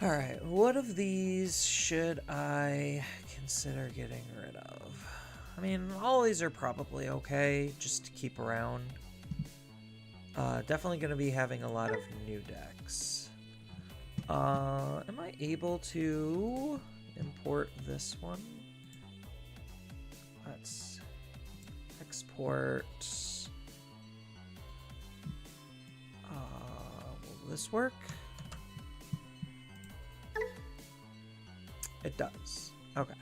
Alright, what of these should I consider getting rid of? I mean, all these are probably okay, just to keep around. Definitely going to be having a lot of new decks. Am I able to import this one? Let's export. Will this work? It does. Okay.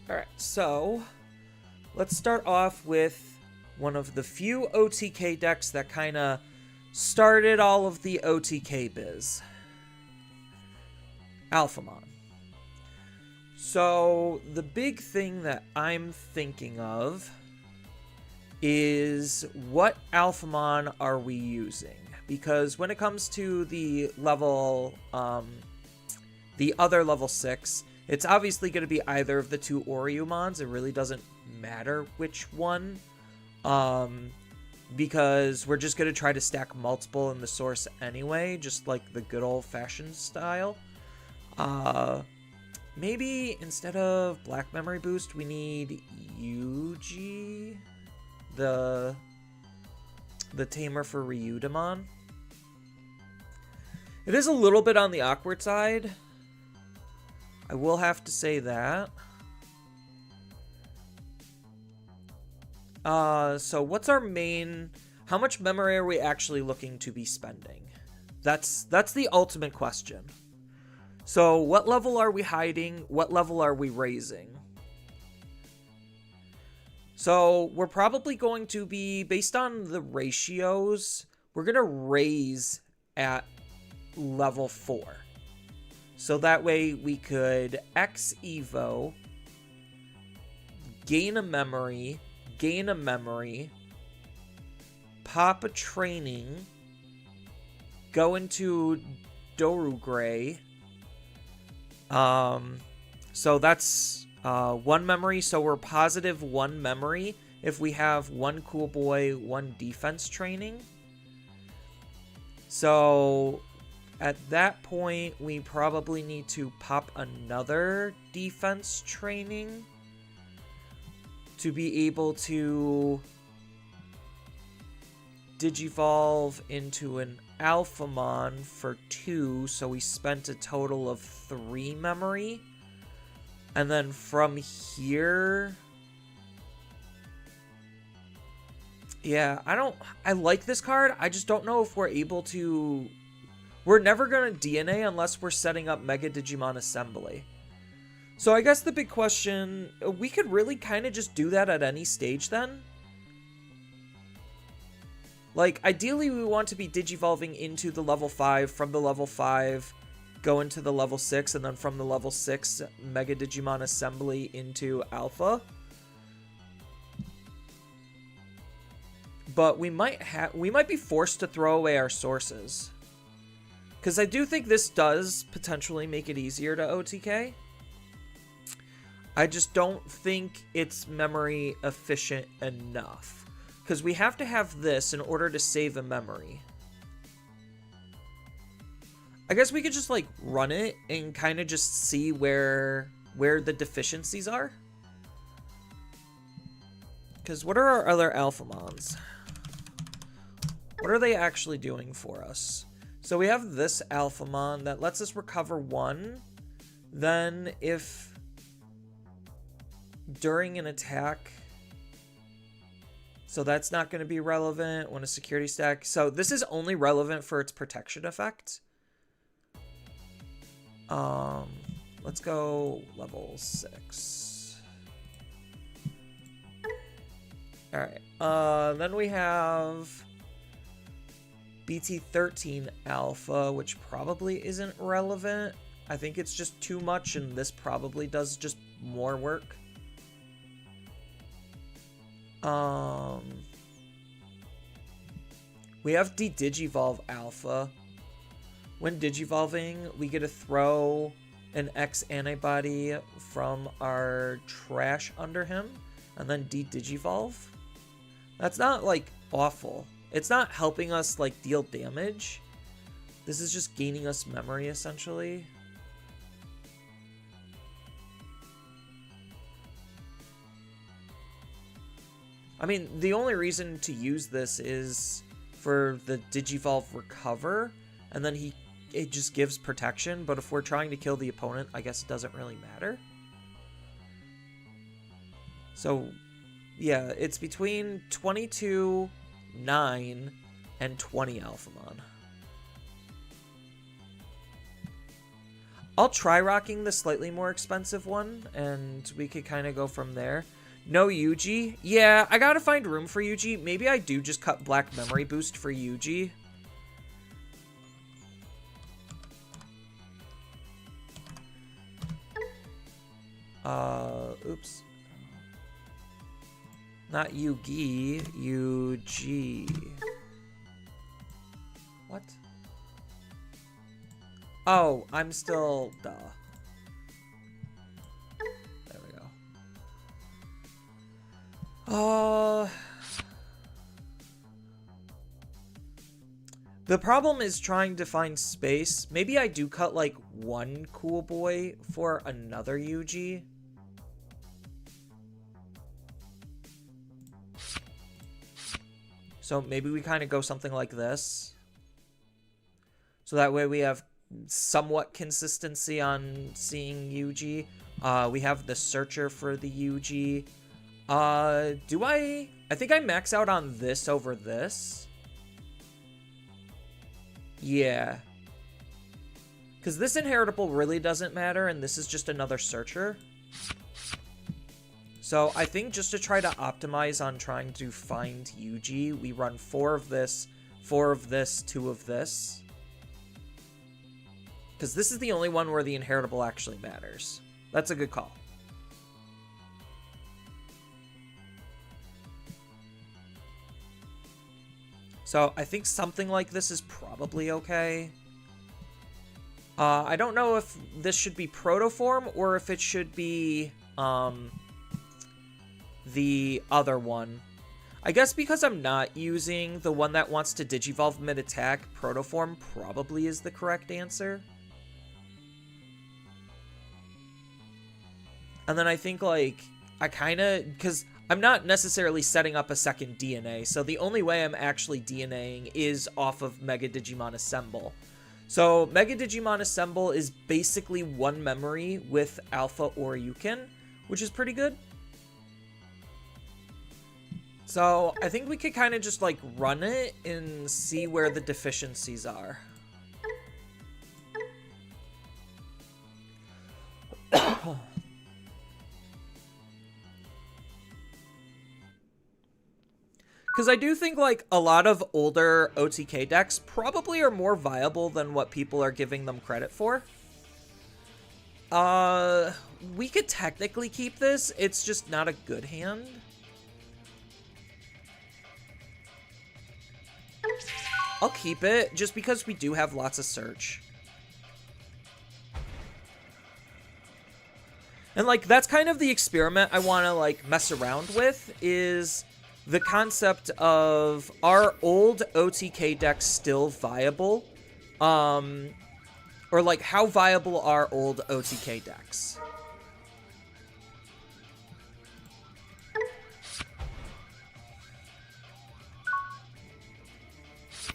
Alright, so let's start off with one of the few OTK decks that kind of started all of the OTK biz. Alphamon. So the big thing that I'm thinking of is what Alphamon are we using? Because when it comes to the level, the other level 6, it's obviously going to be either of the two Oriumons. It really doesn't matter which one. Because we're just going to try to stack multiple in the source anyway, just like the good old-fashioned style. Maybe instead of Black Memory Boost, we need Yuji, the tamer for Ryudamon. It is a little bit on the awkward side. I will have to say that. So what's our main... How much memory are we actually looking to be spending? That's the ultimate question. So what level are we hiding? What level are we raising? So we're probably going to be, based on the ratios, we're going to raise at level 4. So that way we could X Evo, gain a memory, pop a training, go into Dorugray. So that's 1 memory, so we're positive 1 memory if we have 1 cool boy, 1 defense training. So at that point, we probably need to pop another defense training to be able to Digivolve into an Alphamon for 2, so we spent a total of 3 memory. And then from here... Yeah, I like this card. I just don't know if we're able to... We're never going to DNA unless we're setting up Mega Digimon Assembly. So I guess the big question... We could really kind of just do that at any stage then. Like, ideally we want to be Digivolving into the level 5, from the level 5, go into the level 6, and then from the level 6, Mega Digimon Assembly into Alpha. But we might be forced to throw away our sources. Because I do think this does potentially make it easier to OTK. I just don't think it's memory efficient enough. Because we have to have this in order to save a memory. I guess we could just, like, run it and kind of just see where the deficiencies are. Because what are our other Alphamons? What are they actually doing for us? So we have this Alphamon that lets us recover 1. Then if during an attack... So that's not going to be relevant when a security stack... So this is only relevant for its protection effect. Let's go level 6. Alright. Then we have BT23 Alpha, which probably isn't relevant. I think it's just too much, and this probably does just more work. We have Digivolve Alpha. When Digivolving, we get to throw an X antibody from our trash under him, and then de-digivolve. That's not, like, awful. It's not helping us, like, deal damage. This is just gaining us memory, essentially. I mean, the only reason to use this is for the Digivolve recover, and then it just gives protection, but if we're trying to kill the opponent, I guess it doesn't really matter. So, yeah, it's between 22, 9, and 20 Alphamon. I'll try rocking the slightly more expensive one, and we could kind of go from there. No Yuji? Yeah, I gotta find room for Yuji. Maybe I do just cut Black Memory Boost for Yuji. Oops. Not Yugi, Yuji. What? Oh, I'm still... Duh. There we go. The problem is trying to find space. Maybe I do cut, like, one cool boy for another Yuji. So maybe we kind of go something like this. So that way we have somewhat consistency on seeing Yuji. We have the Searcher for the Yuji. Do I think I max out on this over this. Yeah. Because this inheritable really doesn't matter, and this is just another Searcher. So I think just to try to optimize on trying to find Yuji, we run 4 of this, 4 of this, 2 of this. Because this is the only one where the inheritable actually matters. That's a good call. So I think something like this is probably okay. I don't know if this should be Protoform or if it should be the other one. I guess because I'm not using the one that wants to Digivolve mid-attack, Protoform probably is the correct answer. And then I think, like, I kind of... Because I'm not necessarily setting up a second DNA, so the only way I'm actually DNAing is off of Mega Digimon Assemble. So Mega Digimon Assemble is basically one memory with Alpha Oryukin, which is pretty good. So I think we could kind of just, like, run it and see where the deficiencies are. Because I do think, like, a lot of older OTK decks probably are more viable than what people are giving them credit for. We could technically keep this. It's just not a good hand. I'll keep it, just because we do have lots of search. And, like, that's kind of the experiment I want to, like, mess around with, is the concept of, are old OTK decks still viable? Or, like, how viable are old OTK decks?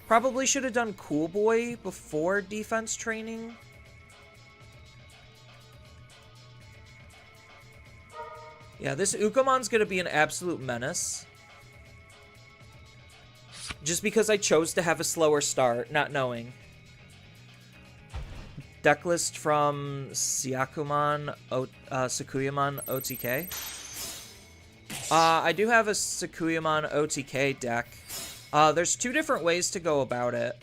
Probably should have done Cool Boy before defense training. Yeah, this Ukomon's gonna be an absolute menace. Just because I chose to have a slower start, not knowing. Decklist from Sakuyamon OTK. I do have a Sakuyamon OTK deck. There's 2 different ways to go about it.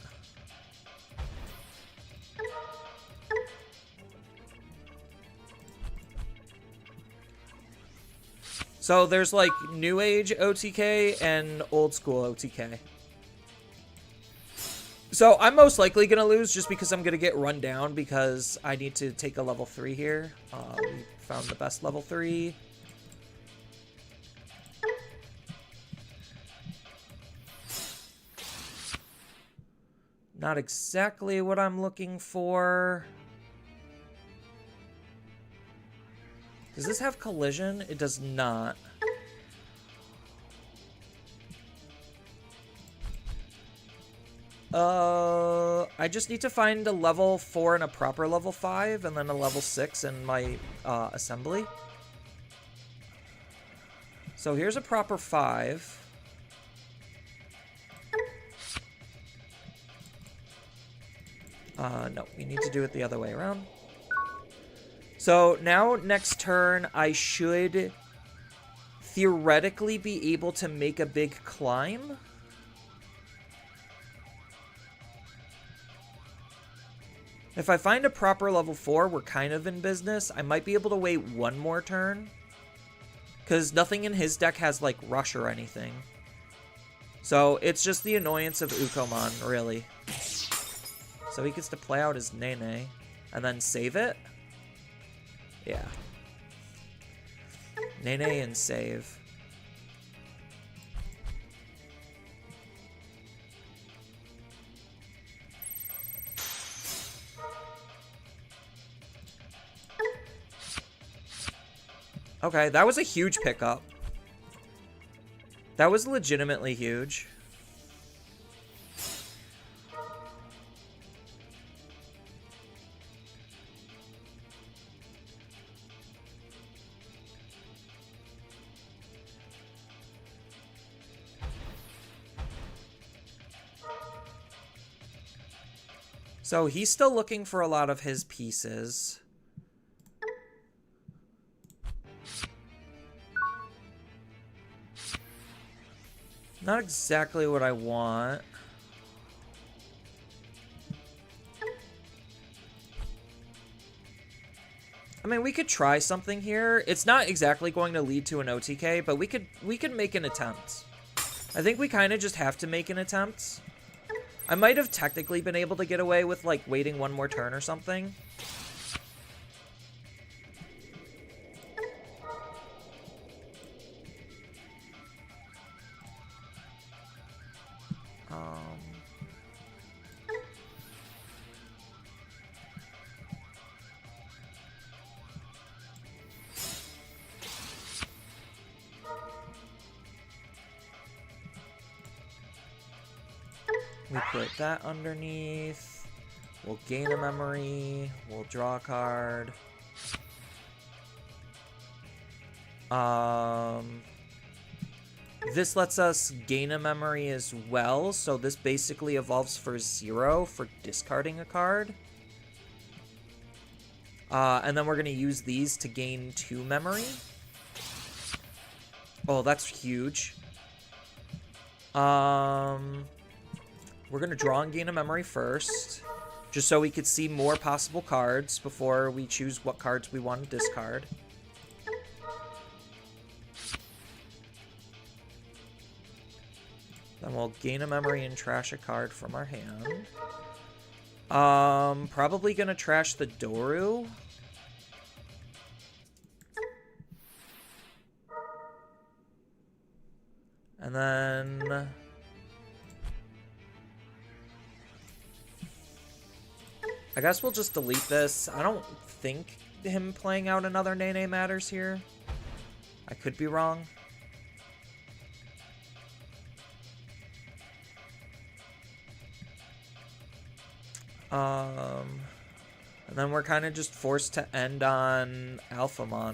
So there's, like, New Age OTK and Old School OTK. So I'm most likely going to lose just because I'm going to get run down because I need to take a level 3 here. We found the best level 3. Not exactly what I'm looking for. Does this have collision? It does not. I just need to find a level 4 and a proper level 5, and then a level 6 in my assembly. So here's a proper 5. No, we need to do it the other way around. So now, next turn, I should theoretically be able to make a big climb. If I find a proper level 4, we're kind of in business. I might be able to wait one more turn. Because nothing in his deck has, like, Rush or anything. So it's just the annoyance of Ukomon, really. So he gets to play out his Nene. And then save it? Yeah. Nene and save. Okay, that was a huge pickup. That was legitimately huge. So he's still looking for a lot of his pieces. Not exactly what I want. I mean, we could try something here. It's not exactly going to lead to an OTK, but we could make an attempt. I think we kind of just have to make an attempt. I might have technically been able to get away with, like, waiting one more turn or something. We put that underneath. We'll gain a memory. We'll draw a card. This lets us gain a memory as well, so this basically evolves for 0 for discarding a card. And then we're going to use these to gain 2 memory. Oh, that's huge. We're going to draw and gain a memory first, just so we could see more possible cards before we choose what cards we want to discard. Then we'll gain a memory and trash a card from our hand. Probably going to trash the Doru. And then I guess we'll just delete this. I don't think him playing out another Nene matters here. I could be wrong. And then we're kind of just forced to end on Alphamon.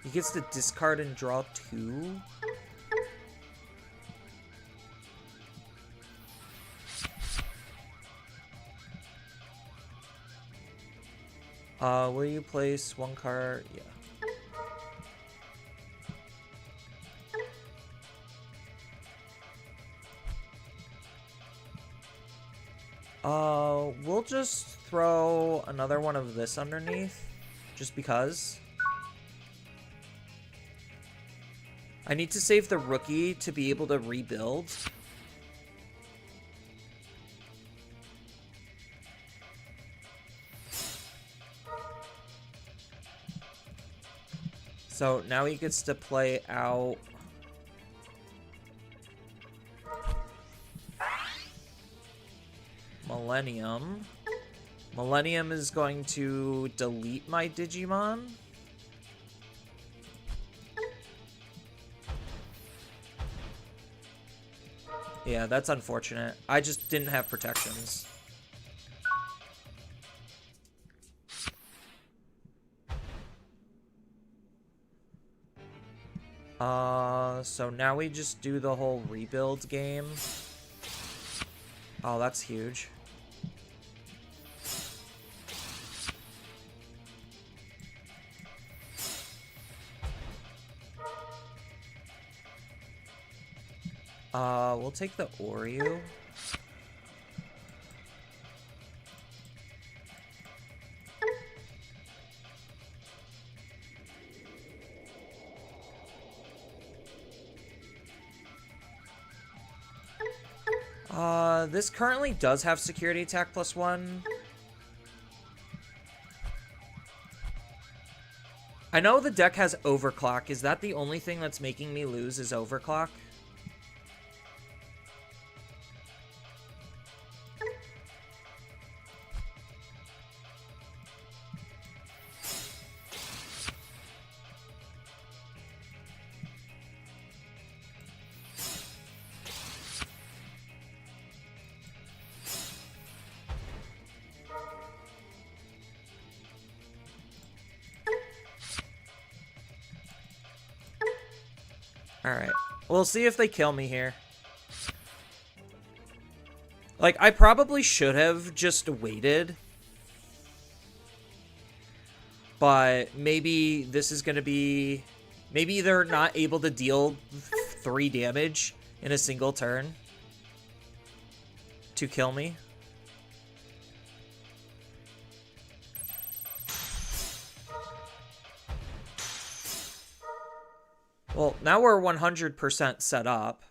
He gets to discard and draw 2. Will you place 1 card? Yeah. We'll just throw another one of this underneath, just because. I need to save the rookie to be able to rebuild. So now he gets to play out Millennium. Millennium is going to delete my Digimon. Yeah, that's unfortunate. I just didn't have protections. So now we just do the whole rebuild game. Oh, that's huge. We'll take the Oreo. This currently does have security attack +1. I know the deck has overclock. Is that the only thing that's making me lose is overclock? Alright. We'll see if they kill me here. Like, I probably should have just waited. But maybe this is going to be... Maybe they're not able to deal 3 damage in a single turn to kill me. Well, now we're 100% set up.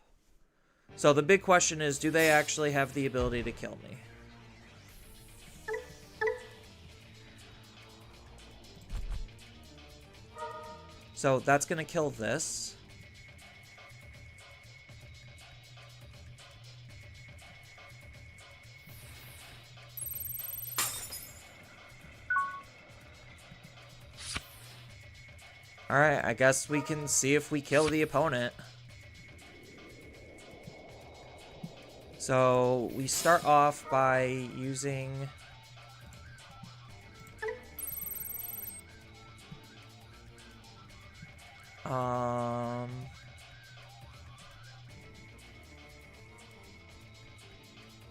So the big question is, do they actually have the ability to kill me? So that's going to kill this. Alright, I guess we can see if we kill the opponent. So we start off by using...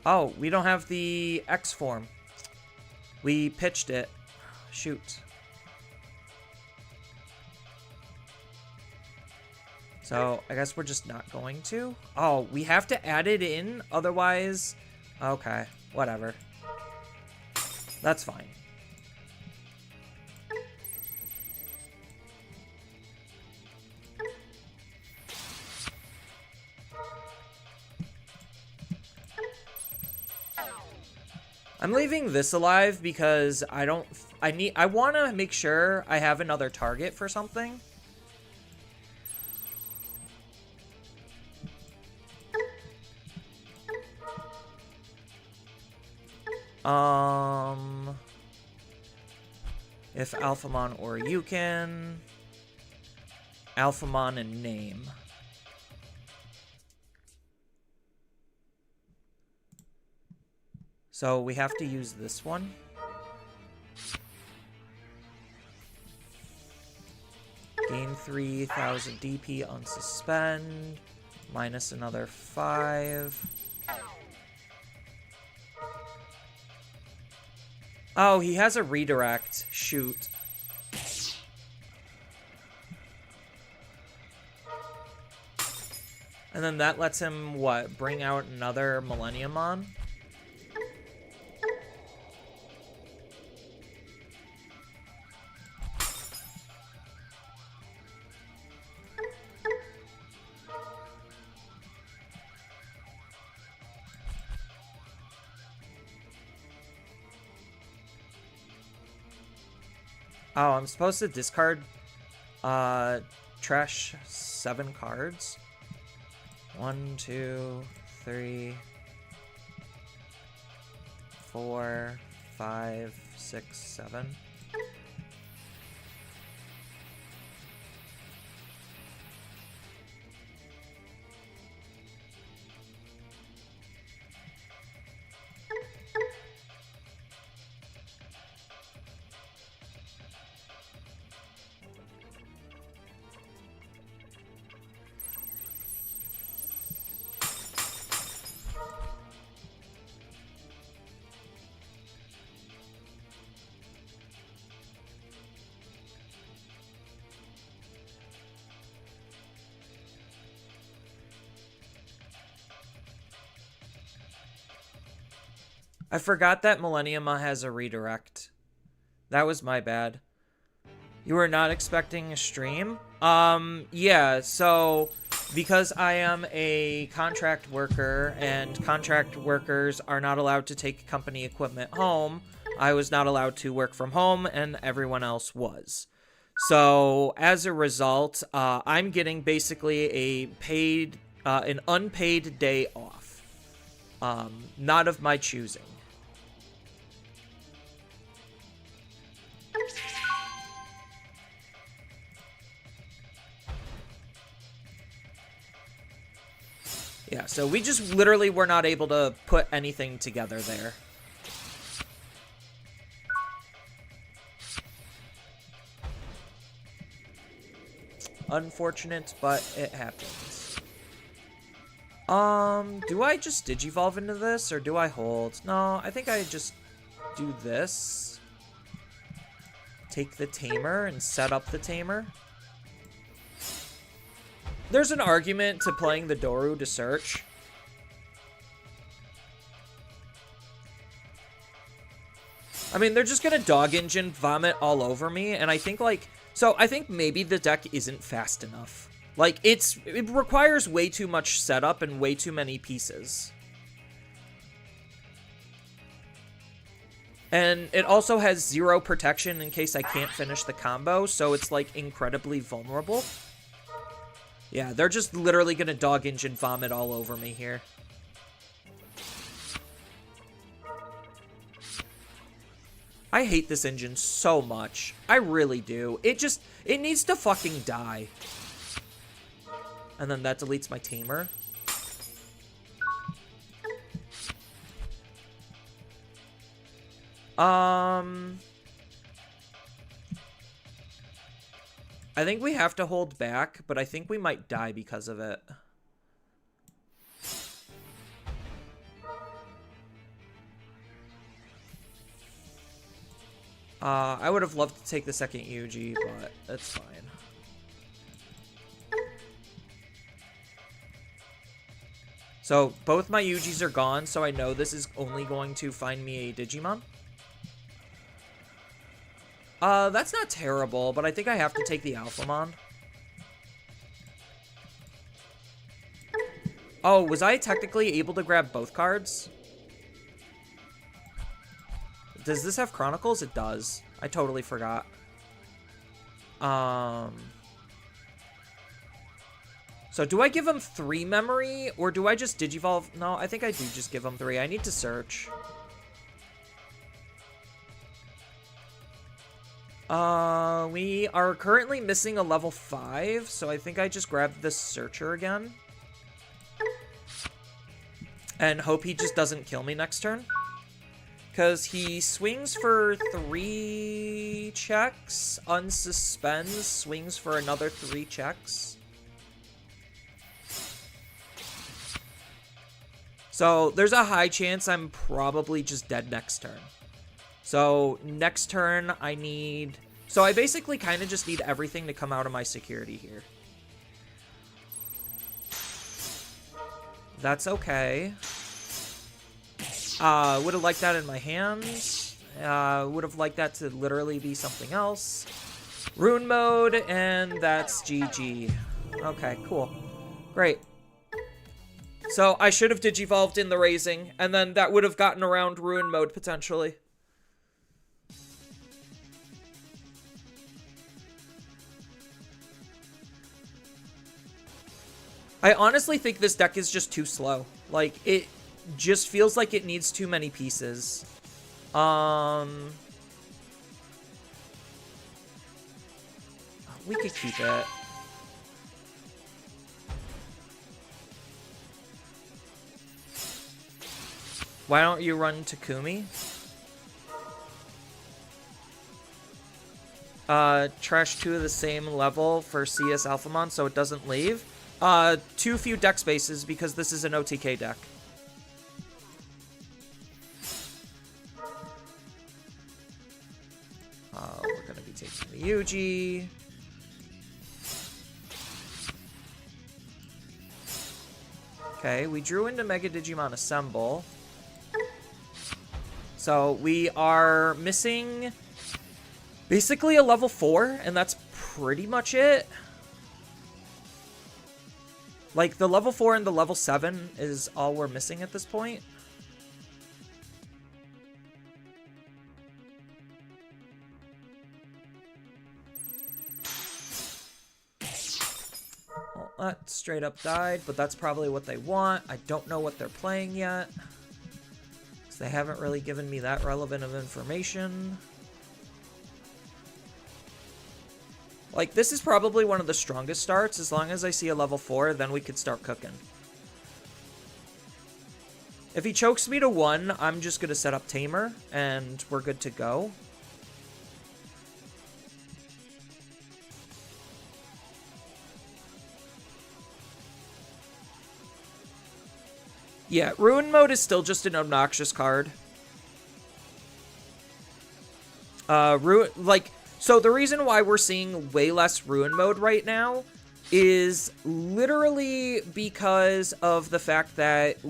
Oh, we don't have the X form. We pitched it. Shoot. So, I guess we're just not going to. Oh, we have to add it in, otherwise... Okay, whatever. That's fine. I'm leaving this alive because I want to make sure I have another target for something. If Alphamon or Yukin, Alphamon and name. So we have to use this one. Gain 3,000 DP on suspend, minus another 5. Oh, he has a redirect. Shoot. And then that lets him, what, bring out another Millenniumon? Oh, I'm supposed to discard trash 7 cards. 1, 2, 3, 4, 5, 6, 7. I forgot that Millenniuma has a redirect. That was my bad. You were not expecting a stream? Yeah, so because I am a contract worker and contract workers are not allowed to take company equipment home, I was not allowed to work from home and everyone else was. So as a result, I'm getting basically a paid, an unpaid day off. Not of my choosing. Yeah, so we just literally were not able to put anything together there. Unfortunate, but it happens. Do I just Digivolve into this, or do I hold? No, I think I just do this. Take the Tamer and set up the Tamer. There's an argument to playing the Doru to search. I mean, they're just gonna Dog Engine vomit all over me, and I think, like... So, I think maybe the deck isn't fast enough. Like, it requires way too much setup and way too many pieces. And it also has 0 protection in case I can't finish the combo, so it's, like, incredibly vulnerable. Yeah, they're just literally gonna Dog Engine vomit all over me here. I hate this engine so much. I really do. It needs to fucking die. And then that deletes my Tamer. I think we have to hold back, but I think we might die because of it. I would have loved to take the second Yuji, but that's fine. So, both my Yujis are gone, so I know this is only going to find me a Digimon. That's not terrible, but I think I have to take the Alphamon. Oh, was I technically able to grab both cards? Does this have Chronicles? It does. I totally forgot. So do I give him 3 memory, or do I just Digivolve? No, I think I do just give him 3. I need to search. We are currently missing a level 5, so I think I just grab the Searcher again. And hope he just doesn't kill me next turn. Because he swings for 3 checks, unsuspends, swings for another 3 checks. So there's a high chance I'm probably just dead next turn. So next turn I need... So I basically kind of just need everything to come out of my security here. That's okay. Would have liked that in my hands. Would have liked that to literally be something else. Rune mode, and that's GG. Okay, cool. Great. So I should have Digivolved in the Raising, and then that would have gotten around Rune mode, potentially. I honestly think this deck is just too slow. Like, it just feels like it needs too many pieces. We could keep it. Why don't you run Takumi? Trash 2 of the same level for CS Alphamon so it doesn't leave. Too few deck spaces because this is an OTK deck. We're gonna be taking the Yuji. Okay, we drew into Mega Digimon Assemble. So we are missing basically a level 4, and that's pretty much it. Like, the level 4 and the level 7 is all we're missing at this point. Well, that straight up died, but that's probably what they want. I don't know what they're playing yet, because they haven't really given me that relevant of information. Like, this is probably one of the strongest starts. As long as I see a level 4, then we could start cooking. If he chokes me to 1, I'm just going to set up Tamer, and we're good to go. Yeah, Ruin Mode is still just an obnoxious card. So the reason why we're seeing way less Ruin Mode right now is literally because of the fact that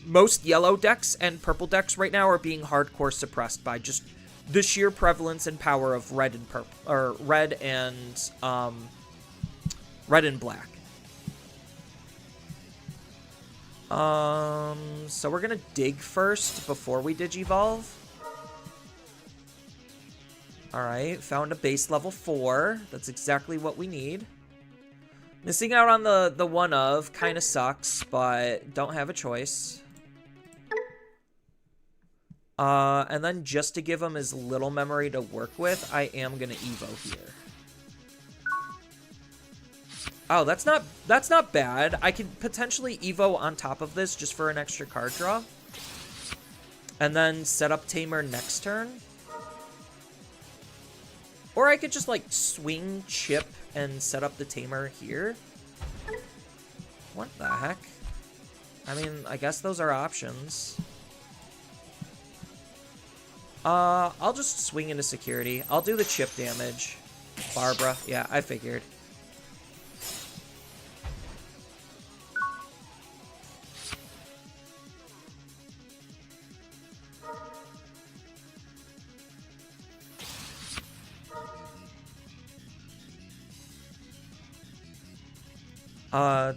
most yellow decks and purple decks right now are being hardcore suppressed by just the sheer prevalence and power of red and purple, or red and black. So we're gonna dig first before we Digivolve. Alright, found a base level 4. That's exactly what we need. Missing out on the one of kind of sucks, but don't have a choice. And then just to give him as little memory to work with, I am gonna Evo here. Oh, that's not bad. I could potentially Evo on top of this just for an extra card draw. And then set up Tamer next turn. Or I could just, like, swing Chip and set up the Tamer here. What the heck? I mean, I guess those are options. I'll just swing into security. I'll do the Chip damage. Barbara. Yeah, I figured.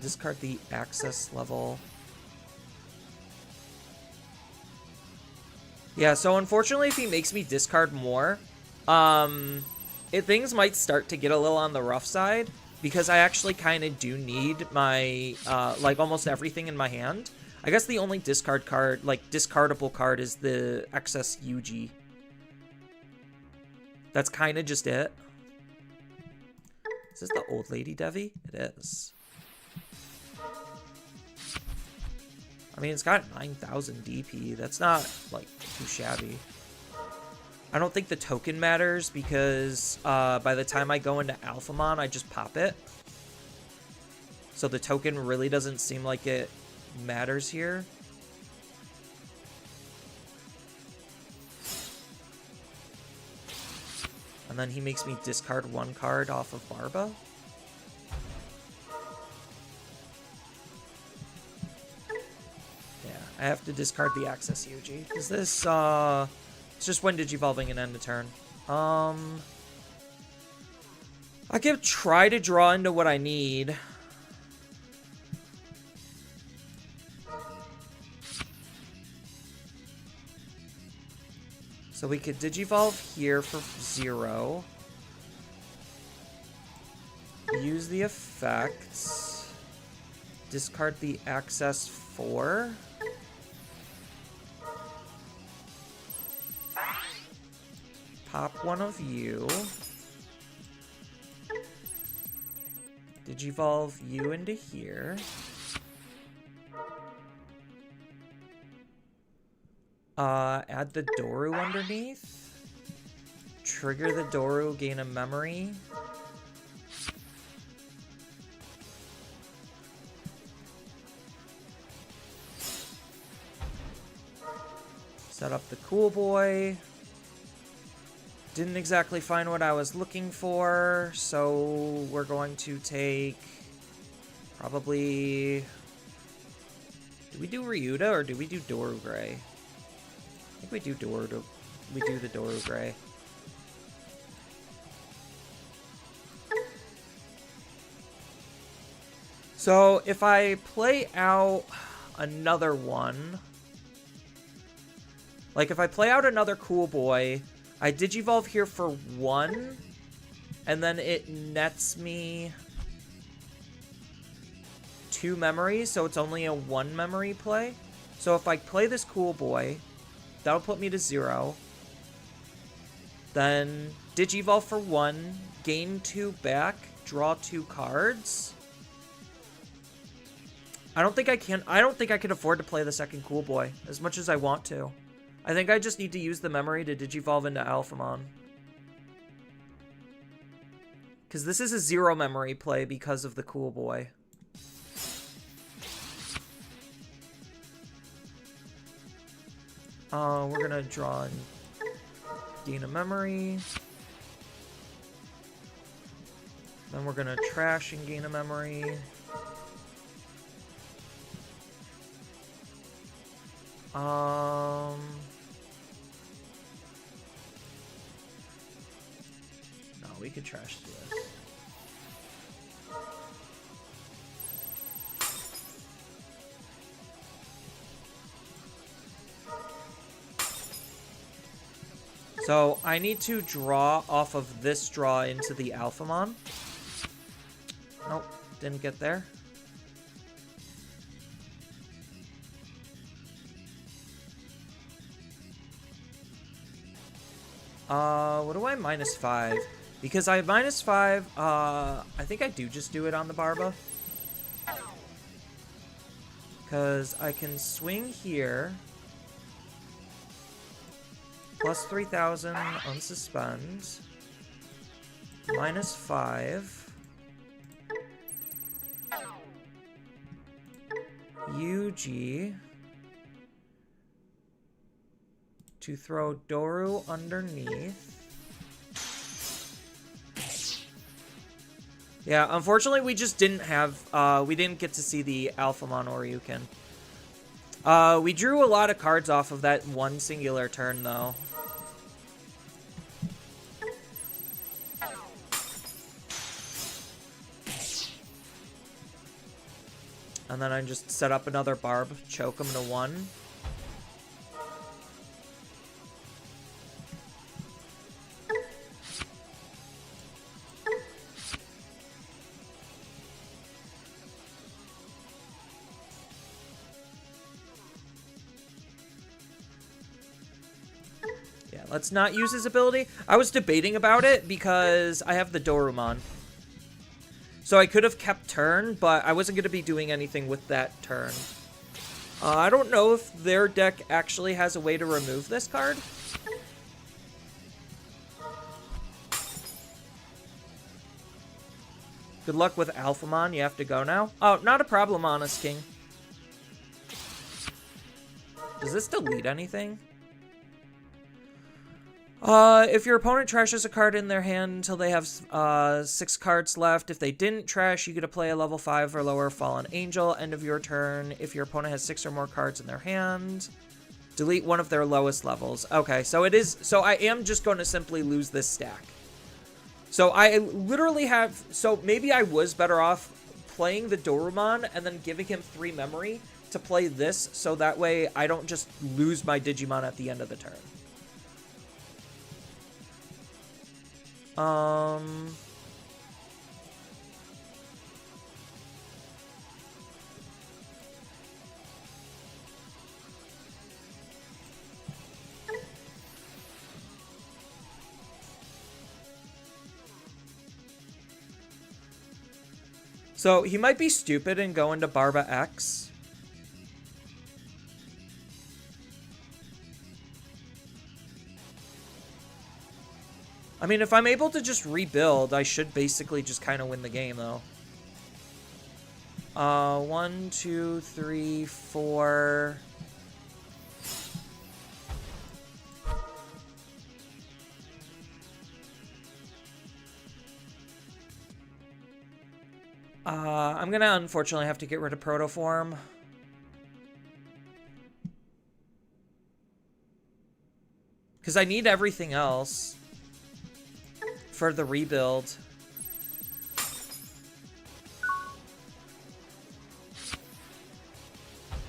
Discard the access level. Yeah, so unfortunately if he makes me discard more, things might start to get a little on the rough side, because I actually kind of do need my, like, almost everything in my hand. I guess the only discard card, like, discardable card is the excess Yuji. That's kind of just it. Is this the old lady Devi? It is. I mean, it's got 9,000 DP. That's not, like, too shabby. I don't think the token matters because by the time I go into Alphamon, I just pop it. So the token really doesn't seem like it matters here. And then he makes me discard one card off of Barba. I have to discard the access Yuji. Is this, it's just when Digivolving and end the turn. I could try to draw into what I need. So we could Digivolve here for 0. Use the effects. Discard the access 4. Pop one of you. Digivolve you into here. Add the Doru underneath. Trigger the Doru, gain a memory. Set up the cool boy. Didn't exactly find what I was looking for, so we're going to take probably... Do we do Ryuta or do we do Doru Gray? I think we do Doru. We do the Doru Gray. So if I play out another one, like if I play out another cool boy, I Digivolve here for 1, and then it nets me 2 memories, so it's only a 1 memory play. So if I play this cool boy, that'll put me to 0. Then Digivolve for 1, gain 2 back, draw 2 cards. I don't think I can afford to play the second cool boy as much as I want to. I think I just need to use the memory to Digivolve into Alphamon. Because this is a 0 memory play because of the cool boy. We're gonna draw and gain a memory. Then we're gonna trash and gain a memory. No, we could trash this. So I need to draw off of this draw into the Alphamon. Nope, didn't get there. What do I -5? Because I have -5, I think I do just do it on the Barba. Because I can swing here. Plus 3,000, unsuspend. -5. UG. To throw Doru underneath. Yeah, unfortunately we just didn't have, we didn't get to see the Alphamon Oryukin. We drew a lot of cards off of that one singular turn, though. And then I just set up another Barb, choke him to 1. Let's not use his ability. I was debating about it because I have the Dorumon. So I could have kept turn, but I wasn't going to be doing anything with that turn. I don't know if their deck actually has a way to remove this card. Good luck with Alphamon. You have to go now. Oh, not a problem, Honest King. Does this delete anything? If your opponent trashes a card in their hand until they have 6 cards left, if they didn't trash, you get to play a level 5 or lower Fallen Angel. End of your turn. If your opponent has 6 or more cards in their hand, delete one of their lowest levels. Okay, so it is. So I am just going to simply lose this stack. So I literally have. So maybe I was better off playing the Dorumon and then giving him 3 memory to play this, so that way I don't just lose my Digimon at the end of the turn. So he might be stupid and go into Barba X. I mean, if I'm able to just rebuild, I should basically just kind of win the game, though. 1, 2, 3, 4. I'm gonna unfortunately have to get rid of Protoform. Because I need everything else for the rebuild.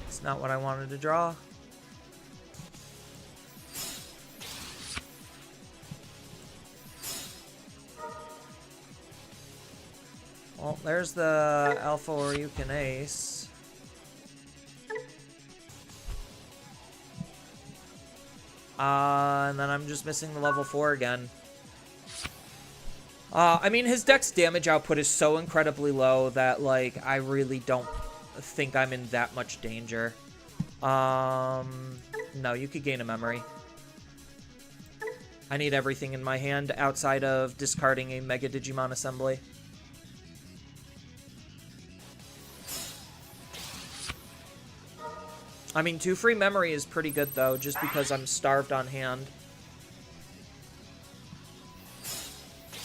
It's not what I wanted to draw. Well, there's the Alpha Oryukin Ace. And then I'm just missing the level 4 again. I mean, his deck's damage output is so incredibly low that, like, I really don't think I'm in that much danger. No, you could gain a memory. I need everything in my hand outside of discarding a Mega Digimon Assembly. I mean, 2 free memory is pretty good, though, just because I'm starved on hand.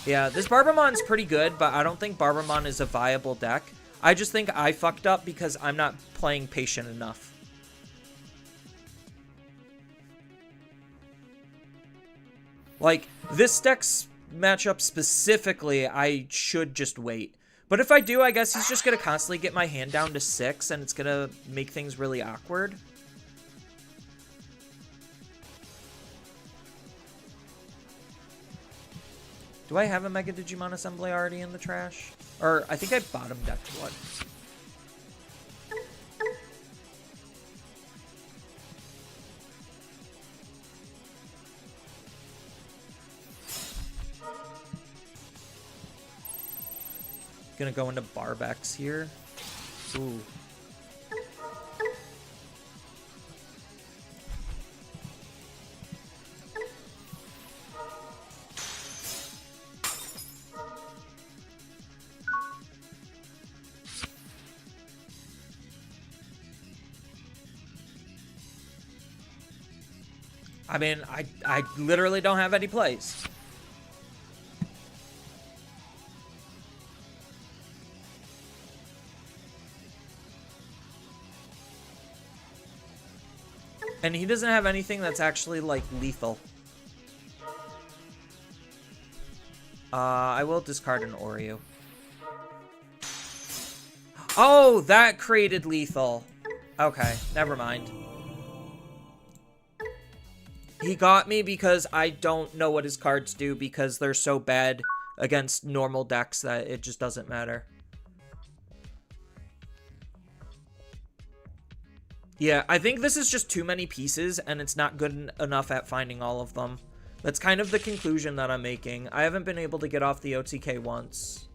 Yeah, this Barbamon's pretty good, but I don't think Barbamon is a viable deck. I just think I fucked up because I'm not playing patient enough. Like, this deck's matchup specifically, I should just wait. But if I do, I guess he's just going to constantly get my hand down to 6, and it's going to make things really awkward. Do I have a Mega Digimon Assembly already in the trash? Or, I think I bottom decked one. Gonna go into Barbex here. Ooh. I mean, I literally don't have any plays. And he doesn't have anything that's actually, like, lethal. I will discard an Oreo. Oh, that created lethal. Okay, never mind. He got me because I don't know what his cards do because they're so bad against normal decks that it just doesn't matter. Yeah, I think this is just too many pieces, and it's not good enough at finding all of them. That's kind of the conclusion that I'm making. I haven't been able to get off the OTK once.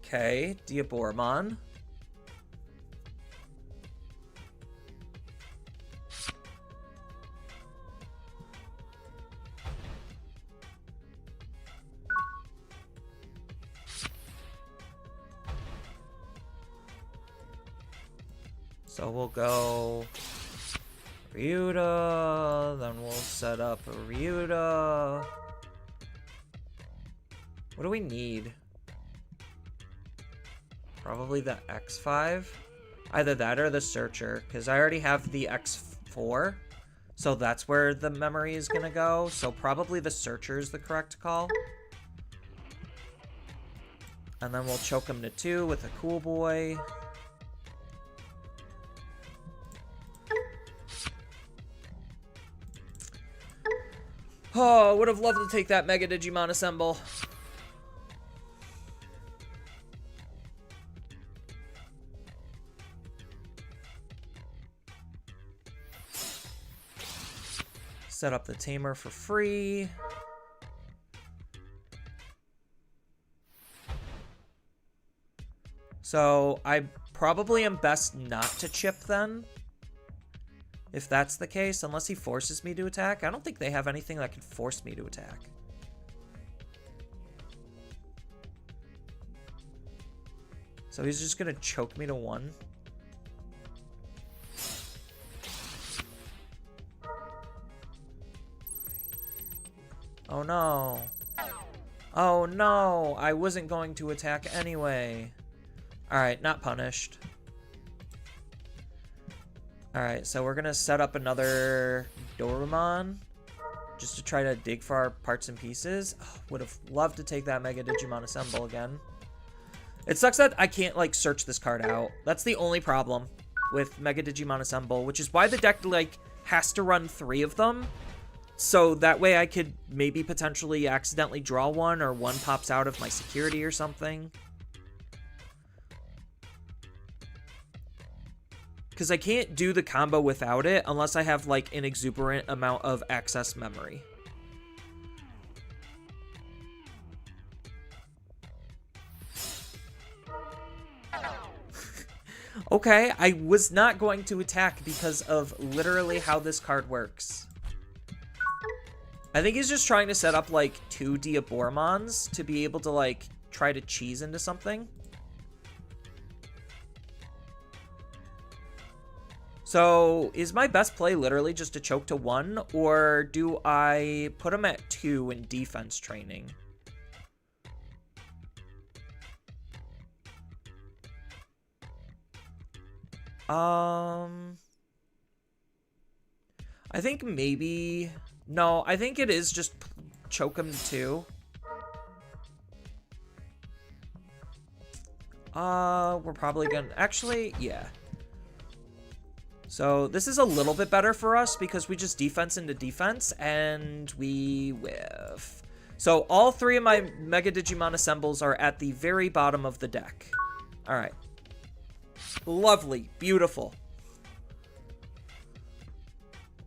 Okay, Diaboromon. So we'll go Ryuta, then we'll set up a Ryuta. What do we need? Probably the X5. Either that or the Searcher, because I already have the X4. So that's where the memory is going to go. So probably the Searcher is the correct call. And then we'll choke him to 2 with a Cool Boy. Oh, would have loved to take that Mega Digimon Assemble. Set up the Tamer for free. So I probably am best not to chip then. If that's the case, unless he forces me to attack. I don't think they have anything that could force me to attack. So he's just gonna choke me to 1. Oh no. Oh no, I wasn't going to attack anyway. Alright, not punished. Alright, so we're gonna set up another Dorumon just to try to dig for our parts and pieces. Oh, would have loved to take that Mega Digimon Assemble again. It sucks that I can't, like, search this card out. That's the only problem with Mega Digimon Assemble, which is why the deck, like, has to run 3 of them. So that way I could maybe potentially accidentally draw one, or one pops out of my security or something. Because I can't do the combo without it unless I have, like, an exuberant amount of access memory. Okay, I was not going to attack because of literally how this card works. I think he's just trying to set up, like, 2 Diaboromons to be able to, like, try to cheese into something. So, is my best play literally just to choke to 1, or do I put him at 2 in defense training? I think maybe... No, I think it is just choke him to 2. We're probably gonna... Actually, yeah. So this is a little bit better for us because we just defense into defense and we whiff. So all 3 of my Mega Digimon Assembles are at the very bottom of the deck. All right. Lovely. Beautiful.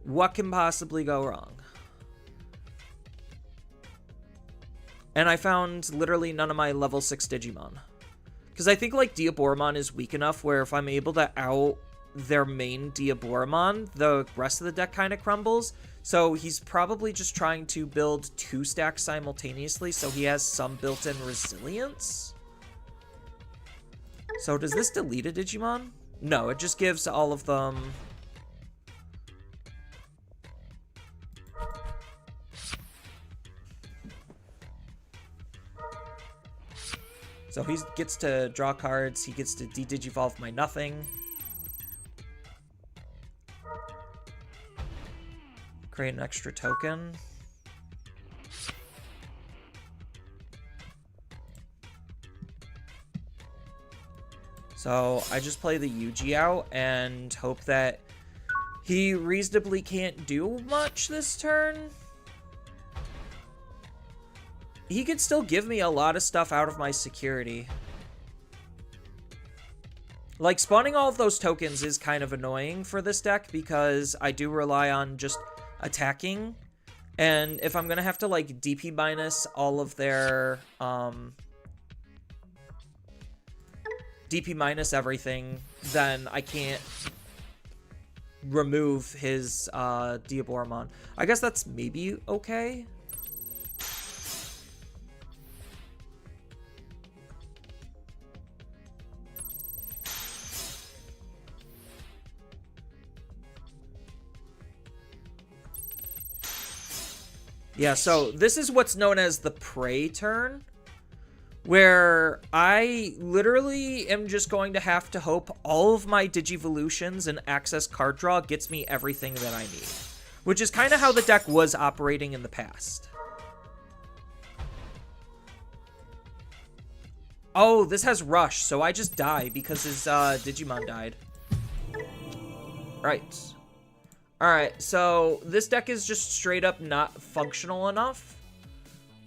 What can possibly go wrong? And I found literally none of my level 6 Digimon. Because I think, like, Diaboromon is weak enough where if I'm able to out their main Diaboromon, the rest of the deck kind of crumbles. So he's probably just trying to build 2 stacks simultaneously so he has some built-in resilience. So does this delete a Digimon? No, it just gives all of them... So he gets to draw cards, he gets to de-digivolve my nothing. Create an extra token. So I just play the Yuji out and hope that he reasonably can't do much this turn. He could still give me a lot of stuff out of my security. Like, spawning all of those tokens is kind of annoying for this deck because I do rely on just attacking. And if I'm going to have to, like, DP minus all of their, DP minus everything, then I can't remove his, Diaboromon. I guess that's maybe okay. Yeah, so this is what's known as the prey turn, where I literally am just going to have to hope all of my Digivolutions and access card draw gets me everything that I need, which is kind of how the deck was operating in the past. Oh, this has Rush, so I just die because his Digimon died. Right. Alright, so this deck is just straight up not functional enough.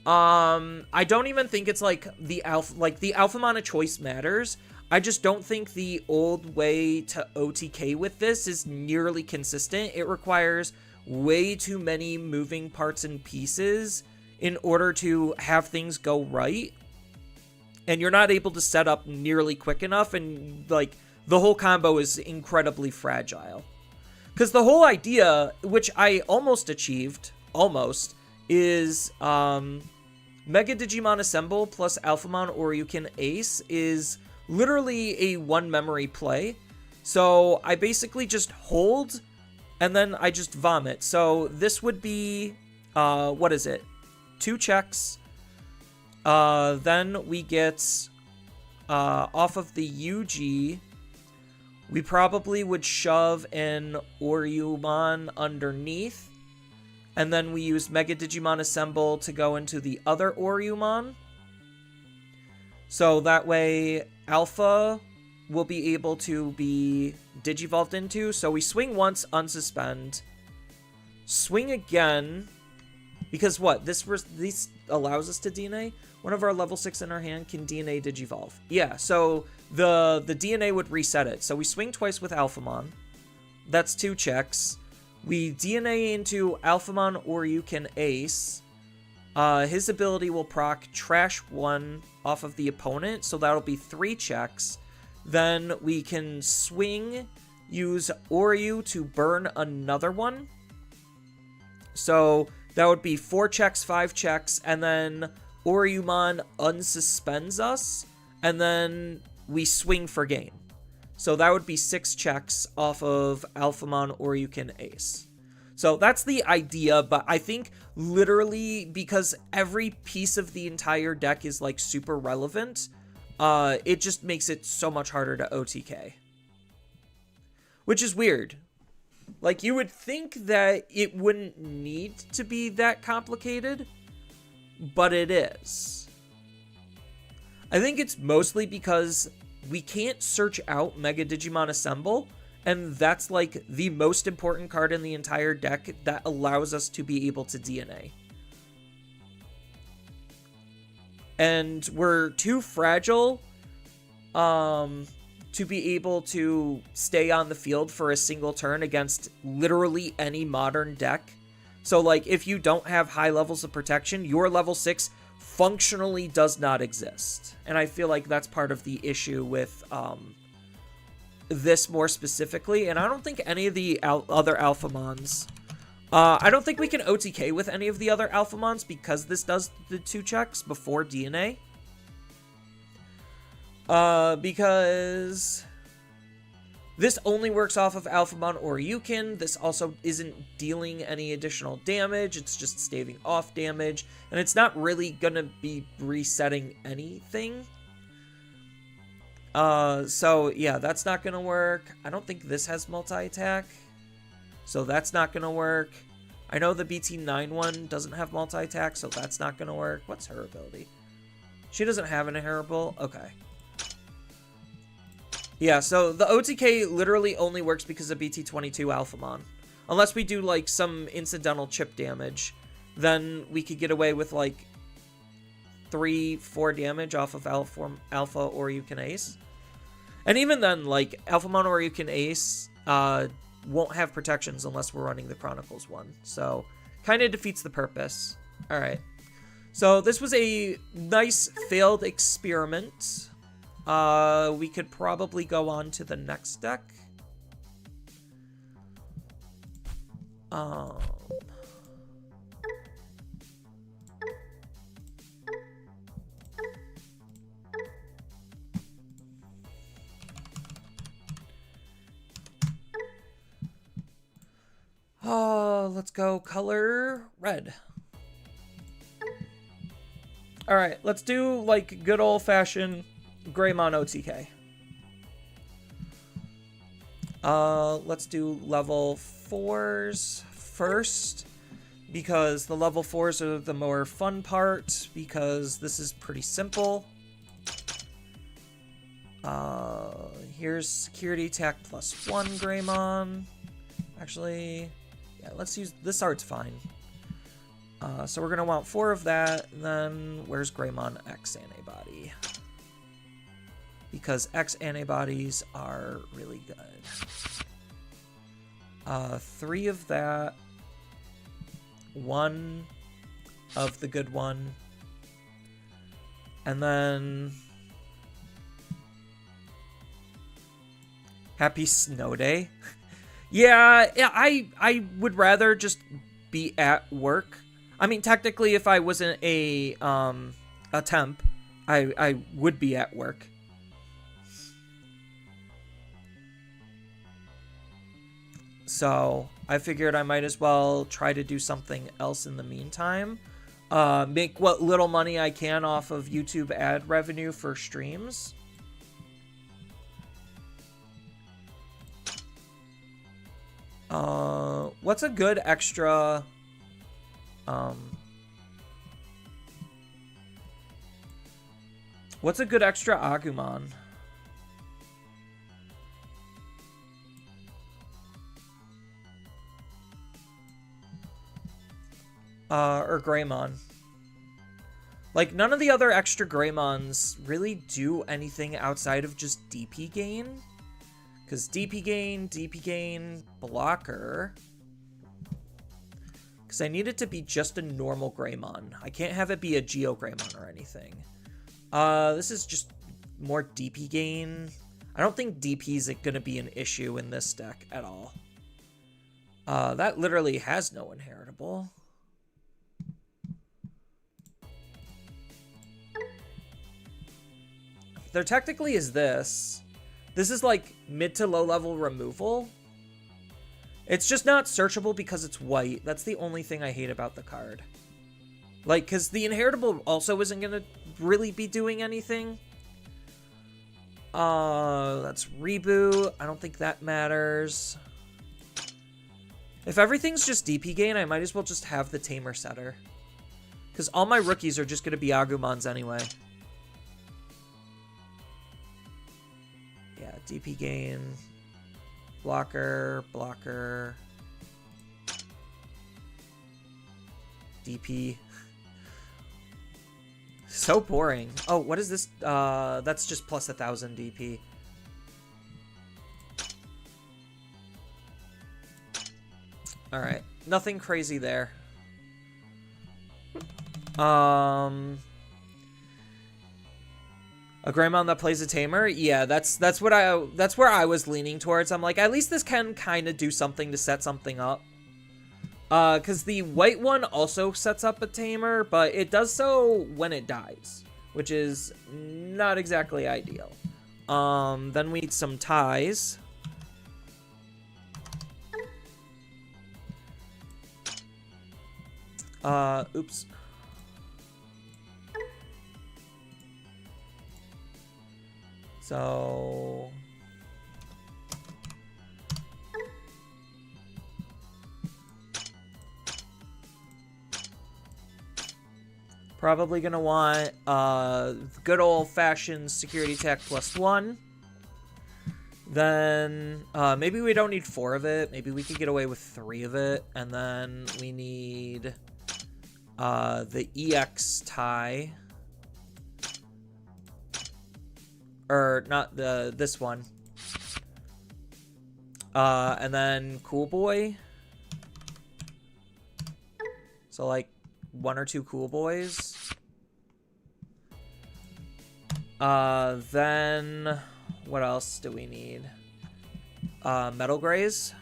I don't even think it's like the Alphamon of choice matters. I just don't think the old way to OTK with this is nearly consistent. It requires way too many moving parts and pieces in order to have things go right. And you're not able to set up nearly quick enough, and like the whole combo is incredibly fragile. Because the whole idea, which I almost achieved, is Mega Digimon Assemble plus Alphamon Oryukin Ace is literally a one memory play. So I basically just hold and then I just vomit. So this would be, what is it? 2 checks. Then we get, off of the UG, we probably would shove an Oryumon underneath. And then we use Mega Digimon Assemble to go into the other Oryumon. So that way, Alpha will be able to be Digivolved into. So we swing once, unsuspend. Swing again. Because what? This allows us to DNA? One of our level 6 in our hand can DNA Digivolve. Yeah, so the DNA would reset it. So we swing twice with Alphamon. That's 2 checks. We DNA into Alphamon Oryukin Ace. His ability will proc Trash 1 off of the opponent, so that'll be 3 checks. Then we can swing, use Oryu to burn another one. So that would be 4 checks, 5 checks, and then Oryumon unsuspends us, and then we swing for game. So that would be 6 checks off of Alphamon Oryukin Ace. So that's the idea, but I think literally because every piece of the entire deck is like super relevant, it just makes it so much harder to OTK. Which is weird. Like, you would think that it wouldn't need to be that complicated, but it is. I think it's mostly because we can't search out Mega Digimon Assemble, and that's like the most important card in the entire deck that allows us to be able to DNA. And we're too fragile to be able to stay on the field for a single turn against literally any modern deck. So like, if you don't have high levels of protection, your level 6 functionally does not exist. And I feel like that's part of the issue with this more specifically. And I don't think any of the other Alphamons, I don't think we can OTK with any of the other Alphamons because this does the 2 checks before DNA. Because this only works off of Alphamon Oryukin. This also isn't dealing any additional damage. It's just staving off damage. And it's not really gonna be resetting anything. So yeah, that's not gonna work. I don't think this has multi-attack. So that's not gonna work. I know the BT91 doesn't have multi-attack, so that's not gonna work. What's her ability? She doesn't have an inheritable? Okay. Yeah, so the OTK literally only works because of BT22 Alphamon. Unless we do, like, some incidental chip damage, then we could get away with, like, 3-4 damage off of Alpha Oryukin Ace. And even then, like, Alphamon Oryukin Ace won't have protections unless we're running the Chronicles one. So, kind of defeats the purpose. Alright. So, this was a nice failed experiment. We could probably go on to the next deck. Let's go color red. Alright, let's do like good old-fashioned Greymon OTK. Let's do level 4s first, because the level 4s are the more fun part, because this is pretty simple. Here's security attack +1 Greymon. Actually, Yeah, let's use... This art's fine. So we're going to want 4 of that. And then where's Greymon X antibody? Because X antibodies are really good. 3 of that. 1 of the good one. And then... Happy Snow Day. Yeah, I would rather just be at work. I mean, technically, if I wasn't a temp, I would be at work. So I figured I might as well try to do something else in the meantime. Make what little money I can off of YouTube ad revenue for streams. What's a good extra... What's a good extra Agumon? Or Greymon. Like, none of the other extra Greymons really do anything outside of just DP gain. Because DP gain, blocker. Because I need it to be just a normal Greymon. I can't have it be a Geo Greymon or anything. This is just more DP gain. I don't think DP is going to be an issue in this deck at all. That literally has no inheritable. There technically is this. This is like mid to low level removal. It's just not searchable because it's white. That's the only thing I hate about the card. Like, because the inheritable also isn't going to really be doing anything. That's reboot. I don't think that matters. If everything's just DP gain, I might as well just have the Tamer Setter. Because all my rookies are just going to be Agumons anyway. Yeah, DP gain. Blocker, blocker. DP. So boring. Oh, what is this? That's just plus 1,000 DP. Alright. Nothing crazy there. A Greymon that plays a Tamer? Yeah, that's where I was leaning towards. I'm like, at least this can kind of do something to set something up. Because the white one also sets up a Tamer, but it does so when it dies, which is not exactly ideal. Then we need some ties. Oops. So... probably gonna want good old-fashioned security tech +1. Then maybe we don't need 4 of it. Maybe we could get away with 3 of it. And then we need the EX tie. Or not this one. And then Cool Boy. So like 1 or 2 Cool Boys. Then what else do we need? Metal Grays.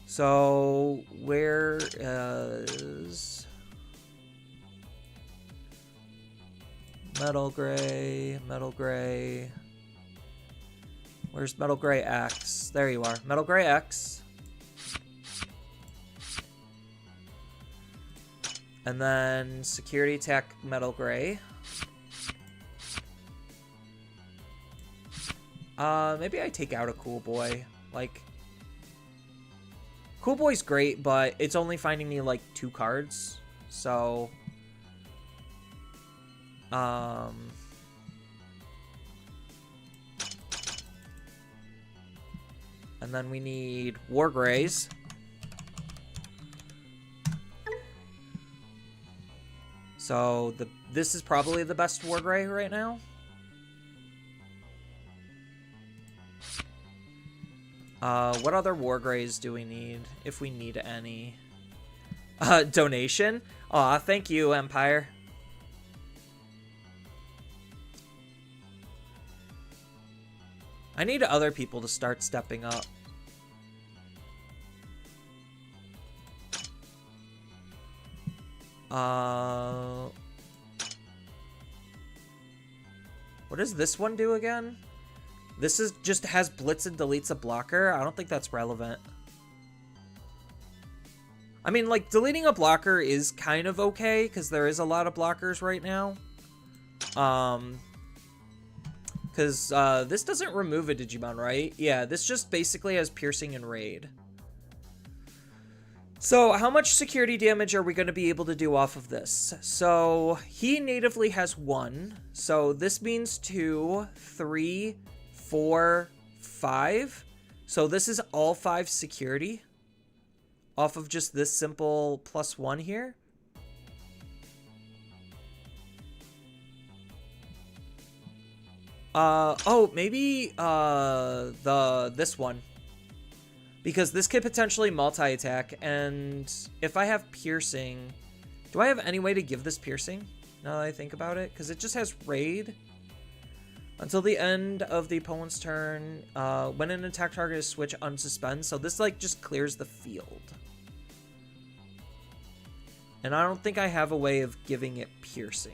So where is Metal Gray? Metal Gray. Where's Metal Gray X? There you are. Metal Gray X. And then Security Tech Metal Gray. Maybe I take out a Cool Boy. Like, Cool Boy's great, but it's only finding me like 2 cards. So, And then we need War Greys. So this is probably the best War Grey right now. What other War Greys do we need, if we need any? Donation? Aw, thank you, Empire. I need other people to start stepping up. What does this one do again? This is just has blitz and deletes a blocker. I don't think that's relevant. I mean, like, deleting a blocker is kind of okay, because there is a lot of blockers right now. Because this doesn't remove a Digimon, right? Yeah, this just basically has piercing and raid. So how much security damage are we going to be able to do off of this? So he natively has 1. So this means 2, 3, 4, 5. So this is all 5 security off of just this simple +1 here. Oh, maybe this one. Because this could potentially multi-attack, and if I have piercing... Do I have any way to give this piercing, now that I think about it? Because it just has raid. Until the end of the opponent's turn, when an attack target is switched, unsuspend. So this, like, just clears the field. And I don't think I have a way of giving it piercing.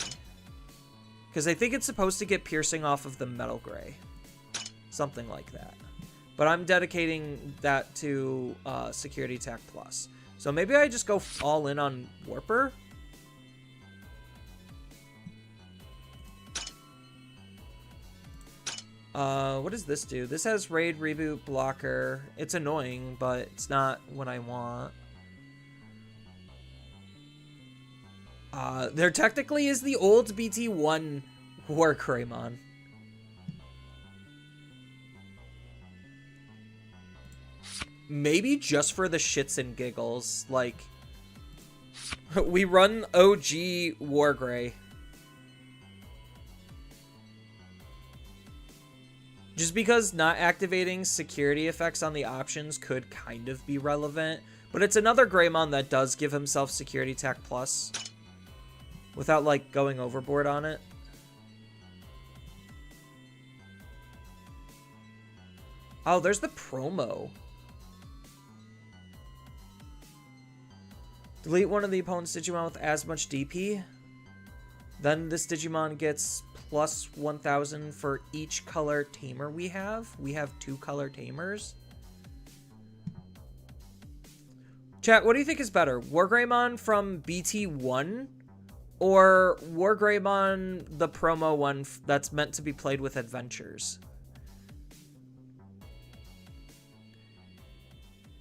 Because I think it's supposed to get piercing off of the Metal Gray. Something like that. But I'm dedicating that to Security Attack Plus. So maybe I just go all in on Warper. What does this do? This has Raid, Reboot, Blocker. It's annoying, but it's not what I want. There technically is the old BT1 War Greymon. Maybe just for the shits and giggles, like, we run OG War Grey. Just because not activating security effects on the options could kind of be relevant, but it's another Greymon that does give himself Security Attack Plus without, like, going overboard on it. Oh, there's the promo. Delete one of the opponent's Digimon with as much DP. Then this Digimon gets plus 1,000 for each color tamer we have. We have 2 color tamers. Chat, what do you think is better? War Greymon from BT1 or War Greymon, the promo one that's meant to be played with adventures?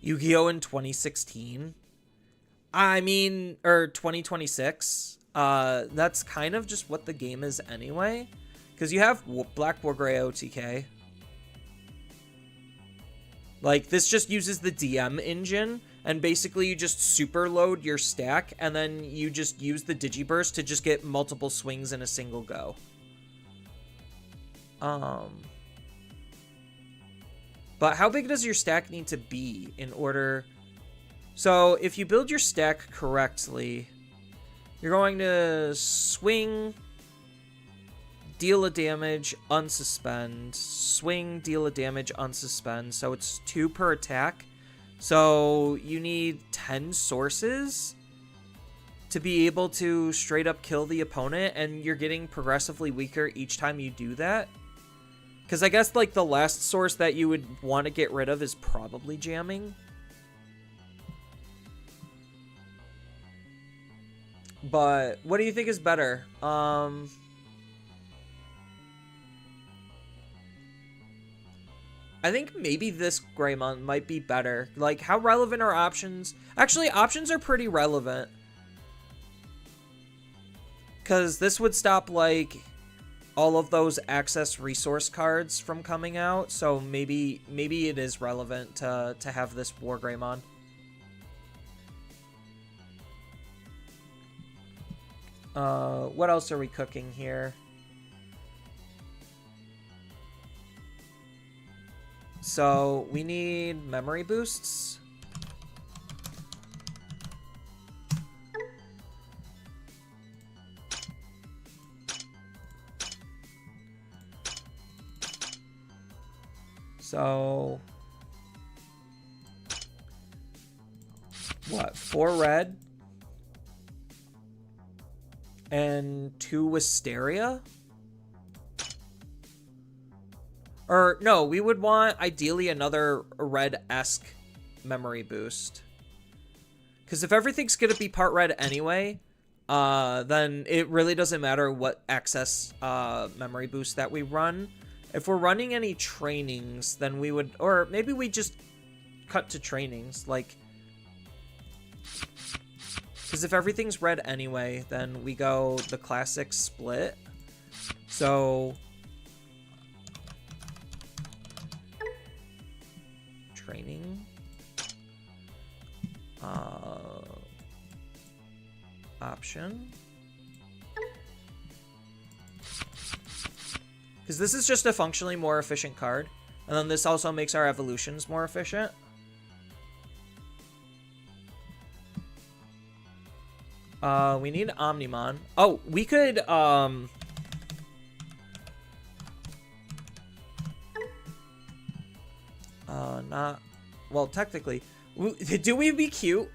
Yu-Gi-Oh! In 2016? I mean, or 2026. That's kind of just what the game is anyway. Because you have Black War Grey OTK. Like, this just uses the DM engine. And basically you just super load your stack. And then you just use the Digiburst to just get multiple swings in a single go. But how big does your stack need to be in order... So, if you build your stack correctly, you're going to swing, deal a damage, unsuspend, swing, deal a damage, unsuspend. So, it's 2 per attack. So, you need 10 sources to be able to straight up kill the opponent, and you're getting progressively weaker each time you do that. Because I guess, like, the last source that you would want to get rid of is probably jamming. But what do you think is better? I think maybe this Greymon might be better. Like, how relevant are options? Actually, options are pretty relevant. Because this would stop, like, all of those access resource cards from coming out, so maybe it is relevant to have this War Greymon. What else are we cooking here? So we need memory boosts. So, what, 4 red and 2 Wisteria? Or, no, we would want, ideally, another red-esque memory boost. Because if everything's going to be part red anyway, then it really doesn't matter what excess memory boost that we run. If we're running any trainings, then we would... Or maybe we just cut to trainings, like... Because if everything's red anyway, then we go the classic split. So... Training. Option. Because this is just a functionally more efficient card. And then this also makes our evolutions more efficient. We need Omnimon. Oh, we could, not... Well, technically... Do we be cute?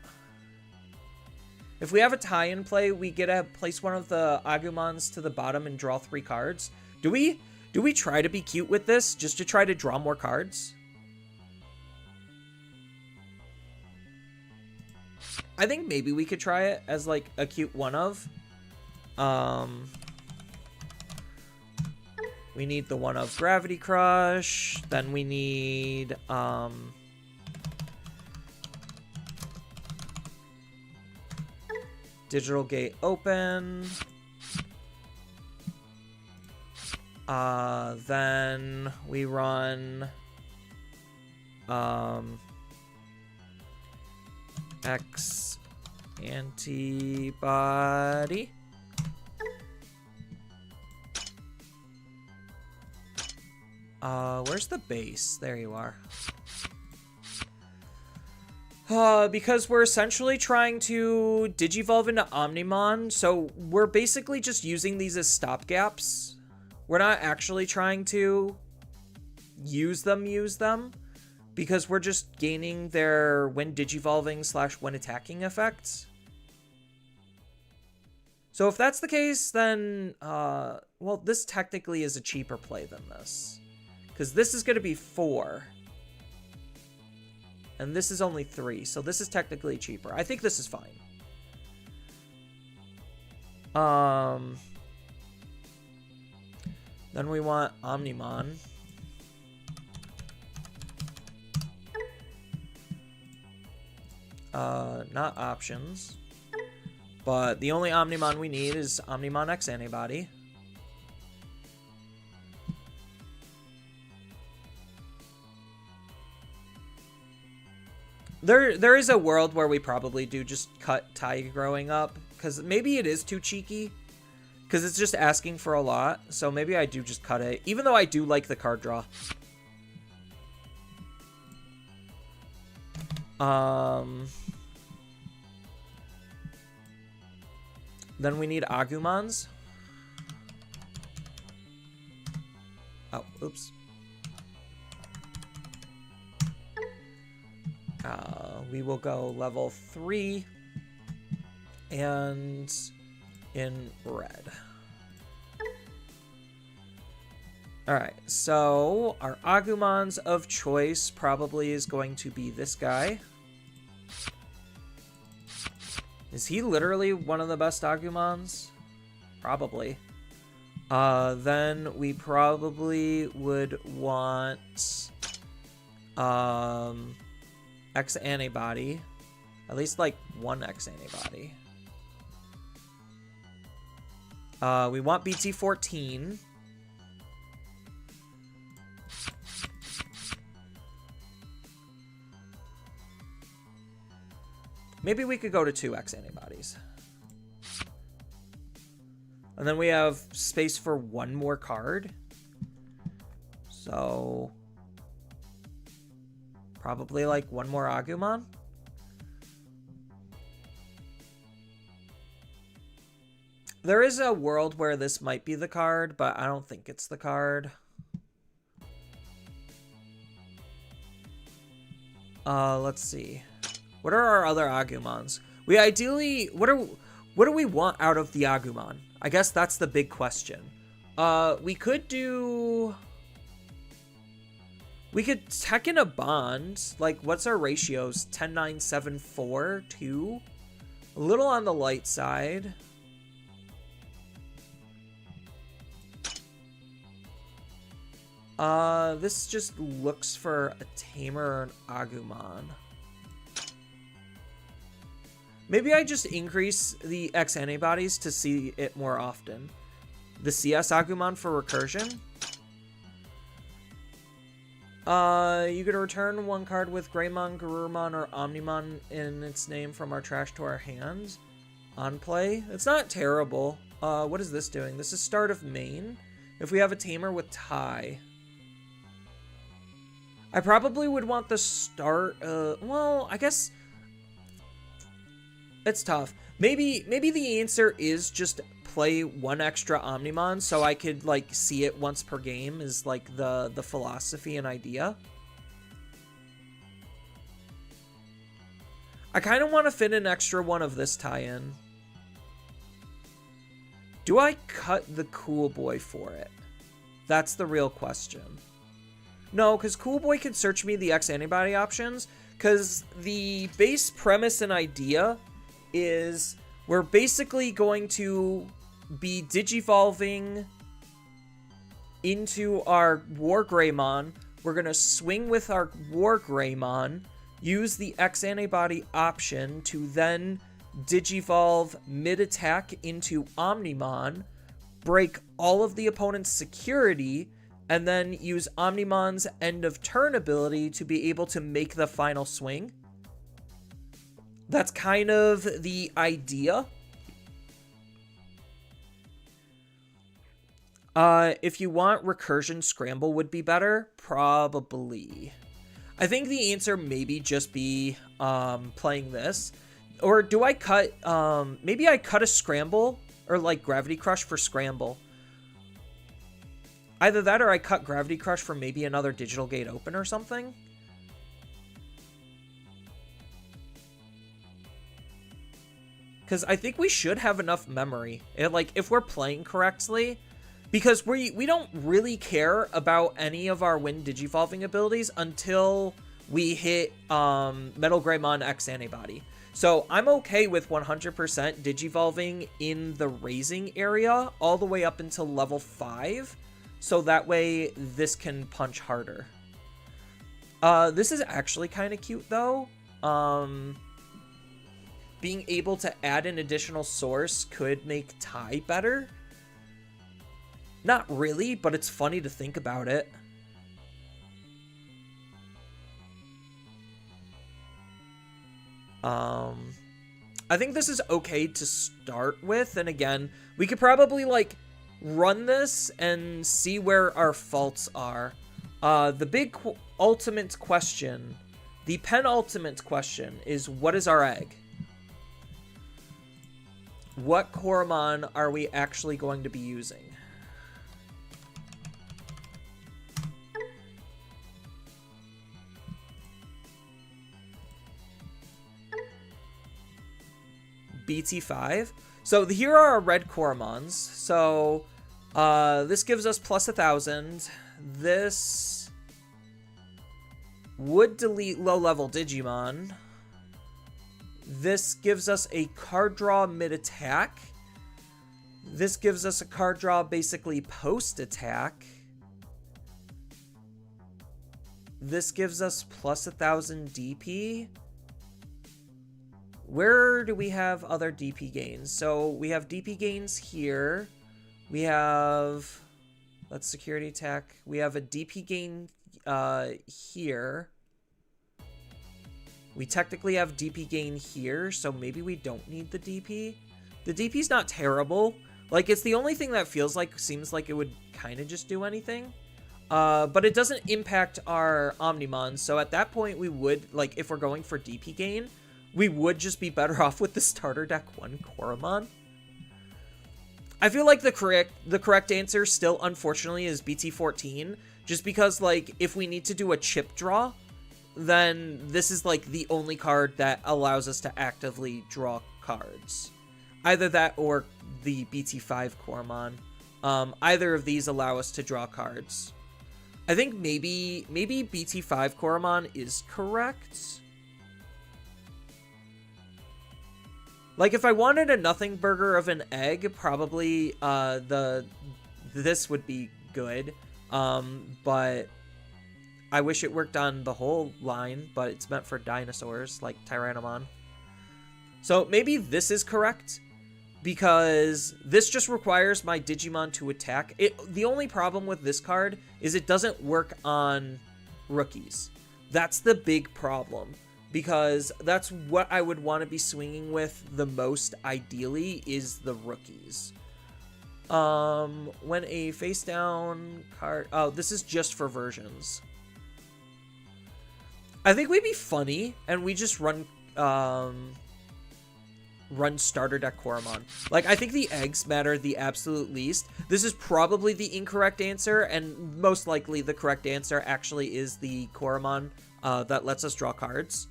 If we have a tie in play, we get to place one of the Agumons to the bottom and draw 3 cards. Do we try to be cute with this, just to try to draw more cards? I think maybe we could try it as, like, a cute one-of. We need the one-of Gravity Crush. Then we need, Digital Gate Open. Then we run X antibody. Where's the base? There you are. Because we're essentially trying to digivolve into Omnimon, so we're basically just using these as stopgaps. We're not actually trying to use them, because we're just gaining their when digivolving / when attacking effects. So if that's the case, then, well, this technically is a cheaper play than this. Because this is going to be 4. And this is only 3, so this is technically cheaper. I think this is fine. Then we want Omnimon. Not options. But the only Omnimon we need is Omnimon X Antibody. There is a world where we probably do just cut Tai growing up, because maybe it is too cheeky, because it's just asking for a lot, so maybe I do just cut it, even though I do like the card draw. Then we need Agumons. Oh, oops. We will go level 3 and in red. Alright, so our Agumons of choice probably is going to be this guy. Is he literally one of the best Agumons? Probably. Then we probably would want X antibody. At least like 1 X antibody. We want BT24. Maybe we could go to 2x antibodies. And then we have space for one more card. So probably like one more Agumon. There is a world where this might be the card, but I don't think it's the card. Let's see. What are our other Agumons? We ideally, what do we want out of the Agumon? I guess that's the big question. We could tech in a bond. Like, what's our ratios? 10, 9, 7, 4, 2. A little on the light side. This just looks for a Tamer or an Agumon. Maybe I just increase the X antibodies to see it more often. The CS Agumon for recursion. You could return one card with Greymon, Garurumon, or Omnimon in its name from our trash to our hands on play. It's not terrible. What is this doing? This is start of main. If we have a Tamer with tie. I probably would want the start, well, I guess it's tough. Maybe the answer is just play one extra Omnimon so I could, like, see it once per game is, like, the philosophy and idea. I kind of want to fit an extra one of this tie-in. Do I cut the Cool Boy for it? That's the real question. No, because Cool Boy can search me the X antibody options, because the base premise and idea is we're basically going to be digivolving into our War Greymon. We're going to swing with our War Greymon, use the X antibody option to then digivolve mid-attack into Omnimon, break all of the opponent's security, and then use Omnimon's end of turn ability to be able to make the final swing. That's kind of the idea. If you want recursion, scramble would be better. Probably. I think the answer maybe just be playing this. Or do I cut, maybe I cut a scramble or like Gravity Crush for scramble. Either that or I cut Gravity Crush for maybe another Digital Gate open or something. Because I think we should have enough memory. Like, if we're playing correctly. Because we don't really care about any of our Wind Digivolving abilities until we hit Metal Greymon X Antibody. So I'm okay with 100% Digivolving in the Raising area all the way up until level 5. So that way this can punch harder. This is actually kind of cute though. Being able to add an additional source could make tie better. Not really, but it's funny to think about it. I think this is okay to start with, and again, we could probably like run this and see where our faults are. The big ultimate question, the penultimate question is, what is our egg? What Koromon are we actually going to be using? BT5. So here are our red Koromons. So this gives us plus 1,000. This would delete low-level Digimon. This gives us a card draw mid-attack. This gives us a card draw basically post-attack. This gives us plus 1,000 DP. Where do we have other DP gains? So we have DP gains here. We have, let's security attack. We have a DP gain here. We technically have DP gain here, so maybe we don't need the DP. The DP's not terrible. Like, it's the only thing that seems like it would kind of just do anything. But it doesn't impact our Omnimon, so at that point we would, like, if we're going for DP gain, we would just be better off with the starter deck 1 Koromon. I feel like the correct answer still, unfortunately, is BT14, just because, like, if we need to do a chip draw, then this is, like, the only card that allows us to actively draw cards. Either that or the BT5 Koromon. Either of these allow us to draw cards. I think maybe BT5 Koromon is correct. Like, if I wanted a nothing burger of an egg, probably this would be good. But I wish it worked on the whole line, but it's meant for dinosaurs, like Tyrannomon. So maybe this is correct, because this just requires my Digimon to attack. The only problem with this card is it doesn't work on rookies. That's the big problem, because that's what I would want to be swinging with the most ideally, is the rookies. When a face down card... Oh, this is just for versions. I think we'd be funny, and we just run starter deck Koromon. Like, I think the eggs matter the absolute least. This is probably the incorrect answer, and most likely the correct answer actually is the Koromon that lets us draw cards.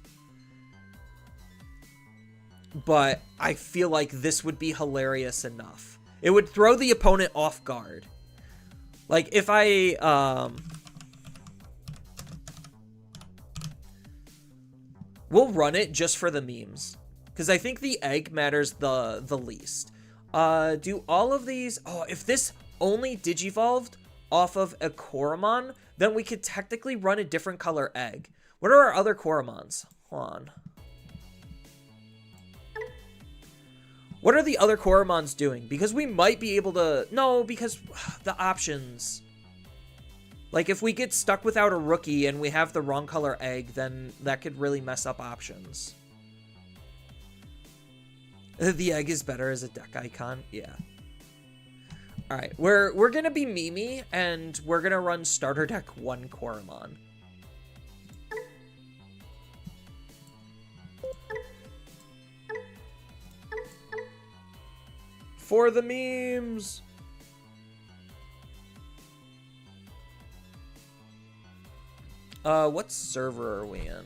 But I feel like this would be hilarious enough. It would throw the opponent off guard. Like, if I... We'll run it just for the memes, because I think the egg matters the least. Do all of these... Oh, if this only digivolved off of a Koromon, then we could technically run a different color egg. What are our other Koromons? Hold on. What are the other Koromons doing? Because we might be able to... No, because the options... Like, if we get stuck without a rookie and we have the wrong color egg, then that could really mess up options. The egg is better as a deck icon. Yeah. Alright, we're gonna be Mimi, and we're gonna run starter deck 1 Koromon. For the memes! What server are we in?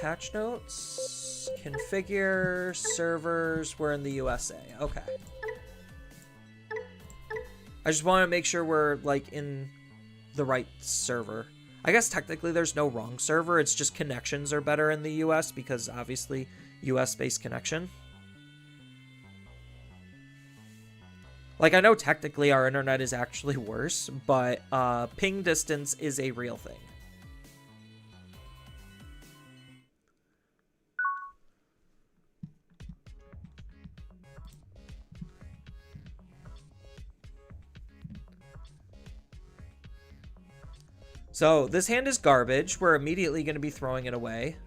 Patch notes, configure, servers, we're in the USA. Okay. I just want to make sure we're, like, in the right server. I guess technically there's no wrong server, it's just connections are better in the US, because obviously US-based connection. Like, I know technically our internet is actually worse, but ping distance is a real thing. So, this hand is garbage. We're immediately going to be throwing it away.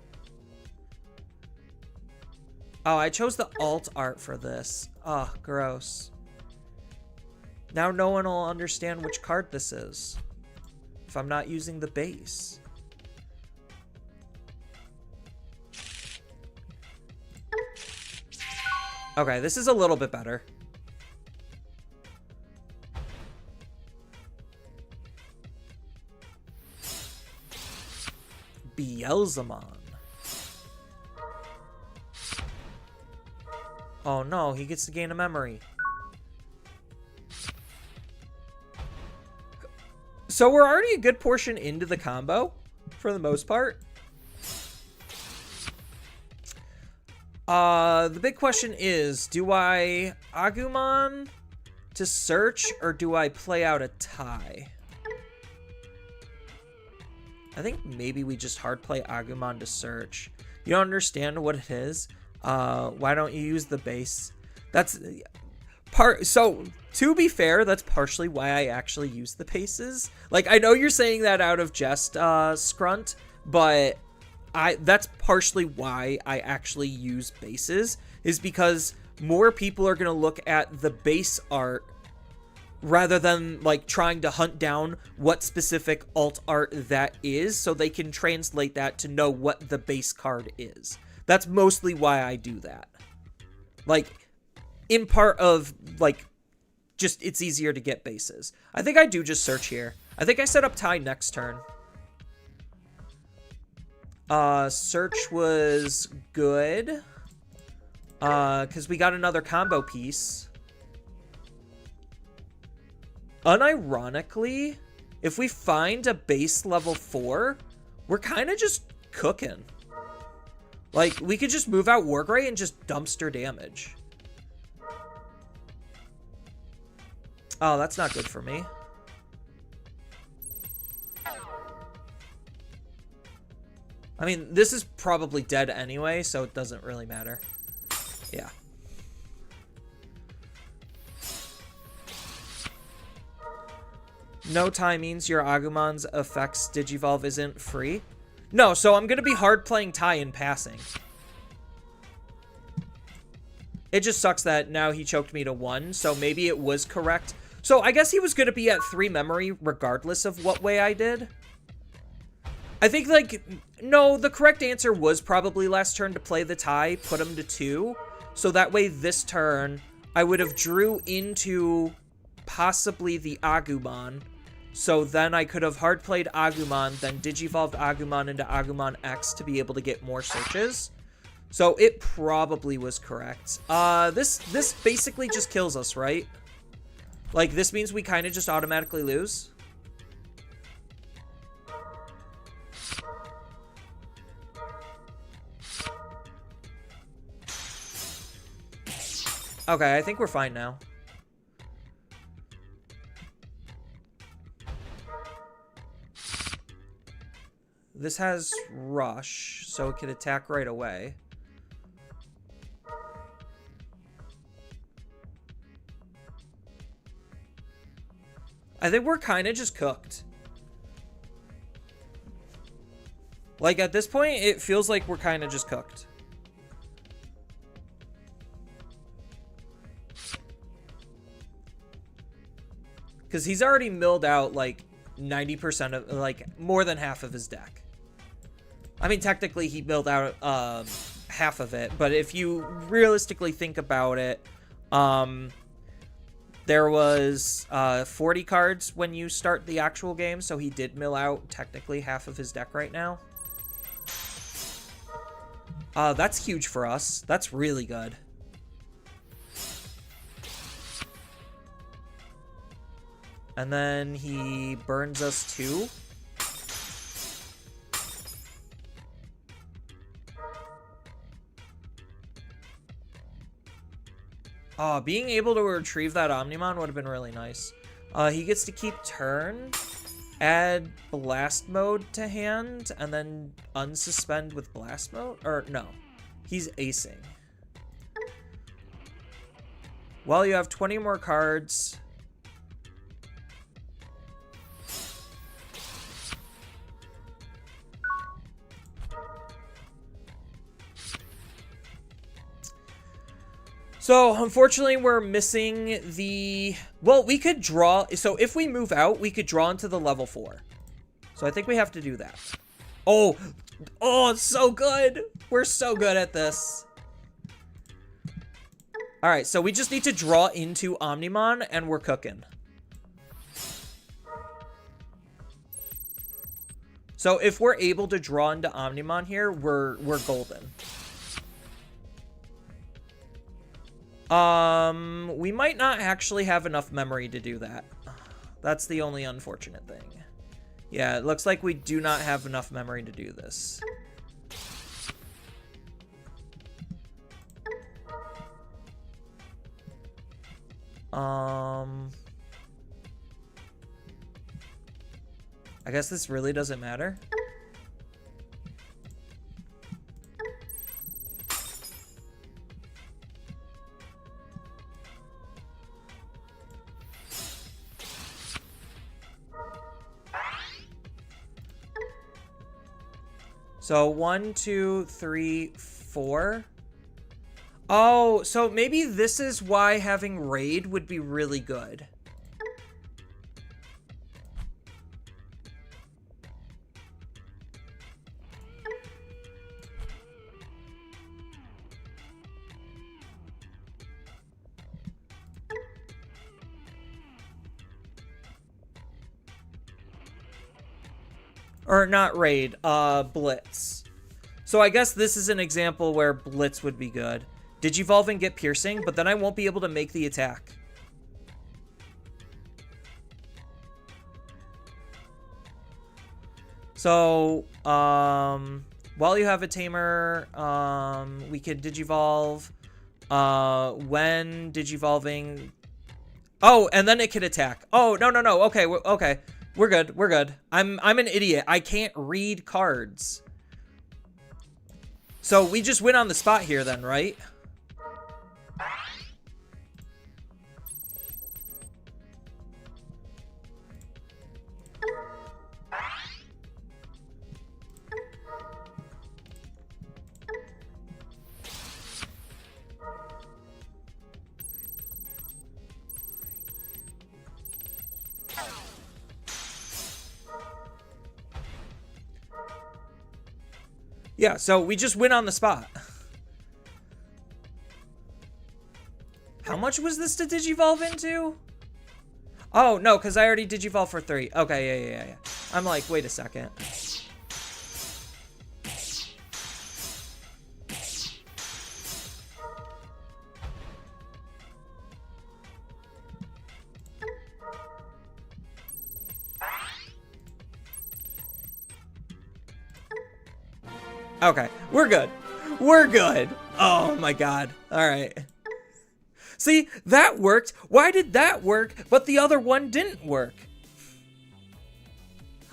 Oh, I chose the alt art for this. Oh, gross. Now no one will understand which card this is if I'm not using the base. Okay, this is a little bit better. Beelzemon. Oh no, he gets to gain a memory. So we're already a good portion into the combo, for the most part. The big question is, do I Agumon to search, or do I play out a tie? I think maybe we just hard play Agumon to search. You don't understand what it is? Why don't you use the base? That's... So, to be fair, that's partially why I actually use the bases. Like, I know you're saying that out of jest, Scrunt, but that's partially why I actually use bases, is because more people are going to look at the base art rather than, like, trying to hunt down what specific alt art that is, so they can translate that to know what the base card is. That's mostly why I do that. Like, in part of, like, just it's easier to get bases. I think I do just search here. I think I set up tie next turn. Search was good. Because we got another combo piece. Unironically, if we find a base level 4, we're kind of just cooking. Like, we could just move out Wargrey and just dumpster damage. Oh, that's not good for me. I mean, this is probably dead anyway, so it doesn't really matter. Yeah. No tie means your Agumon's effects Digivolve isn't free. No, so I'm going to be hard playing tie in passing. It just sucks that now he choked me to 1, so maybe it was correct. So I guess he was going to be at 3 memory regardless of what way I did. I think, like, no, the correct answer was probably last turn to play the tie, put him to 2. So that way this turn, I would have drew into possibly the Agumon. So then I could have hard played Agumon, then Digivolved Agumon into Agumon X to be able to get more searches. So it probably was correct. This basically just kills us, right? Like, this means we kind of just automatically lose. Okay, I think we're fine now. This has Rush, so it can attack right away. I think we're kind of just cooked. Like, at this point, it feels like we're kind of just cooked. Because he's already milled out, like, 90% of, like, more than half of his deck. I mean, technically, he milled out half of it. But if you realistically think about it, there was 40 cards when you start the actual game. So he did mill out, technically, half of his deck right now. That's huge for us. That's really good. And then he burns us 2. Being able to retrieve that Omnimon would have been really nice. He gets to keep turn, add blast mode to hand, and then unsuspend with blast mode? Or no, he's acing. Well, you have 20 more cards. So, unfortunately, we're missing the... Well, we could draw... So, if we move out, we could draw into the level 4. So, I think we have to do that. Oh! Oh, it's so good! We're so good at this. Alright, so we just need to draw into Omnimon, and we're cooking. So, if we're able to draw into Omnimon here, we're golden. We might not actually have enough memory to do that. That's the only unfortunate thing. Yeah, it looks like we do not have enough memory to do this. I guess this really doesn't matter. So 1, 2, 3, 4. Oh, so maybe this is why having raid would be really good. Or not raid, blitz. So I guess this is an example where blitz would be good. Digivolve and get piercing, but then I won't be able to make the attack. So, while you have a tamer, we could digivolve. When digivolving... Oh, and then it could attack. Oh, no. Okay, okay. We're good. We're good. I'm an idiot. I can't read cards. So we just win on the spot here then, right? Yeah, so we just win on the spot. How much was this to digivolve into? Oh, no, because I already digivolved for 3. Okay, yeah. I'm like, wait a second. Okay, we're good. We're good. Oh my god. All right. See, that worked. Why did that work, but the other one didn't work?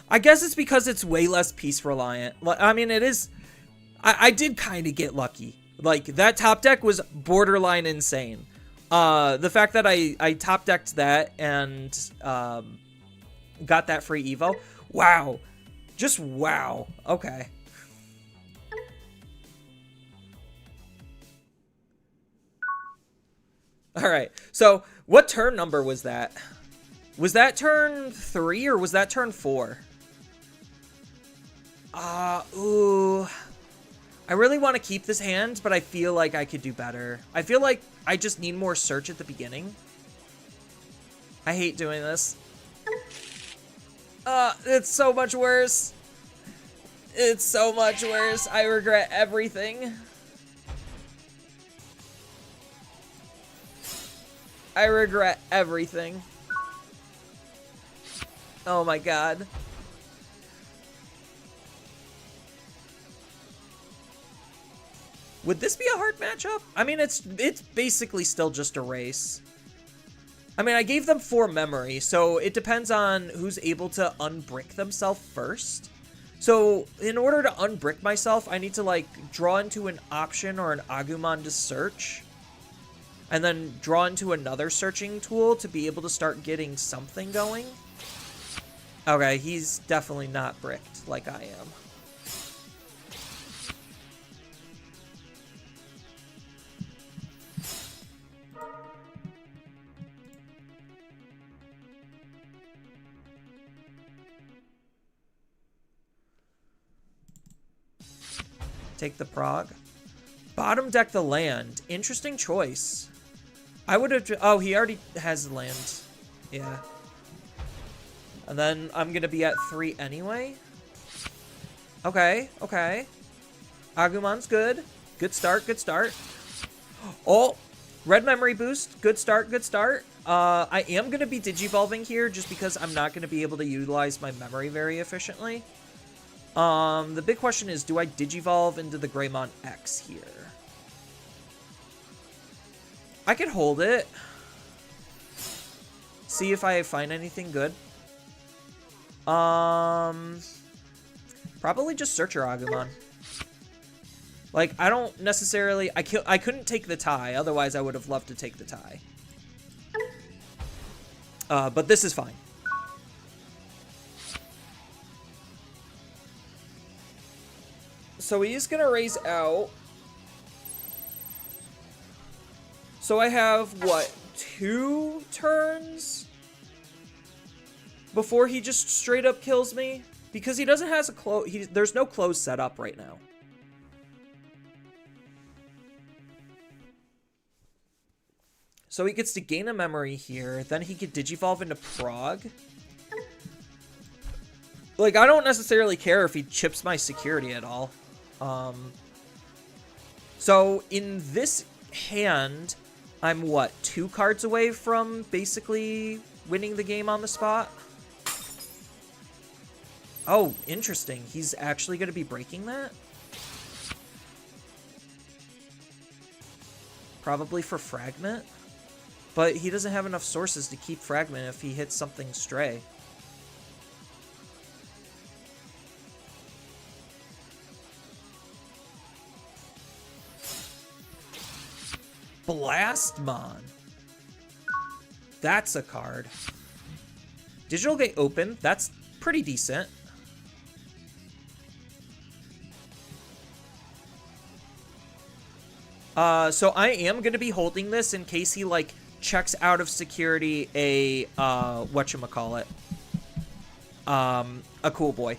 I guess it's because it's way less piece reliant. I mean, it is... I did kind of get lucky. Like, that top deck was borderline insane. The fact that I top decked that and got that free Evo. Wow. Just wow. Okay. All right, so what turn number was that? Was that turn 3 or was that turn 4? Ooh. I really want to keep this hand, but I feel like I could do better. I feel like I just need more search at the beginning. I hate doing this. It's so much worse. It's so much worse. I regret everything. I regret everything. Oh my god. Would this be a hard matchup? I mean, it's basically still just a race. I mean, I gave them 4 memory, so it depends on who's able to unbrick themselves first. So, in order to unbrick myself, I need to, like, draw into an option or an Agumon to search. And then draw into another searching tool to be able to start getting something going. Okay, he's definitely not bricked like I am. Take the prog. Bottom deck the land. Interesting choice. I would have... Oh, he already has land. Yeah. And then I'm going to be at 3 anyway. Okay, okay. Agumon's good. Good start, good start. Oh, red memory boost. Good start, good start. I am going to be digivolving here just because I'm not going to be able to utilize my memory very efficiently. The big question is, do I digivolve into the Greymon X here? I could hold it. See if I find anything good. Probably just search your Agumon. Like, I don't necessarily... I couldn't take the tie, otherwise I would have loved to take the tie. But this is fine. So he's gonna raise out. So I have, what, 2 turns before he just straight up kills me? Because he doesn't have a close, there's no close set up right now. So he gets to gain a memory here, then he could digivolve into Prog. Like, I don't necessarily care if he chips my security at all. So in this hand, I'm, what, 2 cards away from basically winning the game on the spot? Oh, interesting. He's actually going to be breaking that? Probably for Fragment. But he doesn't have enough sources to keep Fragment if he hits something stray. Blastmon. That's a card. Digital Gate open. That's pretty decent. So I am going to be holding this in case he, like, checks out of security a, whatchamacallit. A Cool Boy.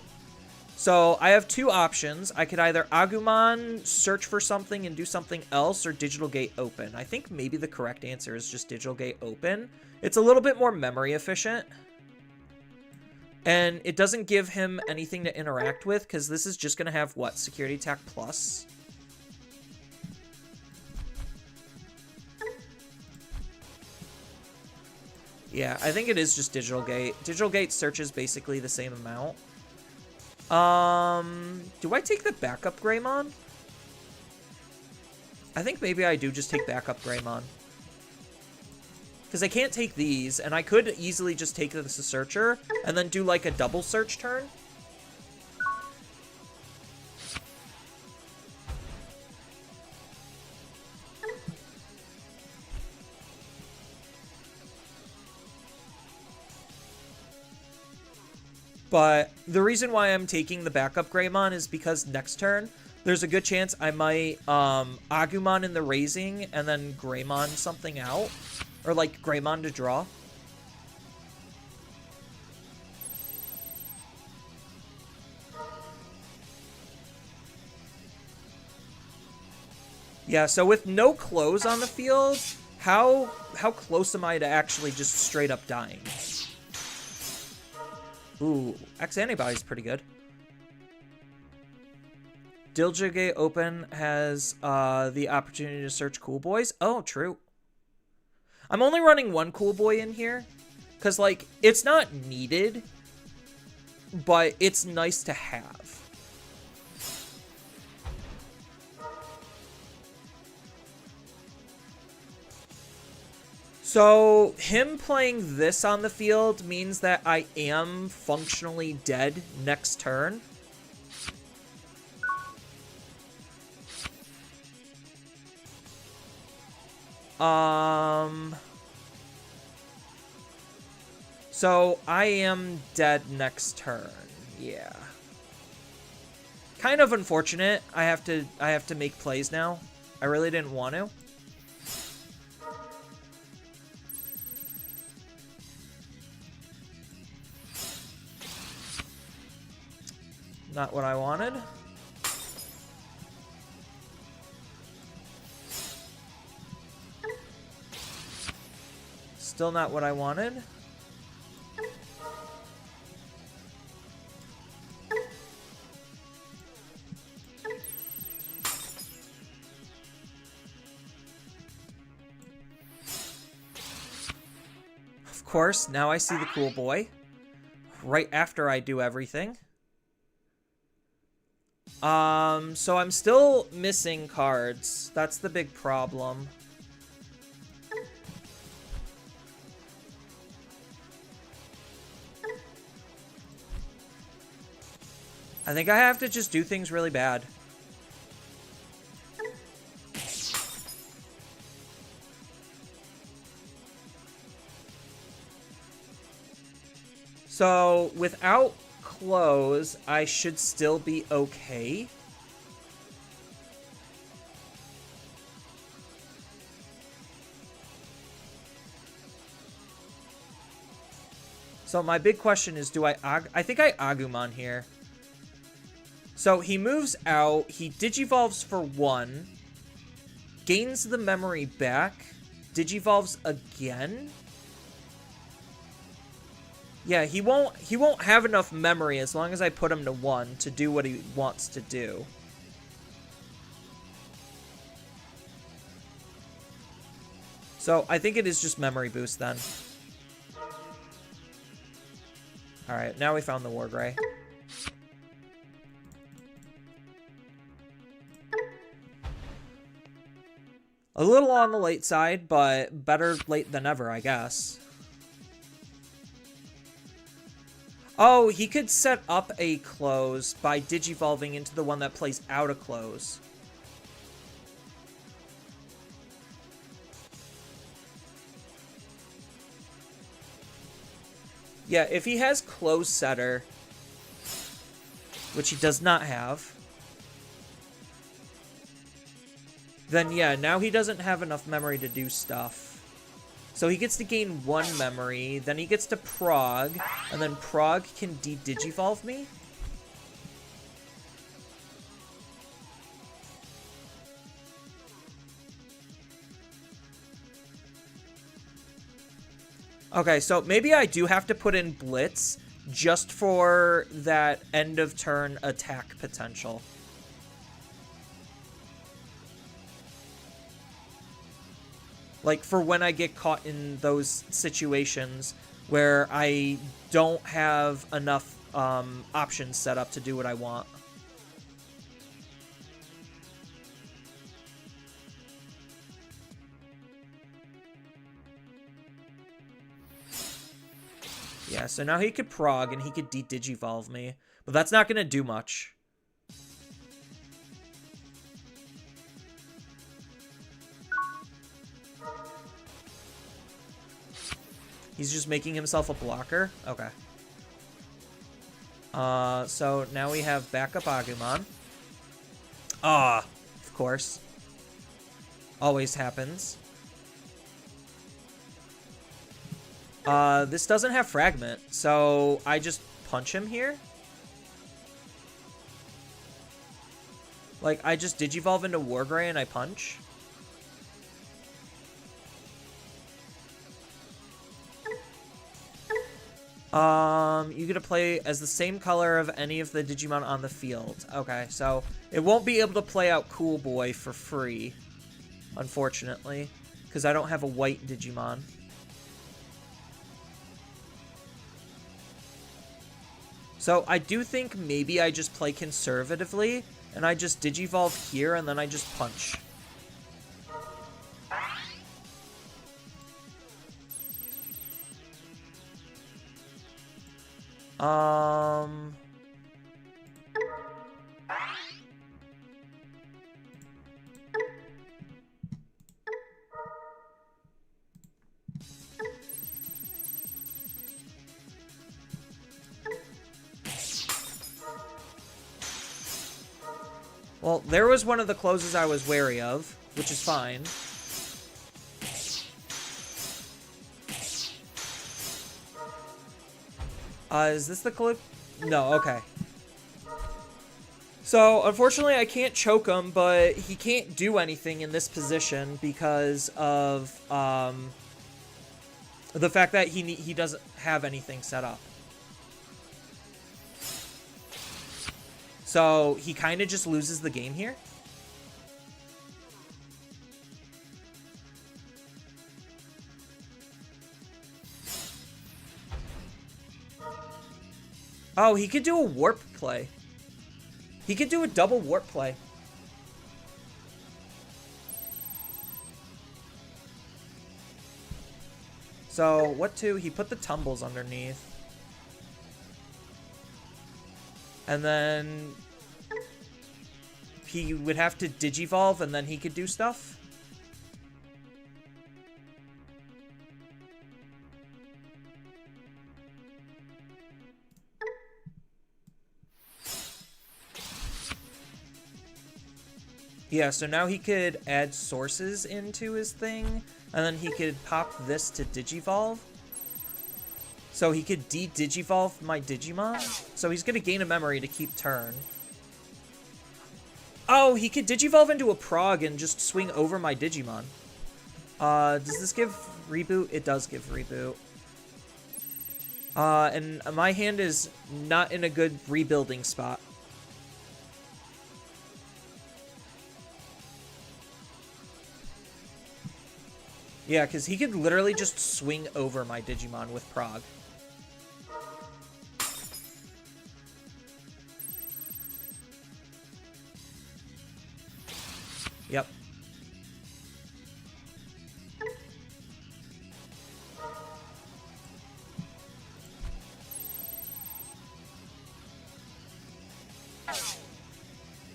So I have 2 options. I could either Agumon, search for something and do something else, or Digital Gate open. I think maybe the correct answer is just Digital Gate open. It's a little bit more memory efficient. And it doesn't give him anything to interact with, because this is just going to have, what, Security Attack Plus? Yeah, I think it is just Digital Gate. Digital Gate searches basically the same amount. Do I take the backup Greymon? I think maybe I do just take backup Greymon. Because I can't take these, and I could easily just take this Searcher, and then do like a double search turn. But the reason why I'm taking the backup Greymon is because next turn, there's a good chance I might Agumon in the raising and then Greymon something out. Or like Greymon to draw. Yeah, so with no close on the field, how close am I to actually just straight up dying? Ooh, X Antibody's pretty good. Digital Gate open has the opportunity to search Cool Boys. Oh, true. I'm only running 1 Cool Boy in here, because, like, it's not needed, but it's nice to have. So, him playing this on the field means that I am functionally dead next turn. So I am dead next turn. Yeah. Kind of unfortunate. I have to make plays now. I really didn't want to. Not what I wanted. Still not what I wanted. Of course, now I see the Cool Boy. Right after I do everything. So I'm still missing cards. That's the big problem. I think I have to just do things really bad. So, without close, I should still be okay. So my big question is, do I think I Agumon here. So he moves out, he Digivolves for 1, gains the memory back, Digivolves again? Yeah, he won't have enough memory as long as I put him to 1 to do what he wants to do. So I think it is just memory boost then. Alright, now we found the Wargray. A little on the late side, but better late than never, I guess. Oh, he could set up a close by Digivolving into the one that plays out a close. Yeah, if he has close setter, which he does not have, then yeah, now he doesn't have enough memory to do stuff. So he gets to gain 1 memory, then he gets to prog, and then prog can de-digivolve me? Okay, so maybe I do have to put in Blitz just for that end of turn attack potential. Like, for when I get caught in those situations where I don't have enough options set up to do what I want. Yeah, so now he could prog and he could de-digivolve me. But that's not going to do much. He's just making himself a blocker? Okay. So now we have backup Agumon. Ah, of course. Always happens. This doesn't have Fragment, so I just punch him here. Like, I just Digivolve into Wargray and I punch. You get to play as the same color of any of the Digimon on the field. Okay, so it won't be able to play out Cool Boy for free, unfortunately, because I don't have a white Digimon. So I do think maybe I just play conservatively, and I just Digivolve here, and then I just punch. Well, there was one of the closes I was wary of, which is fine. Is this the clip? No, okay. So, unfortunately, I can't choke him, but he can't do anything in this position because of the fact that he doesn't have anything set up. So, he kind of just loses the game here. Oh, he could do a warp play. He could do a double warp play. So, what to? He put the tumbles underneath. And then he would have to Digivolve, and then he could do stuff. Yeah, so now he could add sources into his thing, and then he could pop this to Digivolve. So he could de-digivolve my Digimon. So he's going to gain a memory to keep turn. Oh, he could digivolve into a Prog and just swing over my Digimon. Does this give reboot? It does give reboot. And my hand is not in a good rebuilding spot. Yeah, because he could literally just swing over my Digimon with Prog. Yep.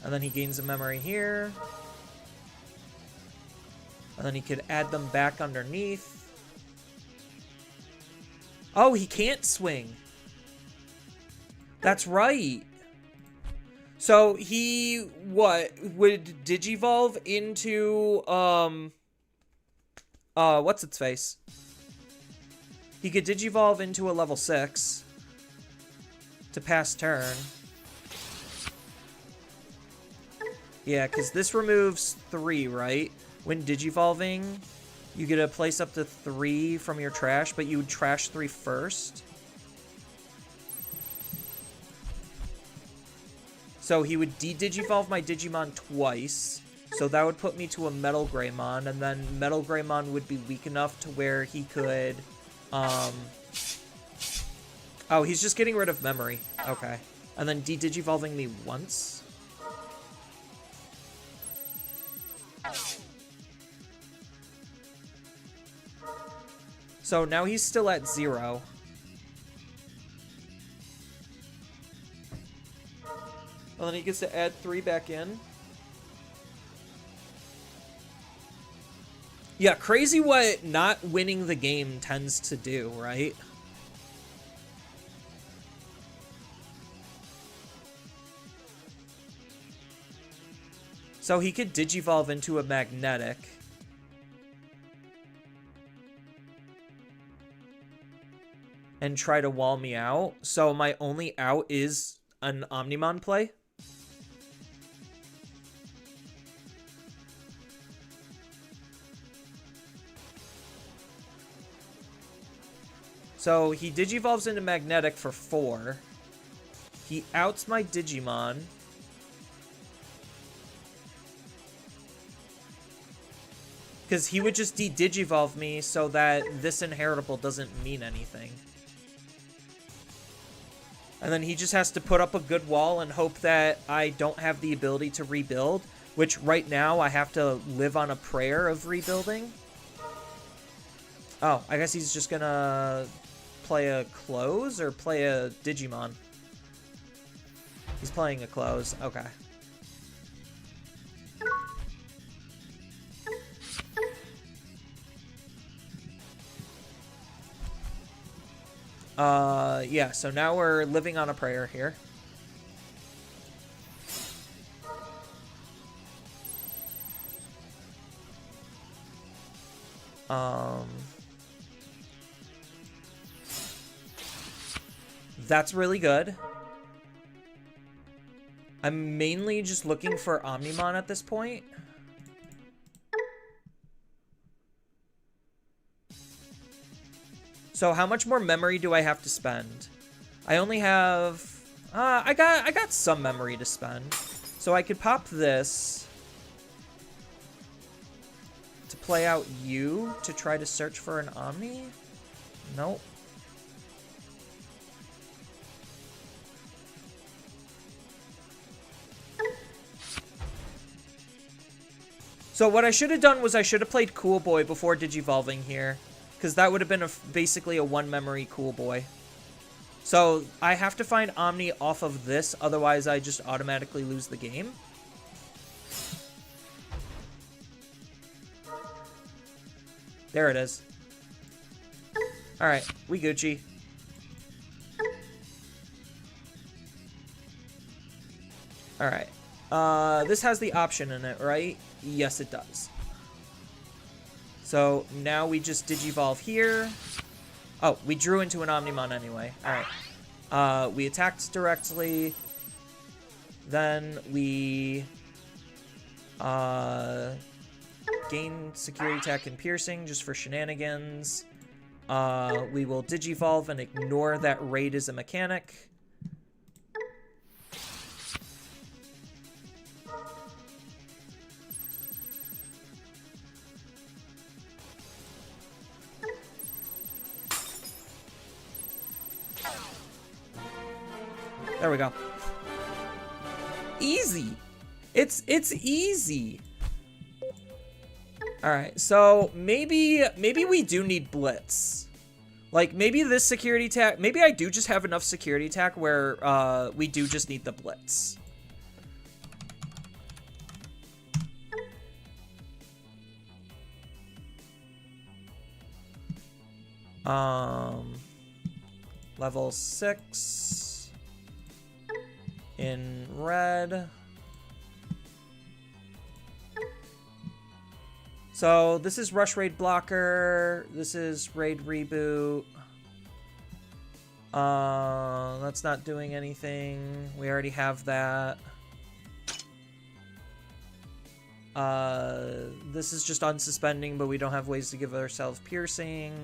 And then he gains a memory here. And then he could add them back underneath. Oh, he can't swing. That's right. So he, what, would Digivolve into, what's its face? He could Digivolve into a level 6 to pass turn. Yeah, because this removes 3, right? When Digivolving, you get to place up to 3 from your trash, but you would trash 3 first. So he would de-Digivolve my Digimon twice. So that would put me to a Metal Greymon, and then Metal Greymon would be weak enough to where he could, Oh, he's just getting rid of memory. Okay. And then de-Digivolving me once. So now he's still at 0. And then he gets to add 3 back in. Yeah, crazy what not winning the game tends to do, right? So he could Digivolve into a Magnetic. And try to wall me out. So my only out is an Omnimon play. So he Digivolves into Magnetic for 4. He outs my Digimon. Because he would just de-Digivolve me so that this inheritable doesn't mean anything. And then he just has to put up a good wall and hope that I don't have the ability to rebuild. Which right now I have to live on a prayer of rebuilding. Oh, I guess he's just gonna play a close or play a Digimon. He's playing a close. Okay. Yeah, so now we're living on a prayer here. That's really good. I'm mainly just looking for Omnimon at this point. So how much more memory do I have to spend? I only have... I got some memory to spend. So I could pop this to play out you to try to search for an Omni? Nope. So what I should have done was I should have played Cool Boy before Digivolving here. Because that would have been basically a 1 memory Cool Boy. So I have to find Omni off of this, otherwise I just automatically lose the game. There it is. Alright, we Gucci. Alright. This has the option in it, right? Yes, it does. So now we just Digivolve here. Oh, we drew into an Omnimon anyway. Alright. We attacked directly. Then we gain security attack and piercing just for shenanigans. We will Digivolve and ignore that raid as a mechanic. There we go. Easy. It's easy. All right, so maybe we do need Blitz. Like, maybe this security attack, maybe I do just have enough security attack where we do just need the Blitz. Level 6 in red. So this is Rush Raid Blocker. This is Raid Reboot. That's not doing anything. We already have that. This is just unsuspending, but we don't have ways to give ourselves piercing.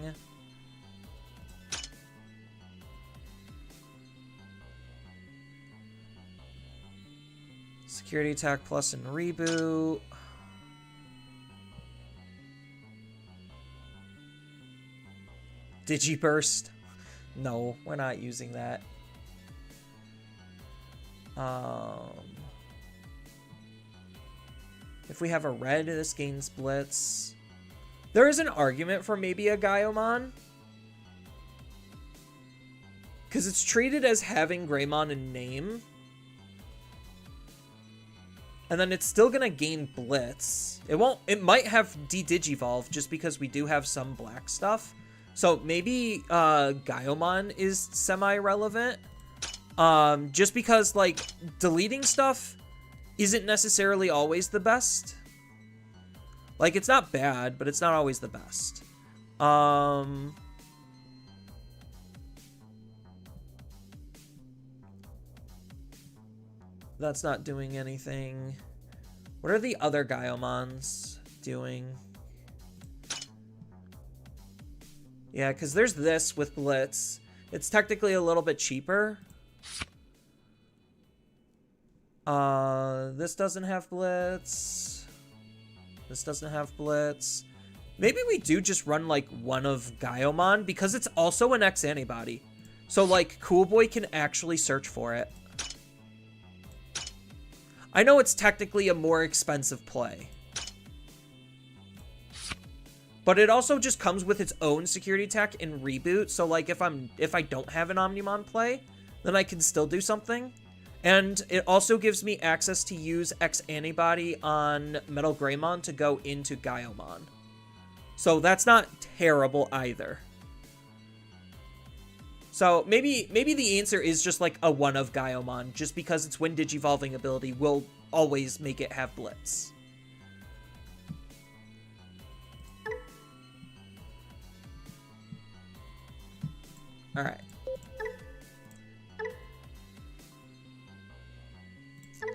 Security attack plus and reboot. Digiburst. No, we're not using that. If we have a red, this gains Blitz. There is an argument for maybe a Gaiomon, because it's treated as having Greymon in name. And then it's still gonna gain Blitz. It might have de-Digivolve just because we do have some black stuff. So maybe Gaiomon is semi-relevant. Just because, like, deleting stuff isn't necessarily always the best. Like, it's not bad, but it's not always the best. That's not doing anything. What are the other Gaiomons doing? Yeah, because there's this with Blitz. It's technically a little bit cheaper. This doesn't have Blitz. This doesn't have Blitz. Maybe we do just run, like, one of Gaiomon, because it's also an X antibody. So, like, Cool Boy can actually search for it. I know it's technically a more expensive play, but it also just comes with its own security attack and reboot. So, like, if I don't have an Omnimon play, then I can still do something. And it also gives me access to use X antibody on Metal Greymon to go into Gaiomon. So that's not terrible either. So maybe the answer is just like a one of Gaiomon, just because its Wind Digivolving ability will always make it have Blitz. Alright.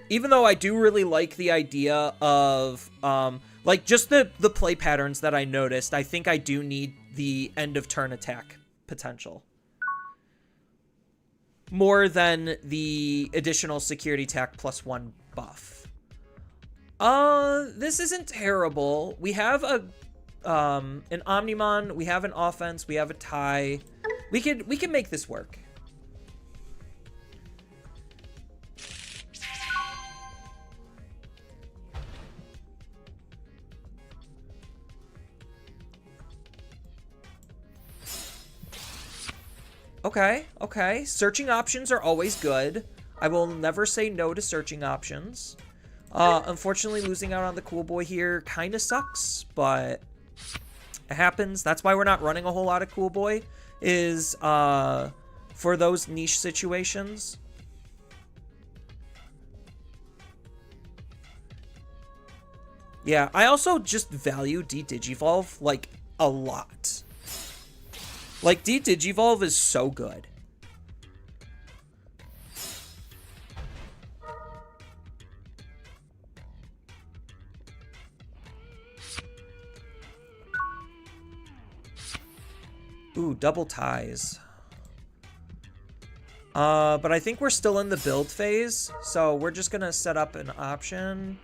Even though I do really like the idea of, like, just the play patterns that I noticed, I think I do need the end of turn attack potential more than the additional security attack +1 buff. This isn't terrible. We have an Omnimon, we have an offense, we have a tie. We can make this work. Okay. Searching options are always good. I will never say no to searching options. Unfortunately, losing out on the Cool Boy here kind of sucks, but it happens. That's why we're not running a whole lot of Cool Boy, is for those niche situations. Yeah, I also just value de-Digivolve, like, a lot. Like, D-Digivolve is so good. Ooh, double ties. But I think we're still in the build phase, so we're just gonna set up an option.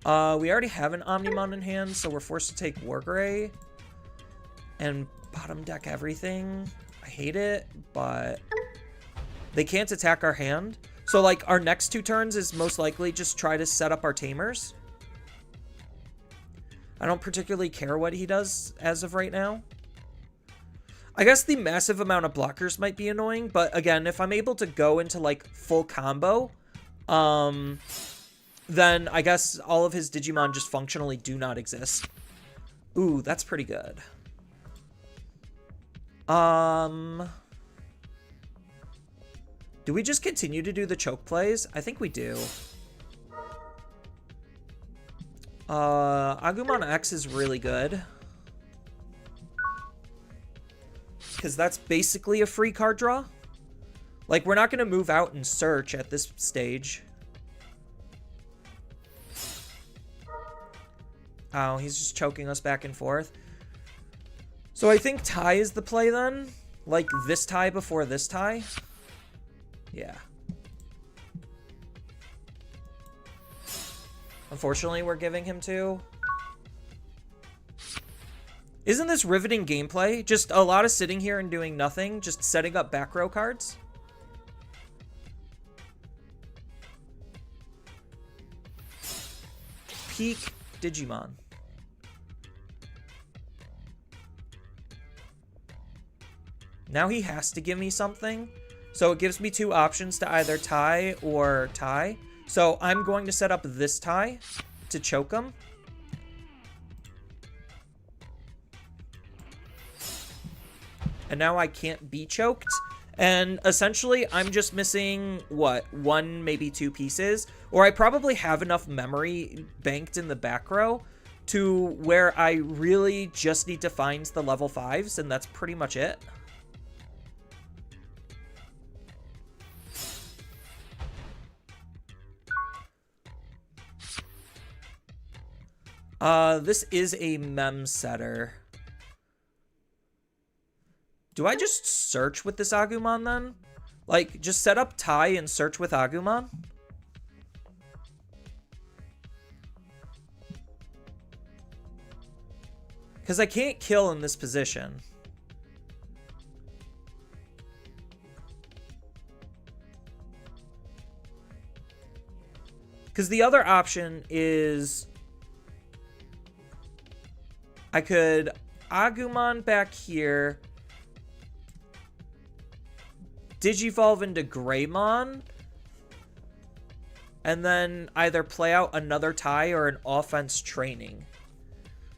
We already have an Omnimon in hand, so we're forced to take Wargray and bottom deck everything. I hate it, but they can't attack our hand. So, like, our next 2 turns is most likely just try to set up our Tamers. I don't particularly care what he does as of right now. I guess the massive amount of blockers might be annoying, but again, if I'm able to go into, like, full combo, then I guess all of his Digimon just functionally do not exist. Ooh, that's pretty good. Do we just continue to do the choke plays? I think we do. Agumon X is really good. Because that's basically a free card draw. Like, we're not going to move out and search at this stage. Oh, he's just choking us back and forth. So I think tie is the play then. Like, this tie before this tie. Yeah. Unfortunately, we're giving him 2. Isn't this riveting gameplay? Just a lot of sitting here and doing nothing, just setting up back row cards. Peak Digimon. Now he has to give me something. So it gives me 2 options to either tie or tie. So I'm going to set up this tie to choke him. And now I can't be choked. And essentially, I'm just missing, what, 1, maybe 2 pieces? Or I probably have enough memory banked in the back row to where I really just need to find the level 5s, and that's pretty much it. This is a mem setter. Do I just search with this Agumon then? Like, just set up tie and search with Agumon? Because I can't kill in this position. Because the other option is I could Agumon back here, Digivolve into Greymon, and then either play out another tie or an offense training.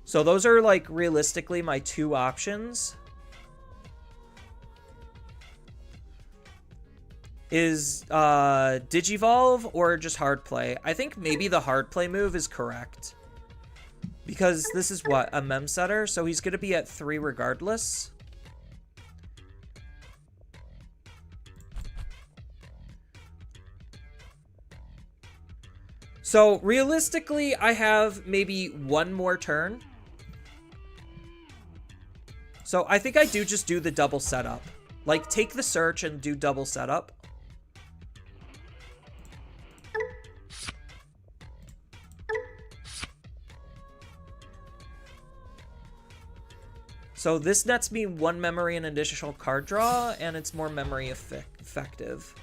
So those are, like, realistically my 2 options. Is Digivolve or just hard play? I think maybe the hard play move is correct. Because this is what? A mem setter? So he's going to be at 3 regardless. So realistically, I have maybe 1 more turn. So I think I do just do the double setup. Like, take the search and do double setup. So this nets me 1 memory and additional card draw, and it's more memory effective.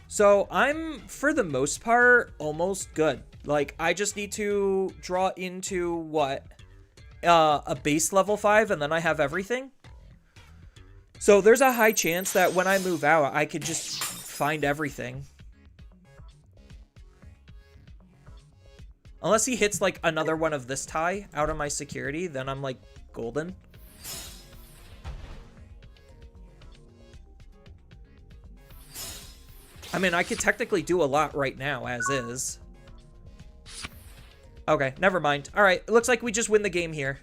So I'm, for the most part, almost good. Like, I just need to draw into, what? A base level 5, and then I have everything. So there's a high chance that when I move out, I could just find everything. Unless he hits, like, another one of this tie out of my security, then I'm, like, golden. I mean, I could technically do a lot right now, as is. Okay, never mind. Alright, it looks like we just win the game here.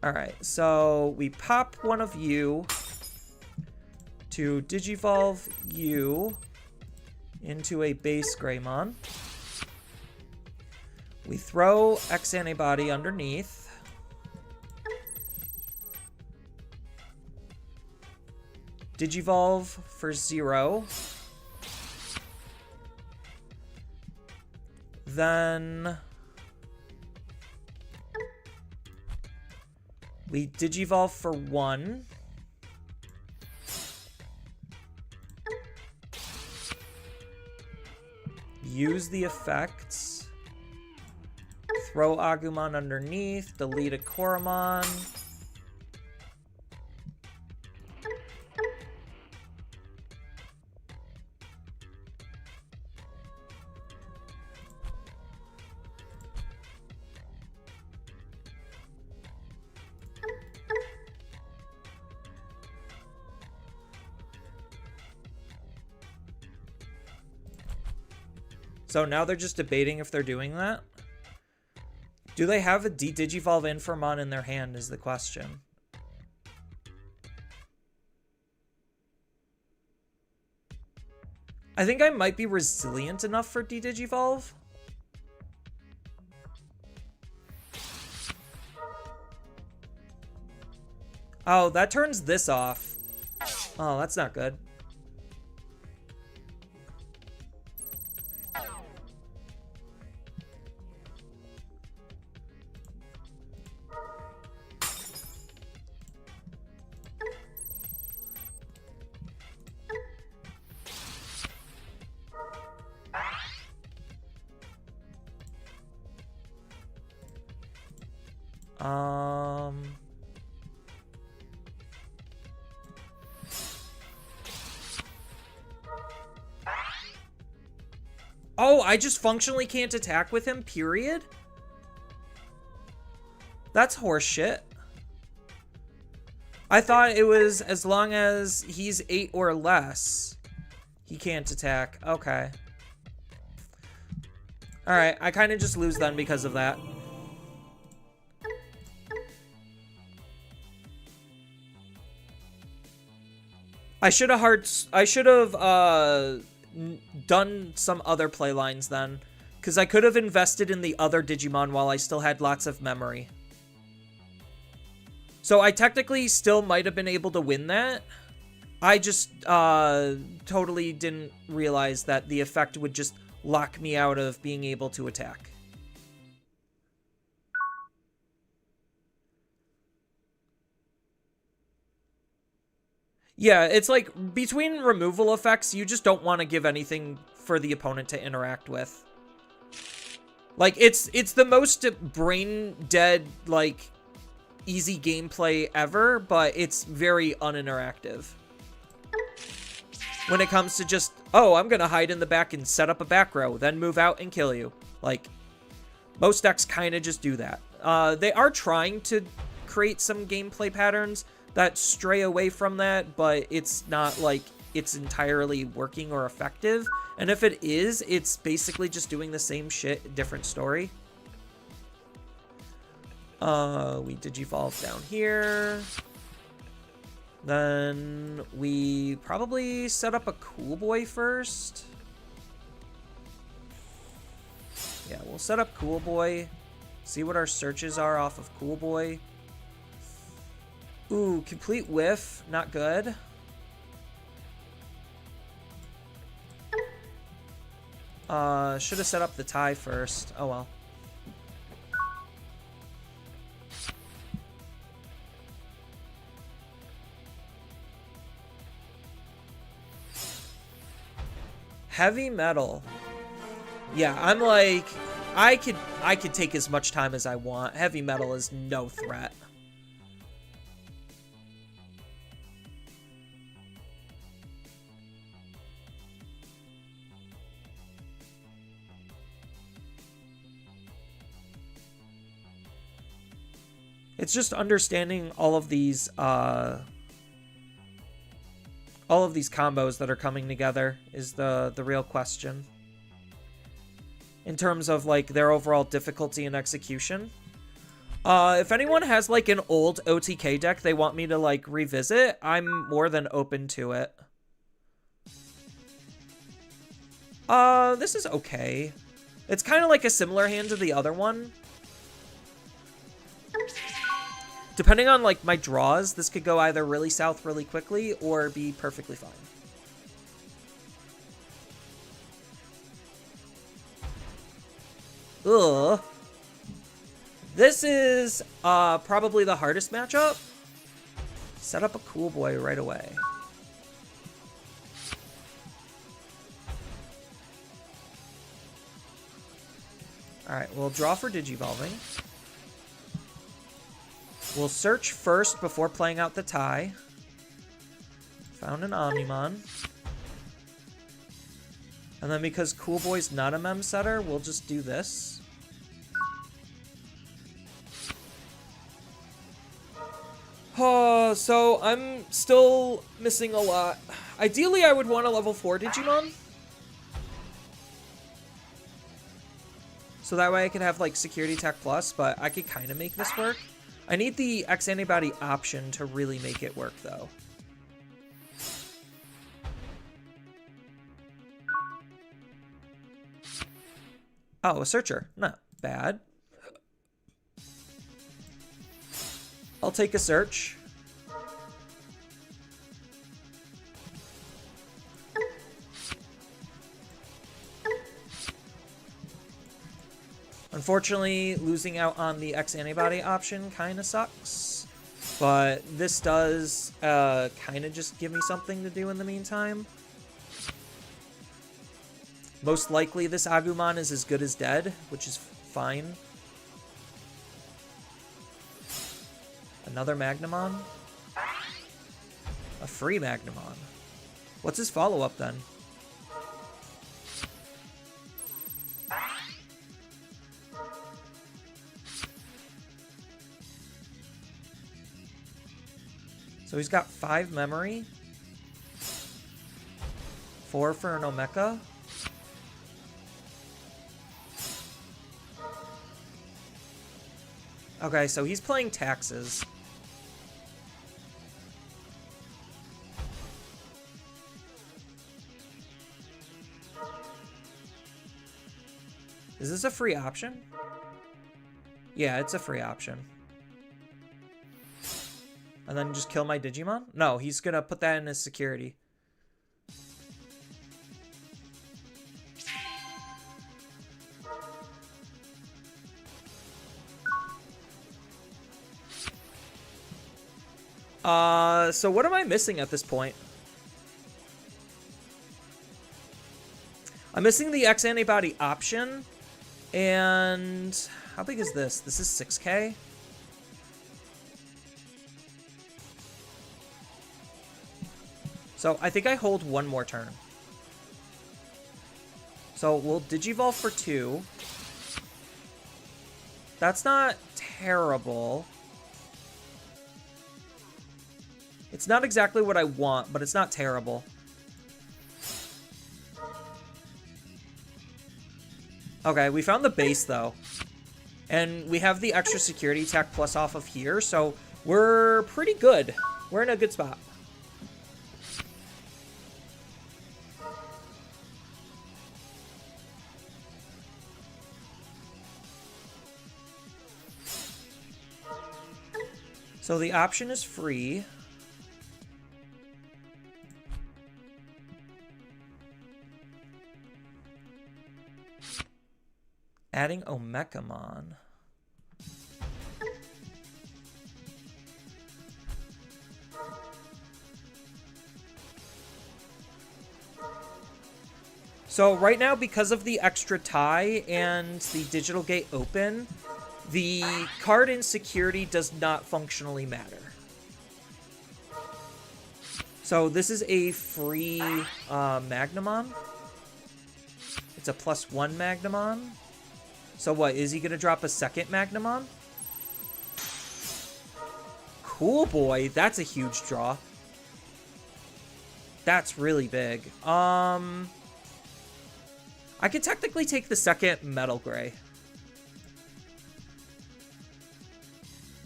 Alright, so we pop one of you to Digivolve you into a base Greymon. We throw X Antibody underneath. Digivolve for 0. Then we Digivolve for 1. Use the effects. Throw Agumon underneath. Delete a Koromon. So now they're just debating if they're doing that. Do they have a Digivolve Infamon in their hand is the question. I think I might be resilient enough for Digivolve. Oh, that turns this off. Oh, that's not good. Oh, I just functionally can't attack with him, period? That's horseshit. I thought it was as long as he's 8 or less, he can't attack. Okay. Alright, I kind of just lose then because of that. I should have done some other play lines then, because I could have invested in the other Digimon while I still had lots of memory. So I technically still might have been able to win that. I just totally didn't realize that the effect would just lock me out of being able to attack. Yeah, it's like, between removal effects, you just don't want to give anything for the opponent to interact with. Like, it's the most brain-dead, like, easy gameplay ever, but it's very uninteractive. When it comes to just, oh, I'm gonna hide in the back and set up a back row, then move out and kill you. Like, most decks kind of just do that. They are trying to create some gameplay patterns that stray away from that, but it's not like it's entirely working or effective. And if it is, it's basically just doing the same shit, different story. We Digivolve down here. Then we probably set up a Cool Boy first. Yeah, we'll set up Cool Boy. See what our searches are off of Cool Boy. Ooh, complete whiff. Not good. Should have set up the tie first. Oh well. Heavy metal. Yeah, I'm like, I could take as much time as I want. Heavy metal is no threat. It's just understanding all of these combos that are coming together is the real question. In terms of, like, their overall difficulty and execution. If anyone has, like, an old OTK deck they want me to, like, revisit, I'm more than open to it. This is okay. It's kind of like a similar hand to the other one. Depending on, like, my draws, this could go either really south really quickly or be perfectly fine. Ugh. This is probably the hardest matchup. Set up a cool boy right away. Alright, we'll draw for Digivolving. We'll search first before playing out the tie. Found an Omnimon. And then because Cool Boy's not a mem setter, we'll just do this. Oh, so I'm still missing a lot. Ideally, I would want a level 4 Digimon. So that way I could have, like, Security Tech Plus, but I could kind of make this work. I need the X Antibody option to really make it work, though. Oh, a Searcher. Not bad. I'll take a Search. Unfortunately, losing out on the X Antibody option kind of sucks. But this does kind of just give me something to do in the meantime. Most likely this Agumon is as good as dead, which is fine. Another Magnamon? A free Magnamon. What's his follow-up then? So he's got 5 memory. 4 for an Omeka. Okay, so he's playing Taxes. Is this a free option? Yeah, it's a free option. And then just kill my Digimon? No, he's gonna put that in his security. So what am I missing at this point? I'm missing the X Antibody option. And how big is this? This is 6K? So I think I hold one more turn. So we'll Digivolve for 2. That's not terrible. It's not exactly what I want, but it's not terrible. Okay, we found the base, though. And we have the extra security tech plus off of here, so we're pretty good. We're in a good spot. So the option is free. Adding Omekamon. So right now, because of the extra tie and the digital gate open, the card in security does not functionally matter. So this is a free Magnamon. It's a +1 Magnamon. So what, is he going to drop a second Magnamon? Cool boy, that's a huge draw. That's really big. I could technically take the second Metal Gray.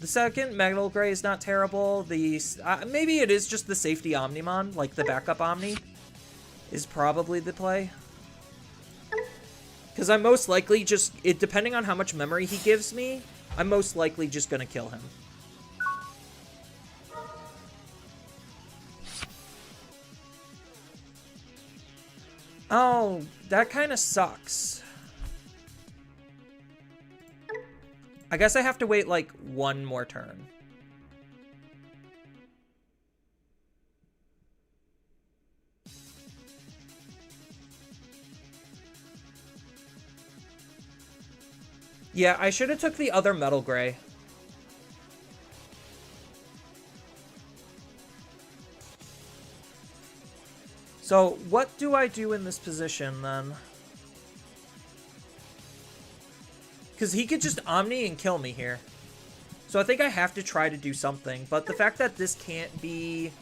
The second Metal Gray is not terrible. The maybe it is just the safety Omnimon, like the backup Omni, is probably the play. Because I'm most likely just, depending on how much memory he gives me, I'm most likely just going to kill him. Oh, that kind of sucks. I guess I have to wait like one more turn. Yeah, I should have took the other Metal Gray. So, what do I do in this position, then? Because he could just Omni and kill me here. So I think I have to try to do something. But the fact that this can't be...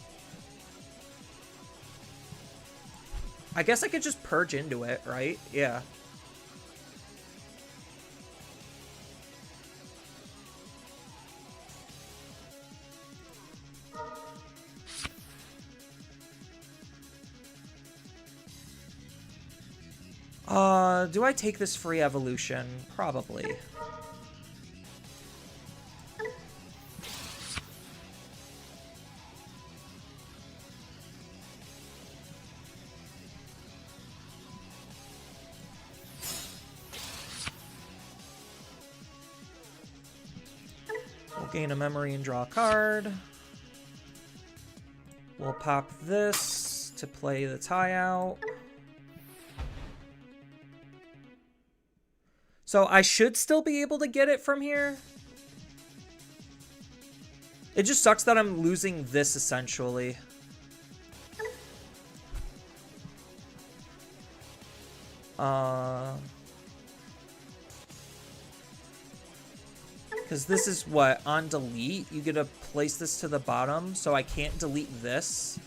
I guess I could just purge into it, right? Yeah. Do I take this free evolution? Probably. We'll gain a memory and draw a card. We'll pop this to play the tie out. So I should still be able to get it from here. It just sucks that I'm losing this, essentially. Because this is what? On delete? You get to place this to the bottom, so I can't delete this.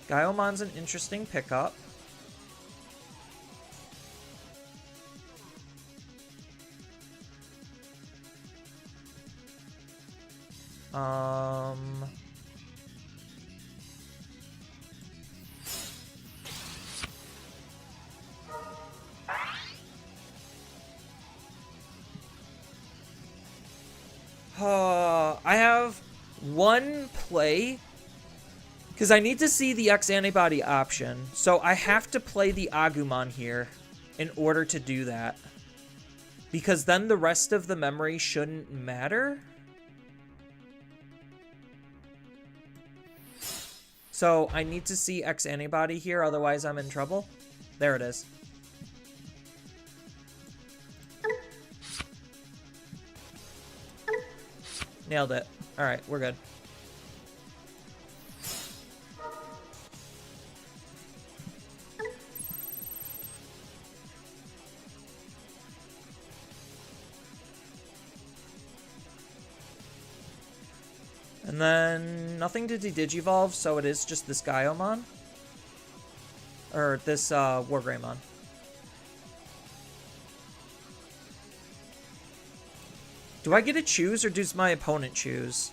Gaiomon's an interesting pickup. I have one play. Because I need to see the X antibody option. So I have to play the Agumon here in order to do that. Because then the rest of the memory shouldn't matter. So I need to see X antibody here, otherwise I'm in trouble. There it is. Nailed it. Alright, we're good. And then nothing to Digivolve, so it is just this Gaiomon. Or this Wargreymon. Do I get to choose, or does my opponent choose?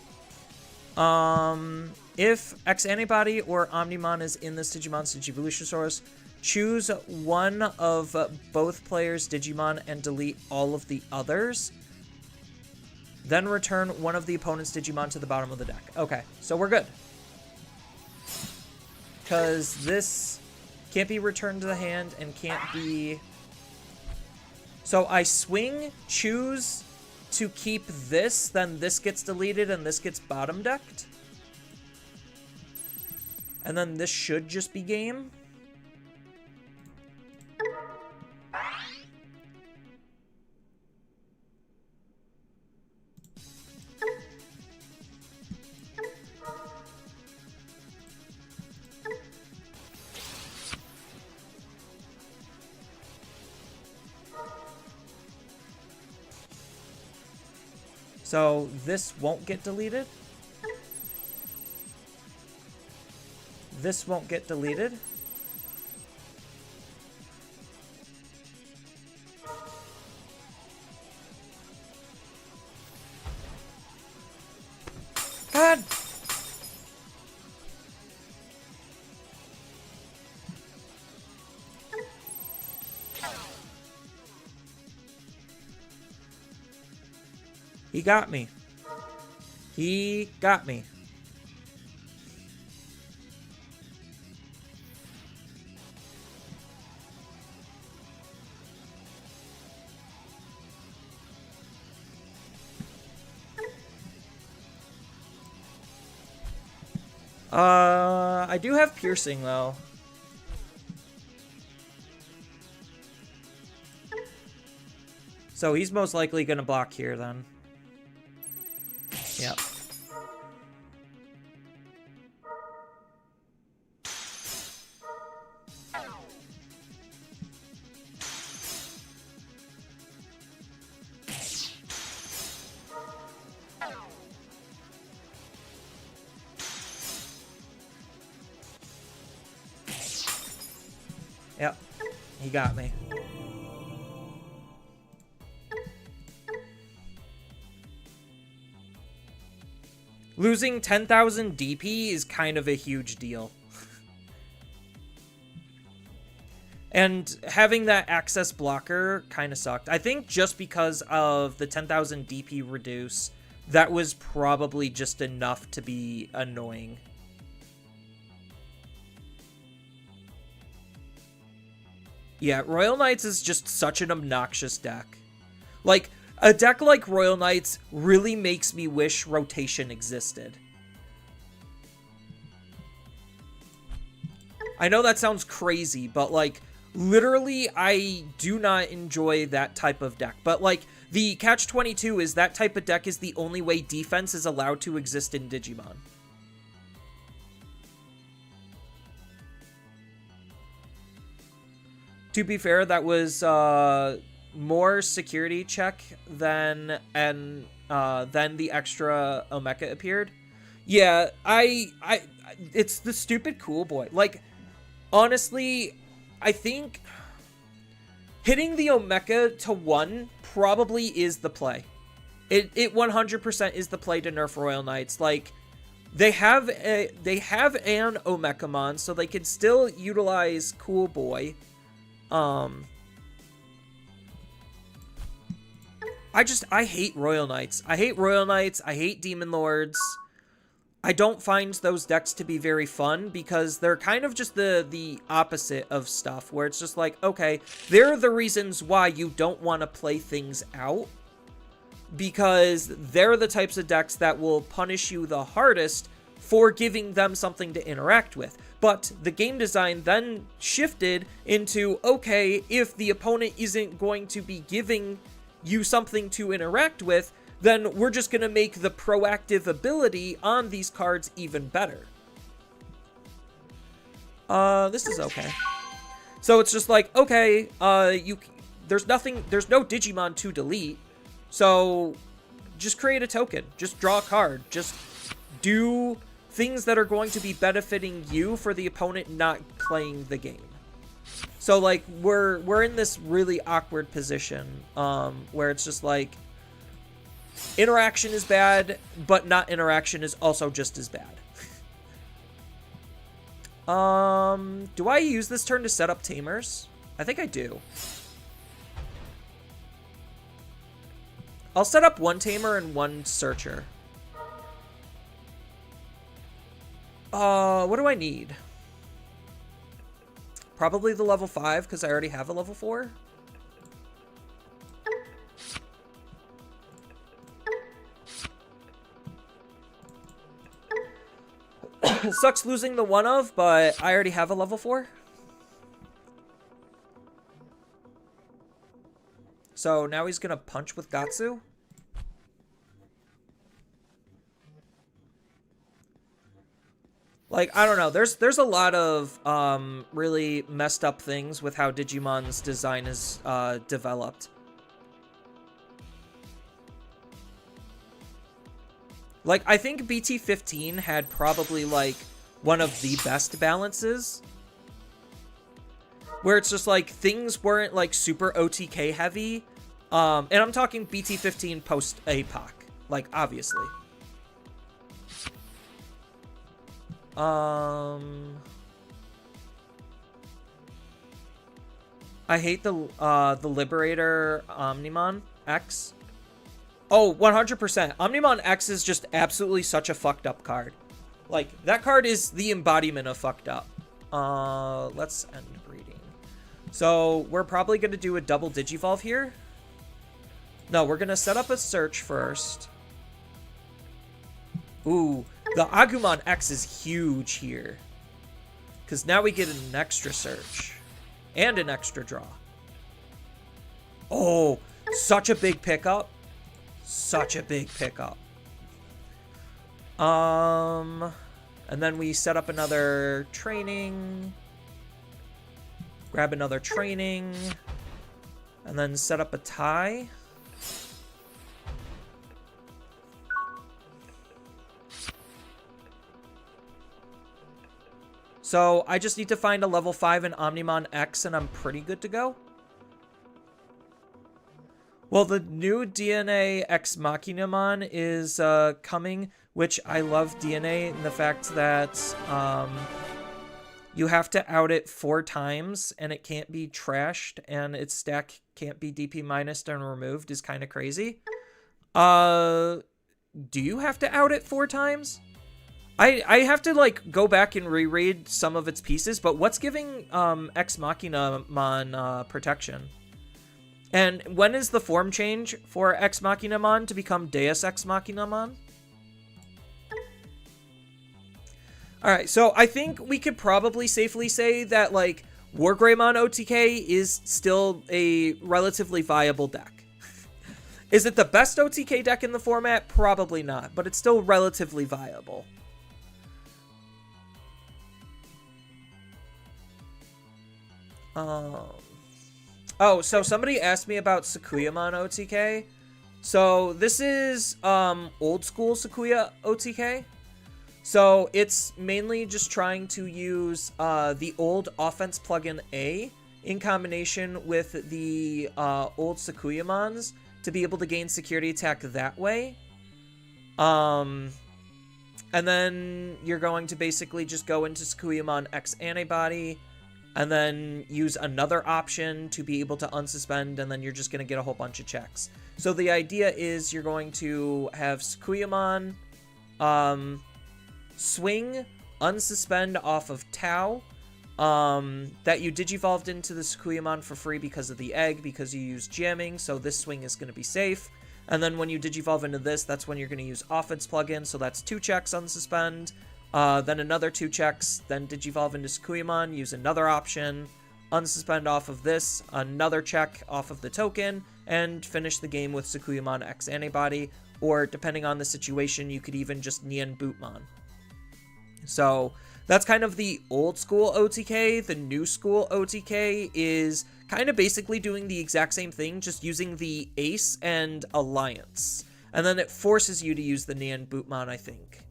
If X Antibody or Omnimon is in this Digimon's Digivolution source, choose one of both players' Digimon and delete all of the others. Then return one of the opponent's Digimon to the bottom of the deck. Okay, so we're good. Because this can't be returned to the hand and can't be... So I swing, choose to keep this, then this gets deleted and this gets bottom decked. And then this should just be game. So this won't get deleted. this won't get deleted. God! He got me. He got me. I do have piercing though. So he's most likely gonna block here then. Yep. Yep. He got me. Losing 10,000 DP is kind of a huge deal. And having that access blocker kind of sucked. I think just because of the 10,000 DP reduce, that was probably just enough to be annoying. Yeah, Royal Knights is just such an obnoxious deck. Like, a deck like Royal Knights really makes me wish rotation existed. I know that sounds crazy, but like, literally, I do not enjoy that type of deck. But like, the catch-22 is that type of deck is the only way defense is allowed to exist in Digimon. To be fair, that was more security check than the extra Omeka appeared. Yeah, it's the stupid cool boy. Like, honestly, I think hitting the Omeka to 1 probably is the play. It 100% is the play to nerf Royal Knights. Like, they have an Omekamon, so they can still utilize cool boy. I hate Royal Knights. I hate Royal Knights. I hate Demon Lords. I don't find those decks to be very fun because they're kind of just the opposite of stuff where it's just like, okay, they're the reasons why you don't want to play things out because they're the types of decks that will punish you the hardest for giving them something to interact with. But the game design then shifted into, okay, if the opponent isn't going to be giving you something to interact with, then we're just going to make the proactive ability on these cards even better. This is okay. So it's just like, okay, there's no Digimon to delete, so just create a token. Just draw a card. Just do things that are going to be benefiting you for the opponent not playing the game. So like we're in this really awkward position where it's just like interaction is bad, but not interaction is also just as bad. Do I use this turn to set up Tamers? I think I do. I'll set up one Tamer and one Searcher. What do I need? Probably the level 5, because I already have a level 4. Sucks losing the one of, but I already have a level 4. So now he's gonna punch with Gatsu. Like, I don't know. There's a lot of really messed up things with how Digimon's design is developed. Like, I think BT15 had probably, like, one of the best balances. Where it's just like things weren't like super OTK heavy. And I'm talking BT15 post APOC, like obviously. I hate the Liberator Omnimon X. Oh, 100%. Omnimon X is just absolutely such a fucked up card. Like, that card is the embodiment of fucked up. Let's end breeding. So, we're probably going to do a double Digivolve here. No, we're going to set up a search first. Ooh, the Agumon X is huge here. Because now we get an extra search. And an extra draw. Oh, such a big pickup. Such a big pickup. And then we set up another training. Grab another training. And then set up a tie. So I just need to find a level 5 in Omnimon X and I'm pretty good to go. Well, the new DNA Ex Machinamon is coming, which I love DNA in the fact that you have to out it 4 times and it can't be trashed and its stack can't be DP minused and removed is kind of crazy. Do you have to out it 4 times? I have to like go back and reread some of its pieces, but what's giving Ex Machinamon protection? And when is the form change for Ex Machinamon to become Deus Ex Machinamon? Alright, so I think we could probably safely say that, like, Wargreymon OTK is still a relatively viable deck. Is it the best OTK deck in the format? Probably not, but it's still relatively viable. Oh, so somebody asked me about Sakuyamon OTK. So this is old school Sakuya OTK. So it's mainly just trying to use the old offense plugin A in combination with the old Sakuyamons to be able to gain security attack that way. And then you're going to basically just go into Sakuyamon X Antibody and then use another option to be able to unsuspend, and then you're just going to get a whole bunch of checks. So the idea is you're going to have Sakuyamon swing, unsuspend off of Tau, that you digivolved into the Sakuyamon for free because of the egg, because you use jamming, so this swing is going to be safe. And then when you digivolve into this, that's when you're going to use offense plugin, so that's 2 checks unsuspend. Then another 2 checks, then digivolve into Sakuyamon, use another option, unsuspend off of this, another check off of the token, and finish the game with Sakuyamon X Antibody, or depending on the situation, you could even just Nien Bootmon. So that's kind of the old school OTK. The new school OTK is kind of basically doing the exact same thing, just using the Ace and Alliance. And then it forces you to use the Nien Bootmon, I think.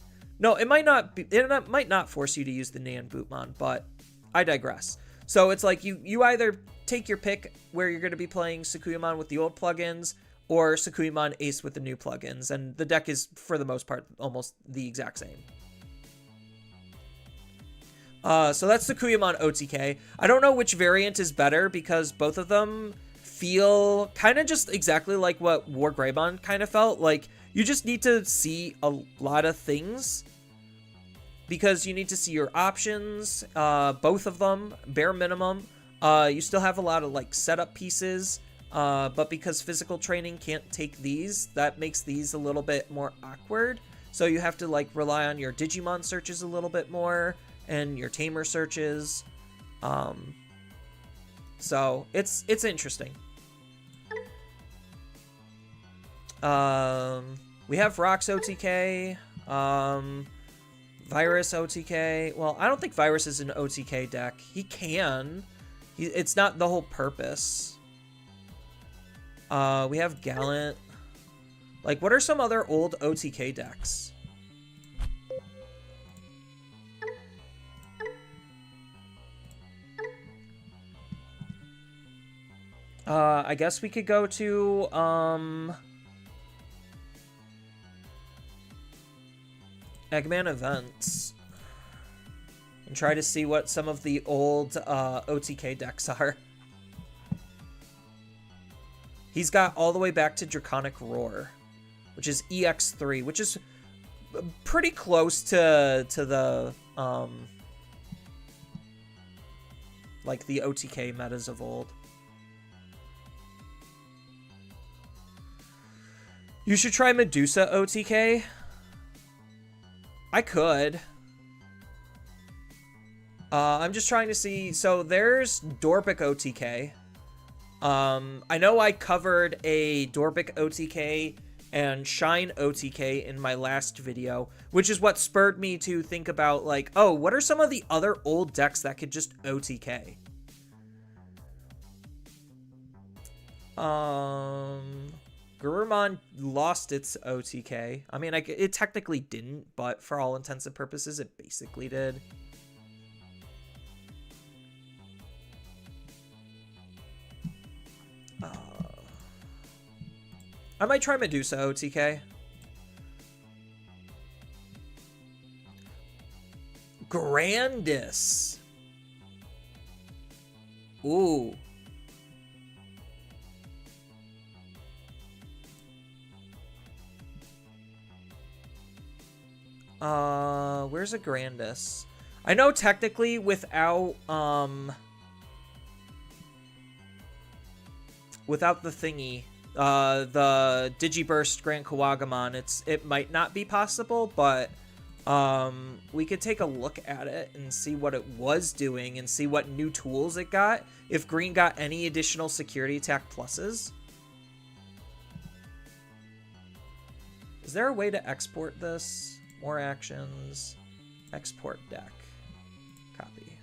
No, it might not force you to use the Nien Bootmon, but I digress. So it's like you either take your pick where you're going to be playing Sakuyamon with the old plugins or Sakuyamon Ace with the new plugins, and the deck is, for the most part, almost the exact same. So that's Sakuyamon OTK. I don't know which variant is better because both of them feel kind of just exactly like what Wargreymon kind of felt. Like, you just need to see a lot of things because you need to see your options, both of them, bare minimum. You still have a lot of like setup pieces, but because physical training can't take these, that makes these a little bit more awkward. So you have to like rely on your Digimon searches a little bit more and your Tamer searches. So it's interesting. We have Rocks OTK, Virus OTK. Well, I don't think Virus is an OTK deck. He can. It's not the whole purpose. We have Gallant. Like, what are some other old OTK decks? I guess we could go to, Eggman events. And try to see what some of the old, OTK decks are. He's got all the way back to Draconic Roar, which is EX3, which is pretty close to the, like the OTK metas of old. You should try Medusa OTK. I could. I'm just trying to see. So there's Dorpic OTK. I know I covered a Dorpic OTK and Shine OTK in my last video, which is what spurred me to think about, like, oh, what are some of the other old decks that could just OTK? Garurumon lost its OTK. I mean, it technically didn't, but for all intents and purposes, it basically did. I might try Medusa OTK. Grandis. Ooh. Where's a Grandis? I know technically without the thingy, the Digiburst Grand Kawagamon, it might not be possible, but we could take a look at it and see what it was doing and see what new tools it got. If green got any additional security attack pluses. Is there a way to export this? More actions. Export deck. Copy.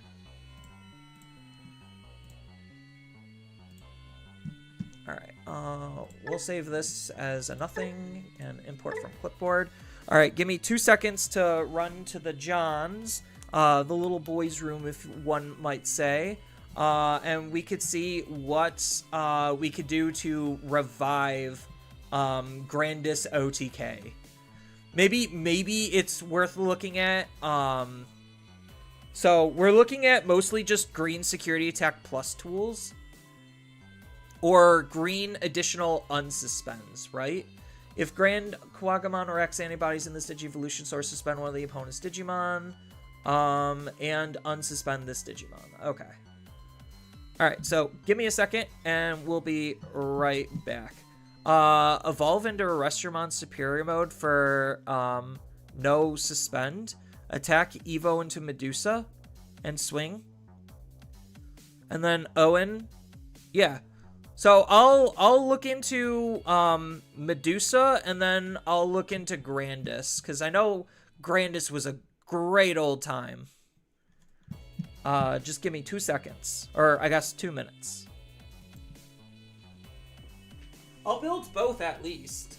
Alright, we'll save this as a nothing and import from clipboard. Alright, give me 2 seconds to run to the Johns, the little boys' room, if one might say, and we could see what we could do to revive Grandis OTK. Maybe it's worth looking at. So we're looking at mostly just green security attack plus tools. Or green additional unsuspends, right? If Grand Kawagamon or X antibodies in this Digivolution source, suspend one of the opponent's Digimon. And unsuspend this Digimon. Okay. Alright, so give me a second and we'll be right back. Evolve into a Resturmon Superior mode for no suspend. Attack Evo into Medusa and swing. And then Owen. Yeah. So I'll look into Medusa and then I'll look into Grandis, because I know Grandis was a great old time. Just give me 2 seconds. Or I guess 2 minutes. I'll build both at least.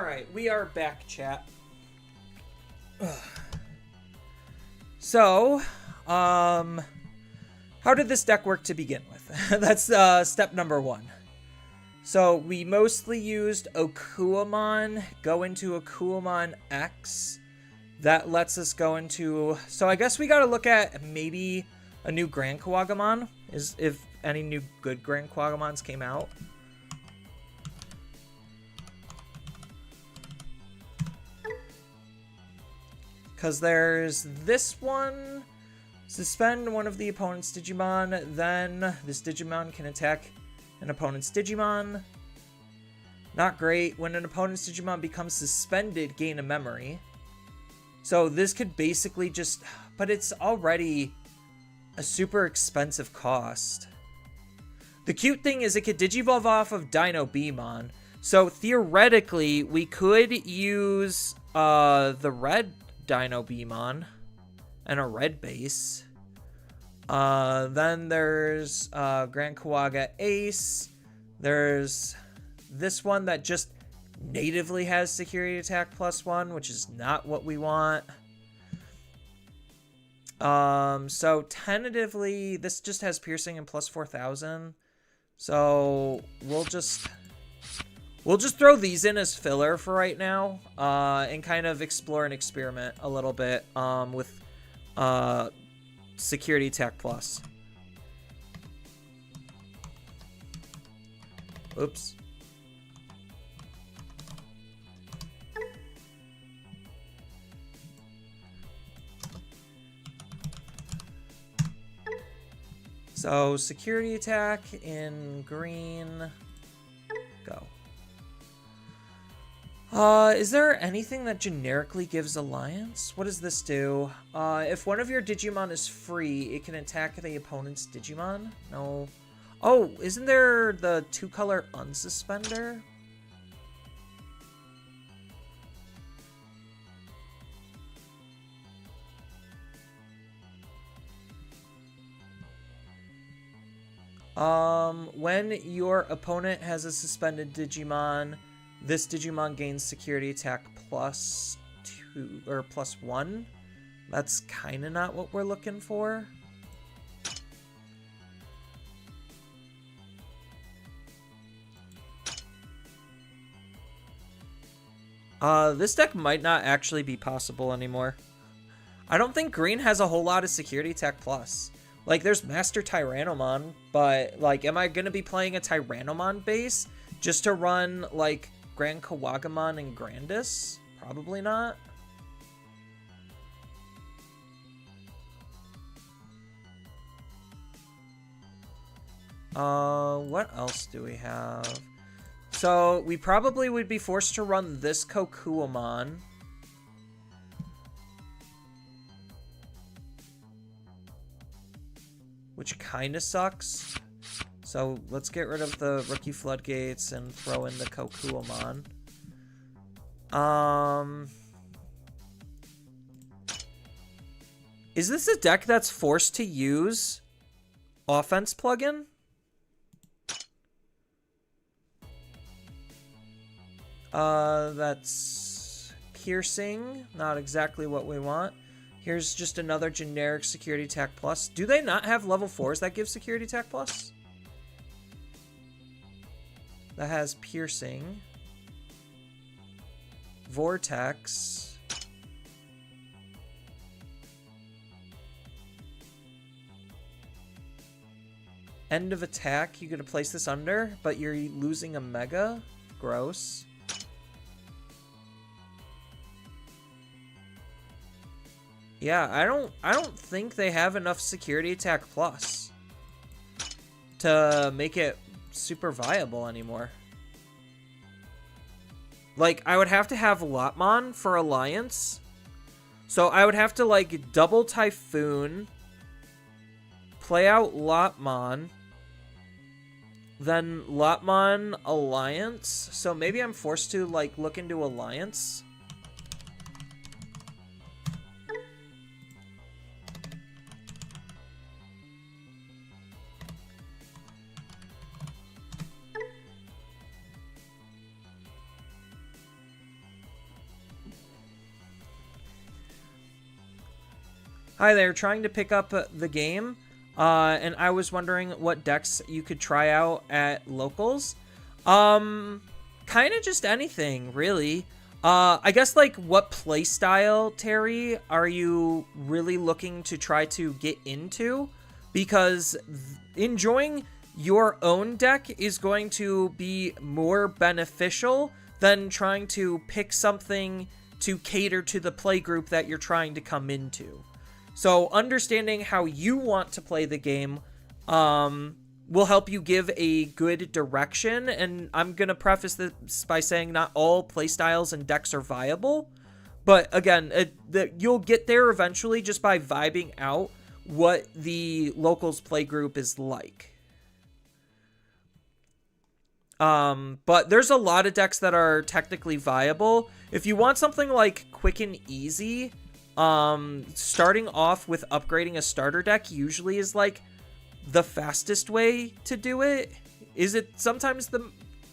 Alright, we are back, chat. So, how did this deck work to begin with? That's step number 1. So, we mostly used Okuamon, go into Okuamon X. That lets us go into... So, I guess we gotta look at maybe a new Grand Kuwagamon, if any new good Grand Kuwagamons came out. Because there's this one. Suspend one of the opponent's Digimon. Then this Digimon can attack an opponent's Digimon. Not great. When an opponent's Digimon becomes suspended, gain a memory. So this could basically just... But it's already a super expensive cost. The cute thing is it could Digivolve off of Dino Beamon. So theoretically, we could use the red Dino Beamon and a red base. Then there's Grand Kawaga Ace. There's this one that just natively has security attack +1, which is not what we want. So tentatively, this just has piercing and +4000. So we'll just throw these in as filler for right now, and kind of explore and experiment a little bit with security attack plus. Oops. So security attack in green. Go. Is there anything that generically gives Alliance? What does this do? If one of your Digimon is free, it can attack the opponent's Digimon? No. Oh, isn't there the 2-color Unsuspender? When your opponent has a suspended Digimon, this Digimon gains security attack +2 or +1. That's kind of not what we're looking for. This deck might not actually be possible anymore. I don't think green has a whole lot of security attack plus. Like, there's Master Tyrannomon, but, like, am I going to be playing a Tyrannomon base just to run, like, Grand Kawagamon and Grandis? Probably not. What else do we have? So, we probably would be forced to run this Kokuamon. Which kind of sucks. So let's get rid of the Rookie Floodgates and throw in the Kokuamon. Is this a deck that's forced to use offense plugin? That's piercing. Not exactly what we want. Here's just another generic security attack plus. Do they not have level 4s that give security attack plus? That has piercing. Vortex. End of attack. You get to place this under, but you're losing a mega. Gross. Yeah, I don't think they have enough security attack plus to make it super viable anymore. Like, I would have to have Lotmon for Alliance. So I would have to, like, double Typhoon, play out Lotmon, then Lotmon Alliance. So maybe I'm forced to, like, look into Alliance. Hi there, trying to pick up the game, and I was wondering what decks you could try out at locals. Kind of just anything, really. I guess, like, what playstyle, Terry, are you really looking to try to get into? Because enjoying your own deck is going to be more beneficial than trying to pick something to cater to the play group that you're trying to come into. So understanding how you want to play the game will help you give a good direction. And I'm going to preface this by saying not all playstyles and decks are viable. But again, you'll get there eventually just by vibing out what the locals play group is like. But there's a lot of decks that are technically viable. If you want something like quick and easy, starting off with upgrading a starter deck usually is like the fastest way to do it. Is it sometimes the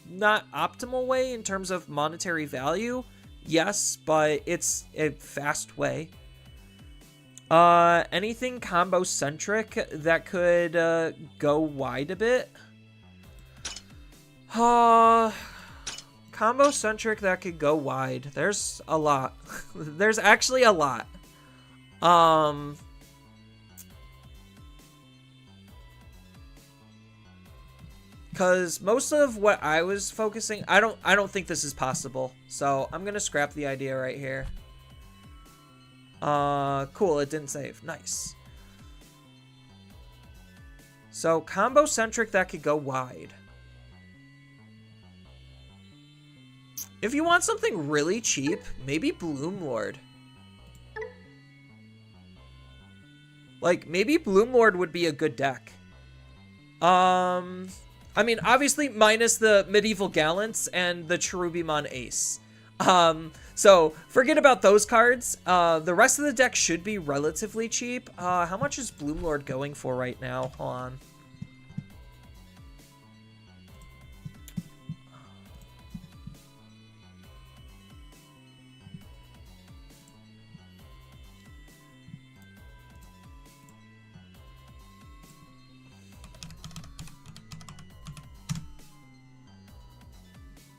not optimal way in terms of monetary value? Yes, but it's a fast way. Anything combo centric that could go wide a bit? Combo centric that could go wide. There's a lot. There's actually a lot. Because most of what I was focusing, I don't think this is possible. So I'm gonna scrap the idea right here. Cool, it didn't save. Nice. So combo centric that could go wide. If you want something really cheap, maybe Bloomlord. Like, maybe Bloomlord would be a good deck. I mean, obviously, minus the Medieval Gallants and the Cherubimon Ace. So, forget about those cards. The rest of the deck should be relatively cheap. How much is Bloomlord going for right now? Hold on.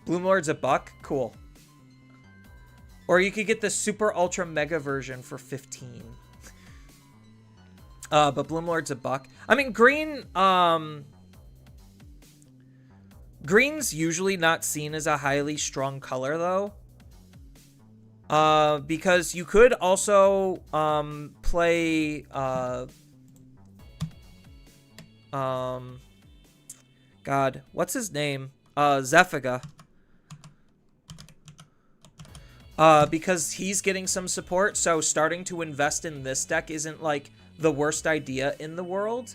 Bloomlord's $1? Cool. Or you could get the super ultra mega version for 15. But Bloomlord's $1. I mean, green's usually not seen as a highly strong color though. Because you could also play God, what's his name? Zephiga. Because he's getting some support, so starting to invest in this deck isn't, like, the worst idea in the world.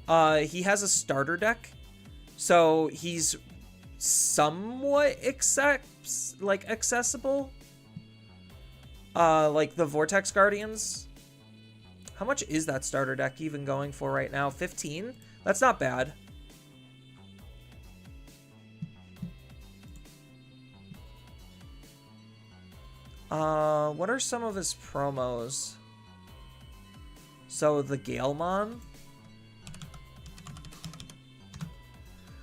He has a starter deck, so he's somewhat accessible. Like the Vortex Guardians. How much is that starter deck even going for right now? 15? That's not bad. What are some of his promos? So, the Galemon.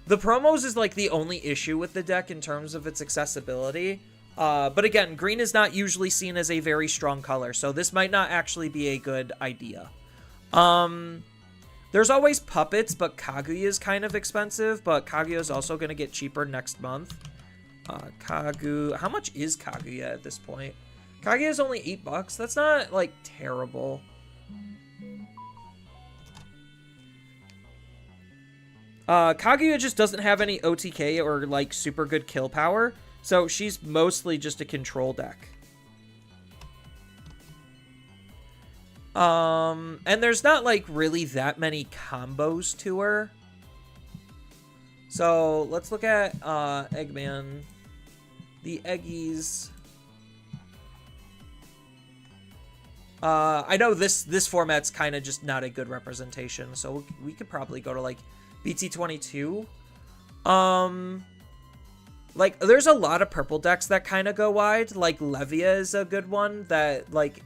The promos is, like, the only issue with the deck in terms of its accessibility. But again, green is not usually seen as a very strong color, so this might not actually be a good idea. There's always puppets, but Kaguya is kind of expensive, but Kaguya is also going to get cheaper next month. How much is Kaguya at this point? Kaguya is only $8. That's not, like, terrible. Kaguya just doesn't have any OTK or, like, super good kill power, so she's mostly just a control deck. And there's not, like, really that many combos to her. So, let's look at, Eggman. The Eggies. I know this format's kind of just not a good representation, so we could probably go to, like, BT22. Like, there's a lot of purple decks that kind of go wide. Like, Levia is a good one that, like,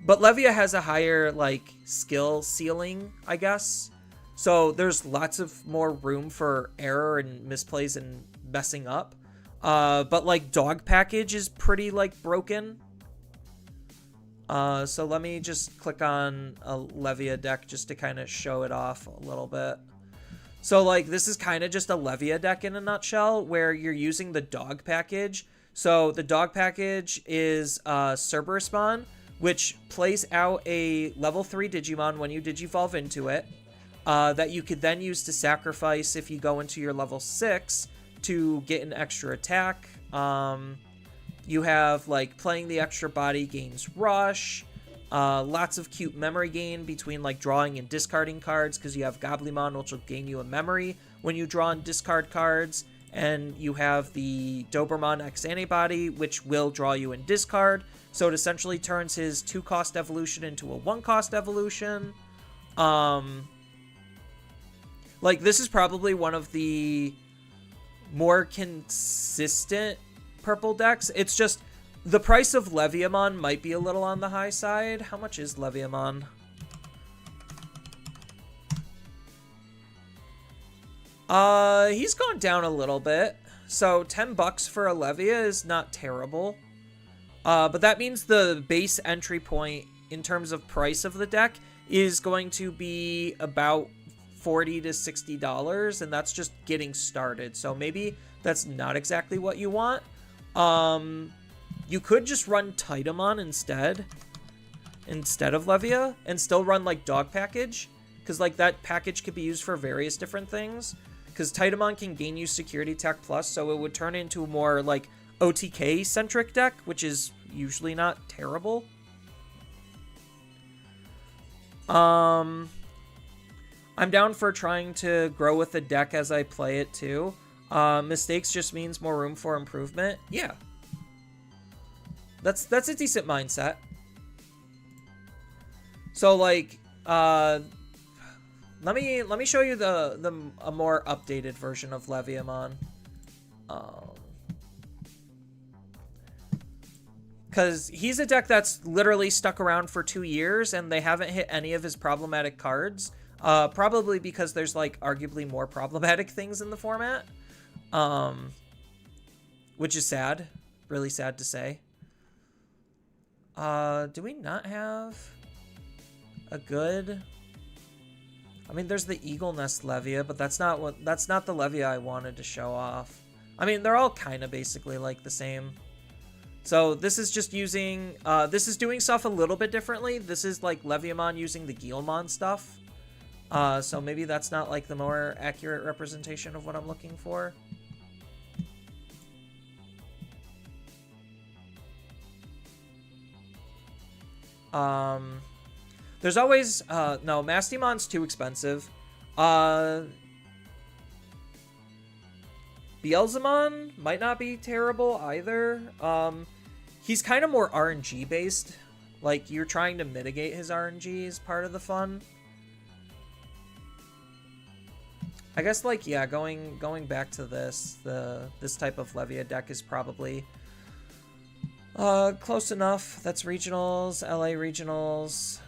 But Levia has a higher, like, skill ceiling, I guess. So there's lots of more room for error and misplays and messing up. But, like, Dog Package is pretty, like, broken. So let me just click on a Levia deck just to kind of show it off a little bit. So, like, this is kind of just a Levia deck in a nutshell, where you're using the Dog Package. So the Dog Package is Cerberus Spawn, which plays out a level 3 Digimon when you Digivolve into it, that you could then use to sacrifice if you go into your level 6 to get an extra attack. You have, like, playing the extra body gains Rush, lots of cute memory gain between, like, drawing and discarding cards, because you have Goblimon, which will gain you a memory when you draw and discard cards, and you have the Doberman X Antibody, which will draw you and discard. So it essentially turns his 2-cost evolution into a 1-cost evolution. Like, this is probably one of the more consistent purple decks. It's just the price of Leviamon might be a little on the high side. How much is Leviamon? He's gone down a little bit. So $10 for a Levia is not terrible. But that means the base entry point in terms of price of the deck is going to be about $40 to $60, and that's just getting started. So maybe that's not exactly what you want. You could just run Titamon instead of Levia, and still run, like, Dog Package, because, like, that package could be used for various different things. Because Titamon can gain you Security Tech Plus, so it would turn into a more, like, OTK-centric deck, which is usually not terrible. I'm down for trying to grow with the deck as I play it, too. Mistakes just means more room for improvement. Yeah. That's a decent mindset. So, like, let me show you a more updated version of Leviamon. Because he's a deck that's literally stuck around for 2 years, and they haven't hit any of his problematic cards. Probably because there's, like, arguably more problematic things in the format. Which is sad. Really sad to say. Do we not have a good... I mean, there's the Eagle Nest Levia, but that's not the Levia I wanted to show off. I mean, they're all kind of basically, like, the same. So this is just using... this is doing stuff a little bit differently. This is, like, Leviamon using the Guilmon stuff. So maybe that's not, like, the more accurate representation of what I'm looking for. There's always... no, Mastimon's too expensive. Beelzemon might not be terrible either. He's kind of more RNG based. Like, you're trying to mitigate his RNG is part of the fun. I guess, like, yeah, going back to this type of Levia deck is probably close enough. That's regionals, LA regionals.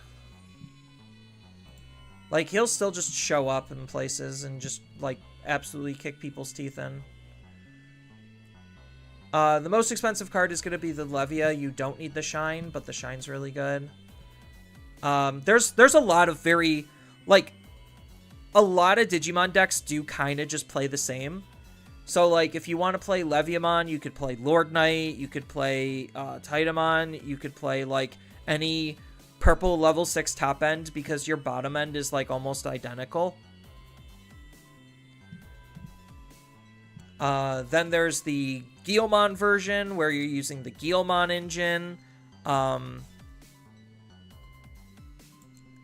Like, he'll still just show up in places and just, like, absolutely kick people's teeth in. The most expensive card is going to be the Levia. You don't need the Shine, but the Shine's really good. There's a lot of very, like, a lot of Digimon decks do kind of just play the same. So, like, if you want to play Leviamon, you could play Lord Knight, you could play Titamon, you could play, like, any purple level 6 top end, because your bottom end is, like, almost identical. Then there's the Guilmon version, where you're using the Guilmon engine.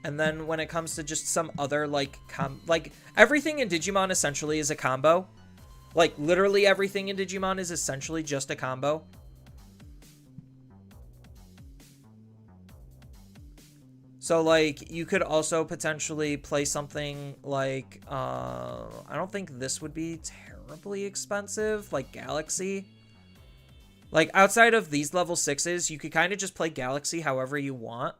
And then when it comes to just some other, like, everything in Digimon essentially is a combo. Like, literally everything in Digimon is essentially just a combo. So, like, you could also potentially play something like, I don't think this would be terribly expensive, like Galaxy. Like, outside of these level 6s, you could kind of just play Galaxy however you want.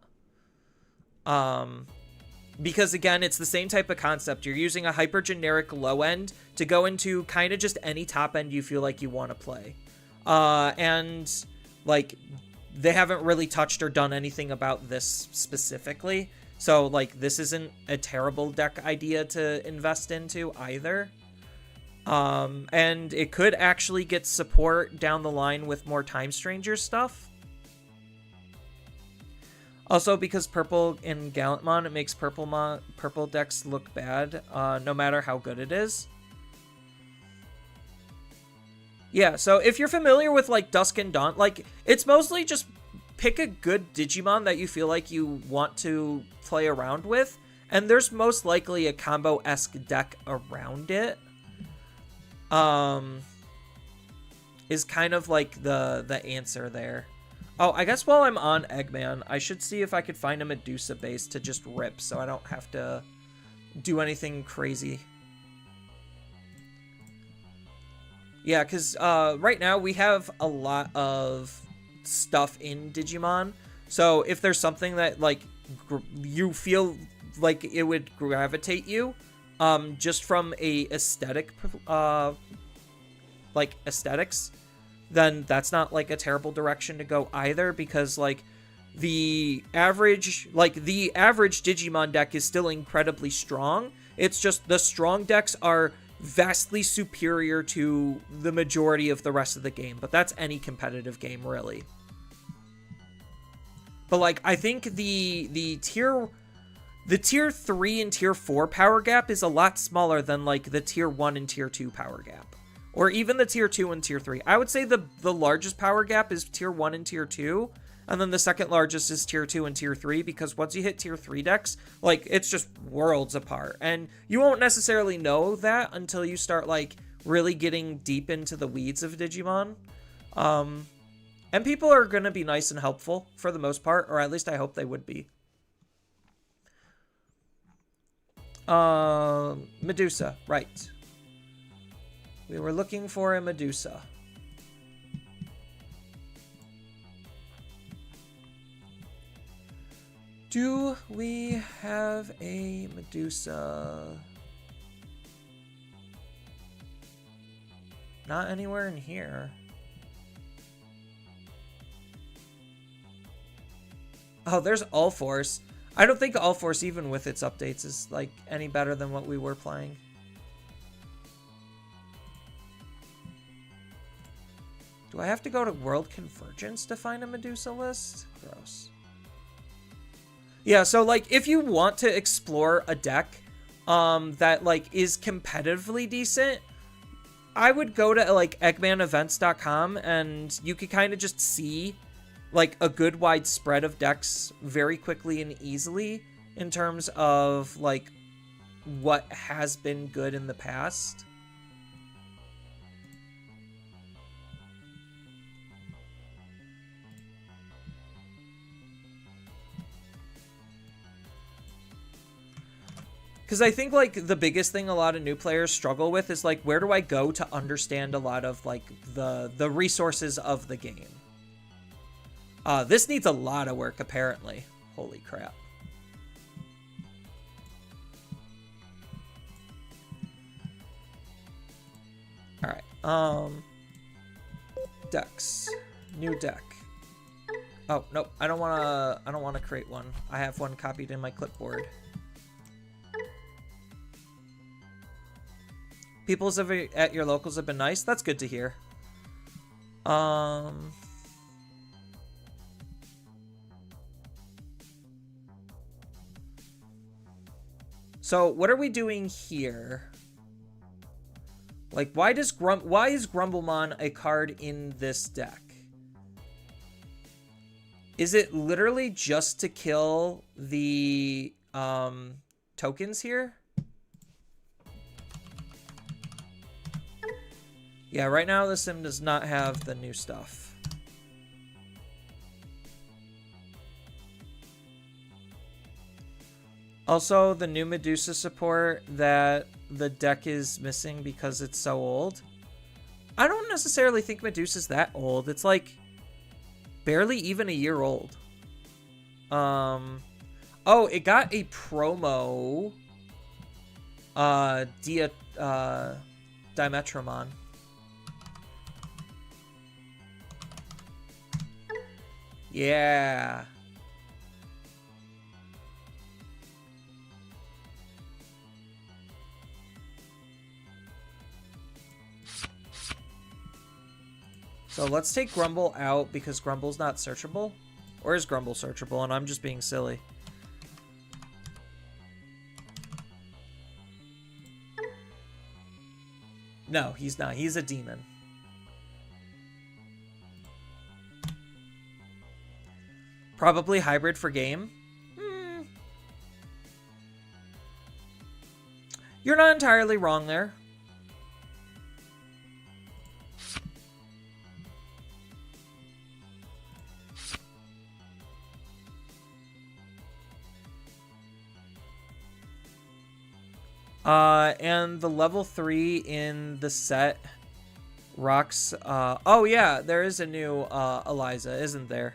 Because again, it's the same type of concept. You're using a hyper generic low end to go into kind of just any top end you feel like you want to play. And like they haven't really touched or done anything about this specifically. So like this isn't a terrible deck idea to invest into either. And it could actually get support down the line with more Time Stranger stuff. Also, because purple in Gallantmon, it makes purple decks look bad, no matter how good it is. Yeah, so if you're familiar with, like, Dusk and Dawn, like, it's mostly just pick a good Digimon that you feel like you want to play around with, and there's most likely a combo-esque deck around it. Is kind of like the answer there. Oh, I guess while I'm on Eggman, I should see if I could find a Medusa base to just rip so I don't have to do anything crazy. Yeah, because right now we have a lot of stuff in Digimon. So if there's something that, like, you feel like it would gravitate you, just from a aesthetic, like, aesthetics, then that's not, like, a terrible direction to go either, because, like, the average Digimon deck is still incredibly strong. It's just the strong decks are vastly superior to the majority of the rest of the game, but that's any competitive game, really. But, like, I think the tier 3 and tier 4 power gap is a lot smaller than, like, the tier 1 and tier 2 power gap. Or even the tier 2 and tier 3. I would say the largest power gap is tier 1 and tier 2. And then the second largest is tier 2 and tier 3. Because once you hit tier 3 decks, like, it's just worlds apart. And you won't necessarily know that until you start, like, really getting deep into the weeds of Digimon. And people are going to be nice and helpful for the most part. Or at least I hope they would be. Medusa, right. We were looking for a Medusa. Do we have a Medusa? Not anywhere in here. Oh, there's All Force. I don't think All Force, even with its updates, is like any better than what we were playing. Do I have to go to World Convergence to find a Medusa list? Gross. Yeah, so, like, if you want to explore a deck that, like, is competitively decent, I would go to, like, eggmanevents.com, and you could kind of just see, like, a good wide spread of decks very quickly and easily in terms of, like, what has been good in the past. Because I think, like, the biggest thing a lot of new players struggle with is, like, where do I go to understand a lot of, like, the resources of the game? This needs a lot of work, apparently. Holy crap. Alright, decks. New deck. Oh, nope, I don't wanna create one. I have one copied in my clipboard. People's at your locals have been nice. That's good to hear. So what are we doing here? Like, why is Grumblemon a card in this deck? Is it literally just to kill the tokens here? Yeah, right now the sim does not have the new stuff. Also, the new Medusa support that the deck is missing because it's so old. I don't necessarily think Medusa's that old. It's like barely even a year old. Oh, Oh, it got a promo. Dimetramon. Yeah. So let's take Grumble out because Grumble's not searchable. Or is Grumble searchable and I'm just being silly? No, he's not. He's a demon. Probably hybrid for game. You're not entirely wrong there. And the level 3 in the set rocks. Oh yeah, there is a new Eliza, isn't there?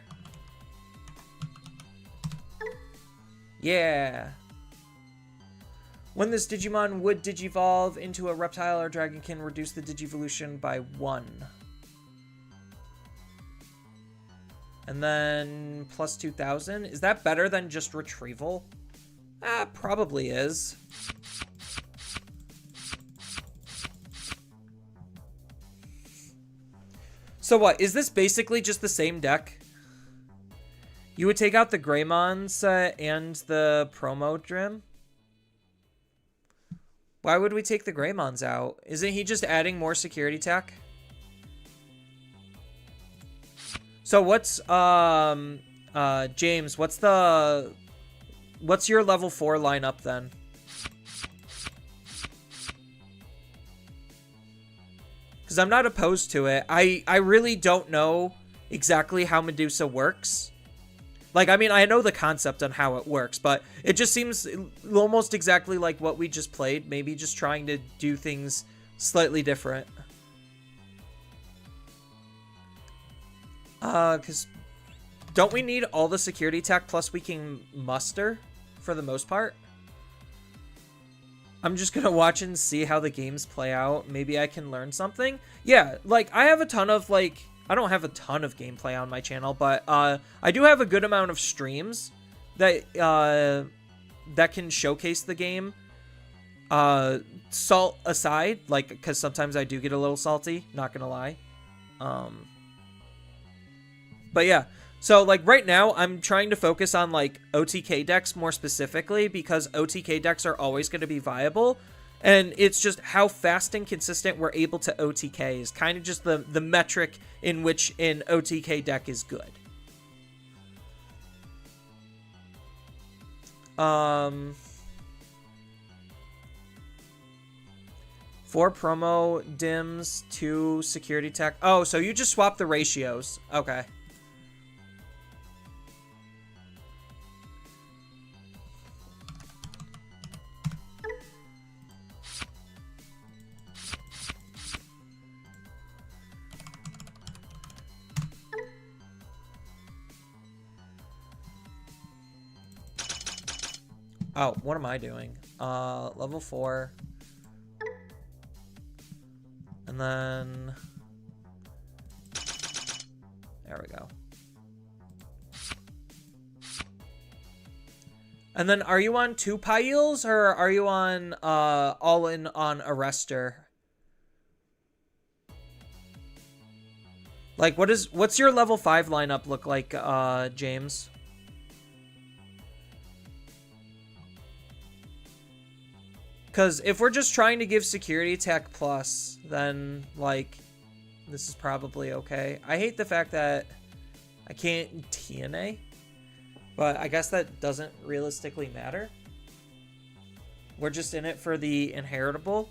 Yeah. When this Digimon would digivolve into a reptile or dragon can reduce the digivolution by 1. And then plus 2000. Is that better than just retrieval? Probably is. So what? Is this basically just the same deck? You would take out the Greymons and the promo Drim? Why would we take the Greymons out? Isn't he just adding more security tech? So what's James, what's your level 4 lineup then? Because I'm not opposed to it. I really don't know exactly how Medusa works. Like, I mean, I know the concept on how it works, but it just seems almost exactly like what we just played. Maybe just trying to do things slightly different. Because don't we need all the security tech plus we can muster for the most part? I'm just going to watch and see how the games play out. Maybe I can learn something. Yeah, like, I have a ton of, like... I don't have a ton of gameplay on my channel, but I do have a good amount of streams that that can showcase the game. Salt aside, like, because sometimes I do get a little salty, not gonna lie. But yeah, so like right now I'm trying to focus on like OTK decks more specifically because OTK decks are always going to be viable. And it's just how fast and consistent we're able to OTK is kind of just the metric in which an OTK deck is good. Four promo dims, 2 security tech. Oh, so you just swap the ratios. Okay. Oh, what am I doing? Level 4. And then... There we go. And then are you on 2 Pyles or are you on all in on Arrestor? Like what's your level 5 lineup look like, James? Because if we're just trying to give security tech plus, then, like, this is probably okay. I hate the fact that I can't TNA, but I guess that doesn't realistically matter. We're just in it for the inheritable.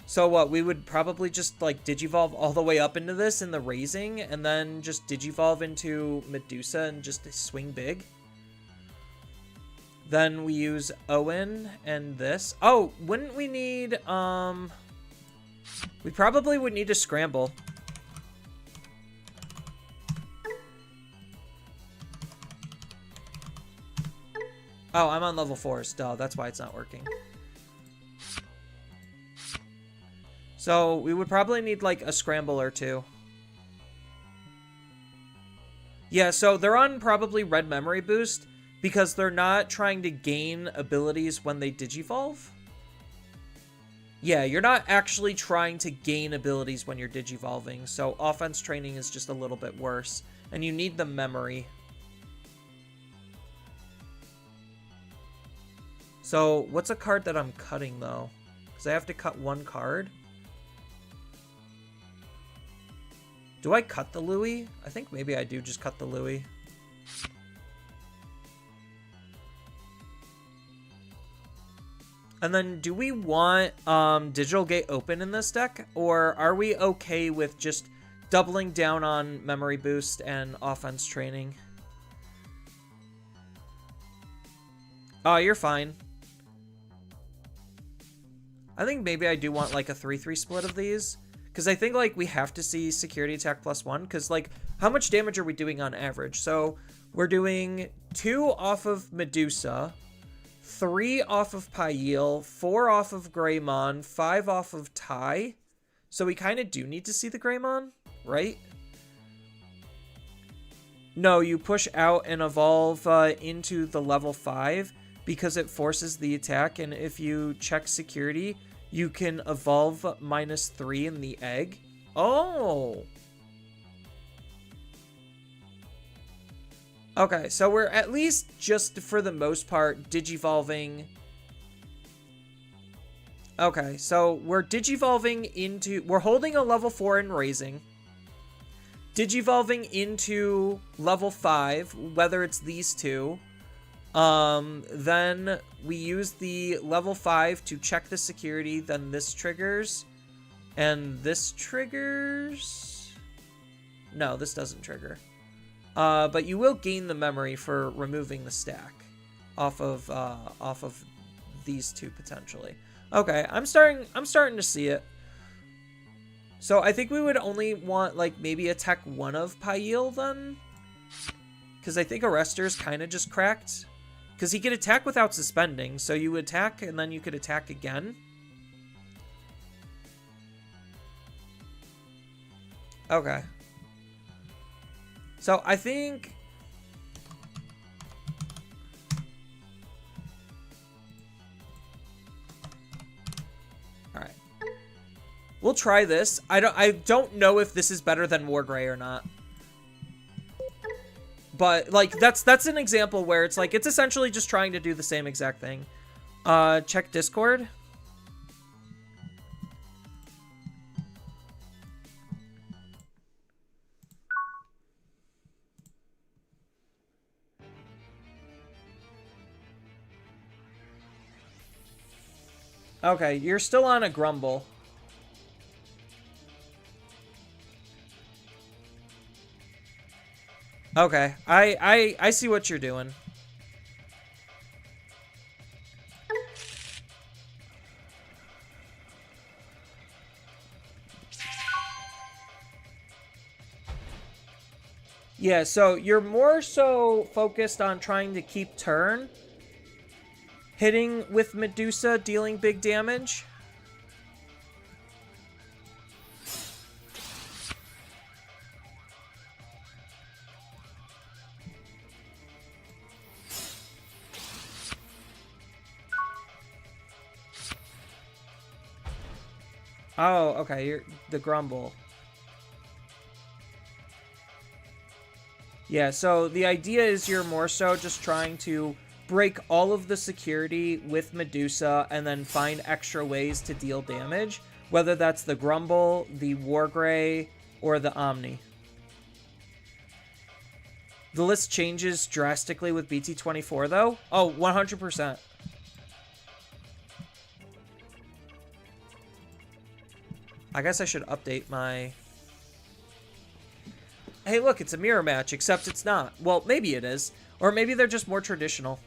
So what, we would probably just, like, Digivolve all the way up into this in the raising, and then just Digivolve into Medusa and just swing big? Then we use Owen and this. Oh, wouldn't we need, we probably would need to scramble. Oh, I'm on level 4s. Duh, that's why it's not working. So we would probably need like a scramble or two. Yeah, so they're on probably red memory boost because they're not trying to gain abilities when they digivolve. Yeah, you're not actually trying to gain abilities when you're digivolving, so offense training is just a little bit worse, and you need the memory. So, what's a card that I'm cutting, though? Because I have to cut one card. Do I cut the Louis? I think maybe I do just cut the Louis. And then, do we want Digital Gate open in this deck? Or are we okay with just doubling down on memory boost and offense training? Oh, you're fine. I think maybe I do want like a 3-3 split of these. Because I think like we have to see security attack +1. Because like, how much damage are we doing on average? So, we're doing 2 off of Medusa. 3 off of Pail, 4 off of Greymon, 5 off of Tai. So we kind of do need to see the Greymon, right? No, you push out and evolve into the level 5 because it forces the attack. And if you check security, you can evolve -3 in the egg. Oh! Okay, so we're at least just for the most part digivolving. Okay, so we're digivolving into... We're holding a level 4 and raising. Digivolving into level 5, whether it's these two. Then we use the level 5 to check the security. Then this triggers. And this triggers... No, this doesn't trigger. But you will gain the memory for removing the stack off of these two potentially. Okay, I'm starting to see it. So I think we would only want like maybe attack 1 of Pail then, because I think Arrestor's kind of just cracked, because he could attack without suspending. So you attack and then you could attack again. Okay. So I think... Alright. We'll try this. I don't know if this is better than Wargrey or not. But, like, that's an example where it's like, it's essentially just trying to do the same exact thing. Check Discord. Okay, you're still on a grumble. Okay, I see what you're doing. Yeah, so you're more so focused on trying to keep turn. Hitting with Medusa, dealing big damage. Oh, okay, you're the grumble. Yeah, so the idea is you're more so just trying to break all of the security with Medusa and then find extra ways to deal damage, whether that's the Grumble, the Wargrey, or the Omni. The list changes drastically with BT24 though. Oh, 100%. I guess I should update my... Hey, look, it's a mirror match, except it's not. Well, maybe it is. Or maybe they're just more traditional.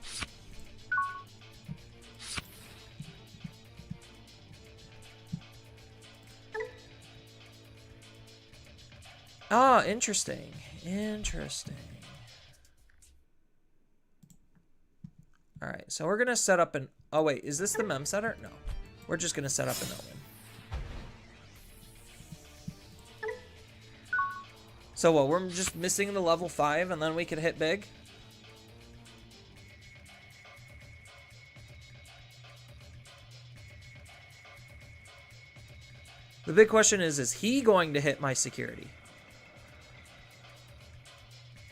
Ah, interesting. Interesting. Alright, so we're going to set up an... Oh, wait. Is this the mem setter? No. We're just going to set up an Owen. So what? We're just missing the level 5 and then we can hit big? The big question is he going to hit my security?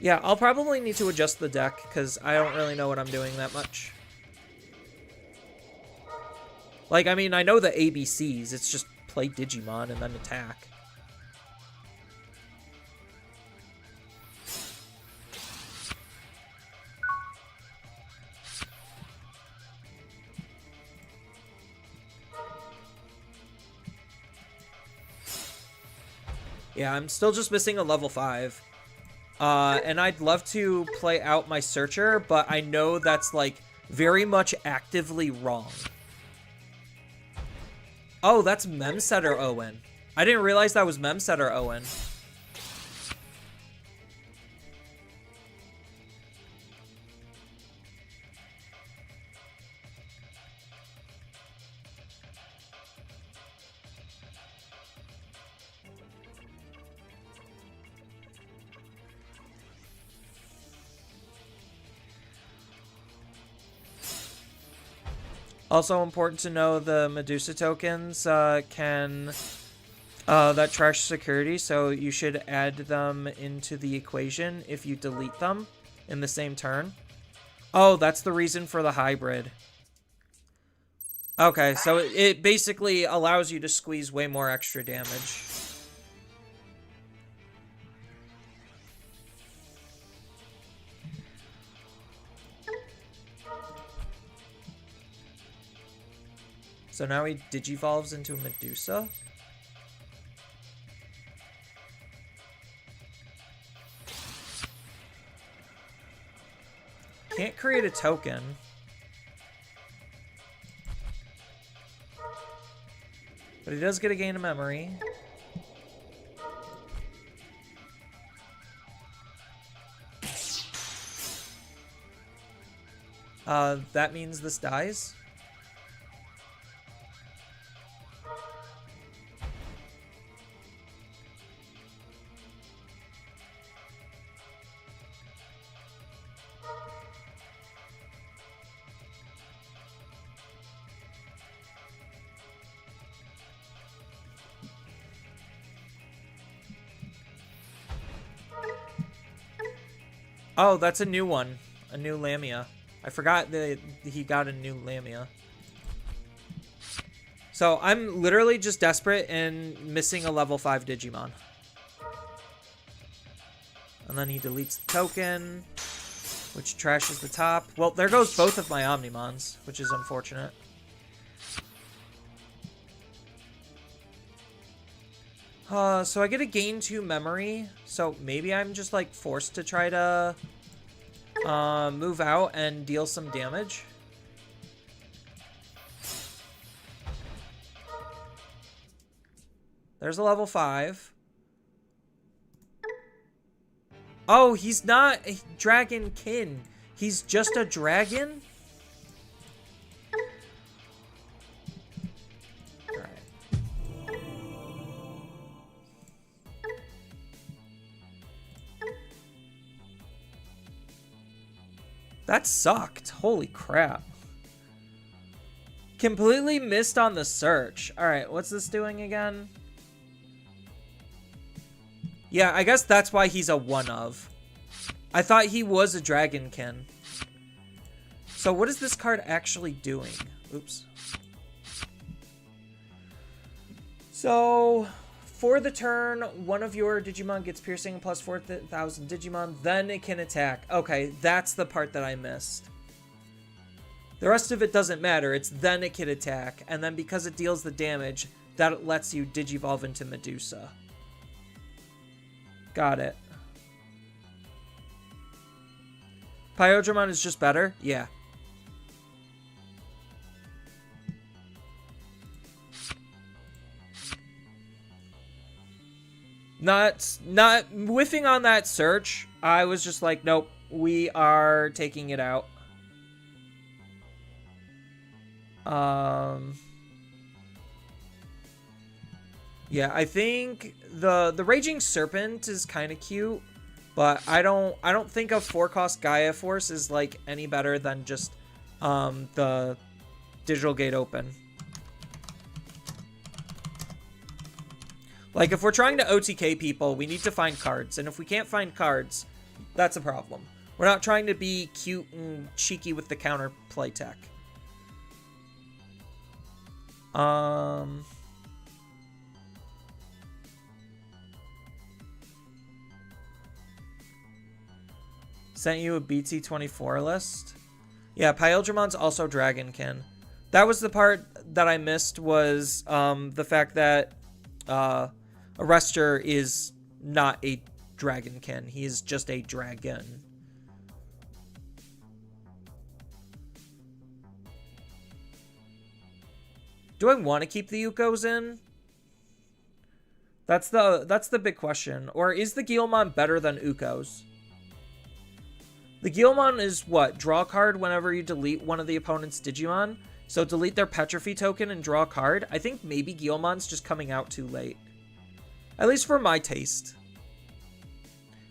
Yeah, I'll probably need to adjust the deck because I don't really know what I'm doing that much. Like, I mean, I know the ABCs. It's just play Digimon and then attack. Yeah, I'm still just missing a level 5. And I'd love to play out my Searcher, but I know that's, like, very much actively wrong. Oh, that's Memsetter Owen. I didn't realize that was Memsetter Owen. Also important to know the Medusa tokens can that trash security, so you should add them into the equation if you delete them in the same turn. Oh, that's the reason for the hybrid. Okay, so it basically allows you to squeeze way more extra damage. So now he digivolves into a Medusa. Can't create a token. But he does get a gain of memory. That means this dies. Oh, that's a new one. A new Lamia. I forgot that he got a new Lamia. So I'm literally just desperate and missing a level 5 Digimon. And then he deletes the token, which trashes the top. Well, there goes both of my Omnimons, which is unfortunate. So I get a gain 2 memory. So maybe I'm just like forced to try to move out and deal some damage. There's a level 5. Oh, he's not a dragon kin. He's just a dragon? That sucked. Holy crap. Completely missed on the search. Alright, what's this doing again? Yeah, I guess that's why he's a one of. I thought he was a dragonkin. So what is this card actually doing? Oops. So... for the turn, one of your Digimon gets piercing plus 4,000 Digimon, then it can attack. Okay, that's the part that I missed. The rest of it doesn't matter. It's then it can attack, and then because it deals the damage, that lets you Digivolve into Medusa. Got it. Pyodramon is just better? Yeah. Not whiffing on that search. I was just like, nope, we are taking it out. Yeah, I think the Raging Serpent is kind of cute, but I don't think a 4-cost Gaia Force is like any better than just the Digital Gate Open. Like, if we're trying to OTK people, we need to find cards, and if we can't find cards, that's a problem. We're not trying to be cute and cheeky with the counterplay tech. Sent you a BT24 list. Yeah, Pyldremon's also Dragonkin. That was the part that I missed, was the fact that Arrestor is not a Dragonkin. He is just a dragon. Do I want to keep the Yukos in? That's the big question. Or is the Guilmon better than Ukos? The Guilmon is what? Draw a card whenever you delete one of the opponent's Digimon. So delete their Petrophy token and draw a card. I think maybe Guilmon's just coming out too late. At least for my taste.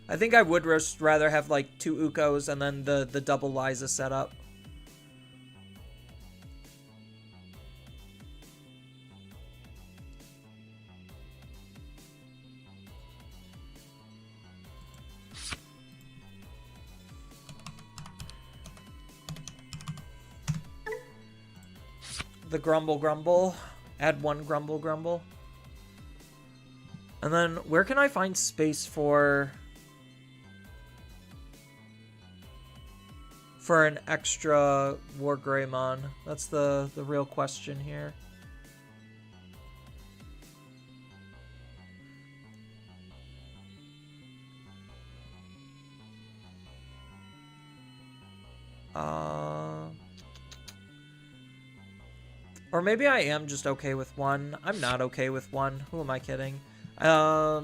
I think I would rather have like 2 Ukos and then the double Liza setup. The Grumble Grumble. Add 1 Grumble Grumble. And then where can I find space for an extra War Greymon? That's the real question here. Or maybe I am just okay with 1. I'm not okay with 1. Who am I kidding? Yeah,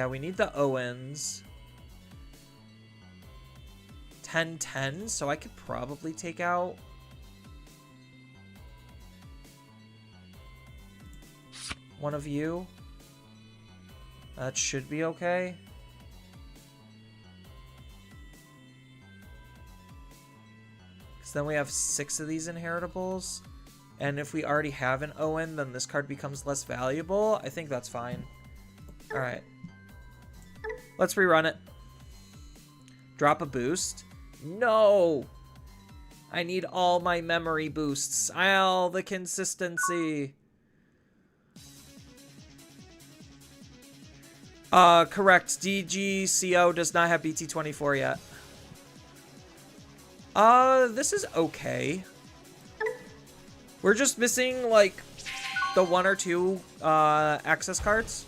we need the Owens. 10-10, so I could probably take out one of you. That should be okay. Then we have 6 of these inheritables. And if we already have an Owen, then this card becomes less valuable. I think that's fine. Alright. Let's rerun it. Drop a boost. No! I need all my memory boosts. All the consistency. Correct. DGCO does not have BT24 yet. This is okay. We're just missing, like, the 1 or 2, access cards.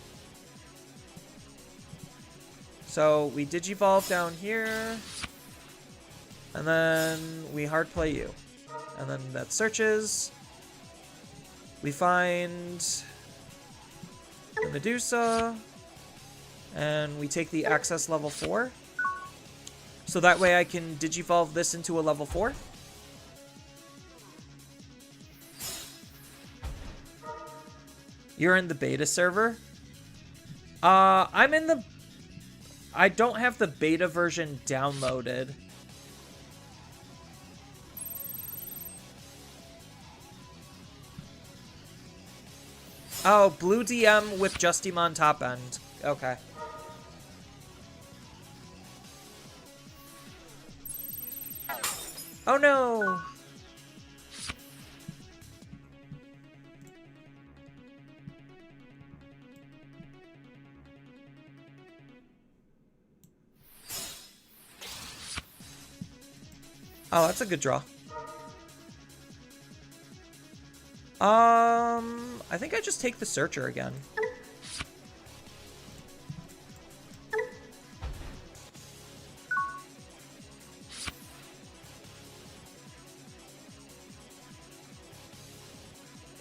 So, we Digivolve down here. And then we hard play you. And then that searches. We find the Medusa. And we take the access level 4. So that way I can Digivolve this into a level 4. You're in the beta server? I'm in the... I don't have the beta version downloaded. Oh, blue DM with Justimon top end. Okay. Oh no! Oh, that's a good draw. I think I just take the Searcher again.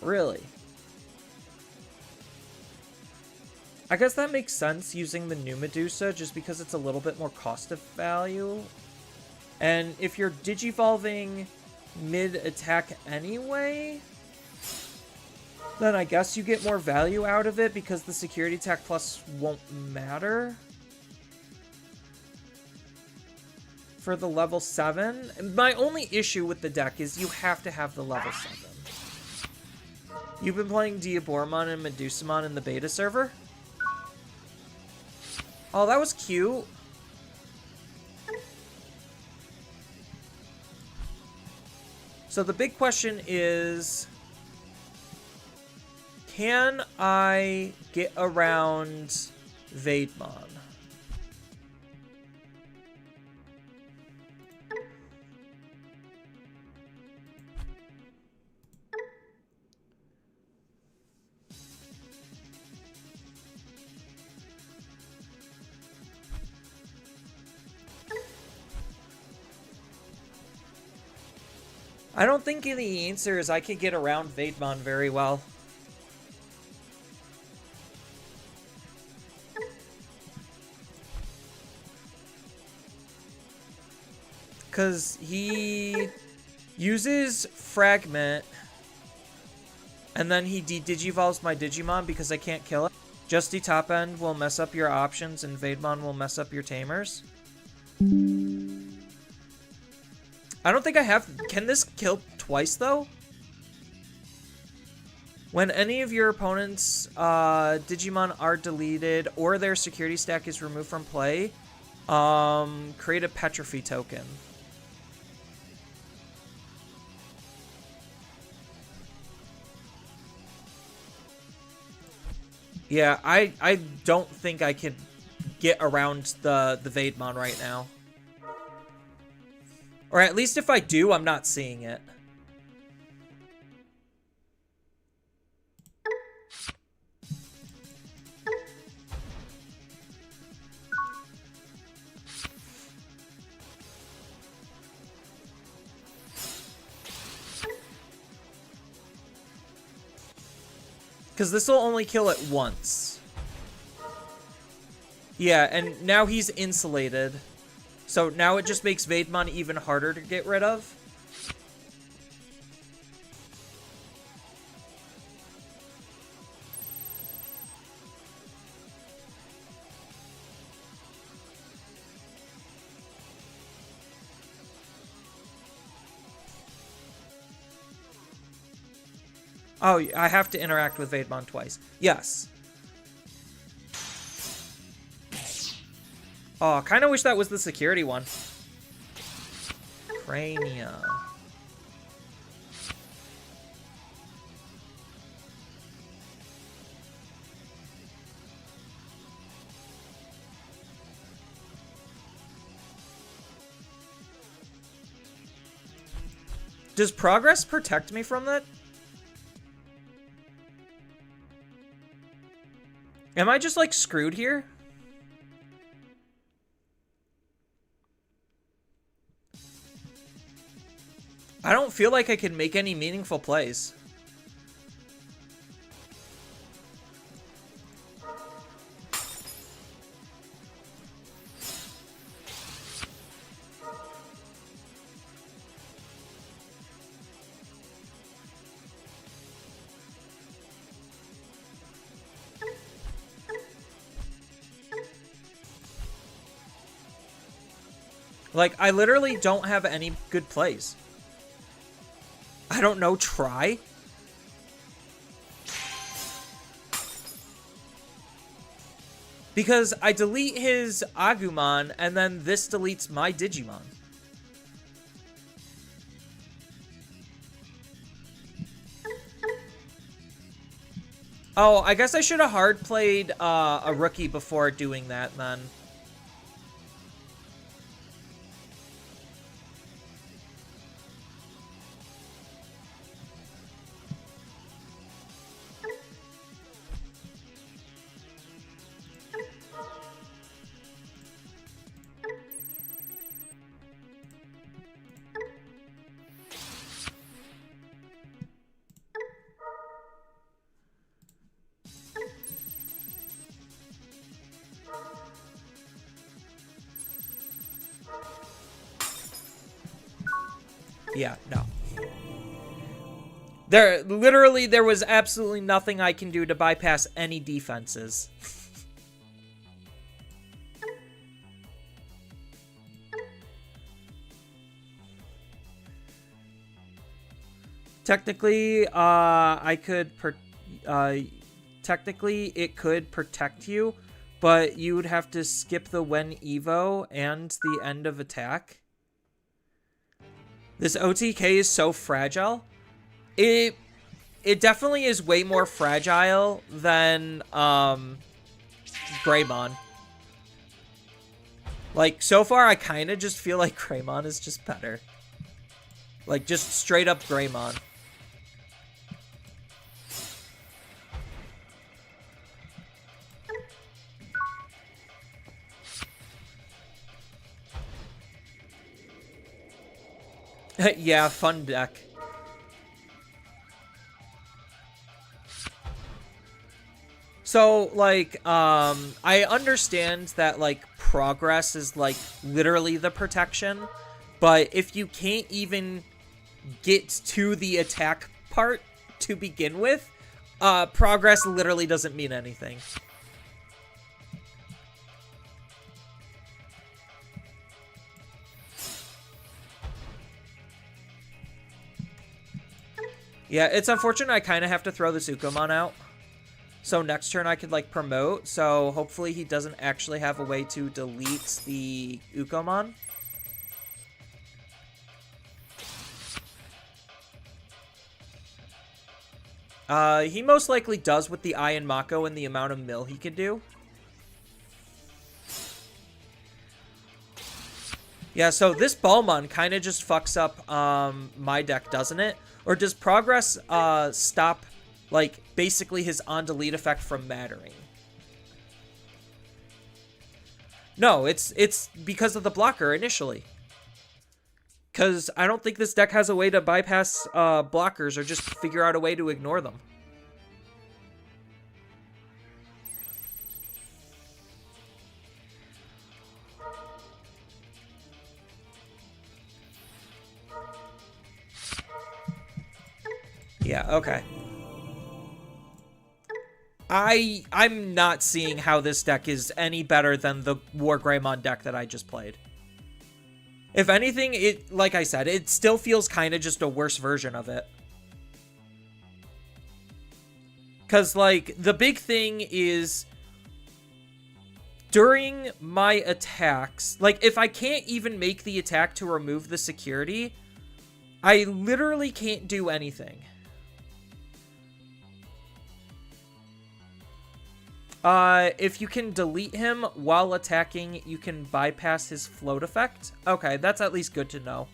Really? I guess that makes sense using the new Medusa just because it's a little bit more cost of value. And if you're digivolving mid-attack anyway, then I guess you get more value out of it because the security attack plus won't matter. For the level 7. My only issue with the deck is you have to have the level 7. You've been playing Diaboromon and Medusamon in the beta server? Oh, that was cute. So the big question is, can I get around Vademon? I don't think the answer is I could get around Vademon very well. Because he uses Fragment, and then he digivolves my Digimon because I can't kill it. Justy Top End will mess up your options, and Vademon will mess up your tamers. I don't think I have... Can this kill twice, though? When any of your opponent's Digimon are deleted or their security stack is removed from play, create a Petrophy token. Yeah, I don't think I could get around the Vademon right now. Or at least if I do, I'm not seeing it. Because this will only kill it once. Yeah, and now he's insulated. So now it just makes Vademon even harder to get rid of. Oh, I have to interact with Vademon twice. Yes. Oh, kind of wish that was the security one. Crania. Does progress protect me from that? Am I just, like, screwed here? I don't feel like I can make any meaningful plays. Like, I literally don't have any good plays. I don't know, try? Because I delete his Agumon, and then this deletes my Digimon. Oh, I guess I should have hard played a rookie before doing that, then. Yeah, no. There was absolutely nothing I can do to bypass any defenses. Technically, technically, it could protect you, but you would have to skip the when Evo and the end of attack. This OTK is so fragile. It definitely is way more fragile than Greymon. Like, so far, I kind of just feel like Greymon is just better. Like, just straight up Greymon. Yeah, fun deck. So, like, I understand that, like, progress is, like, literally the protection, but if you can't even get to the attack part to begin with, progress literally doesn't mean anything. Yeah, it's unfortunate I kind of have to throw the Tsukumon out. So next turn I could, like, promote. So hopefully he doesn't actually have a way to delete the Ukomon. He most likely does with the Iron Mako and the amount of mill he could do. Yeah, so this Balmon kind of just fucks up my deck, doesn't it? Or does progress stop, like, basically his on-delete effect from mattering? No, it's because of the blocker initially. Because I don't think this deck has a way to bypass blockers or just figure out a way to ignore them. Yeah, okay. I'm not seeing how this deck is any better than the War Greymon deck that I just played. If anything, it, like I said, it still feels kind of just a worse version of it. Because, like, the big thing is, during my attacks, like, if I can't even make the attack to remove the security, I literally can't do anything. If you can delete him while attacking, you can bypass his float effect. Okay, that's at least good to know.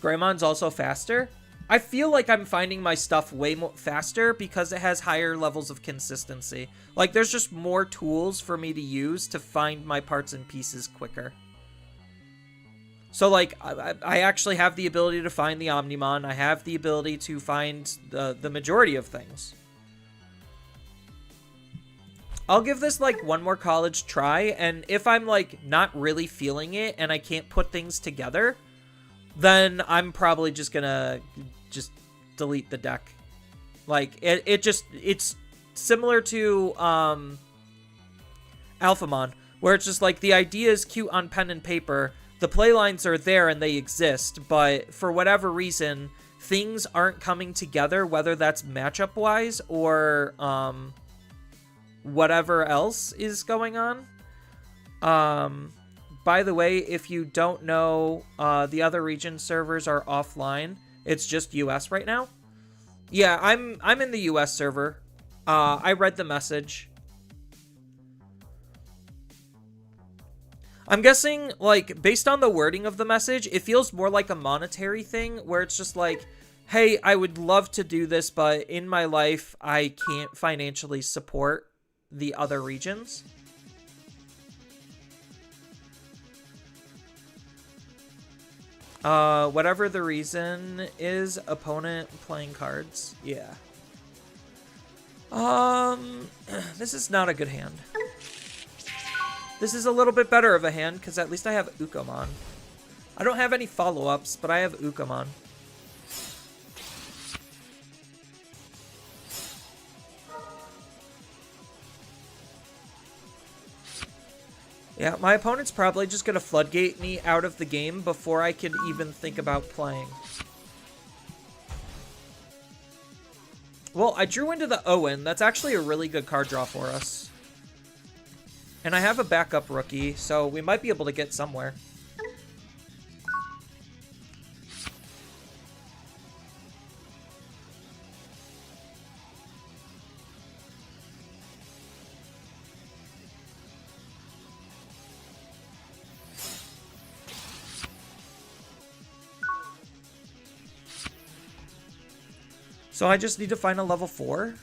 Greymon's also faster. I feel like I'm finding my stuff way more faster because it has higher levels of consistency. Like, there's just more tools for me to use to find my parts and pieces quicker. So, like, I actually have the ability to find the Omnimon. I have the ability to find the majority of things. I'll give this, like, one more college try, and if I'm, like, not really feeling it and I can't put things together, then I'm probably just gonna just delete the deck. Like, it's similar to Alphamon, where it's just like the idea is cute on pen and paper, the playlines are there and they exist, but for whatever reason, things aren't coming together, whether that's matchup wise or whatever else is going on. By the way, if you don't know, the other region servers are offline. It's just US right now. Yeah, I'm in the US server. I read the message. I'm guessing, like, based on the wording of the message, it feels more like a monetary thing, where it's just like, hey, I would love to do this, but in my life, I can't financially support the other regions. Whatever the reason is, opponent playing cards. Yeah. This is not a good hand. This is a little bit better of a hand, because at least I have Ukomon. I don't have any follow-ups, but I have Ukomon. Yeah, my opponent's probably just going to floodgate me out of the game before I can even think about playing. Well, I drew into the Owen. That's actually a really good card draw for us. And I have a backup rookie, so we might be able to get somewhere. So I just need to find a level 4.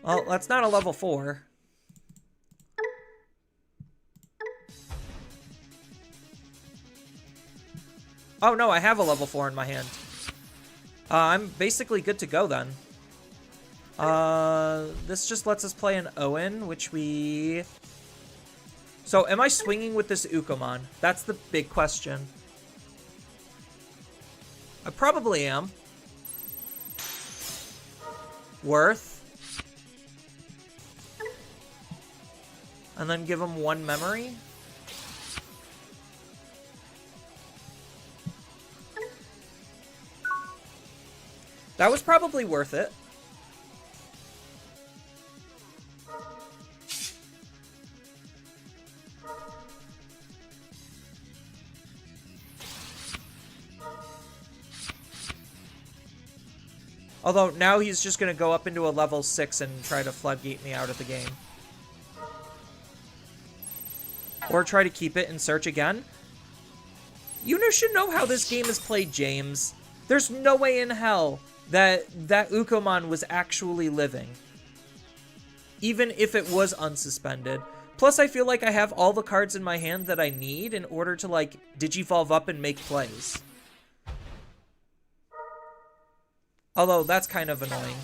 Well, that's not a level 4. Oh, no, I have a level 4 in my hand. I'm basically good to go then. This just lets us play an Owen, which we... So, am I swinging with this Ukomon? That's the big question. I probably am. Worth. And then give him 1 memory. That was probably worth it. Although, now he's just going to go up into a level 6 and try to floodgate me out of the game. Or try to keep it and search again. You should know how this game is played, James. There's no way in hell that Ukomon was actually living. Even if it was unsuspended. Plus, I feel like I have all the cards in my hand that I need in order to, like, Digivolve up and make plays. Although, that's kind of annoying.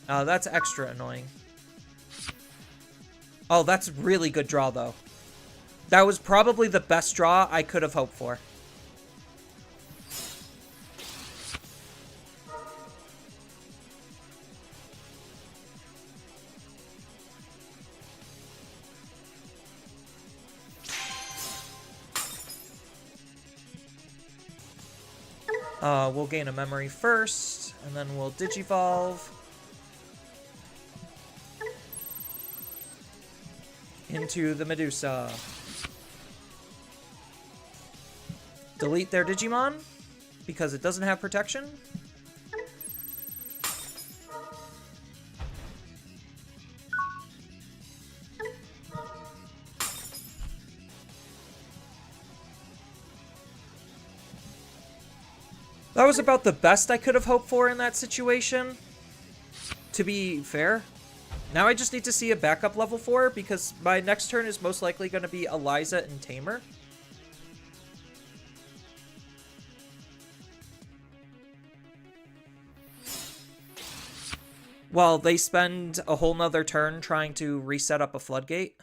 That's extra annoying. Oh, that's really good draw, though. That was probably the best draw I could have hoped for. We'll gain a memory first, and then we'll Digivolve. Into the Medusa. Delete their Digimon, because it doesn't have protection. That was about the best I could have hoped for in that situation, to be fair. Now I just need to see a backup level 4, because my next turn is most likely going to be Eliza and Tamer. Well, they spend a whole nother turn trying to reset up a floodgate.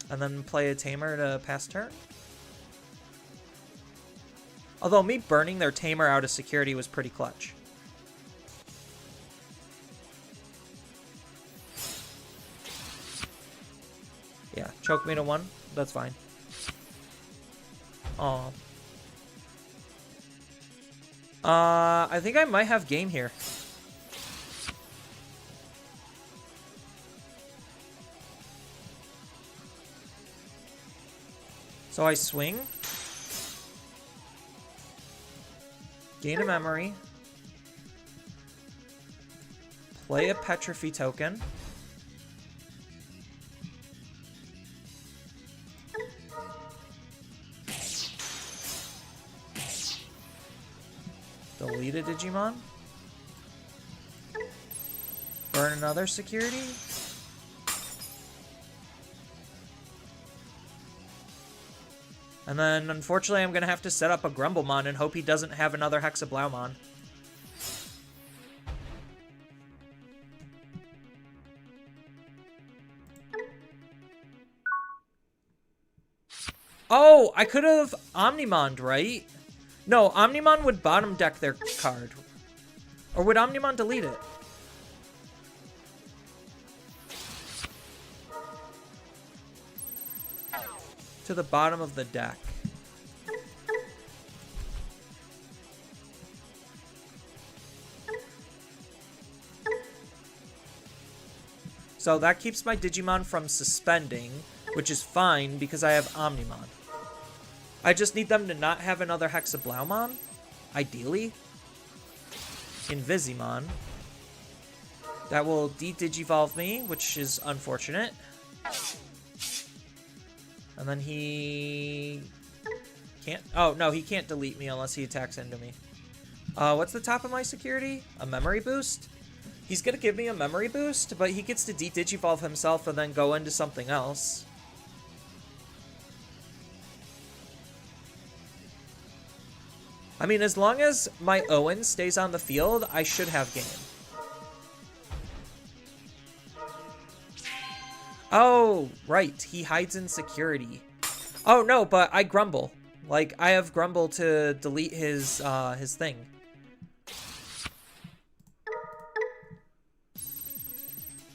And then play a Tamer to pass turn. Although me burning their Tamer out of security was pretty clutch. Yeah, choke me to 1. That's fine. Aw. I think I might have game here. So I swing. Gain a memory. Play a Petrophy token. Delete a Digimon. Burn another security. And then, unfortunately, I'm going to have to set up a Grumblemon and hope he doesn't have another Hexablaumon. Oh, I could have Omnimon, right? No, Omnimon would bottom deck their card. Or would Omnimon delete it? To the bottom of the deck. So that keeps my Digimon from suspending, which is fine because I have Omnimon. I just need them to not have another Hexablaumon, ideally. Invisimon. That will de-Digivolve me, which is unfortunate. And then he can't... Oh, no, he can't delete me unless he attacks into me. What's the top of my security? A memory boost? He's going to give me a memory boost, but he gets to de-Digivolve himself and then go into something else. I mean, as long as my Owen stays on the field, I should have game. Oh, right. He hides in security. Oh, no, but I Grumble. Like, I have Grumble to delete his thing.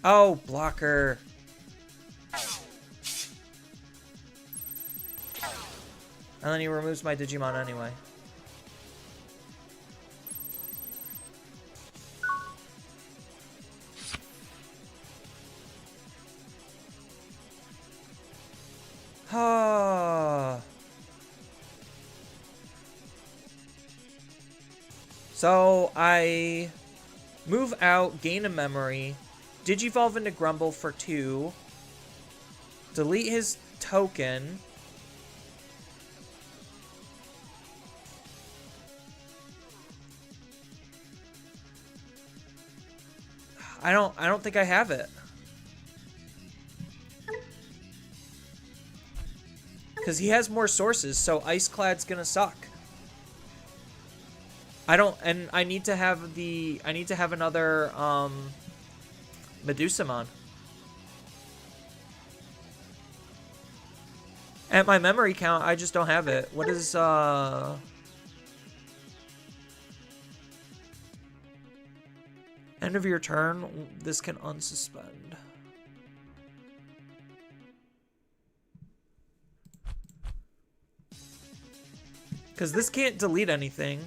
Oh, blocker. And then he removes my Digimon anyway. So I move out, gain a memory, Digivolve into Grumble for 2, delete his token, I don't think I have it. Because he has more sources, so Iceclad's gonna suck. I need to have another, Medusamon. At my memory count, I just don't have it. What is, end of your turn, this can unsuspend. Because this can't delete anything.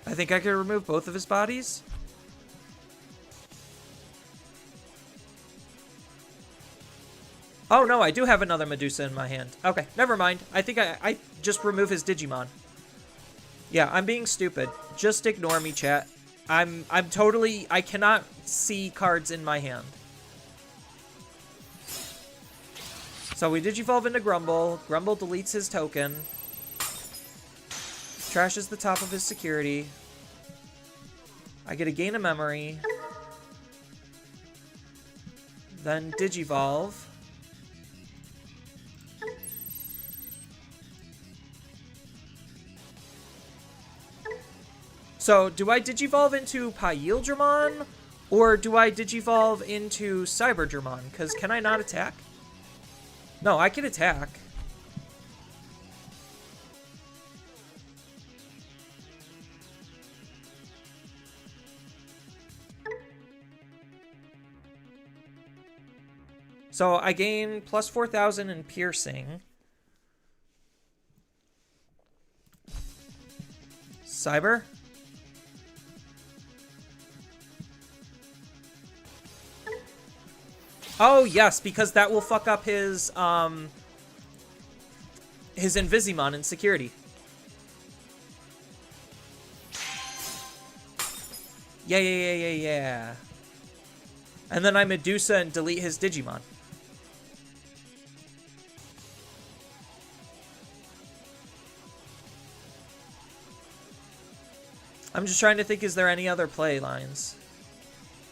I think I could remove both of his bodies. Oh, no, I do have another Medusa in my hand. Okay, never mind. I think I just remove his Digimon. Yeah, I'm being stupid. Just ignore me, chat. I'm totally... I cannot see cards in my hand. So we Digivolve into Grumble. Grumble deletes his token. Trashes the top of his security. I get a gain of memory. Then Digivolve. So, do I Digivolve into Paildramon? Or do I Digivolve into Cyberdramon? Because can I not attack? No, I can attack. So I gain plus 4,000 in piercing. Cyber? Oh, yes, because that will fuck up his Invisimon in security. Yeah. And then I Medusa and delete his Digimon. I'm just trying to think, is there any other play lines?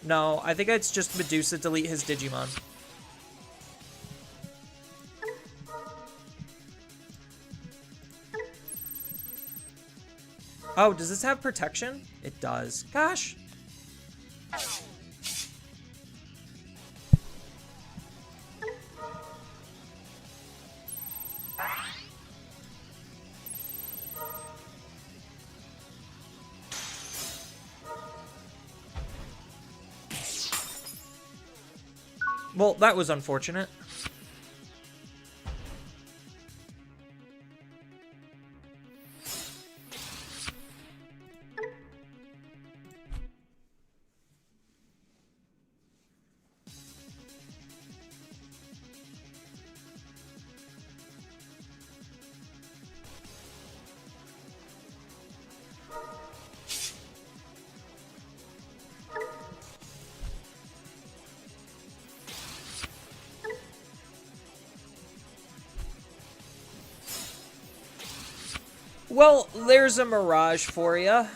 No, I think it's just Medusa delete his Digimon. Oh, does this have protection? It does. Gosh. Well, that was unfortunate. Well, there's a Mirage for ya.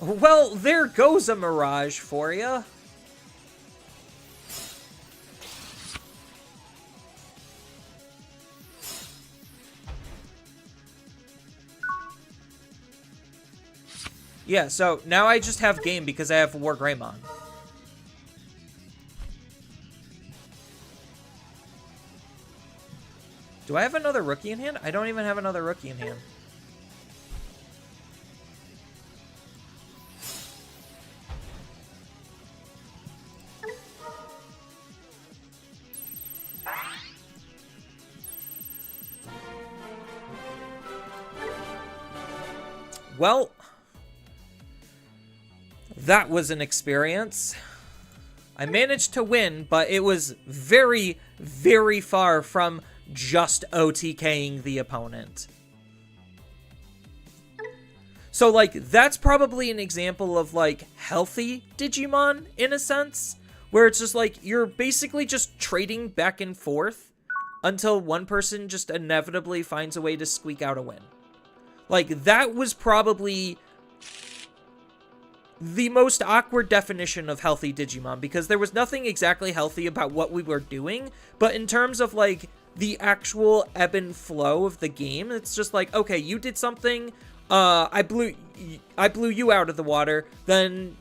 Well, there goes a Mirage for ya. Yeah, so now I just have game because I have War Greymon. Do I have another rookie in hand? I don't even have another rookie in hand. Well, that was an experience. I managed to win, but it was very, very far from just OTKing the opponent. So, like, that's probably an example of, like, healthy Digimon, in a sense, where it's just, like, you're basically just trading back and forth until one person just inevitably finds a way to squeak out a win. Like, that was probably the most awkward definition of healthy Digimon, because there was nothing exactly healthy about what we were doing, but in terms of, like, the actual ebb and flow of the game, it's just like, okay, you did something, I blew you out of the water, then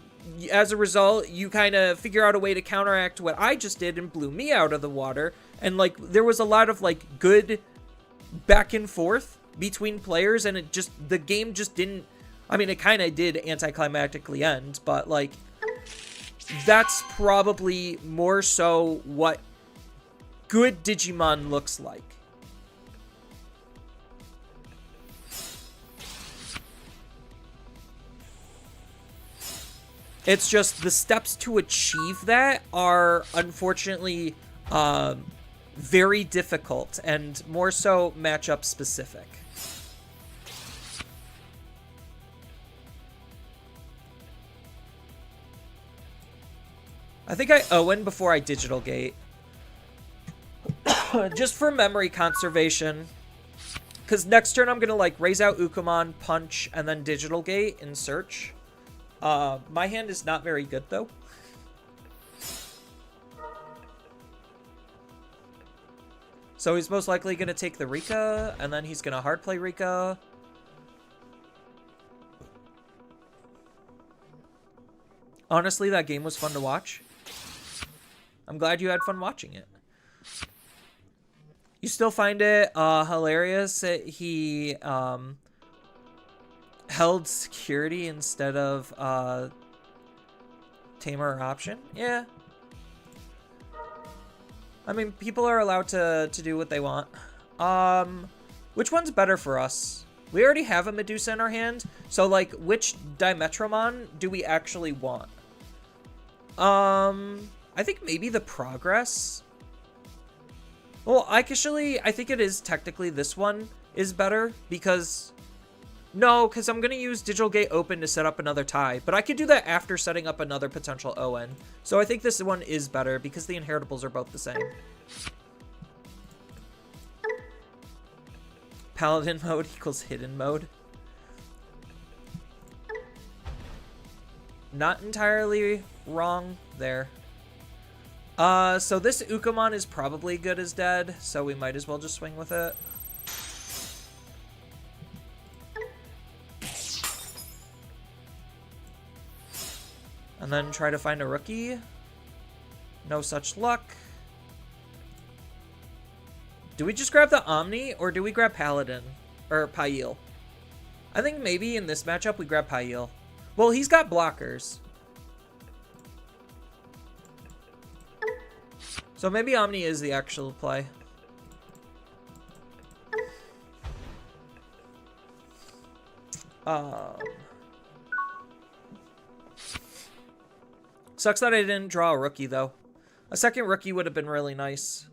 as a result, you kind of figure out a way to counteract what I just did and blew me out of the water, and, like, there was a lot of, like, good back and forth between players, and the game just didn't, I mean, it kind of did anticlimactically end, but, like, that's probably more so what good Digimon looks like. It's just the steps to achieve that are unfortunately very difficult and more so matchup specific. I think I Owen before I Digital Gate. Just for memory conservation. Because next turn I'm going to, like, raise out Ukumon, punch, and then Digital Gate in search. My hand is not very good, though. So he's most likely going to take the Rika, and then he's going to hard play Rika. Honestly, that game was fun to watch. I'm glad you had fun watching it. You still find it hilarious that he held security instead of tamer option? Yeah. I mean, people are allowed to do what they want. Which one's better for us? We already have a Medusa in our hand, so, like, which Dimetromon do we actually want? I think maybe the Progress. Well, I think it is technically this one is better, because... No, because I'm going to use Digital Gate Open to set up another tie, but I could do that after setting up another potential ON. So I think this one is better, because the inheritables are both the same. Paladin mode equals hidden mode. Not entirely wrong there. So this Ukamon is probably good as dead, so we might as well just swing with it. And then try to find a rookie. No such luck. Do we just grab the Omni, or do we grab Paladin? Or Pail? I think maybe in this matchup we grab Pail. Well, he's got blockers. So maybe Omni is the actual play. Sucks that I didn't draw a rookie, though. A second rookie would have been really nice.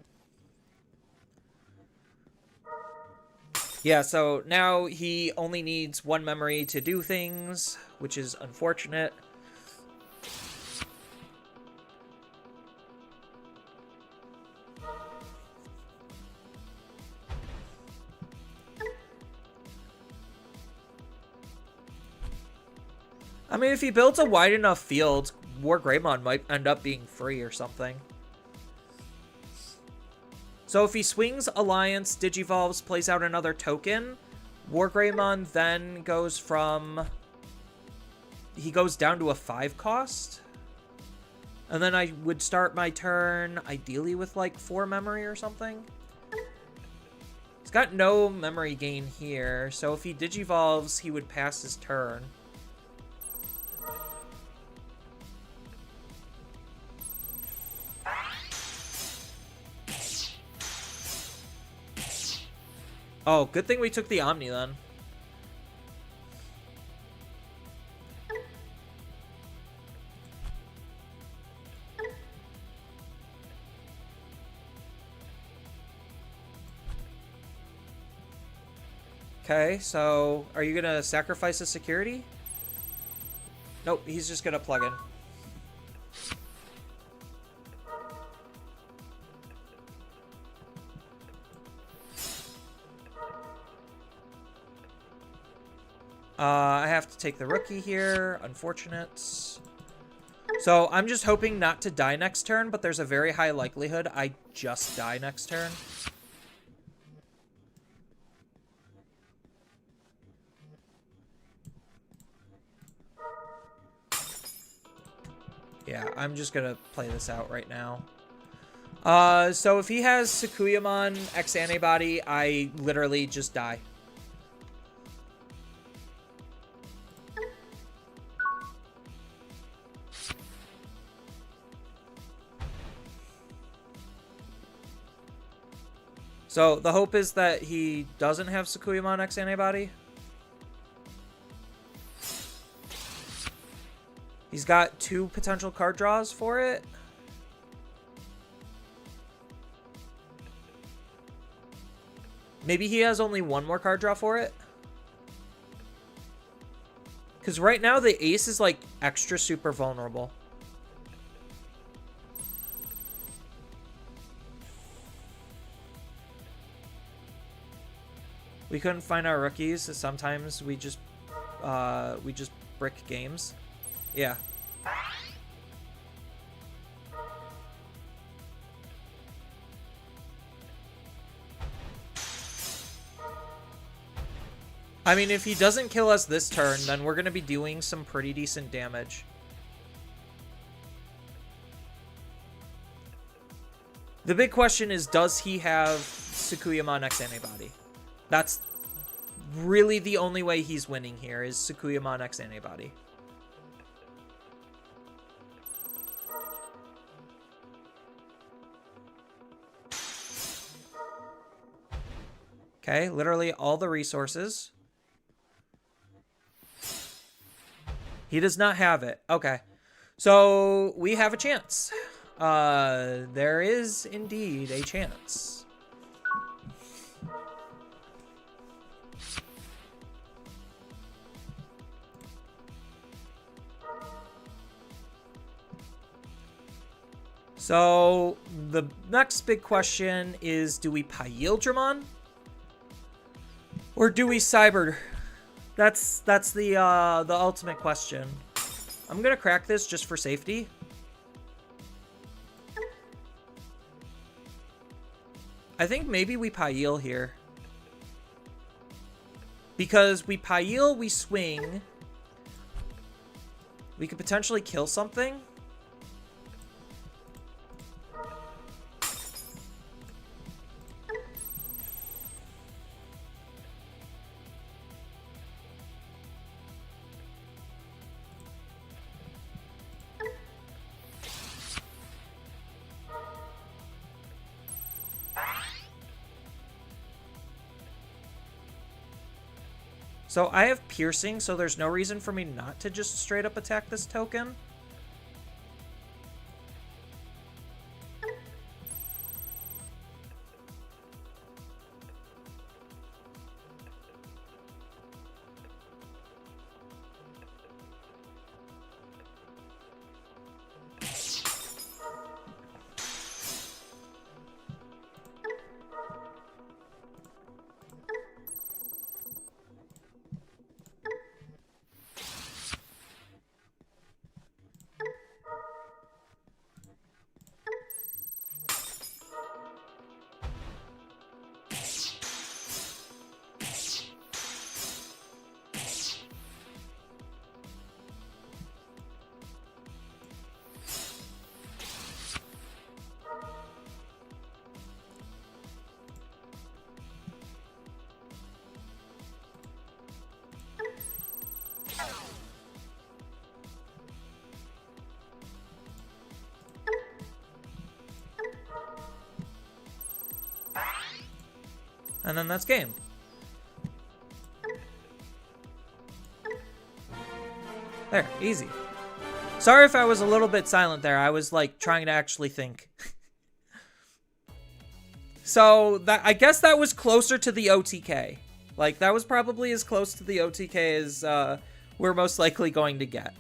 Yeah, so now he only needs one memory to do things, which is unfortunate. I mean, if he builds a wide enough field, War Greymon might end up being free or something. So if he swings Alliance, Digivolves, plays out another token, War Greymon then goes from... he goes down to a 5 cost. And then I would start my turn, ideally with like 4 memory or something. He's got no memory gain here, so if he Digivolves, he would pass his turn. Oh, good thing we took the Omni then. Okay, so are you gonna sacrifice a security? Nope, he's just gonna plug in. I have to take the rookie here. Unfortunate. So I'm just hoping not to die next turn, but there's a very high likelihood I just die next turn. Yeah, I'm just gonna play this out right now. So if he has Sakuyamon X Antibody, I literally just die. So the hope is that he doesn't have Sakuyamon X Antibody. He's got 2 potential card draws for it. Maybe he has only 1 more card draw for it. Because right now the ace is like extra super vulnerable. We couldn't find our rookies, so sometimes we just brick games. Yeah. I mean, if he doesn't kill us this turn, then we're going to be doing some pretty decent damage. The big question is, does he have Sakuyamon X Antibody? That's really the only way he's winning here, is Sakuyamon X Antibody. Okay, literally all the resources. He does not have it. Okay. So we have a chance. There is indeed a chance. So the next big question is, do we Paildramon? Or do we cyber? That's the ultimate question. I'm gonna crack this just for safety. I think maybe we Pail here. Because we Pail, we swing. We could potentially kill something. So I have piercing, so there's no reason for me not to just straight up attack this token. And then that's game. There, easy. Sorry if I was a little bit silent there. I was like trying to actually think. So that, I guess that was closer to the OTK. Like that was probably as close to the OTK as we're most likely going to get.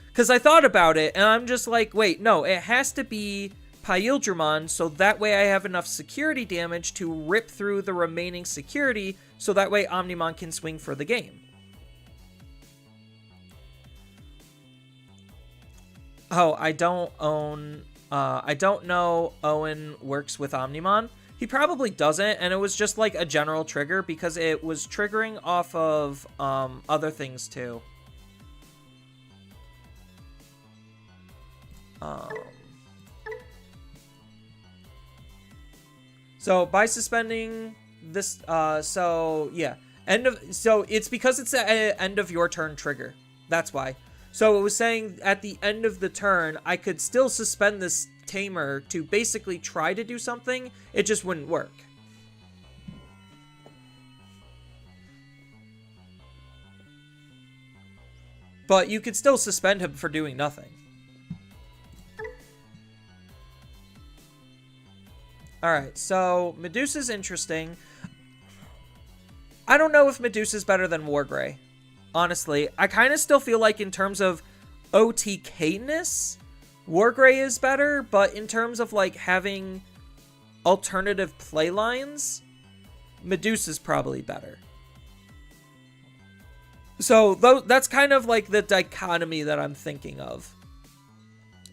Because I thought about it and I'm just like, wait, no, it has to be Paildramon, so that way I have enough security damage to rip through the remaining security, so that way Omnimon can swing for the game. Oh, I don't know Owen works with Omnimon. He probably doesn't, and it was just like a general trigger because it was triggering off of other things too. So by suspending this, so yeah, so it's because it's the end of your turn trigger. That's why. So it was saying at the end of the turn, I could still suspend this tamer to basically try to do something. It just wouldn't work. But you could still suspend him for doing nothing. Alright, so Medusa's interesting. I don't know if Medusa's better than Wargrey. Honestly, I kind of still feel like in terms of OTK-ness, Wargrey is better, but in terms of like having alternative playlines, Medusa's probably better. So that's kind of like the dichotomy that I'm thinking of.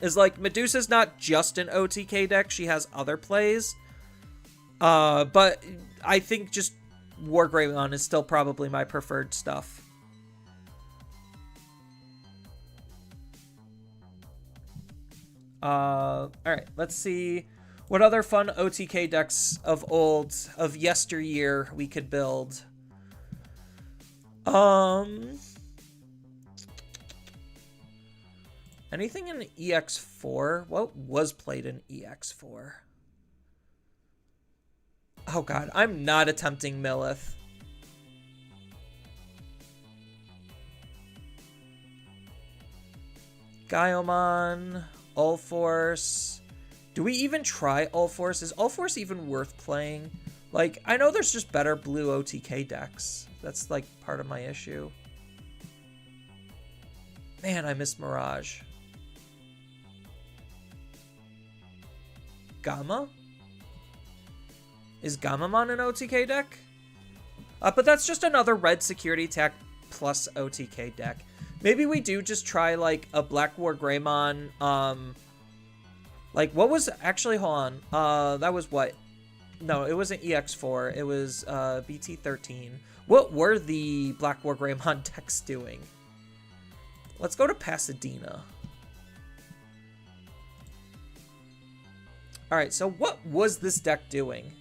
Is like Medusa's not just an OTK deck, she has other plays. But I think just Wargreymon is still probably my preferred stuff. Alright, let's see what other fun OTK decks of old, of yesteryear we could build. Anything in EX4? What was played in EX4? Oh god, I'm not attempting Millith. Gaiomon, Ulforce. Do we even try Ulforce? Is Ulforce even worth playing? Like, I know there's just better blue OTK decks. That's like part of my issue. Man, I miss Mirage. Gamma? Is Gammamon an OTK deck? But that's just another red security attack plus OTK deck. Maybe we do just try, like, a Black War Greymon, like, what was, actually, hold on, that was what? No, it wasn't EX4, it was, BT23. What were the Black War Greymon decks doing? Let's go to Pasadena. Alright, so what was this deck doing?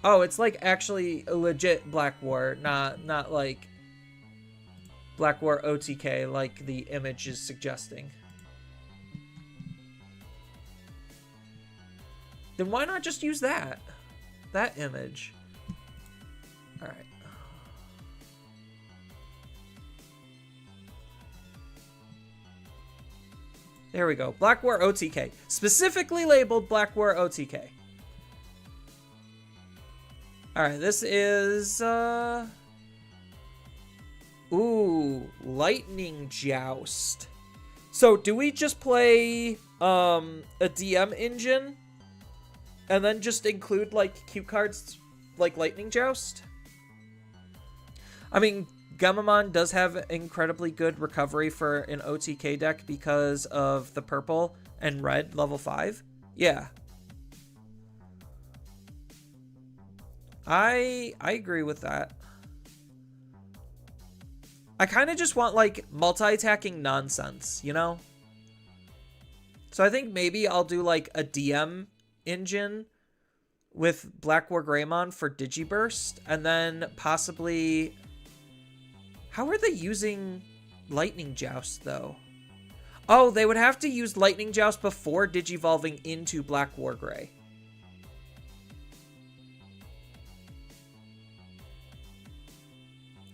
Oh, it's, like, actually a legit Black War, not like Black War OTK like the image is suggesting. Then why not just use that image? All right. There we go. Black War OTK. Specifically labeled Black War OTK. All right, this is ooh, Lightning Joust. So do we just play a DM engine and then just include like cute cards like Lightning Joust? I mean, Gamamon does have incredibly good recovery for an OTK deck because of the purple and red level 5. Yeah. I agree with that. I kind of just want, like, multi-attacking nonsense, you know? So I think maybe I'll do, like, a DM engine with Black War Greymon for Digiburst, and then possibly... How are they using Lightning Joust, though? Oh, they would have to use Lightning Joust before Digivolving into Black War Grey.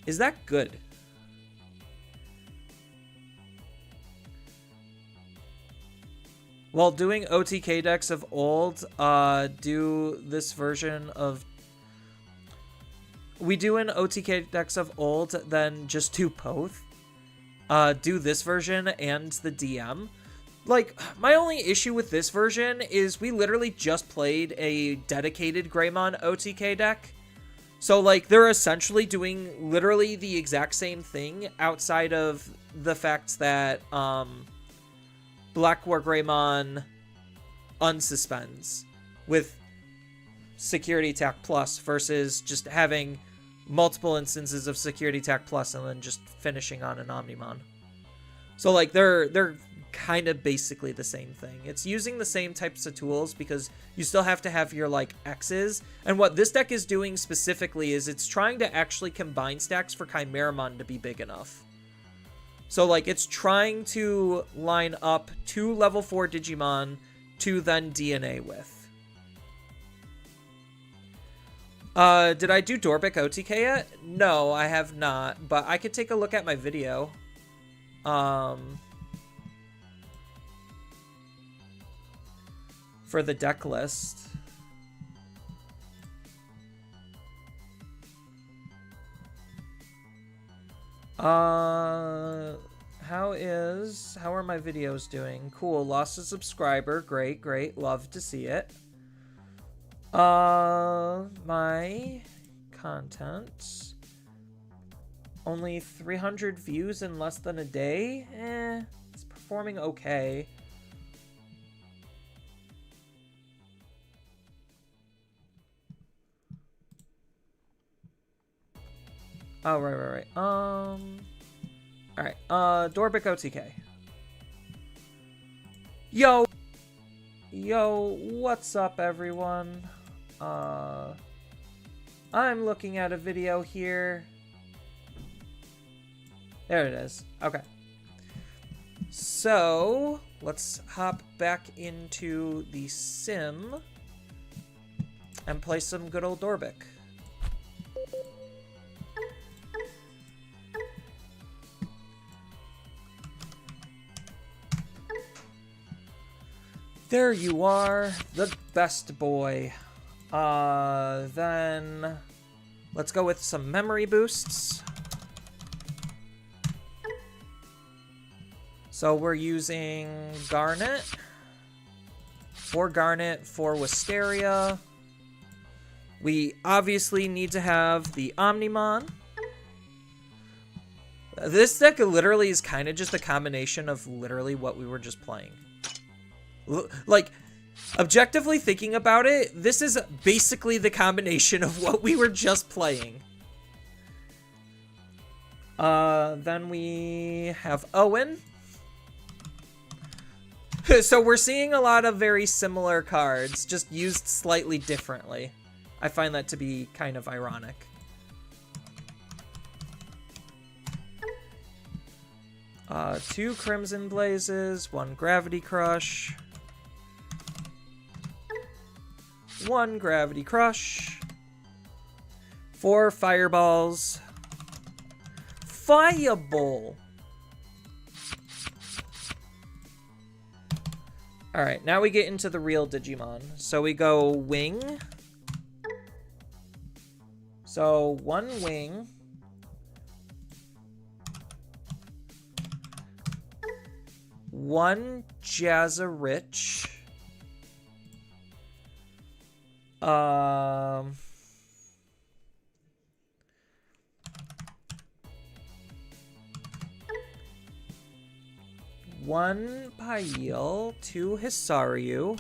Is that good? While doing OTK decks of old, do this version of... We do an OTK decks of old, then just do both. Do this version and the DM. Like, my only issue with this version is we literally just played a dedicated Greymon OTK deck. So, like, they're essentially doing literally the exact same thing outside of the fact that, Black War Greymon unsuspends with Security Attack Plus versus just having multiple instances of Security Attack Plus and then just finishing on an Omnimon. So, like, they're kind of basically the same thing. It's using the same types of tools because you still have to have your, like, X's. And what this deck is doing specifically is it's trying to actually combine stacks for Chimeramon to be big enough. So, like, it's trying to line up 2 level 4 Digimon to then DNA with. Did I do Dorbic OTK yet? No, I have not, but I could take a look at my video. For the deck list. How are my videos doing? Cool, lost a subscriber. Great, love to see it. My content. Only 300 views in less than a day? It's performing okay. Oh, right. Alright, Dorbic OTK. Yo, what's up, everyone? I'm looking at a video here. There it is. Okay. So, let's hop back into the sim and play some good old Dorbic. There you are, the best boy. Then let's go with some memory boosts. So we're using Garnet. 4 Garnet, 4 Wisteria, We obviously need to have the Omnimon. This deck literally is kind of just a combination of literally what we were just playing. Like, objectively thinking about it, this is basically the combination of what we were just playing. Then we have Owen. So we're seeing a lot of very similar cards, just used slightly differently. I find that to be kind of ironic. Two Crimson Blazes, one Gravity Crush. One Gravity Crush. 4 Fireballs. Fireball! Alright, now we get into the real Digimon. So we go Wing. So, 1 Wing. One Jazzerich. One Pail, 2 Hisaryu.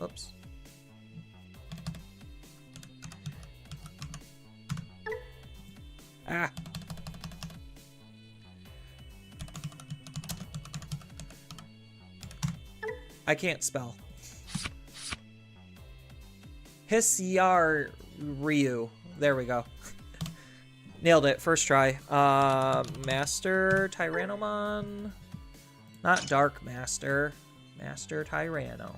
Oops. Ah. I can't spell. Hisaryu. There we go. Nailed it. First try. Master Tyrannomon. Not Dark Master. Master Tyranno.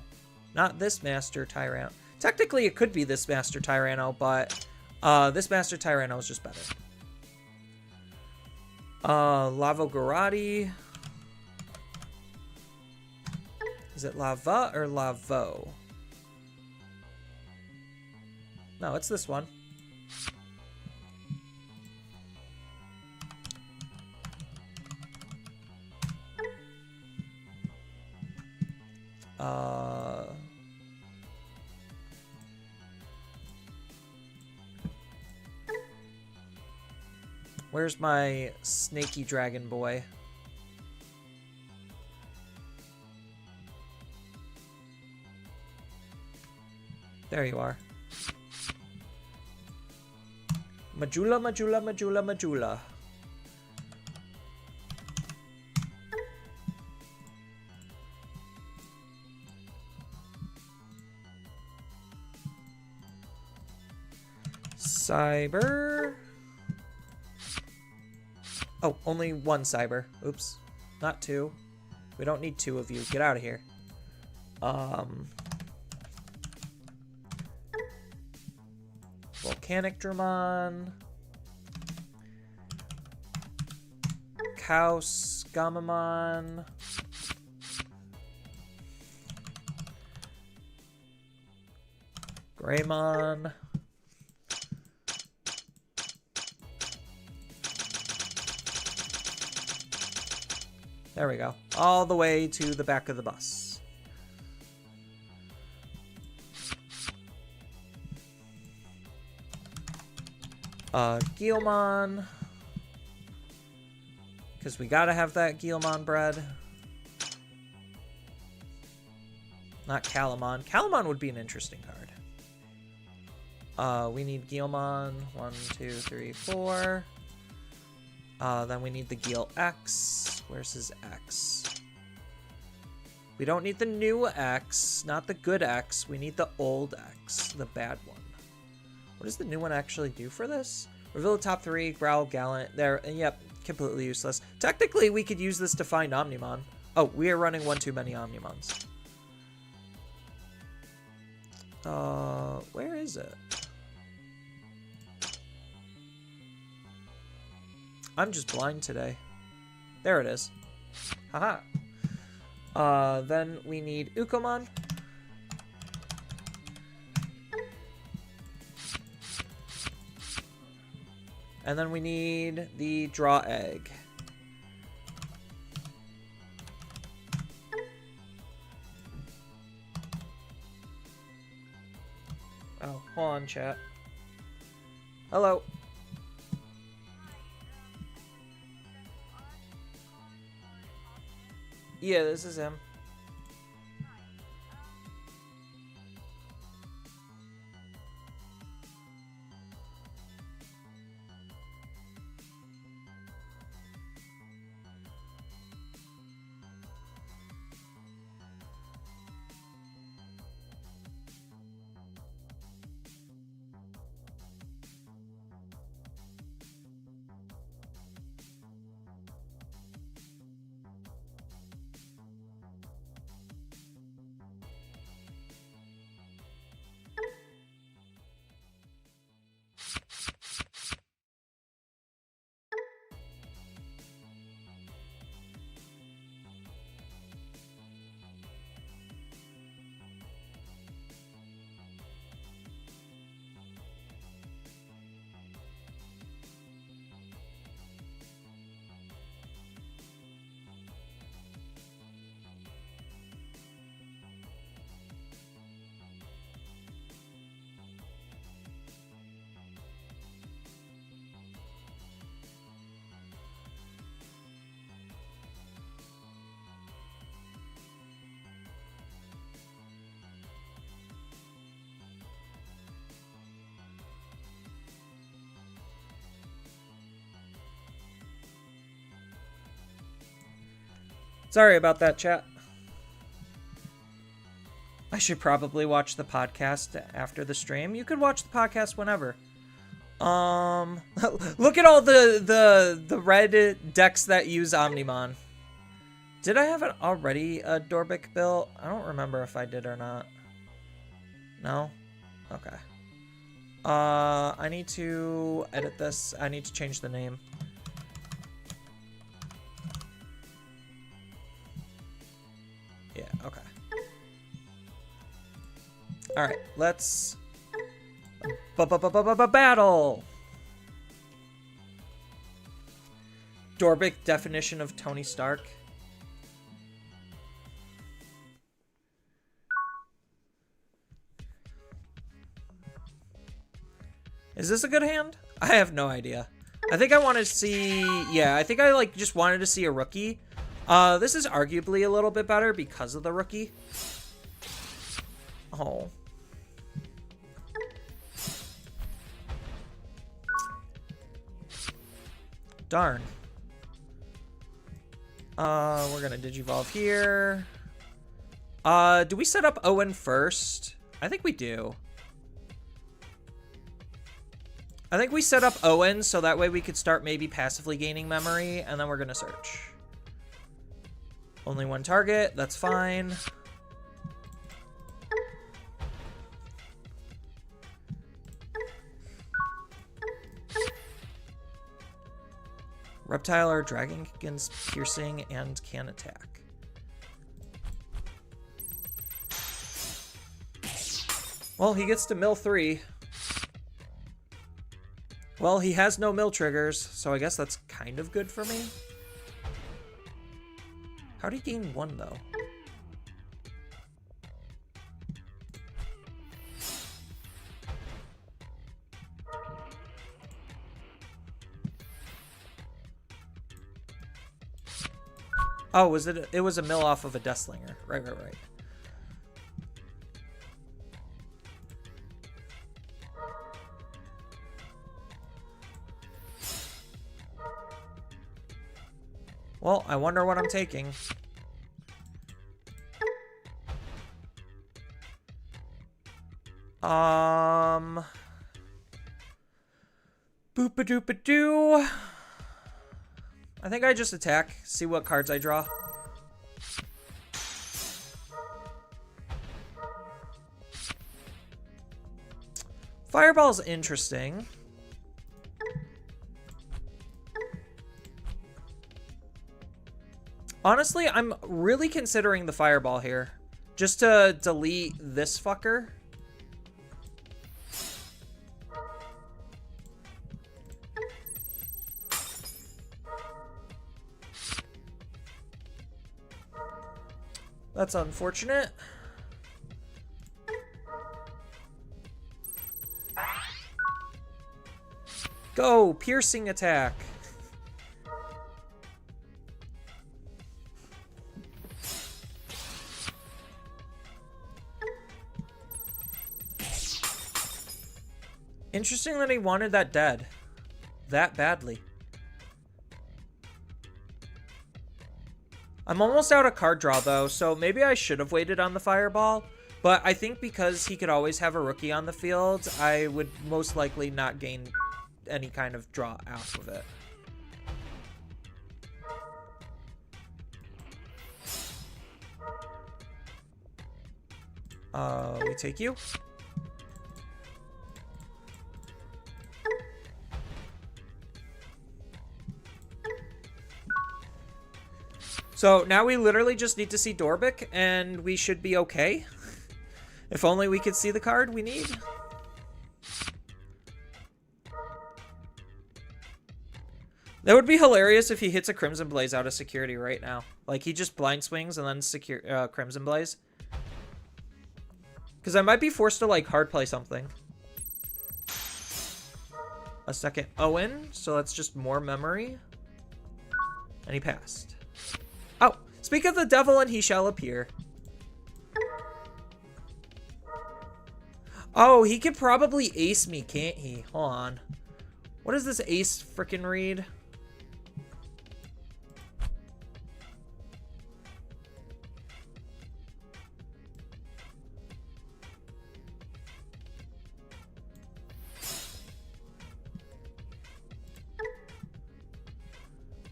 Not this Master Tyranno. Technically, it could be this Master Tyranno, but this Master Tyranno is just better. Lavogorati. Is it Lava or Lavo? No, it's this one. Where's my snaky dragon boy? There you are. Majula, Majula, Majula, Majula. Cyber. Oh, only 1 Cyber. Oops. Not 2. We don't need 2 of you. Get out of here. Volcanic Dramon. Kaus Gamamon. Greymon. There we go. All the way to the back of the bus. Guilmon. Because we gotta have that Guilmon bread. Not Calamon. Calamon would be an interesting card. We need Guilmon. 1, 2, 3, 4. Then we need the Gil X. Where's his X? We don't need the new X, not the good X. We need the old X, the bad one. What does the new one actually do for this? Reveal the top 3, Growl, Gallant. There, yep, completely useless. Technically, we could use this to find Omnimon. Oh, we are running 1 too many Omnimons. Where is it? I'm just blind today. There it is. Haha. Then we need Ukomon. And then we need the Draw Egg. Oh, hold on, chat. Hello. Yeah, this is him. Sorry about that, chat. I should probably watch the podcast after the stream. You could watch the podcast whenever. Look at all the red decks that use Omnimon. Did I have it already a Dorbic built? I don't remember if I did or not. No? Okay. I need to edit this. I need to change the name. Yeah, okay. Alright, let's... battle! Dorbic definition of Tony Stark. Is this a good hand? I have no idea. I think I want to see... Yeah, I think I like just wanted to see a rookie. This is arguably a little bit better because of the rookie. Oh. Darn. We're gonna Digivolve here. Do we set up Owen first? I think we do. I think we set up Owen so that way we could start maybe passively gaining memory, and then we're gonna search. Only one target, that's fine. Reptile or dragon against piercing and can attack. Well, he gets to mill 3. Well, he has no mill triggers, so I guess that's kind of good for me. How'd he gain 1, though? Oh, was it? It was a mill off of a Deathslinger. Right. Well, I wonder what I'm taking. Boop-a-doop-a-doo. I think I just attack, see what cards I draw. Fireball's interesting. Honestly, I'm really considering the Fireball here. Just to delete this fucker. That's unfortunate. Go! Piercing attack! Interesting that he wanted that dead. That badly. I'm almost out of card draw, though, so maybe I should have waited on the Fireball. But I think because he could always have a rookie on the field, I would most likely not gain any kind of draw out of it. We take you. So now we literally just need to see Dorbic, and we should be okay. If only we could see the card we need. That would be hilarious if he hits a Crimson Blaze out of security right now. Like, he just blind swings and then Crimson Blaze. Because I might be forced to, like, hard play something. A second Owen, so that's just more memory. And he passed. Oh, speak of the devil and he shall appear. Oh, he could probably ace me, can't he? Hold on. What does this ace frickin' read?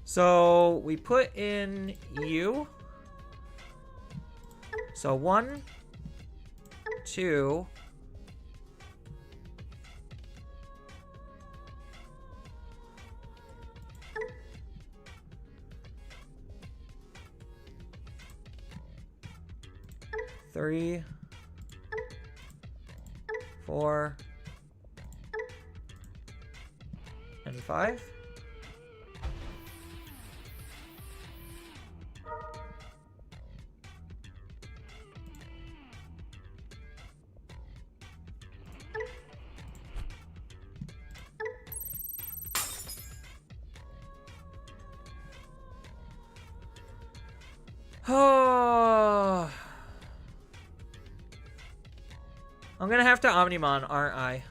So we put in you. So 1, 2. Three, 4, and 5. Oh, I'm gonna have to Omnimon, aren't I?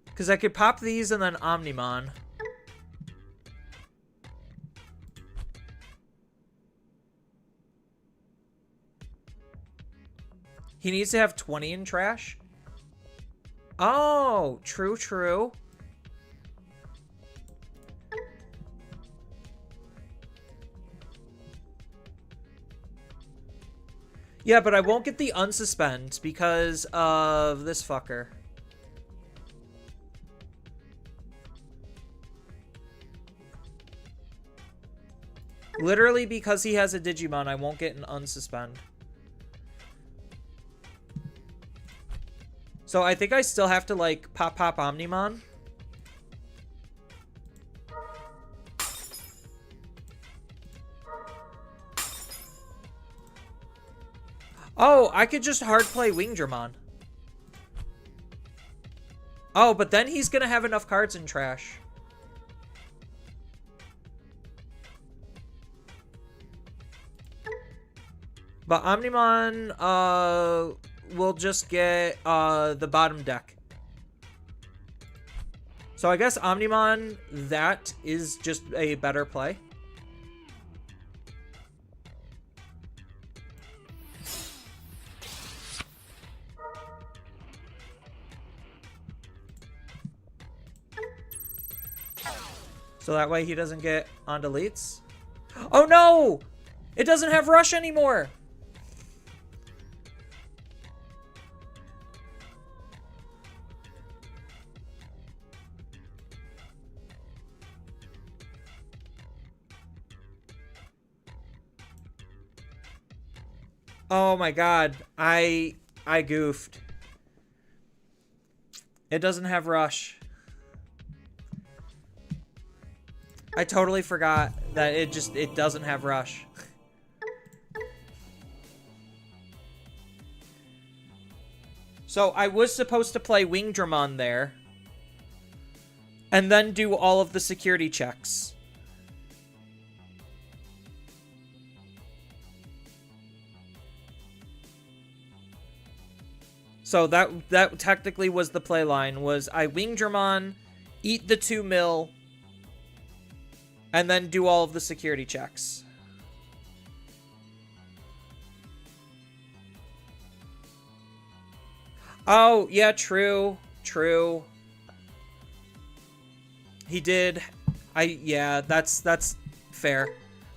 Because I could pop these and then Omnimon. He needs to have 20 in trash. Oh, true, true. Yeah, but I won't get the unsuspend because of this fucker. Literally because he has a Digimon, I won't get an unsuspend. So I think I still have to, like, pop Omnimon. Oh, I could just hard play Wingdramon. Oh, but then he's gonna have enough cards in trash. But Omnimon, we'll just get the bottom deck. So I guess Omnimon, that is just a better play. So that way he doesn't get on deletes. Oh no! It doesn't have rush anymore! Oh my god, I goofed. It doesn't have rush. I totally forgot that it doesn't have rush. So I was supposed to play Wingdramon there. And then do all of the security checks. So that technically was the play line, was I Wingdramon, eat the 2 mil, and then do all of the security checks. Oh, yeah, true. True. He did. Yeah, that's fair.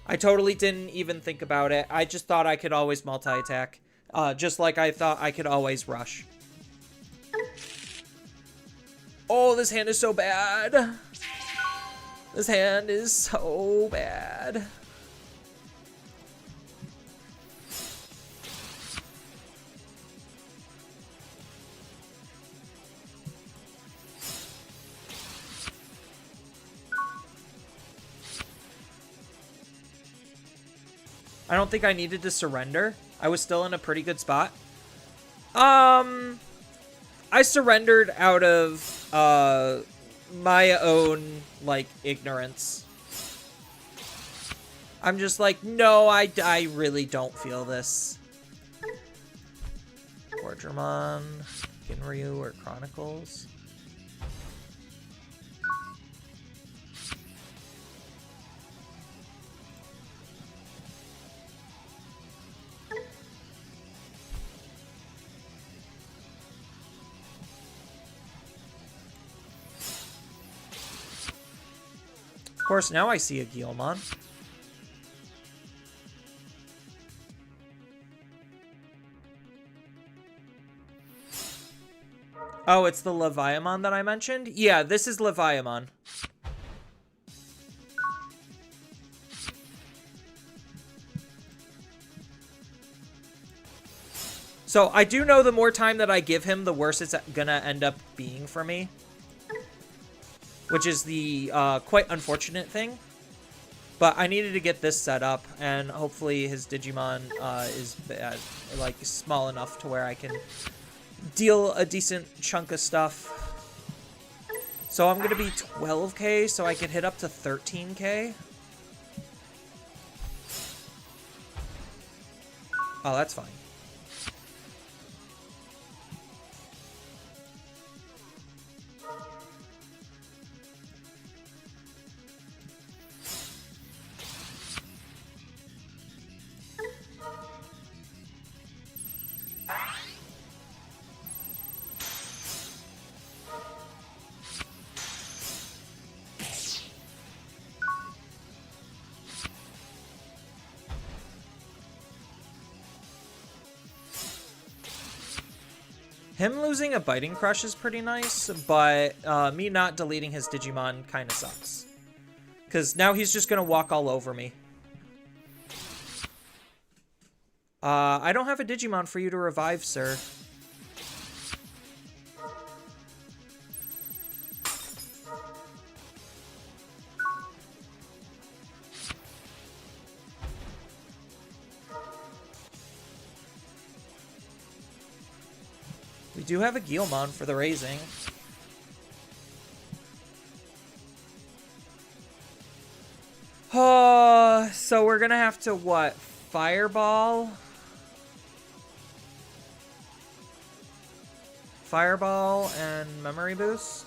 I totally didn't even think about it. I just thought I could always multi-attack. Just like I thought I could always rush. Oh, this hand is so bad. This hand is so bad. I don't think I needed to surrender. I was still in a pretty good spot. I surrendered out of my own, like, ignorance. I'm just like, no, I really don't feel this. Wardramon, Ginryu, or Chronicles. Of course, now I see a Guilmon. Oh, it's the Leviamon that I mentioned? Yeah, this is Leviamon. So I do know the more time that I give him, the worse it's gonna end up being for me. Which is the quite unfortunate thing. But I needed to get this set up, and hopefully his Digimon is like small enough to where I can deal a decent chunk of stuff. So I'm gonna be 12k, so I can hit up to 13k. Oh, that's fine. Him losing a Biting Crush is pretty nice, but me not deleting his Digimon kind of sucks. Because now he's just going to walk all over me. I don't have a Digimon for you to revive, sir. We do have a Guilmon for the raising. Oh, so we're gonna have to what? Fireball? Fireball and Memory Boost?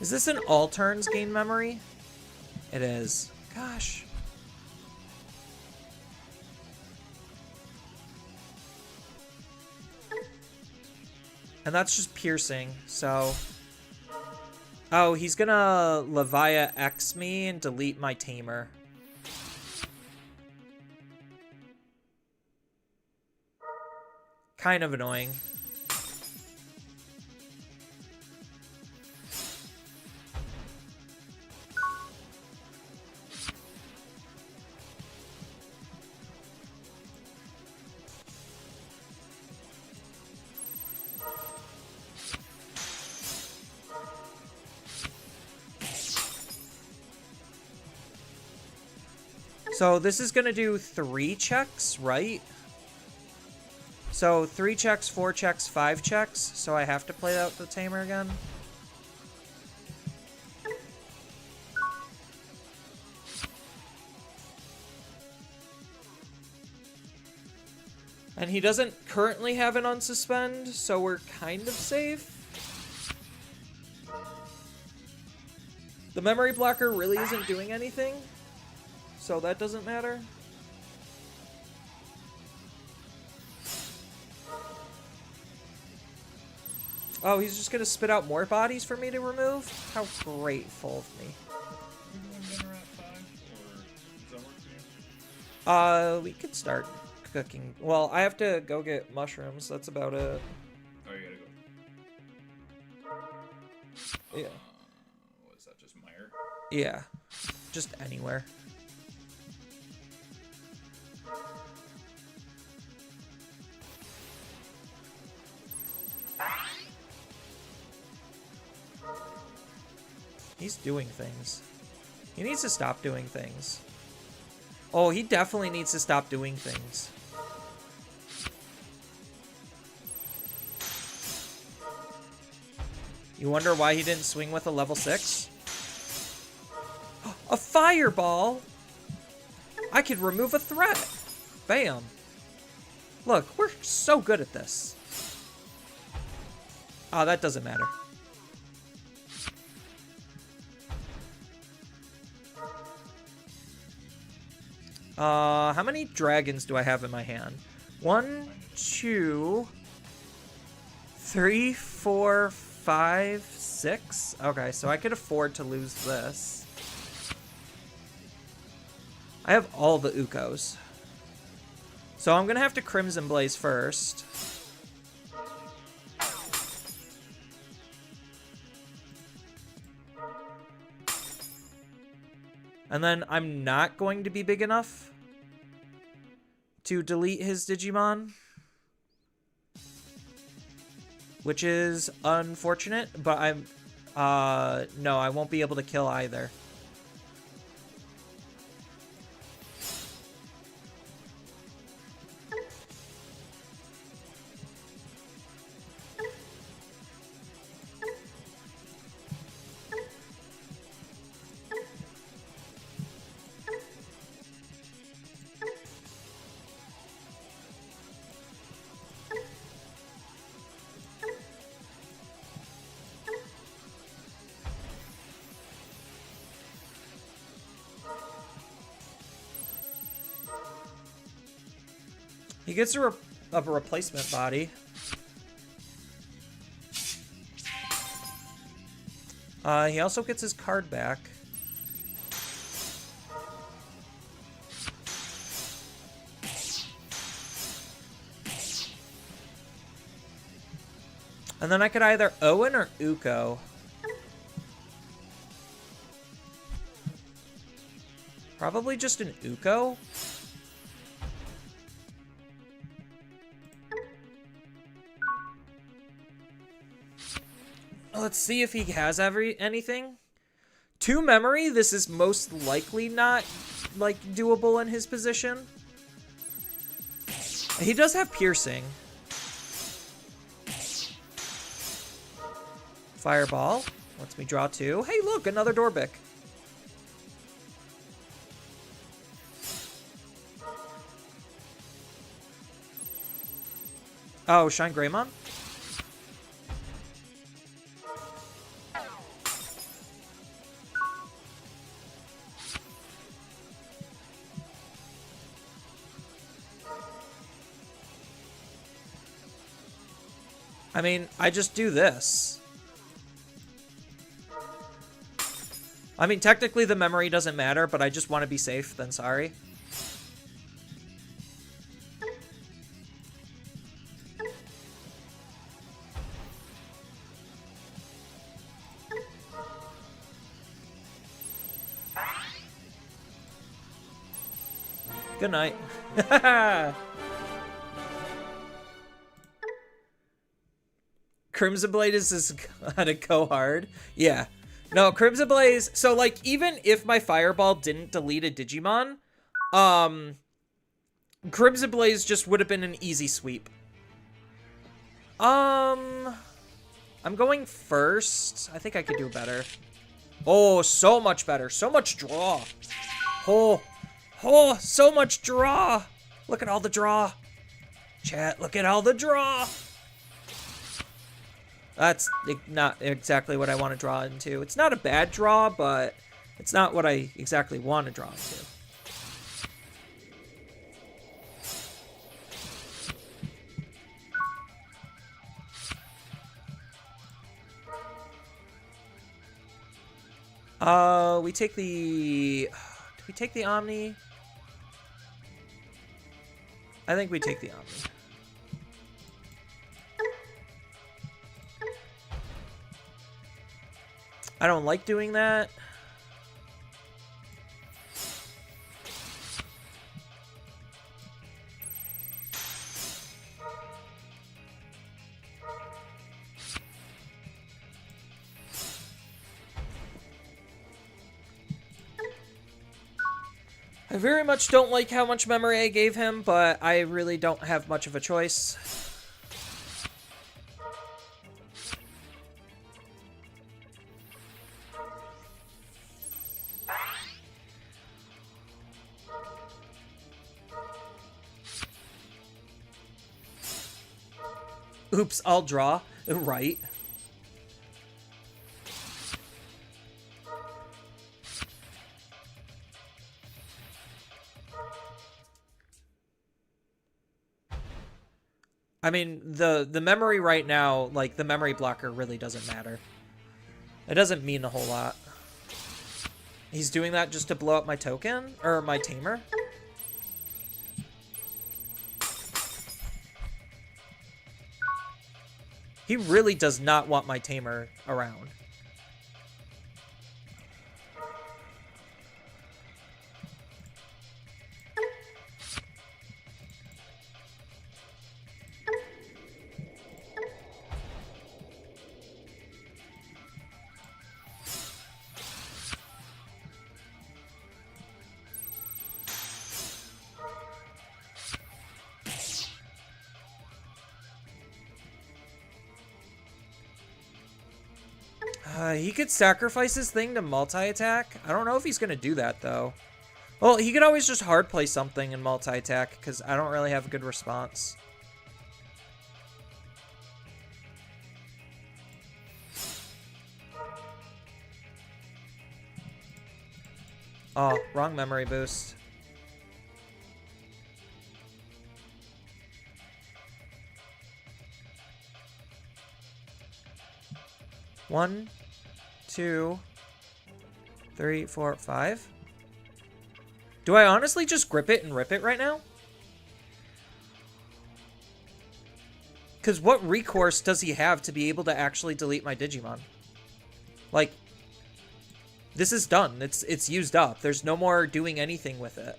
Is this an all turns gain memory? It is. Gosh. And that's just piercing, so... Oh, he's gonna Levia X me and delete my Tamer. Kind of annoying. So this is going to do 3 checks, right? So 3 checks, 4 checks, 5 checks. So I have to play out the Tamer again. And he doesn't currently have an unsuspend, so we're kind of safe. The memory blocker really isn't doing anything, so that doesn't matter. Oh, he's just gonna spit out more bodies for me to remove? How grateful of me. We could start cooking. Well, I have to go get mushrooms. That's about it. Oh, you gotta go. Yeah. What is that, just Meyer? Yeah. Just anywhere. He's doing things. He needs to stop doing things. Oh, he definitely needs to stop doing things. You wonder why he didn't swing with a level 6? A fireball? I could remove a threat. Bam. Look, we're so good at this. Oh, that doesn't matter. How many dragons do I have in my hand? 1, 2, 3, 4, 5, 6. Okay, so I could afford to lose this. I have all the Ukos. So I'm gonna have to Crimson Blaze first. And then I'm not going to be big enough to delete his Digimon, which is unfortunate, but no, I won't be able to kill either. He gets a replacement body. He also gets his card back. And then I could either Owen or Uko. Probably just an Uko. Let's see if he has anything. 2 memory, this is most likely not, like, doable in his position. He does have piercing. Fireball. Lets me draw 2. Hey, look, another Dorbic. Oh, Shine Greymon? I mean, I just do this. I mean, technically the memory doesn't matter, but I just want to be safe, then sorry. Good night. Crimson Blade is just gotta go hard. Yeah. No, Crimson Blaze. So, like, even if my Fireball didn't delete a Digimon, Crimson Blaze just would have been an easy sweep. I'm going first. I think I could do better. Oh, so much better. So much draw. Oh, so much draw. Look at all the draw. Chat, look at all the draw. That's not exactly what I want to draw into. It's not a bad draw, but it's not what I exactly want to draw into. We take the... Do we take the Omni? I think we take the Omni. I don't like doing that. I very much don't like how much memory I gave him, but I really don't have much of a choice. Oops, I'll draw. Right. I mean, the memory right now, like, the memory blocker really doesn't matter. It doesn't mean a whole lot. He's doing that just to blow up my token? Or my tamer? He really does not want my tamer around. He could sacrifice his thing to multi-attack. I don't know if he's going to do that, though. Well, he could always just hard play something and multi-attack, because I don't really have a good response. Oh, wrong memory boost. One, 2, 3, 4, 5. Do I honestly just grip it and rip it right now? Because what recourse does he have to be able to actually delete my Digimon? Like, this is done. It's used up. There's no more doing anything with it.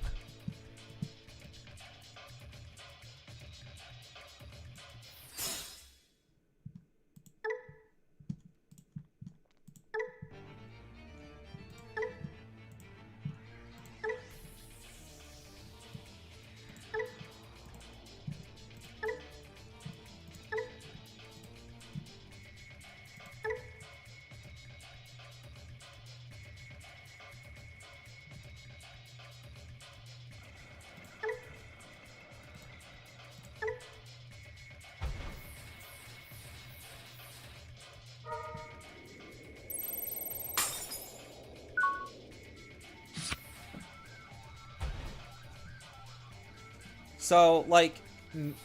So, like,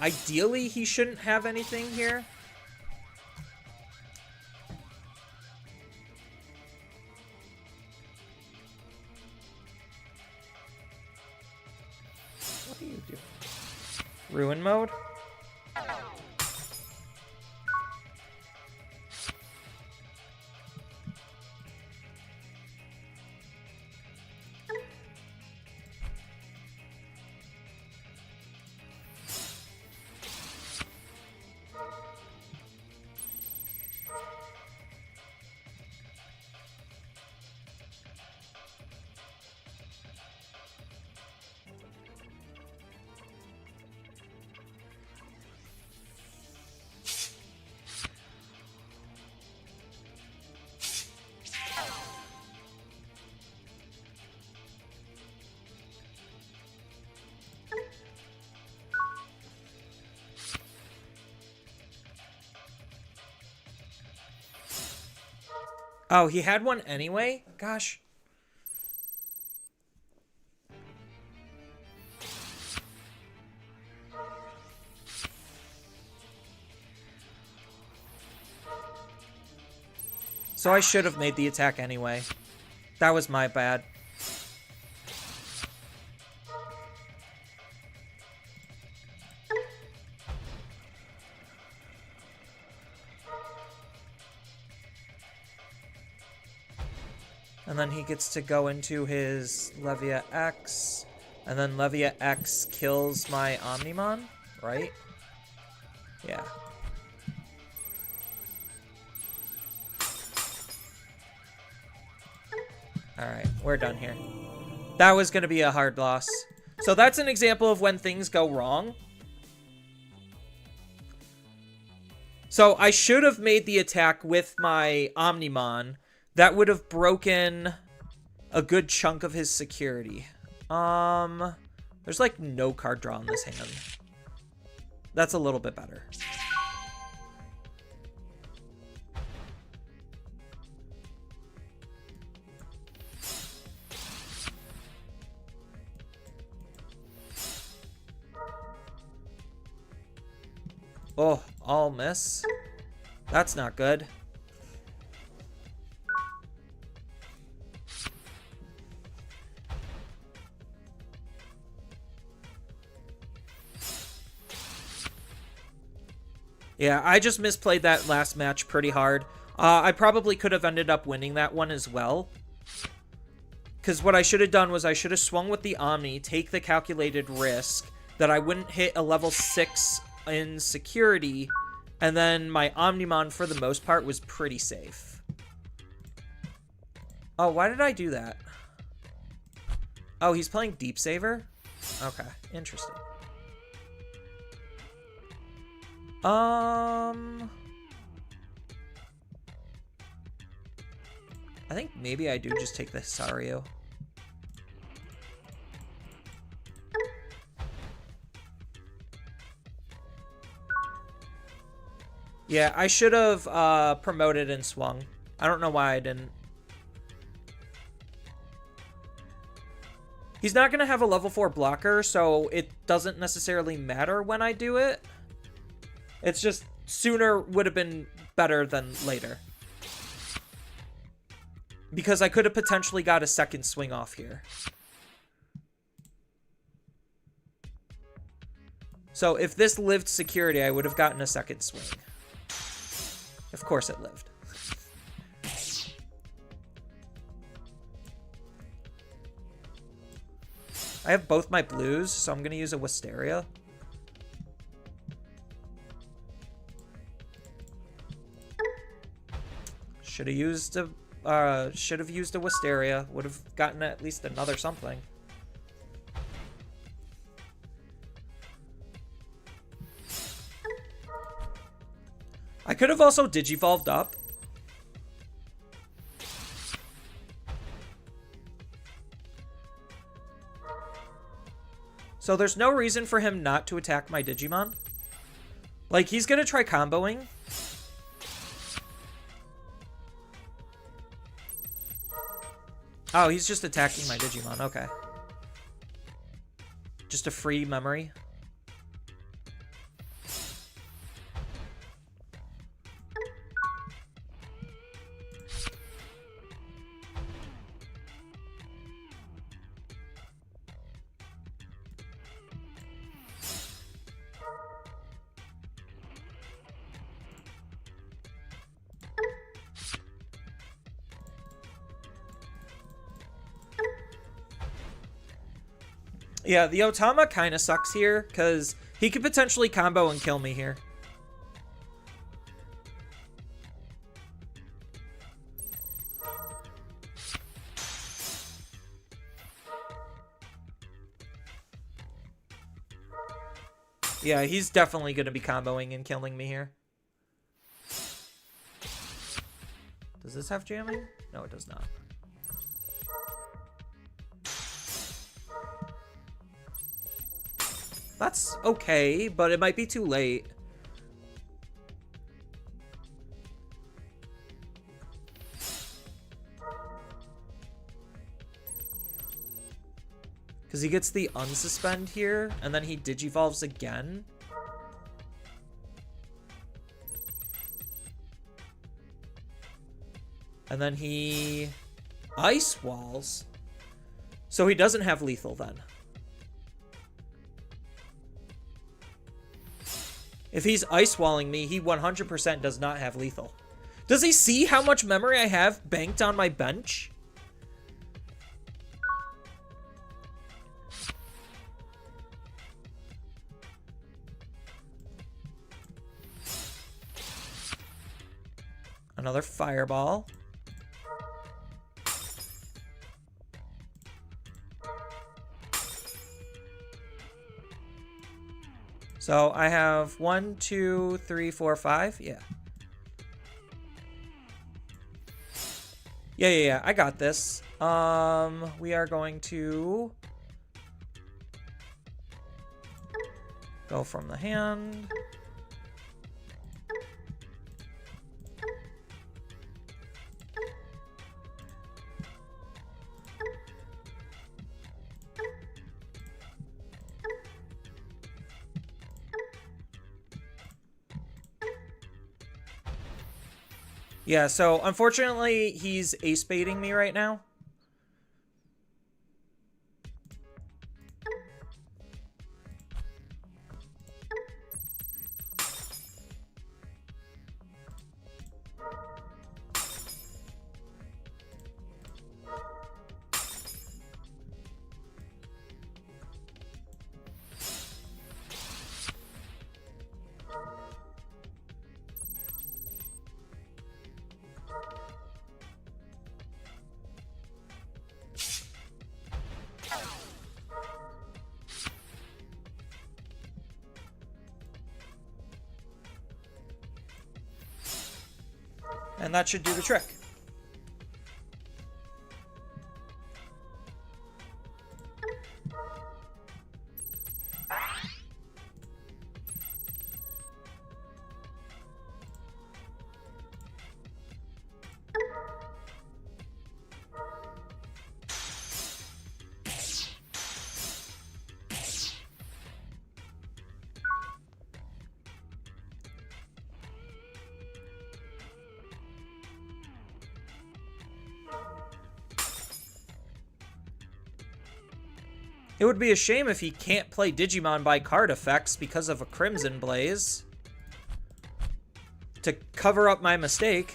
ideally he shouldn't have anything here. What are you doing? Ruin mode? Oh, he had one anyway? Gosh. So I should have made the attack anyway. That was my bad. And then he gets to go into his Levia X. And then Levia X kills my Omnimon, right? Yeah. Alright, we're done here. That was going to be a hard loss. So that's an example of when things go wrong. So I should have made the attack with my Omnimon. That would have broken a good chunk of his security. There's like no card draw in this hand. That's a little bit better. Oh, all miss. That's not good. Yeah, I just misplayed that last match pretty hard. I probably could have ended up winning that one as well. Because what I should have done was I should have swung with the Omni, take the calculated risk that I wouldn't hit a level 6 in security, and then my Omnimon, for the most part, was pretty safe. Oh, why did I do that? Oh, he's playing Deep Saver? Okay, interesting. I think maybe I do just take the Sario. Yeah, I should have promoted and swung. I don't know why I didn't. He's not going to have a level 4 blocker, so it doesn't necessarily matter when I do it. It's just sooner would have been better than later. Because I could have potentially got a second swing off here. So if this lived security, I would have gotten a second swing. Of course it lived. I have both my blues, so I'm going to use a Wisteria. Should have used a Wisteria. Would have gotten at least another something. I could have also Digivolved up. So there's no reason for him not to attack my Digimon. Like, he's going to try comboing. Oh, he's just attacking my Digimon. Okay. Just a free memory. Yeah, the Otama kind of sucks here, because he could potentially combo and kill me here. Yeah, he's definitely going to be comboing and killing me here. Does this have jamming? No, it does not. That's okay, but it might be too late. Because he gets the unsuspend here, and then he digivolves again. And then he ice walls. So he doesn't have lethal then. If he's ice walling me, he 100% does not have lethal. Does he see how much memory I have banked on my bench? Another fireball. So I have 1, 2, 3, 4, 5. Yeah. Yeah. I got this. We are going to go from the hand. Yeah, so unfortunately, he's ace baiting me right now. And that should do the trick. It would be a shame if he can't play Digimon by card effects because of a Crimson Blaze. To cover up my mistake.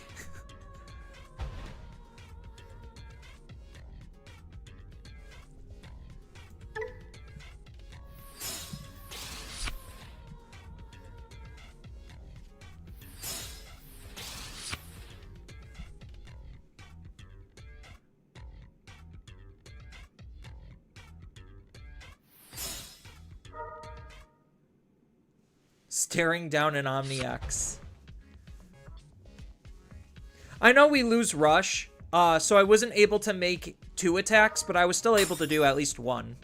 Staring down an Omni-X. I know we lose Rush, so I wasn't able to make 2 attacks, but I was still able to do at least 1.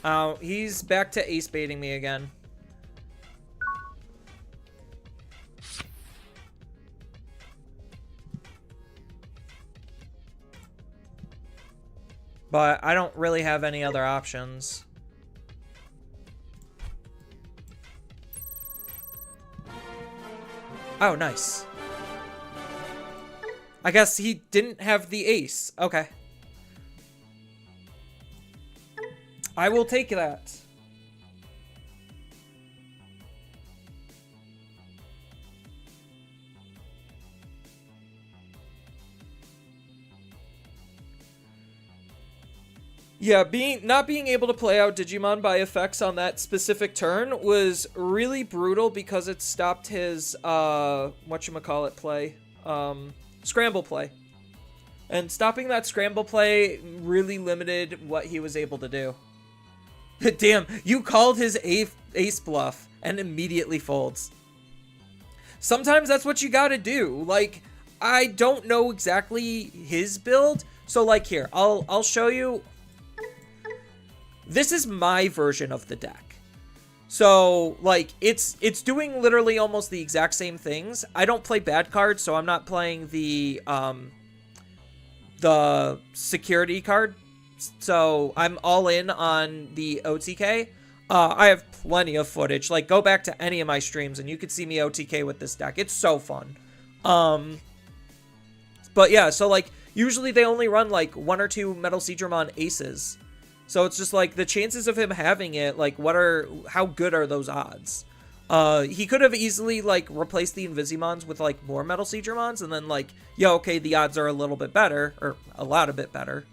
Oh, he's back to ace baiting me again. But I don't really have any other options. Oh, nice. I guess he didn't have the ace. Okay. I will take that. Yeah, not being able to play out Digimon by effects on that specific turn was really brutal because it stopped his, whatchamacallit play, scramble play. And stopping that scramble play really limited what he was able to do. Damn, you called his ace bluff and immediately folds. Sometimes that's what you gotta do. Like, I don't know exactly his build, so like here, I'll show you. this is my version of the deck. So, like, it's doing literally almost the exact same things. I don't play bad cards, so I'm not playing the security card. So, I'm all in on the OTK. I have plenty of footage. Like, go back to any of my streams, and you could see me OTK with this deck. It's so fun. But yeah, so, like, usually they only run, like, 1 or 2 Metal Seedramon aces. So it's just like the chances of him having it, like, how good are those odds? He could have easily, like, replaced the Invisimons with, like, more Metal Seedramons, and then, like, yeah, okay, the odds are a little bit better, or a lot a bit better.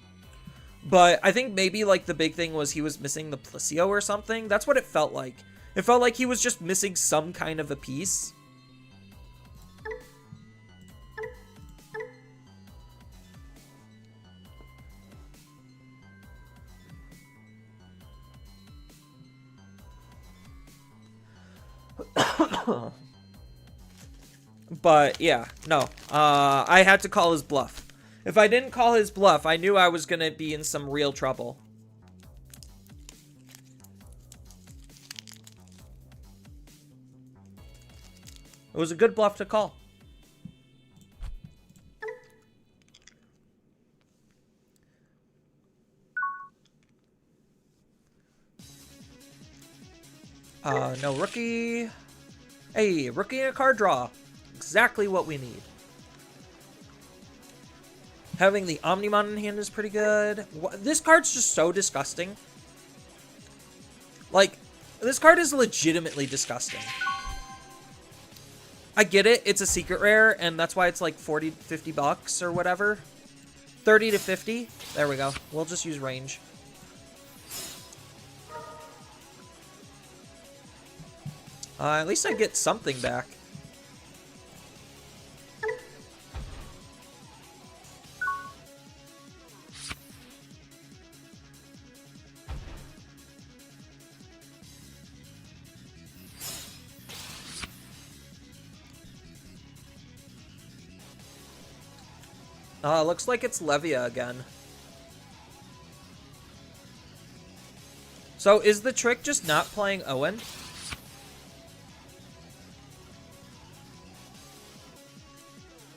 But I think maybe, like, the big thing was he was missing the Plissio or something. That's what it felt like. It felt like he was just missing some kind of a piece. But yeah, no, I had to call his bluff. If I didn't call his bluff, I knew I was gonna be in some real trouble. It was a good bluff to call. No rookie. Hey, rookie and a card draw. Exactly what we need. Having the Omnimon in hand is pretty good. This card's just so disgusting. Like, this card is legitimately disgusting. I get it. It's a secret rare, and that's why it's like 40 to 50 bucks or whatever. 30 to 50. There we go. We'll just use range. At least I get something back. Looks like it's Levia again. So is the trick just not playing Owen?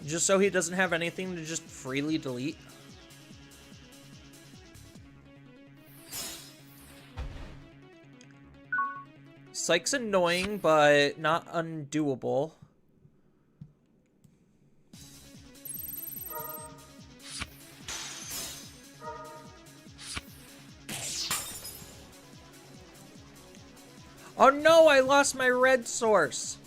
Just so he doesn't have anything to just freely delete? Psych's annoying, but not undoable. Oh no, I lost my red source.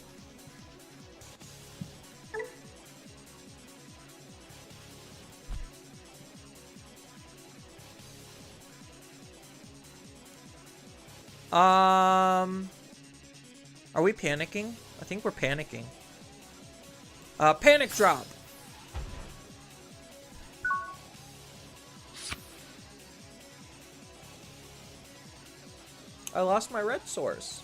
Are we panicking? I think we're panicking. Panic drop. I lost my red source.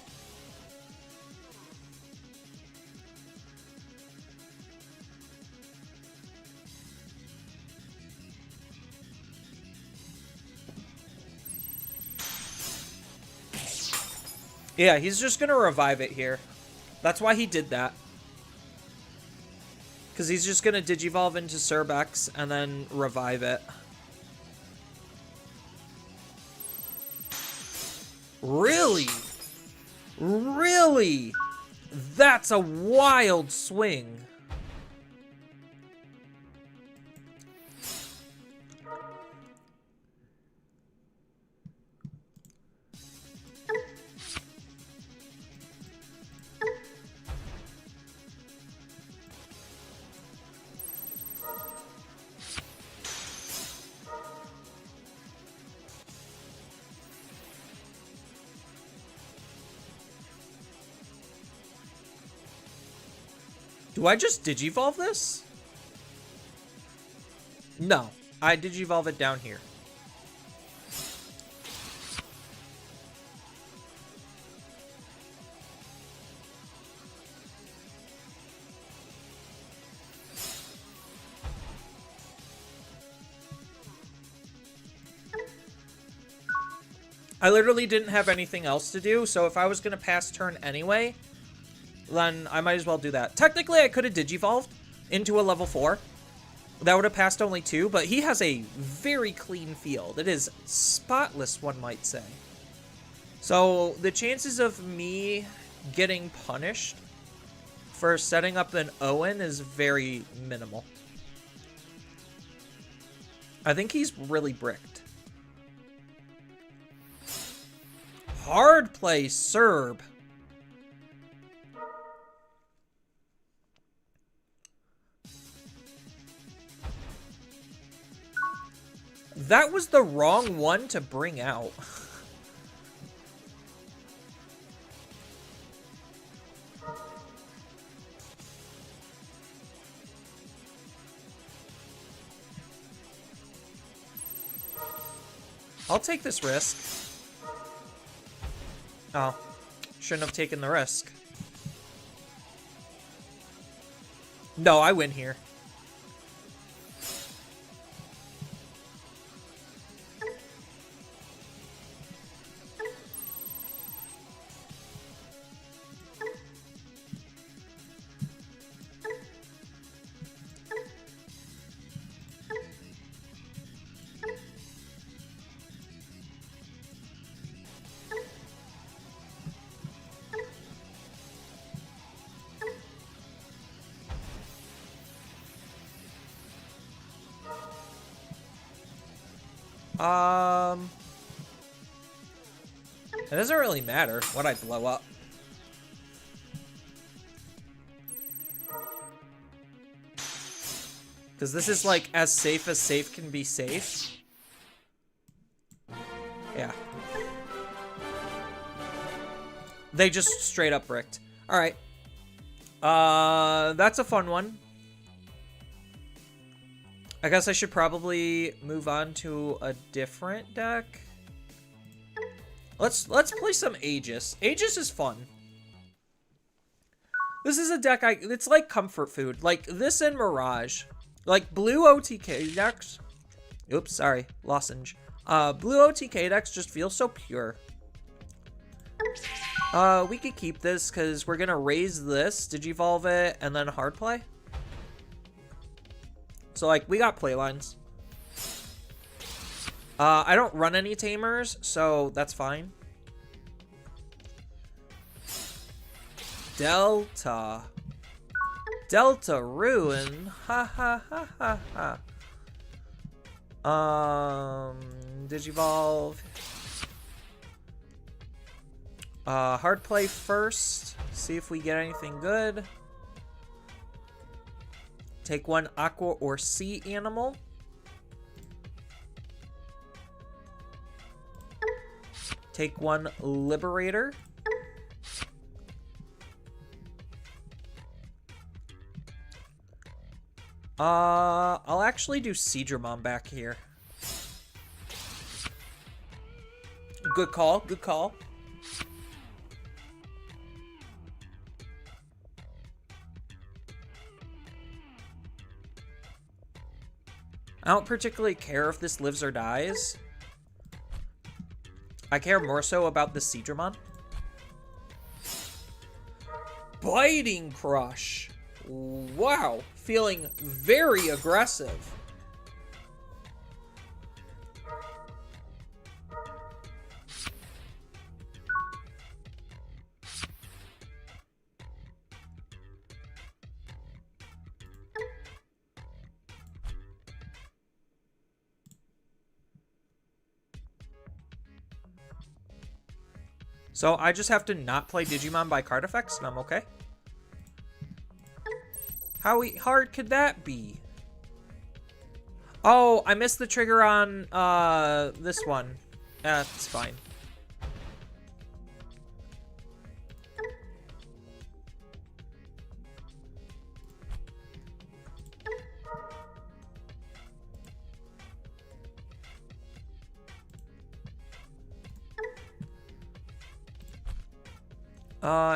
Yeah, he's just gonna revive it here. That's why he did that. Because he's just gonna Digivolve into Cerbex and then revive it. Really? Really? That's a wild swing. Do I just Digivolve this? No, I Digivolve it down here. I literally didn't have anything else to do, so if I was going to pass turn anyway, then I might as well do that. Technically, I could have Digivolved into a level 4. That would have passed only 2, but he has a very clean field. It is spotless, one might say. So the chances of me getting punished for setting up an Owen is very minimal. I think he's really bricked. Hard play, Serb. That was the wrong one to bring out. I'll take this risk. Oh, shouldn't have taken the risk. No, I win here. It doesn't really matter what I blow up. Because this is like as safe can be safe. Yeah. They just straight up bricked. Alright. That's a fun one. I guess I should probably move on to a different deck. Let's play some Aegis. Aegis is fun. This is a deck it's like comfort food. Like this and Mirage. Like blue OTK decks. Oops, sorry. Lozenge. Blue OTK decks just feel so pure. We could keep this because we're gonna raise this, Digivolve it, and then hard play. So like we got playlines. I don't run any tamers, so that's fine. Delta Ruin. Ha ha ha ha ha. Digivolve. Hard play first. See if we get anything good. Take one aqua or sea animal. Take one liberator. I'll actually do Seedramon back here. Good call, good call. I don't particularly care if this lives or dies. I care more so about the Seedramon. Biting Crush. Wow. Feeling very aggressive. So I just have to not play Digimon by card effects and I'm okay. How hard could that be? Oh, I missed the trigger on this one. That's fine.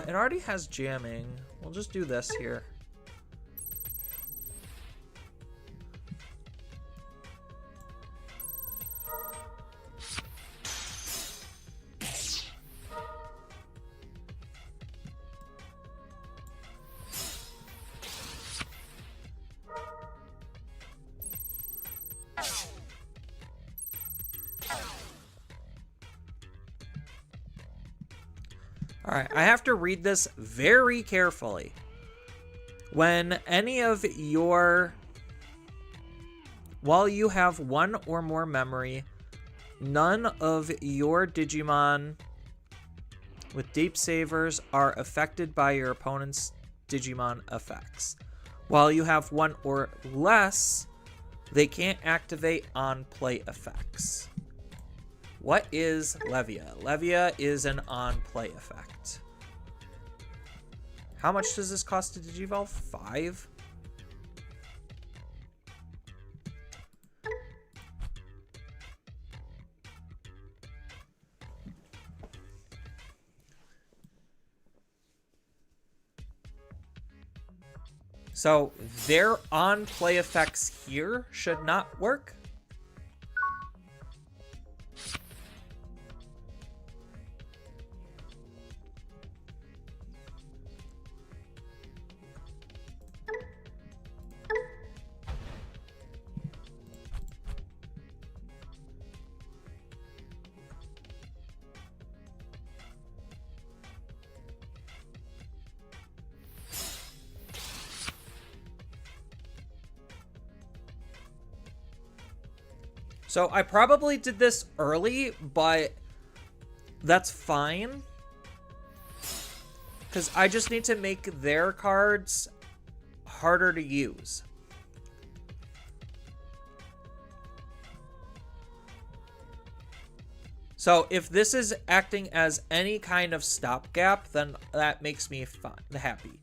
It already has jamming. We'll just do this here. Alright, I have to read this very carefully. When any of your... While you have one or more memory, none of your Digimon with Deep Savers are affected by your opponent's Digimon effects. While you have one or less, they can't activate on-play effects. What is Levia? Levia is an on-play effect. How much does this cost to Digivolve? 5? So their on-play effects here should not work. So I probably did this early, but that's fine. Because I just need to make their cards harder to use. So if this is acting as any kind of stopgap, then that makes me happy.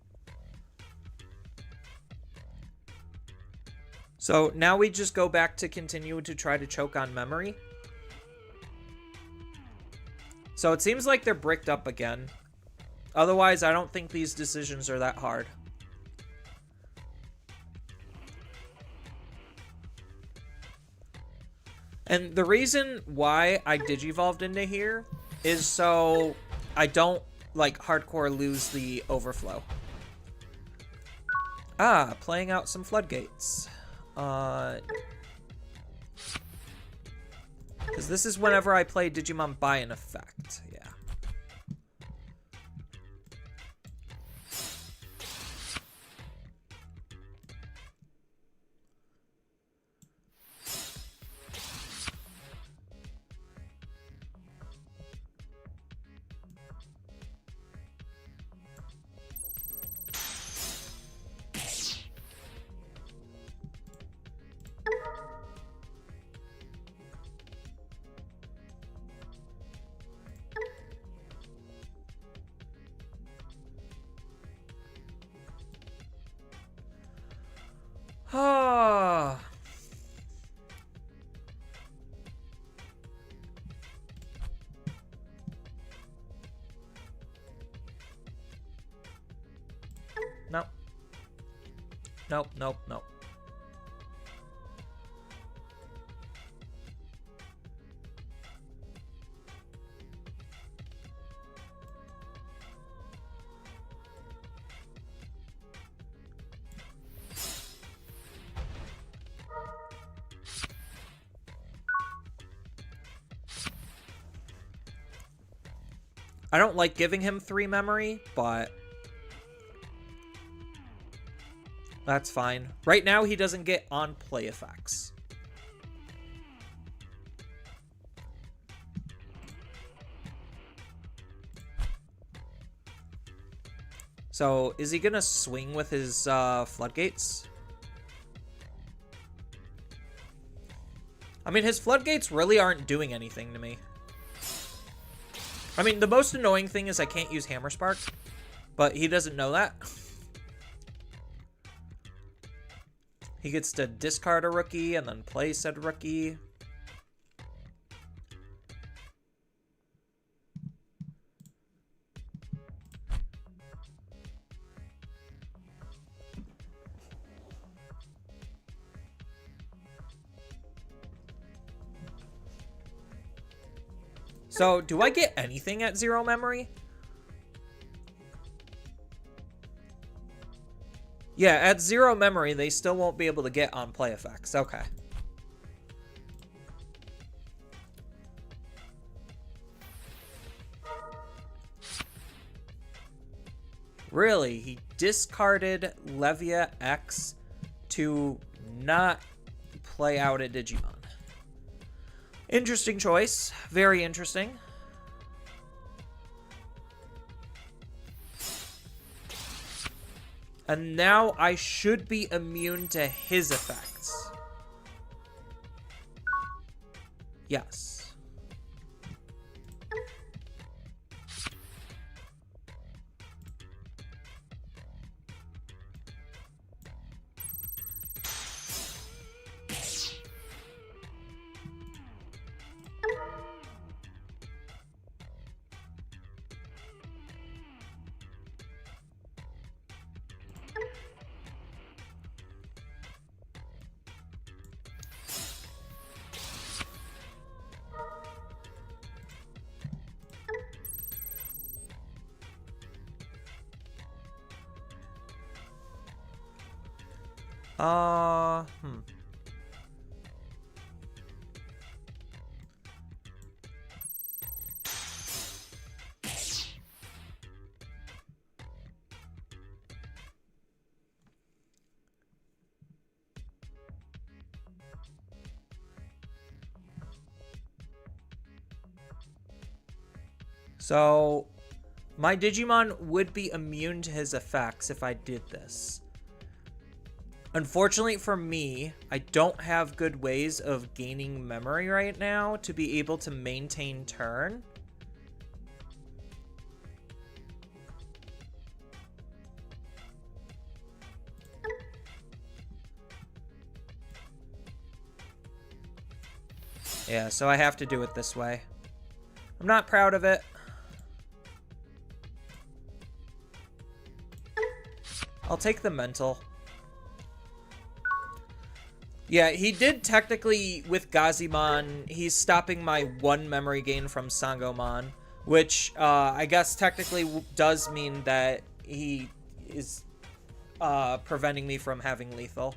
So now we just go back to continue to try to choke on memory. So it seems like they're bricked up again. Otherwise, I don't think these decisions are that hard. And the reason why I digivolved into here is so I don't, like, hardcore lose the overflow. Ah, playing out some floodgates. Because this is whenever I play Digimon by an effect. Yeah. Ah. Nope. Nope, nope, nope. I don't like giving him 3 memory, but that's fine. Right now, he doesn't get on-play effects. So, is he gonna swing with his floodgates? I mean, his floodgates really aren't doing anything to me. I mean, the most annoying thing is I can't use Hammer Spark, but he doesn't know that. He gets to discard a rookie and then play said rookie. So, do I get anything at 0 memory? Yeah, at 0 memory, they still won't be able to get on play effects. Okay. Really? He discarded Levia X to not play out a Digimon. Interesting choice. Very interesting. And now I should be immune to his effects. Yes. Hmm. So, my Digimon would be immune to his effects if I did this. Unfortunately for me, I don't have good ways of gaining memory right now to be able to maintain turn. Yeah, so I have to do it this way. I'm not proud of it. I'll take the mental. Yeah, he did technically, with Gazimon, he's stopping my 1 memory gain from Sangomon, which I guess technically does mean that he is preventing me from having lethal.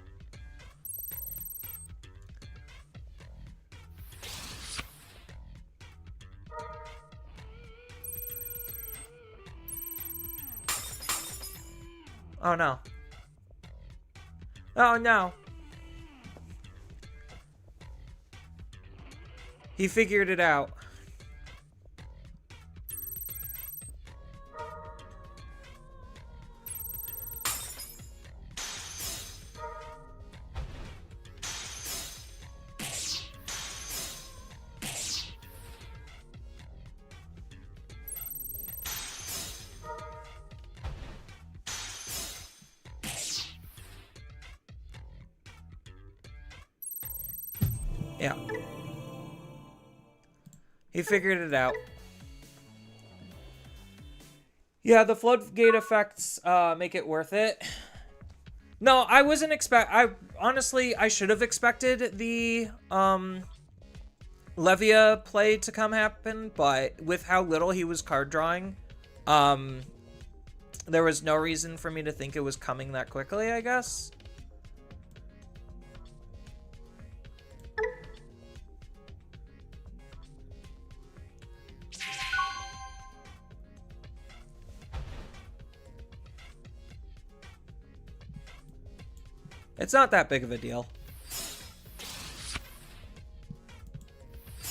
Oh no. Oh no. He figured it out. Yeah. He figured it out. Yeah, the floodgate effects make it worth it. No, I wasn't honestly, I should have expected the Levia play to come happen, but with how little he was card drawing, there was no reason for me to think it was coming that quickly, I guess. It's not that big of a deal.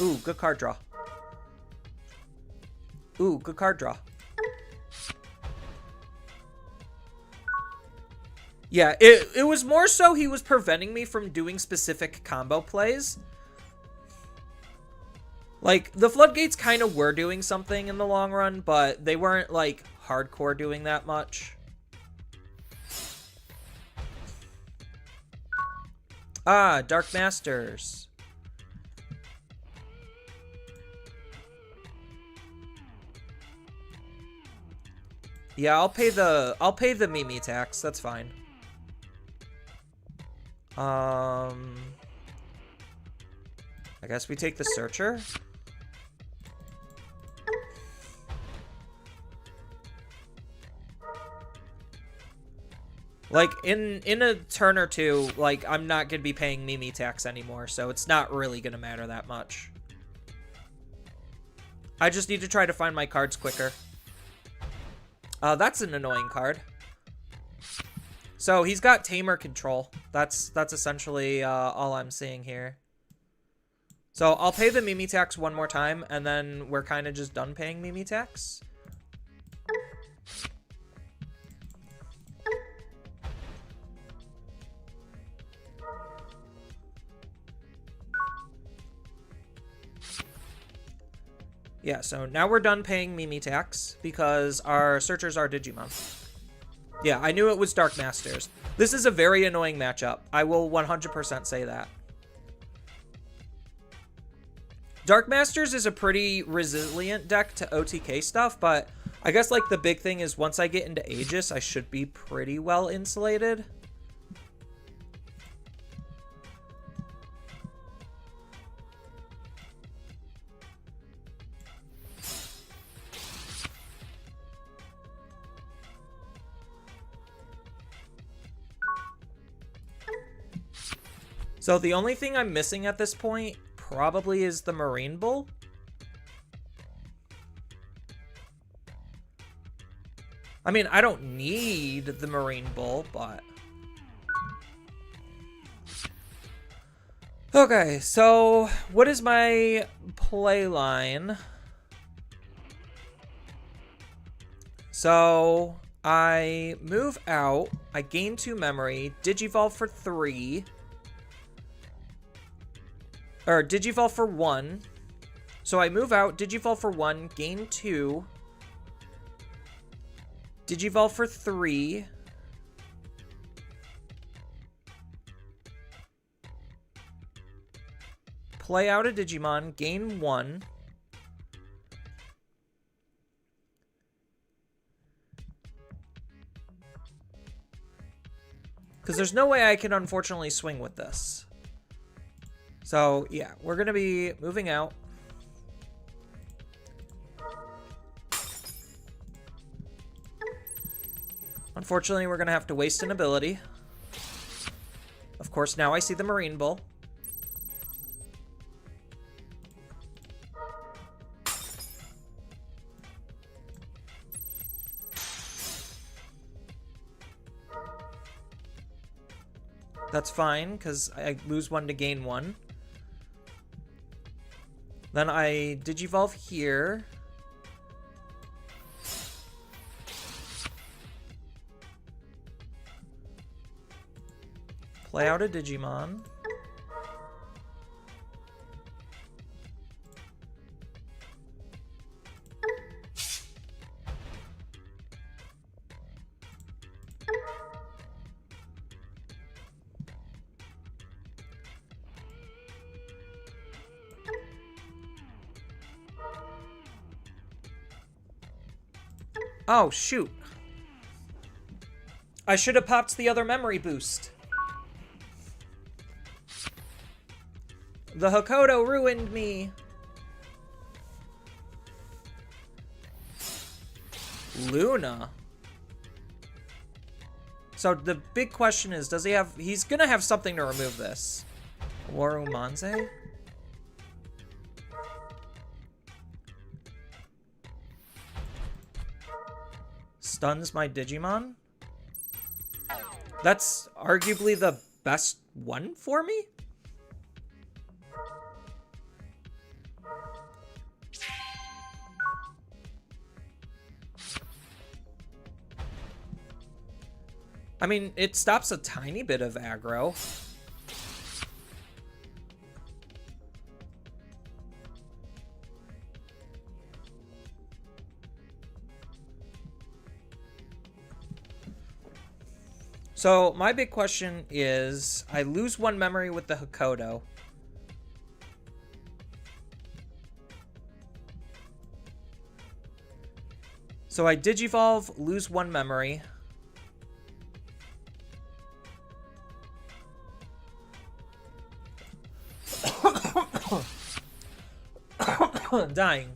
Ooh, good card draw. Ooh, good card draw. Yeah, it was more so he was preventing me from doing specific combo plays. Like, the floodgates kind of were doing something in the long run, but they weren't, like, hardcore doing that much. Ah, Dark Masters. Yeah, I'll pay the Mimi tax. That's fine. I guess we take the Searcher. Like, in a turn or two, like, I'm not going to be paying Mimi tax anymore, so it's not really going to matter that much. I just need to try to find my cards quicker. That's an annoying card. So he's got Tamer control. That's essentially all I'm seeing here. So I'll pay the Mimi tax one more time, and then we're kind of just done paying Mimi tax. Yeah, so now we're done paying Mimi tax because our searchers are Digimon. Yeah, I knew it was Dark Masters. This is a very annoying matchup. I will 100% say that. Dark Masters is a pretty resilient deck to OTK stuff, but I guess like the big thing is once I get into Aegis, I should be pretty well insulated. So the only thing I'm missing at this point probably is the Marine Bull. I mean, I don't need the Marine Bull, but... Okay, so what is my play line? So I move out, I gain 2 memory, Digivolve for 3. Or Digivolve for 1. So I move out, Digivolve for 1, gain 2. Digivolve for 3. Play out a Digimon, gain 1. Because there's no way I can unfortunately swing with this. So, yeah, we're going to be moving out. Unfortunately, we're going to have to waste an ability. Of course, now I see the Marine Bull. That's fine, because I lose 1 to gain 1. Then I Digivolve here. Play out a Digimon. Oh, shoot. I should have popped the other memory boost. The Hakoto ruined me. Luna. So the big question is, does he have... He's gonna have something to remove this. Warumanze? Stuns my Digimon? That's arguably the best one for me? I mean, it stops a tiny bit of aggro. So my big question is, I lose 1 memory with the Hakoto. So I Digivolve, lose 1 memory. Dying.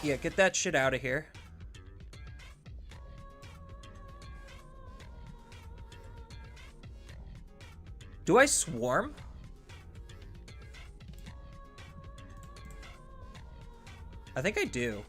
Yeah, get that shit out of here. Do I swarm? I think I do.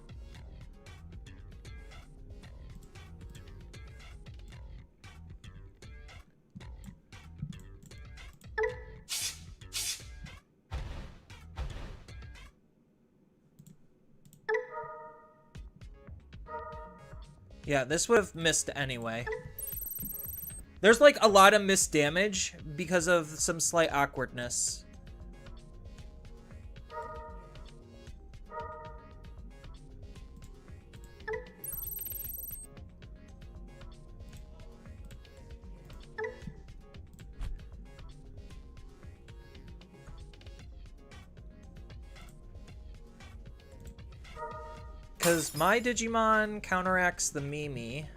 Yeah, this would have missed anyway. There's like a lot of missed damage because of some slight awkwardness. Because my Digimon counteracts the Mimi.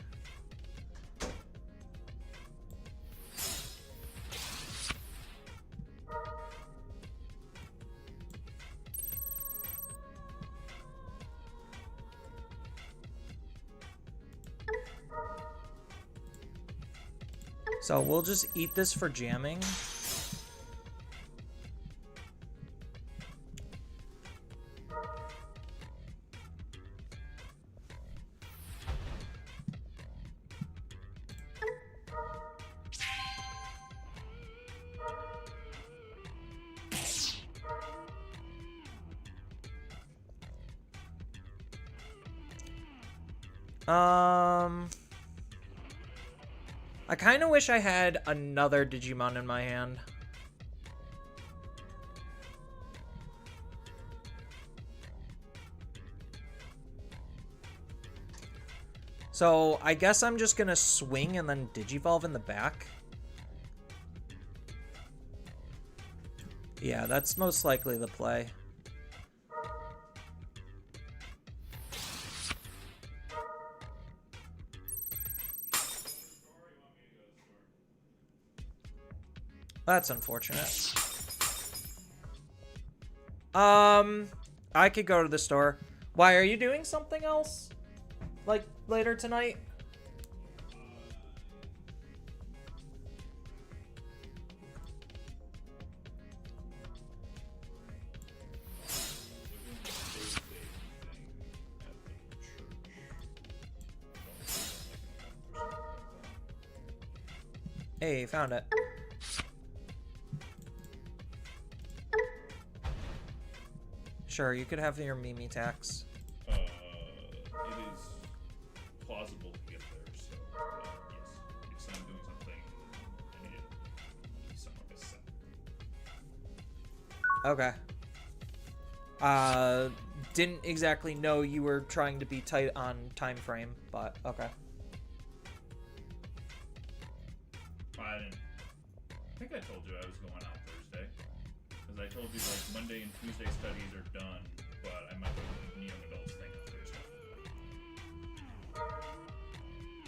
So we'll just eat this for jamming. I kind of wish I had another Digimon in my hand. So I guess I'm just gonna swing and then Digivolve in the back. Yeah, that's most likely the play. That's unfortunate. I could go to the store. Why, are you doing something else? Like, later tonight? Hey, found it. Sure, you could have your Mimi tax. It is plausible to get there, so yes. If I'm doing something, I need it to be somewhat of a set. Okay. Didn't exactly know you were trying to be tight on time frame, but okay. I think I told you I was going out Thursday. Because I told you, like, Monday and Tuesday studies are done, but I might go to the young adults thing on Thursday.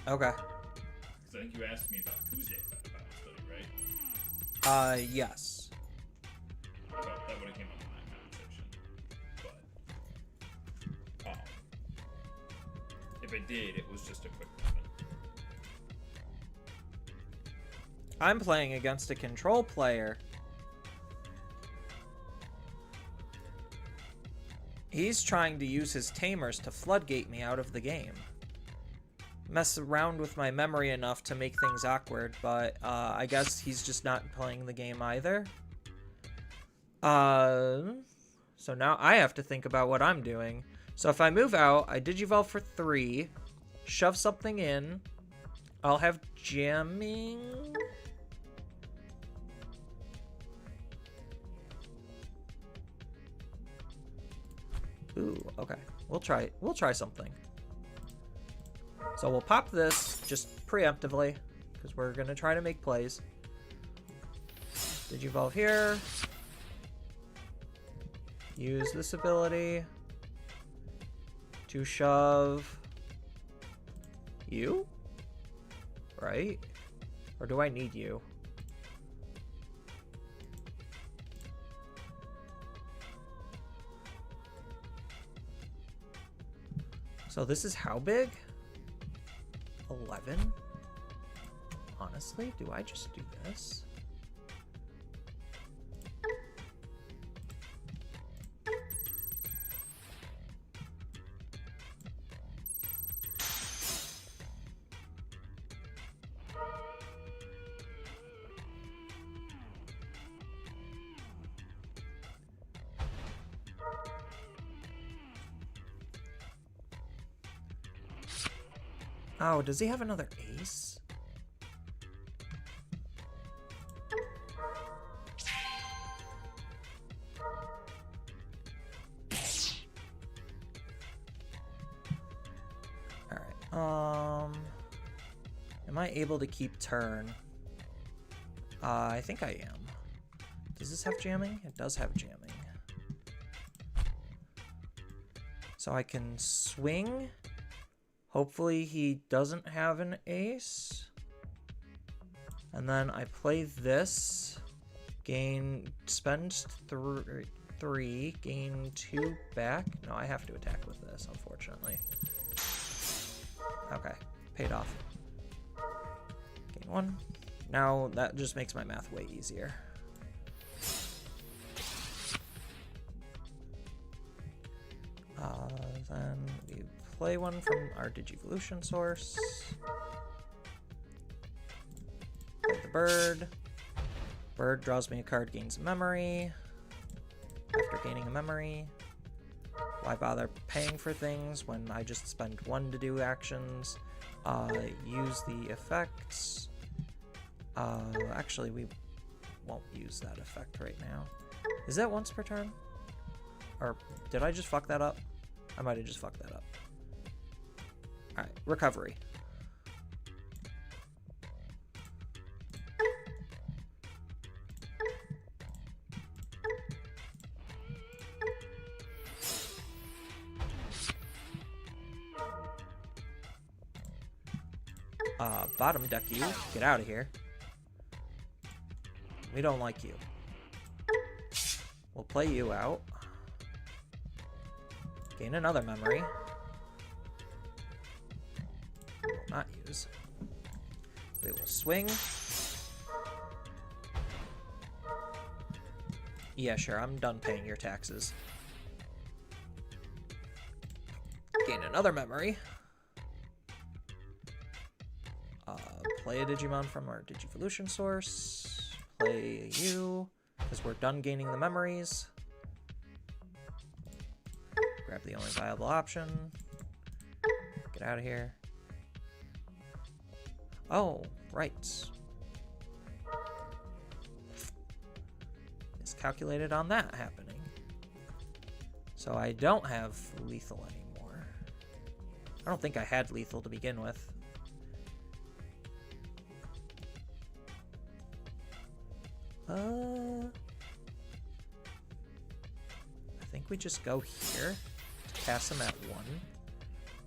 Okay. Because I think you asked me about Tuesday if I had a Bible study, right? Yes. So that would have came up in that conversation. But, if I did, it was just a quick moment. I'm playing against a control player. He's trying to use his tamers to floodgate me out of the game. Mess around with my memory enough to make things awkward, but I guess he's just not playing the game either. So now I have to think about what I'm doing. So if I move out, I Digivolve for 3, shove something in, I'll have jamming. Ooh, okay. We'll try something. So we'll pop this just preemptively, because we're gonna try to make plays. Digivolve here. Use this ability to shove you, right? Or do I need you? So this is how big? 11? Honestly, do I just do this? Oh, does he have another ace? Alright, am I able to keep turn? I think I am. Does this have jamming? It does have jamming. So I can swing. Hopefully he doesn't have an ace. And then I play this. Spend 3, gain 2 back. No, I have to attack with this, unfortunately. Okay, paid off. Gain 1. Now that just makes my math way easier. Then we play one from our Digivolution source. Play the bird. Bird draws me a card, gains a memory. After gaining a memory, why bother paying for things when I just spend 1 to do actions? Use the effects. Actually, we won't use that effect right now. Is that once per turn? Or did I just fuck that up? I might have just fucked that up. Alright, recovery. Bottom deck you. Get out of here. We don't like you. We'll play you out. Gain another memory. We will not use. We will swing. Yeah, sure, I'm done paying your taxes. Gain another memory. Play a Digimon from our Digivolution source. Play you, because we're done gaining the memories. Grab the only viable option. Get out of here. Oh, right. Miscalculated on that happening. So I don't have lethal anymore. I don't think I had lethal to begin with. I think we just go here to cast him at 1.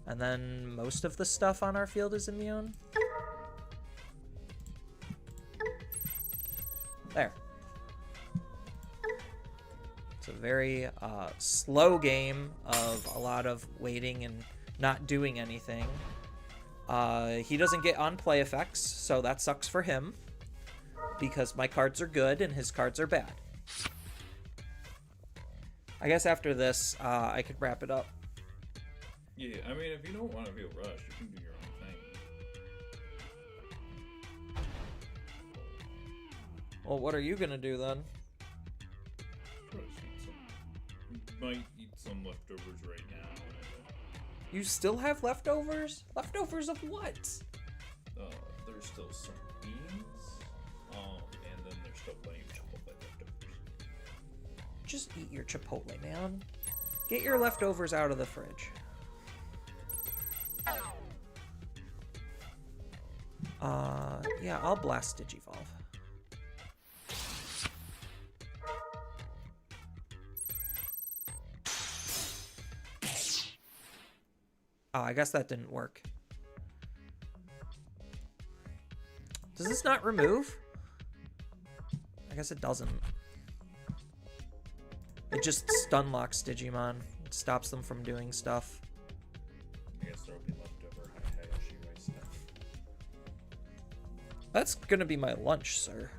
And then most of the stuff on our field is immune. There. It's a very slow game of a lot of waiting and not doing anything. He doesn't get on-play effects, so that sucks for him. Because my cards are good and his cards are bad. I guess after this, I could wrap it up. Yeah, I mean, if you don't want to feel rushed, you can do your own thing. Well, what are you gonna do then? Try to eat some. Might eat some leftovers right now. You still have leftovers? Leftovers of what? There's still some beans. And then there's still plenty of Chipotle leftovers. Just eat your Chipotle, man. Get your leftovers out of the fridge. Yeah, I'll blast Digivolve. Oh, I guess that didn't work. Does this not remove? I guess it doesn't. It just stun locks Digimon. It stops them from doing stuff. Yeah, That's gonna be my lunch, sir.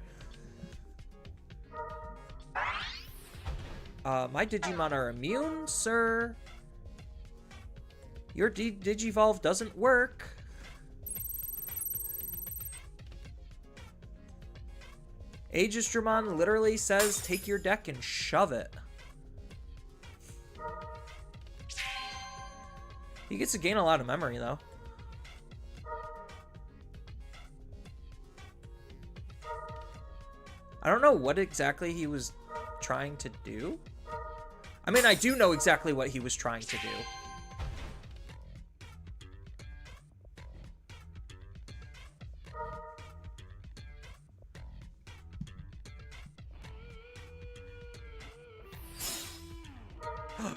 My Digimon are immune, sir. Your Digivolve doesn't work. Aegistramon literally says, take your deck and shove it. He gets to gain a lot of memory, though. I don't know what exactly he was trying to do. I mean, I do know exactly what he was trying to do.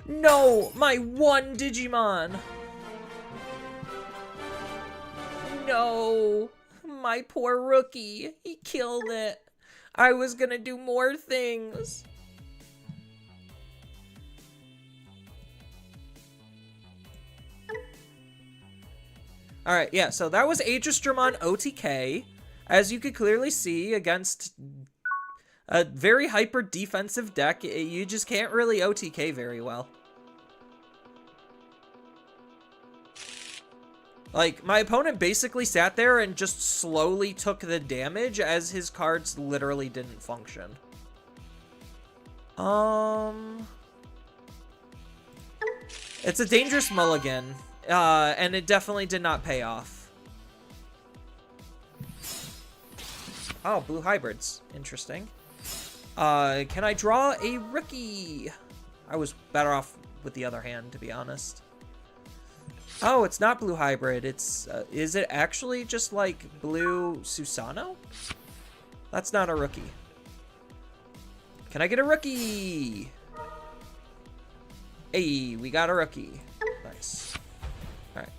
No! My one Digimon! No! My poor rookie. He killed it. I was gonna do more things. Alright, yeah, so that was Aegistramon OTK. As you could clearly see, against a very hyper defensive deck, you just can't really OTK very well. Like, my opponent basically sat there and just slowly took the damage as his cards literally didn't function. It's a dangerous mulligan, and it definitely did not pay off. Oh, blue hybrids. Interesting. Can I draw a rookie? I was better off with the other hand, to be honest. Oh, it's not blue hybrid. It's, is it actually just like blue Susano? That's not a rookie. Can I get a rookie? Hey, we got a rookie. Nice. All right.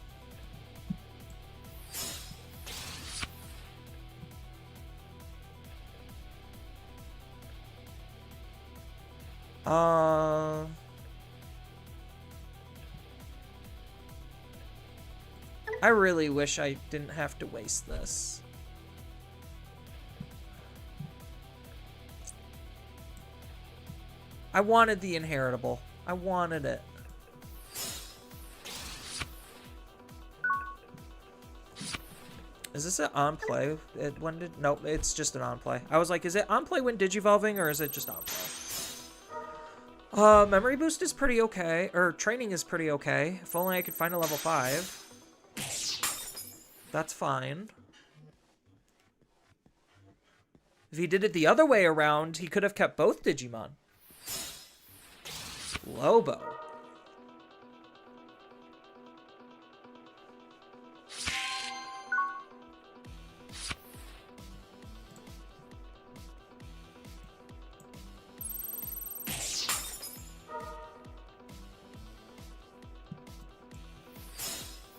I really wish I didn't have to waste this. I wanted the inheritable. I wanted it. Is this an on play? When did? Nope, it's just an on play. I was like, is it on play when digivolving or is it just on play? Memory boost is pretty okay, or training is pretty okay. If only I could find a level 5. That's fine. If he did it the other way around, he could have kept both Digimon. Lobo.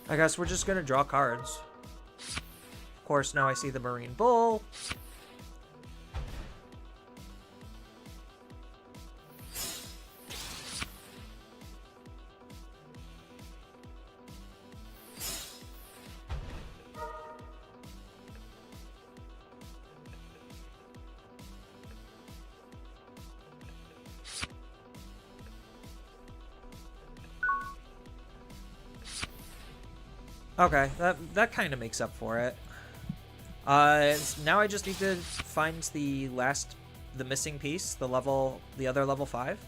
I guess we're just gonna draw cards. Of course, now I see the Marine Bull. Okay, that kind of makes up for it. Now I just need to find the missing piece, the other level 5.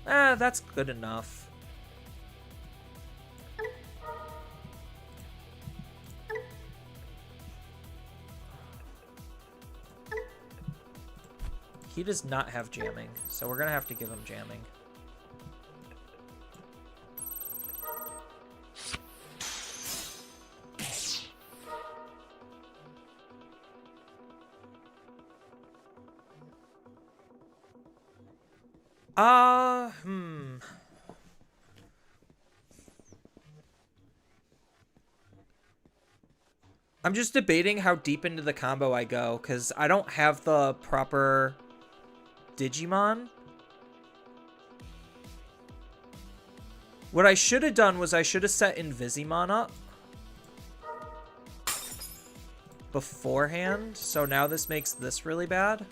That's good enough. He does not have jamming, so we're gonna have to give him jamming. I'm just debating how deep into the combo I go, because I don't have the proper Digimon. What I should have done was I should have set Invisimon up beforehand. So now this makes this really bad.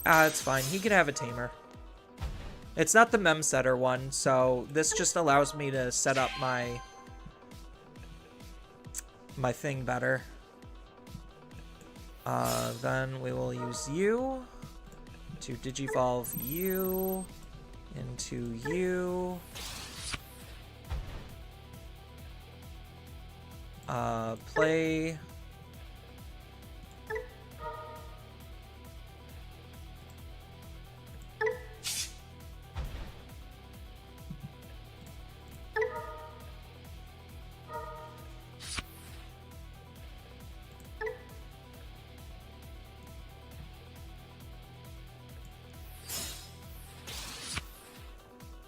It's fine. He could have a tamer. It's not the mem setter one, so this just allows me to set up my thing better. Then we will use you to digivolve you into you. Play.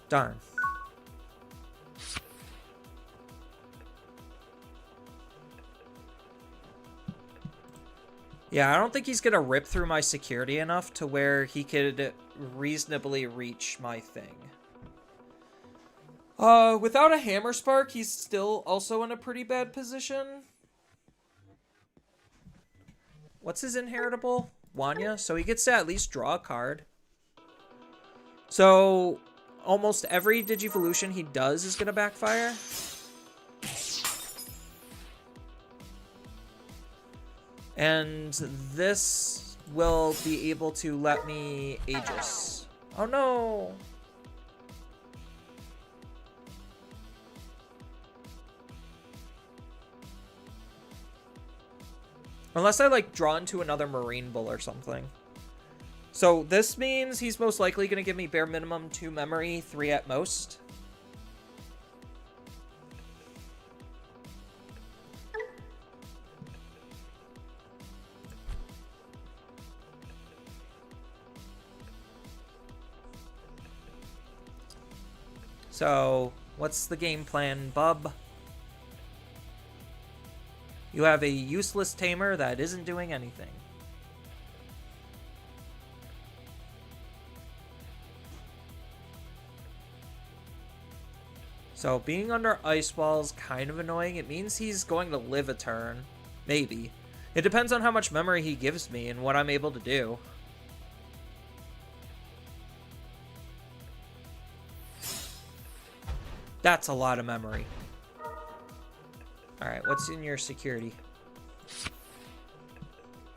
Darn. Yeah, I don't think he's gonna rip through my security enough to where he could reasonably reach my thing. Without a Hammer Spark, he's still also in a pretty bad position. What's his inheritable? Wanya. So he gets to at least draw a card. So almost every Digivolution he does is going to backfire. And this will be able to let me Aegis. Oh no! Unless I, like, draw into another Marine Bull or something. So this means he's most likely going to give me bare minimum 2 memory, 3 at most. So, what's the game plan, bub? You have a useless tamer that isn't doing anything. So being under ice wall is kind of annoying. It means he's going to live a turn. Maybe. It depends on how much memory he gives me and what I'm able to do. That's a lot of memory. Alright, what's in your security?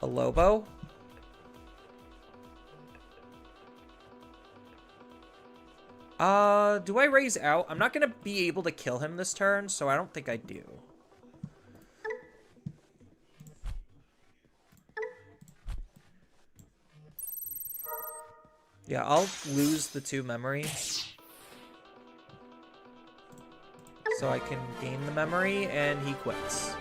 A Lobo? Do I raise out? I'm not going to be able to kill him this turn, so I don't think I do. Yeah, I'll lose the 2 memory. So I can gain the memory, and he quits.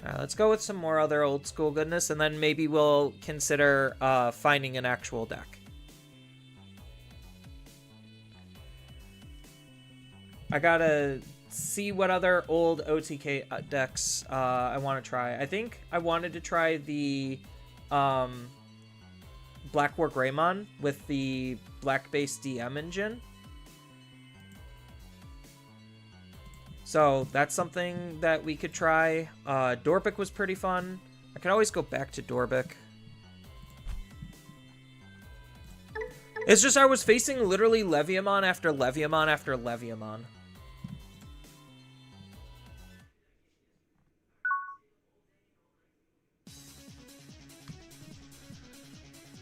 Alright, let's go with some more other old school goodness, and then maybe we'll consider finding an actual deck. I gotta see what other old OTK decks I want to try. I think I wanted to try the Black War Greymon with the black base DM engine. So that's something that we could try. Dorbic was pretty fun. I can always go back to Dorbic. It's just I was facing literally Leviamon after Leviamon after Leviamon.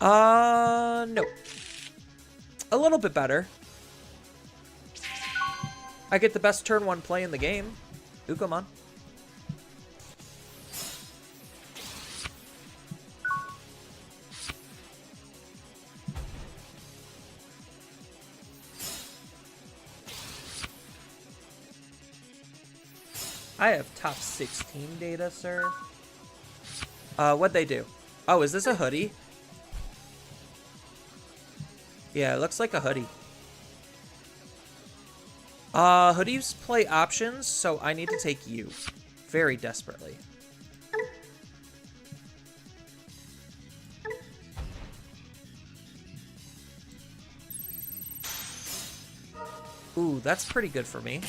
No. A little bit better. I get the best turn 1 play in the game. Ukomon. I have top 16 data, sir. What'd they do? Oh, is this a hoodie? Yeah, it looks like a hoodie. Hoodies play options, so I need to take you. Very desperately. Ooh, that's pretty good for me.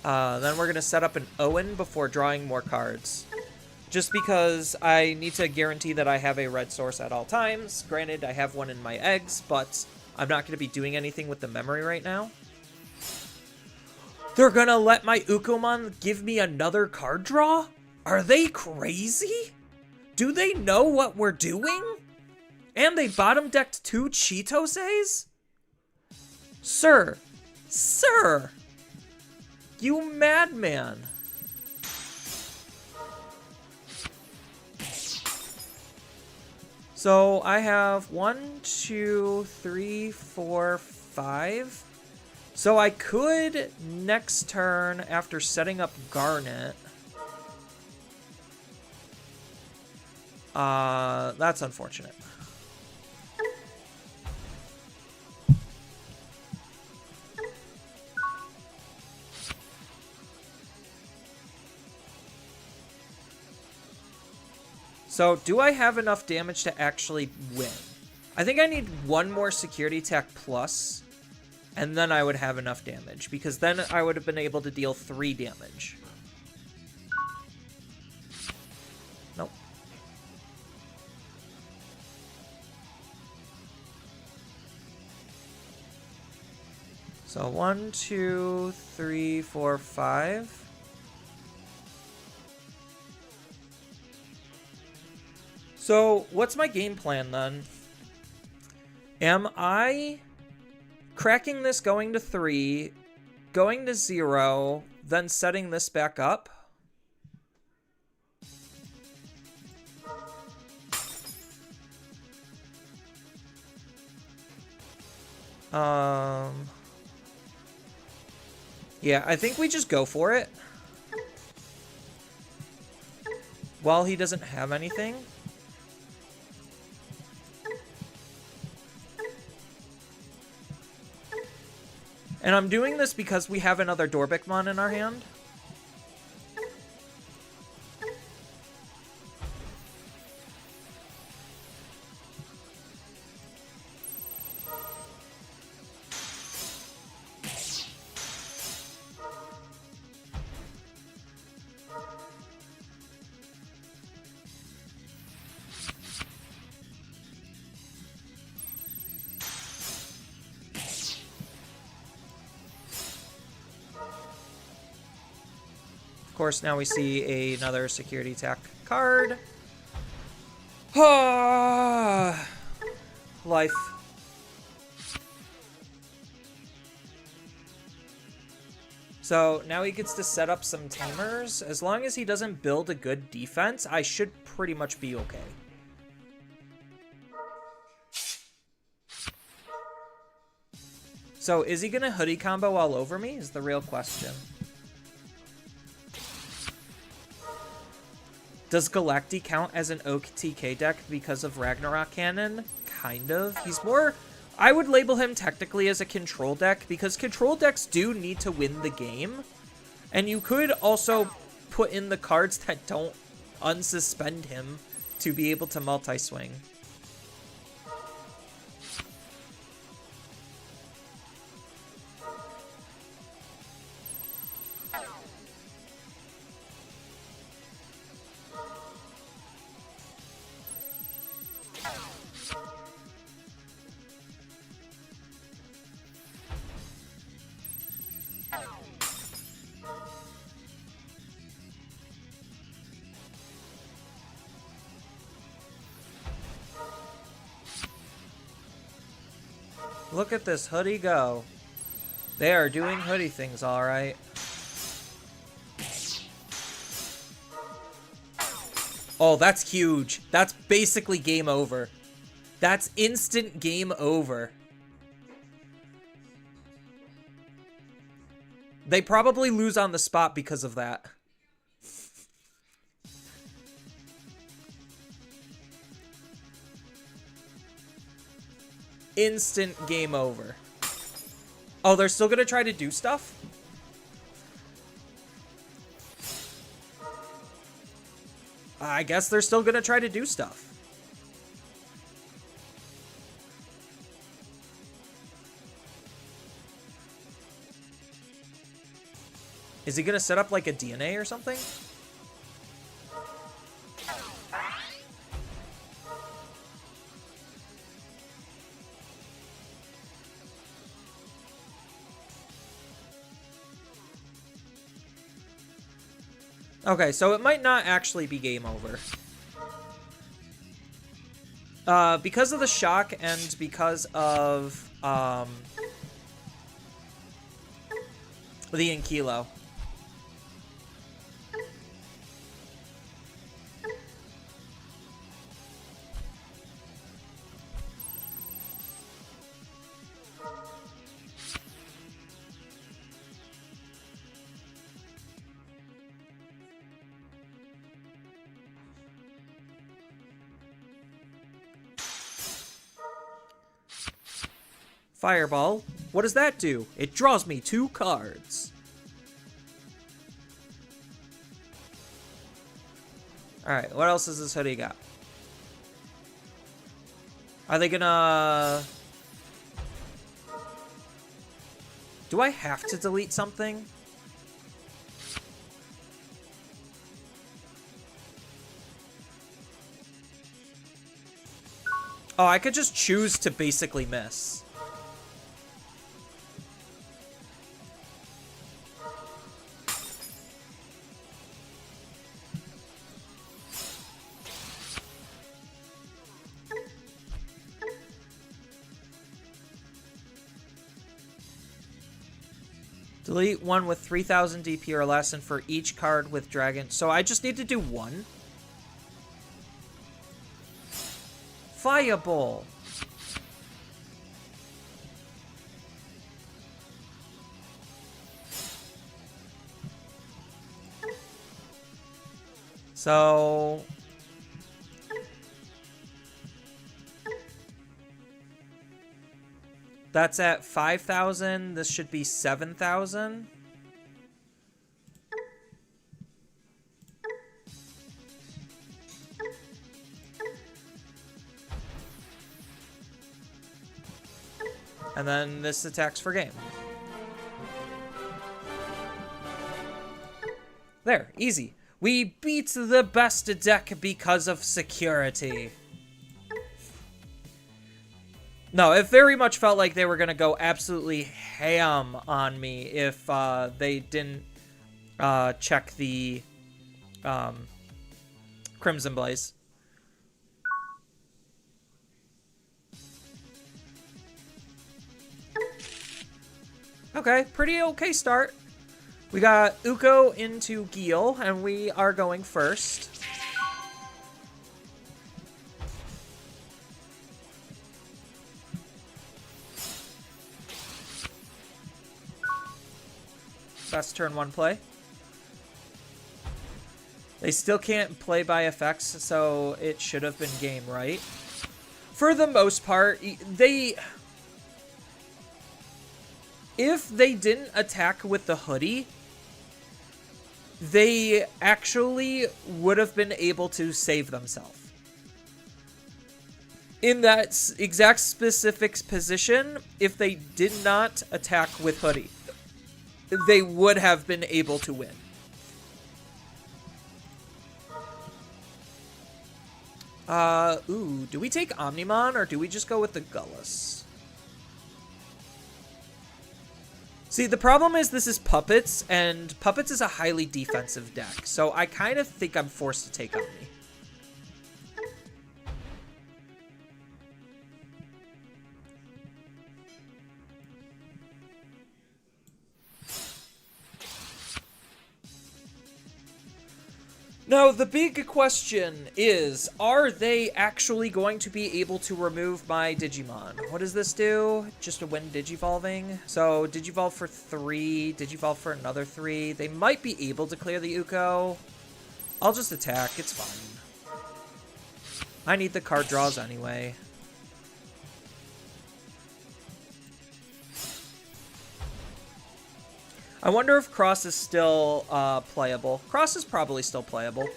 Then we're going to set up an Owen before drawing more cards. Just because I need to guarantee that I have a red source at all times. Granted, I have one in my eggs, but I'm not going to be doing anything with the memory right now. They're going to let my Ukomon give me another card draw? Are they crazy? Do they know what we're doing? And they bottom decked 2 Chitoses? Sir. Sir. You madman. So I have 1, 2, 3, 4, 5. So I could next turn after setting up Garnet. That's unfortunate. So, do I have enough damage to actually win? I think I need 1 more security attack plus, and then I would have enough damage, because then I would have been able to deal 3 damage. Nope. So, 1, 2, 3, 4, 5. So, what's my game plan then? Am I cracking this going to 3, going to 0, then setting this back up? Yeah, I think we just go for it. While he doesn't have anything. And I'm doing this because we have another Dorbikmon in our hand. Of course, now we see another security attack card. Life. So now he gets to set up some tamers. As long as he doesn't build a good defense, I should pretty much be okay. So is he gonna hoodie combo all over me is the real question. Does Galacti count as an OTK deck because of Ragnarok Cannon? Kind of. He's more... I would label him technically as a control deck, because control decks do need to win the game. And you could also put in the cards that don't unsuspend him to be able to multi-swing. Look at this hoodie go. They are doing hoodie things, alright. Oh, that's huge. That's basically game over. That's instant game over. They probably lose on the spot because of that. instant game over. Oh, they're still gonna try to do stuff? I guess they're still gonna try to do stuff. Is he gonna set up like a DNA or something? Okay, so it might not actually be game over. Because of the shock and because of the Inkilo. Fireball. What does that do? It draws me 2 cards. Alright, what else does this hoodie got? Are they gonna... Do I have to delete something? Oh, I could just choose to basically miss. Delete one with 3000 DP or less, and for each card with dragon. So I just need to do one. Fireball. So... That's at 5,000. This should be 7,000. And then this attacks for game. There, easy. We beat the best deck because of security. No, it very much felt like they were going to go absolutely ham on me if they didn't check the Crimson Blaze. Okay, pretty okay start. We got Uko into Geel, and we are going first. Best turn 1 play. They still can't play by effects, so it should have been game, right? For the most part, if they didn't attack with the hoodie, they actually would have been able to save themselves. In that exact specific position, if they did not attack with hoodie, they would have been able to win. Ooh, do we take Omnimon or do we just go with the Gullus? See, the problem is this is Puppets, and Puppets is a highly defensive deck, so I kind of think I'm forced to take Omni. Now, the big question is, are they actually going to be able to remove my Digimon? What does this do? Just a win Digivolving? So, Digivolve for 3, Digivolve for another 3. They might be able to clear the Uko. I'll just attack, it's fine. I need the card draws anyway. I wonder if Cross is still playable. Cross is probably still playable.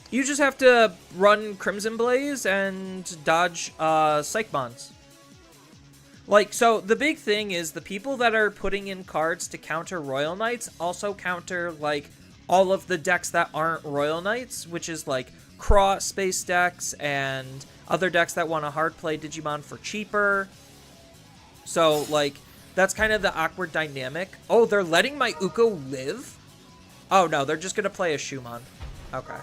You just have to run Crimson Blaze and dodge Psych Bonds. Like, so the big thing is the people that are putting in cards to counter Royal Knights also counter, like, all of the decks that aren't Royal Knights, which is, like, Cross Space decks and other decks that want to hard play Digimon for cheaper. So, like, that's kind of the awkward dynamic. Oh, they're letting my Uko live? Oh, no, they're just going to play a Shumon. Okay.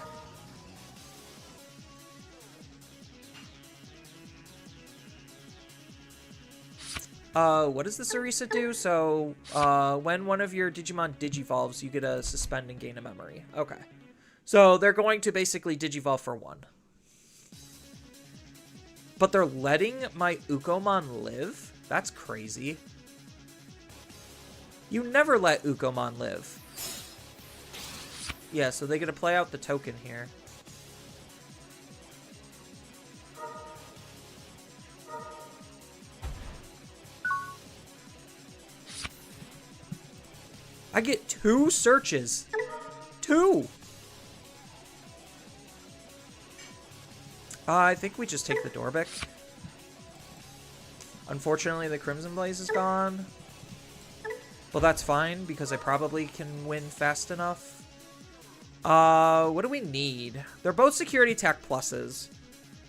What does this Orisa do? So, when one of your Digimon Digivolves, you get a suspend and gain a memory. Okay. So, they're going to basically Digivolve for 1. But they're letting my Ukomon live? That's crazy. You never let Ukomon live. Yeah, so they get to play out the token here. I get 2 searches. 2! I think we just take the Dorbeck. Unfortunately, the Crimson Blaze is gone. Well, that's fine, because I probably can win fast enough. What do we need? They're both security attack pluses.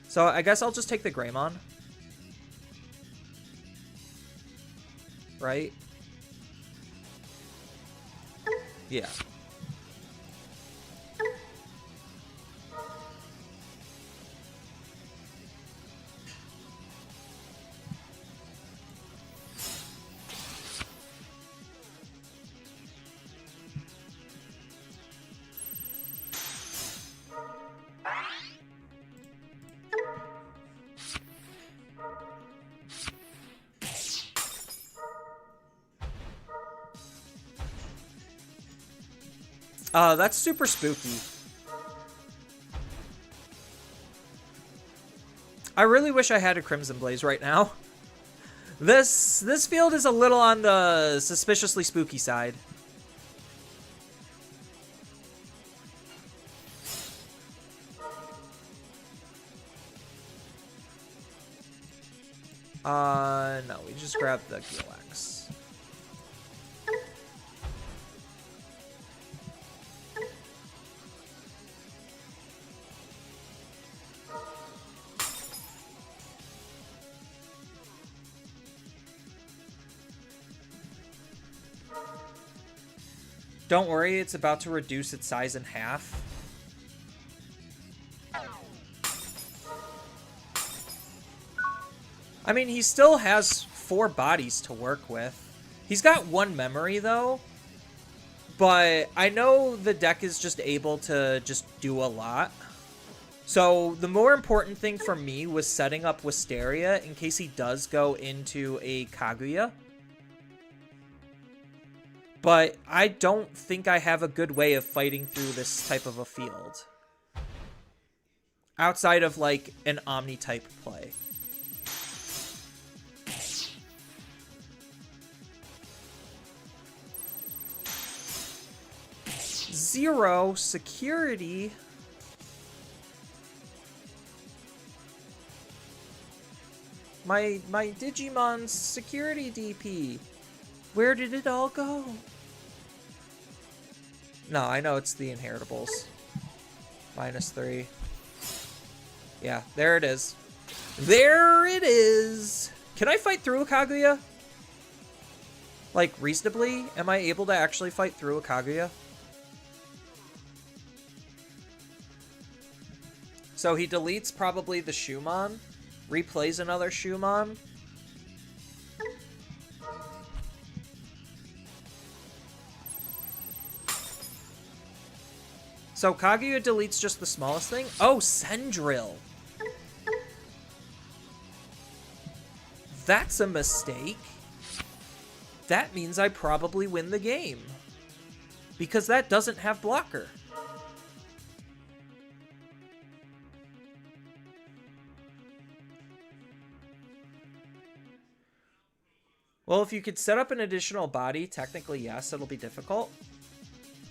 So I guess I'll just take the Greymon. Right? Yeah. That's super spooky. I really wish I had a Crimson Blaze right now. This field is a little on the suspiciously spooky side. No, we just grabbed the Gilx. Don't worry, it's about to reduce its size in half. I mean, he still has 4 bodies to work with. He's got 1 memory, though. But I know the deck is just able to just do a lot. So the more important thing for me was setting up Wisteria in case he does go into a Kaguya. But I don't think I have a good way of fighting through this type of a field. Outside of, like, an Omni-type play. Zero security. My Digimon's security DP. Where did it all go? No, I know it's the inheritables. -3. Yeah, there it is. There it is! Can I fight through a Kaguya? Like, reasonably? Am I able to actually fight through a Kaguya? So he deletes probably the Shumon, replays another Shumon. So Kaguya deletes just the smallest thing? Oh, Sendril. That's a mistake. That means I probably win the game. Because that doesn't have blocker. Well, if you could set up an additional body, technically, yes, it'll be difficult.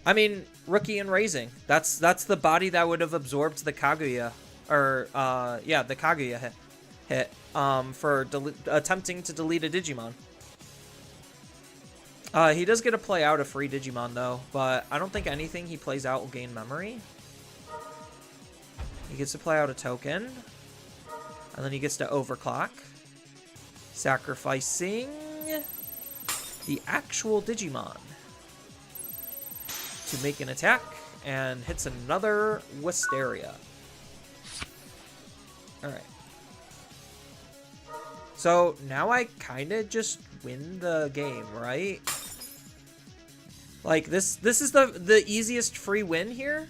I mean, Rookie and Raising. That's the body that would have absorbed the Kaguya. Or, yeah, the Kaguya hit for attempting to delete a Digimon. He does get to play out a free Digimon, though, but I don't think anything he plays out will gain memory. He gets to play out a token, and then he gets to overclock, sacrificing the actual Digimon to make an attack, and hits another Wisteria. Alright. So, now I kind of just win the game, right? Like, this is the easiest free win here.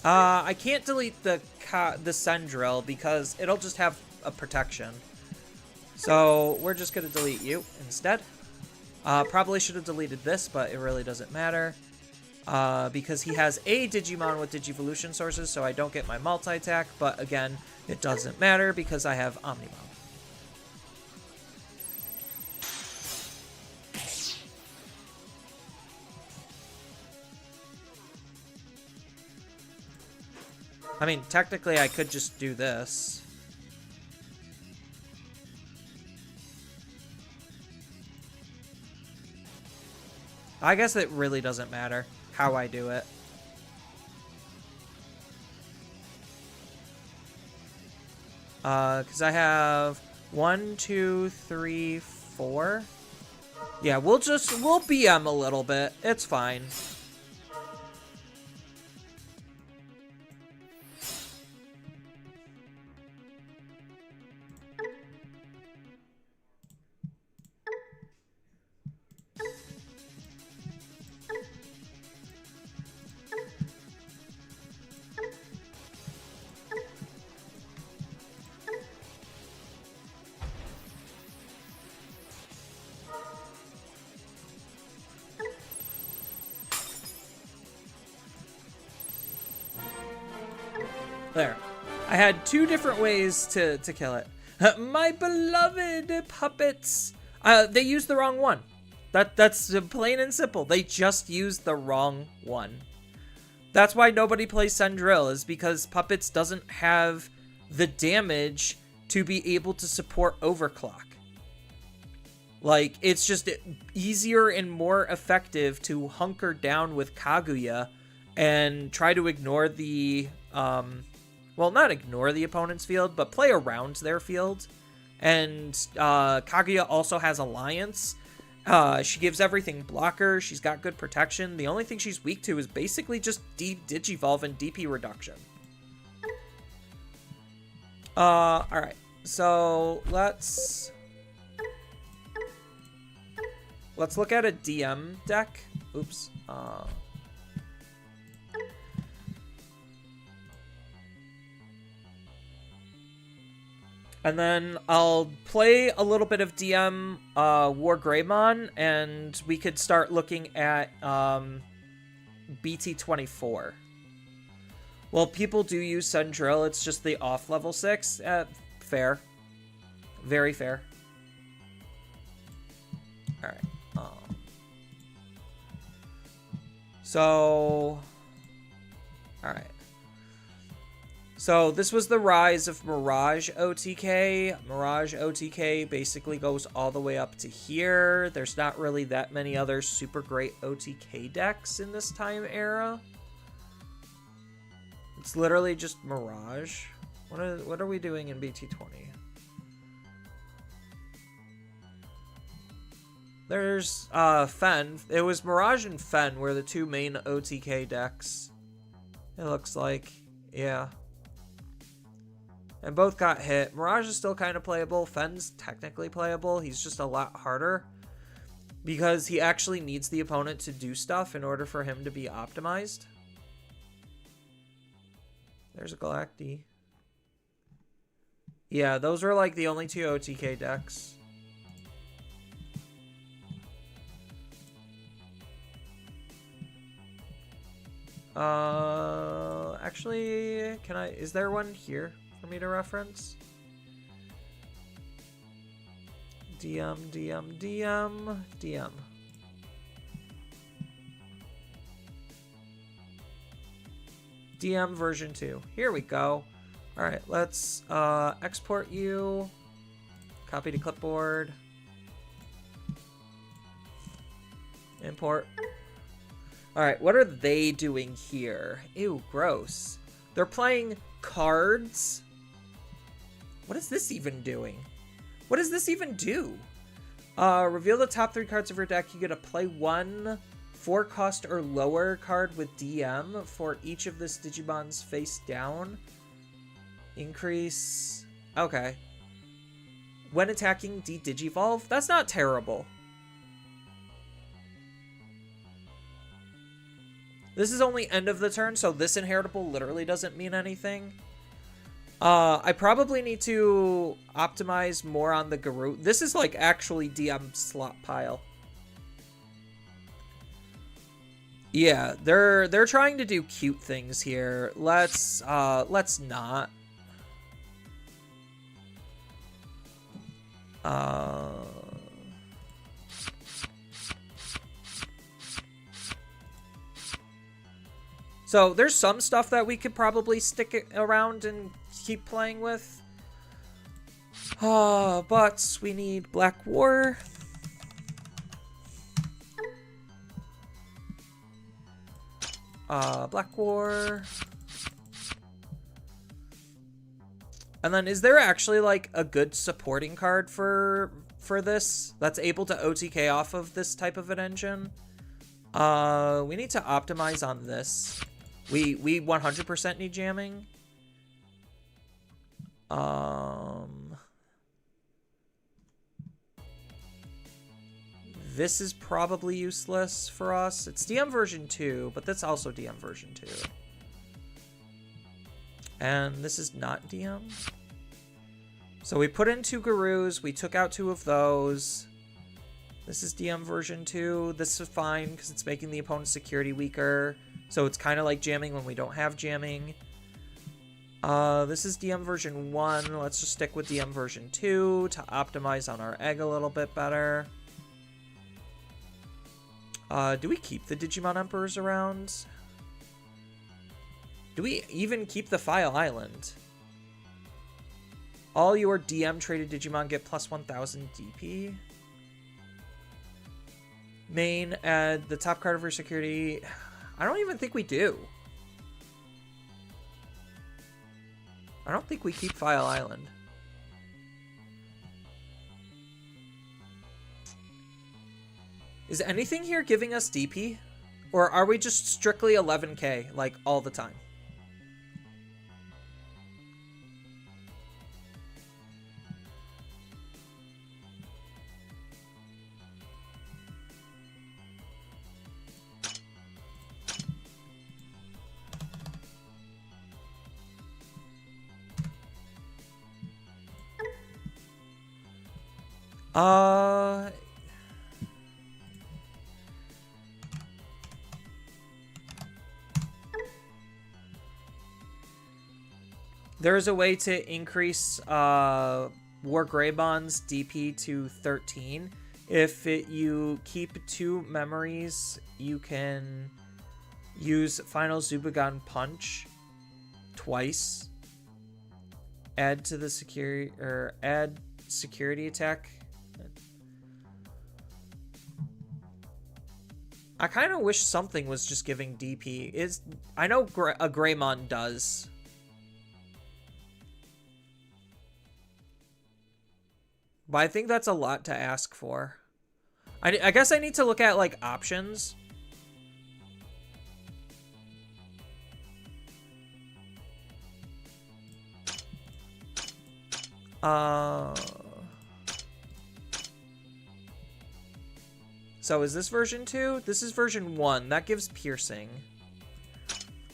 I can't delete the Sendril because it'll just have a protection. So we're just going to delete you instead. Probably should have deleted this, but it really doesn't matter. Because he has a Digimon with Digivolution sources, so I don't get my multi-attack. But again, it doesn't matter because I have Omnimon. I mean, technically, I could just do this. I guess it really doesn't matter how I do it. Because I have 1, 2, 3, 4. Yeah, we'll BM a little bit. It's fine. There. I had 2 different ways to kill it. My beloved puppets. They used the wrong one. That's plain and simple. They just used the wrong one. That's why nobody plays Sendril, is because Puppets doesn't have the damage to be able to support overclock. Like, it's just easier and more effective to hunker down with Kaguya and try to ignore the, well, not ignore the opponent's field, but play around their field. And Kaguya also has Alliance. She gives everything blocker. She's got good protection. The only thing she's weak to is basically just Digivolve and DP reduction. Alright. So, let's look at a DM deck. Oops. And then I'll play a little bit of DM War Greymon, and we could start looking at BT24. Well, people do use Sendril, it's just the off level 6. Fair. Very fair. Alright. So... Alright. So this was the rise of Mirage OTK. Mirage OTK basically goes all the way up to here. There's not really that many other super great OTK decks in this time era. It's literally just Mirage. What are we doing in BT20? There's Fen. It was Mirage and Fen were the two main OTK decks. It looks like. Yeah. And both got hit. Mirage is still kind of playable. Fen's technically playable. He's just a lot harder. Because he actually needs the opponent to do stuff in order for him to be optimized. There's a Galacti. Yeah, those were like the only two OTK decks. Actually, is there one here for me to reference? DM. DM version 2. Here we go. All right, let's export you. Copy to clipboard. Import. All right, what are they doing here? Ew, gross. They're playing cards. What is this even doing? What does this even do? Reveal the top 3 cards of your deck. You get to play 1 4-cost or lower card with DM for each of this Digimon's face down. Increase. Okay. When attacking, de-digivolve. That's not terrible. This is only end of the turn, so this inheritable literally doesn't mean anything. I probably need to optimize more on the Garou. This is like actually DM slot pile. Yeah, they're trying to do cute things here. Let's not. So there's some stuff that we could probably stick it around and keep playing with. But we need Black War. Black War. And then is there actually like a good supporting card for this that's able to OTK off of this type of an engine? We need to optimize on this. We 100% need jamming. This is probably useless for us. It's DM version 2, but that's also DM version 2. And this is not DM. So we put in 2 Garous. We took out 2 of those. This is DM version 2. This is fine because it's making the opponent's security weaker. So it's kind of like jamming when we don't have jamming. This is DM version 1. Let's just stick with DM version 2 to optimize on our egg a little bit better. Do we keep the Digimon Emperors around? Do we even keep the File Island? All your DM traded Digimon get plus 1000 DP. Main, add the top card of your security. I don't even think we do. I don't think we keep File Island. Is anything here giving us DP? Or are we just strictly 11k, like, all the time? There is a way to increase War Greybond's DP to 13. If you keep 2 memories, you can use Final Zubagon Punch twice. Add to the security, or add security attack. I kind of wish something was just giving DP. I know a Greymon does. But I think that's a lot to ask for. I guess I need to look at, like, options. So is this version 2? This is version 1. That gives piercing.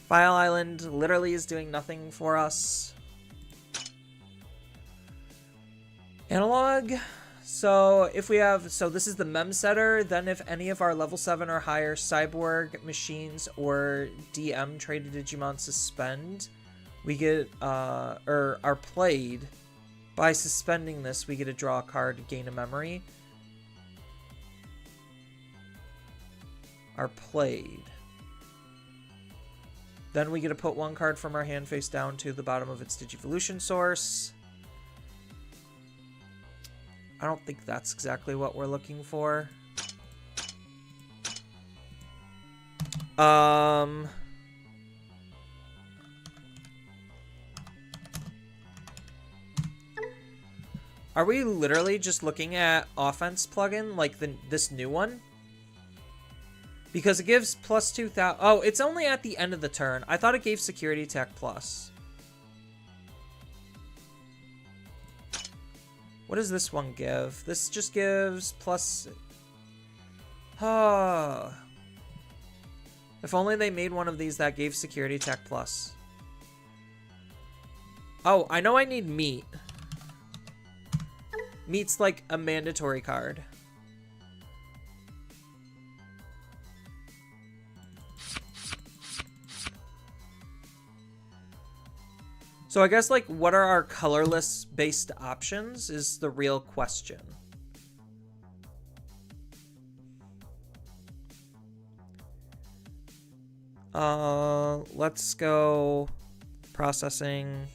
File Island literally is doing nothing for us. Analog. So if we have, so this is the mem setter, then if any of our level 7 or higher cyborg machines or DM traded Digimon suspend, we get, or are played. By suspending this, we get to draw a card, gain a memory. Are played. Then we get to put one card from our hand face down to the bottom of its Digivolution source. I don't think that's exactly what we're looking for. Are we literally just looking at offense plugin, like this new one? Because it gives plus 2,000. Oh, it's only at the end of the turn. I thought it gave security attack plus. What does this one give? This just gives plus... Oh. If only they made one of these that gave security attack plus. Oh, I know I need meat. Meat's like a mandatory card. So I guess, like, what are our colorless based options is the real question. Let's go processing.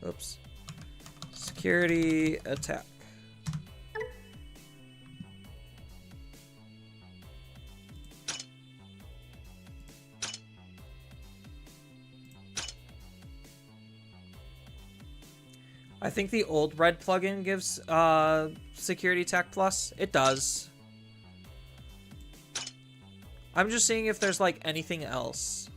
Oops. Security attack. I think the old red plugin gives security attack plus. It does. I'm just seeing if there's like anything else.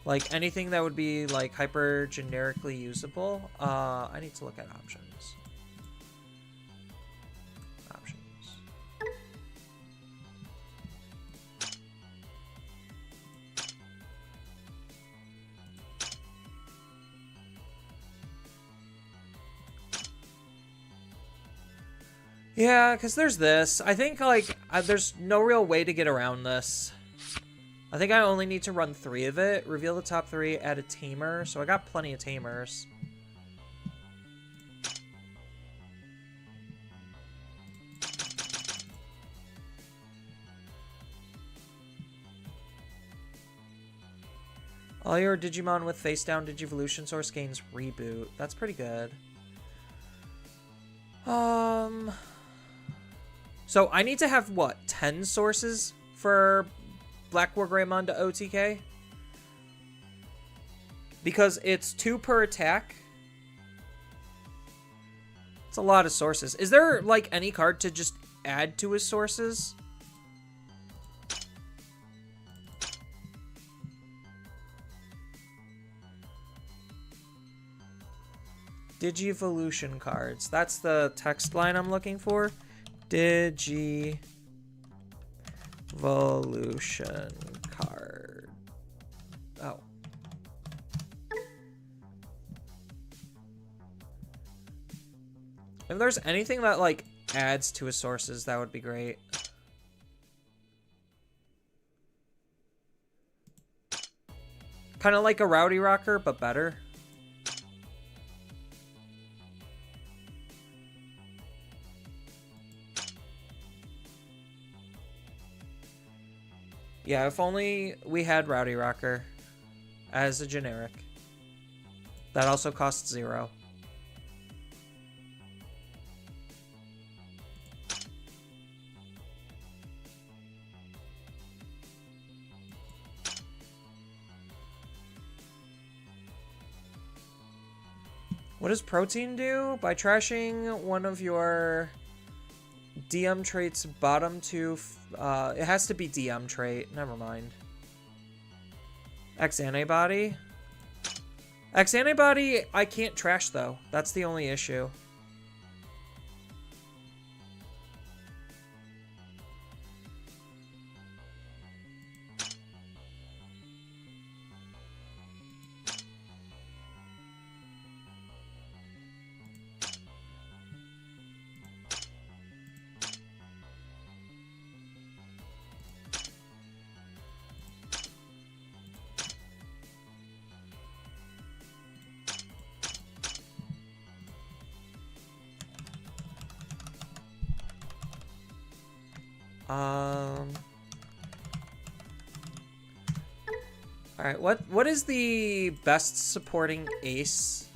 Like anything that would be like hyper generically usable. I need to look at options. Yeah, because there's this. I think, like, there's no real way to get around this. I think I only need to run 3 of it. Reveal the top 3, add a tamer. So I got plenty of tamers. All your Digimon with face down Digivolution source gains reboot. That's pretty good. So I need to have, what, 10 sources for Black War Greymon to OTK? Because it's 2 per attack. It's a lot of sources. Is there, like, any card to just add to his sources? Digivolution cards. That's the text line I'm looking for. Digivolution card. Oh. If there's anything that, like, adds to his sources, that would be great. Kind of like a Rowdy Rocker, but better. Yeah, if only we had Rowdy Rocker as a generic. That also costs 0. What does protein do? By trashing one of your DM traits bottom two, it has to be DM trait. Never mind. X antibody. X antibody, I can't trash though. That's the only issue. Alright, what is the best supporting ace?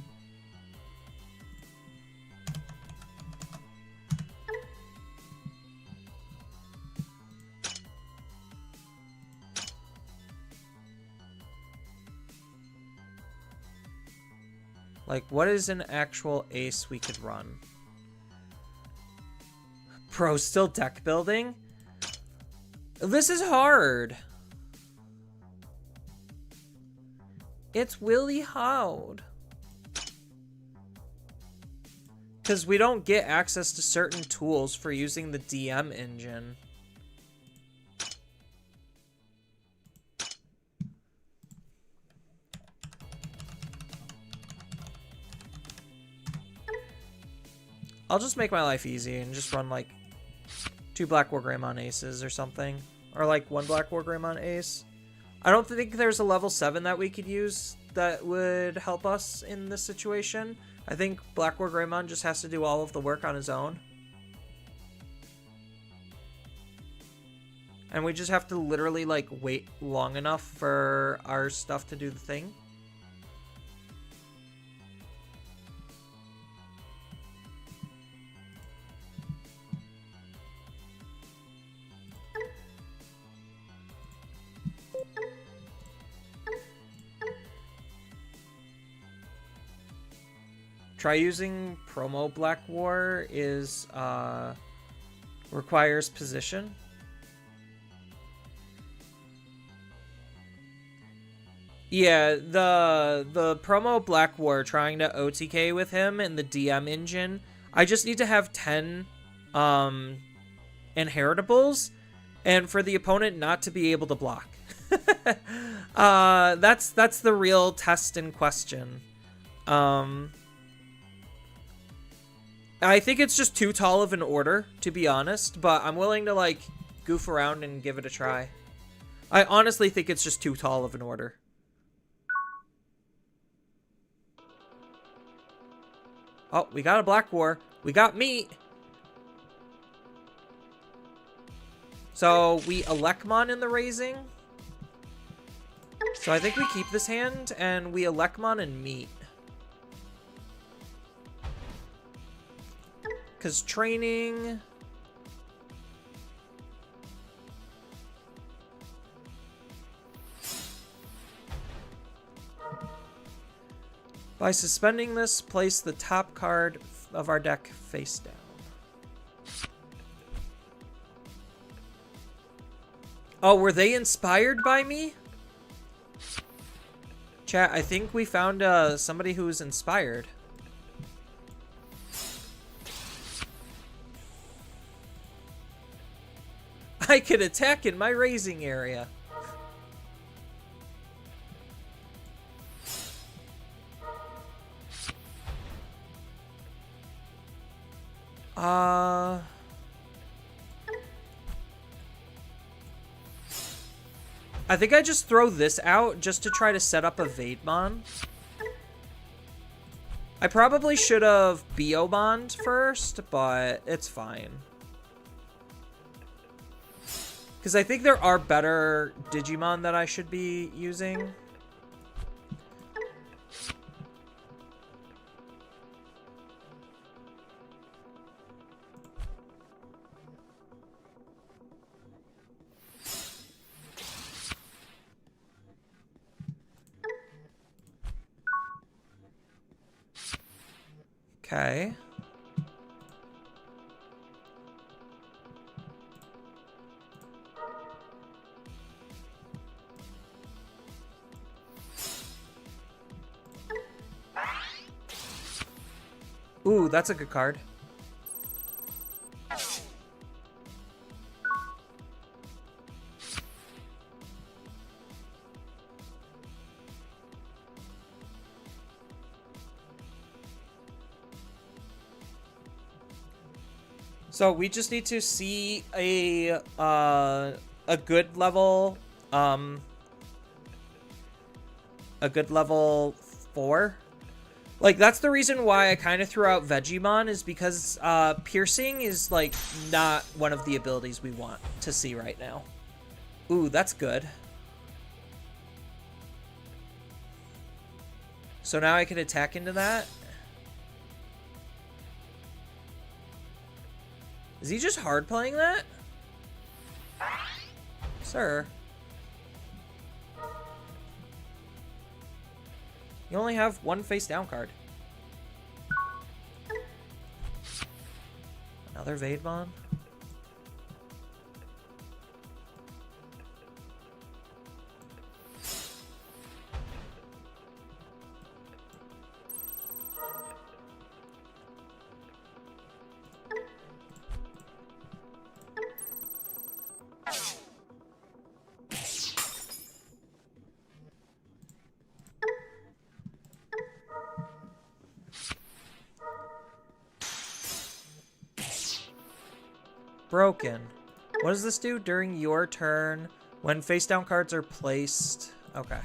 Like, what is an actual ace we could run? Bro, still deck building? This is hard. It's really hard. Because we don't get access to certain tools for using the DM engine. I'll just make my life easy and just run like 2 Black War Greymon aces or something. Or like 1 Black War Greymon ace. I don't think there's a level 7 that we could use that would help us in this situation. I think Black War Greymon just has to do all of the work on his own. And we just have to literally like wait long enough for our stuff to do the thing. Try using promo Black War is requires position. Yeah, the promo Black War trying to OTK with him in the DM engine. I just need to have 10 inheritables and for the opponent not to be able to block. That's the real test in question. I think it's just too tall of an order, to be honest, but I'm willing to, like, goof around and give it a try. I honestly think it's just too tall of an order. Oh, we got a Black War. We got meat. So, we Elecmon in the raising. So I think we keep this hand, and we Elecmon and meat. Because training... By suspending this, place the top card of our deck face down. Oh, were they inspired by me? Chat, I think we found somebody who was inspired. I could attack in my raising area. I think I just throw this out just to try to set up a Vaidmon. I probably should have Biobond first, but it's fine. Because I think there are better Digimon that I should be using. Okay. Ooh, that's a good card. So we just need to see a good level, a good level 4. Like, that's the reason why I kind of threw out Vegemon, is because piercing is like not one of the abilities we want to see right now. Ooh, that's good. So now I can attack into that. Is he just hard playing that? Sir. You only have one face down card. Another Vademon. Broken. What does this do during your turn when face down cards are placed? Okay.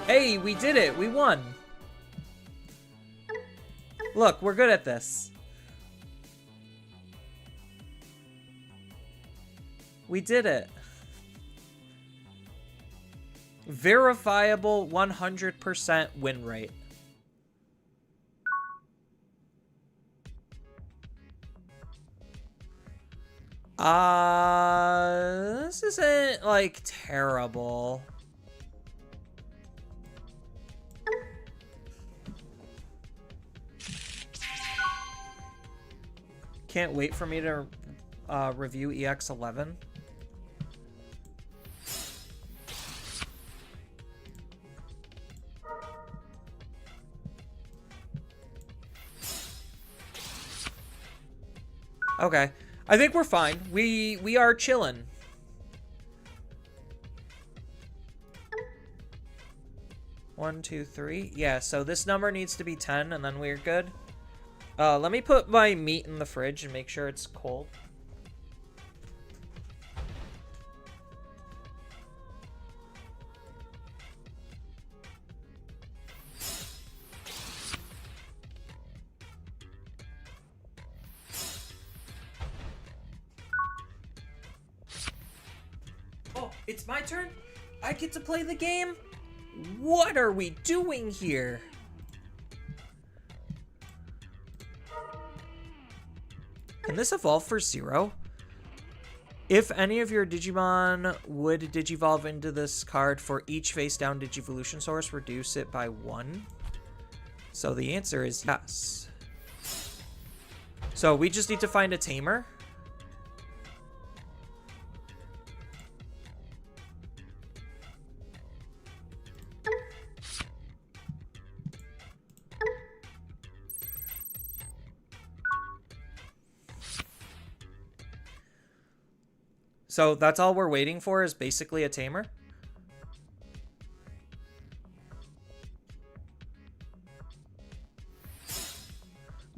Hey, we did it. We won. Look, we're good at this. We did it. Verifiable 100% win rate. This isn't, like, terrible. Can't wait for me to review EX11. Okay, I think we're fine. We are chilling. One, two, three. Yeah, so this number needs to be 10, and then we're good. Let me put my meat in the fridge and make sure it's cold. Oh, it's my turn? I get to play the game? What are we doing here? Can this evolve for 0? If any of your Digimon would Digivolve into this card for each face-down Digivolution source, reduce it by 1. So the answer is yes. So we just need to find a tamer. So that's all we're waiting for, is basically a tamer.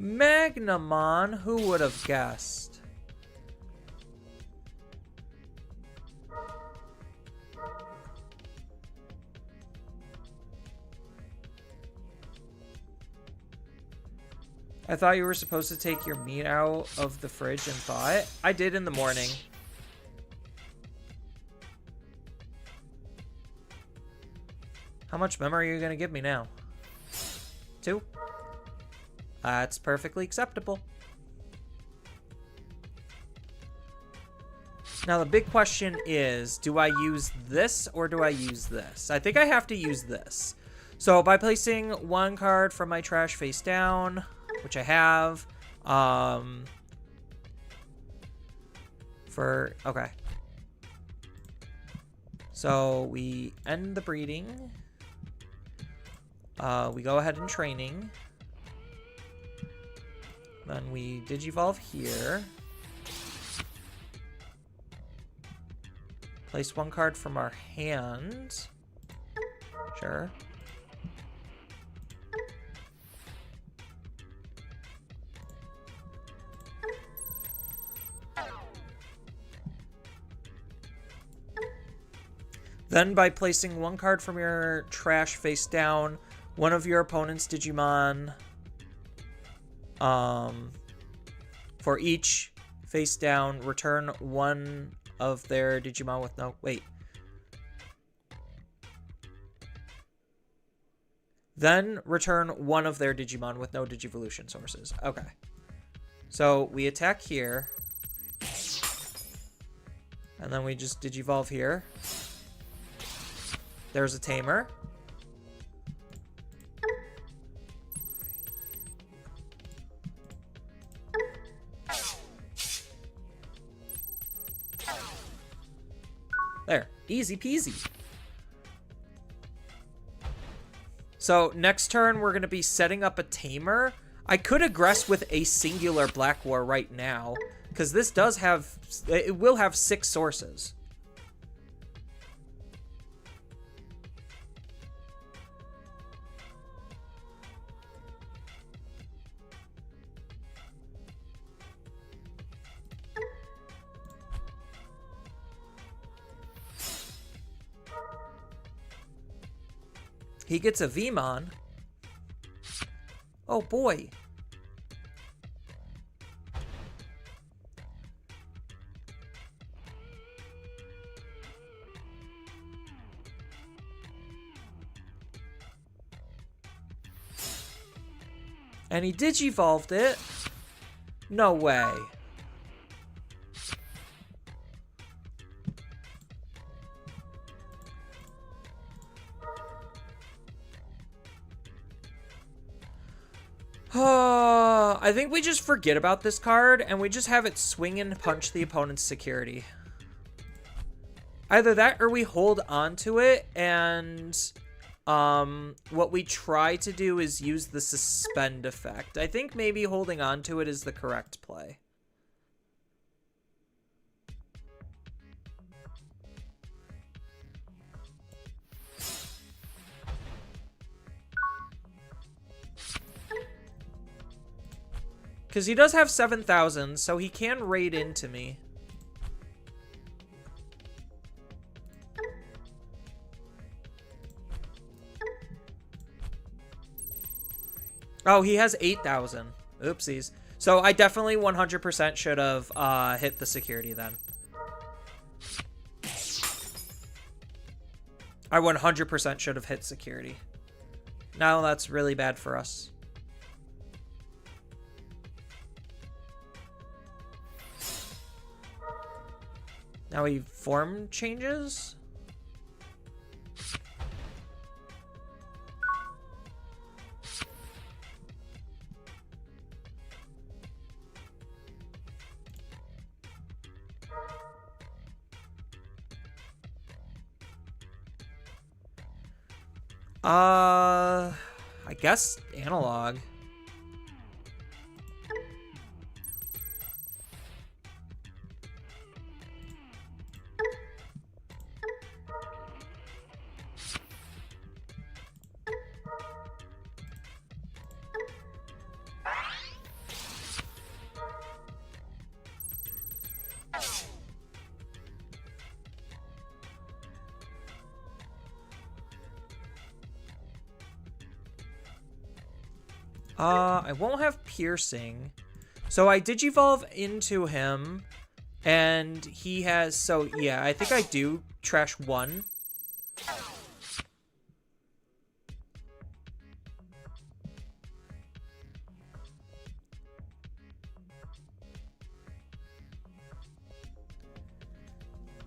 Magnamon, who would have guessed? I thought you were supposed to take your meat out of the fridge and thaw it. I did in the morning. How much memory are you going to give me now? 2? That's perfectly acceptable. Now, the big question is, do I use this or do I use this? I think I have to use this. So, by placing 1 card from my trash face down, which I have, okay. So, we end the breeding. We go ahead and training. Then we digivolve here. Place 1 card from our hand. Sure. Then by placing 1 card from your trash face down, one of your opponent's Digimon, for each face down, return 1 of their Digimon with no... Wait. Then return 1 of their Digimon with no Digivolution sources. Okay. So we attack here. And then we just Digivolve here. There's a Tamer. There. Easy peasy. So next turn, we're going to be setting up a Tamer. I could aggress with a singular Black War right now, because this does have... It will have 6 sources. He gets a Vmon. Oh boy. And he digivolved it. No way. I think we just forget about this card, and we just have it swing and punch the opponent's security. Either that, or we hold on to it, and what we try to do is use the suspend effect. I think maybe holding on to it is the correct play. Because he does have 7,000, so he can raid into me. Oh, he has 8,000. Oopsies. So I definitely 100% should have hit the security then. I 100% should have hit security. Now that's really bad for us. Now he form changes? I guess analog. I won't have piercing. So I digivolve into him, and he has, so yeah, I think I do trash 1.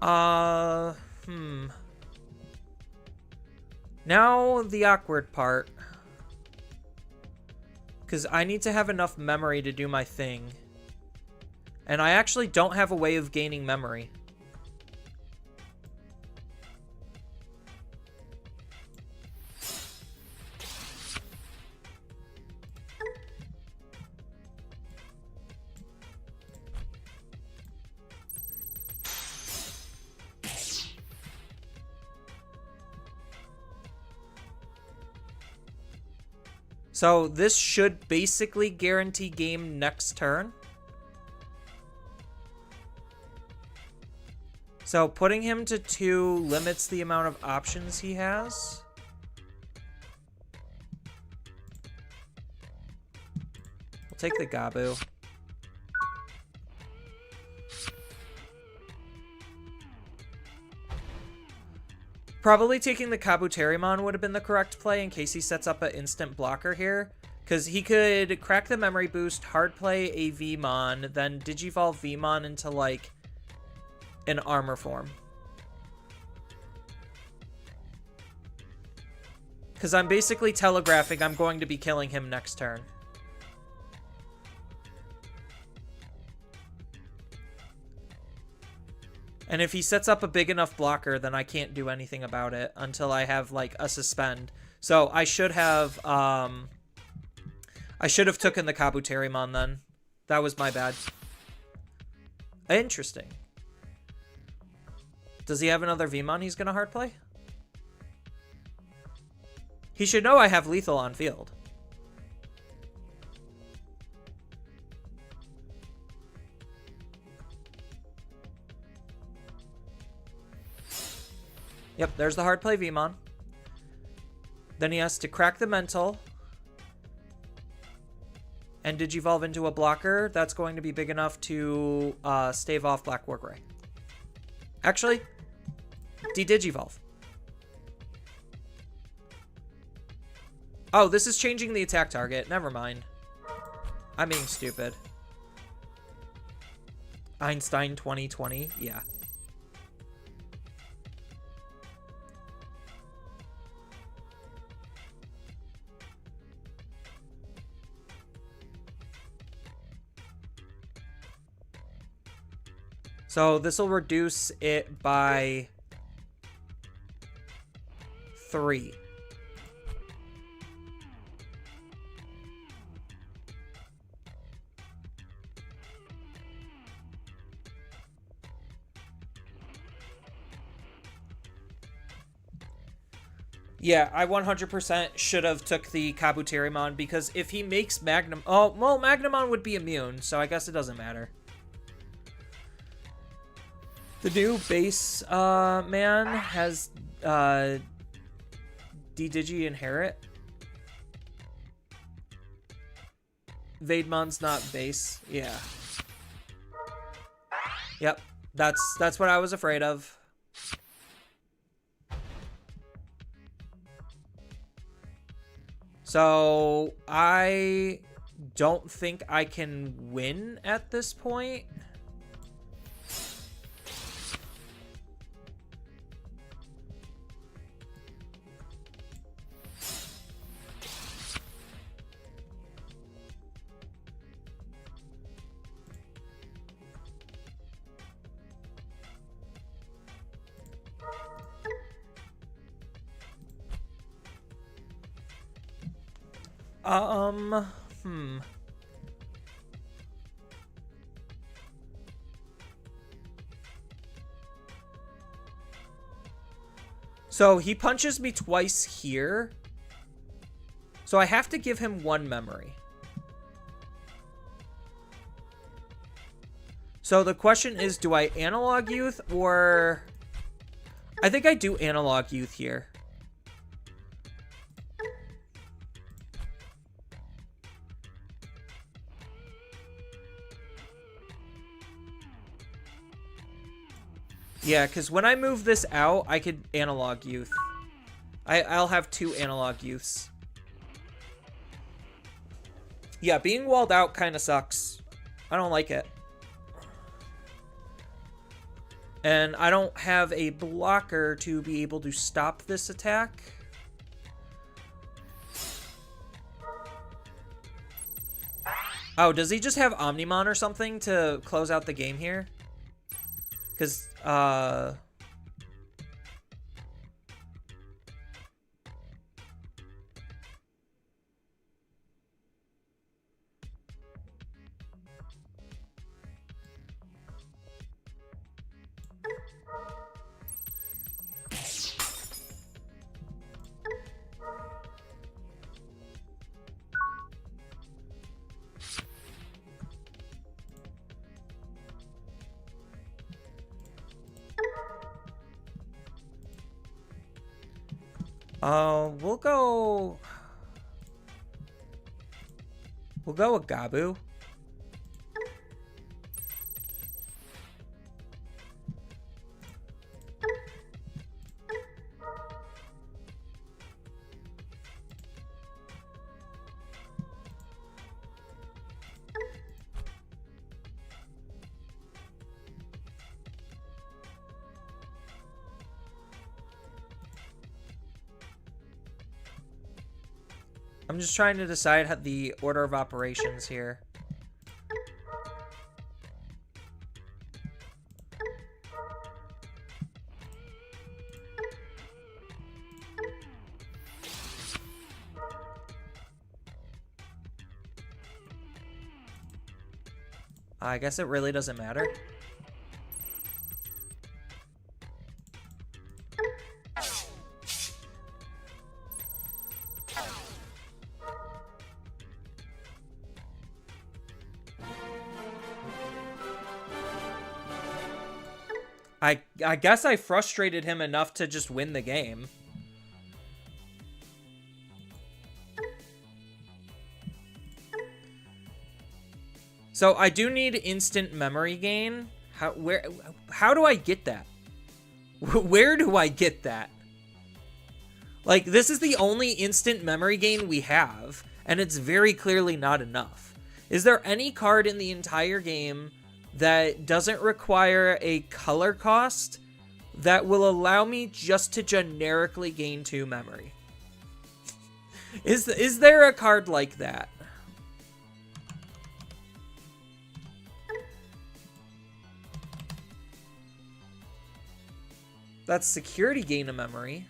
Uh, hmm. Now the awkward part. Because I need to have enough memory to do my thing. And I actually don't have a way of gaining memory. So this should basically guarantee game next turn. So putting him to 2 limits the amount of options he has. We'll take the Gabu. Probably taking the Kabuterimon would have been the correct play in case he sets up an instant blocker here. Because he could crack the memory boost, hard play a Vmon, then Digivolve Vmon into, like, an armor form. Because I'm basically telegraphing I'm going to be killing him next turn. And if he sets up a big enough blocker, then I can't do anything about it until I have, like, a suspend. So I should have taken the Kabuterimon then. That was my bad. Interesting. Does he have another Vmon he's going to hard play? He should know I have lethal on field. Yep, there's the hard play Vmon. Then he has to crack the mental. And Digivolve into a blocker. That's going to be big enough to stave off Black War Gray. Actually, de-Digivolve. Oh, this is changing the attack target. Never mind. I'm being stupid. Einstein 2020. Yeah. So this will reduce it by 3. Yeah, I 100% should have took the Kabuterimon because if he makes Magnum... Oh, well, Magnamon would be immune, so I guess it doesn't matter. The new base man has D-Digi Inherit. Vademon's not base. Yeah. Yep. That's what I was afraid of. So I don't think I can win at this point. So he punches me twice here. So I have to give him 1 memory. So the question is, do I analog youth or... I think I do analog youth here. Yeah, because when I move this out, I could analog youth. I'll have 2 analog youths. Yeah, being walled out kind of sucks. I don't like it. And I don't have a blocker to be able to stop this attack. Oh, does he just have Omnimon or something to close out the game here? Because, we'll go... We'll go with Gabu. I'm just trying to decide how the order of operations here. I guess it really doesn't matter. I guess I frustrated him enough to just win the game. So I do need instant memory gain. How do I get that? Where do I get that? Like, this is the only instant memory gain we have, and it's very clearly not enough. Is there any card in the entire game that doesn't require a color cost that will allow me just to generically gain 2 memory? Is there a card like that? That's security gain of memory.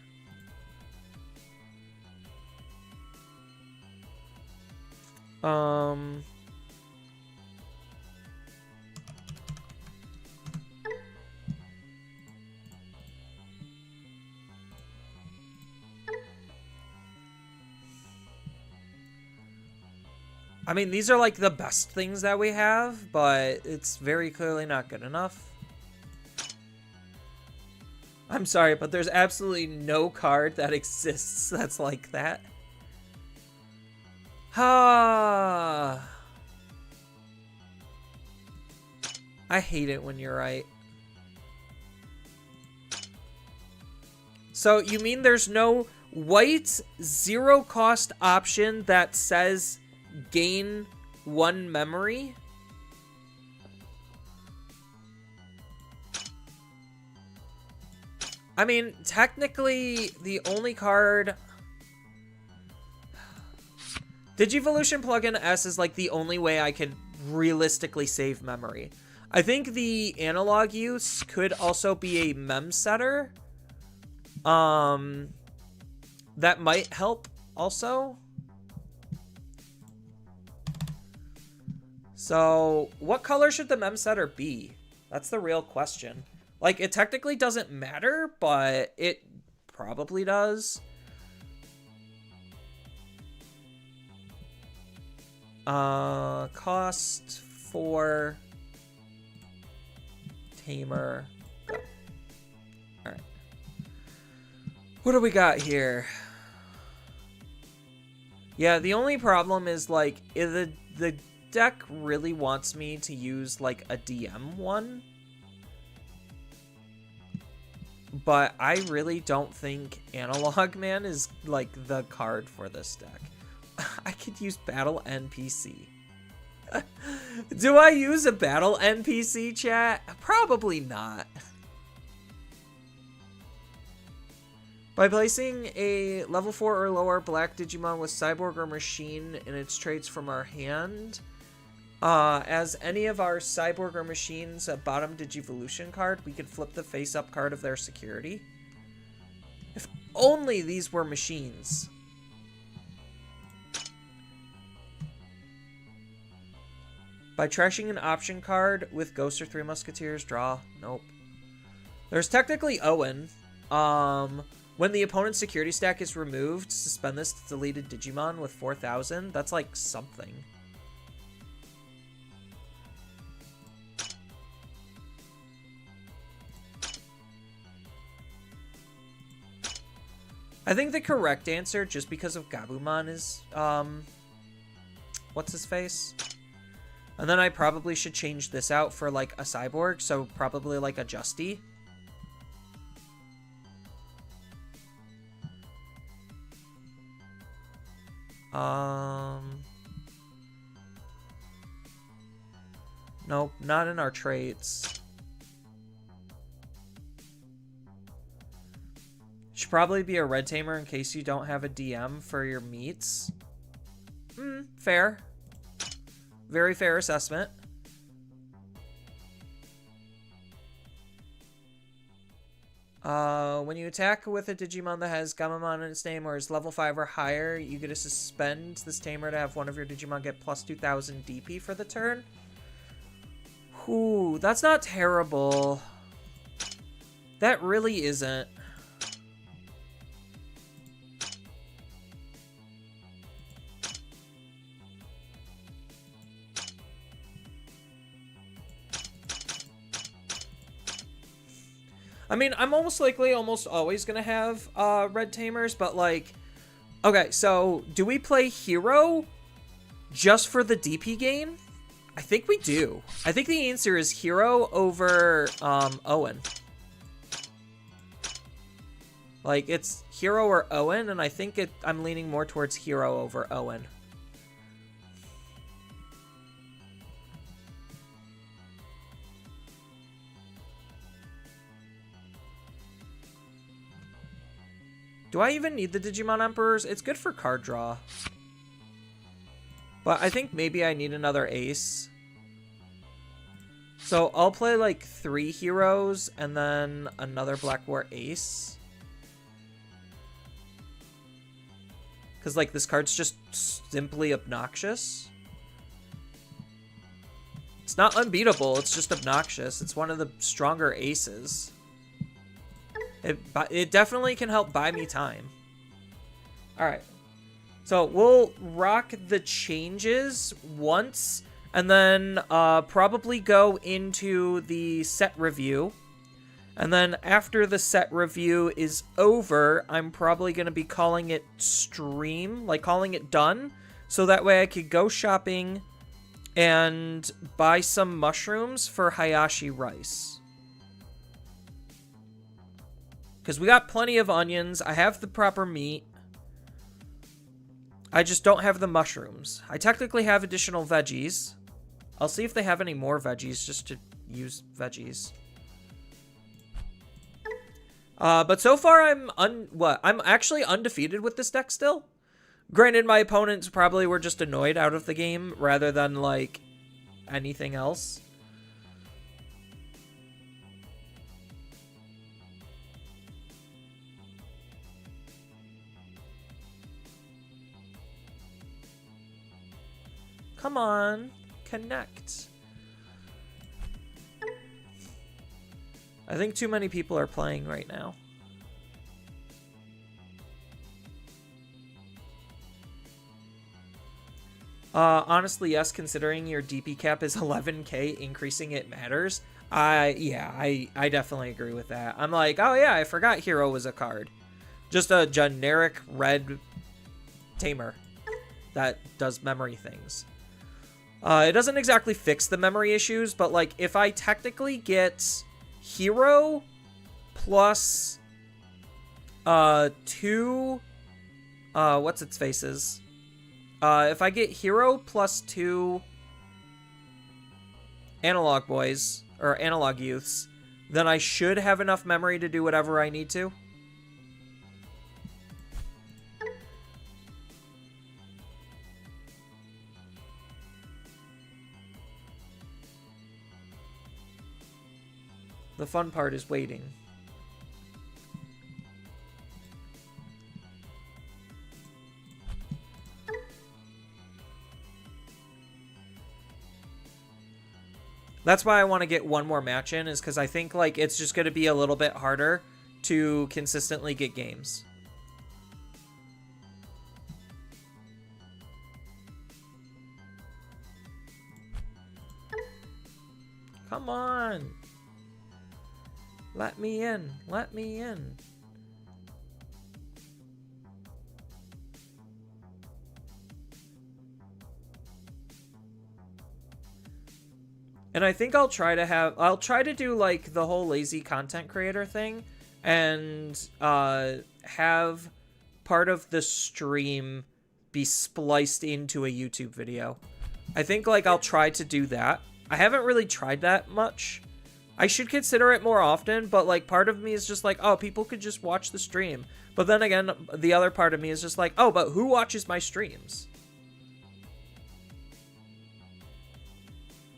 I mean, these are like the best things that we have, but it's very clearly not good enough. I'm sorry, but there's absolutely no card that exists that's like that. I hate it when you're right. So you mean there's no white 0 cost option that says gain 1 memory? I mean, technically, the only card... Digivolution plugin S is like the only way I could realistically save memory. I think the analog use could also be a mem setter. That might help also. So, what color should the mem setter be? That's the real question. Like, it technically doesn't matter, but it probably does. Cost for Tamer. Go. Alright. What do we got here? Yeah, the only problem is, like, the deck really wants me to use, like, a DM one. But I really don't think Analog Man is, like, the card for this deck. I could use Battle NPC. Do I use a Battle NPC, chat? Probably not. By placing a level 4 or lower black Digimon with Cyborg or Machine in its traits from our hand, as any of our Cyborg or Machines a bottom Digivolution card, we could flip the face-up card of their security. If only these were machines. By trashing an option card with Ghost or Three Musketeers, draw. Nope. There's technically Owen. When the opponent's security stack is removed, suspend this deleted Digimon with 4,000. That's like something. I think the correct answer, just because of Gabumon, is, what's his face? And then I probably should change this out for, like, a Cyborg, so probably, like, a Justy. Nope, not in our traits. Should probably be a Red Tamer in case you don't have a DM for your meats. Fair. Very fair assessment. When you attack with a Digimon that has Gamamon in its name or is level 5 or higher, you get to suspend this tamer to have one of your Digimon get plus 2,000 DP for the turn. Ooh, that's not terrible. That really isn't. I mean, I'm almost always going to have Red Tamers, but like, okay, so do we play Hero just for the DP gain? I think we do. I think the answer is Hero over Owen. Like, it's Hero or Owen, and I think I'm leaning more towards Hero over Owen. Do I even need the Digimon Emperors? It's good for card draw. But I think maybe I need another ace. So I'll play like 3 heroes and then another Black War ace. Because like this card's just simply obnoxious. It's not unbeatable, it's just obnoxious. It's one of the stronger aces. It definitely can help buy me time. Alright. So we'll rock the changes once, and then probably go into the set review. And then after the set review is over, I'm probably going to be calling it stream, like calling it done. So that way I could go shopping and buy some mushrooms for Hayashi rice. Because we got plenty of onions. I have the proper meat. I just don't have the mushrooms. I technically have additional veggies. I'll see if they have any more veggies just to use veggies. But so far I'm actually undefeated with this deck still. Granted, my opponents probably were just annoyed out of the game rather than like anything else. Come on, connect. I think too many people are playing right now. Honestly, yes, considering your DP cap is 11k, increasing it matters. I definitely agree with that. I'm like, oh yeah, I forgot Hero was a card. Just a generic red tamer that does memory things. It doesn't exactly fix the memory issues, but like if I technically get Hero plus 2 what's its faces? If I get Hero plus 2 Analog Boys or Analog Youths, then I should have enough memory to do whatever I need to. The fun part is waiting. That's why I want to get one more match in, is because I think like it's just going to be a little bit harder to consistently get games. Come on. Let me in. Let me in. And I think I'll try to do like the whole lazy content creator thing and have part of the stream be spliced into a YouTube video. I think like I'll try to do that. I haven't really tried that much. I should consider it more often, but like part of me is just like, oh, people could just watch the stream. But then again, the other part of me is just like, oh, but who watches my streams?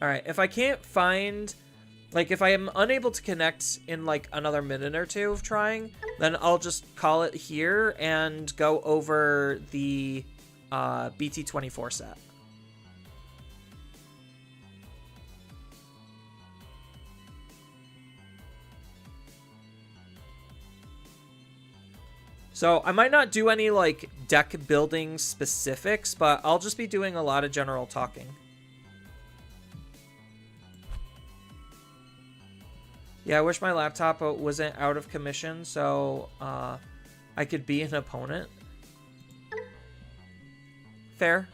All right, if I can't find, like if I am unable to connect in like another minute or two of trying, then I'll just call it here and go over the BT24 set. So I might not do any like deck building specifics, but I'll just be doing a lot of general talking. Yeah, I wish my laptop wasn't out of commission so I could be an opponent. Fair.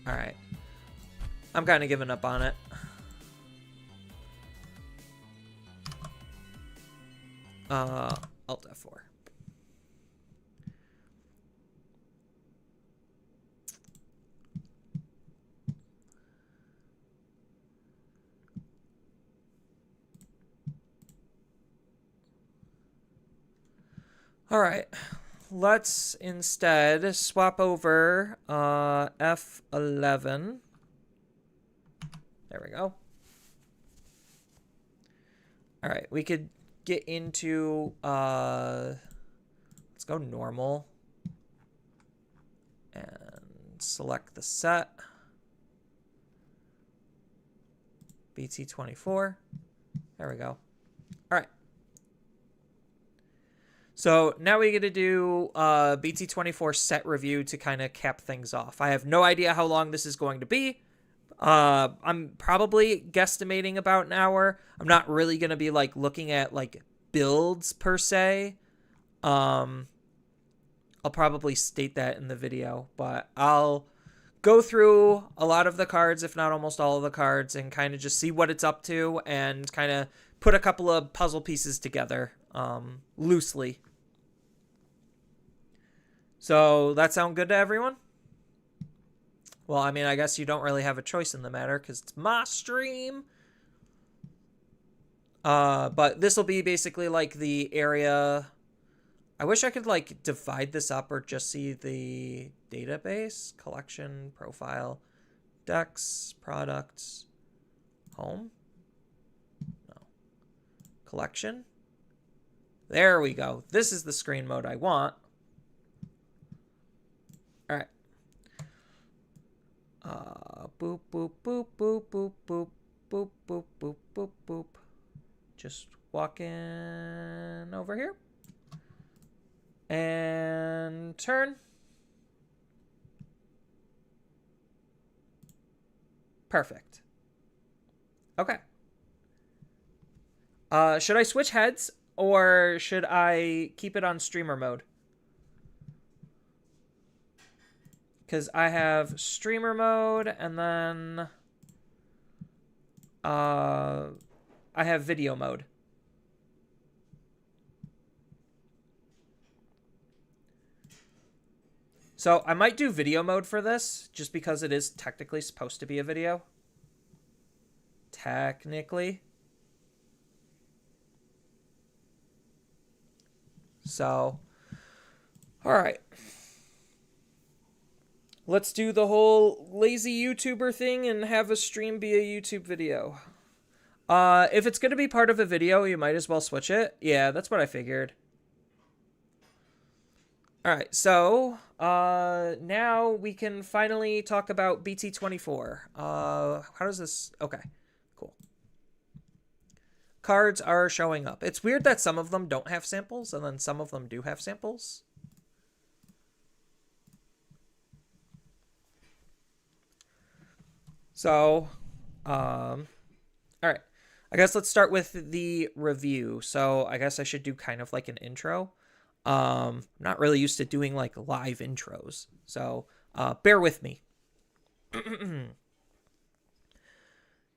All right. I'm kind of giving up on it. Alt F4. All right, let's instead swap over F11. There we go. All right, we could get into, let's go normal and select the set. BT24. There we go. All right. So now we get to do BT24 set review to kind of cap things off. I have no idea how long this is going to be. I'm probably guesstimating about an hour. I'm not really going to be like looking at like builds per se. I'll probably state that in the video, but I'll go through a lot of the cards, if not almost all of the cards, and kind of just see what it's up to and kind of put a couple of puzzle pieces together loosely. So that sound good to everyone? Well, I mean, I guess you don't really have a choice in the matter because it's my stream. But this will be basically like the area. I wish I could like divide this up or just see the database, collection, profile, decks, products, home. No. Collection. There we go. This is the screen mode I want. All right. Boop, boop, boop, boop, boop, boop, boop, boop, boop, boop, boop. Just walking over here. And turn. Perfect. Okay. Should I switch heads or should I keep it on streamer mode? Because I have streamer mode and then I have video mode. So I might do video mode for this just because it is technically supposed to be a video. Technically. So Alright. Let's do the whole lazy YouTuber thing and have a stream be a YouTube video. If it's going to be part of a video, you might as well switch it. Yeah, that's what I figured. Alright, so, now we can finally talk about BT24. How does this... Okay, cool. Cards are showing up. It's weird that some of them don't have samples, and then some of them do have samples. So, alright. I guess let's start with the review. So, I guess I should do kind of like an intro. Not really used to doing like live intros. So, bear with me.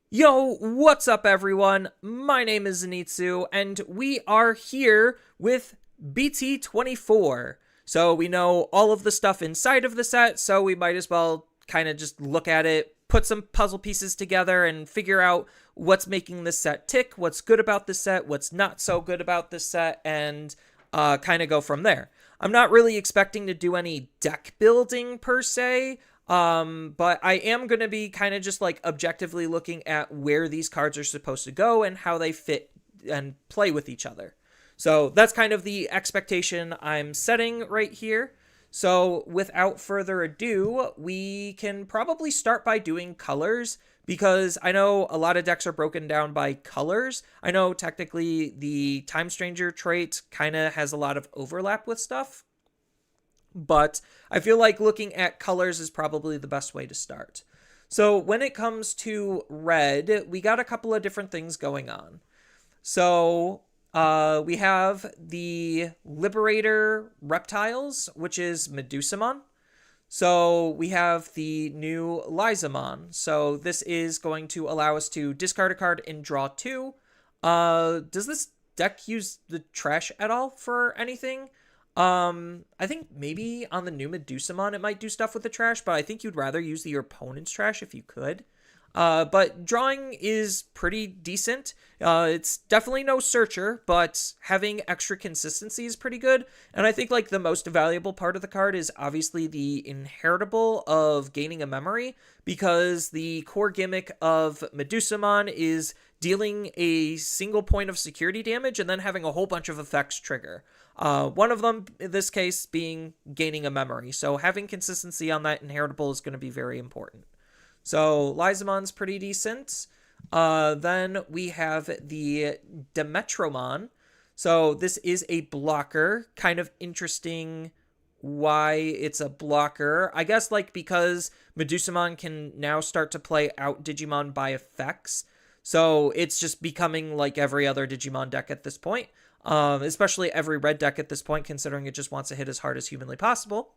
Yo, what's up everyone? My name is Zenitsu, and we are here with BT24. So we know all of the stuff inside of the set, so we might as well kind of just look at it, put some puzzle pieces together, and figure out what's making this set tick, what's good about this set, what's not so good about this set, and kind of go from there. I'm not really expecting to do any deck building per se, but I am going to be kind of just like objectively looking at where these cards are supposed to go and how they fit and play with each other. So that's kind of the expectation I'm setting right here. So without further ado, we can probably start by doing colors, because I know a lot of decks are broken down by colors. I know technically the Time Stranger trait kind of has a lot of overlap with stuff, but I feel like looking at colors is probably the best way to start. So when it comes to red, we got a couple of different things going on. So we have the Liberator Reptiles, which is Medusamon. So we have the new Lysamon. So this is going to allow us to discard a card and draw 2. Does this deck use the trash at all for anything? I think maybe on the new Medusamon it might do stuff with the trash, but I think you'd rather use your opponent's trash if you could. But drawing is pretty decent. It's definitely no searcher, but having extra consistency is pretty good. And I think like the most valuable part of the card is obviously the inheritable of gaining a memory, because the core gimmick of Medusamon is dealing a single point of security damage and then having a whole bunch of effects trigger. One of them, in this case, being gaining a memory. So having consistency on that inheritable is going to be very important. So Lysamon's pretty decent. Then we have the Demetromon. So this is a blocker. Kind of interesting why it's a blocker. I guess like because Medusamon can now start to play out Digimon by effects. So it's just becoming like every other Digimon deck at this point. Especially every red deck at this point, considering it just wants to hit as hard as humanly possible.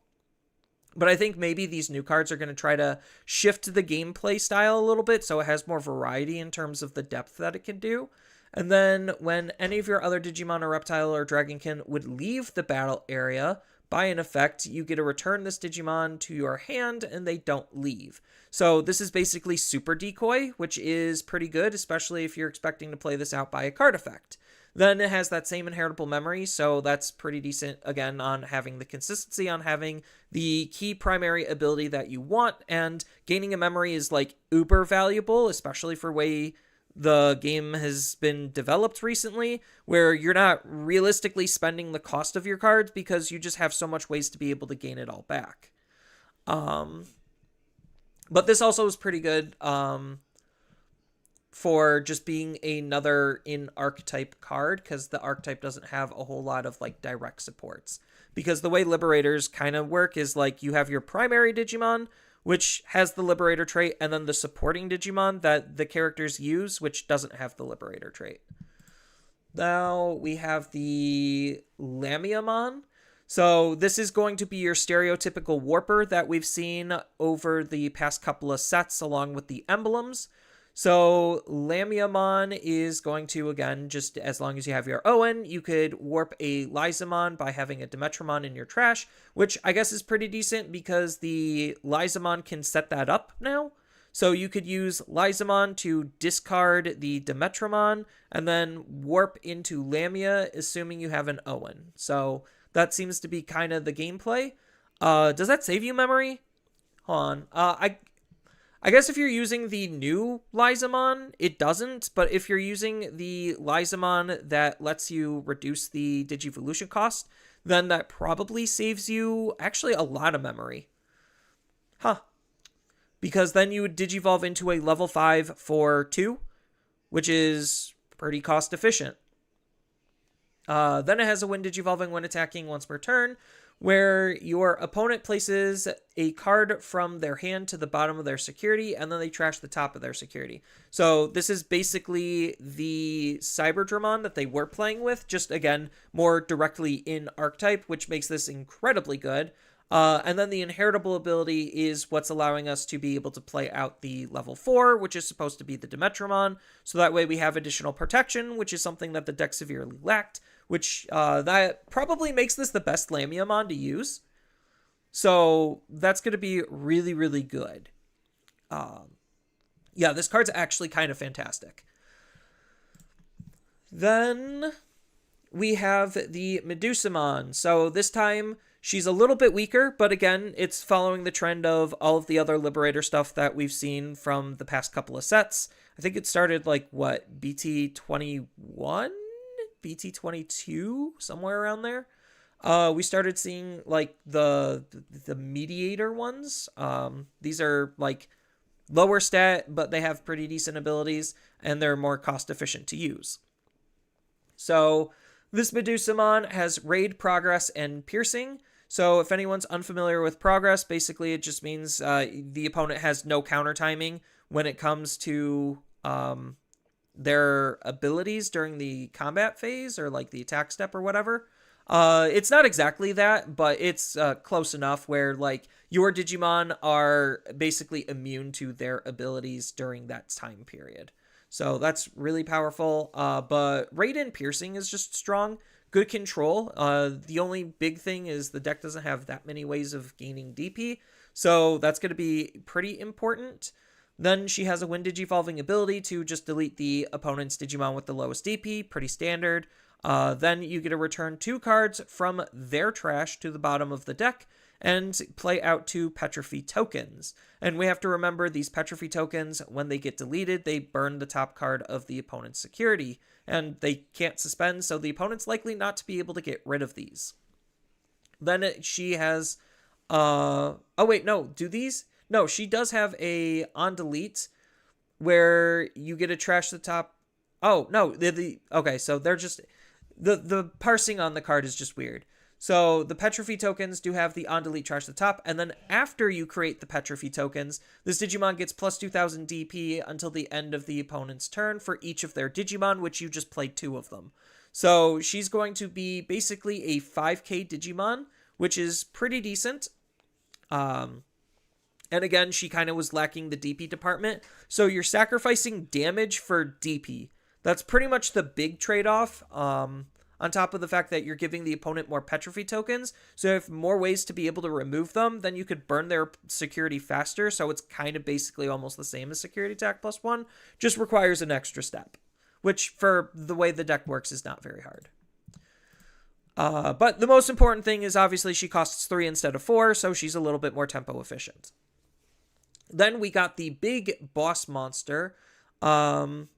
But I think maybe these new cards are going to try to shift the gameplay style a little bit so it has more variety in terms of the depth that it can do. And then when any of your other Digimon or Reptile or Dragonkin would leave the battle area, by an effect, you get to return this Digimon to your hand and they don't leave. So this is basically Super Decoy, which is pretty good, especially if you're expecting to play this out by a card effect. Then it has that same inheritable memory, so that's pretty decent, again, on having the consistency, on having the key primary ability that you want, and gaining a memory is, like, uber valuable, especially for way the game has been developed recently, where you're not realistically spending the cost of your cards because you just have so much ways to be able to gain it all back. But this also is pretty good, for just being another in-archetype card, because the archetype doesn't have a whole lot of, like, direct supports. Because the way Liberators kind of work is, like, you have your primary Digimon, which has the Liberator trait, and then the supporting Digimon that the characters use, which doesn't have the Liberator trait. Now, we have the Lamiamon. So this is going to be your stereotypical Warper that we've seen over the past couple of sets, along with the emblems. So Lamiamon is going to, again, just as long as you have your Owen, you could warp a Lysamon by having a Demetromon in your trash, which I guess is pretty decent because the Lysamon can set that up now. So you could use Lysamon to discard the Demetromon and then warp into Lamia, assuming you have an Owen. So That seems to be kind of the gameplay. Does that save you memory? Hold on. I guess if you're using the new Lysamon, it doesn't. But if you're using the Lysamon that lets you reduce the Digivolution cost, then that probably saves you actually a lot of memory. Huh. Because then you would Digivolve into a level 5 for 2, which is pretty cost efficient. Then it has a win Digivolving when attacking once per turn, where your opponent places a card from their hand to the bottom of their security, and then they trash the top of their security. So this is basically the Cyberdramon that they were playing with, just again, more directly in archetype, which makes this incredibly good. And then the inheritable ability is what's allowing us to be able to play out the level 4, which is supposed to be the Dimetramon. So that way we have additional protection, which is something that the deck severely lacked, which that probably makes this the best Lamiamon to use. So that's going to be really, really good. Yeah, this card's actually kind of fantastic. Then we have the Medusamon. So this time she's a little bit weaker, but again, it's following the trend of all of the other Liberator stuff that we've seen from the past couple of sets. I think it started like, what, BT21? BT22? Somewhere around there. We started seeing like the Mediator ones. These are like lower stat, but they have pretty decent abilities, and they're more cost efficient to use. So this Medusamon has Raid, Progress, and Piercing. So if anyone's unfamiliar with Progress, basically it just means the opponent has no counter timing when it comes to their abilities during the combat phase or like the attack step or whatever. It's not exactly that, but it's close enough where like your Digimon are basically immune to their abilities during that time period. So that's really powerful. But Raid and Piercing is just strong. Good control. The only big thing is the deck doesn't have that many ways of gaining DP. So that's going to be pretty important. Then she has a Win Digivolving ability to just delete the opponent's Digimon with the lowest DP. Pretty standard. Then you get to return 2 cards from their trash to the bottom of the deck and play out 2 Petrophy tokens. And we have to remember these Petrophy tokens, when they get deleted, they burn the top card of the opponent's security. And they can't suspend, so the opponent's likely not to be able to get rid of these. Then she has... oh wait, no, do these? No, she does have a on delete where you get to trash the top... Oh, no, okay, so they're just... The parsing on the card is just weird. So the Petrophy tokens do have the on delete trash the top, and then after you create the Petrophy tokens, this Digimon gets plus 2,000 DP until the end of the opponent's turn for each of their Digimon, which you just played 2 of them. So she's going to be basically a 5k Digimon, which is pretty decent. And again, she kind of was lacking the DP department. So you're sacrificing damage for DP. That's pretty much the big trade-off. On top of the fact that you're giving the opponent more Petrophy tokens. So if more ways to be able to remove them, then you could burn their security faster. So it's kind of basically almost the same as security attack +1. Just requires an extra step, which for the way the deck works is not very hard. But the most important thing is obviously she costs 3 instead of 4, so she's a little bit more tempo efficient. Then we got the big boss monster, Staracomon.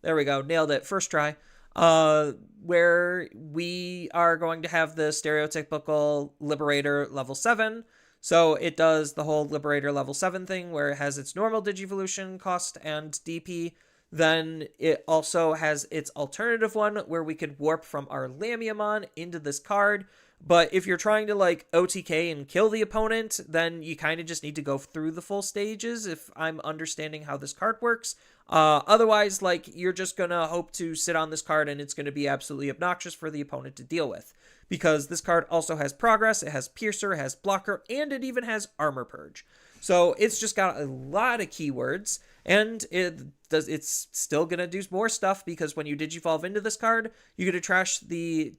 There we go. Nailed it. First try. Where we are going to have the stereotypical Liberator level 7. So it does the whole Liberator level 7 thing where it has its normal Digivolution cost and DP. Then it also has its alternative one where we could warp from our Lamiamon into this card. But if you're trying to like OTK and kill the opponent, then you kind of just need to go through the full stages if I'm understanding how this card works. Otherwise, like, you're just going to hope to sit on this card and it's going to be absolutely obnoxious for the opponent to deal with. Because this card also has Progress, it has Piercer, it has Blocker, and it even has Armor Purge. So it's just got a lot of keywords, and it's still going to do more stuff because when you Digivolve into this card, you get to trash the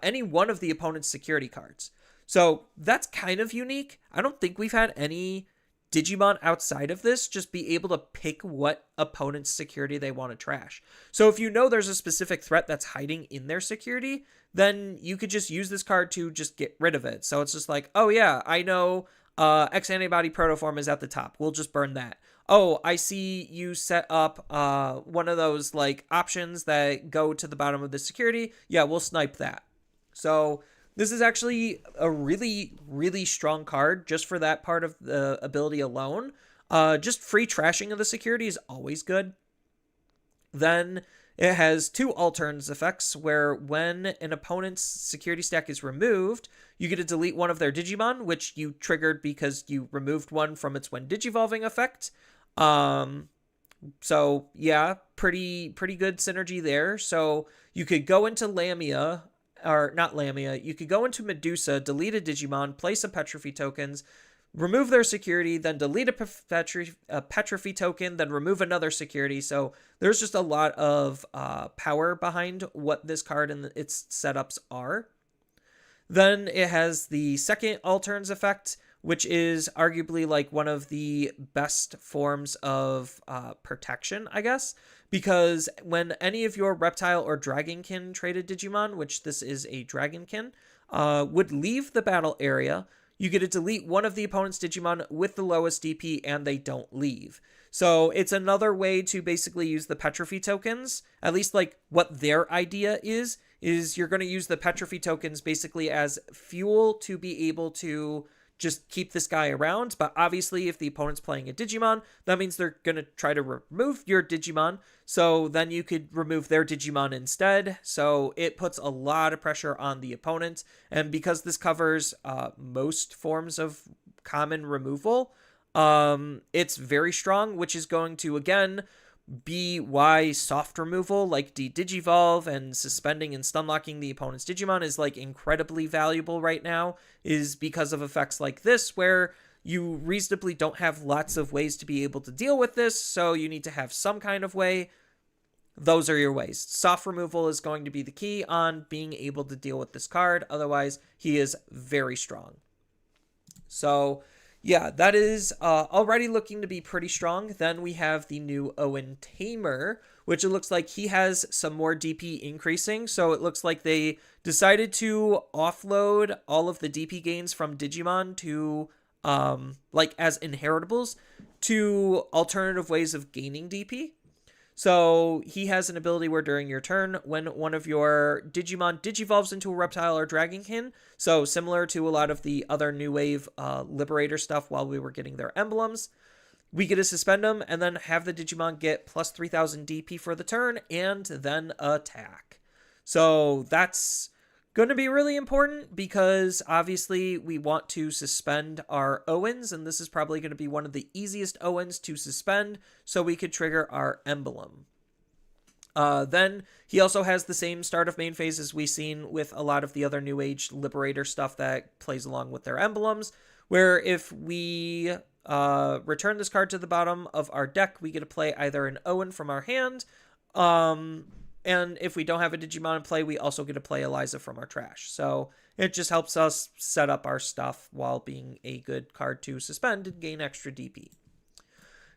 any one of the opponent's security cards. So that's kind of unique. I don't think we've had any Digimon outside of this just be able to pick what opponent's security they want to trash. So if you know there's a specific threat that's hiding in their security, then you could just use this card to just get rid of it. So it's just like, oh yeah, I know X antibody protoform is at the top. We'll just burn that. Oh, I see you set up one of those like options that go to the bottom of the security. Yeah, we'll snipe that. So this is actually a really, really strong card just for that part of the ability alone. Just free trashing of the security is always good. Then it has 2 alterns effects where when an opponent's security stack is removed, you get to delete one of their Digimon, which you triggered because you removed one from its when Digivolving effect. So yeah, pretty good synergy there. So you could go into Lamia, or not Lamia, you could go into Medusa, delete a Digimon, play some Petrophy tokens, remove their security, then delete a Petrophy token, then remove another security. So there's just a lot of power behind what this card and its setups are. Then it has the second Alterns effect, which is arguably like one of the best forms of protection, I guess, because when any of your reptile or dragonkin traded Digimon, which this is a dragonkin, would leave the battle area, you get to delete one of the opponent's Digimon with the lowest DP and they don't leave. So it's another way to basically use the Petrophy tokens, at least like what their idea is you're going to use the Petrophy tokens basically as fuel to be able to just keep this guy around. But obviously if the opponent's playing a Digimon, that means they're going to try to remove your Digimon. So then you could remove their Digimon instead. So it puts a lot of pressure on the opponent. And because this covers most forms of common removal, it's very strong, which is going to, again, be why soft removal like de-digivolve and suspending and stunlocking the opponent's Digimon is like incredibly valuable right now, is because of effects like this where you reasonably don't have lots of ways to be able to deal with this, so you need to have some kind of way. Those are your ways. Soft removal is going to be the key on being able to deal with this card, otherwise he is very strong. So yeah, that is already looking to be pretty strong. Then we have the new Owen Tamer, which it looks like he has some more DP increasing. So it looks like they decided to offload all of the DP gains from Digimon to, like as inheritables, to alternative ways of gaining DP. So he has an ability where during your turn, when one of your Digimon digivolves into a reptile or dragonkin, so similar to a lot of the other New Wave Liberator stuff while we were getting their emblems, we get to suspend them and then have the Digimon get plus 3000 DP for the turn and then attack. So that's going to be really important because obviously we want to suspend our Owens, and this is probably going to be one of the easiest Owens to suspend so we could trigger our emblem. Then he also has the same start of main phase as we've seen with a lot of the other New Age Liberator stuff that plays along with their emblems, where if we return this card to the bottom of our deck, we get to play either an Owen from our hand, and if we don't have a Digimon in play, we also get to play Eliza from our trash. So it just helps us set up our stuff while being a good card to suspend and gain extra DP.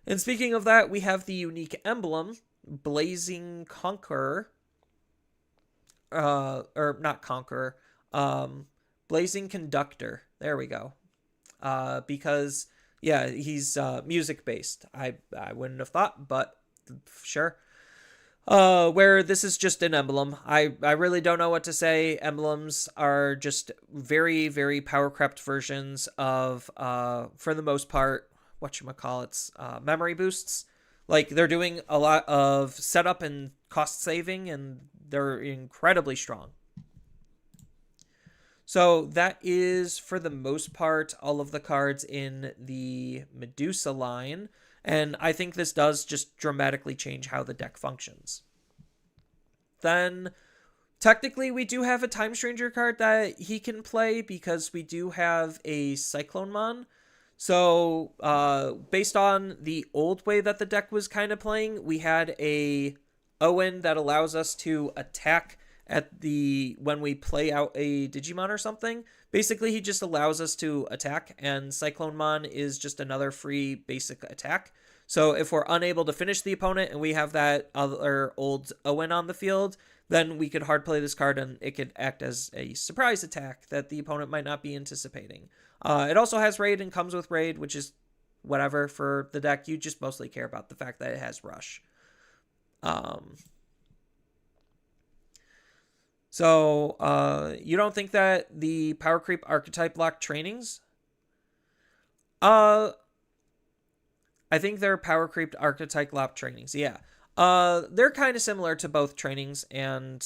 And speaking of that, we have the unique emblem, Blazing Conqueror. Or not Conqueror. Blazing Conductor. There we go. Because, yeah, he's music-based. I wouldn't have thought, but sure. Where this is just an emblem. I really don't know what to say. Emblems are just very, very power-crept versions of, for the most part, whatchamacallits, memory boosts. Like, they're doing a lot of setup and cost saving, and they're incredibly strong. So that is, for the most part, all of the cards in the Medusa line. And I think this does just dramatically change how the deck functions. Then, technically, we do have a Time Stranger card that he can play because we do have a Cyclone Mon. So, based on the old way that the deck was kind of playing, we had a Owen that allows us to attack when we play out a Digimon or something. Basically, he just allows us to attack, and Cyclone Mon is just another free basic attack. So if we're unable to finish the opponent and we have that other old Owen on the field, then we could hard play this card and it could act as a surprise attack that the opponent might not be anticipating. It also has Raid and comes with Raid, which is whatever for the deck. You just mostly care about the fact that it has Rush. So you don't think that the Power Creep archetype lock trainings? I think they're Power Creeped archetype lock trainings. Yeah. They're kind of similar to both trainings and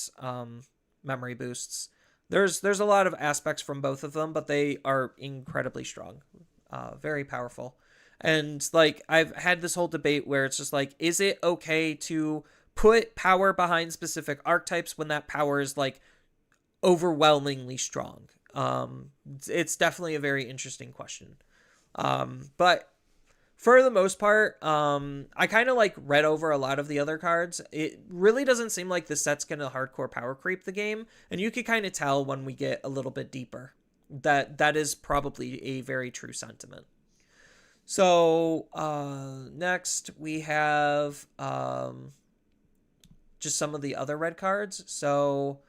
memory boosts. There's a lot of aspects from both of them, but they are incredibly strong. Very powerful. And like I've had this whole debate where it's just like, is it okay to put power behind specific archetypes when that power is like overwhelmingly strong? It's definitely a very interesting question. But for the most part, I kind of like read over a lot of the other cards. It really doesn't seem like the set's going to hardcore power creep the game. And you can kind of tell when we get a little bit deeper that is probably a very true sentiment. So next we have just some of the other red cards. So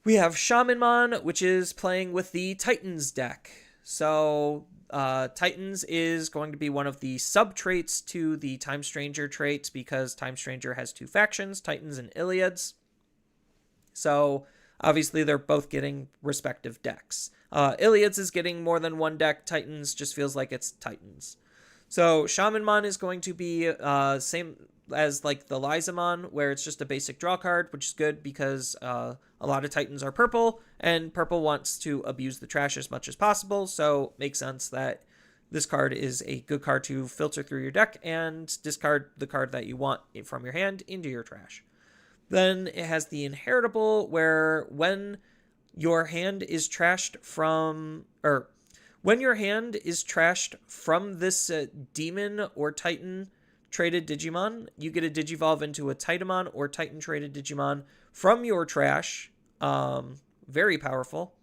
we have Shamanmon, which is playing with the Titans deck. So Titans is going to be one of the sub-traits to the Time Stranger traits because Time Stranger has two factions, Titans and Iliads. So obviously they're both getting respective decks. Iliads is getting more than one deck. Titans just feels like it's Titans. So Shamanmon is going to be same as like the Lysamon, where it's just a basic draw card, which is good because a lot of Titans are purple, and purple wants to abuse the trash as much as possible, so it makes sense that this card is a good card to filter through your deck and discard the card that you want from your hand into your trash. Then it has the Inheritable, where when your hand is trashed from, this demon or Titan traded Digimon, you get a Digivolve into a Titamon or Titan traded Digimon from your trash. Very powerful.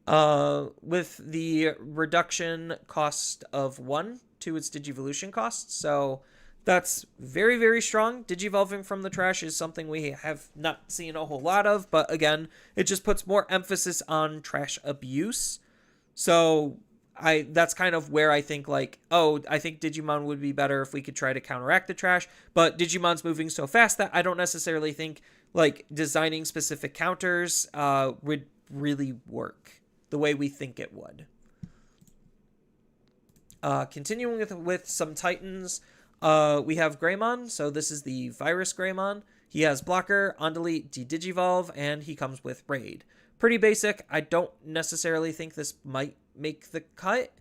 With the reduction cost of 1 to its Digivolution cost. So that's very, very strong. Digivolving from the trash is something we have not seen a whole lot of, but again, it just puts more emphasis on trash abuse. So that's kind of where I think like, I think Digimon would be better if we could try to counteract the trash, but Digimon's moving so fast that I don't necessarily think like designing specific counters would really work the way we think it would. Continuing with some Titans, we have Greymon. So this is the Virus Greymon. He has Blocker, On Delete, De-Digivolve, and he comes with Raid. Pretty basic. I don't necessarily think this might make the cut.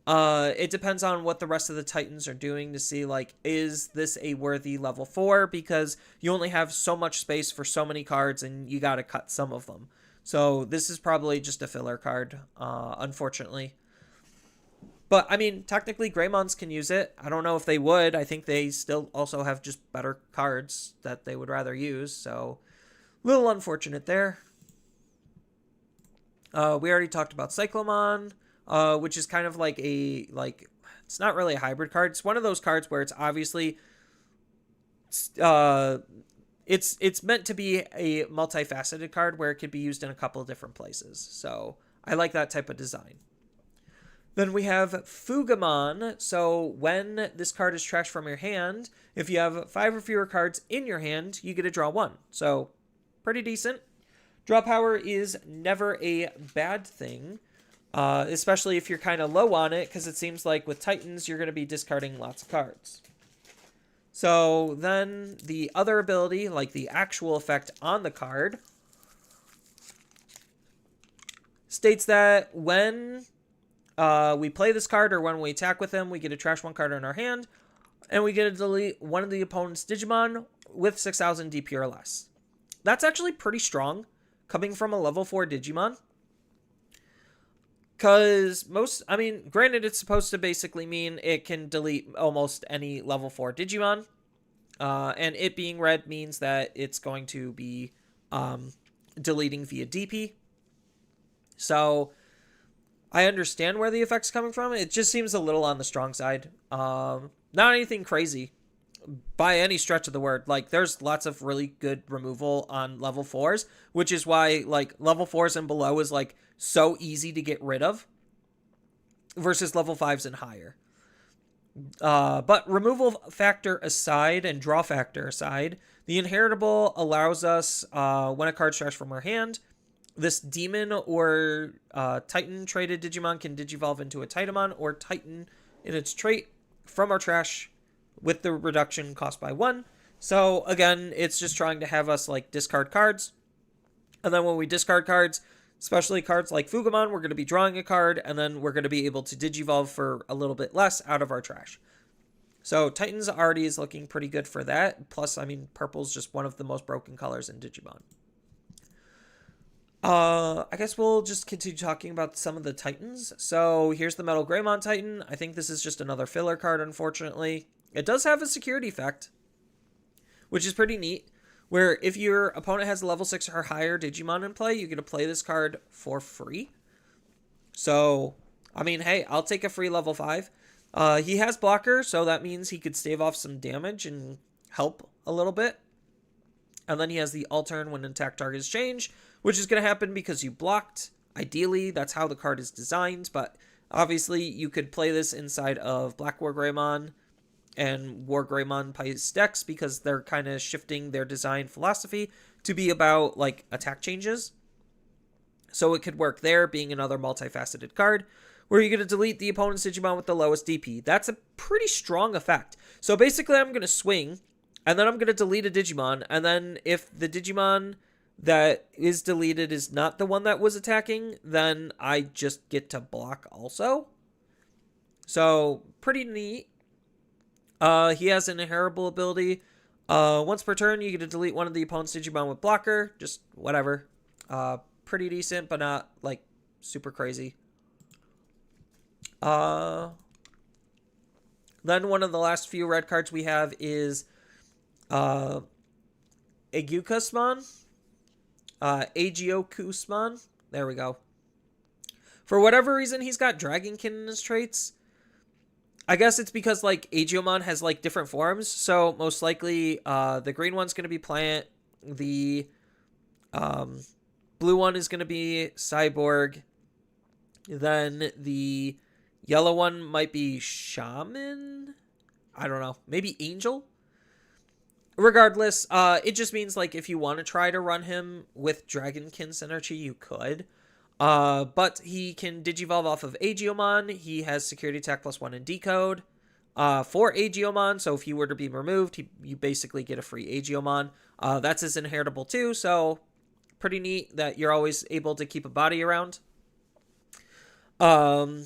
It depends on what the rest of the Titans are doing to see, like, is this a worthy level 4? Because you only have so much space for so many cards, and you gotta cut some of them. So this is probably just a filler card, unfortunately. But, I mean, technically, Greymons can use it. I don't know if they would. I think they still also have just better cards that they would rather use. So, a little unfortunate there. We already talked about Cyclomon, which is kind of like it's not really a hybrid card. It's one of those cards where it's obviously, it's meant to be a multifaceted card where it could be used in a couple of different places. So I like that type of design. Then we have Fugamon. So when this card is trashed from your hand, if you have 5 or fewer cards in your hand, you get to draw 1. So pretty decent. Draw power is never a bad thing, especially if you're kind of low on it, because it seems like with Titans, you're going to be discarding lots of cards. So then the other ability, like the actual effect on the card, states that when we play this card or when we attack with him, we get to trash 1 card in our hand, and we get to delete one of the opponent's Digimon with 6,000 DP or less. That's actually pretty strong, coming from a level 4 Digimon. Because granted, it's supposed to basically mean it can delete almost any level 4 Digimon. And it being red means that it's going to be deleting via DP. So I understand where the effect's coming from. It just seems a little on the strong side. Not anything crazy by any stretch of the word. Like, there's lots of really good removal on level 4s, which is why, like, level 4s and below is, like, so easy to get rid of versus level 5s and higher. But removal factor aside and draw factor aside, the inheritable allows us, when a card's trashed from our hand, this demon or Titan traded Digimon can digivolve into a Titamon or Titan in its trait from our trash with the reduction cost by 1. So again, it's just trying to have us like discard cards. And then when we discard cards, especially cards like Fugamon, we're going to be drawing a card, and then we're going to be able to digivolve for a little bit less out of our trash. So Titans already is looking pretty good for that. Plus, I mean, purple's just one of the most broken colors in Digimon. I guess we'll just continue talking about some of the Titans. So here's the Metal Greymon Titan. I think this is just another filler card, unfortunately. It does have a security effect, which is pretty neat, where if your opponent has a level 6 or higher Digimon in play, you get to play this card for free. So, I mean, hey, I'll take a free level 5. He has blocker, so that means he could stave off some damage and help a little bit. And then he has the altern when attack targets change, which is going to happen because you blocked. Ideally, that's how the card is designed, but obviously you could play this inside of Black War Greymon and War Greymon Pice decks because they're kind of shifting their design philosophy to be about like attack changes. So it could work there, being another multifaceted card where you're going to delete the opponent's Digimon with the lowest DP. That's a pretty strong effect. So basically I'm going to swing, and then I'm going to delete a Digimon, and then if the Digimon that is deleted is not the one that was attacking, then I just get to block also. So pretty neat. He has an inheritable ability. Once per turn, you get to delete one of the opponent's Digimon with blocker. Just whatever. Pretty decent, but not like super crazy. Then one of the last few red cards we have is Aegyokusmon. Agiokusmon. There we go. For whatever reason, he's got Dragonkin in his traits. I guess it's because, like, Agiomon has, like, different forms. So, most likely, the green one's going to be Plant. The blue one is going to be Cyborg. Then the yellow one might be Shaman? I don't know. Maybe Angel? Regardless, it just means, like, if you want to try to run him with Dragonkin synergy, you could. But he can Digivolve off of Agiomon. He has security attack +1 and decode. For Agiomon, so if he were to be removed, you basically get a free Agiomon. That's his inheritable too, so pretty neat that you're always able to keep a body around. Then...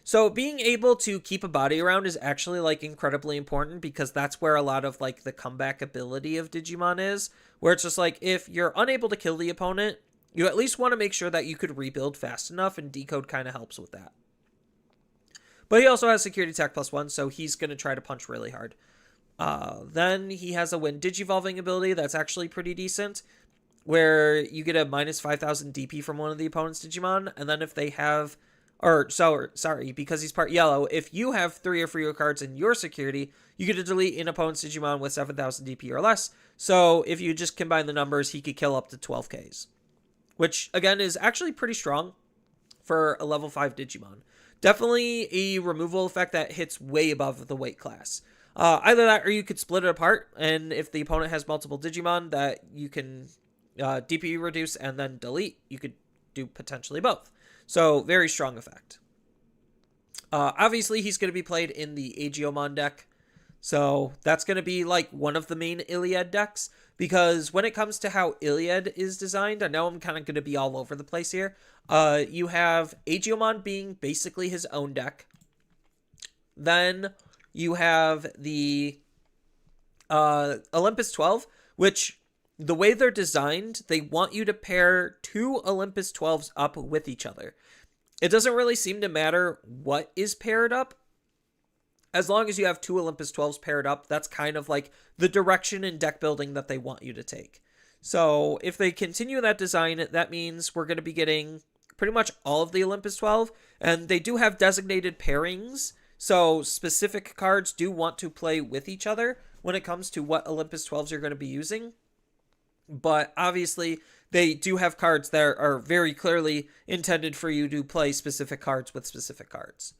so being able to keep a body around is actually, like, incredibly important because that's where a lot of, like, the comeback ability of Digimon is, where it's just, like, if you're unable to kill the opponent, you at least want to make sure that you could rebuild fast enough, and decode kind of helps with that. But he also has security attack +1, so he's going to try to punch really hard. Then he has a when Digivolving ability that's actually pretty decent, where you get a minus 5,000 DP from one of the opponent's Digimon, and then if they have... sorry, because he's part yellow, if you have 3 or fewer cards in your security, you get to delete an opponent's Digimon with 7,000 DP or less. So if you just combine the numbers, he could kill up to 12 Ks. Which, again, is actually pretty strong for a level 5 Digimon. Definitely a removal effect that hits way above the weight class. Either that or you could split it apart, and if the opponent has multiple Digimon that you can DP reduce and then delete, you could do potentially both. So, very strong effect. Obviously, he's going to be played in the Agiomon deck. So, that's going to be, like, one of the main Iliad decks. Because when it comes to how Iliad is designed, I know I'm kind of going to be all over the place here. You have Agiomon being basically his own deck. Then, you have the Olympus 12, which... the way they're designed, they want you to pair 2 Olympus 12s up with each other. It doesn't really seem to matter what is paired up. as long as you have 2 Olympus 12s paired up, that's kind of like the direction in deck building that they want you to take. So if they continue that design, that means we're going to be getting pretty much all of the Olympus 12, and they do have designated pairings, so specific cards do want to play with each other when it comes to what Olympus 12s you're going to be using. But obviously, they do have cards that are very clearly intended for you to play specific cards with specific cards.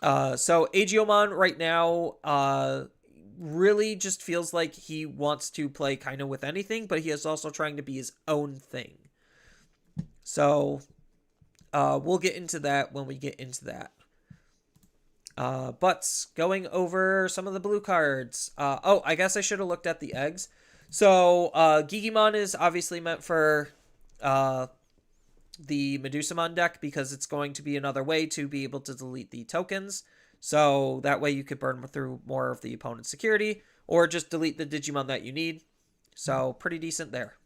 So Aegiomon right now really just feels like he wants to play kind of with anything, but he is also trying to be his own thing. So we'll get into that when we get into that. But going over some of the blue cards. Oh, I guess I should have looked at the eggs. So Gigimon is obviously meant for the Medusamon deck because it's going to be another way to be able to delete the tokens. So that way you could burn through more of the opponent's security or just delete the Digimon that you need. So pretty decent there.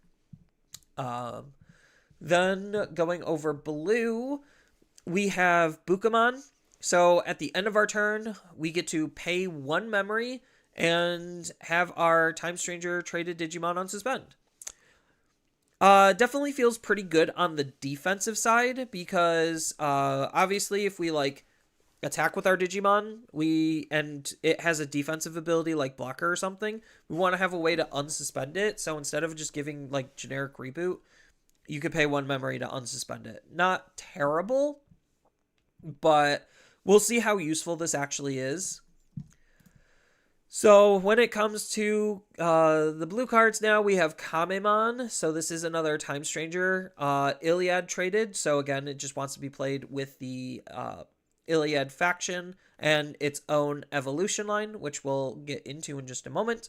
Then going over blue, we have Bukamon. So at the end of our turn, we get to pay 1 memory and have our Time Stranger traded Digimon unsuspend. Definitely feels pretty good on the defensive side because obviously if we like attack with our Digimon, and it has a defensive ability like blocker or something, we want to have a way to unsuspend it. So instead of just giving like generic reboot, you could pay 1 memory to unsuspend it. Not terrible, but we'll see how useful this actually is. So when it comes to the blue cards now, we have Kamemon. So this is another Time Stranger Iliad traded. So again, it just wants to be played with the Iliad faction and its own evolution line, which we'll get into in just a moment.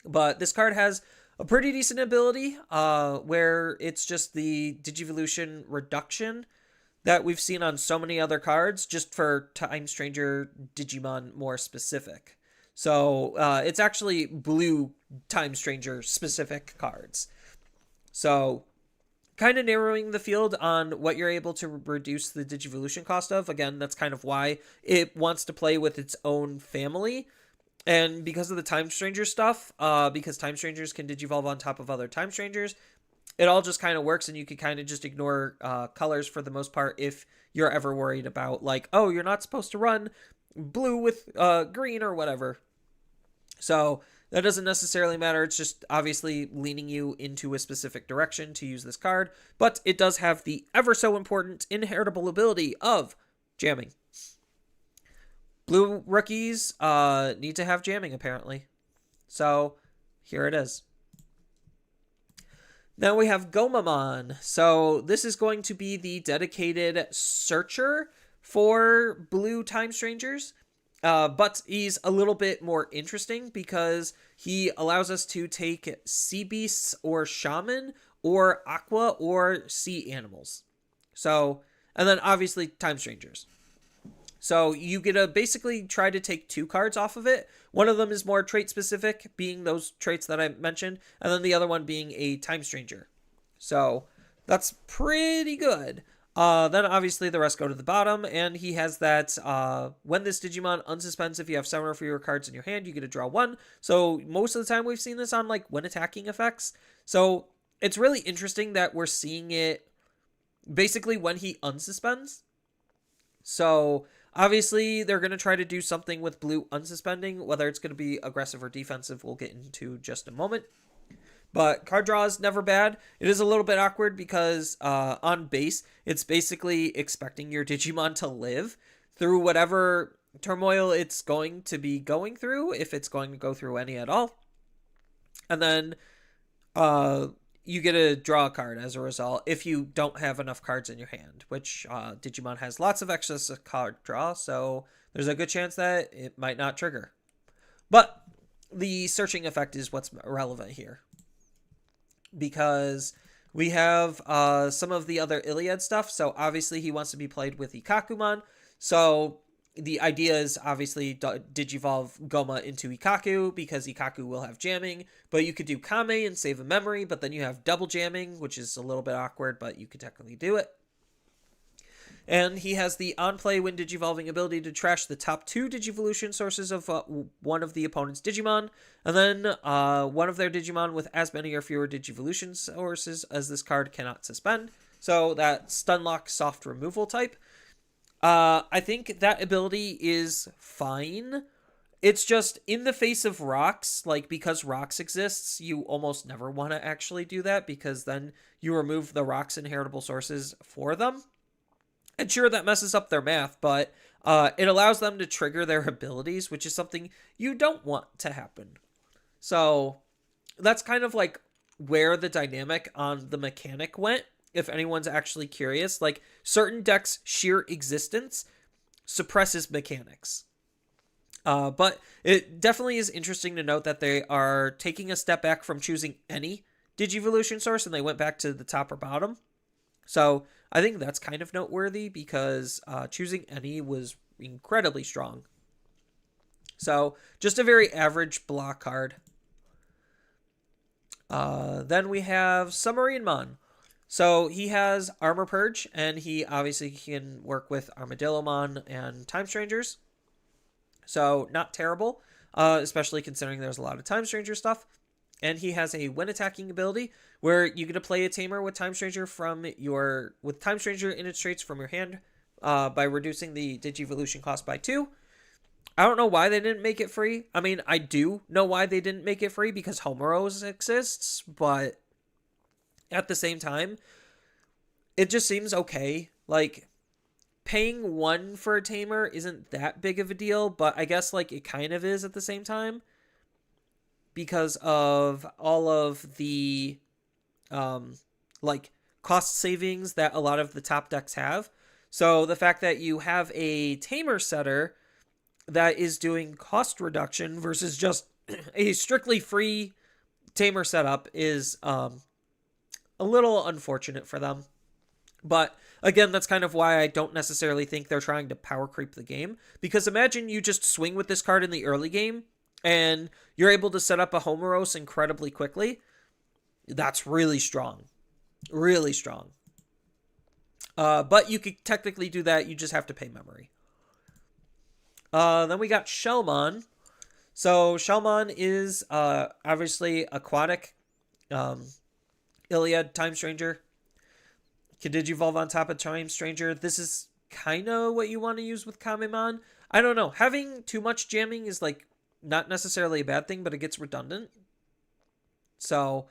But this card has a pretty decent ability where it's just the Digivolution reduction that we've seen on so many other cards, just for Time Stranger Digimon more specific. So it's actually blue Time Stranger specific cards. So kind of narrowing the field on what you're able to reduce the Digivolution cost of. Again, that's kind of why it wants to play with its own family. And because of the Time Stranger stuff, because Time Strangers can Digivolve on top of other Time Strangers, it all just kind of works, and you can kind of just ignore colors for the most part if you're ever worried about, like, oh, you're not supposed to run blue with green or whatever. So that doesn't necessarily matter. It's just obviously leaning you into a specific direction to use this card. But it does have the ever so important inheritable ability of jamming. Blue rookies need to have jamming, apparently. So here it is. Now we have Gomamon. So this is going to be the dedicated searcher for blue Time Strangers. But he's a little bit more interesting because he allows us to take sea beasts or shaman or aqua or sea animals. So, and then obviously Time Strangers. So you get to basically try to take 2 cards off of it. One of them is more trait specific, being those traits that I mentioned, and then the other one being a Time Stranger. So that's pretty good. Then obviously the rest go to the bottom, and he has that when this Digimon unsuspends, if you have 7 or fewer cards in your hand, you get to draw 1. So most of the time we've seen this on like when attacking effects. So it's really interesting that we're seeing it basically when he unsuspends. So obviously they're going to try to do something with blue unsuspending, whether it's going to be aggressive or defensive, we'll get into just a moment. But card draw is never bad. It is a little bit awkward because on base, it's basically expecting your Digimon to live through whatever turmoil it's going to be going through, if it's going to go through any at all. And then you get to draw a card as a result if you don't have enough cards in your hand, which Digimon has lots of excess card draw, so there's a good chance that it might not trigger. But the searching effect is what's relevant here, because we have some of the other Iliad stuff. So obviously he wants to be played with Ikakumon. So the idea is obviously Digivolve Goma into Ikaku, because Ikaku will have jamming. But you could do Kame and save a memory, but then you have double jamming, which is a little bit awkward, but you could technically do it. And he has the on-play when digivolving ability to trash the top 2 Digivolution sources of one of the opponent's Digimon. And then one of their Digimon with as many or fewer Digivolution sources as this card cannot suspend. So that Stunlock soft removal type. I think that ability is fine. It's just in the face of rocks, like because rocks exists, you almost never want to actually do that because then you remove the rocks' inheritable sources for them. And sure, that messes up their math, but it allows them to trigger their abilities, which is something you don't want to happen. So that's kind of like where the dynamic on the mechanic went, if anyone's actually curious. Like, certain decks' sheer existence suppresses mechanics. But it definitely is interesting to note that they are taking a step back from choosing any Digivolution source, and they went back to the top or bottom. So I think that's kind of noteworthy because choosing any was incredibly strong. So just a very average block card. Then we have Submarine Mon. So he has Armor Purge, and he obviously can work with Armadillo Mon and Time Strangers. So not terrible, especially considering there's a lot of Time Stranger stuff. And he has a when attacking ability where you get to play a Tamer with Time Stranger with Time Stranger in its traits from your hand by reducing the Digivolution cost by 2. I don't know why they didn't make it free. I mean, I do know why they didn't make it free because Homeros exists, but at the same time, it just seems okay. Like, paying 1 for a Tamer isn't that big of a deal, but I guess like it kind of is at the same time, because of all of the like cost savings that a lot of the top decks have. So the fact that you have a Tamer setter that is doing cost reduction versus just a strictly free Tamer setup is a little unfortunate for them. But again, that's kind of why I don't necessarily think they're trying to power creep the game. Because imagine you just swing with this card in the early game and you're able to set up a Homeros incredibly quickly. That's really strong. Really strong. But you could technically do that. You just have to pay memory. Then we got Shellmon. So Shellmon is obviously aquatic. Iliad, Time Stranger. Can Digivolve on top of Time Stranger. This is kind of what you want to use with Kamemon. I don't know. Having too much jamming is like not necessarily a bad thing, but it gets redundant. So,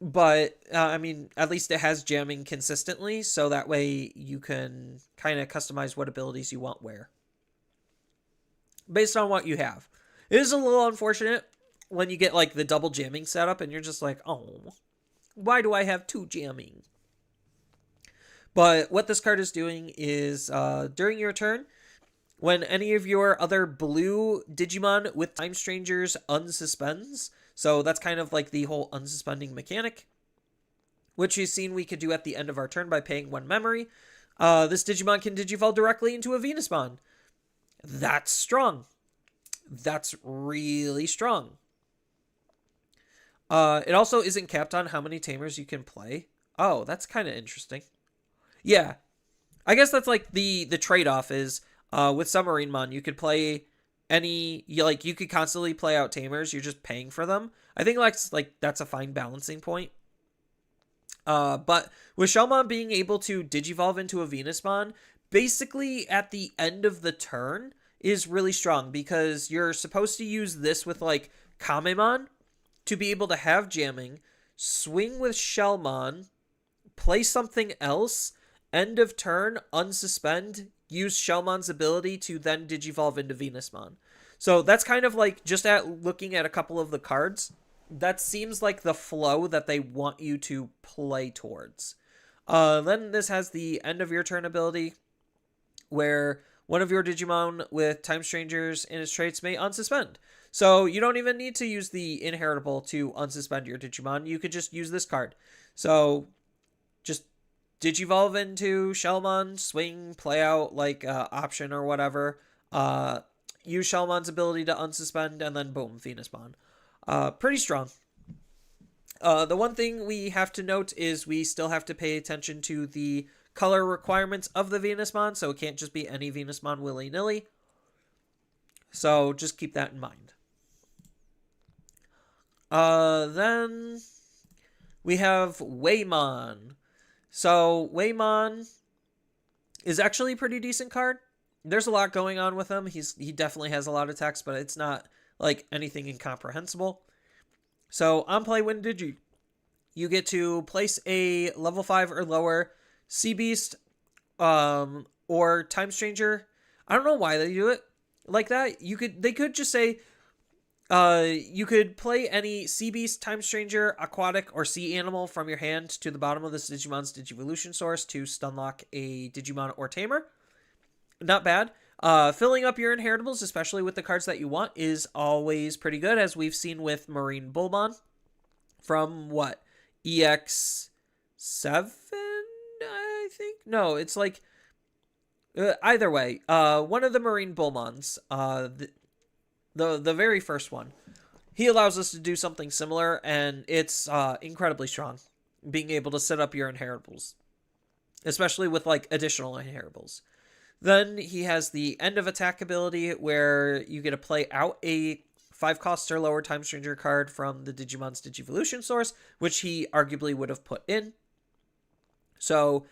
but I mean, at least it has jamming consistently, so that way you can kind of customize what abilities you want where, based on what you have. It is a little unfortunate when you get like the double jamming setup, and you're just like, oh, why do I have 2 jamming? But what this card is doing is during your turn, when any of your other blue Digimon with Time Strangers unsuspends, so that's kind of like the whole unsuspending mechanic, which we've seen we could do at the end of our turn by paying 1 memory, this Digimon can Digivolve directly into a Venusmon. That's strong. That's really strong. It also isn't capped on how many Tamers you can play. Oh, that's kind of interesting. Yeah, I guess that's like the trade-off is with Submarine Mon, you could play you could constantly play out Tamers. You're just paying for them. I think like that's a fine balancing point. But with Shellmon being able to Digivolve into a Venusmon, basically at the end of the turn is really strong because you're supposed to use this with like Kamemon to be able to have jamming, swing with Shellmon, play something else, end of turn, unsuspend, use Shellmon's ability to then Digivolve into Venusmon. So that's kind of like, just at looking at a couple of the cards, that seems like the flow that they want you to play towards. Then this has the end of your turn ability, where one of your Digimon with Time Strangers in its traits may unsuspend. So you don't even need to use the inheritable to unsuspend your Digimon. You could just use this card. So just Digivolve into Shellmon, swing, play out like option or whatever. Use Shellmon's ability to unsuspend, and then boom, Venusmon. Pretty strong. The one thing we have to note is we still have to pay attention to the color requirements of the Venusmon, so it can't just be any Venusmon willy-nilly. So just keep that in mind. Then we have Waymon. So Waymon is actually a pretty decent card. There's a lot going on with him. He definitely has a lot of text, but it's not like anything incomprehensible. So on play, when you get to place a level 5 or lower Sea Beast or Time Stranger. I don't know why they do it like that. They could just say you could play any Sea Beast, Time Stranger, Aquatic, or Sea Animal from your hand to the bottom of this Digimon's Digivolution source to stunlock a Digimon or Tamer. Not bad. Filling up your inheritables, especially with the cards that you want, is always pretty good, as we've seen with Marine Bullmon from, what, EX7, I think? No, it's like, either way, one of the Marine Bullmons, the very first one, he allows us to do something similar, and it's incredibly strong, being able to set up your inheritables, especially with, like, additional inheritables. Then he has the end of attack ability, where you get to play out a 5-cost or lower Time Stranger card from the Digimon's Digivolution source, which he arguably would have put in. So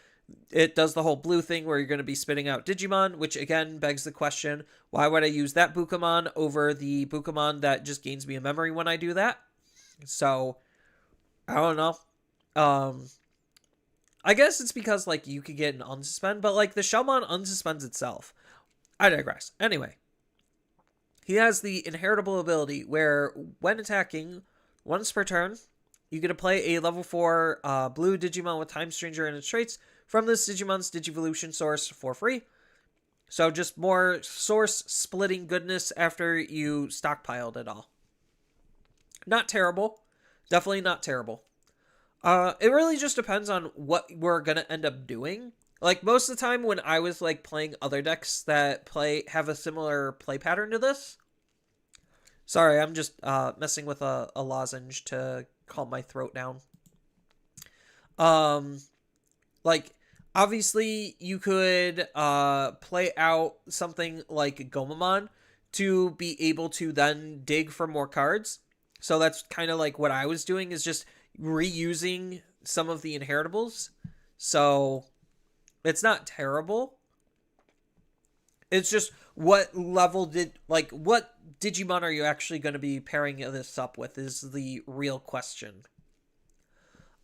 it does the whole blue thing where you're going to be spitting out Digimon, which again begs the question, why would I use that Bukamon over the Bukamon that just gains me a memory when I do that? So, I don't know. I guess it's because, like, you could get an unsuspend, but, like, the Shellmon unsuspends itself. I digress. Anyway, he has the inheritable ability where, when attacking, once per turn, you get to play a level 4 blue Digimon with Time Stranger and its traits from this Digimon's Digivolution source for free. So just more source splitting goodness after you stockpiled it all. Not terrible. Definitely not terrible. It really just depends on what we're going to end up doing. Like, most of the time when I was, like, playing other decks that have a similar play pattern to this. Sorry, I'm just messing with a lozenge to calm my throat down. Like, obviously, you could play out something like Gomamon to be able to then dig for more cards. So that's kind of like what I was doing, is just reusing some of the inheritables. So it's not terrible. It's just what Digimon are you actually going to be pairing this up with is the real question.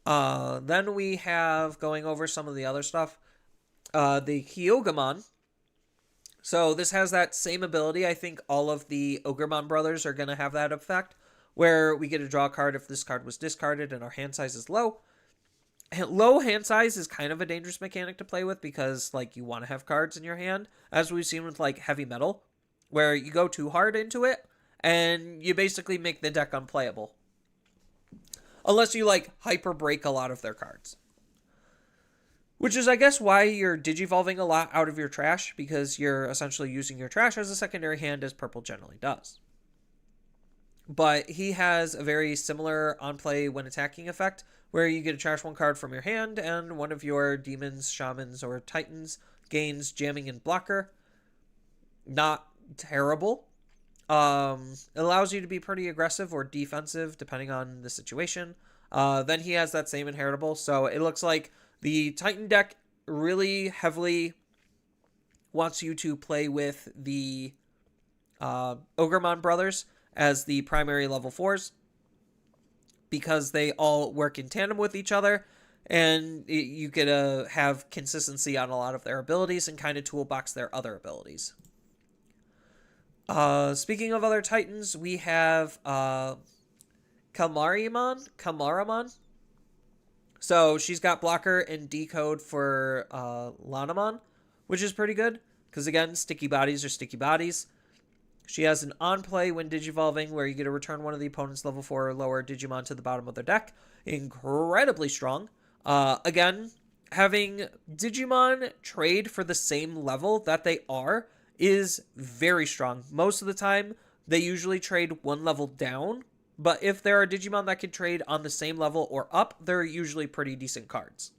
Then we have, going over some of the other stuff, the Hyogamon. So this has that same ability. I think all of the Ogremon brothers are going to have that effect, where we get to draw a card if this card was discarded and our hand size is low. Low hand size is kind of a dangerous mechanic to play with, because, like, you want to have cards in your hand, as we've seen with, like, Heavy Metal, where you go too hard into it, and you basically make the deck unplayable. Unless you, like, hyper break a lot of their cards. Which is, I guess, why you're digivolving a lot out of your trash, because you're essentially using your trash as a secondary hand, as purple generally does. But he has a very similar on-play when attacking effect, where you get to trash one card from your hand, and one of your demons, shamans, or titans gains jamming and blocker. Not terrible. It allows you to be pretty aggressive or defensive, depending on the situation. Then he has that same inheritable, so it looks like the Titan deck really heavily wants you to play with the Ogremon brothers as the primary level 4s, because they all work in tandem with each other, and you get to have consistency on a lot of their abilities and kind of toolbox their other abilities. Speaking of other Titans, we have Kalmaramon. So she's got blocker and decode for Lanamon, which is pretty good, because again, sticky bodies are sticky bodies. She has an on-play when digivolving, where you get to return one of the opponent's level 4 or lower Digimon to the bottom of their deck. Incredibly strong. Again, having Digimon trade for the same level that they are is very strong. Most of the time, they usually trade one level down, but if there are Digimon that can trade on the same level or up, they're usually pretty decent cards.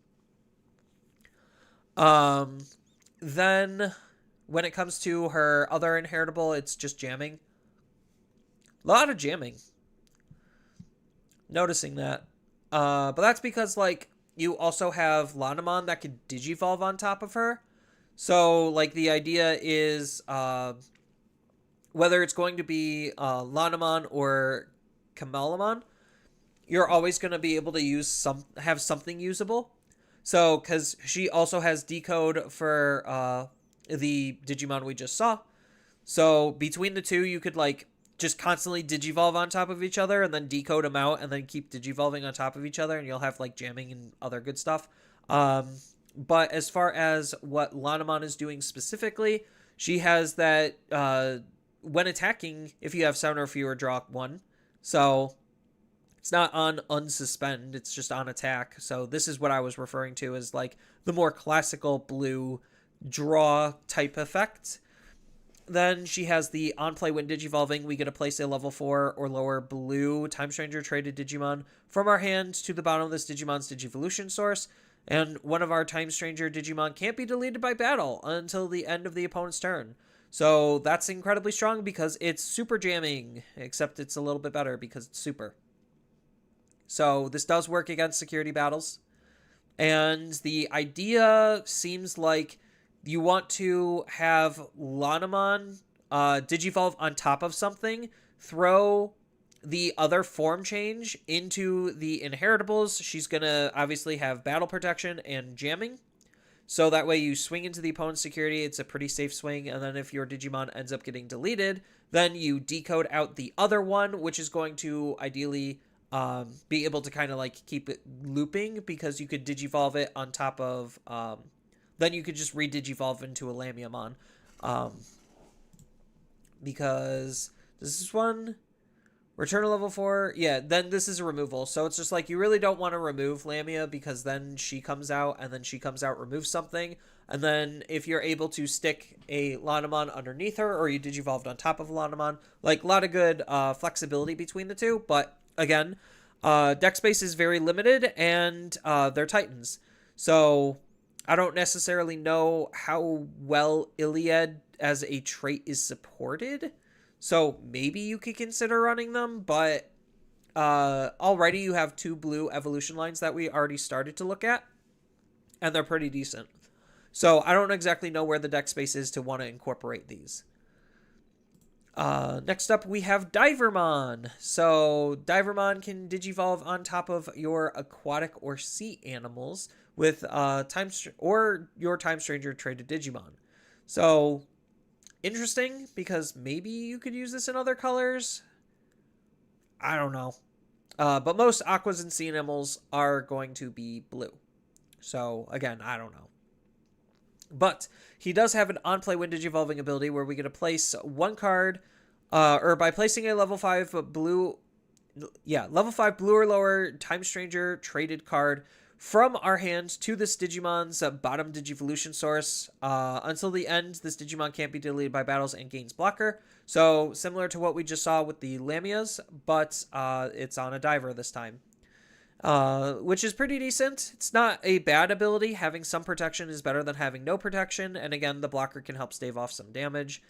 Then when it comes to her other inheritable, it's just jamming. A lot of jamming. Noticing that. But that's because, like, you also have Lanamon that could Digivolve on top of her. So, like, the idea is whether it's going to be Lanamon or Kamalamon, you're always going to be able to have something usable. So, because she also has decode for the Digimon we just saw. So, between the two, you could, like, just constantly Digivolve on top of each other and then decode them out and then keep Digivolving on top of each other, and you'll have, like, jamming and other good stuff. But as far as what Lanamon is doing specifically, she has that when attacking, if you have 7 or fewer, draw 1. So it's not on unsuspend, it's just on attack. So this is what I was referring to as, like, the more classical blue draw type effect. Then she has the on play when Digivolving. We get to place a level 4 or lower blue Time Stranger traded Digimon from our hand to the bottom of this Digimon's Digivolution source. And one of our Time Stranger Digimon can't be deleted by battle until the end of the opponent's turn. So that's incredibly strong because it's super jamming, except it's a little bit better because it's super. So this does work against security battles. And the idea seems like you want to have Lanamon Digivolve on top of something, throw the other form change into the inheritables. She's going to obviously have battle protection and jamming. So that way you swing into the opponent's security. It's a pretty safe swing. And then if your Digimon ends up getting deleted, then you decode out the other one, which is going to ideally be able to kind of like keep it looping because you could Digivolve it on top of... then you could just re-Digivolve into a Lamiamon. Because this is one... Return to level 4. Yeah, then this is a removal. So it's just like you really don't want to remove Lamia because then she comes out and then she comes out, removes something. And then if you're able to stick a Lanamon underneath her or you Digivolved on top of Lanamon, like a lot of good flexibility between the two. But again, deck space is very limited and they're Titans. So I don't necessarily know how well Iliad as a trait is supported. So maybe you could consider running them, but already you have 2 blue evolution lines that we already started to look at, and they're pretty decent. So I don't exactly know where the deck space is to want to incorporate these. Next up, we have Divermon. So Divermon can Digivolve on top of your aquatic or sea animals with your Time Stranger traded Digimon. So... interesting, because maybe you could use this in other colors. I don't know. But most aquas and sea animals are going to be blue. So, again, I don't know. But he does have an on-play when Digivolving ability where we get to place one card, or by placing a level 5 blue... yeah, level 5 blue or lower Time Stranger traded card from our hand to this Digimon's bottom Digivolution source. Until the end, this Digimon can't be deleted by battles and gains blocker. So, similar to what we just saw with the Lamias, but it's on a diver this time. Which is pretty decent. It's not a bad ability. Having some protection is better than having no protection. And again, the blocker can help stave off some damage.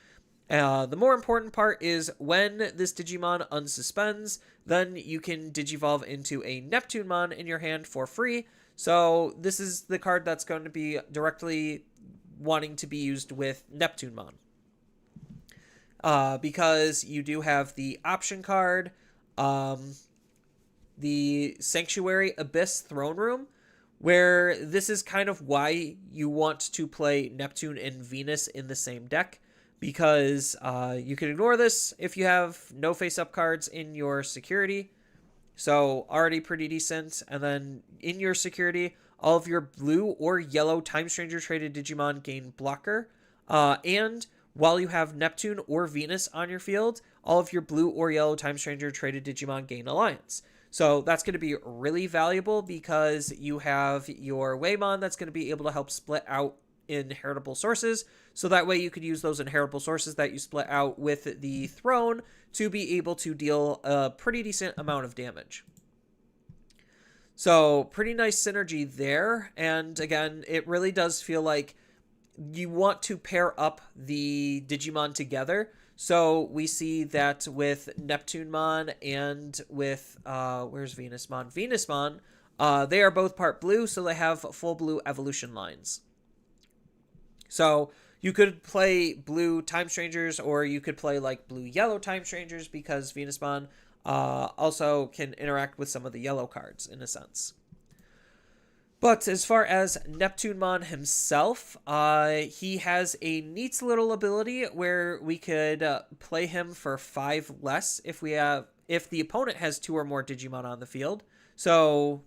The more important part is when this Digimon unsuspends, then you can Digivolve into a Neptunemon in your hand for free. So this is the card that's going to be directly wanting to be used with Neptunemon. Because you do have the option card, the Sanctuary Abyss Throne Room, where this is kind of why you want to play Neptune and Venus in the same deck. Because you can ignore this if you have no face-up cards in your security. So already pretty decent. And then in your security, all of your blue or yellow Time Stranger traded Digimon gain blocker. And while you have Neptune or Venus on your field, all of your blue or yellow Time Stranger traded Digimon gain alliance. So that's going to be really valuable because you have your Waymon that's going to be able to help split out inheritable sources. So that way you could use those inheritable sources that you split out with the throne to be able to deal a pretty decent amount of damage. So pretty nice synergy there. And again, it really does feel like you want to pair up the Digimon together. So we see that with Neptunemon and with where's Venusmon? Venusmon, they are both part blue, so they have full blue evolution lines. So you could play blue Time Strangers, or you could play like blue yellow Time Strangers, because Venusmon also can interact with some of the yellow cards in a sense. But as far as Neptunemon himself, he has a neat little ability where we could play him for 5 less if the opponent has 2 or more Digimon on the field. So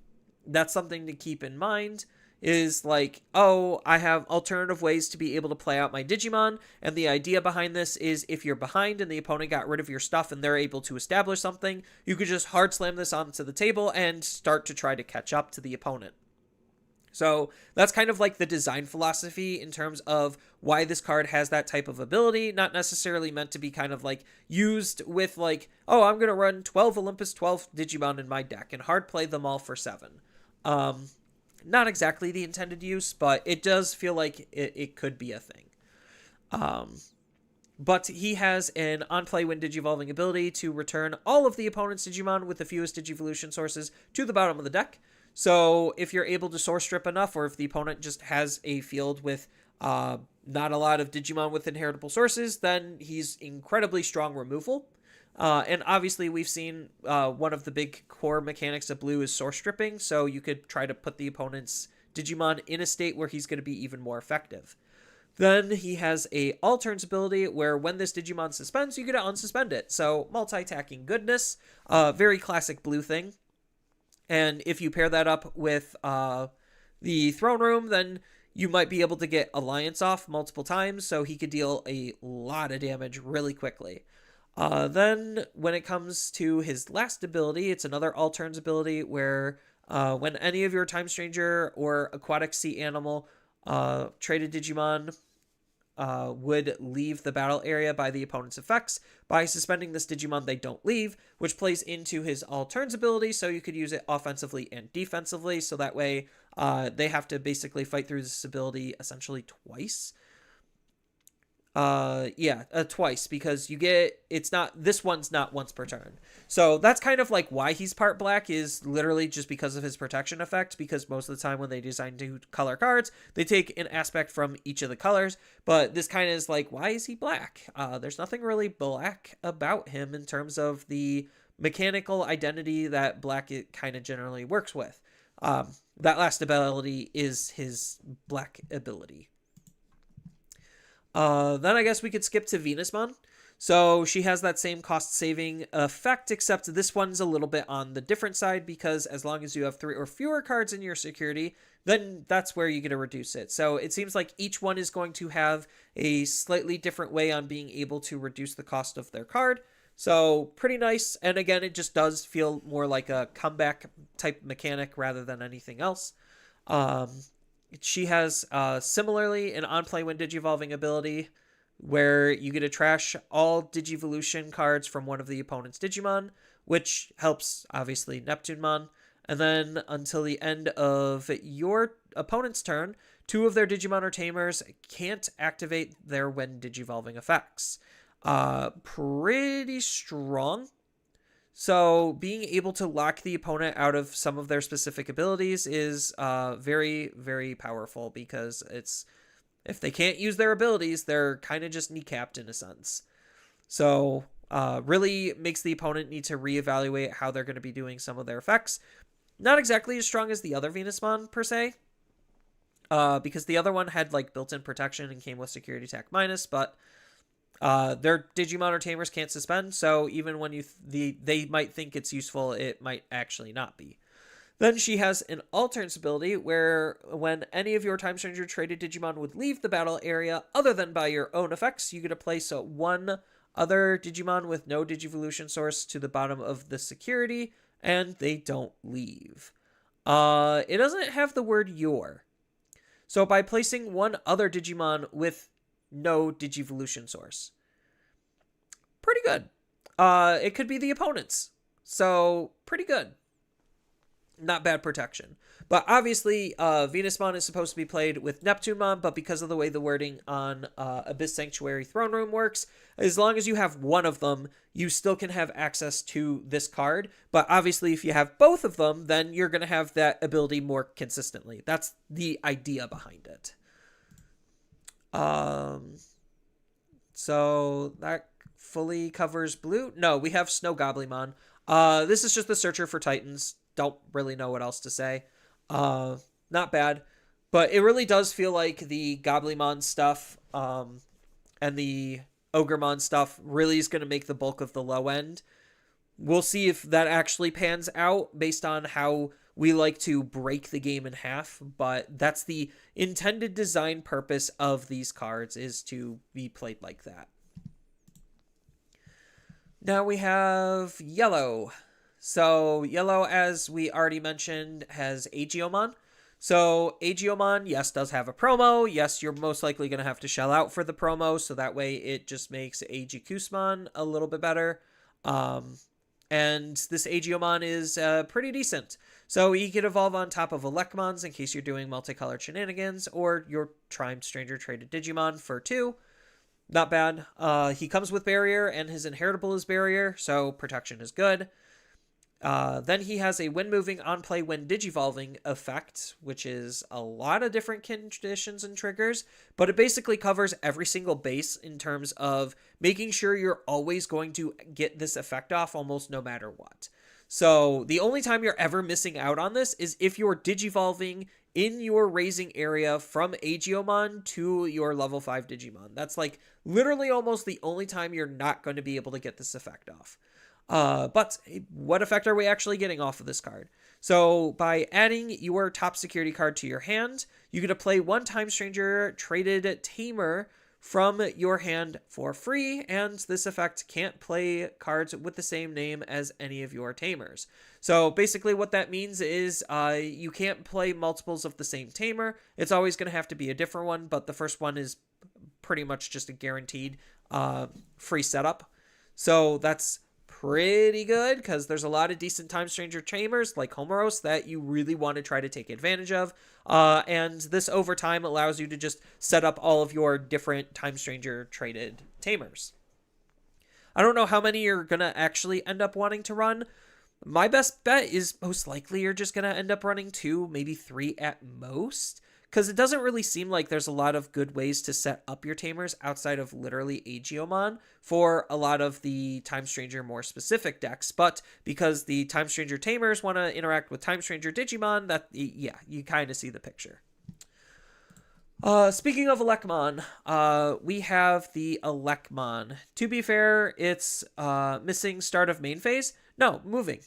that's something to keep in mind. Is like, oh, I have alternative ways to be able to play out my Digimon, and the idea behind this is if you're behind and the opponent got rid of your stuff and they're able to establish something, you could just hard slam this onto the table and start to try to catch up to the opponent. So that's kind of like the design philosophy in terms of why this card has that type of ability, not necessarily meant to be kind of like used with like, oh, I'm going to run 12 Olympus 12 Digimon in my deck and hard play them all for 7. Not exactly the intended use, but it does feel like it could be a thing. But he has an on-play when Digivolving ability to return all of the opponent's Digimon with the fewest Digivolution sources to the bottom of the deck. So if you're able to source strip enough, or if the opponent just has a field with not a lot of Digimon with inheritable sources, then he's incredibly strong removal. And obviously we've seen one of the big core mechanics of blue is source stripping, so you could try to put the opponent's Digimon in a state where he's going to be even more effective. Then he has a all turns ability where when this Digimon suspends, you get to unsuspend it. So multi-attacking goodness, very classic blue thing. And if you pair that up with the Throne Room, then you might be able to get Alliance off multiple times, so he could deal a lot of damage really quickly. Then when it comes to his last ability, it's another all turns ability where when any of your Time Stranger or Aquatic Sea Animal traded Digimon would leave the battle area by the opponent's effects. By suspending this Digimon, they don't leave, which plays into his all turns ability, so you could use it offensively and defensively, so that way they have to basically fight through this ability essentially twice. Twice, because this one's not once per turn. So that's kind of like why he's part black, is literally just because of his protection effect, because most of the time when they design to color cards, they take an aspect from each of the colors, but this kind of is like, why is he black? There's nothing really black about him in terms of the mechanical identity that black it kind of generally works with. That last ability is his black ability. Then I guess we could skip to Venusmon. So she has that same cost saving effect, except this one's a little bit on the different side, because as long as you have 3 or fewer cards in your security, then that's where you get to reduce it. So it seems like each one is going to have a slightly different way on being able to reduce the cost of their card. So pretty nice. And again, it just does feel more like a comeback type mechanic rather than anything else. She has similarly an on-play when Digivolving ability where you get to trash all Digivolution cards from one of the opponent's Digimon, which helps, obviously, Neptunemon. And then until the end of your opponent's turn, 2 of their Digimon or Tamers can't activate their when Digivolving effects. Pretty strong. So being able to lock the opponent out of some of their specific abilities is very, very powerful, because if they can't use their abilities, they're kind of just kneecapped in a sense. So really makes the opponent need to reevaluate how they're going to be doing some of their effects. Not exactly as strong as the other Venusmon per se, because the other one had like built-in protection and came with security attack minus, but their Digimon or Tamers can't suspend, so even when they might think it's useful, it might actually not be. Then she has an alternates ability where when any of your Time Stranger traded Digimon would leave the battle area other than by your own effects, you get to place one other Digimon with no Digivolution source to the bottom of the security, and they don't leave. It doesn't have the word your. So by placing one other Digimon with no Digivolution source. Pretty good. It could be the opponent's. So, pretty good. not bad protection. But obviously, Venusmon is supposed to be played with Neptunemon, but because of the way the wording on Abyss Sanctuary Throne Room works, as long as you have one of them, you still can have access to this card. But obviously, if you have both of them, then you're going to have that ability more consistently. That's the idea behind it. So that fully covers blue. No, we have Snow Goblimon. This is just the Searcher for Titans. Don't really know what else to say. Not bad, but it really does feel like the Goblimon stuff and the Ogremon stuff really is going to make the bulk of the low end. We'll see if that actually pans out based on how we like to break the game in half, but that's the intended design purpose of these cards, is to be played like that. Now we have Yellow. So Yellow, as we already mentioned, has Aegiomon. So Aegiomon, yes, does have a promo. Yes, you're most likely going to have to shell out for the promo, so that way it just makes Aegikusmon a little bit better. And this Aegiomon is pretty decent. So he could evolve on top of Elecmons in case you're doing multicolored shenanigans, or your Triumph Stranger traded Digimon for 2. Not bad. He comes with Barrier, and his inheritable is Barrier, so protection is good. Then he has a when moving, on play, when digivolving effect, which is a lot of different conditions and triggers, but it basically covers every single base in terms of making sure you're always going to get this effect off almost no matter what. So the only time you're ever missing out on this is if you're digivolving in your raising area from Aegiomon to your level 5 Digimon. That's like literally almost the only time you're not going to be able to get this effect off. But what effect are we actually getting off of this card? So by adding your top security card to your hand, you get to play one Time Stranger traded Tamer from your hand for free, and this effect can't play cards with the same name as any of your Tamers. So basically what that means is you can't play multiples of the same Tamer. It's always going to have to be a different one, but the first one is pretty much just a guaranteed free setup. So that's pretty good, because there's a lot of decent Time Stranger Tamers like Homeros that you really want to try to take advantage of. And this over time allows you to just set up all of your different Time Stranger traded Tamers. I don't know how many you're going to actually end up wanting to run. My best bet is most likely you're just going to end up running 2, maybe 3 at most, because it doesn't really seem like there's a lot of good ways to set up your Tamers outside of literally Aegiomon for a lot of the Time Stranger more specific decks. But because the Time Stranger Tamers want to interact with Time Stranger Digimon, that, yeah, you kind of see the picture. Speaking of Elecmon, we have the Elecmon. To be fair, it's missing start of main phase. No, moving.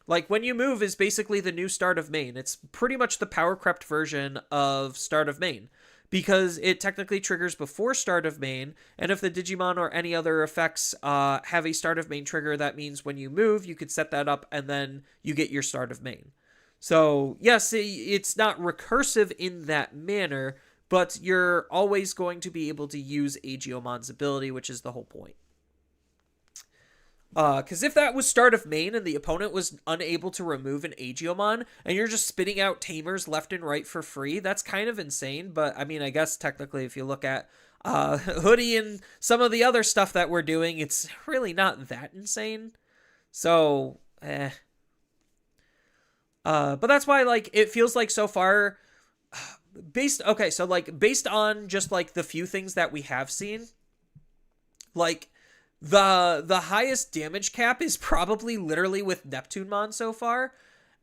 Like, when you move is basically the new start of main. It's pretty much the power crept version of start of main, because it technically triggers before start of main, and if the Digimon or any other effects have a start of main trigger, that means when you move, you could set that up, and then you get your start of main. So, yes, it's not recursive in that manner, but you're always going to be able to use Aegiomon's ability, which is the whole point. Because if that was start of main and the opponent was unable to remove an Aegiomon, and you're just spitting out Tamers left and right for free, that's kind of insane. But, I mean, I guess technically if you look at Hoodie and some of the other stuff that we're doing, it's really not that insane. So, but that's why, like, it feels like so far, based on just, like, the few things that we have seen, like, the highest damage cap is probably literally with Neptunemon so far,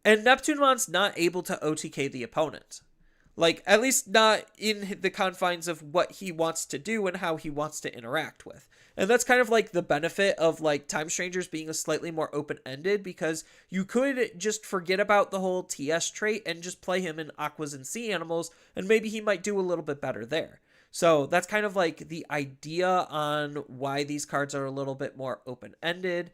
and Neptunemon's not able to OTK the opponent. Like, at least not in the confines of what he wants to do and how he wants to interact with. And that's kind of like the benefit of, like, Time Strangers being a slightly more open-ended, because you could just forget about the whole TS trait and just play him in Aquas and Sea Animals, and maybe he might do a little bit better there. So that's kind of like the idea on why these cards are a little bit more open-ended,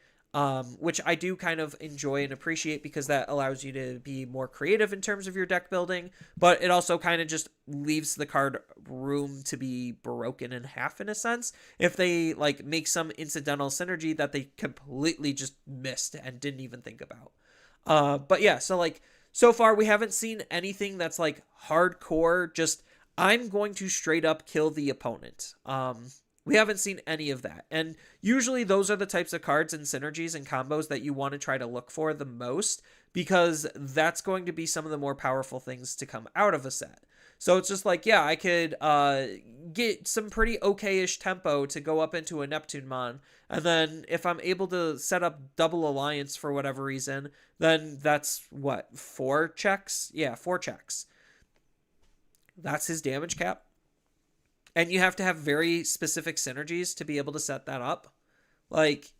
which I do kind of enjoy and appreciate, because that allows you to be more creative in terms of your deck building, but it also kind of just leaves the card room to be broken in half in a sense if they, like, make some incidental synergy that they completely just missed and didn't even think about. But yeah, so like so far we haven't seen anything that's like hardcore. Just I'm going to straight up kill the opponent. We haven't seen any of that, and usually those are the types of cards and synergies and combos that you want to try to look for the most, because that's going to be some of the more powerful things to come out of a set. So it's just like, yeah, I could get some pretty okay-ish tempo to go up into a Neptune Mon, and then if I'm able to set up double alliance for whatever reason, then that's what, 4 checks? Yeah, 4 checks. That's his damage cap. And you have to have very specific synergies to be able to set that up. Like,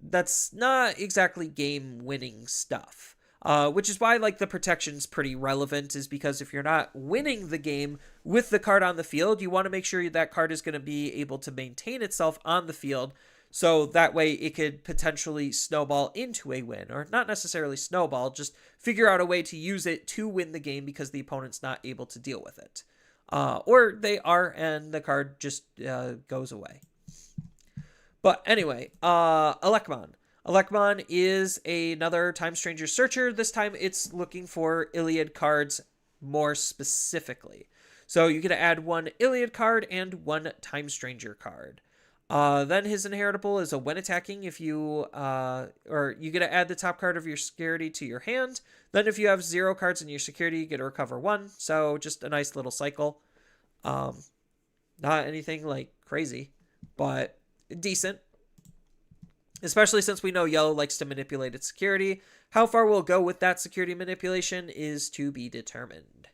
that's not exactly game-winning stuff. Which is why, like, the protection's pretty relevant, is because if you're not winning the game with the card on the field, you want to make sure that card is going to be able to maintain itself on the field, so that way it could potentially snowball into a win. Or not necessarily snowball, just figure out a way to use it to win the game because the opponent's not able to deal with it. Or they are, and the card just goes away. But anyway, Alekmon. Alekmon is another Time Stranger Searcher. This time it's looking for Iliad cards more specifically. So you get to add 1 Iliad card and 1 Time Stranger card. Then his inheritable is a when attacking, if you or you get to add the top card of your security to your hand. Then if you have 0 cards in your security, you get to recover 1. So just a nice little cycle. Not anything like crazy, but decent. Especially since we know yellow likes to manipulate its security. How far we'll go with that security manipulation is to be determined.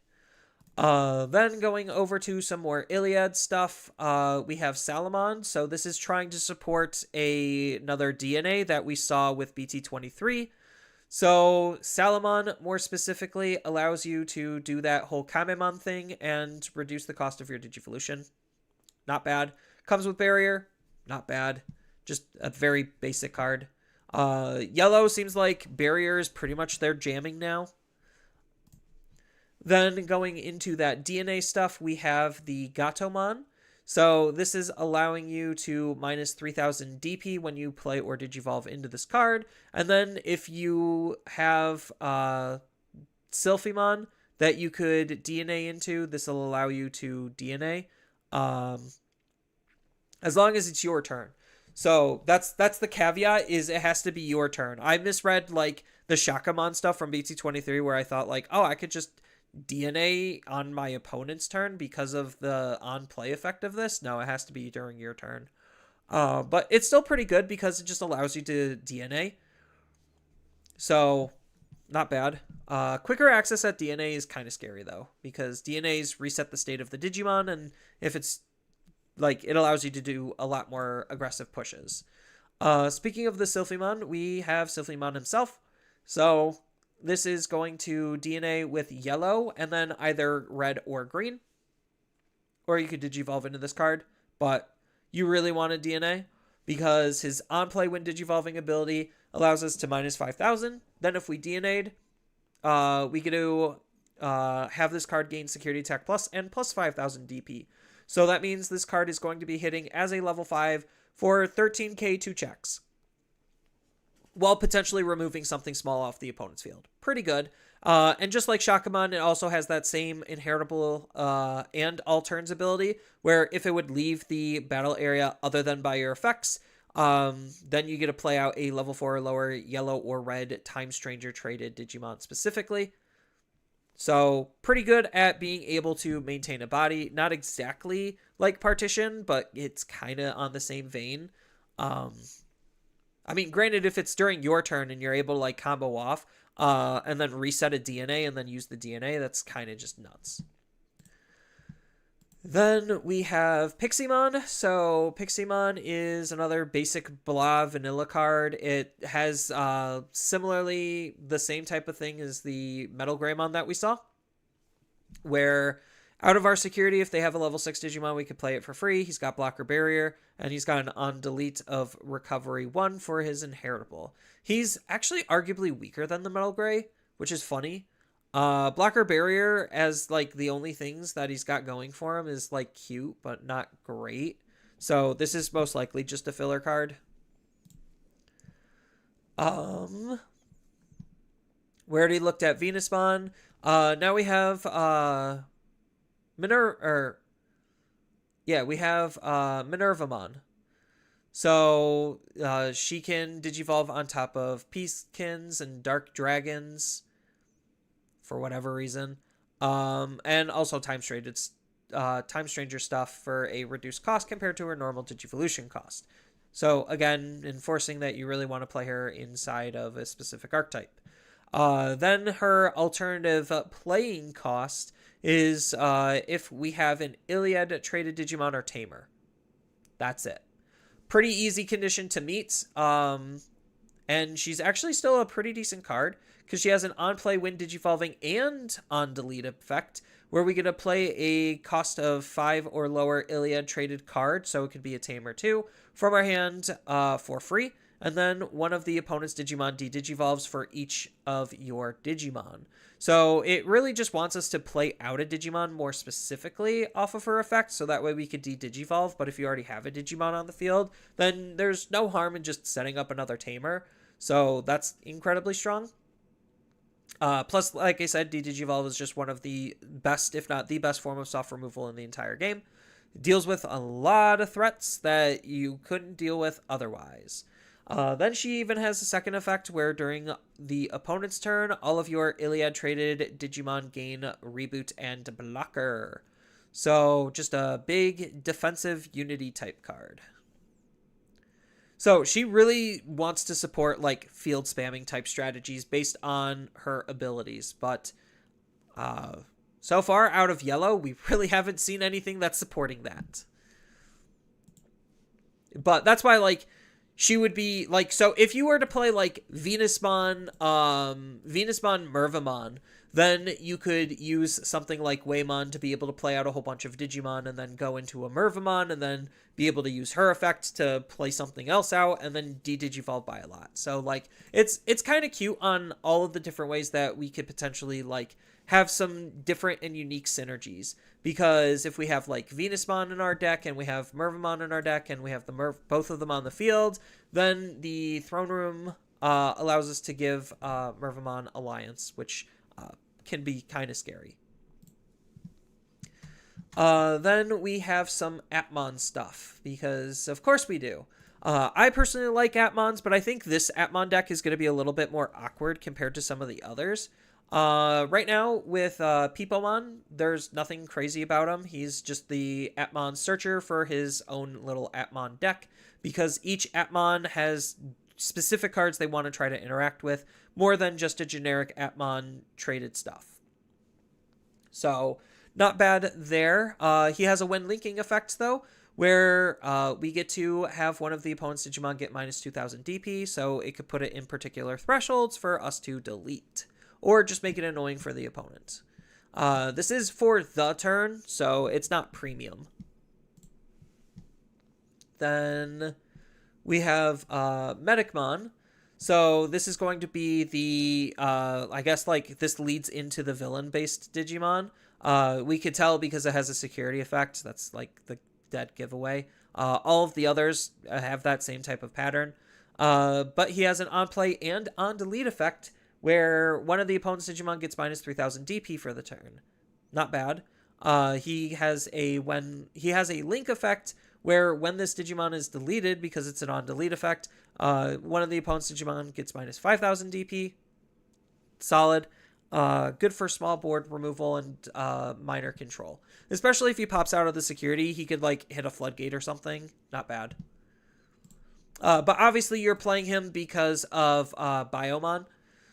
Then going over to some more Iliad stuff, we have Salamon. So this is trying to support another DNA that we saw with BT23. So Salamon, more specifically, allows you to do that whole Kamemon thing and reduce the cost of your Digivolution. Not bad. Comes with Barrier. Not bad. Just a very basic card. Yellow seems like Barrier is pretty much their jamming now. Then going into that DNA stuff, we have the Gatomon. So this is allowing you to minus 3000 DP when you play or Digivolve into this card. And then if you have Sylphimon that you could DNA into, this will allow you to DNA as long as it's your turn. So that's the caveat, is it has to be your turn. I misread like the Shakamon stuff from BT23 where I thought like, oh, I could just DNA on my opponent's turn because of the on-play effect of this. No, it has to be during your turn. But it's still pretty good because it just allows you to DNA. So, not bad. Quicker access at DNA is kind of scary though, because DNAs reset the state of the Digimon, and if it's like, it allows you to do a lot more aggressive pushes. Speaking of the Sylphimon, we have Sylphimon himself. So this is going to DNA with yellow and then either red or green. Or you could Digivolve into this card, but you really want to DNA because his on-play when Digivolving ability allows us to minus 5000. Then if we DNA'd, we get to have this card gain security attack plus and plus 5000 DP. So that means this card is going to be hitting as a level 5 for 13k 2 checks, while potentially removing something small off the opponent's field. Pretty good. And just like Shakamon, it also has that same inheritable and all turns ability, where if it would leave the battle area other than by your effects, then you get to play out a level 4 or lower yellow or red Time Stranger traded Digimon specifically. So pretty good at being able to maintain a body. Not exactly like Partition, but it's kind of on the same vein. I mean, granted, if it's during your turn and you're able to like combo off and then reset a DNA and then use the DNA, that's kind of just nuts. Then we have Piximon. So Piximon is another basic blah vanilla card. It has similarly the same type of thing as the Metal Greymon that we saw, where out of our security, if they have a level 6 Digimon, we could play it for free. He's got blocker barrier, and he's got an on delete of recovery 1 for his inheritable. He's actually arguably weaker than the Metal Gray, which is funny. Blocker barrier as like the only things that he's got going for him is like cute, but not great. So this is most likely just a filler card. We already looked at Venusmon. Now we have Minervamon. So she can digivolve on top of Peaskins and Dark Dragons for whatever reason. And also Time Stranger stuff for a reduced cost compared to her normal Digivolution cost. So again, enforcing that you really want to play her inside of a specific archetype. Then her alternative playing cost is if we have an Iliad traded Digimon or Tamer. That's it. Pretty easy condition to meet. And she's actually still a pretty decent card because she has an on-play win digivolving and on-delete effect where we get to play a cost of 5 or lower Iliad traded card, so it could be a Tamer too, from our hand for free. And then one of the opponent's Digimon de-digivolves for each of your Digimon. So it really just wants us to play out a Digimon more specifically off of her effect, so that way we could de-digivolve. But if you already have a Digimon on the field, then there's no harm in just setting up another Tamer. So that's incredibly strong. Plus, like I said, de-digivolve is just one of the best, if not the best form of soft removal in the entire game. It deals with a lot of threats that you couldn't deal with otherwise. Then she even has a second effect where during the opponent's turn, all of your Iliad traded Digimon gain reboot and blocker. So just a big defensive unity type card. So she really wants to support like field spamming type strategies based on her abilities. But so far out of yellow, we really haven't seen anything that's supporting that. But that's why like she would be like, so if you were to play like Venusmon Mervamon, then you could use something like Waymon to be able to play out a whole bunch of Digimon and then go into a Mervamon and then be able to use her effect to play something else out and then de-digivolve by a lot. So like it's kind of cute on all of the different ways that we could potentially like have some different and unique synergies. Because if we have like Venusmon in our deck and we have Mervamon in our deck and we have both of them on the field, then the Throne Room allows us to give Mervamon Alliance, which can be kind of scary. Then we have some Atmon stuff, because of course we do. I personally like Atmons, but I think this Atmon deck is going to be a little bit more awkward compared to some of the others. Right now with Peepomon, there's nothing crazy about him. He's just the Atmon searcher for his own little Atmon deck, because each Atmon has specific cards they want to try to interact with, more than just a generic Atmon traded stuff. So, not bad there. He has a when linking effect, though, where we get to have one of the opponent's Digimon get minus 2000 DP, so it could put it in particular thresholds for us to delete, or just make it annoying for the opponent. This is for the turn, so it's not premium. Then we have Medicmon. So this is going to be the, I guess like this leads into the villain-based Digimon. We could tell because it has a security effect. That's like the dead giveaway. All of the others have that same type of pattern. But he has an on-play and on-delete effect where one of the opponent's Digimon gets minus 3000 DP for the turn. Not bad. He has a link effect where when this Digimon is deleted, because it's an on-delete effect, one of the opponent's Digimon gets minus 5000 DP. Solid. Good for small board removal and minor control. Especially if he pops out of the security, he could like hit a floodgate or something. Not bad. But obviously you're playing him because of Biomon.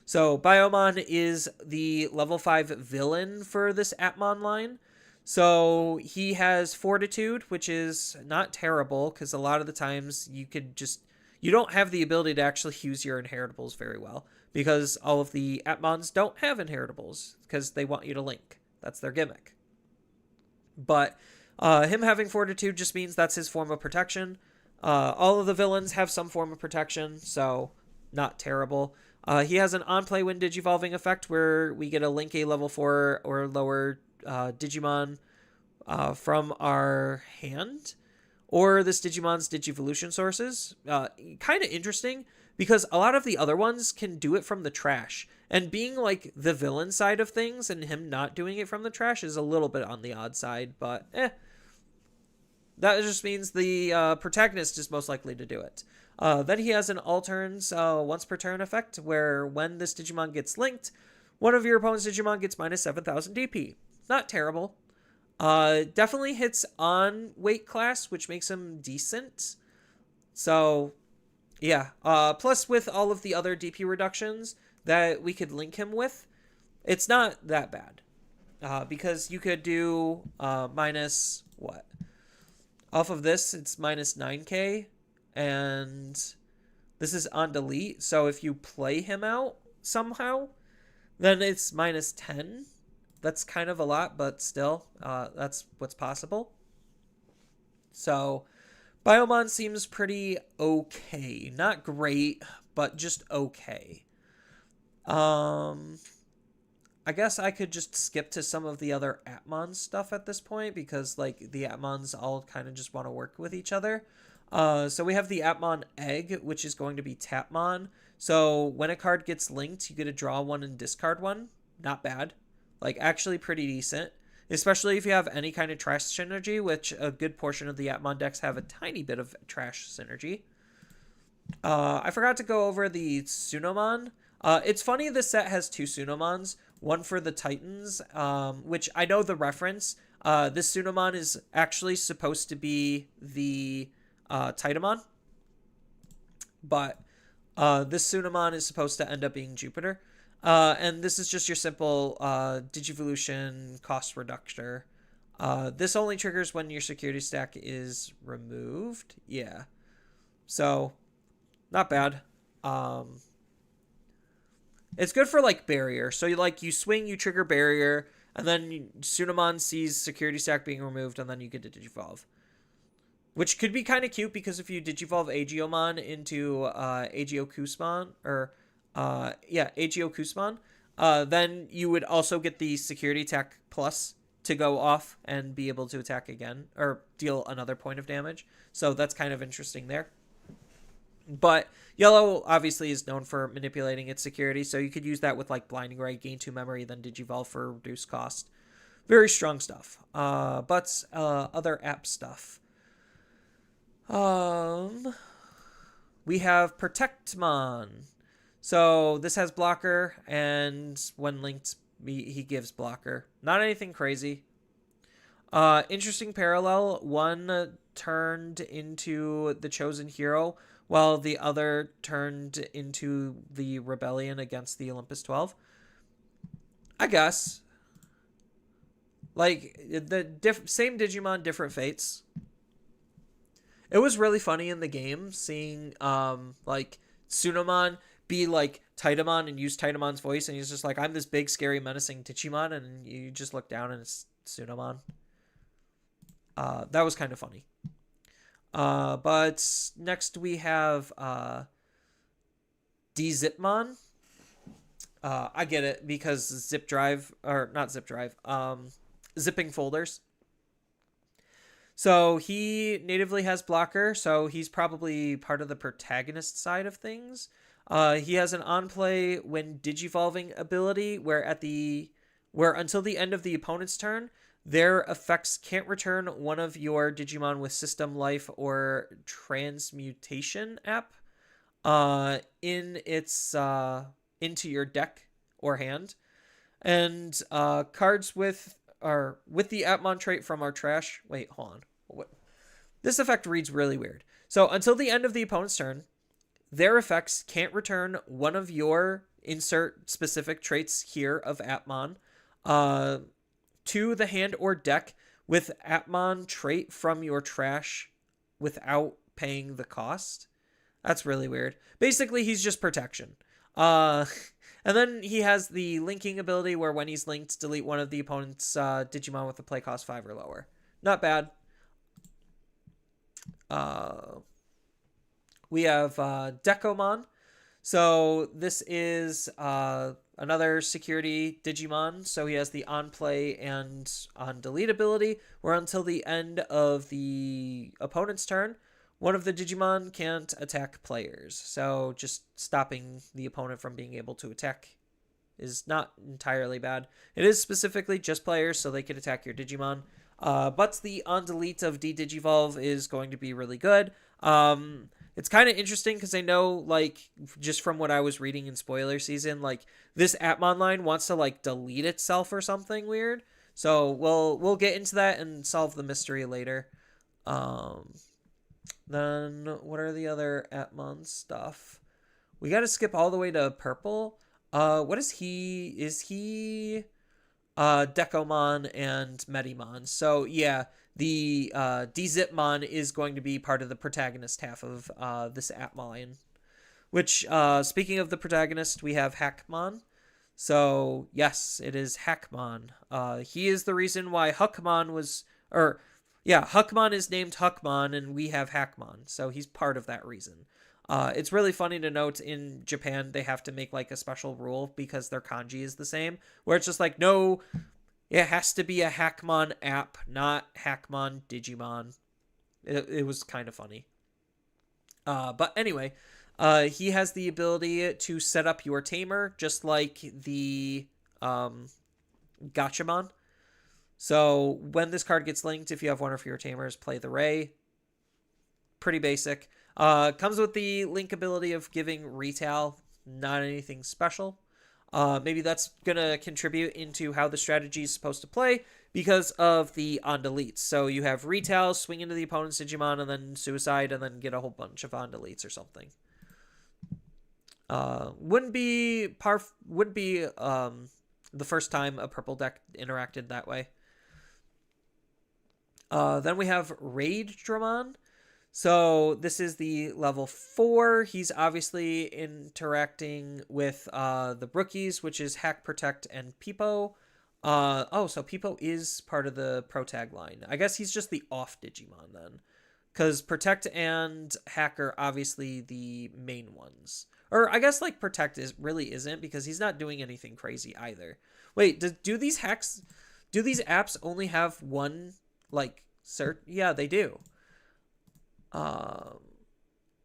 So Biomon is the level 5 villain for this Atmon line. So he has Fortitude, which is not terrible, because a lot of the times you don't have the ability to actually use your inheritables very well, because all of the Atmons don't have inheritables, because they want you to link. That's their gimmick. But him having Fortitude just means that's his form of protection. All of the villains have some form of protection, so not terrible. He has an on-play when digivolving effect where we get a link a level 4 or lower Digimon from our hand, or this Digimon's Digivolution sources. Kind of interesting, because a lot of the other ones can do it from the trash. And being like the villain side of things and him not doing it from the trash is a little bit on the odd side, but that just means the protagonist is most likely to do it. Then he has an all-turns once per turn effect, where when this Digimon gets linked, one of your opponent's Digimon gets minus 7,000 DP. Not terrible. Definitely hits on weight class, which makes him decent. So, yeah. Plus, with all of the other DP reductions that we could link him with, it's not that bad. Because you could do minus, what? Off of this, it's minus 9k. And this is on delete. So if you play him out somehow, then it's minus 10. That's kind of a lot, but still, that's what's possible. So Biomon seems pretty okay. Not great, but just okay. I guess I could just skip to some of the other Atmon stuff at this point, because like the Atmons all kind of just want to work with each other. So we have the Atmon Egg, which is going to be Tapmon. So when a card gets linked, you get to draw one and discard one. Not bad. Like, actually pretty decent. Especially if you have any kind of trash synergy, which a good portion of the Atmon decks have a tiny bit of trash synergy. I forgot to go over the Tsunomon. It's funny this set has two Tsunomons. One for the Titans, which I know the reference. This Tsunomon is actually supposed to be the Titamon. But this Tsunomon is supposed to end up being Jupiter. And this is just your simple Digivolution cost reductor. This only triggers when your security stack is removed. Yeah. So, not bad. It's good for, like, barrier. So, you swing, you trigger barrier, and then Tsunomon sees security stack being removed, and then you get to Digivolve. Which could be kind of cute, because if you Digivolve Agiomon into Agiokusmon, or... Agiokusmon, then you would also get the security attack plus to go off and be able to attack again, or deal another point of damage. So that's kind of interesting there. But yellow obviously is known for manipulating its security, so you could use that with like Blinding Ray, gain 2 memory, then Digivolve for reduced cost. Very strong stuff. But other app stuff. We have Protectmon. So this has blocker, and when linked, he gives blocker. Not anything crazy. Interesting parallel. One turned into the chosen hero, while the other turned into the rebellion against the Olympus 12. I guess. Like, the same Digimon, different fates. It was really funny in the game seeing, like, Tsunomon be like Titamon and use Titamon's voice, and he's just like, I'm this big, scary, menacing Digimon, and you just look down and it's Tsunomon. That was kind of funny. But next we have Dzipmon. I get it, because zip drive, or not zip drive, zipping folders. So he natively has blocker, so he's probably part of the protagonist side of things. He has an on-play when digivolving ability, where until the end of the opponent's turn, their effects can't return one of your Digimon with System Life or Transmutation app in its into your deck or hand. And cards with the Atmon trait from our trash. Wait, hold on. What? This effect reads really weird. So until the end of the opponent's turn, their effects can't return one of your insert specific traits here of Atmon to the hand or deck with Atmon trait from your trash without paying the cost. That's really weird. Basically, he's just protection. And then he has the linking ability, where when he's linked, delete one of the opponent's Digimon with a play cost 5 or lower. Not bad. We have Decomon. So this is another security Digimon. So he has the on-play and on-delete ability, where until the end of the opponent's turn, one of the Digimon can't attack players. So just stopping the opponent from being able to attack is not entirely bad. It is specifically just players, so they can attack your Digimon. But the on-delete of D-Digivolve is going to be really good. It's kind of interesting because I know, like, just from what I was reading in spoiler season, like, this Atmon line wants to, like, delete itself or something weird. So we'll get into that and solve the mystery later. Then what are the other Atmon stuff? We got to skip all the way to purple. What is he? Is he Decomon and Medimon? So yeah, the Dzipmon is going to be part of the protagonist half of this Atmon. Which, speaking of the protagonist, we have Hackmon. So yes, it is Hackmon. He is the reason why Huckmon was, or yeah, Huckmon is named Huckmon, and we have Hackmon. So he's part of that reason. It's really funny to note in Japan they have to make like a special rule because their kanji is the same, where it's just like, no, it has to be a Hackmon app, not Hackmon Digimon. It was kind of funny. But anyway, he has the ability to set up your tamer just like the Gachamon. So when this card gets linked, if you have one of your tamers, play the Ray. Pretty basic. Comes with the link ability of giving retail, not anything special. Maybe that's going to contribute into how the strategy is supposed to play because of the on-deletes. So you have retail, swing into the opponent's Digimon, and then suicide, and then get a whole bunch of on-deletes or something. Wouldn't be the first time a purple deck interacted that way. Then we have Raid Dramon. So this is the level 4. He's obviously interacting with the rookies, which is Hack, Protect, and Peepo. So Peepo is part of the Protag line. I guess he's just the off Digimon then. Because Protect and Hack are obviously the main ones. Or I guess like Protect really isn't because he's not doing anything crazy either. Wait, do these apps only have one like cert? Yeah, they do.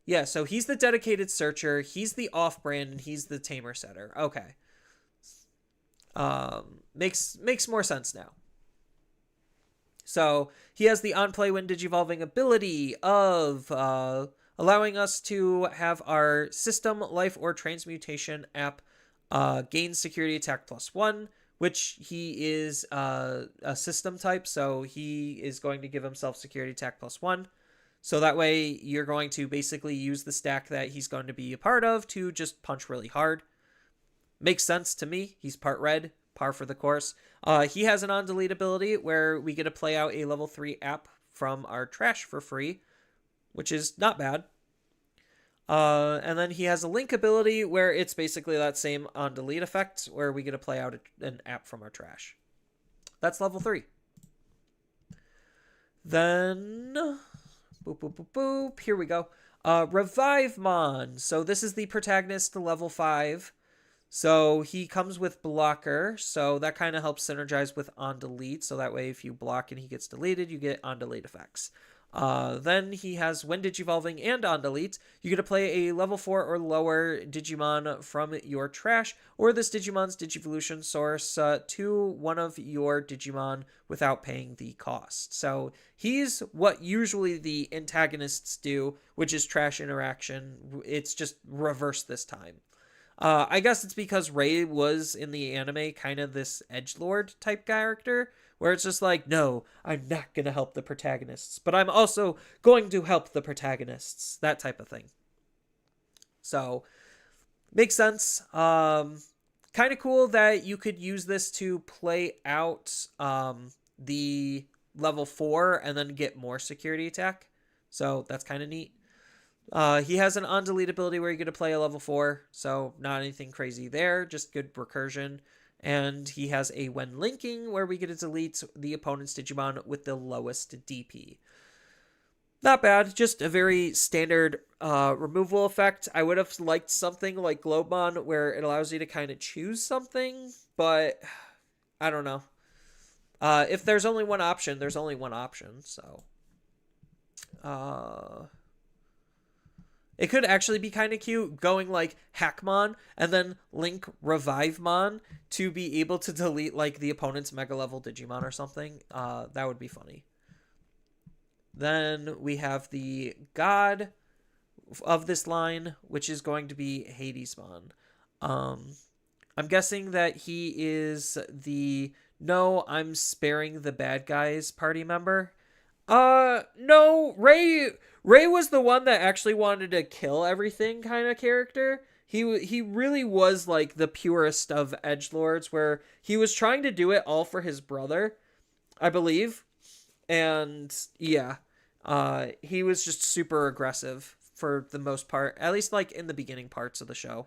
Yeah, so he's the dedicated searcher, he's the off-brand, and he's the tamer setter. Okay. Makes more sense now. So he has the on-play when digivolving ability of allowing us to have our system, life, or transmutation app gain security attack +1, which he is a system type, so he is going to give himself security attack +1. So that way you're going to basically use the stack that he's going to be a part of to just punch really hard. Makes sense to me. He's part red, par for the course. He has an on-delete ability where we get to play out a level 3 app from our trash for free, which is not bad. And then he has a link ability where it's basically that same on-delete effect where we get to play out an app from our trash. That's level 3. Then... boop, boop, boop, boop. Here we go. Revivemon. So this is the protagonist to level 5. So he comes with blocker. So that kind of helps synergize with on delete. So that way if you block and he gets deleted, you get on delete effects. Then he has when digivolving and on delete. You get to play a level 4 or lower Digimon from your trash or this Digimon's Digivolution source to one of your Digimon without paying the cost. So he's what usually the antagonists do, which is trash interaction. It's just reversed this time. I guess it's because Ray was in the anime kind of this edgelord type character, where it's just like, no, I'm not going to help the protagonists, but I'm also going to help the protagonists, that type of thing. So, makes sense. Kind of cool that you could use this to play out the level 4 and then get more security attack. So, that's kind of neat. He has an on-delete ability where you get to play a level 4, so not anything crazy there, just good recursion. And he has a when linking where we get to delete the opponent's Digimon with the lowest DP. Not bad, just a very standard removal effect. I would have liked something like Globemon where it allows you to kind of choose something, but I don't know. If there's only one option, there's only one option, so... It could actually be kind of cute going like Hackmon and then Link Revivemon to be able to delete like the opponent's Mega Level Digimon or something. That would be funny. Then we have the God of this line, which is going to be Hadesmon. I'm guessing that he is the no, I'm sparing the bad guys party member. No, Ray was the one that actually wanted to kill everything kind of character. He really was like the purest of edgelords, where he was trying to do it all for his brother, I believe. And yeah, he was just super aggressive for the most part, at least like in the beginning parts of the show.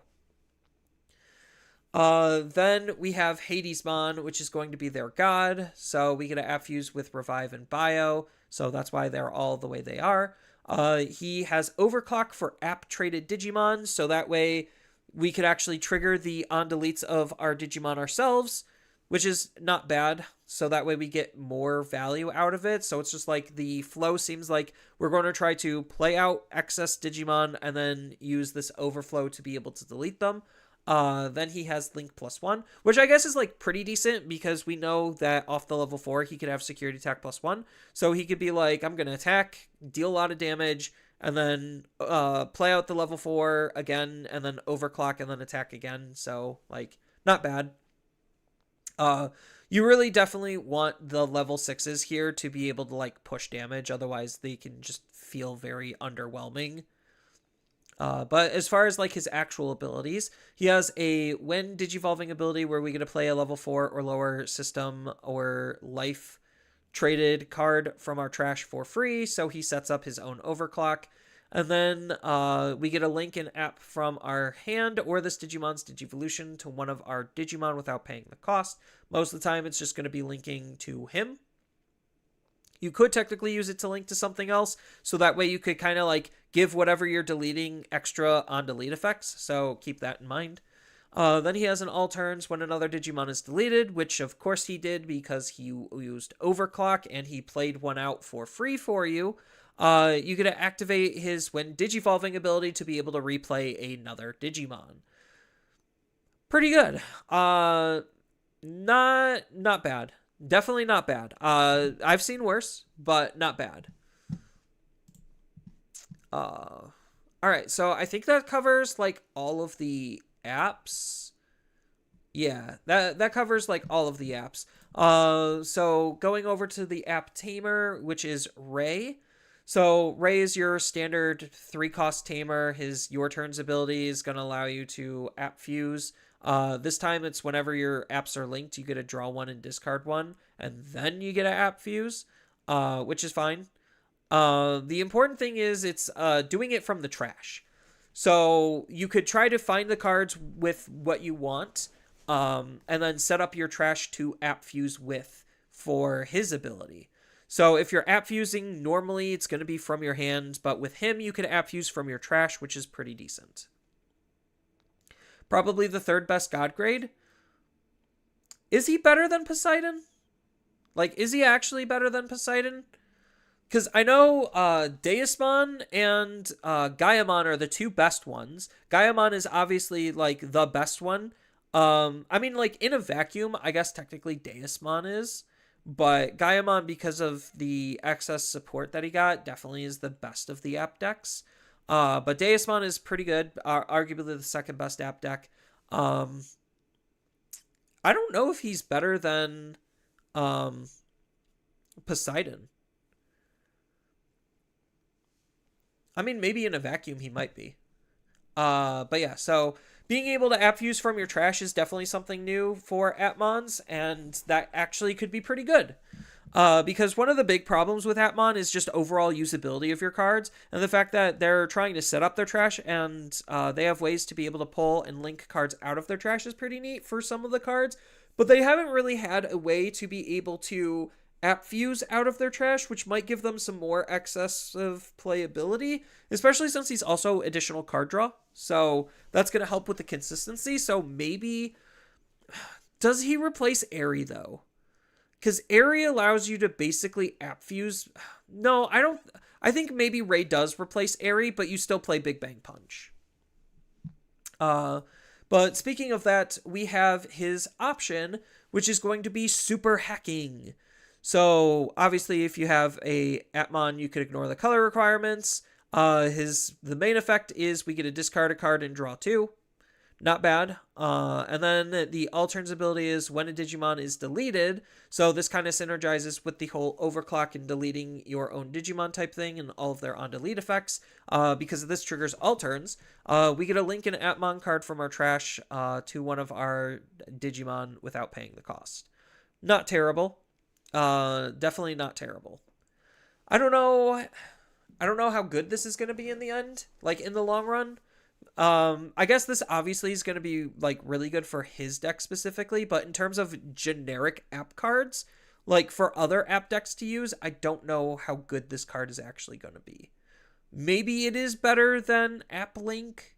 Then we have Hadesmon, which is going to be their god. So we get an app fuse with Revive and Bio. So that's why they're all the way they are. He has Overclock for app traded Digimon. So that way we could actually trigger the on deletes of our Digimon ourselves, which is not bad. So that way we get more value out of it. So it's just like the flow seems like we're going to try to play out excess Digimon and then use this overflow to be able to delete them. Then he has Link +1, which I guess is like pretty decent because we know that off the level 4 he could have security attack +1. So he could be like, I'm going to attack, deal a lot of damage, and then play out the level 4 again, and then overclock and then attack again. So like, not bad. You really definitely want the level 6s here to be able to like push damage. Otherwise they can just feel very underwhelming. But as far as like his actual abilities, he has a when digivolving ability where we get to play a level 4 or lower system or life traded card from our trash for free. So he sets up his own overclock. And then we get a link in app from our hand or this Digimon's Digivolution to one of our Digimon without paying the cost. Most of the time it's just going to be linking to him. You could technically use it to link to something else, so that way you could kind of like give whatever you're deleting extra on delete effects, so keep that in mind. Then he has an all turns when another Digimon is deleted, which of course he did because he used Overclock and he played one out for free for you. You get to activate his when digivolving ability to be able to replay another Digimon. Pretty good. Not bad. Definitely not bad. I've seen worse, but not bad. All right, so I think that covers like all of the apps. Yeah, that covers like all of the apps. So going over to the app tamer, which is Ray. So Ray is your standard 3-cost tamer. His Your Turns ability is going to allow you to app fuse. This time it's whenever your apps are linked, you get to draw one and discard one, and then you get an app fuse, which is fine. The important thing is it's doing it from the trash. So you could try to find the cards with what you want, and then set up your trash to app fuse with for his ability. So if you're app fusing, normally it's going to be from your hand, but with him you can app fuse from your trash, which is pretty decent. Probably the third best god grade. Is he better than Poseidon? Like, is he actually better than Poseidon? Because I know Deusmon and Gaiamon are the two best ones. Gaiamon is obviously, like, the best one. I mean, like, in a vacuum, I guess technically Deusmon is. But Gaiamon, because of the excess support that he got, definitely is the best of the app decks. But Deusmon is pretty good, arguably the second best app deck. I don't know if he's better than Poseidon. I mean, maybe in a vacuum he might be. But yeah, so being able to app fuse from your trash is definitely something new for Appmons, and that actually could be pretty good. Because one of the big problems with Appmon is just overall usability of your cards, and the fact that they're trying to set up their trash, and they have ways to be able to pull and link cards out of their trash is pretty neat for some of the cards, but they haven't really had a way to be able to app fuse out of their trash, which might give them some more excessive playability, especially since he's also additional card draw, so that's going to help with the consistency. So maybe, does he replace Airy though? Because Airy allows you to basically app fuse. No, I think maybe Ray does replace Airy, but you still play Big Bang Punch. But speaking of that, we have his option, which is going to be Super Hacking. So obviously, if you have a Atmon, you could ignore the color requirements. The main effect is we get to discard a card and draw 2. Not bad. And then the Altern's ability is when a Digimon is deleted. So this kind of synergizes with the whole overclock and deleting your own Digimon type thing and all of their on-delete effects. Because this triggers Alterns. We get a Link and Atmon card from our trash to one of our Digimon without paying the cost. Not terrible. Definitely not terrible. I don't know how good this is going to be in the end, like in the long run. I guess this obviously is going to be like really good for his deck specifically, but in terms of generic app cards, like for other app decks to use, I don't know how good this card is actually going to be. Maybe it is better than App Link,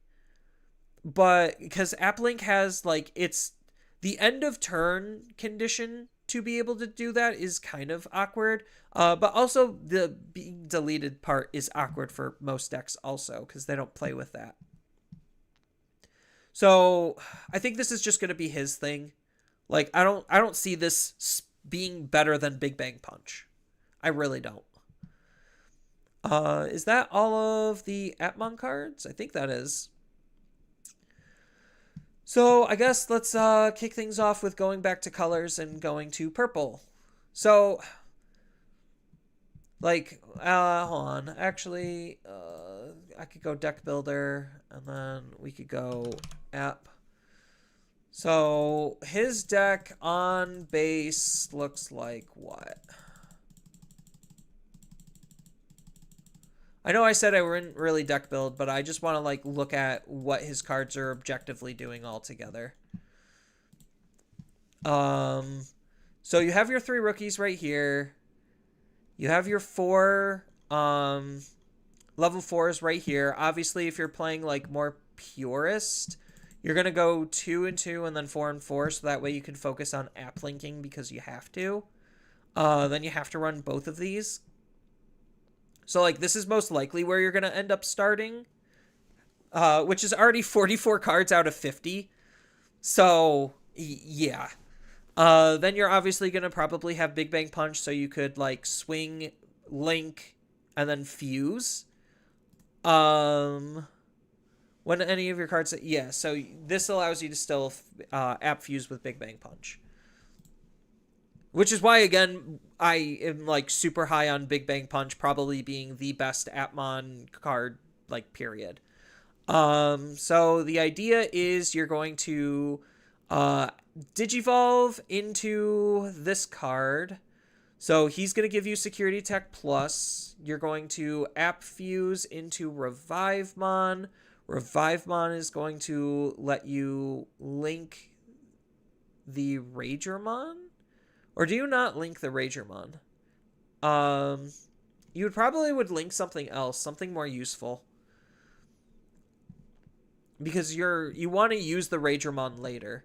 but because App Link has like it's the end of turn condition to be able to do that is kind of awkward. But also the being deleted part is awkward for most decks also because they don't play with that. So I think this is just going to be his thing. Like I don't see this being better than Big Bang Punch. I really don't. Is that all of the Atmon cards? I think that is. So I guess let's kick things off with going back to colors and going to purple. So like hold on. Actually, I could go deck builder and then we could go app. So his deck on base looks like what? I know I said I wouldn't really deck build, but I just want to like look at what his cards are objectively doing all together. So you have your 3 rookies right here. You have your 4 level 4s right here. Obviously, if you're playing like more purist, you're going to go 2 and 2 and then 4 and 4, so that way you can focus on app linking because you have to. Then you have to run both of these. So like this is most likely where you're going to end up starting, which is already 44 cards out of 50. So yeah. Then you're obviously going to probably have Big Bang Punch, so you could like swing, link, and then fuse. When any of your cards, yeah, so this allows you to still app fuse with Big Bang Punch. Which is why, again, I am like super high on Big Bang Punch probably being the best Atmon card, like, period. So the idea is you're going to Digivolve into this card. So he's going to give you Security Tech Plus. You're going to App Fuse into Revivemon. Revivemon is going to let you link the Ragermon? Or do you not link the Ragermon? You would link something else, something more useful. Because you want to use the Ragermon later.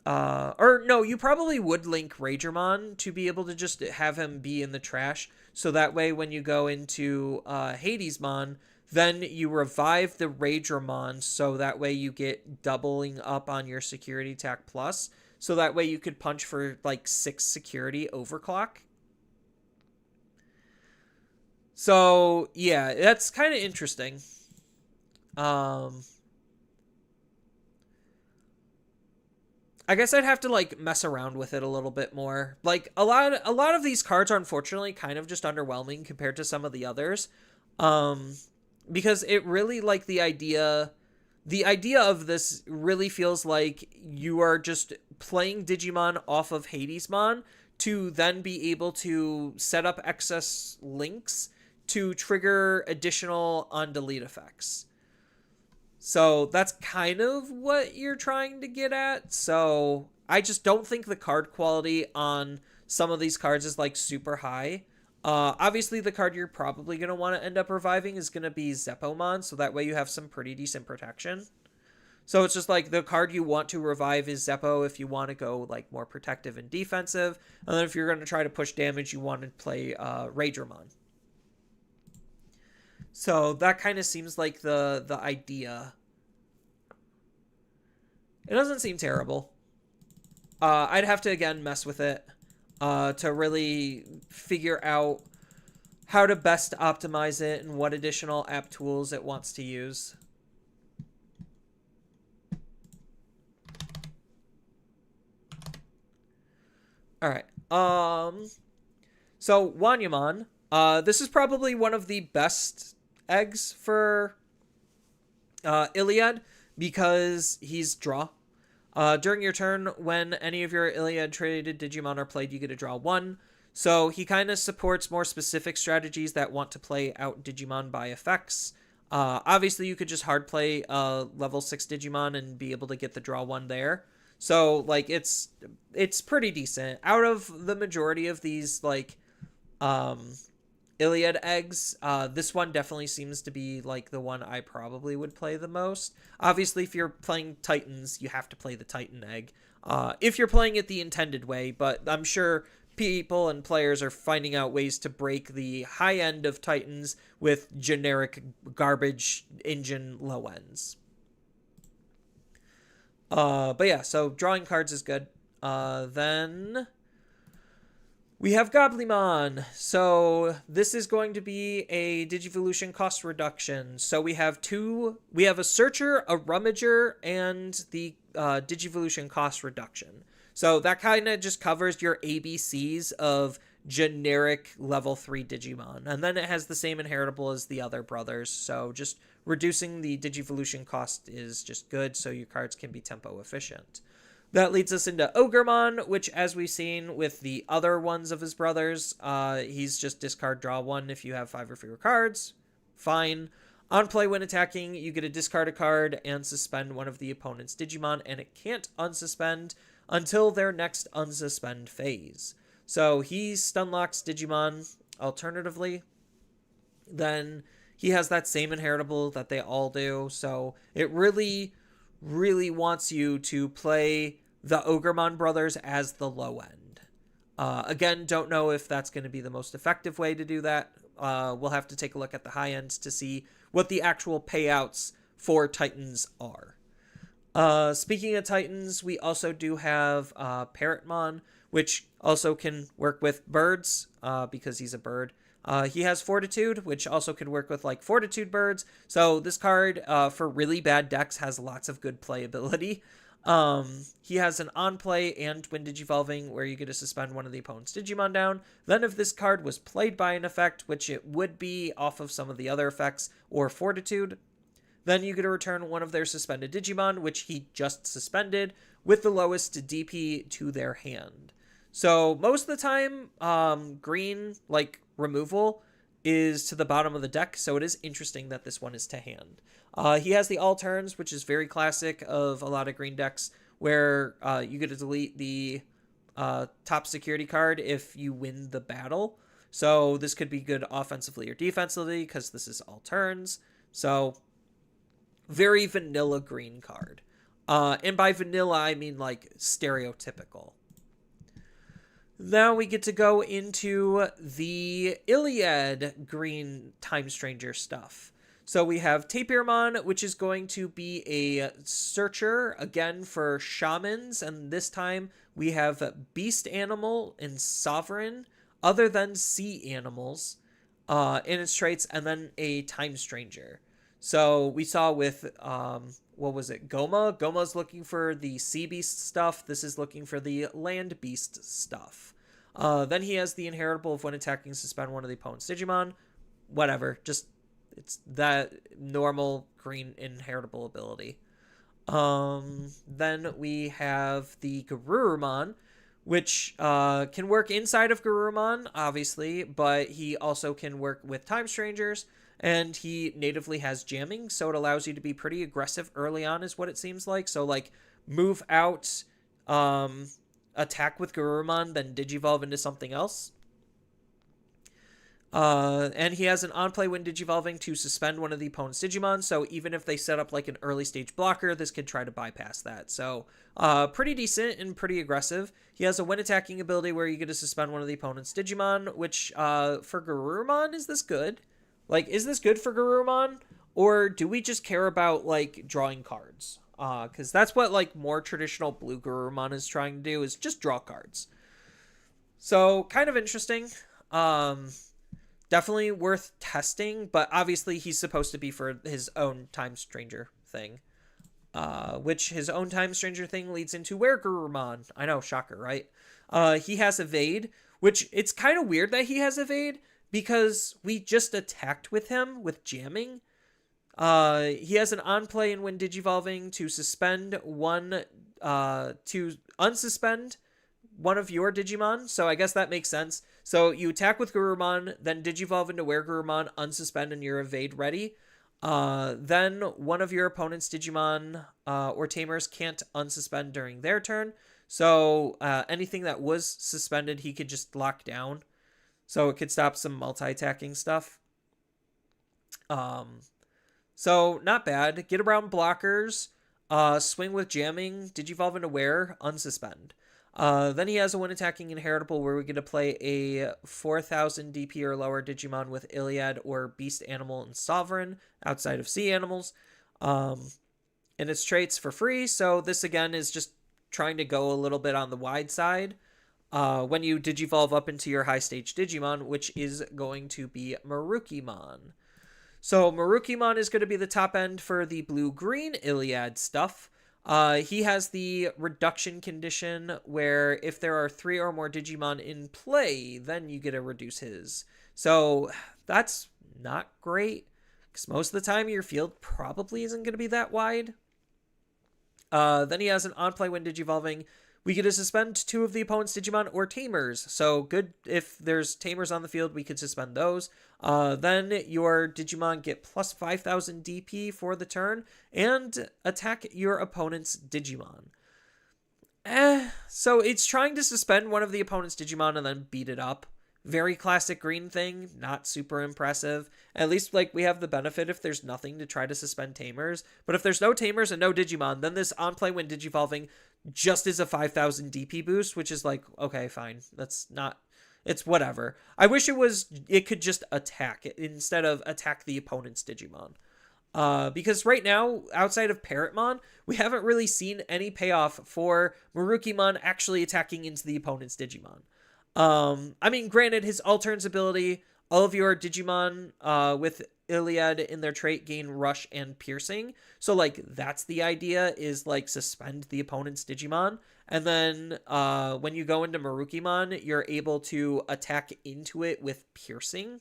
Or no, you probably would link Ragermon to be able to just have him be in the trash. So that way when you go into Hadesmon, then you revive the Ragermon, so that way you get doubling up on your Security Attack Plus. So that way you could punch for like 6 security overclock. So yeah, that's kind of interesting. I guess I'd have to like mess around with it a little bit more. Like a lot of these cards are unfortunately kind of just underwhelming compared to some of the others. Because it really like the idea of this really feels like you are just playing Digimon off of Hadesmon to then be able to set up excess links to trigger additional on-delete effects. So that's kind of what you're trying to get at. So I just don't think the card quality on some of these cards is like super high. Obviously, the card you're probably going to want to end up reviving is going to be Zeppomon, so that way you have some pretty decent protection. So it's just like the card you want to revive is Zeppo if you want to go like more protective and defensive. And then if you're going to try to push damage, you want to play Ragermon. So that kind of seems like the idea. It doesn't seem terrible. I'd have to, again, mess with it to really figure out how to best optimize it and what additional app tools it wants to use. All right. So Wanyamon, this is probably one of the best eggs for Iliad because he's draw. During your turn, when any of your Iliad traded Digimon are played, you get to draw one. So he kind of supports more specific strategies that want to play out Digimon by effects. Obviously, you could just hard play a level 6 Digimon and be able to get the draw one there. So, like, it's pretty decent. Out of the majority of these, like, Iliad eggs, this one definitely seems to be, like, the one I probably would play the most. Obviously, if you're playing Titans, you have to play the Titan egg. If you're playing it the intended way, but I'm sure people and players are finding out ways to break the high end of Titans with generic garbage engine low ends. But yeah, so drawing cards is good. Then we have Goblimon. So this is going to be a Digivolution cost reduction. So we have a Searcher, a Rummager, and the Digivolution cost reduction. So that kind of just covers your ABCs of generic level 3 Digimon. And then it has the same inheritable as the other brothers. So just reducing the Digivolution cost is just good so your cards can be tempo efficient. That leads us into Ogremon, which, as we've seen with the other ones of his brothers, he's just discard, draw one if you have 5 or fewer cards. Fine. On play, when attacking, you get to discard a card and suspend one of the opponent's Digimon, and it can't unsuspend until their next unsuspend phase. So he stunlocks Digimon alternatively. Then he has that same inheritable that they all do. So it really, really wants you to play the Ogremon brothers as the low end. Again, don't know if that's going to be the most effective way to do that. We'll have to take a look at the high end to see what the actual payouts for Titans are. Speaking of Titans, we also do have Parrotmon, which also can work with birds because he's a bird. He has Fortitude, which also can work with like Fortitude birds. So this card for really bad decks has lots of good playability. He has an on play and when Digivolving where you get to suspend one of the opponent's Digimon down. Then if this card was played by an effect, which it would be off of some of the other effects or Fortitude, then you get to return one of their suspended Digimon, which he just suspended, with the lowest DP to their hand. So most of the time, green, like, removal is to the bottom of the deck, so it is interesting that this one is to hand. He has the all turns, which is very classic of a lot of green decks, where you get to delete the top security card if you win the battle. So this could be good offensively or defensively, because this is all turns. So very vanilla green card. And by vanilla, I mean like stereotypical. Now we get to go into the Iliad green Time Stranger stuff. So we have Tapirmon, which is going to be a searcher, again, for shamans. And this time we have Beast Animal and Sovereign, other than sea animals, in its traits, and then a Time Stranger. So we saw with, what was it, Goma? Goma's looking for the sea beast stuff. This is looking for the land beast stuff. Then he has the inheritable of when attacking, suspend one of the opponent's Digimon. Whatever, just, it's that normal green inheritable ability. Then we have the Garurumon, which can work inside of Garurumon, obviously, but he also can work with Time Strangers. And he natively has jamming, so it allows you to be pretty aggressive early on, is what it seems like. So, like, move out, attack with Garurumon, then Digivolve into something else. And he has an on-play when Digivolving to suspend one of the opponent's Digimon, so even if they set up, like, an early-stage blocker, this could try to bypass that. So, pretty decent and pretty aggressive. He has a when attacking ability where you get to suspend one of the opponent's Digimon, which, for Garurumon, is this good? Like, is this good for Garurumon? Or do we just care about, like, drawing cards? Because that's what, like, more traditional blue Garurumon is trying to do, is just draw cards. So, kind of interesting. Definitely worth testing, but obviously he's supposed to be for his own Time Stranger thing. Which his own Time Stranger thing leads into where Garurumon. I know, shocker, right? He has Evade, which it's kind of weird that he has Evade, because we just attacked with him with jamming. He has an on play and when digivolving to suspend one, to unsuspend one of your Digimon. So I guess that makes sense. So you attack with Garurumon, then digivolve into Were Garurumon, unsuspend, and your Evade ready. Then one of your opponent's Digimon or Tamers can't unsuspend during their turn. So anything that was suspended, he could just lock down. So it could stop some multi-attacking stuff. So not bad. Get around blockers. Swing with jamming. Digivolve into Were. Unsuspend. Then he has a when attacking inheritable where we get to play a 4000 DP or lower Digimon with Iliad or Beast Animal and Sovereign outside of Sea Animals. And its traits for free. So this again is just trying to go a little bit on the wide side. When you Digivolve up into your high stage Digimon, which is going to be Marukimon. So Marukimon is going to be the top end for the blue-green Iliad stuff. He has the reduction condition where if there are 3 or more Digimon in play, then you get to reduce his. So that's not great, because most of the time your field probably isn't going to be that wide. Then he has an on-play when digivolving. We get to suspend 2 of the opponent's Digimon or Tamers. So good if there's Tamers on the field, we could suspend those. Then your Digimon get plus 5000 DP for the turn and attack your opponent's Digimon. So it's trying to suspend one of the opponent's Digimon and then beat it up. Very classic green thing, not super impressive. At least, like, we have the benefit if there's nothing to try to suspend Tamers. But if there's no Tamers and no Digimon, then this on-play when digivolving just is a 5000 DP boost, which is like, okay, fine. That's not... It's whatever. I wish it could just attack instead of attack the opponent's Digimon. Because right now, outside of Parrotmon, we haven't really seen any payoff for Marukimon actually attacking into the opponent's Digimon. I mean, granted, his All-Turns ability, all of your Digimon with Iliad in their trait gain Rush and Piercing. So, like, that's the idea, is, like, suspend the opponent's Digimon. And then when you go into Marukimon, you're able to attack into it with Piercing.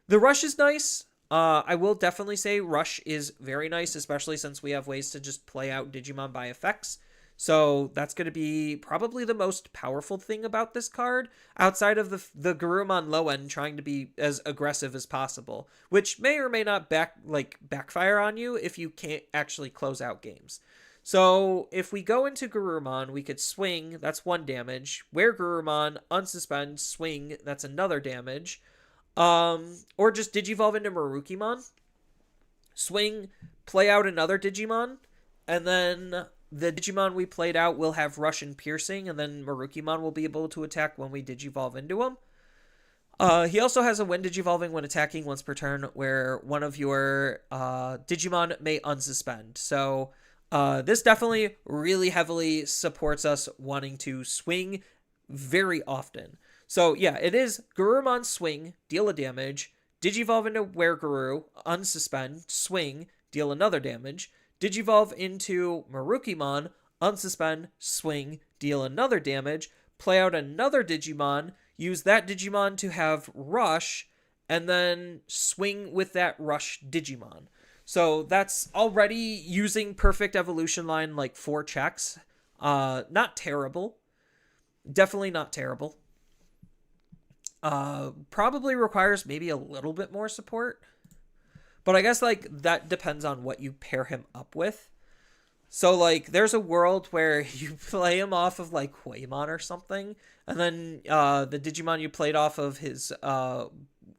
The Rush is nice. I will definitely say Rush is very nice, especially since we have ways to just play out Digimon by effects. So that's going to be probably the most powerful thing about this card, outside of the Garurumon low end trying to be as aggressive as possible, which may or may not backfire on you if you can't actually close out games. So if we go into Garurumon, we could swing, that's 1 damage. Wear Garurumon, unsuspend, swing, that's another damage. Or just Digivolve into Marukimon, swing, play out another Digimon, and then the Digimon we played out will have Rush and Piercing, and then Marukimon will be able to attack when we Digivolve into him. He also has a when Digivolving when attacking once per turn, where one of your Digimon may unsuspend. So this definitely really heavily supports us wanting to swing very often. So yeah, it is Garurumon swing, deal a damage, Digivolve into Wereguru, unsuspend, swing, deal another damage, Digivolve into Marukimon, unsuspend, swing, deal another damage, play out another Digimon, use that Digimon to have Rush, and then swing with that Rush Digimon. So that's already using Perfect Evolution Line like 4 checks. Not terrible. Definitely not terrible. Probably requires maybe a little bit more support. But I guess, like, that depends on what you pair him up with. So, like, there's a world where you play him off of, like, Hueymon or something, and then the Digimon you played off of his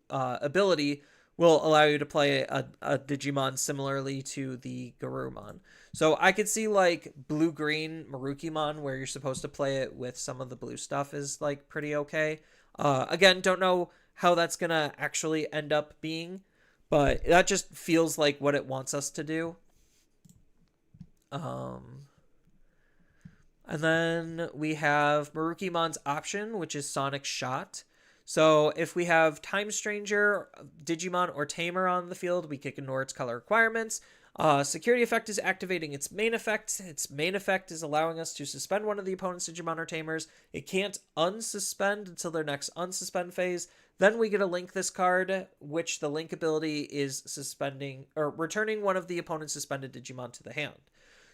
ability will allow you to play a Digimon similarly to the Garurumon. So I could see, like, blue-green Marukimon, where you're supposed to play it with some of the blue stuff, is, like, pretty okay. Again, don't know how that's going to actually end up being, but that just feels like what it wants us to do. And then we have Marukimon's option, which is Sonic Shot. So if we have Time Stranger, Digimon, or Tamer on the field, we can ignore its color requirements. Security effect is activating its main effect. Its main effect is allowing us to suspend one of the opponent's Digimon or Tamers. It can't unsuspend until their next unsuspend phase. Then we get to link this card, which the link ability is suspending or returning one of the opponent's suspended Digimon to the hand.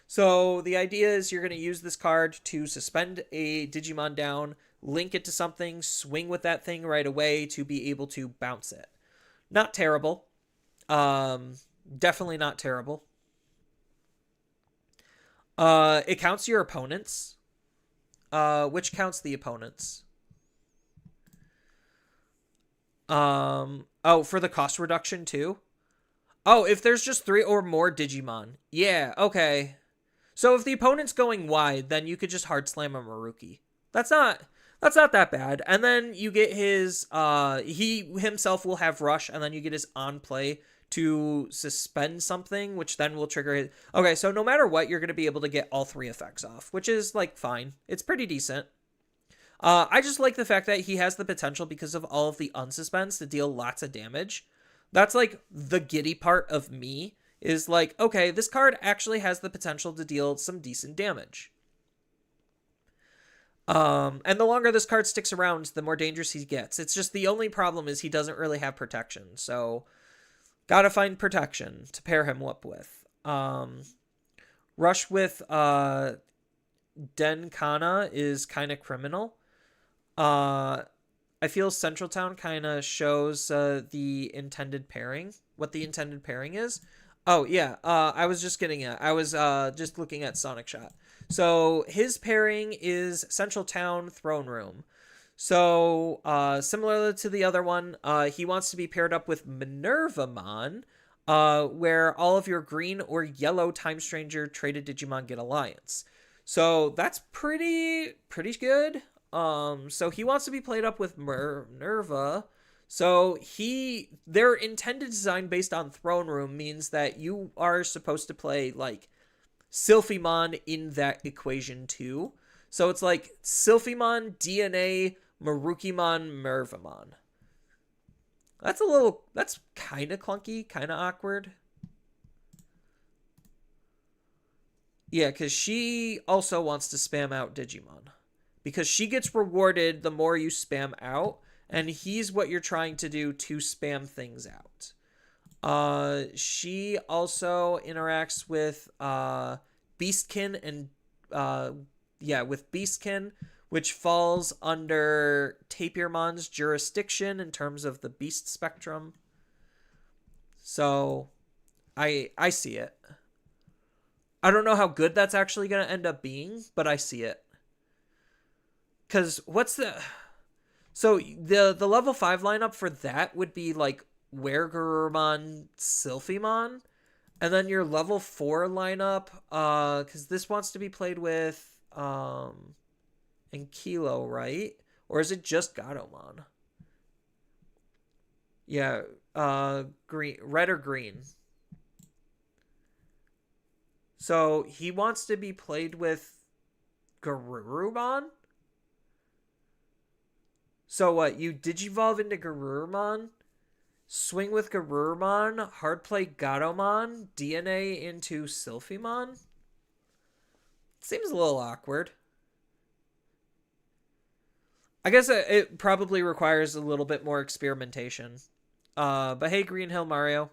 So the idea is you're going to use this card to suspend a Digimon down, link it to something, swing with that thing right away to be able to bounce it. Not terrible. Definitely not terrible. It counts your opponents. Which counts the opponents? Oh, for the cost reduction too? Oh, if there's just 3 or more Digimon. Yeah, okay. So if the opponent's going wide, then you could just hard slam a Maruki. That's not that bad. And then you get his he himself will have rush, and then you get his on play to suspend something, which then will trigger his. Okay, so no matter what, you're going to be able to get all 3 effects off, which is like fine. It's pretty decent. I just like the fact that he has the potential because of all of the unsuspends to deal lots of damage. That's like the giddy part of me. Is like, okay, this card actually has the potential to deal some decent damage. And the longer this card sticks around, the more dangerous he gets. It's just the only problem is he doesn't really have protection. So, gotta find protection to pair him up with. Rush with Denkana is kind of criminal. I feel Central Town kind of shows the intended pairing, what the intended pairing is. Oh, yeah, I was just just looking at Sonic Shot. So his pairing is Central Town Throne Room. So similar to the other one, he wants to be paired up with Minervamon, where all of your green or yellow Time Stranger traded Digimon get Alliance. So that's pretty good. So he wants to be played up with Minerva. So their intended design based on Throne Room means that you are supposed to play like Sylphimon in that equation too. So it's like Sylphimon, DNA, Marukimon, Mervamon. That's kind of clunky, kind of awkward. Yeah, because she also wants to spam out Digimon. Because she gets rewarded the more you spam out. And he's what you're trying to do to spam things out. She also interacts with Beastkin and with Beastkin, which falls under Tapirmon's jurisdiction in terms of the beast spectrum. So I see it. I don't know how good that's actually going to end up being, but I see it. Cuz So the level 5 lineup for that would be like Wergurumon, Sylphimon, and then your level 4 lineup, because this wants to be played with Ankilo, right? Or is it just Gatomon? Yeah, green, red or green. So he wants to be played with Garurumon? So what, you Digivolve into Garurumon, swing with Garurumon, hard play Gatomon, DNA into Sylphimon? Seems a little awkward. I guess it probably requires a little bit more experimentation. But hey, Green Hill Mario.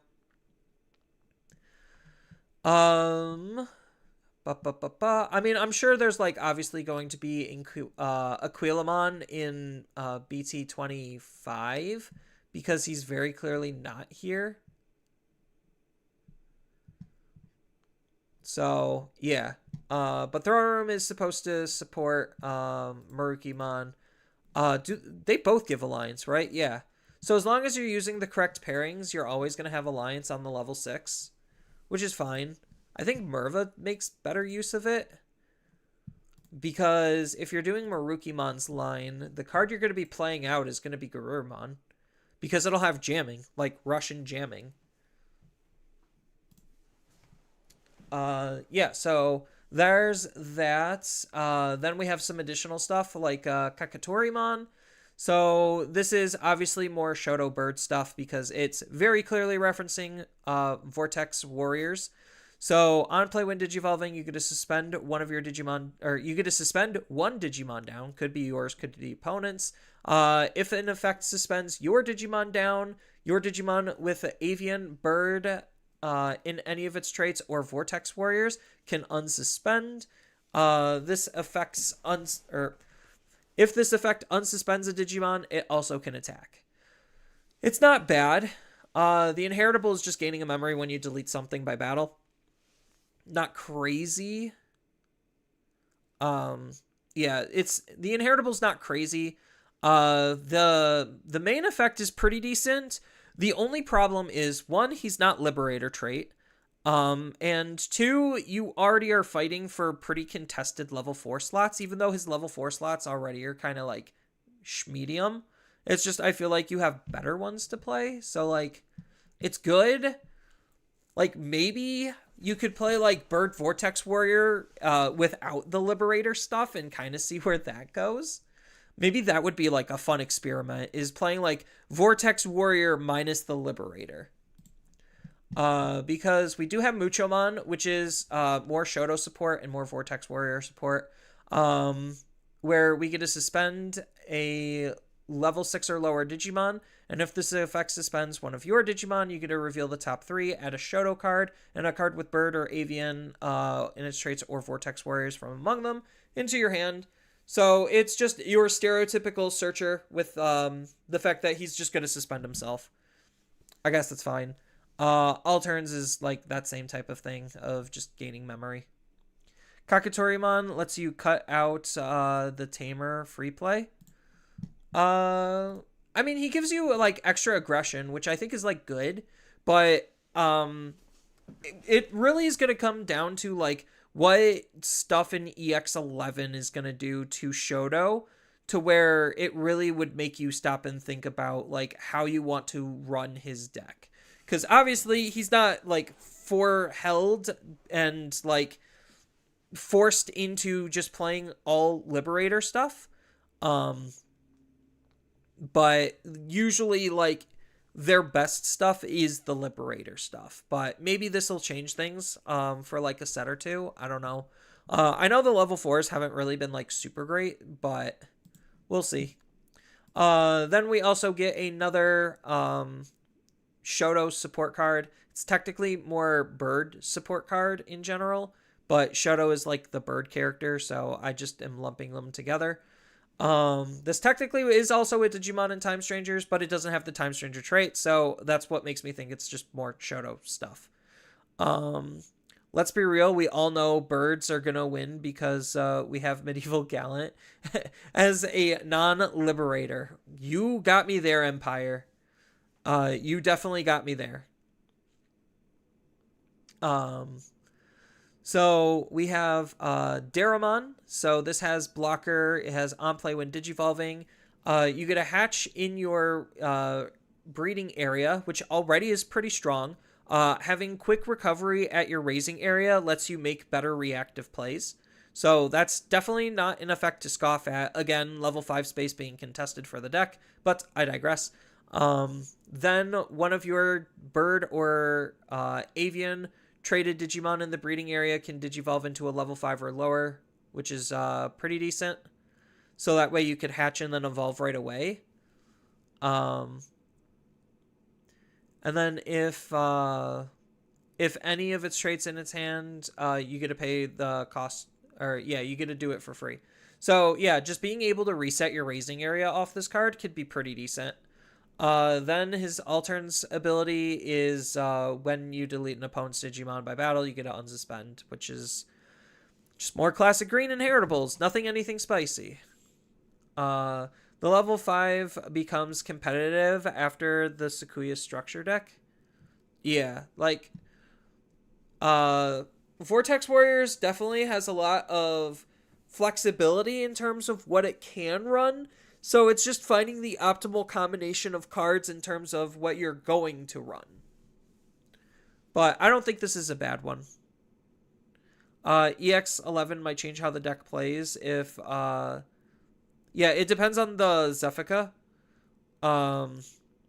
I mean, I'm sure there's like obviously going to be Aquilamon in BT25 because he's very clearly not here. So yeah, but Throne Room is supposed to support Marukimon. They both give Alliance, right? Yeah. So as long as you're using the correct pairings, you're always going to have Alliance on the level 6, which is fine. I think Merva makes better use of it. Because if you're doing Marukimon's line, the card you're going to be playing out is going to be Garurumon. because it'll have jamming, like Russian jamming. Yeah, so there's that. Then we have some additional stuff like Kakatorimon. So this is obviously more Shoto Bird stuff because it's very clearly referencing Vortex Warriors. So on play when digivolving, you get to suspend one of your Digimon, or you get to suspend one Digimon down. Could be yours, could be the opponent's. If an effect suspends your Digimon down, your Digimon with Avian Bird in any of its traits or Vortex Warriors can unsuspend. This affects if this effect unsuspends a Digimon, it also can attack. It's not bad. The inheritable is just gaining a memory when you delete something by battle. Not crazy. Yeah, it's the inheritable's not crazy. The main effect is pretty decent. The only problem is, one, he's not Liberator trait. And two, you already are fighting for pretty contested level 4 slots, even though his level 4 slots already are kind of like medium. It's just, I feel like you have better ones to play. So, like, it's good. Like, maybe you could play, like, Bird Vortex Warrior without the Liberator stuff and kind of see where that goes. Maybe that would be, like, a fun experiment, is playing, like, Vortex Warrior minus the Liberator. Because we do have Muchomon, which is more Shoto support and more Vortex Warrior support, where we get to suspend a level 6 or lower Digimon, and if this effect suspends one of your Digimon, you get to reveal the top 3, add a Shoto card, and a card with Bird or Avian in its traits or Vortex Warriors from among them into your hand. So it's just your stereotypical searcher with the fact that he's just going to suspend himself. I guess that's fine. All turns is like that same type of thing of just gaining memory. Kakatorimon lets you cut out the Tamer free play. I mean, he gives you like extra aggression, which I think is like good, but it really is going to come down to like what stuff in EX11 is going to do to Shoto, to where it really would make you stop and think about like how you want to run his deck. Because obviously he's not like held and like forced into just playing all Liberator stuff. But usually like their best stuff is the Liberator stuff. But maybe this will change things for like a set or two. I don't know. I know the level 4s haven't really been like super great, but we'll see. Then we also get another Shoto support card. It's technically more Bird support card in general, but Shoto is like the Bird character, so I just am lumping them together. This technically is also a Digimon in Time Strangers, but it doesn't have the Time Stranger trait, so that's what makes me think it's just more Shoto stuff. Let's be real, we all know birds are gonna win because we have Medieval Gallant as a non-liberator. You got me there, Empire. You definitely got me there. So we have Daramon. So this has blocker. It has on play when digivolving. You get a hatch in your breeding area, which already is pretty strong. Having quick recovery at your raising area lets you make better reactive plays. So that's definitely not an effect to scoff at. Again, level 5 space being contested for the deck, but I digress. Then one of your bird or avian traded Digimon in the breeding area can digivolve into a level 5 or lower, which is pretty decent. So that way you could hatch and then evolve right away. And then if any of its traits in its hand, you get to pay the cost, or yeah, you get to do it for free. So yeah, just being able to reset your raising area off this card could be pretty decent. Then his Altern's ability is when you delete an opponent's Digimon by battle, you get to unsuspend, which is just more classic green inheritables. Anything spicy. The level 5 becomes competitive after the Sakuya structure deck. Yeah, like Vortex Warriors definitely has a lot of flexibility in terms of what it can run. So it's just finding the optimal combination of cards in terms of what you're going to run. But I don't think this is a bad one. EX11 might change how the deck plays if yeah, it depends on the Zefika.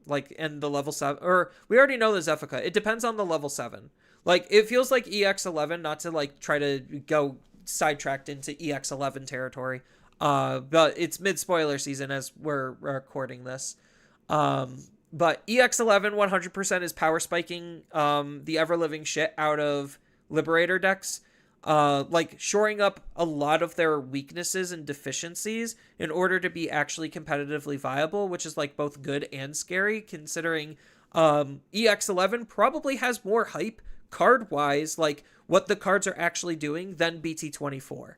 Like, and the level 7, or we already know the Zefika. It depends on the level 7. Like, it feels like EX11, not to like try to go sidetracked into EX11 territory. But it's mid spoiler season as we're recording this. But EX11 100% is power spiking the ever living shit out of Liberator decks. Like shoring up a lot of their weaknesses and deficiencies in order to be actually competitively viable, which is like both good and scary, considering EX11 probably has more hype card wise, like what the cards are actually doing, than BT24.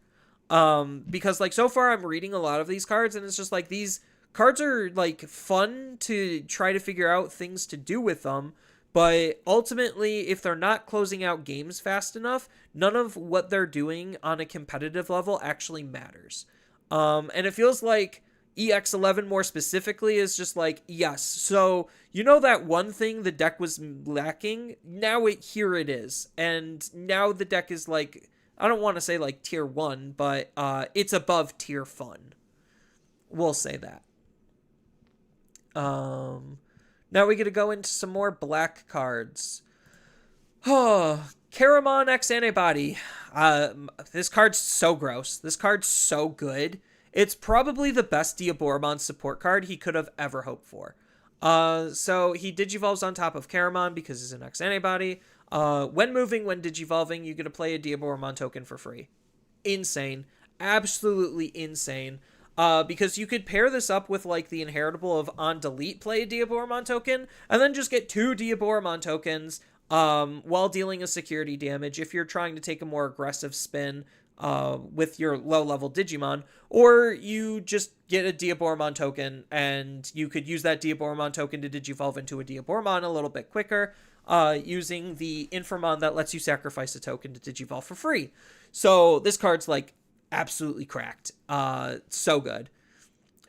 Because like so far I'm reading a lot of these cards and it's just like these cards are like fun to try to figure out things to do with them. But ultimately, if they're not closing out games fast enough, none of what they're doing on a competitive level actually matters. And it feels like EX11 more specifically is just like, yes, so you know that one thing the deck was lacking? Now here it is. And now the deck is like, I don't want to say like tier 1, but it's above tier fun. We'll say that. Now we get to go into some more black cards. Oh, Caramon X Antibody. This card's so gross. This card's so good. It's probably the best Diaboromon support card he could have ever hoped for. So he Digivolves on top of Caramon because he's an X Antibody. When Digivolving, you get to play a Diaboromon token for free. Insane. Absolutely insane. Because you could pair this up with like the inheritable of on delete play a Diaboromon token, and then just get 2 Diaboromon tokens while dealing a security damage if you're trying to take a more aggressive spin with your low level Digimon, or you just get a Diaboromon token and you could use that Diaboromon token to Digivolve into a Diaboromon a little bit quicker using the Infamon that lets you sacrifice a token to Digivolve for free. So this card's like absolutely cracked. So good.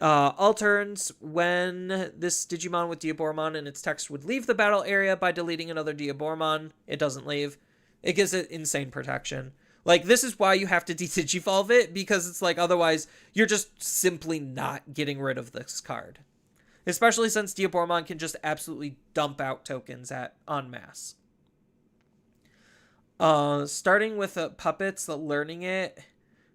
All turns, when this Digimon with Diaboromon and its text would leave the battle area by deleting another Diaboromon, it doesn't leave. It gives it insane protection. Like, this is why you have to de-Digivolve it, because it's like, otherwise, you're just simply not getting rid of this card. Especially since Diaboromon can just absolutely dump out tokens en masse. Starting with Puppets, learning it,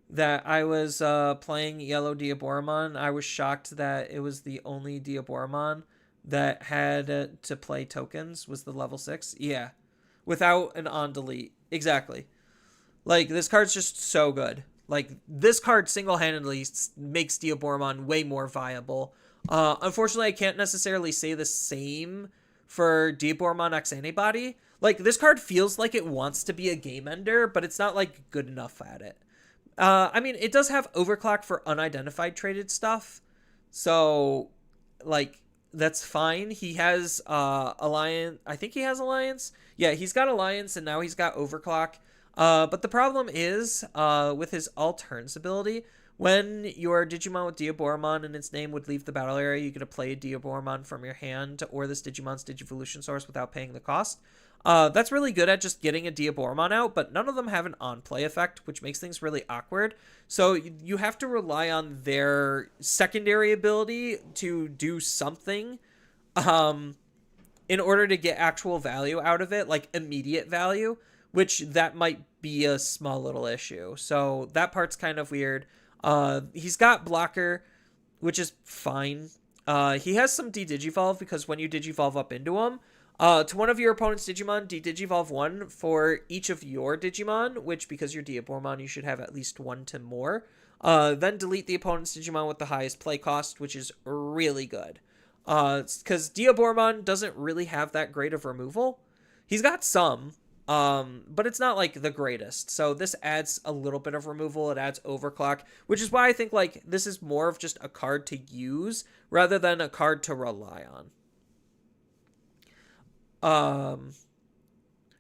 that I was playing Yellow Diaboromon, I was shocked that it was the only Diaboromon that had to play tokens, was the level 6. Yeah. Without an on-delete. Exactly. Like, this card's just so good. Like, this card single-handedly makes Diaboromon way more viable. Unfortunately, I can't necessarily say the same for Diaboromon X Antibody. Like, this card feels like it wants to be a game ender, but it's not, like, good enough at it. I mean, it does have overclock for unidentified traded stuff. So, like, that's fine. He has Alliance. I think he has Alliance. Yeah, he's got Alliance, and now he's got overclock. But the problem is, with his all turns ability, when your Digimon with Diaboromon and its name would leave the battle area, you get to play a Diaboromon from your hand or this Digimon's Digivolution source without paying the cost. That's really good at just getting a Diaboromon out, but none of them have an on-play effect, which makes things really awkward. So you have to rely on their secondary ability to do something in order to get actual value out of it, like immediate value, which that might be a small little issue. So that part's kind of weird. He's got blocker, which is fine. He has some de-Digivolve because when you Digivolve up into him, to one of your opponent's Digimon, de-Digivolve 1 for each of your Digimon, which because you're Diaboromon, you should have at least 1 to more. Then delete the opponent's Digimon with the highest play cost, which is really good. Because Diaboromon doesn't really have that great of removal. He's got some, but it's not like the greatest. So this adds a little bit of removal. It adds overclock, which is why I think like this is more of just a card to use rather than a card to rely on.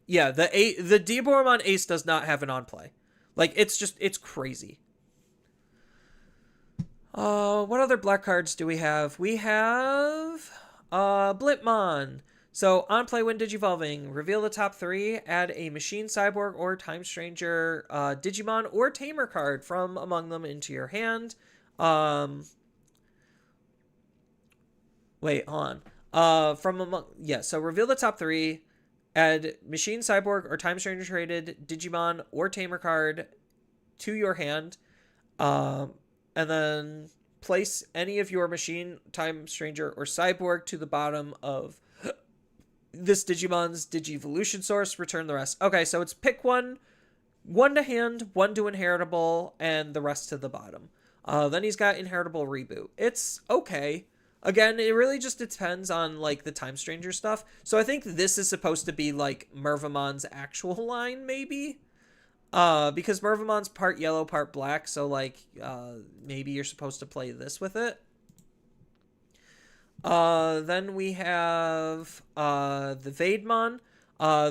Yeah, the Diaboromon Ace does not have an on play. Like, it's crazy. What other black cards do we have? We have Blipmon. So on play when digivolving, reveal the top 3, add a machine, cyborg, or time stranger Digimon or tamer card from among them into your hand. Wait, hold on. So reveal the top 3, add machine, cyborg, or time stranger traded Digimon or tamer card to your hand. And then place any of your machine, time stranger, or cyborg to the bottom of this Digimon's Digivolution source. Return the rest. Okay, so it's pick one to hand, one to inheritable, and the rest to the bottom. Then he's got inheritable reboot. It's okay. Again, it really just depends on like the time stranger stuff. So I think this is supposed to be like Mervamon's actual line, maybe. Because Mervamon's part yellow, part black, so like maybe you're supposed to play this with it. Then we have the Vademon.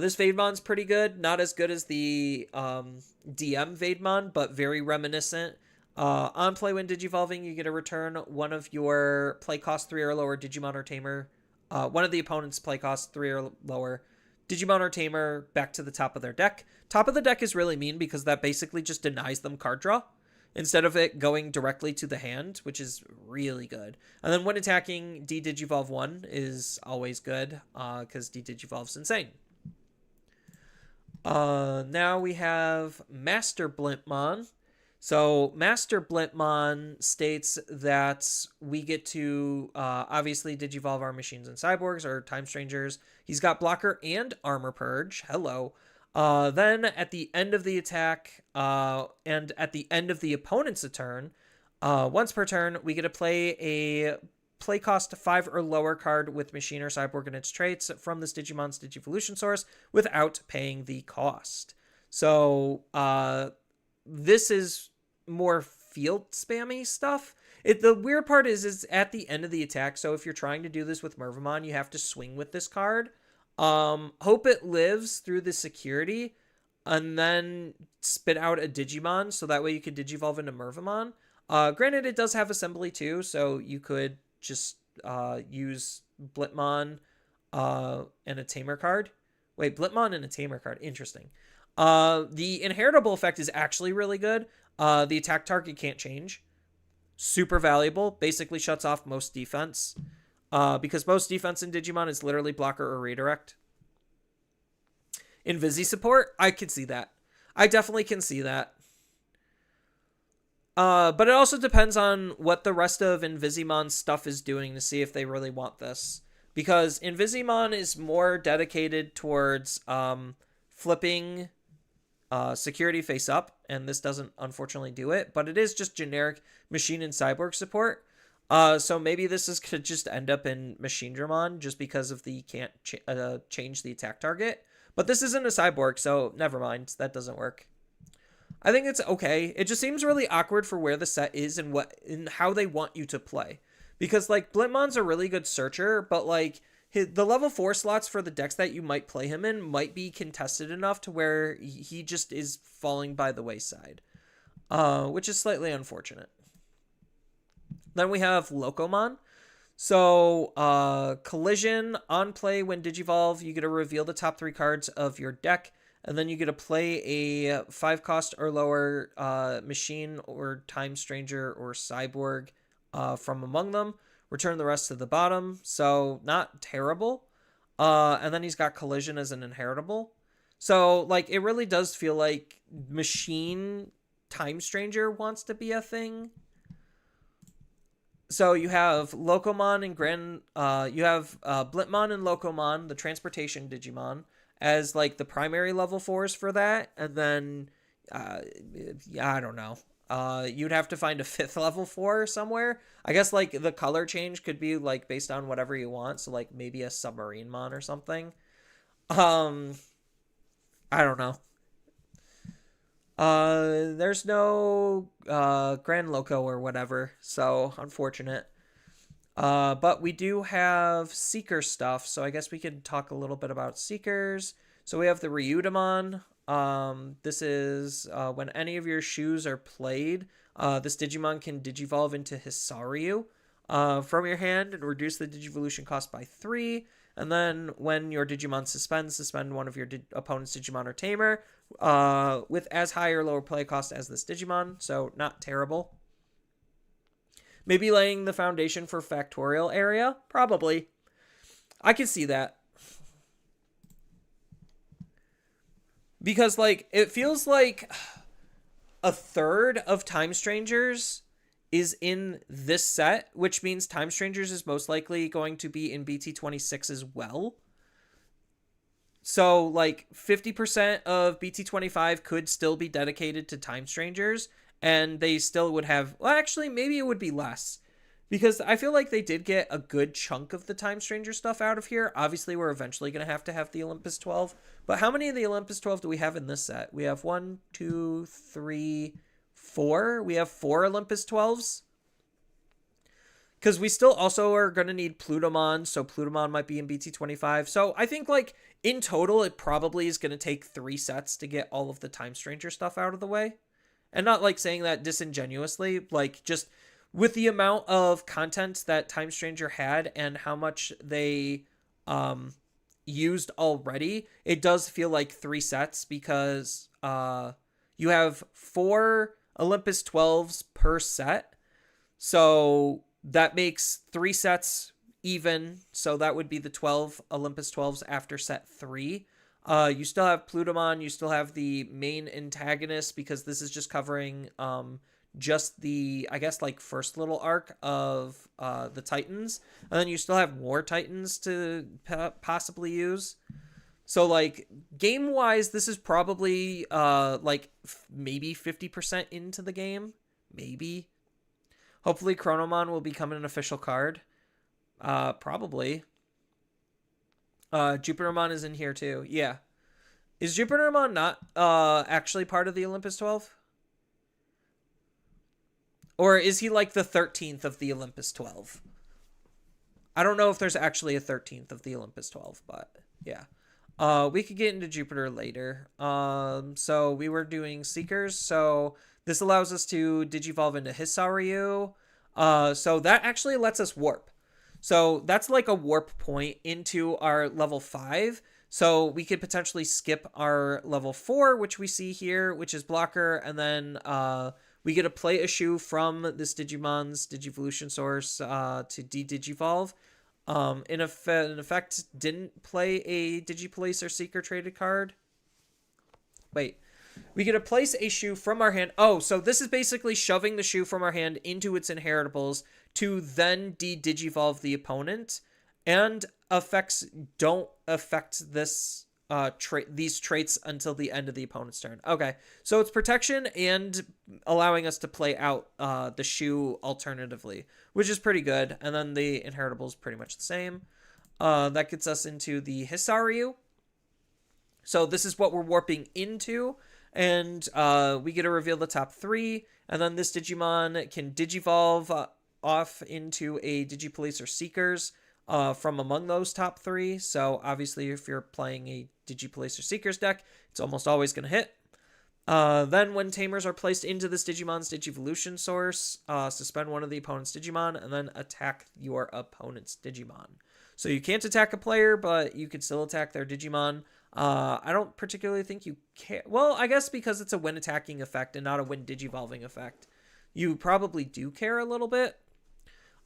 This Vademon's pretty good. Not as good as the DM Vademon, but very reminiscent. On play when digivolving, you get to return one of your play cost 3 or lower Digimon or Tamer. One of the opponent's play cost 3 or lower Digimon or Tamer back to the top of their deck. Top of the deck is really mean because that basically just denies them card draw instead of it going directly to the hand, which is really good. And then when attacking, D-Digivolve 1 is always good because D-Digivolve's insane. Now we have Master Blipmon. So Master Blipmon states that we get to obviously digivolve our machines and cyborgs or time strangers. He's got blocker and armor purge. Hello. Then at the end of the attack and at the end of the opponent's turn, once per turn, we get to play a play cost 5 or lower card with machine or cyborg and its traits from this Digimon's Digivolution source without paying the cost. So this is more field spammy stuff. The weird part is at the end of the attack. So if you're trying to do this with Mervamon, you have to swing with this card. Hope it lives through the security and then spit out a Digimon so that way you could digivolve into Mervamon. Granted, it does have assembly too, so you could just use Blipmon and a Tamer card. Wait, Blipmon and a Tamer card. Interesting. The inheritable effect is actually really good. The attack target can't change. Super valuable. Basically shuts off most defense. Because most defense in Digimon is literally blocker or redirect. Invisi support, I can see that. I definitely can see that. But it also depends on what the rest of Invisimon's stuff is doing to see if they really want this. Because Invisimon is more dedicated towards flipping security face up, and this doesn't unfortunately do it, but it is just generic machine and cyborg support. So maybe this is could just end up in Machine Dramon just because of the can't change the attack target. But this isn't a cyborg, so never mind. That doesn't work. I think it's okay. It just seems really awkward for where the set is and how they want you to play. Because like Blipmon's a really good searcher, but like the level 4 slots for the decks that you might play him in might be contested enough to where he just is falling by the wayside. Which is slightly unfortunate. Then we have Locomon. So, Collision, on play when Digivolve, you get to reveal the top 3 cards of your deck, and then you get to play a 5 cost or lower machine or time stranger or cyborg from among them. Return the rest to the bottom, so not terrible. And then he's got Collision as an inheritable. So, like, it really does feel like machine time stranger wants to be a thing. So you have Locomon and you have Blipmon and Locomon, the transportation Digimon, as like the primary level 4s for that, and then I don't know. You'd have to find a 5th level 4 somewhere. I guess like the color change could be like based on whatever you want. So like maybe a Submarine Mon or something. I don't know. There's no Grand Loco or whatever, so unfortunate. But we do have Seeker stuff, so I guess we could talk a little bit about Seekers. So we have the Ryudamon. This is when any of your shoes are played, this Digimon can Digivolve into Hisaryu from your hand and reduce the Digivolution cost by 3. And then when your Digimon suspends, suspend one of your opponent's Digimon or Tamer with as high or lower play cost as this Digimon, so not terrible. Maybe laying the foundation for Factorial area? Probably. I can see that. Because, like, it feels like a third of Time Strangers is in this set, which means Time Strangers is most likely going to be in BT26 as well. So, like, 50% of BT25 could still be dedicated to Time Strangers, and they still would have... Well, actually, maybe it would be less. Because I feel like they did get a good chunk of the Time Stranger stuff out of here. Obviously, we're eventually going to have the Olympus 12. But how many of the Olympus 12 do we have in this set? We have 1, 2, 3, 4. We have 4 Olympus 12s. Because we still also are going to need Plutomon, so Plutomon might be in BT25. So I think, like, in total, it probably is going to take 3 sets to get all of the Time Stranger stuff out of the way. And not, like, saying that disingenuously, like, just with the amount of content that Time Stranger had and how much they used already, it does feel like 3 sets because you have 4 Olympus 12s per set. So that makes 3 sets even. So that would be the 12 Olympus 12s after set 3. You still have Plutomon. You still have the main antagonist because this is just covering just the, I guess, like, first little arc of the Titans. And then you still have more Titans to possibly use. So, like, game-wise, this is probably, like, maybe 50% into the game. Maybe. Hopefully Chronomon will become an official card. Probably. Jupitermon is in here, too. Yeah. Is Jupitermon not actually part of the Olympus 12? Or is he like the 13th of the Olympus 12? I don't know if there's actually a 13th of the Olympus 12, but yeah. We could get into Jupiter later. So we were doing Seekers. So this allows us to Digivolve into Hisaryu. So that actually lets us warp. So that's like a warp point into our level 5. So we could potentially skip our level 4, which we see here, which is Blocker, and then we get to play a shoe from this Digimon's Digivolution source to de-Digivolve. In effect, didn't play a Digipolice or Seeker traded card. Wait. We get to place a shoe from our hand. Oh, so this is basically shoving the shoe from our hand into its inheritables to then de-Digivolve the opponent. And effects don't affect this these traits until the end of the opponent's turn. Okay, so it's protection and allowing us to play out the shoe alternatively, which is pretty good. And then the inheritable is pretty much the same. That gets us into the Hisaryu. So this is what we're warping into. And we get to reveal the top 3. And then this Digimon can Digivolve off into a Digipolice or Seekers from among those top 3. So obviously if you're playing a Digipolice or Seekers deck, it's almost always going to hit. Then when Tamers are placed into this Digimon's Digivolution source, suspend one of the opponent's Digimon and then attack your opponent's Digimon. So you can't attack a player, but you could still attack their Digimon. I don't particularly think you care. Well, I guess because it's a when attacking effect and not a when Digivolving effect, you probably do care a little bit.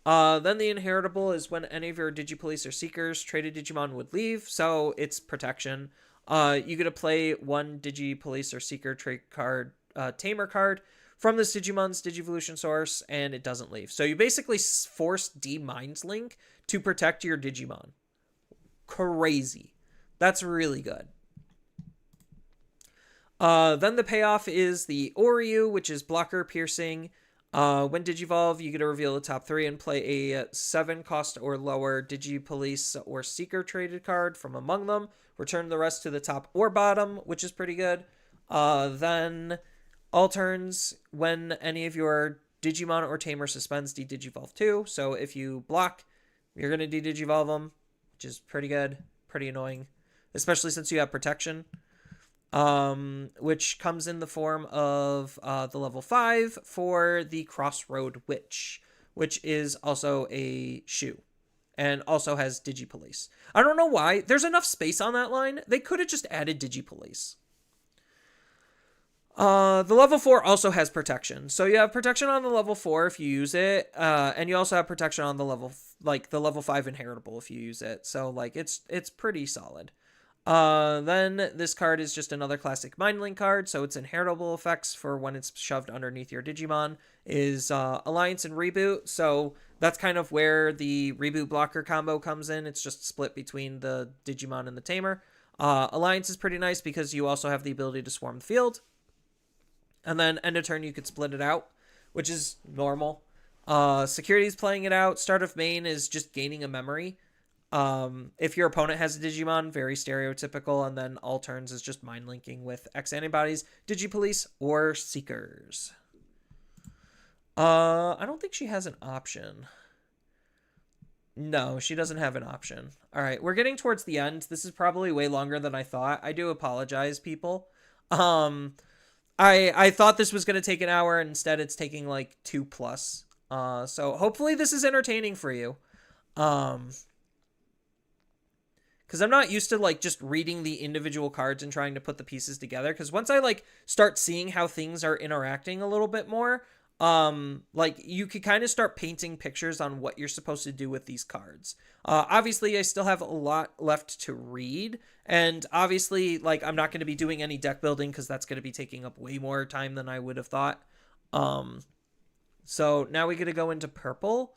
Then the inheritable is when any of your Digipolice or Seekers traded Digimon would leave, so it's protection. You get to play one Digipolice or Seeker trait card, Tamer card, from this Digimon's Digivolution source, and it doesn't leave. So you basically force D-Mind Link to protect your Digimon. Crazy. That's really good. Then the payoff is the Oryu, which is blocker piercing. When Digivolve, you get to reveal the top 3 and play a 7 cost or lower Digipolice or Seeker traded card from among them. Return the rest to the top or bottom, which is pretty good. Then all turns, when any of your Digimon or Tamer suspends, de-Digivolve 2. So if you block, you're going to de-Digivolve them, which is pretty good, pretty annoying, especially since you have protection. which comes in the form of the level 5 for the Crossroad Witch, which is also a Shu and also has Digipolice. I don't know why. There's enough space on that line. They could have just added Digipolice. The level 4 also has protection. So you have protection on the level 4 if you use it, and you also have protection on the level the level 5 inheritable if you use it. So like it's pretty solid. Then this card is just another classic Mind Link card, so its inheritable effects for when it's shoved underneath your Digimon is Alliance and Reboot, so that's kind of where the Reboot blocker combo comes in. It's just split between the Digimon and the Tamer. Alliance is pretty nice because you also have the ability to swarm the field. And then end of turn you could split it out, which is normal. Security is playing it out. Start of main is just gaining a memory. If your opponent has a Digimon, very stereotypical, and then all turns is just mind linking with X antibodies, Digipolice, or Seekers. I don't think she has an option. No, she doesn't have an option. All right, we're getting towards the end. This is probably way longer than I thought. I do apologize, people. I thought this was going to take an hour, and instead it's taking like 2+. So hopefully this is entertaining for you. Because I'm not used to like just reading the individual cards and trying to put the pieces together. Because once I like start seeing how things are interacting a little bit more, like you could kind of start painting pictures on what you're supposed to do with these cards. Obviously I still have a lot left to read, and obviously like I'm not going to be doing any deck building because that's going to be taking up way more time than I would have thought. So now we get to go into purple.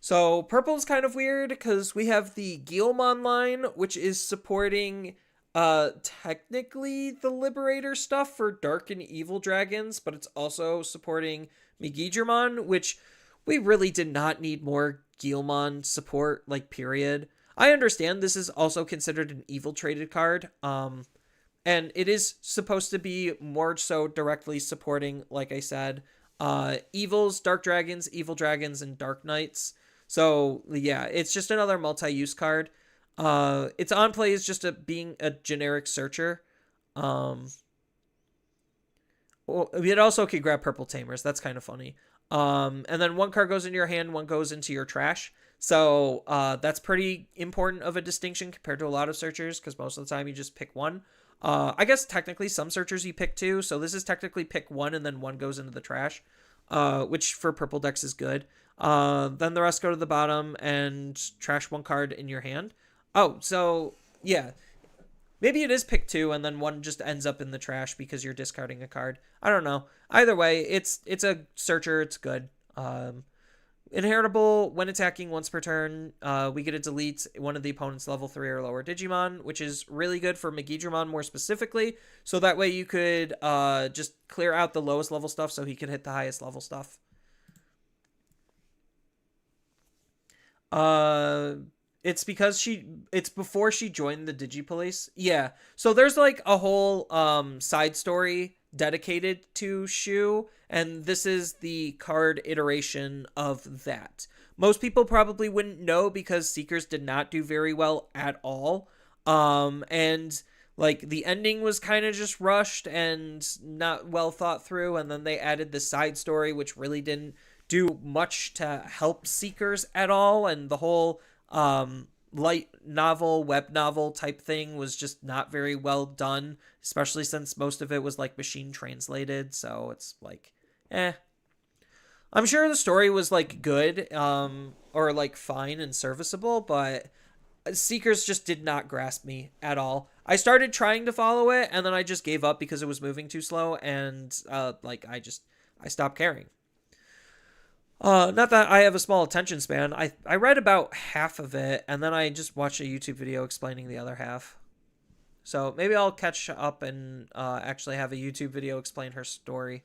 So purple is kind of weird because we have the Guilmon line, which is supporting technically the Liberator stuff for Dark and Evil Dragons, but it's also supporting Megidramon, which we really did not need more Guilmon support, like, period. I understand this is also considered an evil traded card, and it is supposed to be more so directly supporting, like I said, Evils, Dark Dragons, Evil Dragons, and Dark Knights. So, yeah, it's just another multi-use card. Its on play is just being a generic searcher. It also can grab purple tamers. That's kind of funny. And then one card goes into your hand, one goes into your trash. So that's pretty important of a distinction compared to a lot of searchers, because most of the time you just pick one. I guess technically some searchers you pick two. So this is technically pick one and then one goes into the trash, which for purple decks is good. Then the rest go to the bottom and trash one card in your hand. Oh, so yeah, maybe it is pick two and then one just ends up in the trash because you're discarding a card. I don't know. Either way, it's a searcher. It's good. Inheritable, when attacking once per turn, we get to delete one of the opponent's level 3 or lower Digimon, which is really good for Megidramon more specifically. So that way you could just clear out the lowest level stuff so he could hit the highest level stuff. It's because it's before she joined the Digipolice. Yeah. So there's like a whole side story dedicated to Shu, and this is the card iteration of that. Most people probably wouldn't know because Seekers did not do very well at all. And like the ending was kind of just rushed and not well thought through, and then they added the side story which really didn't do much to help Seekers at all, and the whole light novel, web novel type thing was just not very well done, especially since most of it was like machine translated, so it's like, I'm sure the story was like good, or like fine and serviceable, but Seekers just did not grasp me at all. I started trying to follow it, and then I just gave up because it was moving too slow, and I stopped caring. Not that I have a small attention span. I read about half of it, and then I just watched a YouTube video explaining the other half. So maybe I'll catch up and actually have a YouTube video explain her story.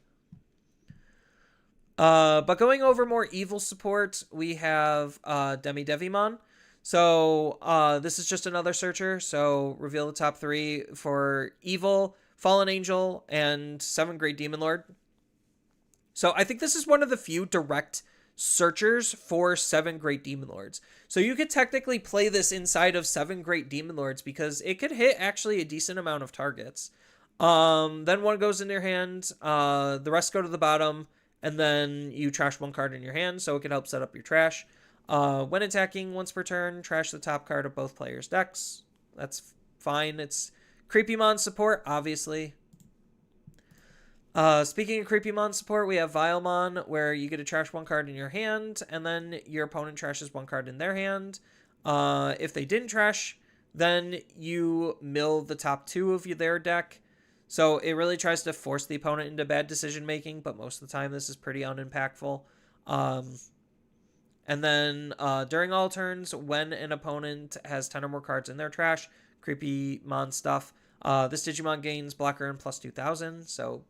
But going over more evil support, we have Devimon. So this is just another searcher. So reveal the top 3 for Evil, Fallen Angel, and 7th Grade Demon Lord. So I think this is one of the few direct searchers for 7 Great Demon Lords. So you could technically play this inside of 7 Great Demon Lords because it could hit actually a decent amount of targets. Then one goes in your hand. The rest go to the bottom, and then you trash one card in your hand, so it can help set up your trash. When attacking once per turn, trash the top card of both players' decks. That's fine. It's Creepymon support, obviously. Speaking of Creepymon support, we have Vilemon, where you get to trash one card in your hand, and then your opponent trashes one card in their hand. If they didn't trash, then you mill the top two of their deck. So it really tries to force the opponent into bad decision making, but most of the time this is pretty unimpactful. And then during all turns, when an opponent has 10 or more cards in their trash, Creepymon stuff, this Digimon gains blocker and plus 2,000, so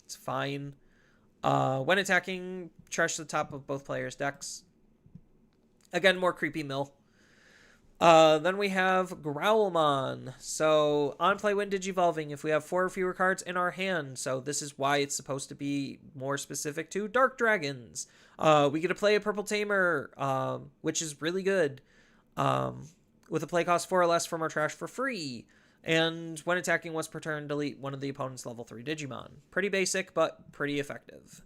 it's fine. When attacking, trash the top of both players' decks. Again, more creepy mill. Then we have Growlmon. So, on play when digivolving, if we have 4 or fewer cards in our hand, so this is why it's supposed to be more specific to Dark Dragons. We get to play a Purple Tamer, which is really good, with a play cost 4 or less from our trash for free. And when attacking once per turn, delete one of the opponent's level 3 Digimon. Pretty basic, but pretty effective.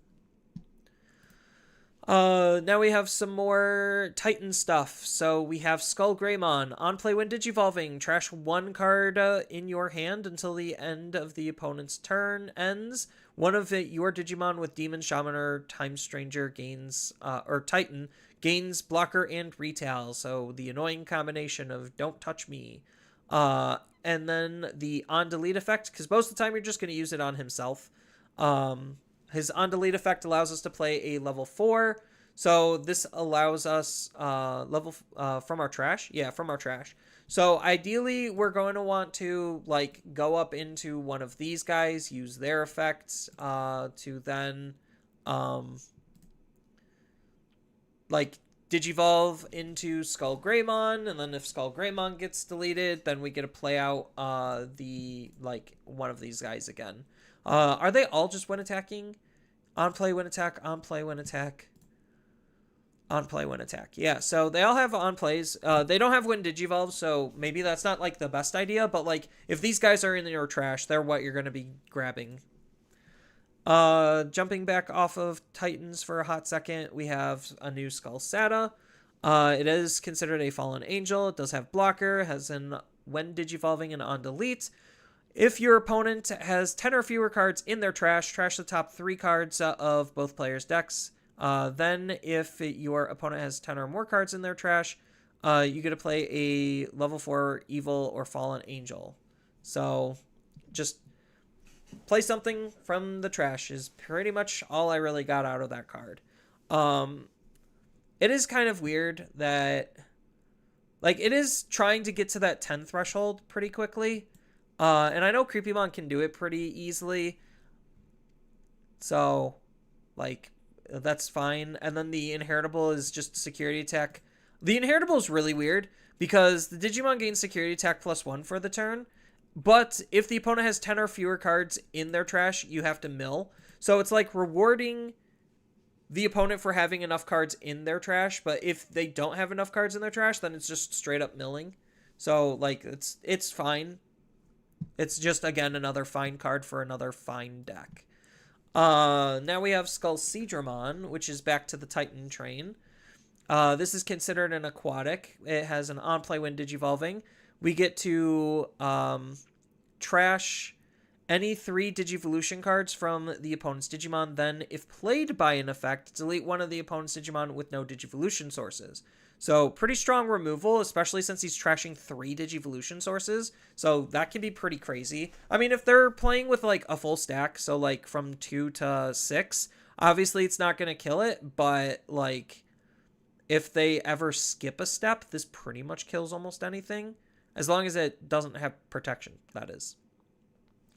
Now we have some more Titan stuff. So we have Skull Greymon. On play when digivolving, trash one card in your hand until the end of the opponent's turn ends. One of your Digimon with Demon, Shaman, or Time Stranger gains, or Titan, gains blocker and retail. So the annoying combination of don't touch me. And then the on delete effect, because most of the time you're just going to use it on himself. His on delete effect allows us to play a level 4. So this allows us from our trash. Yeah, from our trash. So ideally, we're going to want to like go up into one of these guys, use their effects to then like digivolve into Skull Greymon, and then if Skull Greymon gets deleted, then we get to play out the like one of these guys again. Are they all just when attacking? On play when attack, on play when attack, on play when attack. Yeah, so they all have on plays. They don't have when digivolve, so maybe that's not like the best idea, but like if these guys are in your trash, they're what you're going to be grabbing. Jumping back off of Titans for a hot second, we have a new Skull Sata. It is considered a fallen angel. It does have blocker, has an when digivolving and on delete. If your opponent has 10 or fewer cards in their trash, trash the top 3 cards of both players' decks. Then, if your opponent has 10 or more cards in their trash, you get to play a level 4 evil or fallen angel. So, just play something from the trash is pretty much all I really got out of that card. It is kind of weird that, like, it is trying to get to that 10 threshold pretty quickly. And I know Creepymon can do it pretty easily. So, like, that's fine. And then the Inheritable is just security attack. The Inheritable is really weird because the Digimon gains security attack +1 for the turn. But if the opponent has 10 or fewer cards in their trash, you have to mill. So it's like rewarding the opponent for having enough cards in their trash. But if they don't have enough cards in their trash, then it's just straight up milling. So, like, it's fine. It's just, again, another fine card for another fine deck. Now we have Skull Seadramon, which is back to the Titan train. This is considered an aquatic. It has an on-play when digivolving. We get to trash any 3 Digivolution cards from the opponent's Digimon. Then, if played by an effect, delete one of the opponent's Digimon with no Digivolution sources. So, pretty strong removal, especially since he's trashing 3 Digivolution sources. So, that can be pretty crazy. I mean, if they're playing with, like, a full stack, so, like, from 2 to 6, obviously it's not going to kill it. But, like, if they ever skip a step, this pretty much kills almost anything. As long as it doesn't have protection, that is.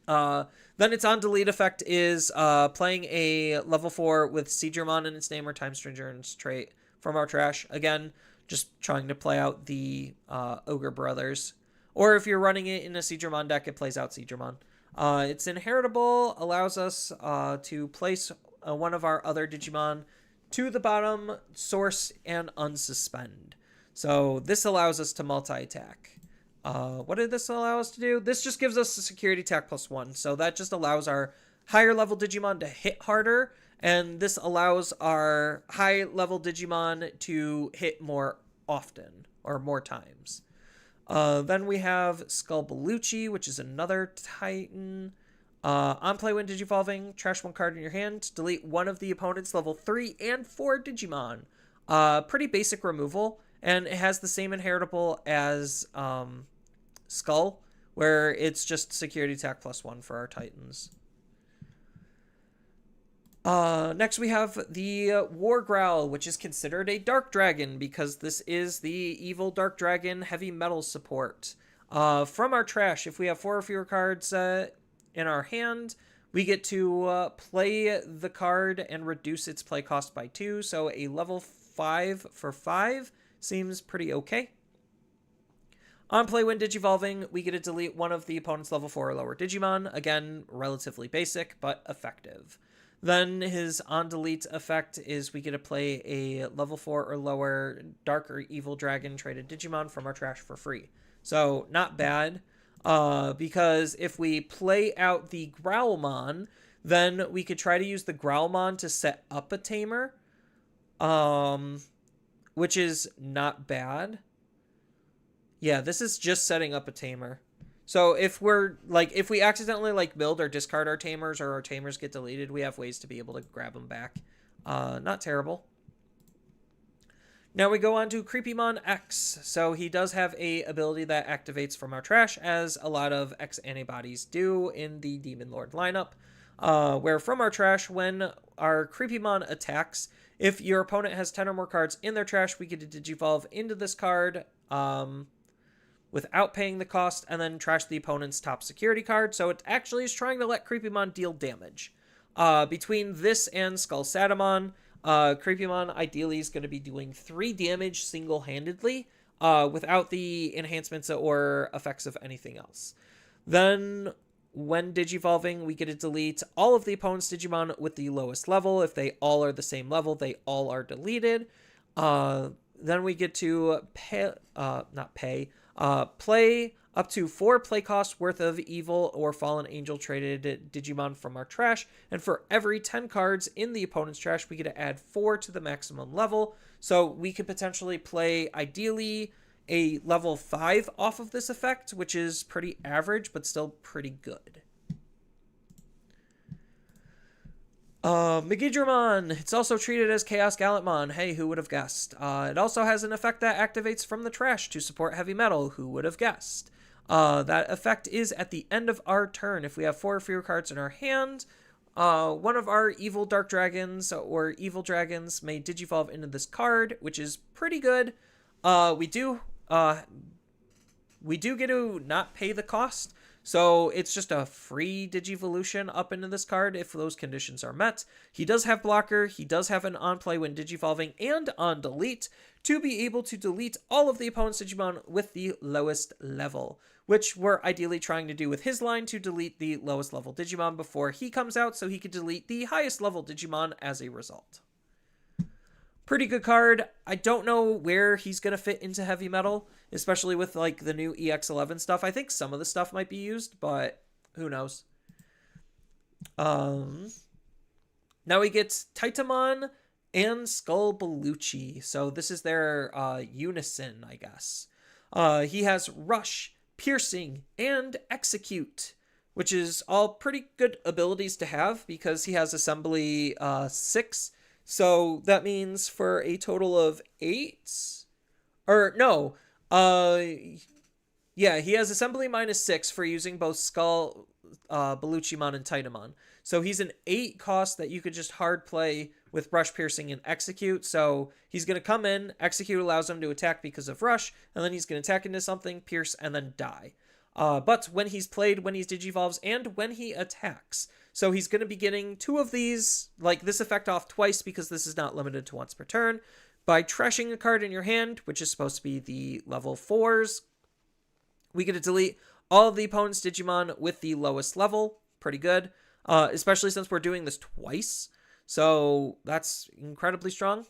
Then its on delete effect is playing a level 4 with Seadramon in its name or Time Stranger in its trait from our trash. Again, just trying to play out the Ogre Brothers. Or if you're running it in a Seadramon deck, it plays out Seadramon. Its Inheritable allows us to place one of our other Digimon to the bottom, source, and unsuspend. So this allows us to multi-attack. What did this allow us to do? This just gives us a security attack +1. So that just allows our higher level Digimon to hit harder. And this allows our high level Digimon to hit more often or more times. Then we have Skullbaluchi, which is another Titan. On play when Digivolving, trash one card in your hand. Delete one of the opponent's level 3 and 4 Digimon. Pretty basic removal. And it has the same inheritable as Skull, where it's just security attack +1 for our Titans. Next we have the War Growl, which is considered a Dark Dragon because this is the evil Dark Dragon heavy metal support. From our trash, if we have 4 or fewer cards in our hand, we get to play the card and reduce its play cost by 2. So a level 5 for 5 seems pretty okay. On play when Digivolving, we get to delete one of the opponent's level 4 or lower Digimon. Again, relatively basic, but effective. Then his on delete effect is we get to play a level 4 or lower Dark or Evil Dragon traded Digimon from our trash for free. So not bad, because if we play out the Growlmon, then we could try to use the Growlmon to set up a Tamer, which is not bad. Yeah, this is just setting up a Tamer. So if we accidentally build or discard our Tamers or our Tamers get deleted, we have ways to be able to grab them back. Not terrible. Now we go on to Creepymon X. So he does have a ability that activates from our trash, as a lot of X antibodies do in the Demon Lord lineup. Where from our trash, when our Creepymon attacks, if your opponent has 10 or more cards in their trash, we get to Digivolve into this card without paying the cost, and then trash the opponent's top security card. So it actually is trying to let Creepymon deal damage. Between this and Skull Satamon, Creepymon ideally is going to be doing 3 damage single-handedly, without the enhancements or effects of anything else. Then, when Digivolving, we get to delete all of the opponent's Digimon with the lowest level. If they all are the same level, they all are deleted. Then we get to play up to 4 play costs worth of evil or fallen angel traded Digimon from our trash, and for every 10 cards in the opponent's trash, we get to add 4 to the maximum level. So we could potentially play, ideally, a level 5 off of this effect, which is pretty average, but still pretty good. Megidramon, it's also treated as Chaos Gallantmon. Hey, who would have guessed? It also has an effect that activates from the trash to support heavy metal. Who would have guessed? That effect is at the end of our turn. If we have 4 or fewer cards in our hand, one of our evil Dark Dragons or Evil Dragons may Digivolve into this card, which is pretty good. We do get to not pay the cost. So it's just a free Digivolution up into this card if those conditions are met. He does have blocker, he does have an on play when Digivolving and on delete to be able to delete all of the opponent's Digimon with the lowest level, which we're ideally trying to do with his line to delete the lowest level Digimon before he comes out so he could delete the highest level Digimon as a result. Pretty good card. I don't know where he's going to fit into heavy metal, especially with the new EX11 stuff. I think some of the stuff might be used, but who knows. Now we get Titamon and Skullbaluchi. So this is their unison, I guess. He has Rush, Piercing, and Execute, which is all pretty good abilities to have because he has Assembly 6. So that means for a total of 8, or no, yeah, he has Assembly -6 for using both Skull, Baluchimon, and Titamon. So he's an 8 cost that you could just hard play with Rush, Piercing, and Execute. So he's going to come in, Execute allows him to attack because of Rush, and then he's going to attack into something, Pierce, and then die. But when he's played, when he's Digivolves, and when he attacks. So he's going to be getting 2 of these, this effect off twice because this is not limited to once per turn. By trashing a card in your hand, which is supposed to be the level 4s, we get to delete all of the opponent's Digimon with the lowest level. Pretty good, especially since we're doing this twice. So that's incredibly strong.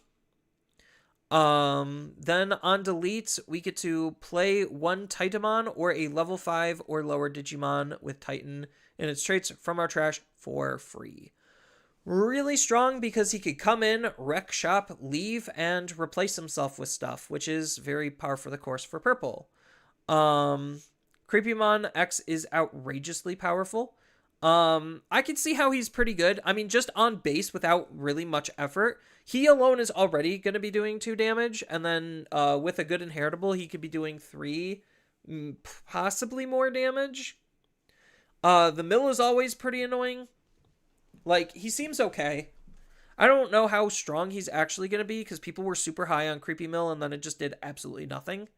Then on delete, we get to play one Titamon or a level 5 or lower Digimon with Titan and its traits from our trash for free. Really strong because he could come in, wreck shop, leave, and replace himself with stuff, which is very par for the course for purple. Creepymon X is outrageously powerful. I can see how he's pretty good. I mean, just on base without really much effort, he alone is already going to be doing 2 damage, and then with a good inheritable, he could be doing 3, possibly more damage. The mill is always pretty annoying. Like, he seems okay. I don't know how strong he's actually going to be, because people were super high on Creepy Mill, and then it just did absolutely nothing.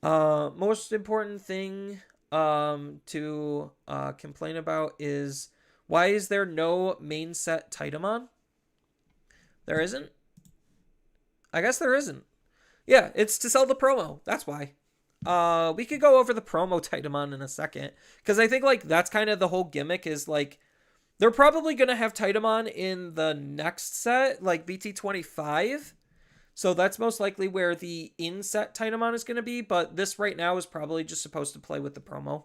Most important thing to complain about is, why is there no main set Titamon? There isn't? I guess there isn't. Yeah, it's to sell the promo. That's why. We could go over the promo Titamon in a second, because I think, like, that's kind of the whole gimmick is, like, they're probably going to have Titamon in the next set, like BT25. So that's most likely where the in-set Titamon is going to be, but this right now is probably just supposed to play with the promo.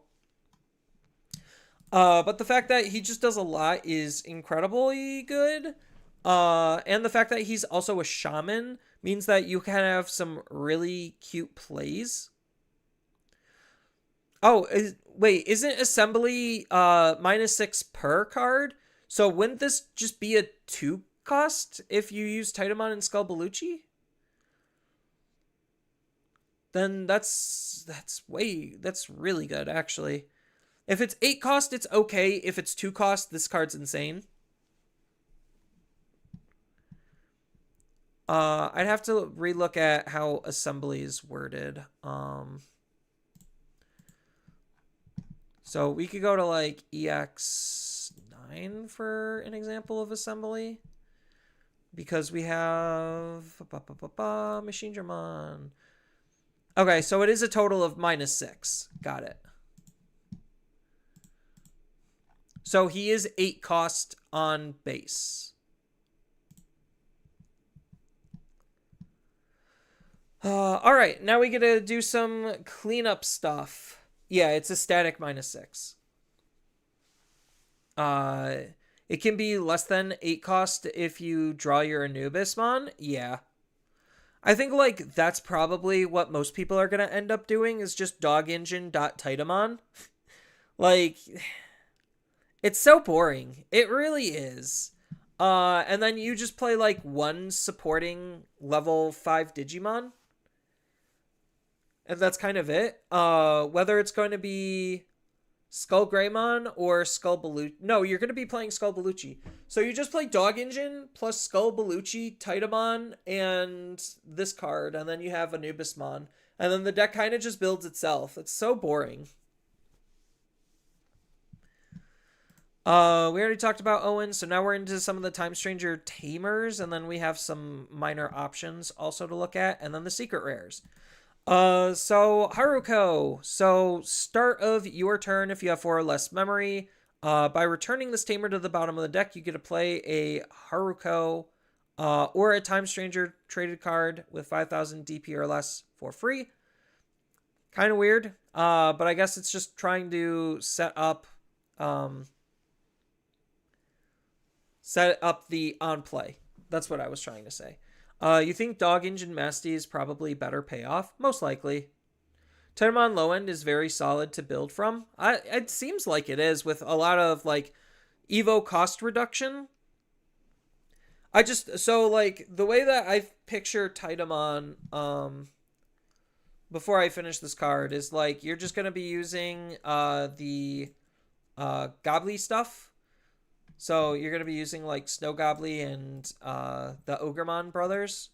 But the fact that he just does a lot is incredibly good. And the fact that he's also a shaman means that you can have some really cute plays. Oh, wait, isn't assembly -6 per card? So wouldn't this just be a 2 cost if you use Titamon and Skull Bellucci? Then that's really good, actually. If it's 8 cost, it's okay. If it's 2 cost, this card's insane. I'd have to relook at how assembly is worded. So we could go to like EX9 for an example of assembly. Because we have Machine German. Okay, so it is a total of -6. Got it. So he is 8 cost on base. All right, now we get to do some cleanup stuff. Yeah, it's a static -6. It can be less than 8 cost if you draw your Anubismon. Yeah. I think, like, that's probably what most people are going to end up doing is just dogengine.titamon. Like, it's so boring. It really is. And then you just play, like, one supporting level 5 Digimon. And that's kind of it. Whether it's going to be Skull Greymon or Skull Bellucci. No, you're going to be playing Skull Bellucci. So you just play Dog Engine plus Skull Bellucci, Titamon, and this card. And then you have Anubismon. And then the deck kind of just builds itself. It's so boring. We already talked about Owen, so now we're into some of the Time Stranger Tamers. And then we have some minor options also to look at. And then the secret rares. So Haruko. So start of your turn if you have 4 or less memory. By returning this tamer to the bottom of the deck, you get to play a Haruko or a Time Stranger traded card with 5,000 DP or less for free. Kind of weird, but I guess it's just trying to set up the on play. That's what I was trying to say. You think Dog Engine Masty is probably better payoff? Most likely. Titamon low end is very solid to build from. It seems like it is with a lot of like Evo cost reduction. So like the way that I picture Titamon before I finish this card is like you're just going to be using the Gobbly stuff. So you're going to be using like Snow Gobbly and the Ogremon brothers.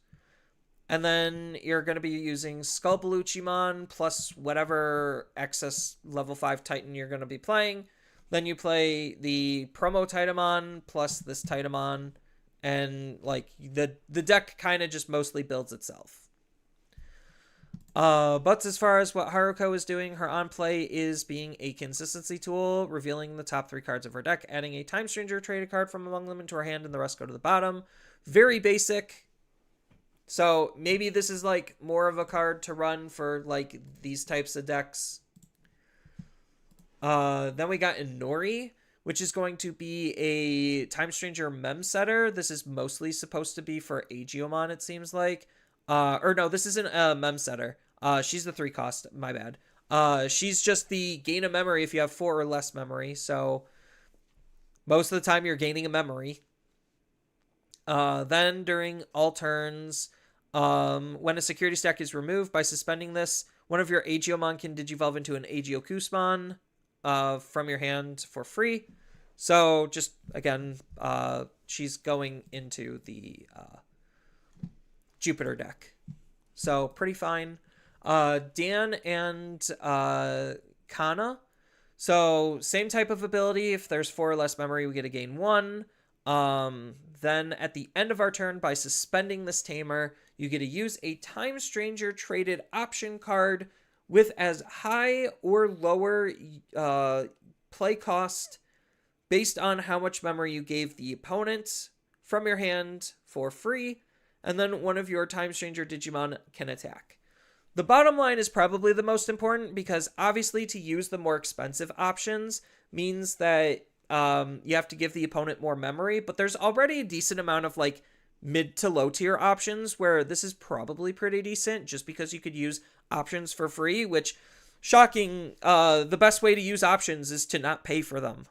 And then you're going to be using Skull Bellucci-mon plus whatever excess level 5 Titan you're going to be playing. Then you play the promo Titamon plus this Titamon. And like the deck kind of just mostly builds itself. But as far as what Haruko is doing, her on-play is being a consistency tool, revealing the top 3 cards of her deck, adding a Time Stranger traded card from among them into her hand, and the rest go to the bottom. Very basic. So maybe this is like more of a card to run for like these types of decks. Then we got Inori, which is going to be a Time Stranger Mem Setter. This is mostly supposed to be for Aegiomon, it seems like. Or no, this isn't a Mem Setter. She's the 3 cost, my bad. She's just the gain a memory if you have 4 or less memory. So most of the time you're gaining a memory. Then during all turns, when a security stack is removed by suspending this, one of your Aegiomon can digivolve into an Aegiokusmon from your hand for free. So just again, she's going into the Jupiter deck. So pretty fine. Dan and Kana. So same type of ability. If there's 4 or less memory, we get a gain 1. Then at the end of our turn, by suspending this tamer, you get to use a Time Stranger traded option card with as high or lower play cost based on how much memory you gave the opponent from your hand for free, and then one of your Time Stranger Digimon can attack. The bottom line is probably the most important, because obviously to use the more expensive options means that you have to give the opponent more memory, but there's already a decent amount of like mid to low tier options where this is probably pretty decent, just because you could use options for free, which, shocking, the best way to use options is to not pay for them.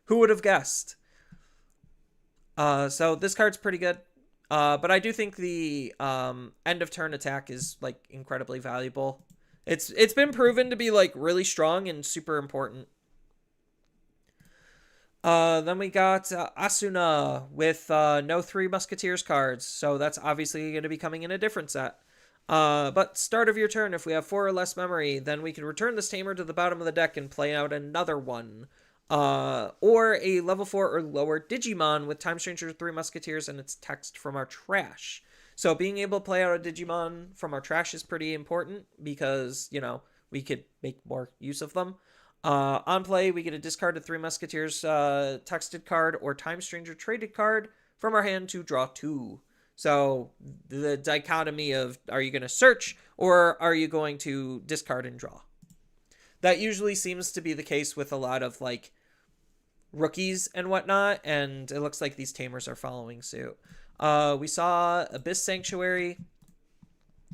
Who would have guessed? So this card's pretty good. But I do think the end of turn attack is like incredibly valuable. It's been proven to be like really strong and super important. Then we got Asuna with no 3 Musketeers cards. So that's obviously going to be coming in a different set. But start of your turn, if we have 4 or less memory, then we can return this tamer to the bottom of the deck and play out another one. Or a level 4 or lower Digimon with Time Stranger 3 Musketeers and its text from our trash. So being able to play out a Digimon from our trash is pretty important, because, you know, we could make more use of them. On play, we get a discarded 3 Musketeers texted card or Time Stranger traded card from our hand to draw 2. So the dichotomy of, are you going to search or are you going to discard and draw? That usually seems to be the case with a lot of like rookies and whatnot, and it looks like these tamers are following suit. We saw Abyss Sanctuary.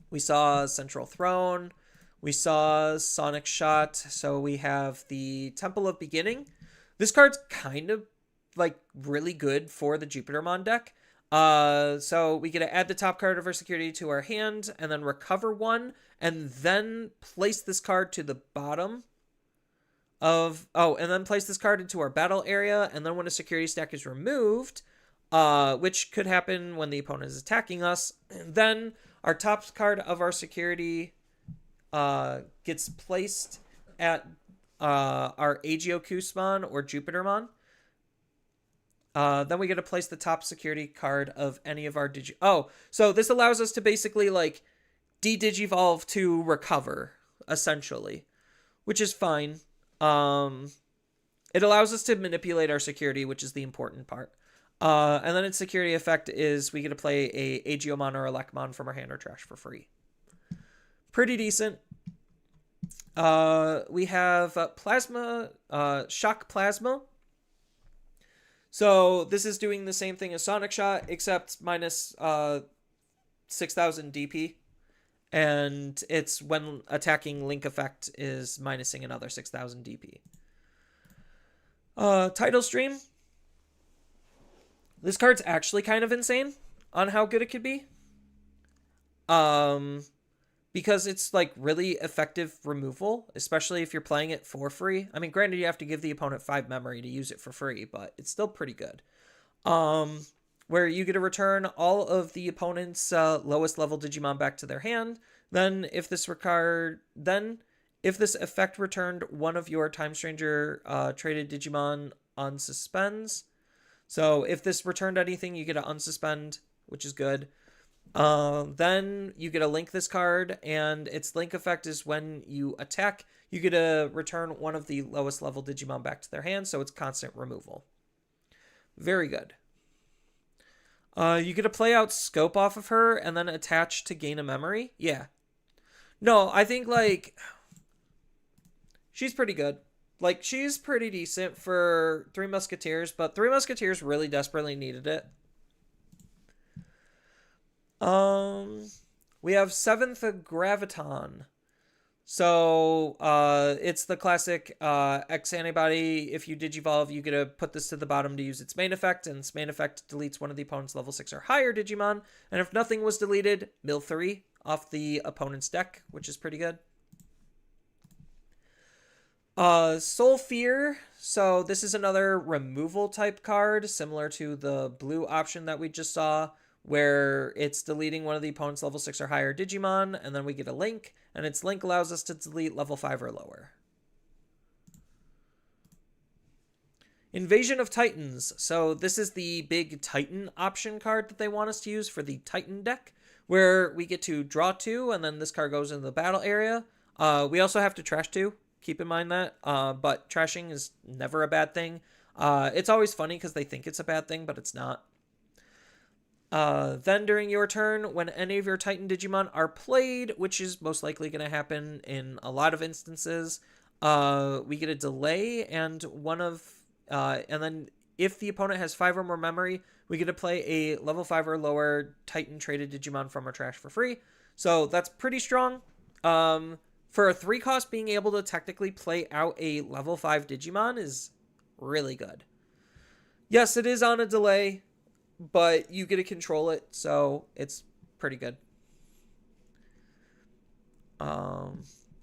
We saw Central Throne. We saw Sonic Shot. So we have the Temple of Beginning. This card's kind of like really good for the Jupitermon deck. So we get to add the top card of our security to our hand and then recover 1 and then place this card to the bottom of, and then place this card into our battle area. And then when a security stack is removed, which could happen when the opponent is attacking us, then our top card of our security gets placed at our Aegiokusmon or Jupitermon. Then we get to place the top security card of any of our so this allows us to basically like de-digivolve to recover, essentially, which is fine. It allows us to manipulate our security, which is the important part. And then its security effect is we get to play a Aegiomon or a Lekmon from our hand or trash for free. Pretty decent. We have Plasma, Shock Plasma. So this is doing the same thing as Sonic Shot, except minus 6,000 DP. And it's when attacking Link effect is minusing another 6,000 DP. Title Stream. This card's actually kind of insane on how good it could be. Because it's like really effective removal, especially if you're playing it for free. I mean, granted, you have to give the opponent 5 memory to use it for free, but it's still pretty good. Where you get to return all of the opponent's lowest level Digimon back to their hand. Then if this effect returned one of your Time Stranger traded Digimon unsuspends. So if this returned anything, you get to unsuspend, which is good. Then you get to link this card, and its link effect is when you attack, you get to return one of the lowest level Digimon back to their hand, so it's constant removal. Very good. You get to play out scope off of her and then attach to gain a memory. Yeah. No, I think like she's pretty good. Like she's pretty decent for Three Musketeers, but Three Musketeers really desperately needed it. We have Seventh Graviton. So, it's the classic X antibody. If you digivolve, you get to put this to the bottom to use its main effect, and its main effect deletes one of the opponent's level 6 or higher Digimon. And if nothing was deleted, mill 3 off the opponent's deck, which is pretty good. Soul Fear. So this is another removal type card, similar to the blue option that we just saw, where it's deleting one of the opponent's level 6 or higher Digimon, and then we get a link, and its link allows us to delete level 5 or lower. Invasion of Titans. So this is the big Titan option card that they want us to use for the Titan deck, where we get to draw 2, and then this card goes into the battle area. We also have to trash 2. Keep in mind that. But trashing is never a bad thing. It's always funny because they think it's a bad thing, but it's not. Then during your turn, when any of your Titan Digimon are played, which is most likely going to happen in a lot of instances, we get a delay, and and then if the opponent has 5 or more memory, we get to play a level 5 or lower Titan traded Digimon from our trash for free. So that's pretty strong. For a 3 cost, being able to technically play out a level 5 Digimon is really good. Yes, it is on a delay, but you get to control it, so it's pretty good.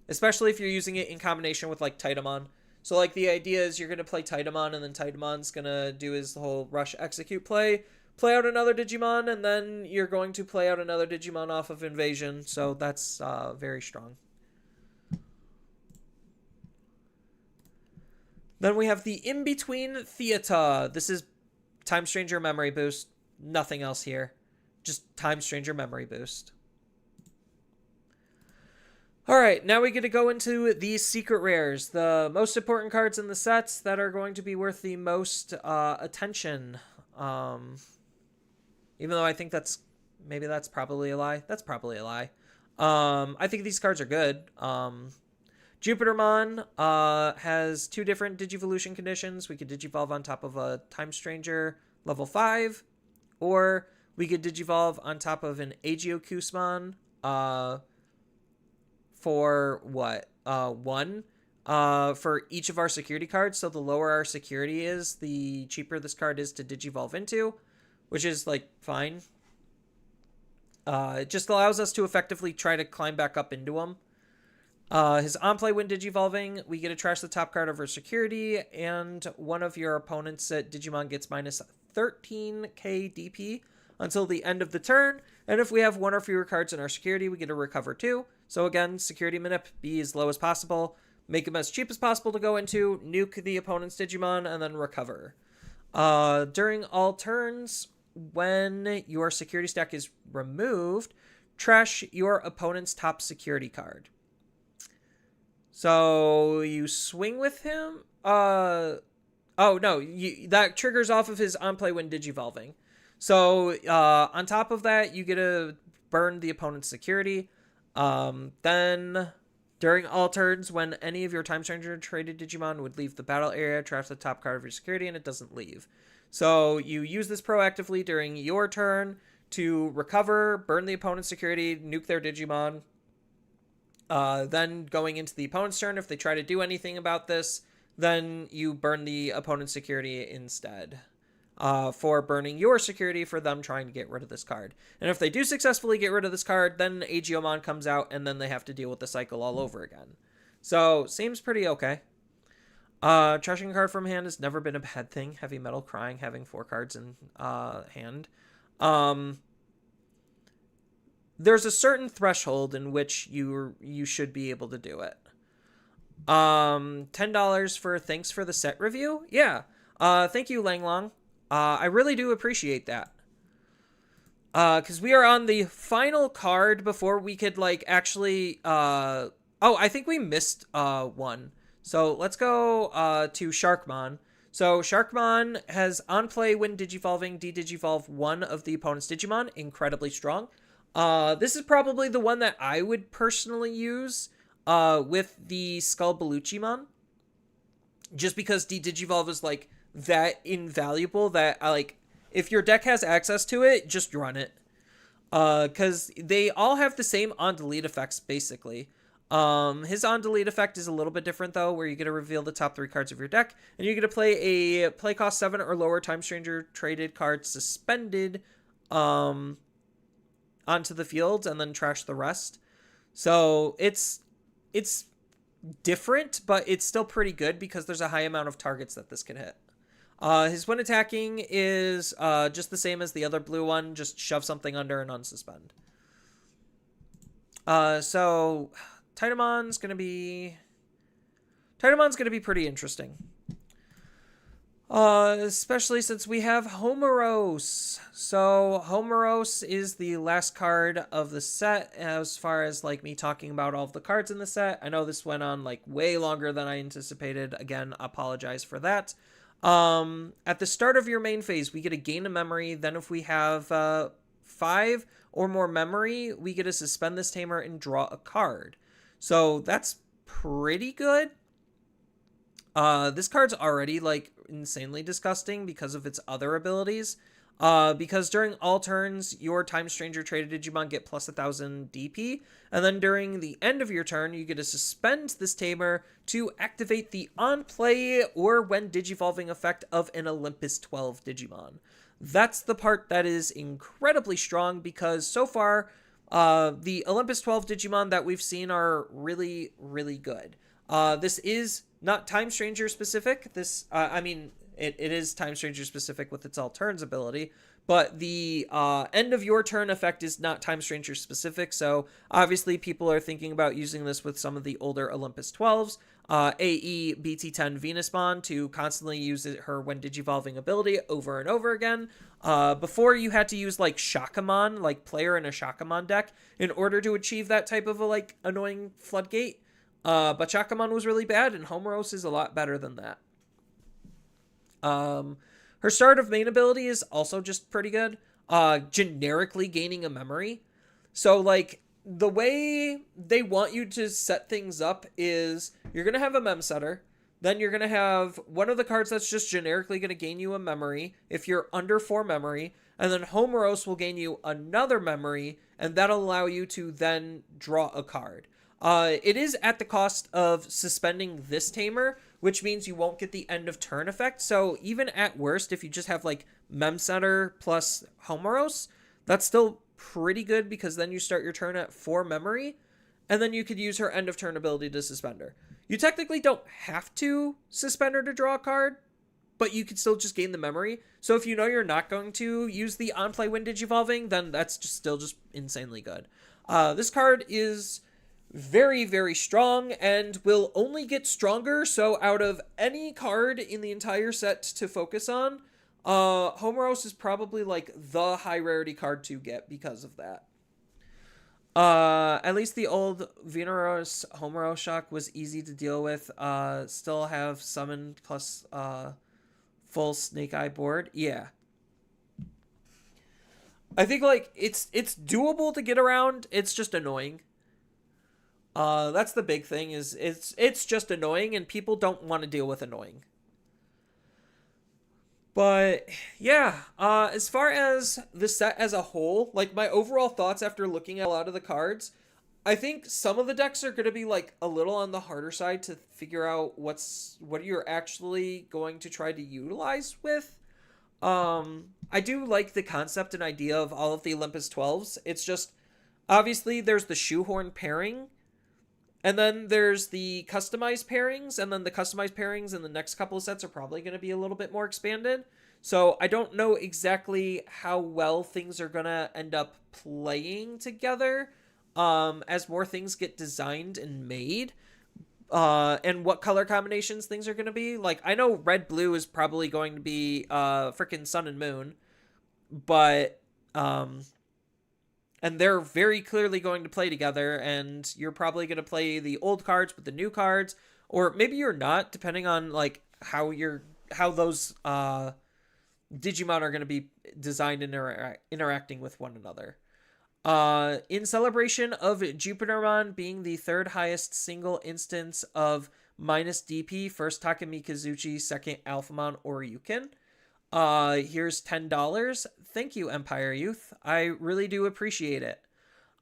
Especially if you're using it in combination with like Titamon. So like the idea is you're going to play Titamon, and then Titamon's going to do his whole rush execute play out another Digimon, and then you're going to play out another Digimon off of Invasion. So that's very strong. Then we have the In-Between Theata. This is Time Stranger Memory Boost. Nothing else here. Just Time Stranger Memory Boost. Alright, now we get to go into the secret rares. The most important cards in the sets that are going to be worth the most attention. Even though I think that's probably a lie. That's probably a lie. I think these cards are good. Jupitermon has 2 different Digivolution conditions. We could Digivolve on top of a Time Stranger level 5, or we could Digivolve on top of an Agiokusmon for what? 1 for each of our security cards. So the lower our security is, the cheaper this card is to Digivolve into, which is like fine. It just allows us to effectively try to climb back up into them. His on-play when Digivolving, we get to trash the top card of our security, and one of your opponent's Digimon gets minus 13k DP until the end of the turn, and if we have 1 or fewer cards in our security, we get to recover 2. So again, security manip, be as low as possible, make them as cheap as possible to go into, nuke the opponent's Digimon, and then recover. During all turns, when your security stack is removed, trash your opponent's top security card. So you swing with him. Oh no, that triggers off of his on play when Digivolving. So on top of that, you get to burn the opponent's security. Then during all turns, when any of your Time Stranger traded Digimon would leave the battle area, trash the top card of your security, and it doesn't leave. So you use this proactively during your turn to recover, burn the opponent's security, nuke their Digimon. Then going into the opponent's turn, if they try to do anything about this, then you burn the opponent's security instead. For burning your security for them trying to get rid of this card. And if they do successfully get rid of this card, then Agiomon comes out, and then they have to deal with the cycle all over again. So, seems pretty okay. Trashing a card from hand has never been a bad thing. Heavy Metal Crying, having 4 cards in hand. There's a certain threshold in which you should be able to do it. $10 for thanks for the set review. Yeah. Thank you, Langlong. I really do appreciate that. Because we are on the final card before we could like actually. I think we missed one. So let's go to Sharkmon. So Sharkmon has on play when Digivolving, de-Digivolve one of the opponent's Digimon. Incredibly strong. This is probably the one that I would personally use with the Skull Beluchimon. Just because de-Digivolve is like that invaluable that if your deck has access to it, just run it. Because they all have the same on-delete effects, basically. His on-delete effect is a little bit different, though, where you get to reveal the top 3 cards of your deck, and you get to play a play cost 7 or lower Time Stranger traded card suspended onto the field, and then trash the rest. So it's different, but it's still pretty good because there's a high amount of targets that this can hit. His when attacking is just the same as the other blue one, just shove something under and unsuspend. So Titamon's gonna be pretty interesting. Especially since we have Homeros. So Homeros is the last card of the set as far as like me talking about all of the cards in the set. I know this went on like way longer than I anticipated. Again, apologize for that. At the start of your main phase, we get a gain of memory. Then if we have 5 or more memory, we get to suspend this tamer and draw a card. So that's pretty good. This card's already like insanely disgusting because of its other abilities. Because during all turns, your Time Stranger traded Digimon get plus 1000 DP, and then during the end of your turn, you get to suspend this tamer to activate the on-play or when Digivolving effect of an Olympus 12 Digimon. That's the part that is incredibly strong because so far, the Olympus 12 Digimon that we've seen are really, really good. This is not Time Stranger specific. This, it is Time Stranger specific with its all turns ability, but the end of your turn effect is not Time Stranger specific. So obviously people are thinking about using this with some of the older Olympus 12s. AE BT10 Venusmon to constantly use her when Digivolving ability over and over again. Before you had to use like Shakamon, like player in a Shakamon deck, in order to achieve that type of a like annoying floodgate. But Shakamon was really bad, and Homeros is a lot better than that. Her start of main ability is also just pretty good. Generically gaining a memory. So, like, the way they want you to set things up is you're going to have a mem setter. Then you're going to have one of the cards that's just generically going to gain you a memory if you're under 4 memory. And then Homeros will gain you another memory, and that'll allow you to then draw a card. It is at the cost of suspending this tamer, which means you won't get the end of turn effect. So even at worst, if you just have like Mem Center plus Homeros, that's still pretty good because then you start your turn at 4 memory, and then you could use her end of turn ability to suspend her. You technically don't have to suspend her to draw a card, but you could still just gain the memory. So if you know you're not going to use the on-play when Digivolving, then that's still insanely good. This card is very, very strong and will only get stronger. So out of any card in the entire set to focus on, Homeros is probably like the high rarity card to get because of that. At least the old Veneros Homeros Shock was easy to deal with. Still have summon plus full Snake Eye board. Yeah. I think like it's doable to get around. It's just annoying. That's the big thing is it's just annoying and people don't want to deal with annoying. But yeah, as far as the set as a whole, like my overall thoughts after looking at a lot of the cards, I think some of the decks are going to be like a little on the harder side to figure out what you're actually going to try to utilize with. I do like the concept and idea of all of the Olympus 12s. It's just obviously there's the shoehorn pairing. And then there's the customized pairings, and then the customized pairings in the next couple of sets are probably going to be a little bit more expanded. So I don't know exactly how well things are going to end up playing together as more things get designed and made, and what color combinations things are going to be. Like, I know red-blue is probably going to be freaking sun and moon, but and they're very clearly going to play together, and you're probably going to play the old cards with the new cards, or maybe you're not, depending on like how you're how those Digimon are going to be designed and interacting with one another. In celebration of Jupitermon being the third highest single instance of minus DP, first Takamikazuchi, second Alphamon Oryukin. Here's $10. Thank you, Empire Youth. I really do appreciate it.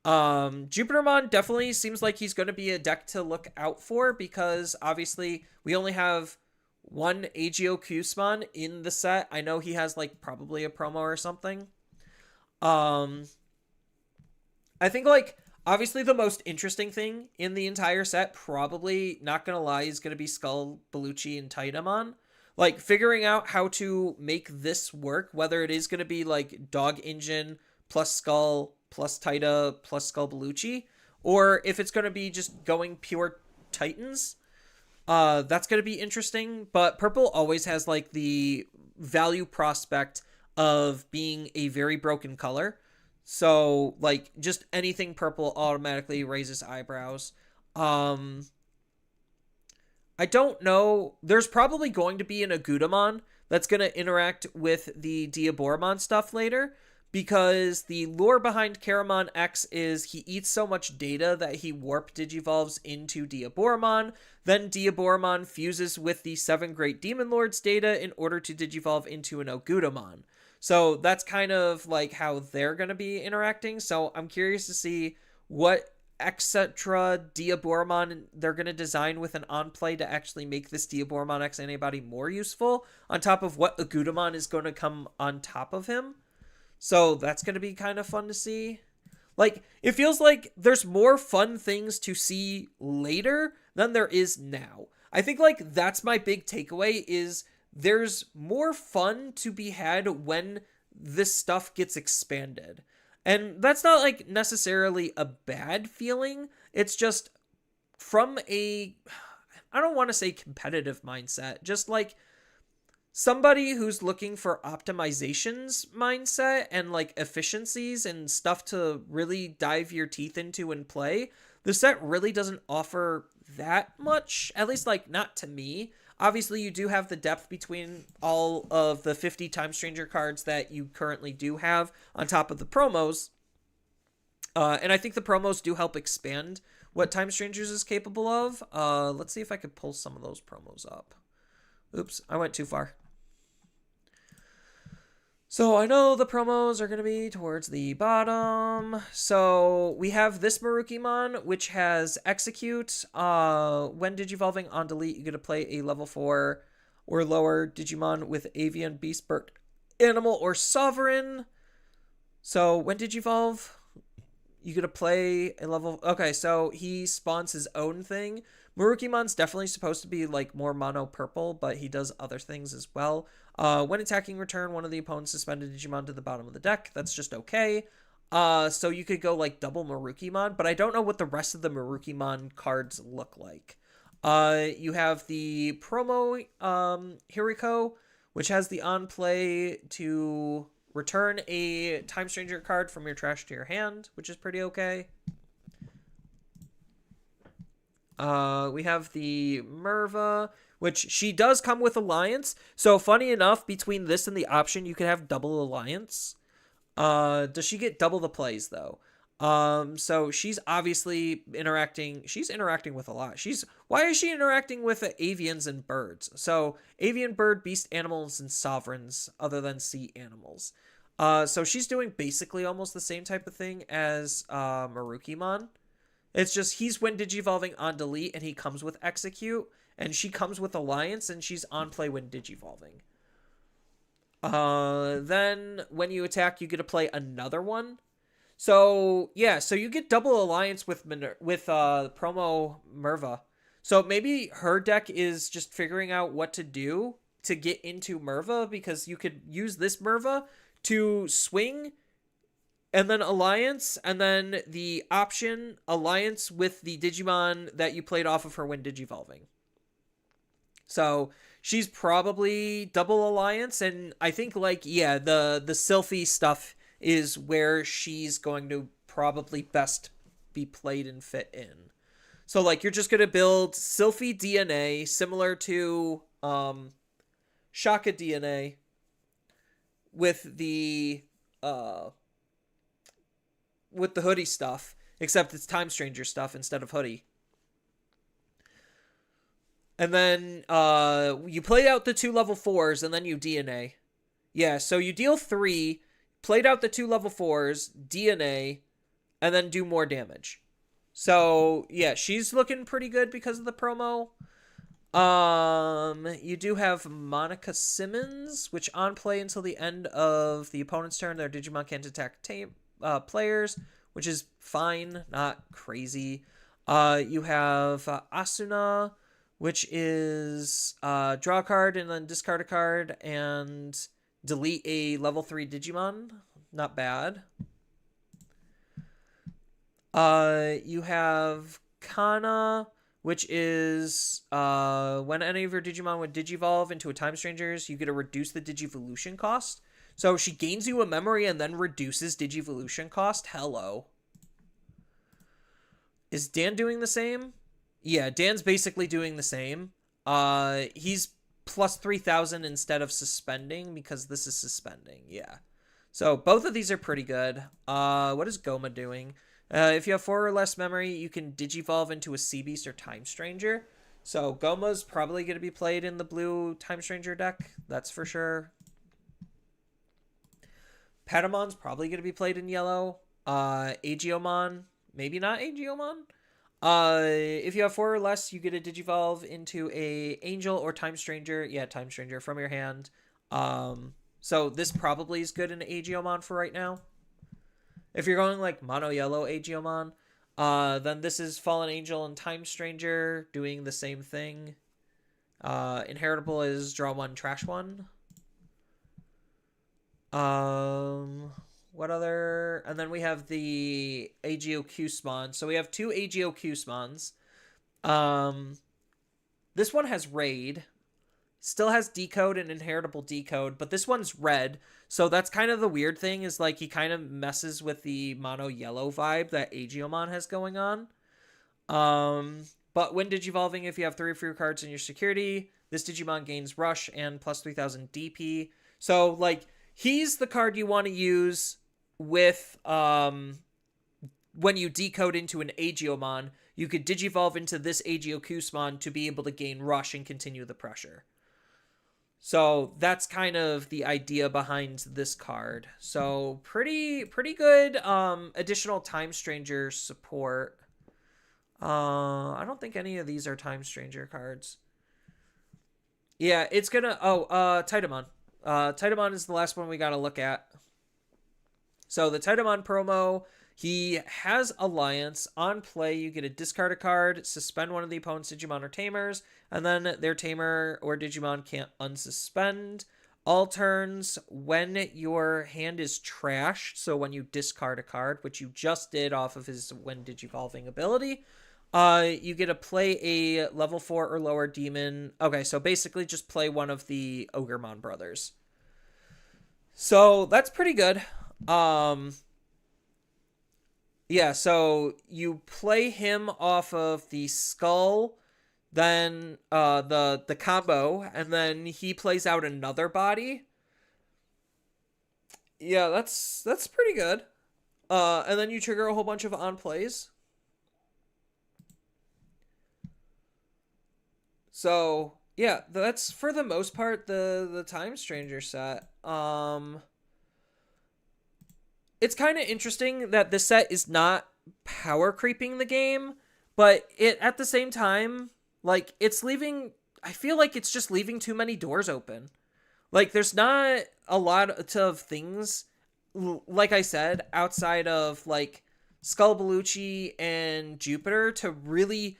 Jupitermon definitely seems like he's going to be a deck to look out for because obviously we only have one Agio Kusmon in the set. I know he has like probably a promo or something. I think like obviously the most interesting thing in the entire set, probably not gonna lie, is gonna be Skull, Bellucci, and Titamon. Like figuring out how to make this work, whether it is gonna be like Dog Engine plus Skull plus Tita plus Skull Bellucci, or if it's gonna be just going pure Titans. That's gonna be interesting. But purple always has like the value prospect of being a very broken color. So, like, just anything purple automatically raises eyebrows. I don't know. There's probably going to be an Agudamon that's going to interact with the Diaboromon stuff later, because the lore behind Karamon X is he eats so much data that he warp digivolves into Diaboromon. Then Diaboromon fuses with the 7 Great Demon Lords data in order to digivolve into an Agudamon. So that's kind of like how they're going to be interacting. So I'm curious to see what etc. Diaboromon they're going to design with an on-play to actually make this Diaboromon X antibody more useful, on top of what Agudamon is going to come on top of him. So that's going to be kind of fun to see. Like, it feels like there's more fun things to see later than there is now. I think, like, that's my big takeaway is there's more fun to be had when this stuff gets expanded. And that's not like necessarily a bad feeling. It's just from a, I don't want to say competitive mindset, just like somebody who's looking for optimizations mindset and like efficiencies and stuff to really dive your teeth into and play. The set really doesn't offer that much, at least like not to me. Obviously, you do have the depth between all of the 50 Time Stranger cards that you currently do have on top of the promos. And I think the promos do help expand what Time Strangers is capable of. Let's see if I could pull some of those promos up. Oops, I went too far. So I know the promos are going to be towards the bottom. So we have this Marukimon, which has Execute. When digivolving on delete, you get to play a level 4 or lower Digimon with Avian, Beast, Bird, Animal, or Sovereign. So when digivolve, you get to play a level... Okay, so he spawns his own thing. Marukimon's definitely supposed to be like more mono purple, but he does other things as well. When attacking return, one of the opponent's suspended Digimon to the bottom of the deck. That's just okay. So you could go like double Marukimon, but I don't know what the rest of the Marukimon cards look like. You have the promo Hiriko, which has the on play to return a Time Stranger card from your trash to your hand, which is pretty okay. We have the Merva, which she does come with Alliance. So funny enough, between this and the option, you could have double Alliance. Does she get double the plays though? So she's obviously interacting. She's interacting with a lot. Why is she interacting with avians and birds? So avian, bird, beast, animals, and sovereigns other than sea animals. So she's doing basically almost the same type of thing as Marukimon. It's just he's when digivolving on delete and he comes with execute, and she comes with alliance and she's on play when digivolving. Then when you attack, you get to play another one. So yeah, so you get double alliance with promo Merva. So maybe her deck is just figuring out what to do to get into Merva, because you could use this Merva to swing and then Alliance, and then the option Alliance with the Digimon that you played off of her when digivolving. So she's probably double Alliance, and I think like, yeah, the Sylphie stuff is where she's going to probably best be played and fit in. So like you're just going to build Sylphie DNA similar to Shaka DNA with the hoodie stuff, except it's Time Stranger stuff instead of hoodie. And then you played out the 2 level 4s, and then you DNA. Yeah, so you deal 3, played out the 2 level 4s, DNA, and then do more damage. So, yeah, she's looking pretty good because of the promo. You do have Monica Simmons, which on play until the end of the opponent's turn, their Digimon can't attack players, which is fine, not crazy. You have Asuna, which is draw a card and then discard a card and delete a level 3 Digimon. Not bad. You have Kana, which is when any of your Digimon would Digivolve into a Time Strangers, you get to reduce the Digivolution cost. So she gains you a memory and then reduces Digivolution cost. Hello. Is Dan doing the same? Yeah, Dan's basically doing the same. He's plus 3,000 instead of suspending because this is suspending. Yeah. So both of these are pretty good. What is Goma doing? If you have 4 or less memory, you can Digivolve into a Sea Beast or Time Stranger. So Goma's probably going to be played in the blue Time Stranger deck. That's for sure. Patamon's probably going to be played in yellow. Aegiomon, maybe not Aegiomon. If you have 4 or less, you get a Digivolve into a Angel or Time Stranger. Yeah, Time Stranger from your hand. So this probably is good in Aegiomon for right now. If you're going like mono yellow Aegiomon, then this is Fallen Angel and Time Stranger doing the same thing. Inheritable is draw 1, trash 1. What other? And then we have the AGOQ spawn. So we have 2 AGOQ spawns. This one has raid. Still has decode and inheritable decode, but this one's red. So that's kind of the weird thing, is like he kind of messes with the mono yellow vibe that Aegiomon has going on. But when Digivolving, if you have 3 of your cards in your security, this Digimon gains rush and plus 3,000 DP. So like he's the card you want to use with when you decode into an Aegiomon. You could Digivolve into this AGOQ spawn to be able to gain rush and continue the pressure. So that's kind of the idea behind this card. So pretty good additional Time Stranger support. I don't think any of these are Time Stranger cards. Yeah, it's gonna... Titamon. Titamon is the last one we gotta look at. So the Titamon promo, he has Alliance. On play, you get to discard a card, suspend one of the opponent's Digimon or Tamers, and then their Tamer or Digimon can't unsuspend. All turns, when your hand is trashed, so when you discard a card, which you just did off of his when Digivolving ability, you get to play a level 4 or lower demon. Okay, so basically just play one of the Ogremon brothers. So that's pretty good. Yeah, so you play him off of the skull, then the combo, and then he plays out another body. Yeah, that's pretty good. And then you trigger a whole bunch of on plays. So yeah, that's for the most part the Time Stranger set. It's kind of interesting that this set is not power creeping the game, but it at the same time, like, it's leaving... I feel like it's just leaving too many doors open. Like, there's not a lot of things, like I said, outside of, like, Skull Bellucci and Jupiter to really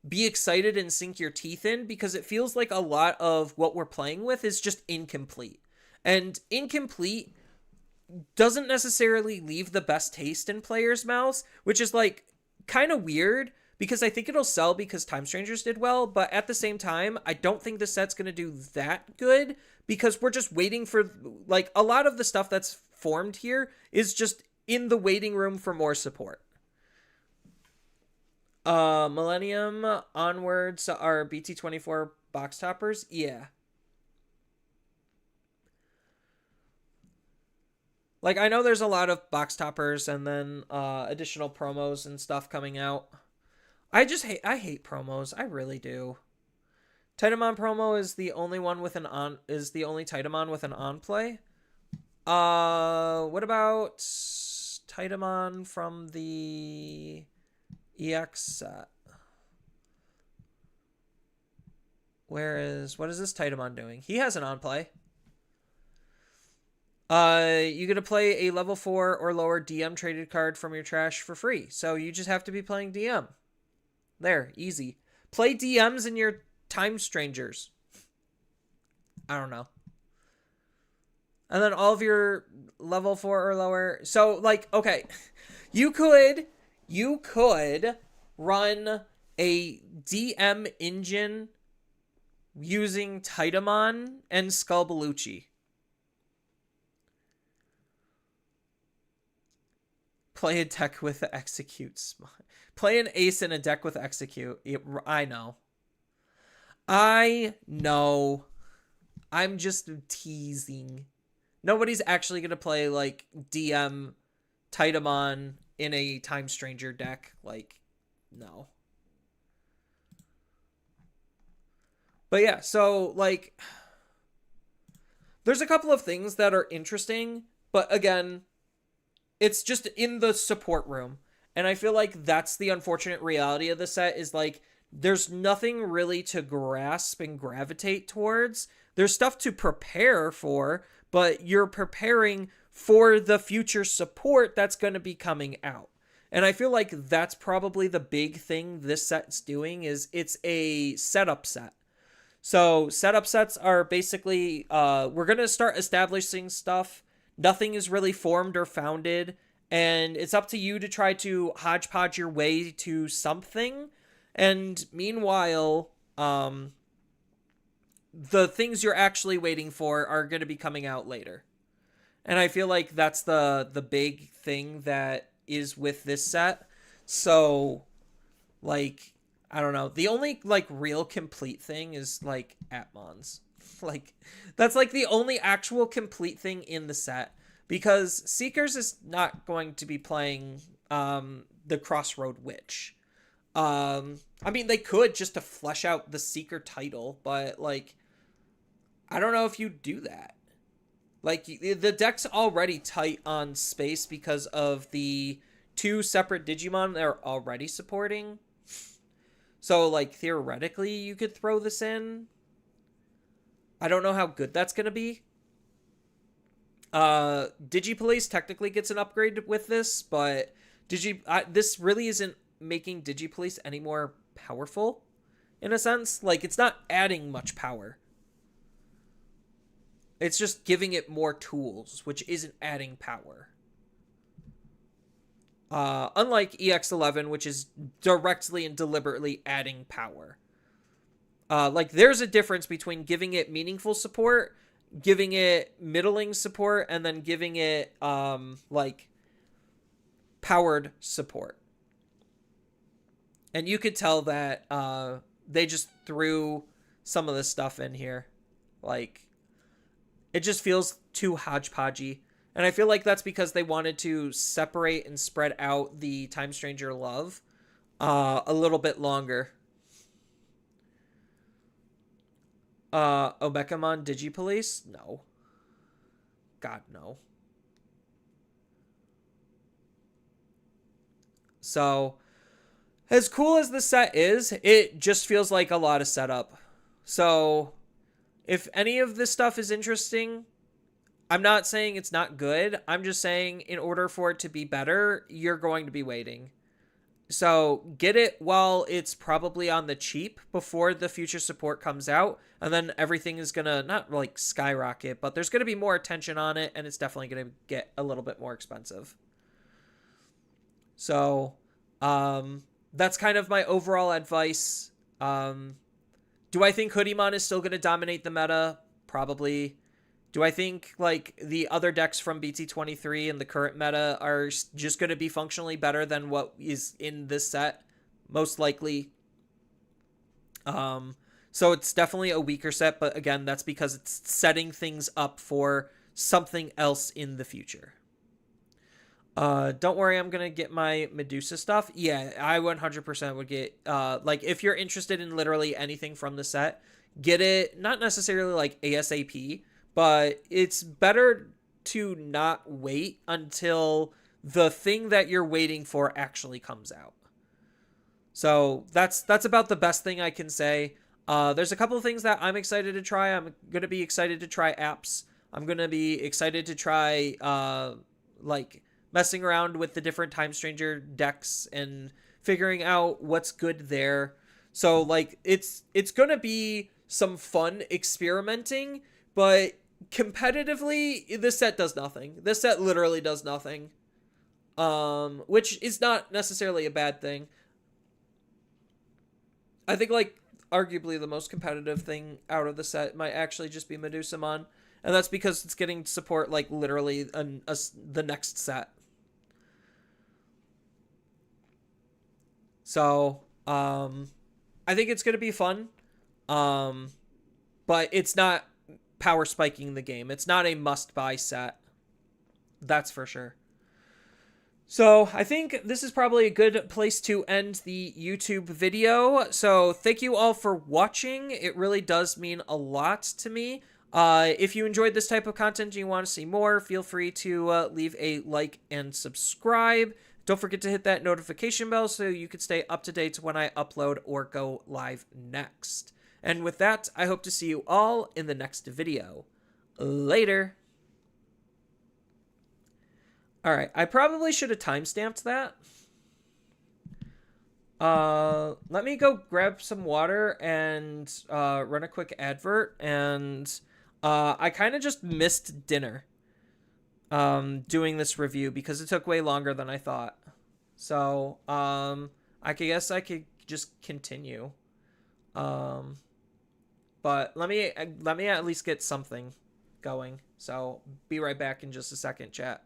be excited and sink your teeth in, because it feels like a lot of what we're playing with is just incomplete. And incomplete doesn't necessarily leave the best taste in players' mouths, which is, like, kind of weird, because I think it'll sell because Time Strangers did well, but at the same time, I don't think the set's going to do that good, because we're just waiting for, like, a lot of the stuff that's formed here is just in the waiting room for more support. Millennium onwards are BT24 box toppers. Yeah. Like, I know there's a lot of box toppers and then additional promos and stuff coming out. I hate promos. I really do. Titamon promo is the only one with is the only Titamon with an on play. What about Titamon from the EX set? What is this Titamon doing? He has an on play. You get to play a level 4 or lower DM traded card from your trash for free. So you just have to be playing DM. There, easy. Play DMs in your Time Strangers. I don't know. And then all of your level 4 or lower. So, like, okay. You could run a DM engine using Titamon and Skullbaluchi. Play a deck with execute. Play an ace in a deck with execute. I know. I'm just teasing. Nobody's actually going to play, like, DM Titamon in a Time Stranger deck. Like, no. But yeah, so, like, there's a couple of things that are interesting, but again, it's just in the support room. And I feel like that's the unfortunate reality of the set is, like, there's nothing really to grasp and gravitate towards. There's stuff to prepare for, but you're preparing for the future support that's going to be coming out. And I feel like that's probably the big thing this set's doing is it's a setup set. So setup sets are basically, we're going to start establishing stuff. Nothing is really formed or founded, and it's up to you to try to hodgepodge your way to something. And meanwhile, the things you're actually waiting for are going to be coming out later. And I feel like that's the big thing that is with this set. So, like, I don't know. The only, like, real complete thing is, like, Atmons. Like, that's, like, the only actual complete thing in the set. Because Seekers is not going to be playing the Crossroad Witch. I mean, they could just to flesh out the Seeker title, but, like, I don't know if you do that. Like, the deck's already tight on space because of the 2 separate Digimon they're already supporting. So, like, theoretically, you could throw this in. I don't know how good that's going to be. Digipolice technically gets an upgrade with this, but this really isn't making Digipolice any more powerful, in a sense. Like, it's not adding much power. It's just giving it more tools, which isn't adding power. Unlike EX11, which is directly and deliberately adding power. Like, there's a difference between giving it meaningful support, giving it middling support, and then giving it, like, powered support. And you could tell that they just threw some of this stuff in here. Like, it just feels too hodgepodgey. And I feel like that's because they wanted to separate and spread out the Time Stranger love a little bit longer. Obekamon Digipolice? No. God, no. So, as cool as the set is, it just feels like a lot of setup. So, if any of this stuff is interesting, I'm not saying it's not good. I'm just saying in order for it to be better, you're going to be waiting. So get it while it's probably on the cheap before the future support comes out. And then everything is going to not like skyrocket, but there's going to be more attention on it. And it's definitely going to get a little bit more expensive. So that's kind of my overall advice. Do I think Hoodiemon is still going to dominate the meta? Probably. Do I think, like, the other decks from BT23 and the current meta are just going to be functionally better than what is in this set? Most likely. So it's definitely a weaker set, but again, that's because it's setting things up for something else in the future. Don't worry, I'm gonna get my Medusa stuff. Yeah, I 100% would get, like, if you're interested in literally anything from the set, get it, not necessarily, like, ASAP, but it's better to not wait until the thing that you're waiting for actually comes out. So that's about the best thing I can say. There's a couple of things that I'm excited to try. I'm gonna be excited to try apps. I'm gonna be excited to try like messing around with the different Time Stranger decks and figuring out what's good there. So like it's gonna be some fun experimenting, but competitively, this set does nothing. This set literally does nothing. Which is not necessarily a bad thing. I think like arguably the most competitive thing out of the set might actually just be Medusamon, and that's because it's getting support like literally the next set. So I think it's gonna be fun, but it's not power spiking the game. It's not a must buy set. That's for sure. So I think this is probably a good place to end the YouTube video. So thank you all for watching. It really does mean a lot to me. If you enjoyed this type of content and you want to see more, feel free to leave a like and subscribe. Don't forget to hit that notification bell so you can stay up to date when I upload or go live next. And with that, I hope to see you all in the next video. Later. Alright, I probably should have timestamped that. Let me go grab some water and run a quick advert. And I kind of just missed dinner doing this review because it took way longer than I thought. So I guess I could just continue. But let me at least get something going. So be right back in just a second, chat.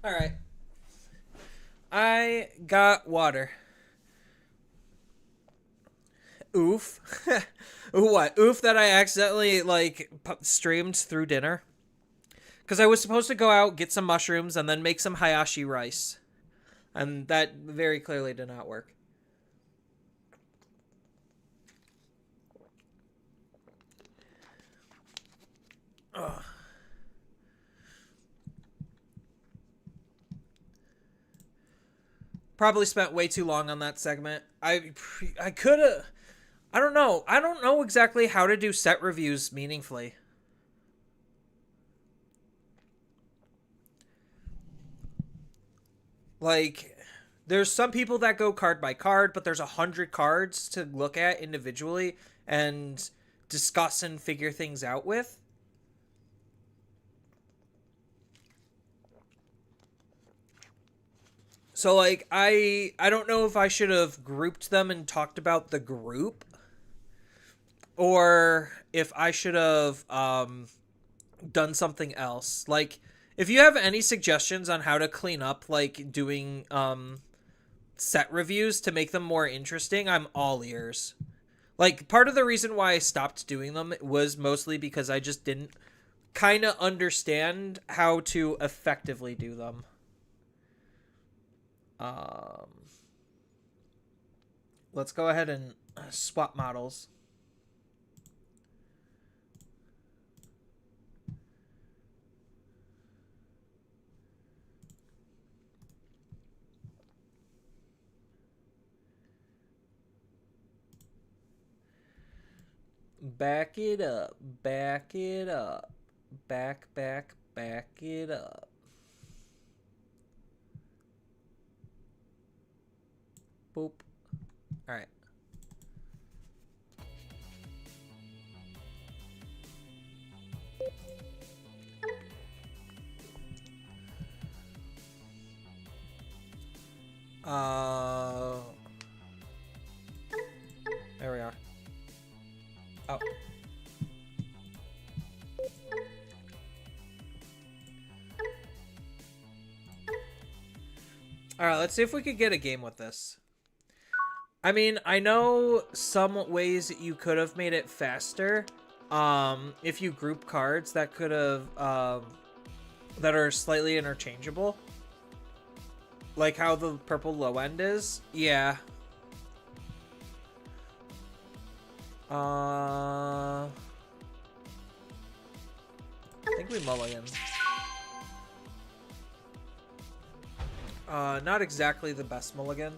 All right. I got water. Oof. What? Oof that I accidentally, like, streamed through dinner. Because I was supposed to go out, get some mushrooms, and then make some hayashi rice. And that very clearly did not work. Ugh. Probably spent way too long on that segment. I could have... I don't know. I don't know exactly how to do set reviews meaningfully. Like, there's some people that go card by card, but there's 100 cards to look at individually and discuss and figure things out with. So, like, I don't know if I should have grouped them and talked about the group, or if I should have done something else. Like, if you have any suggestions on how to clean up, like, doing set reviews to make them more interesting, I'm all ears. Like, part of the reason why I stopped doing them was mostly because I just didn't kind of understand how to effectively do them. Let's go ahead and swap models. Back it up, back it up, back it up. Boop. All right. There we are. Oh. All right, let's see if we could get a game with this. I mean, I know some ways that you could have made it faster. If you group cards that could have, that are slightly interchangeable. Like how the purple low end is. Yeah. I think we mulligan. Not exactly the best mulligan.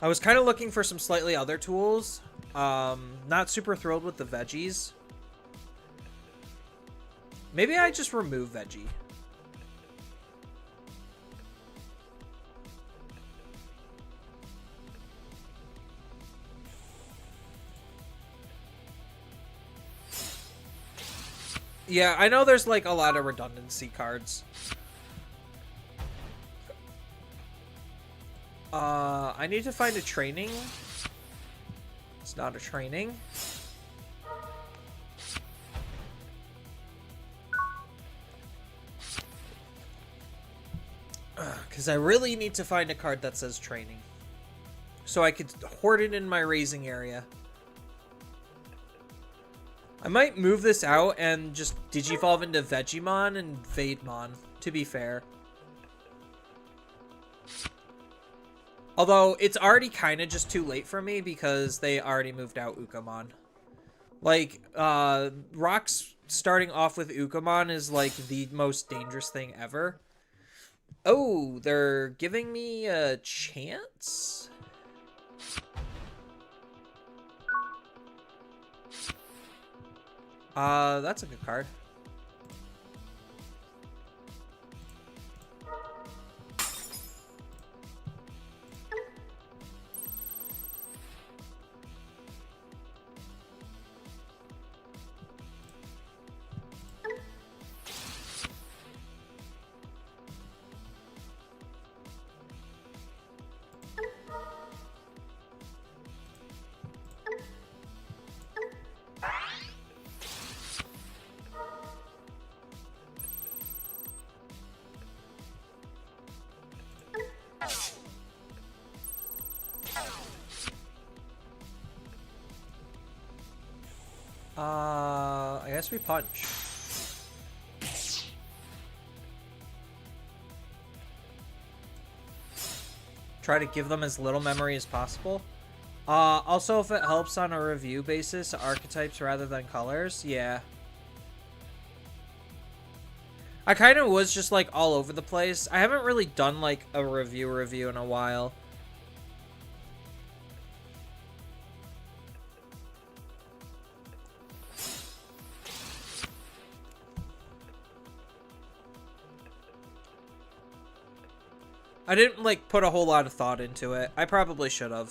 I was kind of looking for some slightly other tools. Not super thrilled with the veggies. Maybe I just remove veggie. Yeah, I know there's like a lot of redundancy cards. I need to find a training. It's not a training. Because I really need to find a card that says training. So I could hoard it in my raising area. I might move this out and just Digivolve into Vegemon and Vademon, to be fair. Although, it's already kind of just too late for me because they already moved out Ukamon. Like, Rocks starting off with Ukamon is like the most dangerous thing ever. Oh, they're giving me a chance? That's a good card. I guess we punch. Try to give them as little memory as possible. Also, if it helps on a review basis, archetypes rather than colors, yeah. I kind of was just like all over the place. I haven't really done like a review in a while. I didn't like put a whole lot of thought into it. I probably should have.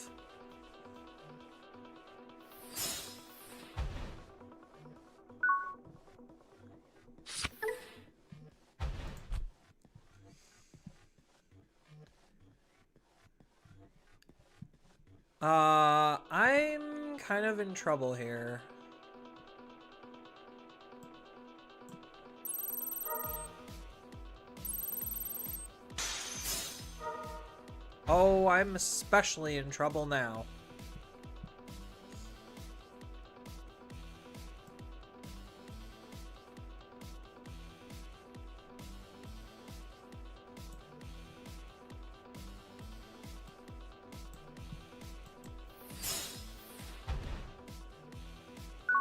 I'm kind of in trouble here. Oh, I'm especially in trouble now.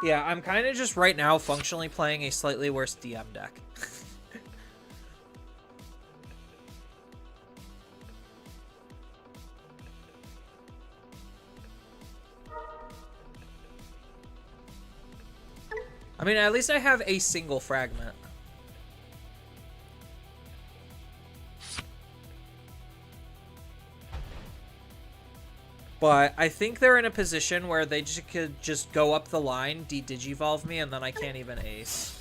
Yeah, I'm kind of just right now functionally playing a slightly worse DM deck. I mean, at least I have a single fragment. But I think they're in a position where they just could just go up the line, de-digivolve me, and then I can't even ace.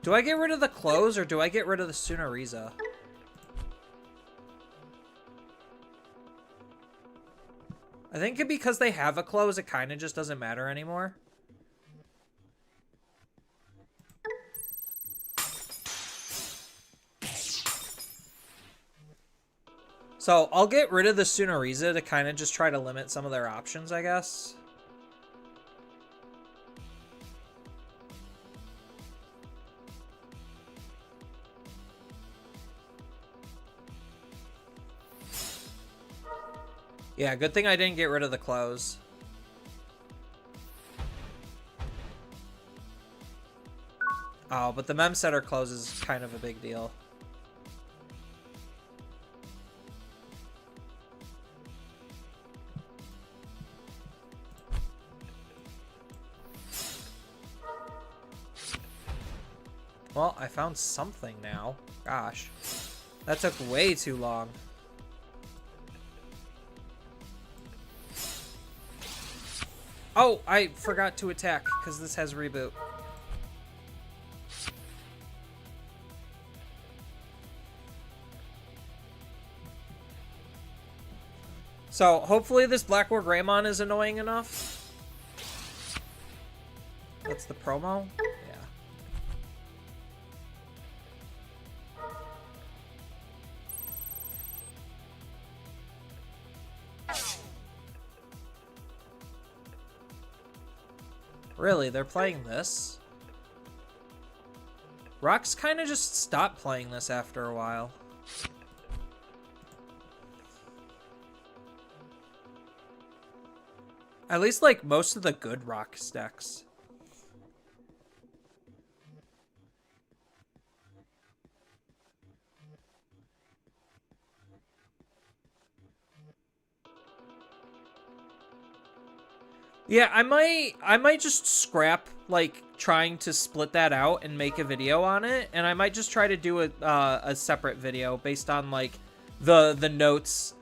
Do I get rid of the close or do I get rid of the Sunariza? I think because they have a close, it kind of just doesn't matter anymore. So I'll get rid of the Sunariza to kind of just try to limit some of their options, I guess. Yeah, good thing I didn't get rid of the close. Oh, but the mem setter close is kind of a big deal. Well, I found something now. Gosh. That took way too long. Oh, I forgot to attack because this has reboot. So hopefully this Black War Greymon is annoying enough. That's the promo? Yeah. Really, they're playing this? Rocks kind of just stopped playing this after a while. At least, like, most of the good Rocks decks. Yeah, I might just scrap, like, trying to split that out and make a video on it, and I might just try to do a separate video based on, like, the notes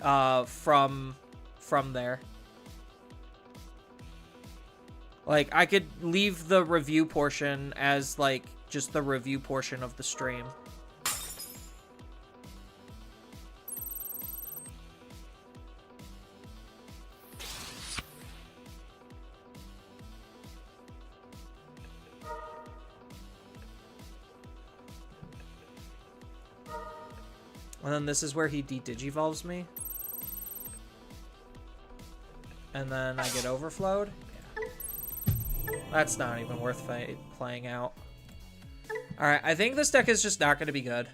from there. Like, I could leave the review portion as, like, just the review portion of the stream. And then this is where he de-digivolves me. And then I get overflowed. Yeah. That's not even worth playing out. Alright, I think this deck is just not going to be good.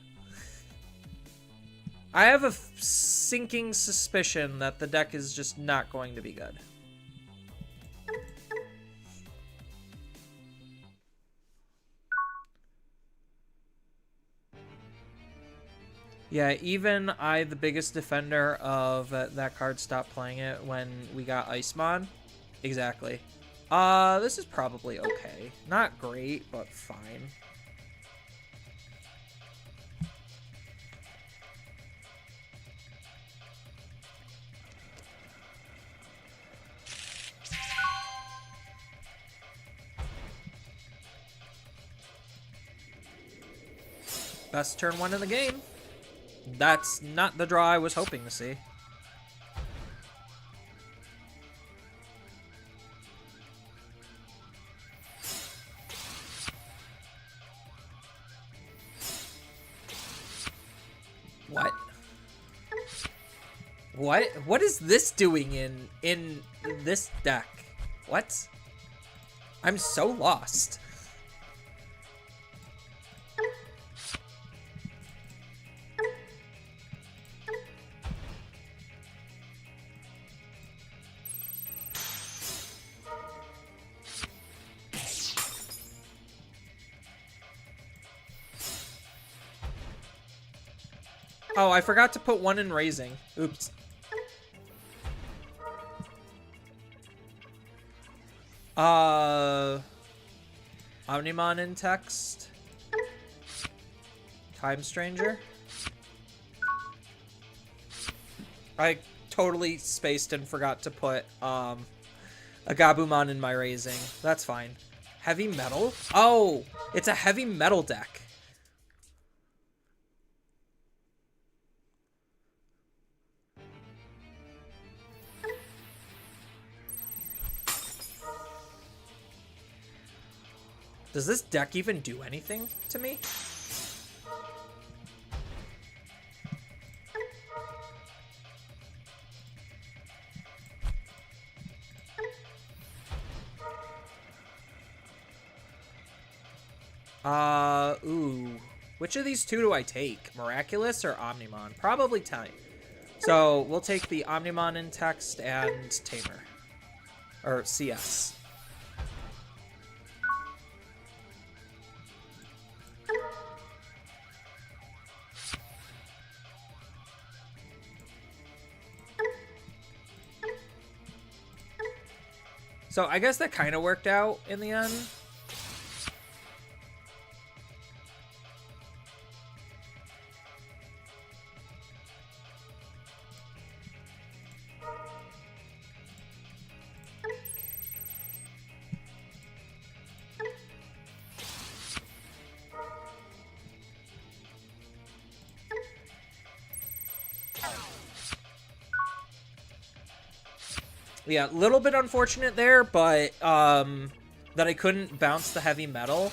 I have a sinking suspicion that the deck is just not going to be good. Yeah, even I, the biggest defender of that card, stopped playing it when we got Icemon. Exactly. This is probably okay. Not great, but fine. Best turn one in the game. That's not the draw I was hoping to see. What? What is this doing in this deck? What? I'm so lost. Oh, I forgot to put one in raising. Oops. Omnimon in text. Time Stranger. I totally spaced and forgot to put a Gabumon in my raising. That's fine. Heavy metal? Oh, it's a heavy metal deck. Does this deck even do anything to me? Ooh. Which of these two do I take? Miraculous or Omnimon? Probably Time. So we'll take the Omnimon in text and Tamer. Or CS. So I guess that kind of worked out in the end. Yeah, a little bit unfortunate there, but that I couldn't bounce the heavy metal.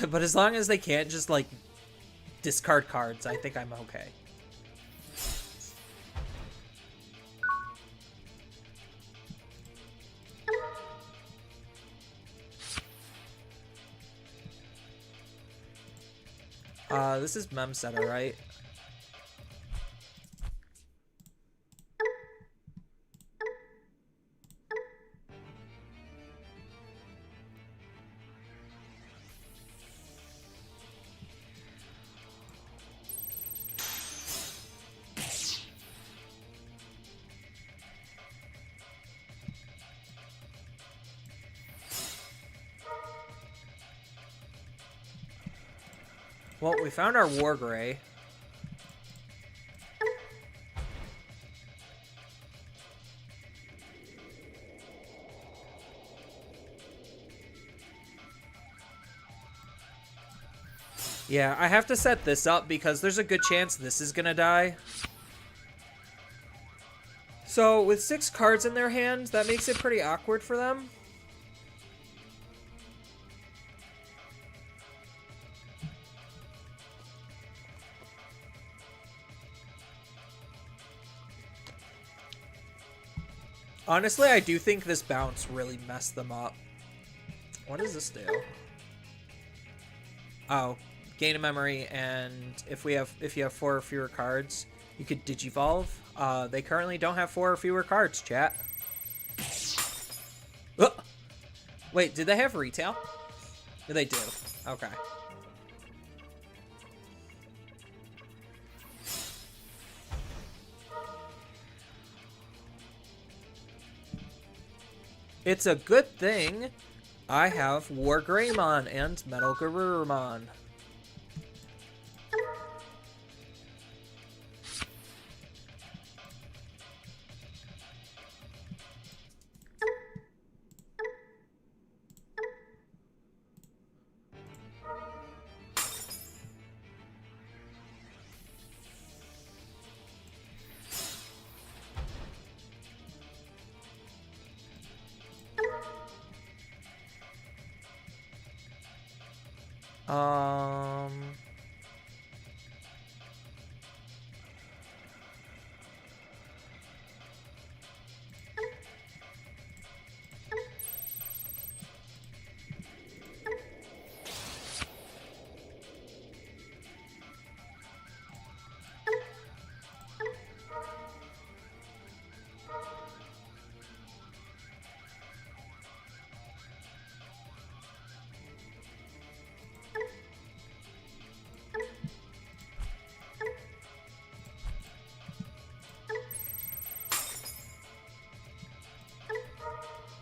But as long as they can't just, like, discard cards, I think I'm okay. This is Memseta, right? Well, we found our Wargray. Yeah, I have to set this up because there's a good chance this is gonna die. So, with 6 cards in their hand, that makes it pretty awkward for them. Honestly, I do think this bounce really messed them up. What does this do? Oh, gain a memory, and if you have 4 or fewer cards, you could digivolve. They currently don't have 4 or fewer cards, chat. Wait, did they have retail? Yeah, they do. Okay. It's a good thing I have Wargreymon and Metal Garurumon.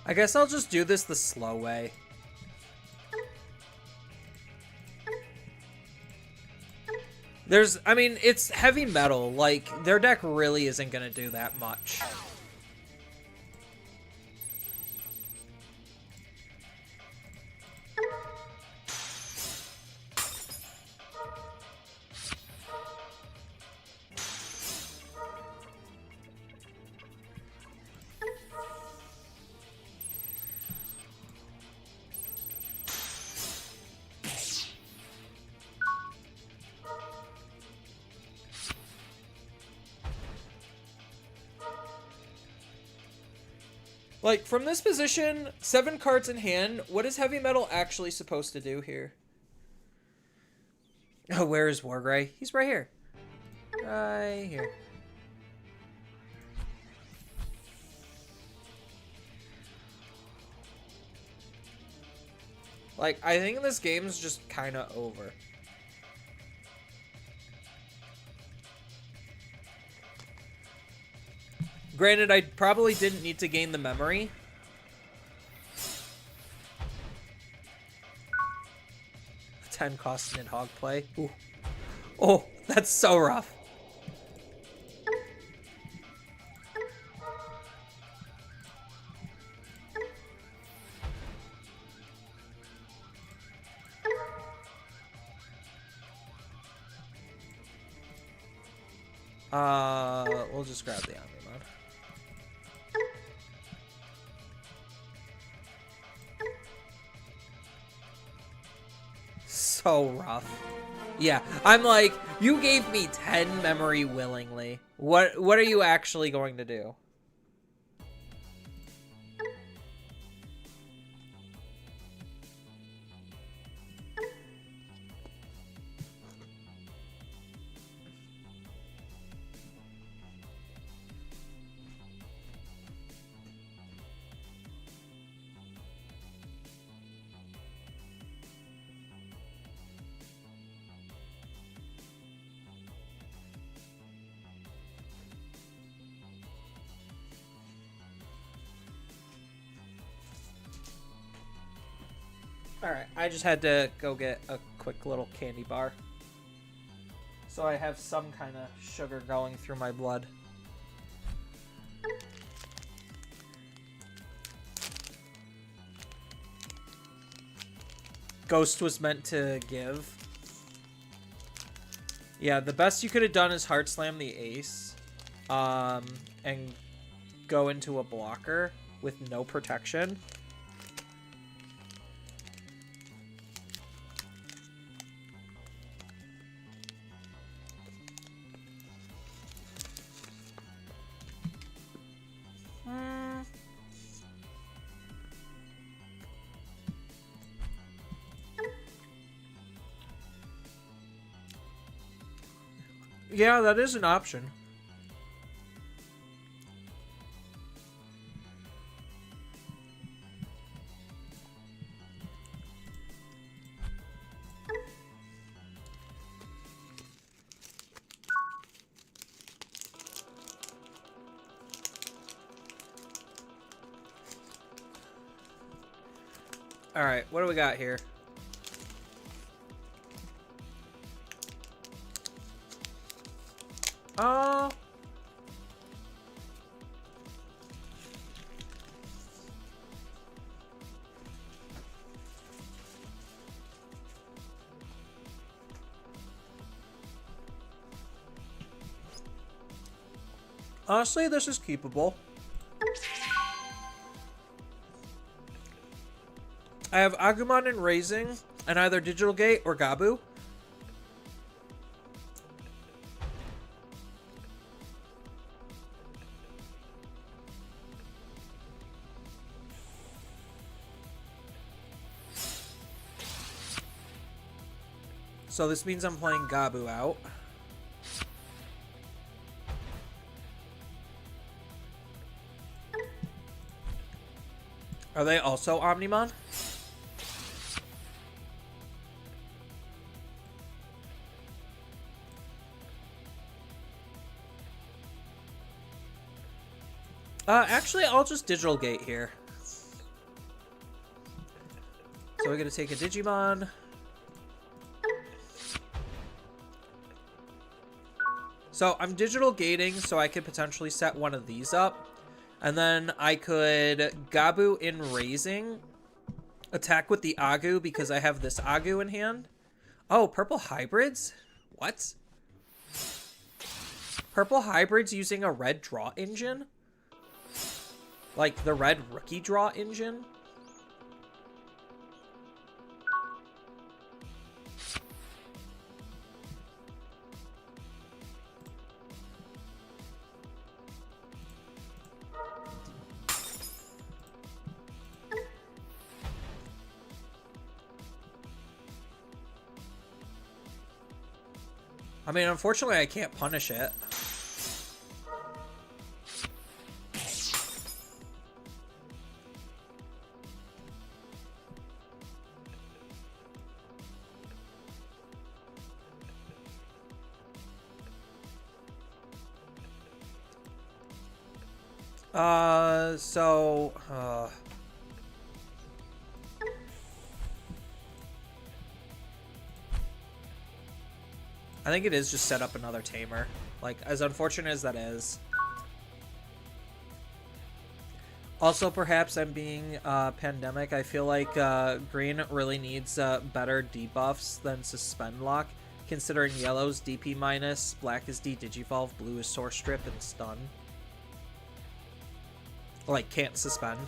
I guess I'll just do this the slow way. I mean, it's heavy metal. Like, their deck really isn't going to do that much. Like, from this position, 7 cards in hand, what is Heavy Metal actually supposed to do here? Oh, where is Wargrey? He's right here. Right here. Like, I think this game's just kind of over. Granted, I probably didn't need to gain the memory. A 10 cost Nidhogg play. Ooh. Oh, that's so rough. We'll just grab the Omnimon. So rough. Yeah, I'm like, you gave me 10 memory willingly. What are you actually going to do? Alright, I just had to go get a quick little candy bar. So I have some kind of sugar going through my blood. Ghost was meant to give. Yeah, the best you could have done is Heart Slam the Ace. And go into a blocker with no protection. Yeah, that is an option. All right, what do we got here? Honestly, this is keepable. I have Agumon and Raising, and either Digital Gate or Gabu. So this means I'm playing Gabu out. Are they also Omnimon? Actually, I'll just Digital Gate here. So we're gonna take a Digimon. So I'm digital gating, so I could potentially set one of these up. And then I could Gabu in raising, attack with the Agu because I have this Agu in hand. Oh, purple hybrids? What? Purple hybrids using a red draw engine? Like the red rookie draw engine? I mean, unfortunately, I can't punish it. I think it is just set up another tamer. Like, as unfortunate as that is. Also, perhaps I'm being pandemic. I feel like green really needs better debuffs than suspend lock, considering yellow's DP minus, black is D-Digivolve, blue is Source Strip, and stun. Like, can't suspend.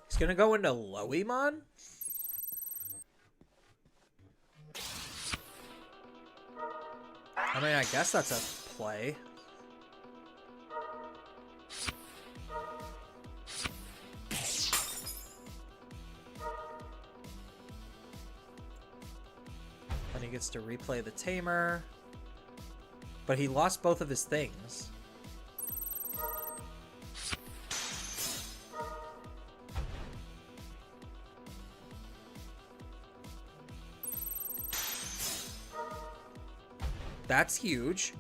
He's gonna go into Loemon? I mean, I guess that's a play. Then he gets to replay the Tamer. But he lost both of his things. That's huge.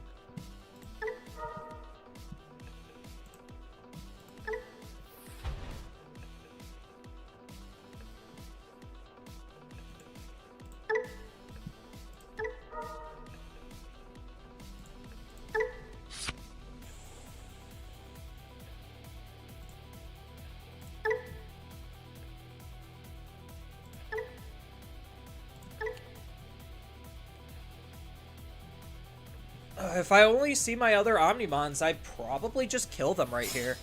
If I only see my other Omnimons, I'd probably just kill them right here.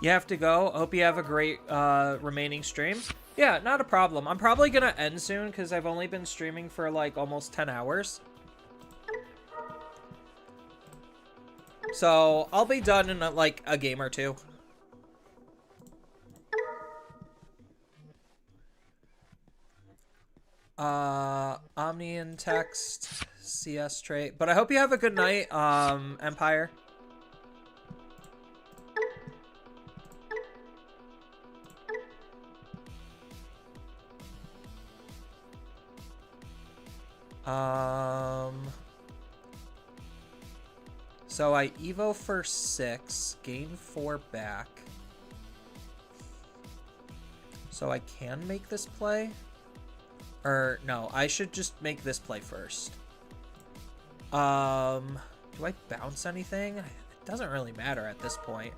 You have to go. Hope you have a great remaining stream. Yeah, not a problem. I'm probably gonna end soon because I've only been streaming for like almost 10 hours. So I'll be done in like a game or two. Omni and text, CS trait. But I hope you have a good night, Empire. So I Evo for 6, gain 4 back. So I can make this play? Or, no, I should just make this play first. Do I bounce anything? It doesn't really matter at this point.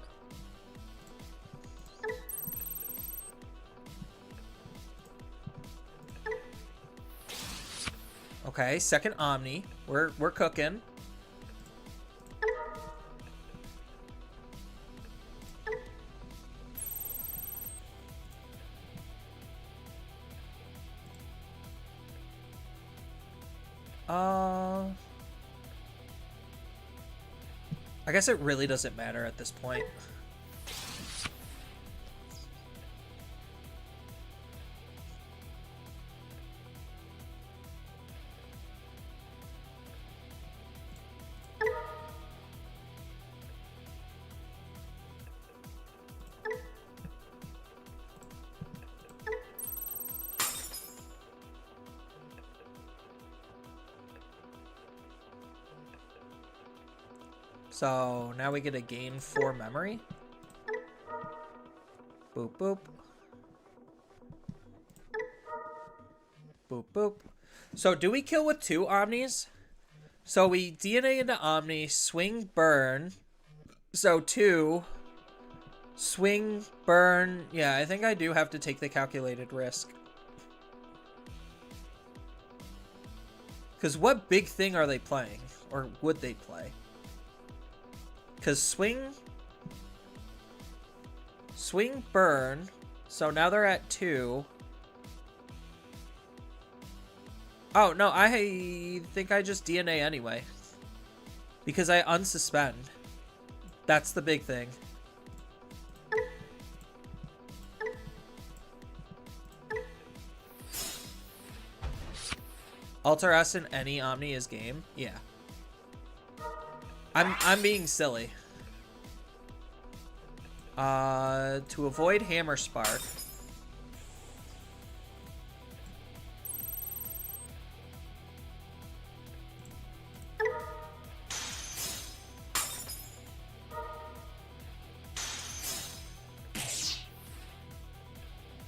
Okay, second Omni. We're cooking. I guess it really doesn't matter at this point. So now we get a gain 4 memory. Boop, boop. Boop, boop. So do we kill with 2 Omnis? So we DNA into Omni, swing, burn. So 2. Swing, burn. Yeah, I think I do have to take the calculated risk. Because what big thing are they playing? Or would they play? Because swing, burn. So now they're at 2. Oh, no, I think I just DNA anyway. Because I unsuspend. That's the big thing. Alter S in any Omni is game? Yeah. I'm being silly. To avoid Hammer Spark.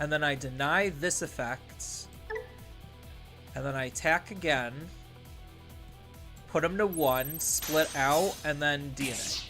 And then I deny this effect. And then I attack again. Put him to 1, split out, and then DNA.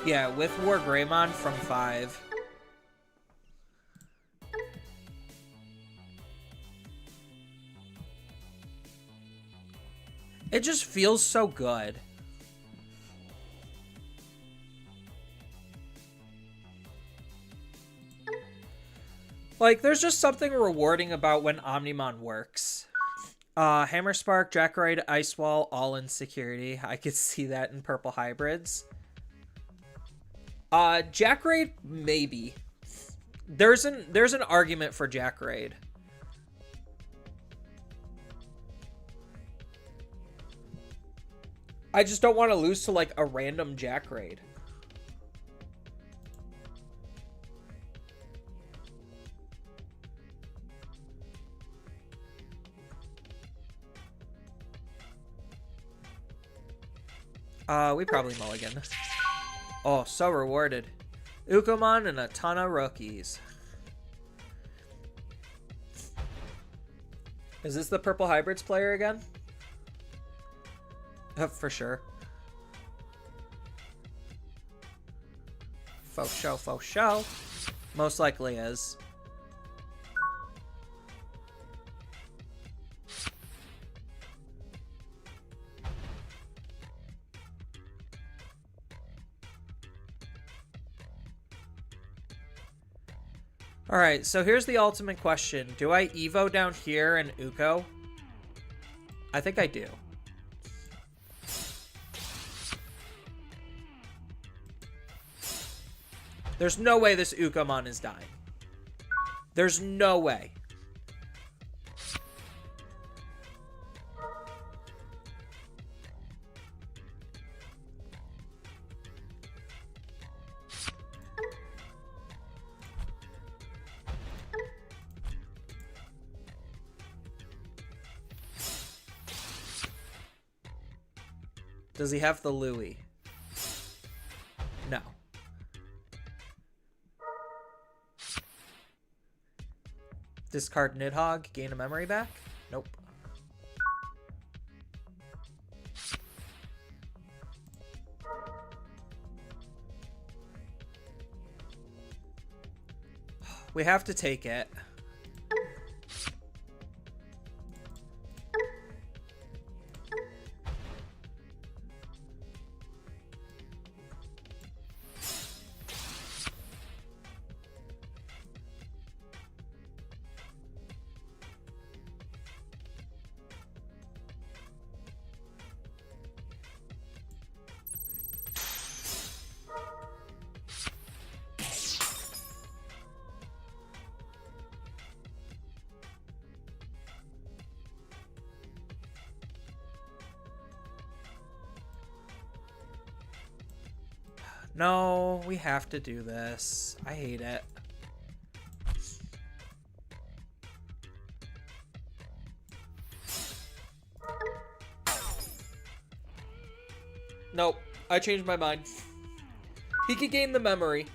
Yeah, with War Greymon from 5. It just feels so good. Like, there's just something rewarding about when Omnimon works. Hammer Spark, Jackraid, Ice Wall, all in security. I could see that in purple hybrids. Jackraid, maybe. There's an argument for Jackraid. I just don't want to lose to, like, a random Jackraid. We probably mulligan. Oh, so rewarded. Ukomon and a ton of rookies. Is this the Purple Hybrids player again? For sure. Faux show, faux show. Most likely is. Alright, so here's the ultimate question. Do I Evo down here and Uko? I think I do. There's no way this Ukomon is dying. There's no way. Does he have the Louis? No. Discard Nidhogg, gain a memory back? Nope. We have to take it. No, we have to do this. I hate it. Nope. I changed my mind. He could gain the memory.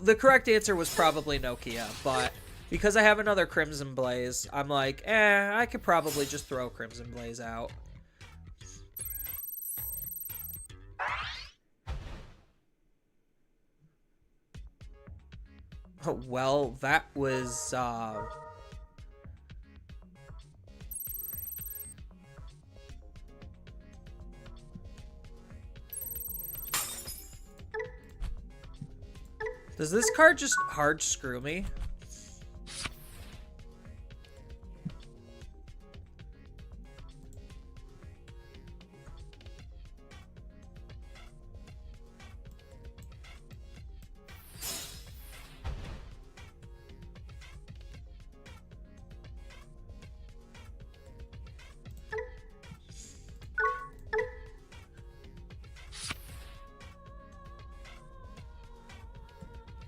The correct answer was probably Nokia, but because I have another Crimson Blaze, I'm like, I could probably just throw Crimson Blaze out. Well, that was, does this card just hard screw me?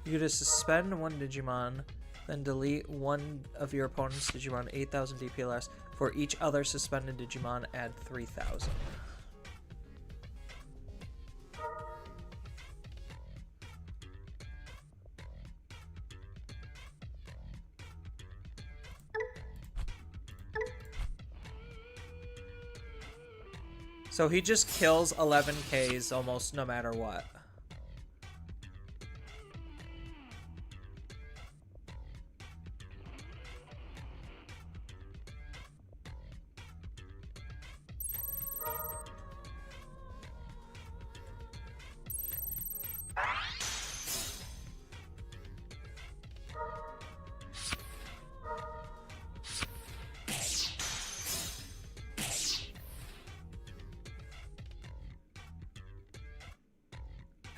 You get to suspend one Digimon, then delete one of your opponent's Digimon 8,000 DPLS. For each other suspended Digimon, add 3,000. So he just kills 11Ks almost no matter what.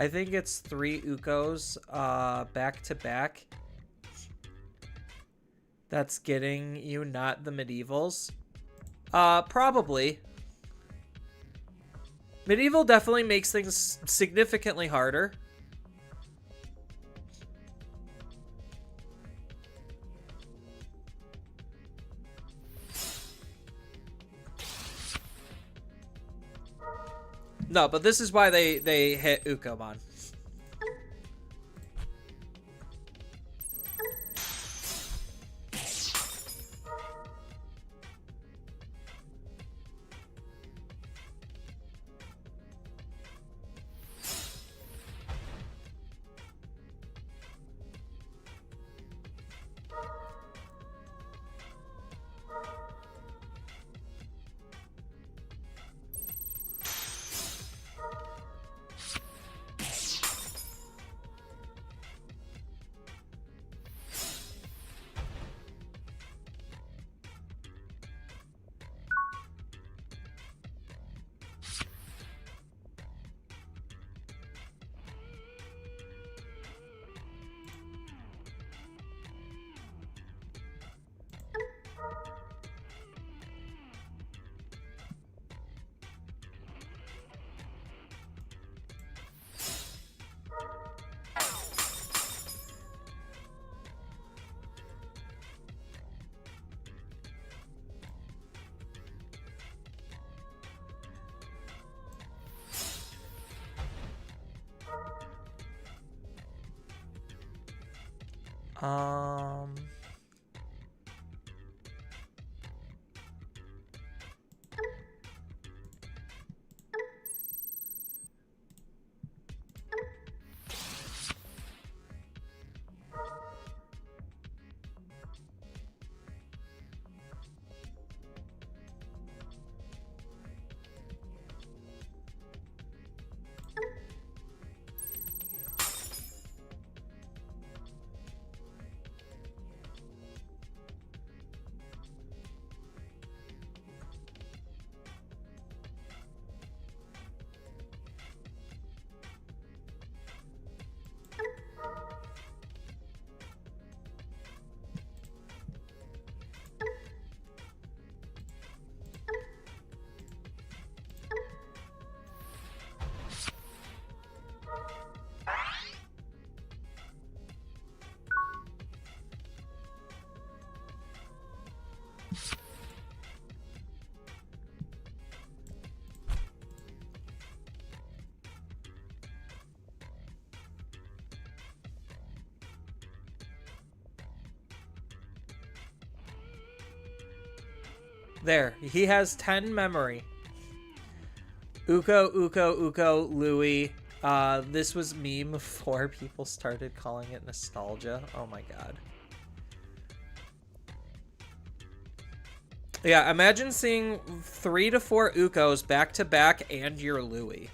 I think it's 3 Ukos back to back. That's getting you not the medievals. Probably. Medieval definitely makes things significantly harder. No, but this is why they hit Ukomon. Um... There, he has 10 memory. Uko, Louis. This was meme before people started calling it nostalgia. Oh my god. Yeah, imagine seeing 3 to 4 Ukos back to back and your Louis.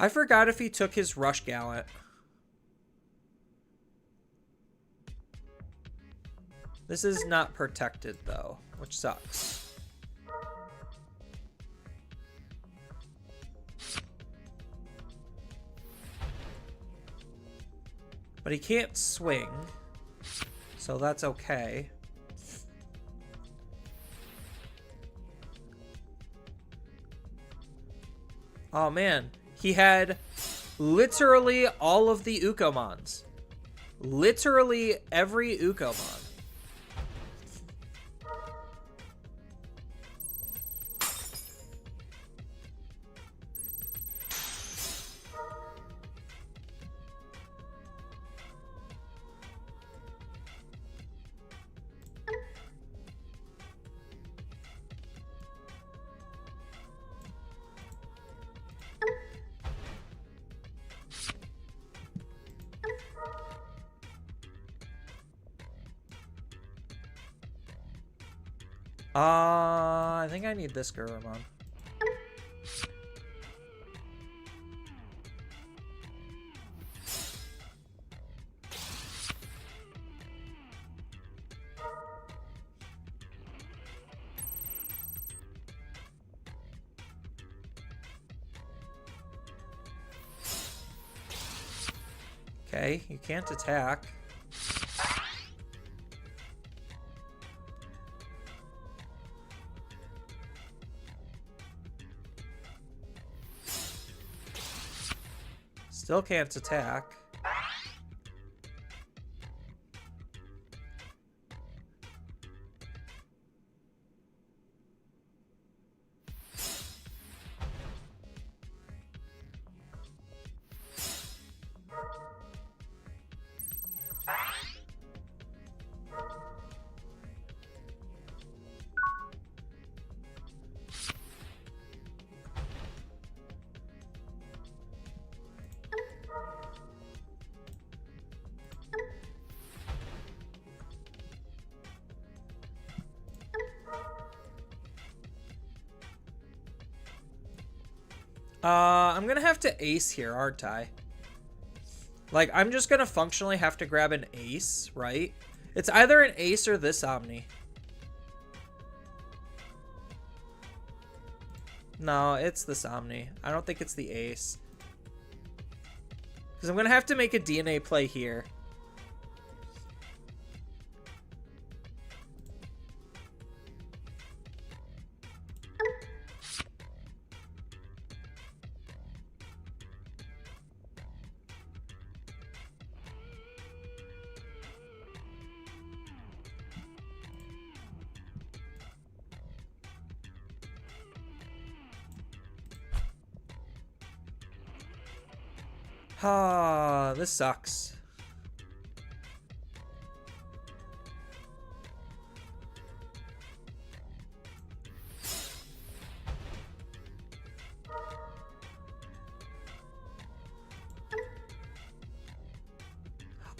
I forgot if he took his Rush Gallant. This is not protected, though, which sucks. But he can't swing, so that's okay. Oh, man. He had literally all of the Ukomons. Literally every Ukomon. I think I need this Gurumon. Okay, you can't attack. Still can't attack. I'm gonna have to ace here, aren't I? Like, I'm just gonna functionally have to grab an ace, right? It's either an ace or this Omni. No, it's this Omni. I don't think it's the ace. Because I'm gonna have to make a DNA play here. Ah, this sucks.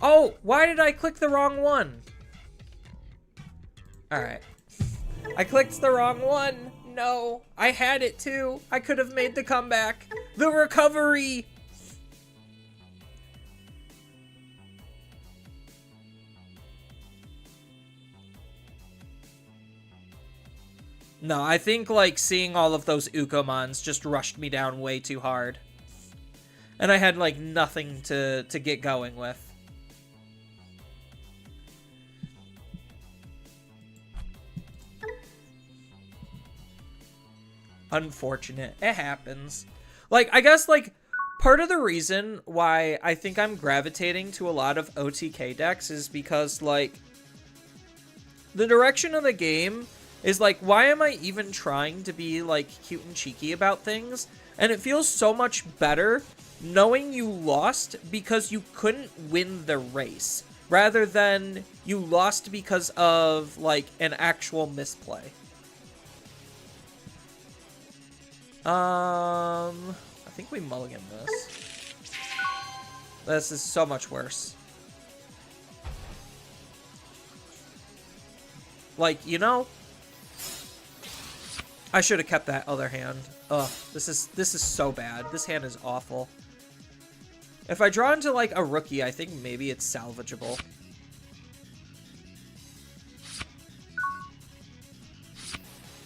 Oh, why did I click the wrong one? All right. I clicked the wrong one. No, I had it too. I could have made the comeback. The recovery. No, I think, like, seeing all of those Ukomons just rushed me down way too hard. And I had, like, nothing to get going with. Unfortunate. It happens. Like, I guess, like, part of the reason why I think I'm gravitating to a lot of OTK decks is because, like, The direction of the game is like, why am I even trying to be like cute and cheeky about things? And it feels so much better knowing you lost because you couldn't win the race, rather than you lost because of like an actual misplay. I think we mulligan this. This is so much worse. Like, you know, I should have kept that other hand. Ugh, this is so bad. This hand is awful. If I draw into like a rookie, I think maybe it's salvageable.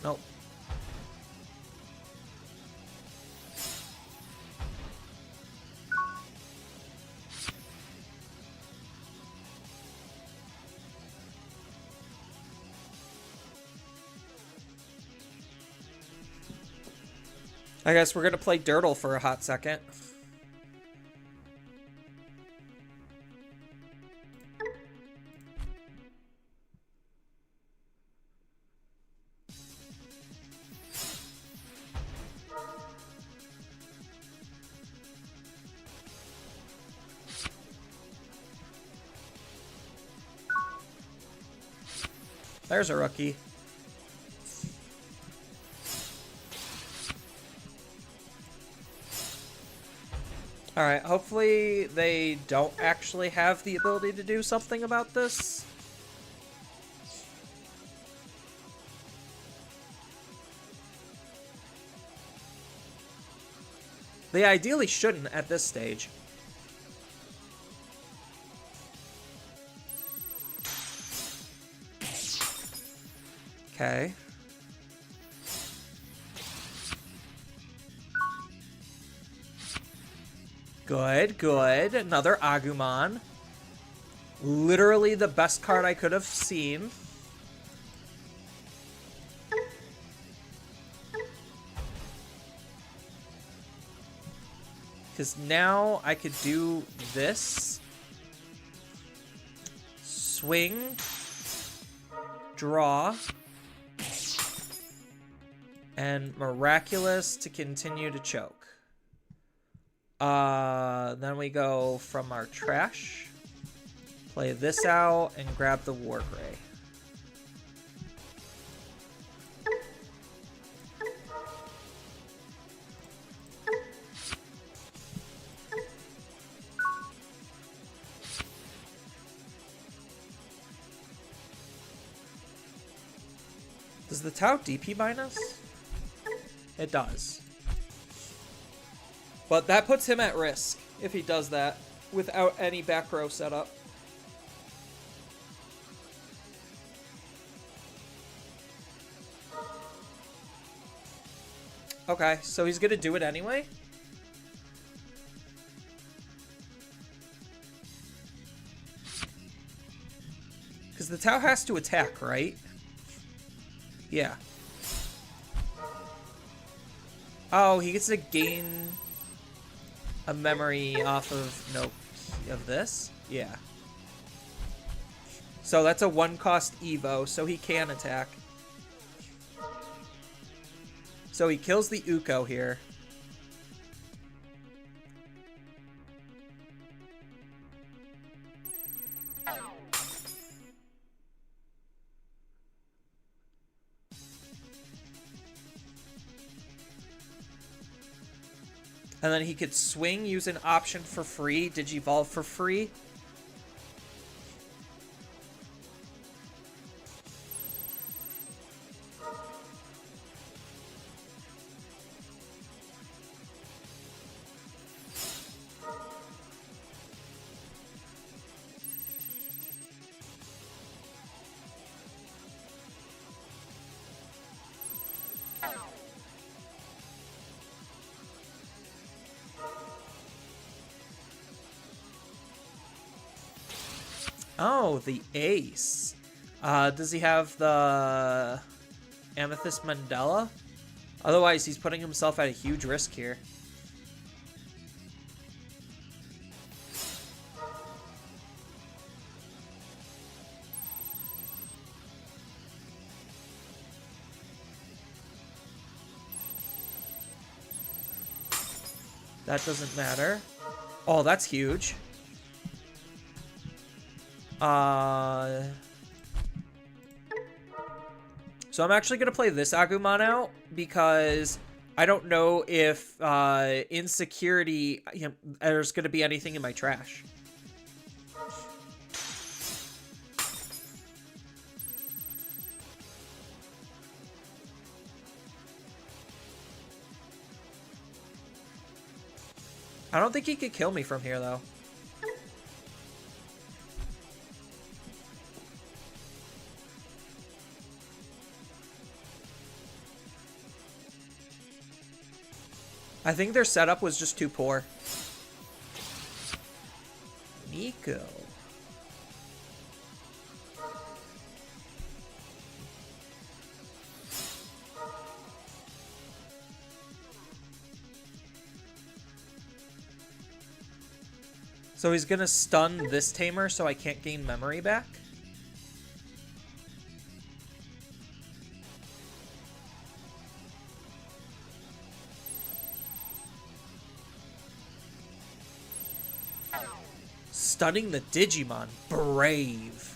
Nope. I guess we're gonna play Dirtle for a hot second. There's a rookie. Alright, hopefully they don't actually have the ability to do something about this. They ideally shouldn't at this stage. Okay. Good, good. Another Agumon. Literally the best card I could have seen. Because now I could do this. Swing. Draw. And Miraculous to continue to choke. Then we go from our trash. Play this out and grab the War Gray. Does the Tau DP minus? It does. But that puts him at risk if he does that without any back row setup. Okay, so he's gonna do it anyway? Because the Tau has to attack, right? Yeah. Oh, he gets to gain a memory off of this? Yeah. So that's a 1-cost Evo, so he can attack. So he kills the Uko here. And then he could swing, use an option for free, Digivolve for free. Oh, the ace. Does he have the Amethyst Mandela? Otherwise, he's putting himself at a huge risk here. That doesn't matter. Oh, that's huge. So I'm actually going to play this Agumon out because I don't know if insecurity, there's going to be anything in my trash. I don't think he could kill me from here, though. I think their setup was just too poor. Nico. So he's gonna stun this tamer so I can't gain memory back? Stunning the Digimon. Brave.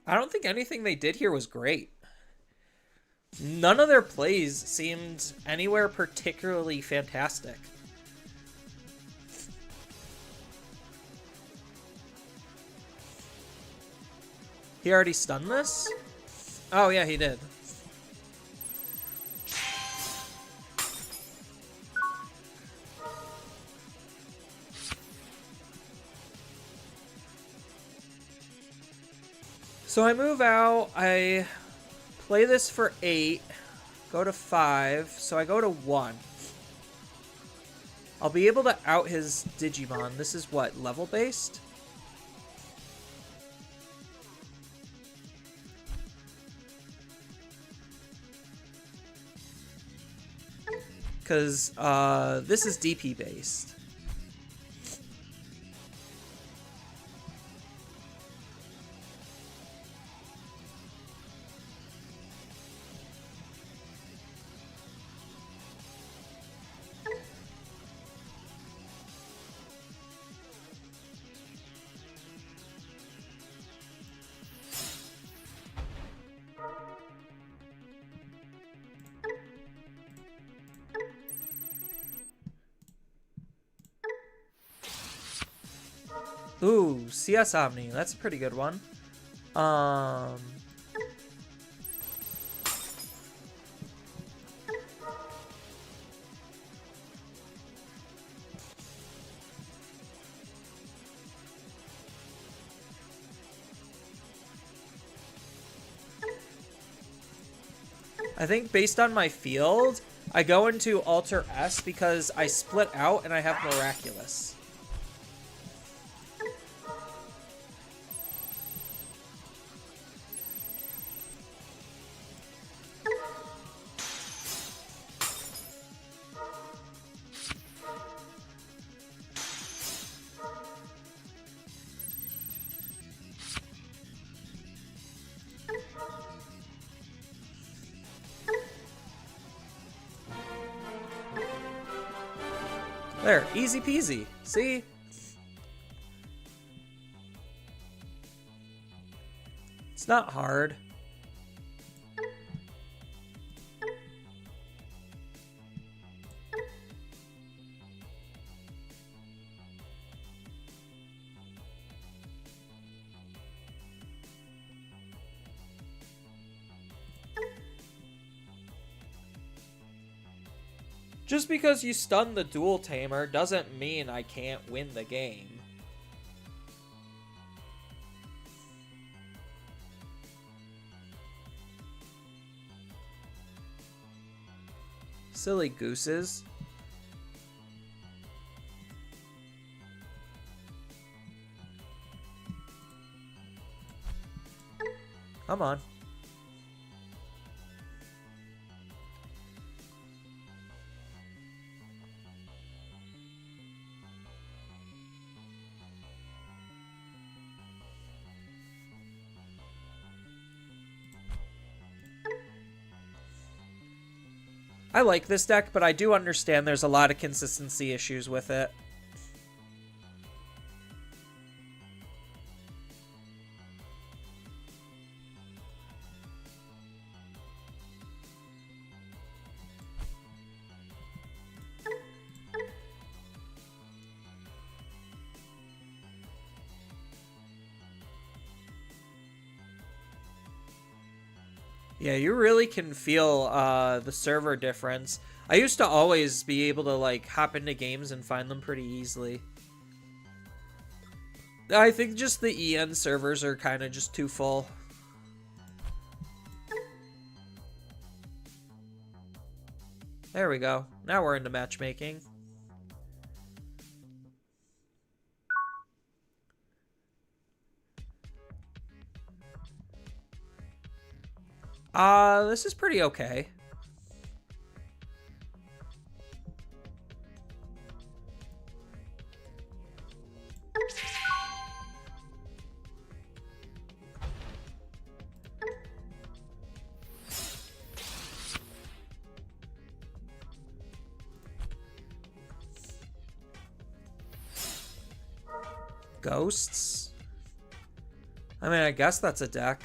I don't think anything they did here was great. None of their plays seemed anywhere particularly fantastic. He already stunned this? Oh, yeah, he did. So I move out, I play this for 8, go to 5, so I go to 1. I'll be able to out his Digimon. This is what, level based? Because this is DP based. Ooh, CS Omni. That's a pretty good one. I think based on my field, I go into Alter S because I split out and I have Miraculous. There, easy peasy. See? It's not hard. Just because you stun the dual tamer doesn't mean I can't win the game. Silly gooses. Come on. I like this deck, but I do understand there's a lot of consistency issues with it. Yeah, you really can feel the server difference. I used to always be able to like hop into games and find them pretty easily. I think just the EN servers are kind of just too full. There we go. Now we're into matchmaking. This is pretty okay. Ghosts? I mean, I guess that's a deck.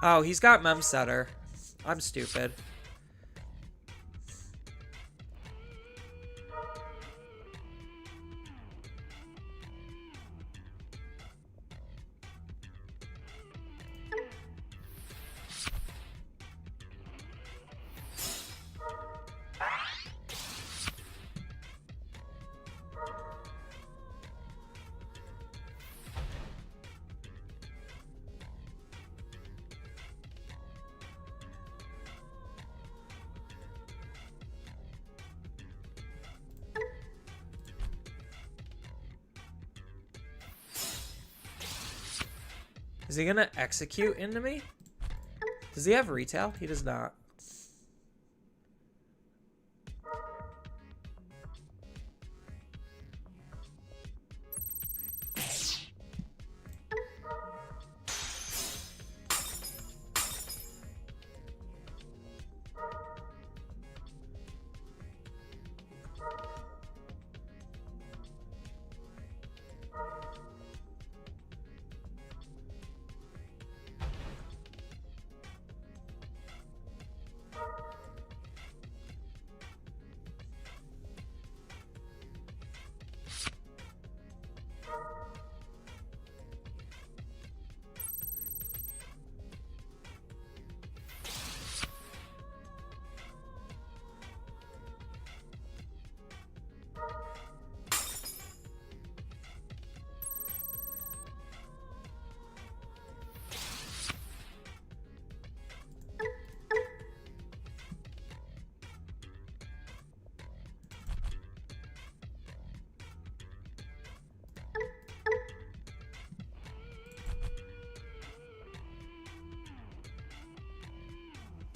Oh, he's got Mem Setter. I'm stupid. Is he gonna execute into me? Does he have retail? He does not.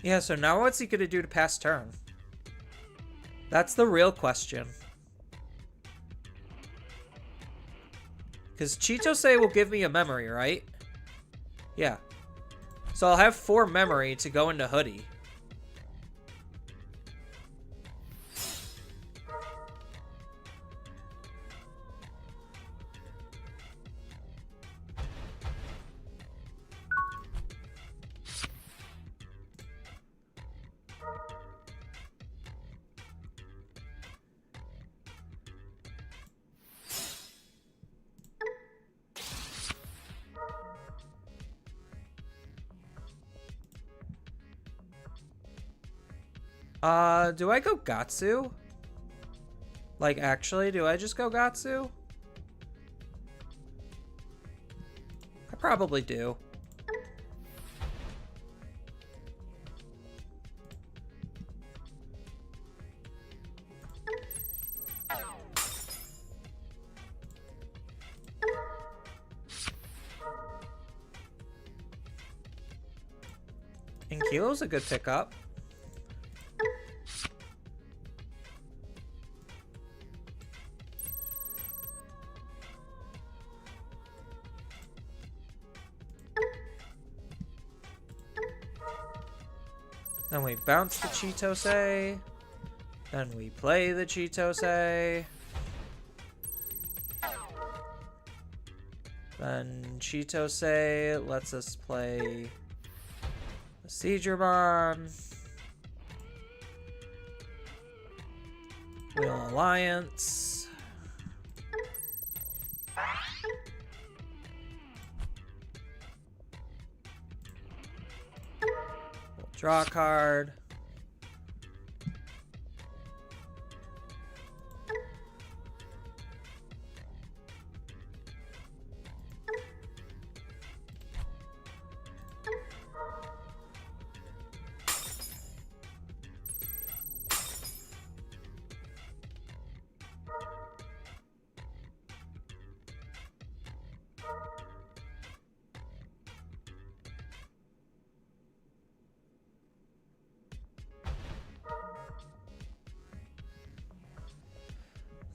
Yeah, so now what's he gonna do to pass turn? That's the real question. Because Chitose will give me a memory, right? Yeah. So I'll have 4 memory to go into Hoodie. Do I go Gatsu? Like, actually, do I just go Gatsu? I probably do. Ankylo's a good pickup. Then we bounce the Chitose. Then we play the Chitose. Then Chitose lets us play the Seedramon. Wheel Alliance. We'll draw a card.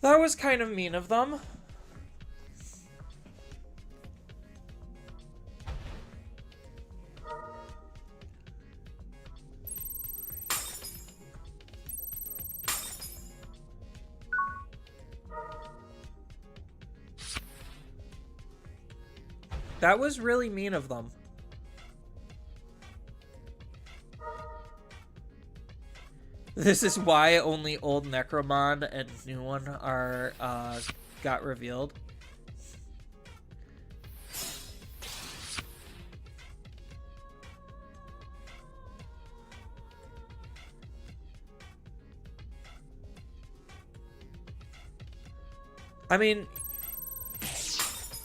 That was kind of mean of them. That was really mean of them. This is why only old Necromon and new one are got revealed. I mean, it's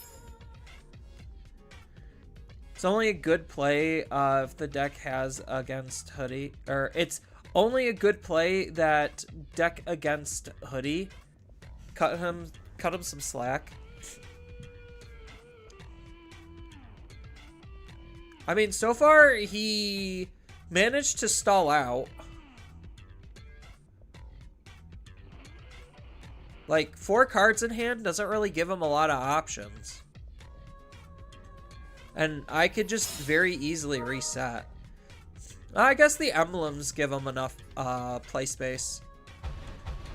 only a good play if the deck has against Hoodie, or it's only a good play that deck against Hoodie cut him some slack. I mean, so far he managed to stall out. Like, 4 cards in hand doesn't really give him a lot of options. And I could just very easily reset. I guess the emblems give him enough play space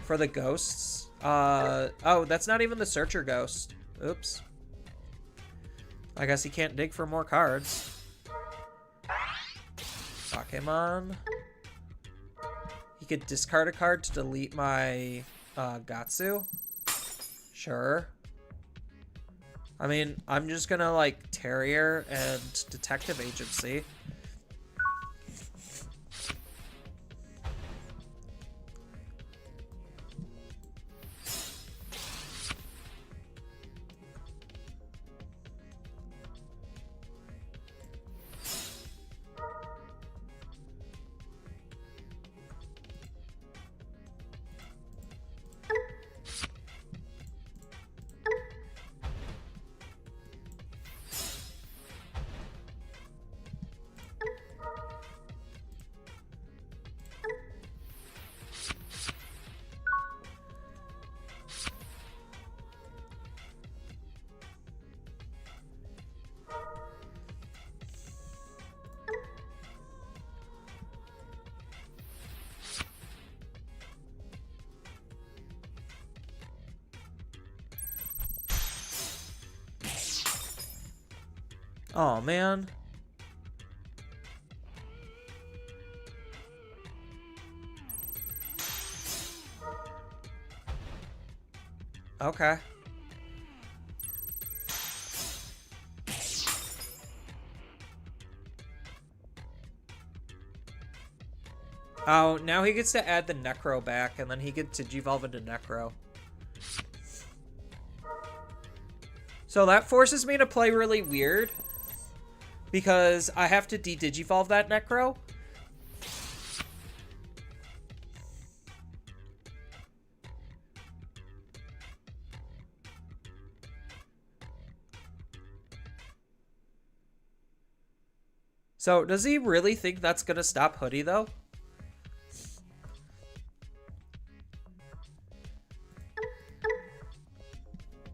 for the ghosts. Oh, that's not even the Searcher Ghost. Oops. I guess he can't dig for more cards. Pokemon. He could discard a card to delete my Gatsu. Sure. I mean, I'm just gonna, like, Terrier and Detective Agency. Oh, man. Okay. Oh, now he gets to add the Necro back, and then he gets to Digivolve into Necro. So that forces me to play really weird, because I have to de-Digivolve that Necro. So, does he really think that's gonna stop Hoodie, though?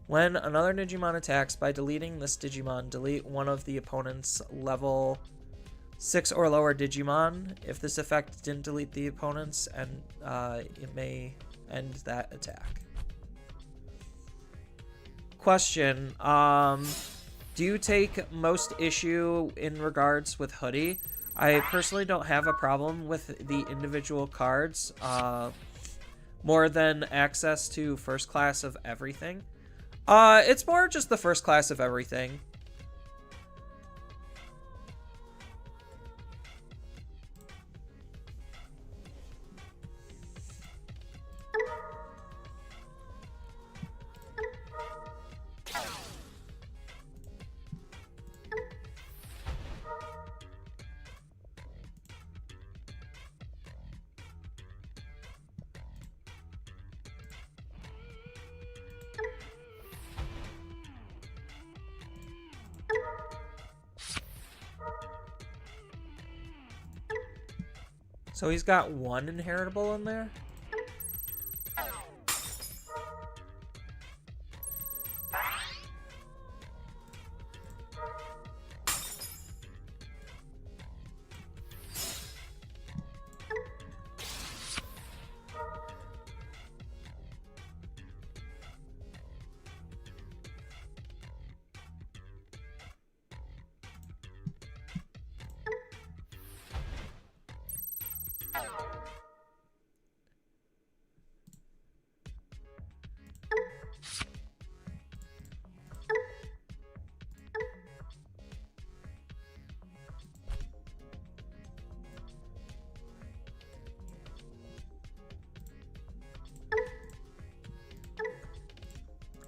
When another Digimon attacks, by deleting this Digimon, delete one of the opponent's level 6 or lower Digimon. If this effect didn't delete the opponent's, and it may end that attack. Question, do you take most issue in regards with Hoodie? I personally don't have a problem with the individual cards, more than access to first class of everything. It's more just the first class of everything. So he's got one inheritable in there?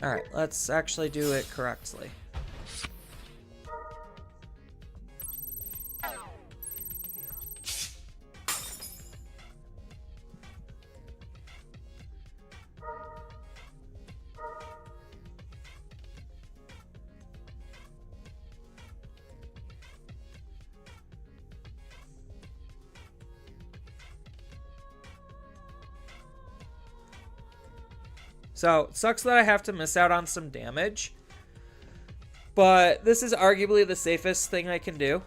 Alright, let's actually do it correctly. So, it sucks that I have to miss out on some damage, but this is arguably the safest thing I can do.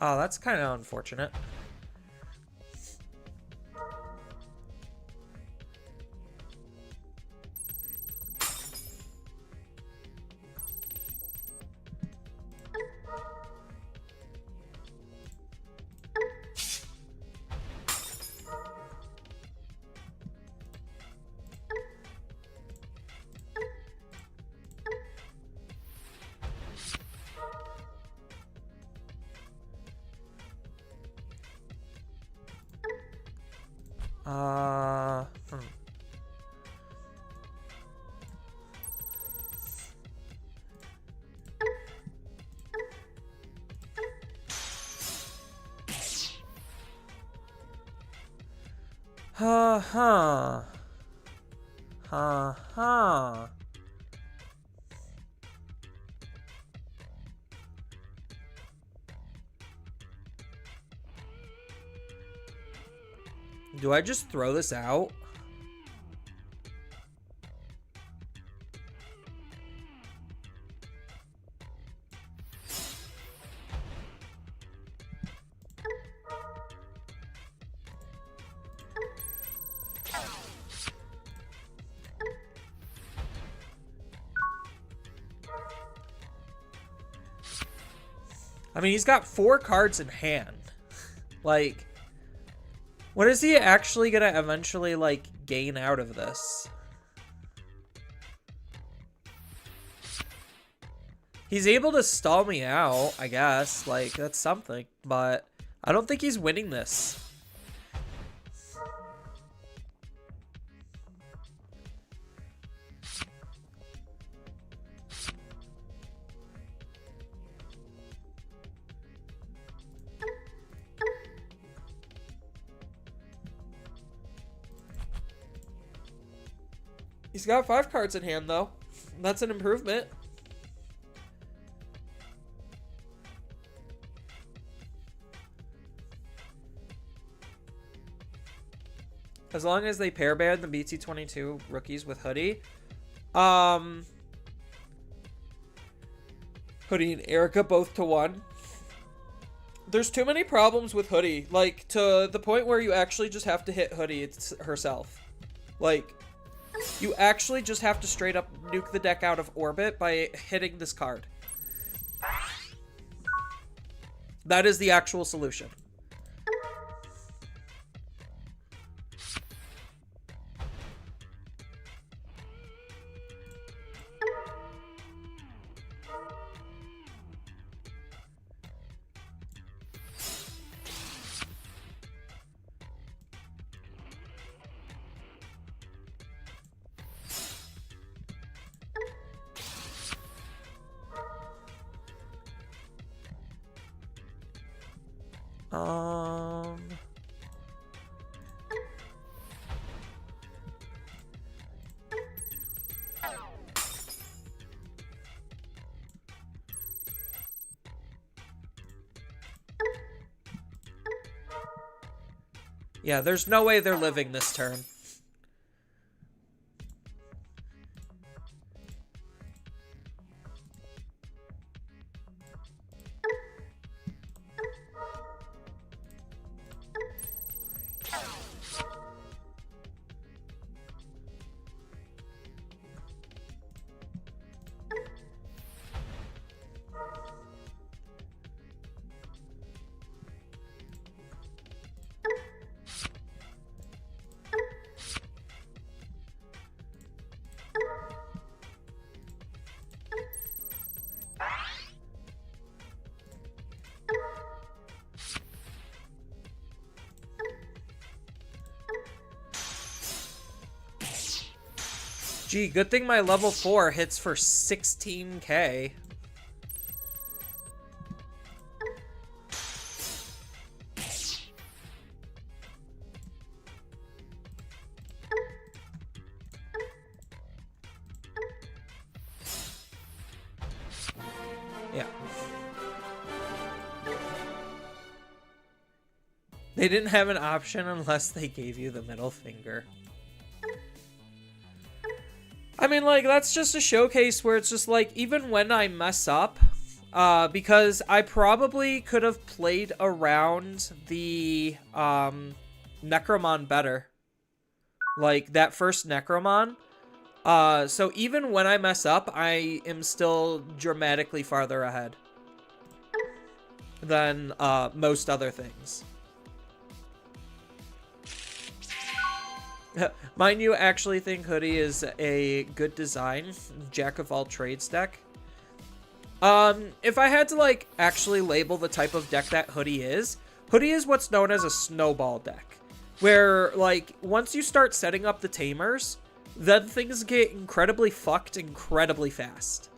Oh, that's kind of unfortunate. Hmm. Ha. Do I just throw this out? I mean, he's got 4 cards in hand. Like, what is he actually gonna eventually, like, gain out of this? He's able to stall me out, I guess. Like, that's something. But I don't think he's winning this. He's got 5 cards in hand, though. That's an improvement. As long as they pair ban the BT22 rookies with Hoodie. Hoodie and Erica both to 1. There's too many problems with Hoodie. Like, to the point where you actually just have to hit Hoodie herself. Like, you actually just have to straight up nuke the deck out of orbit by hitting this card. That is the actual solution. Yeah, there's no way they're living this turn. Gee, good thing my level 4 hits for 16k. Yeah. They didn't have an option unless they gave you the middle finger. I mean, like, that's just a showcase where it's just like, even when I mess up, because I probably could have played around the Necromon better. Like, that first Necromon. So even when I mess up, I am still dramatically farther ahead than most other things. Mind you, actually think Hoodie is a good design jack of all trades deck. If I had to, like, actually label the type of deck that Hoodie is what's known as a snowball deck. Where, like, once you start setting up the tamers, then things get incredibly fucked incredibly fast.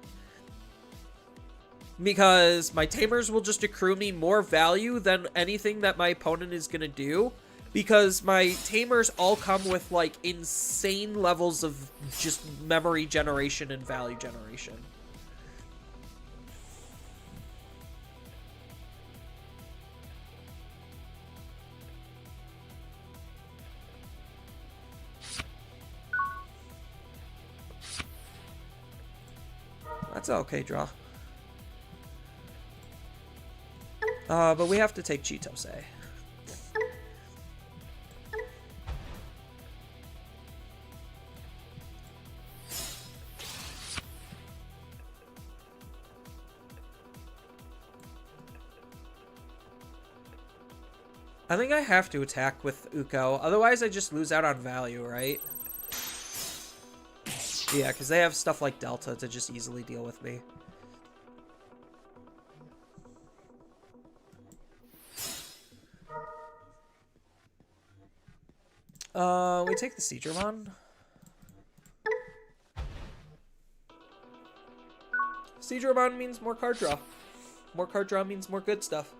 Because my tamers will just accrue me more value than anything that my opponent is gonna do. Because my tamers all come with, like, insane levels of just memory generation and value generation. That's an okay draw. But we have to take Chitose. I think I have to attack with Uko, otherwise I just lose out on value, right? Yeah, because they have stuff like Delta to just easily deal with me. We take the Seedramon. Seedramon means more card draw. More card draw means more good stuff.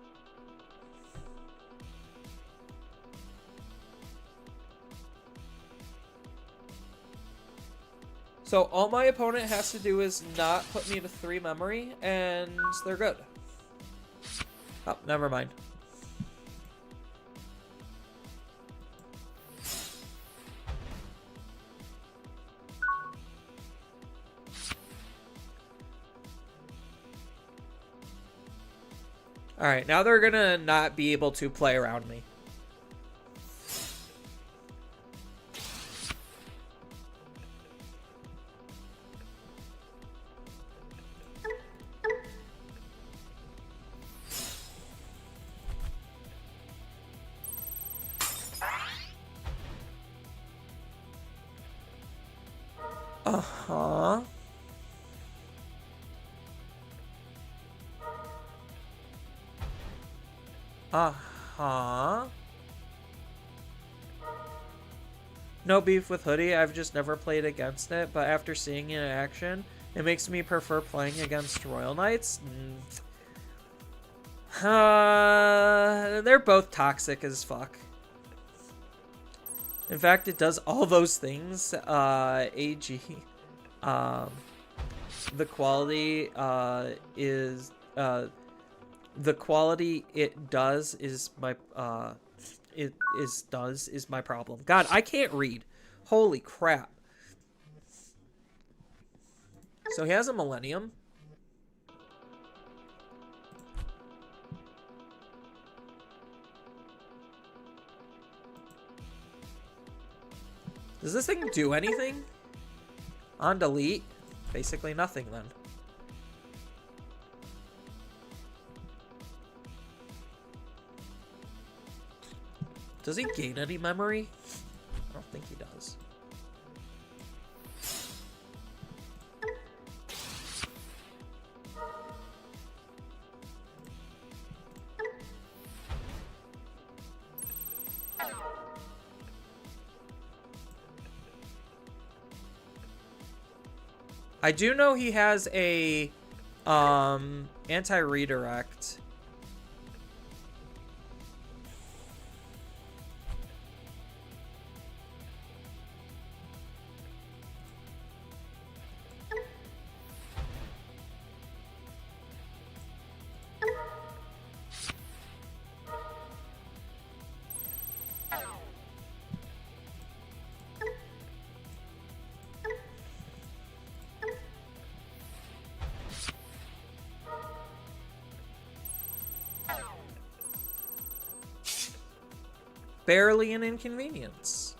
So all my opponent has to do is not put me to 3 memory, and they're good. Oh, never mind. Alright, now they're gonna not be able to play around me. Uh-huh. Uh-huh. No beef with Hoodie, I've just never played against it, but after seeing it in action, it makes me prefer playing against Royal Knights. They're both toxic as fuck. In fact, it does all those things. AG. The quality is the quality it does is my is my problem. God, I can't read. Holy crap. So he has a Millennium. Does this thing do anything? On delete? Basically nothing then. Does he gain any memory? I don't think he does. I do know he has a anti-redirect. Barely an inconvenience.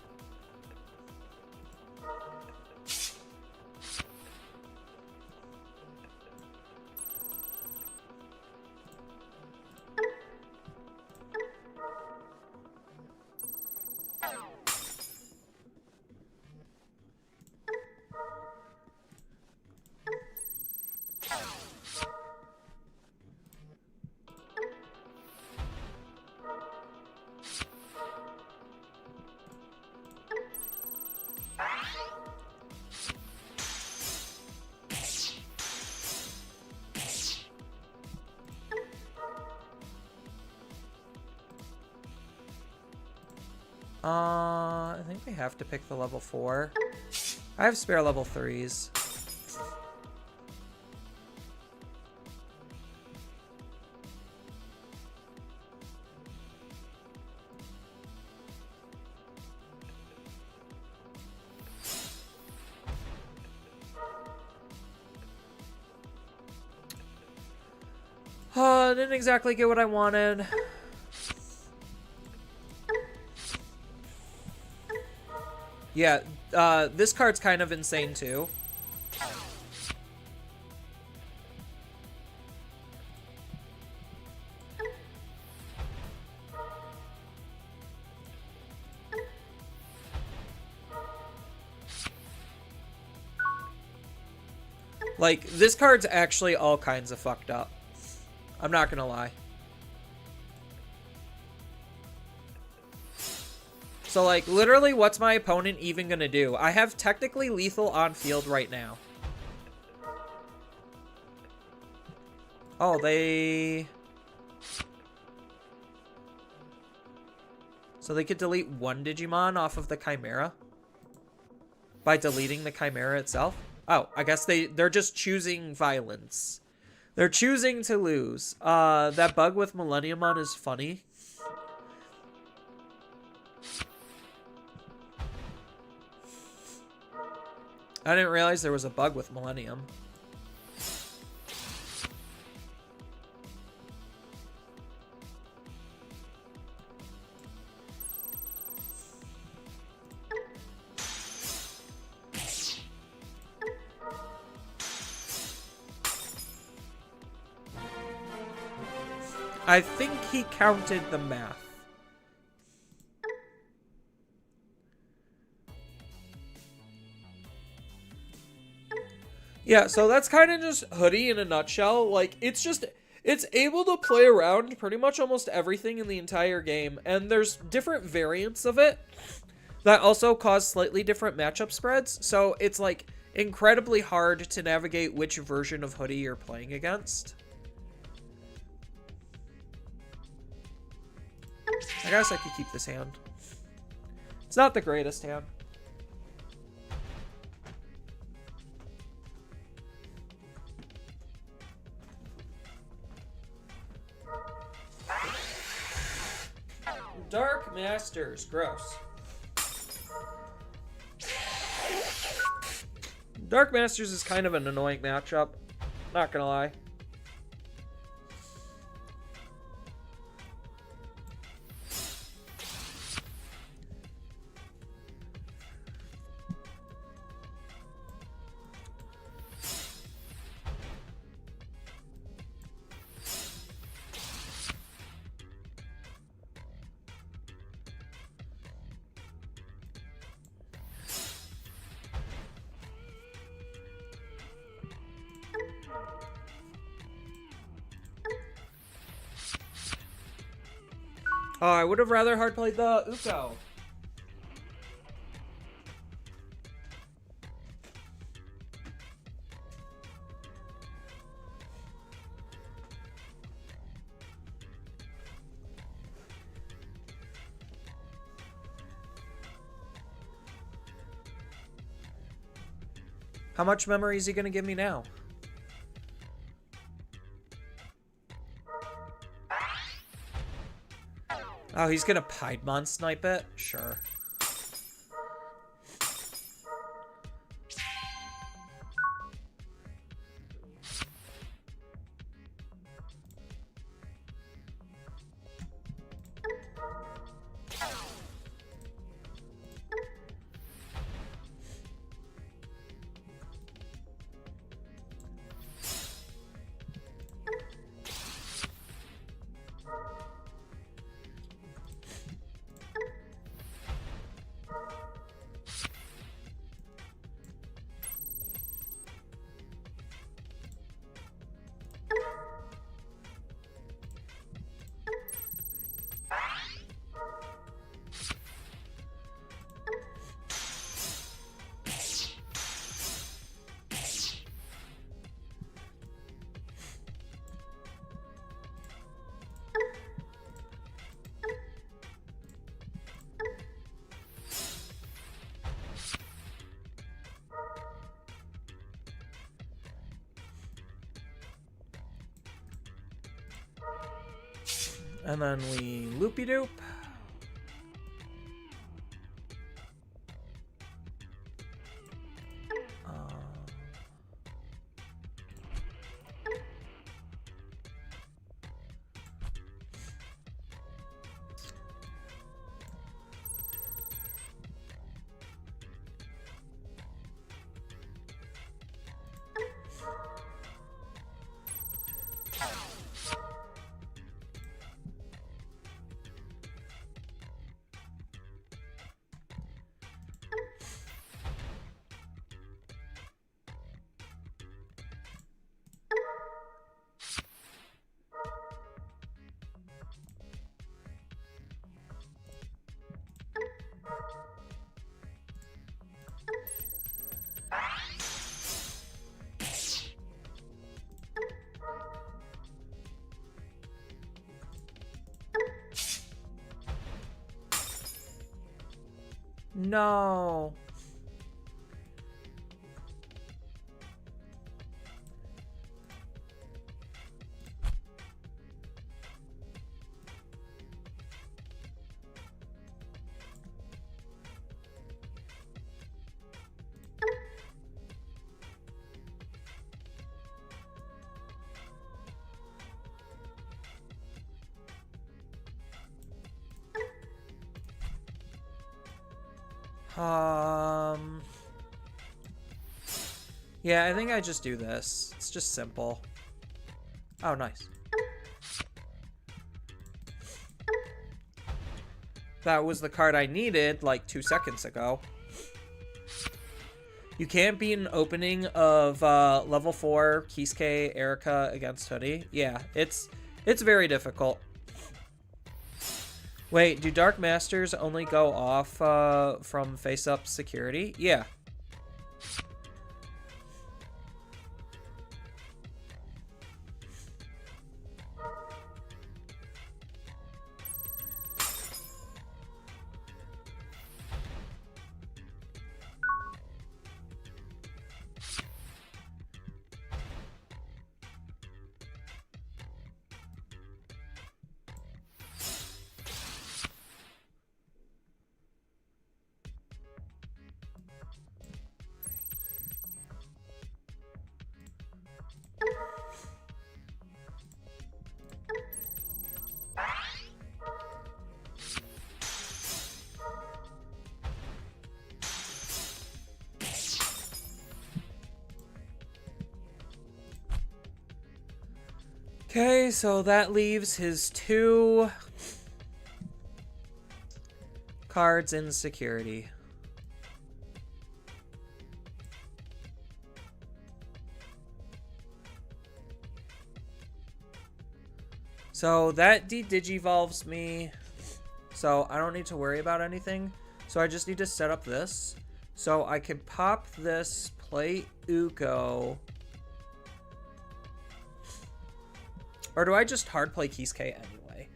I think we have to pick the level 4. I have spare level 3s. Didn't exactly get what I wanted. Yeah, this card's kind of insane too. Like, this card's actually all kinds of fucked up. I'm not gonna lie. So, like, literally, what's my opponent even gonna do? I have technically lethal on field right now. Oh, they... So they could delete one Digimon off of the Chimera? By deleting the Chimera itself? Oh, I guess they're just choosing violence. They're choosing to lose. That bug with Millenniumon is funny. I didn't realize there was a bug with Millennium. I think he counted the math. Yeah, so that's kind of just Hoodie in a nutshell. Like, it's able to play around pretty much almost everything in the entire game. And there's different variants of it that also cause slightly different matchup spreads. So it's, like, incredibly hard to navigate which version of Hoodie you're playing against. I guess I could keep this hand. It's not the greatest hand. Dark Masters, gross. Dark Masters is kind of an annoying matchup, not gonna lie. Oh, I would have rather hard played the Uko. How much memory is he going to give me now? Oh, he's gonna Piedmon snipe it? Sure. And then we loopy-doop. No. Yeah, I think I just do this. It's just simple. Oh, nice. That was the card I needed like 2 seconds ago. You can't beat an opening of level 4 Kisuke Erica against Hoodie. Yeah, it's very difficult. Wait, do Dark Masters only go off from face-up security? Yeah. Okay, so that leaves his 2 cards in security. So that de-digivolves me, so I don't need to worry about anything. So I just need to set up this. So I can pop this, play Uko. Or do I just hard play Kisuke anyway?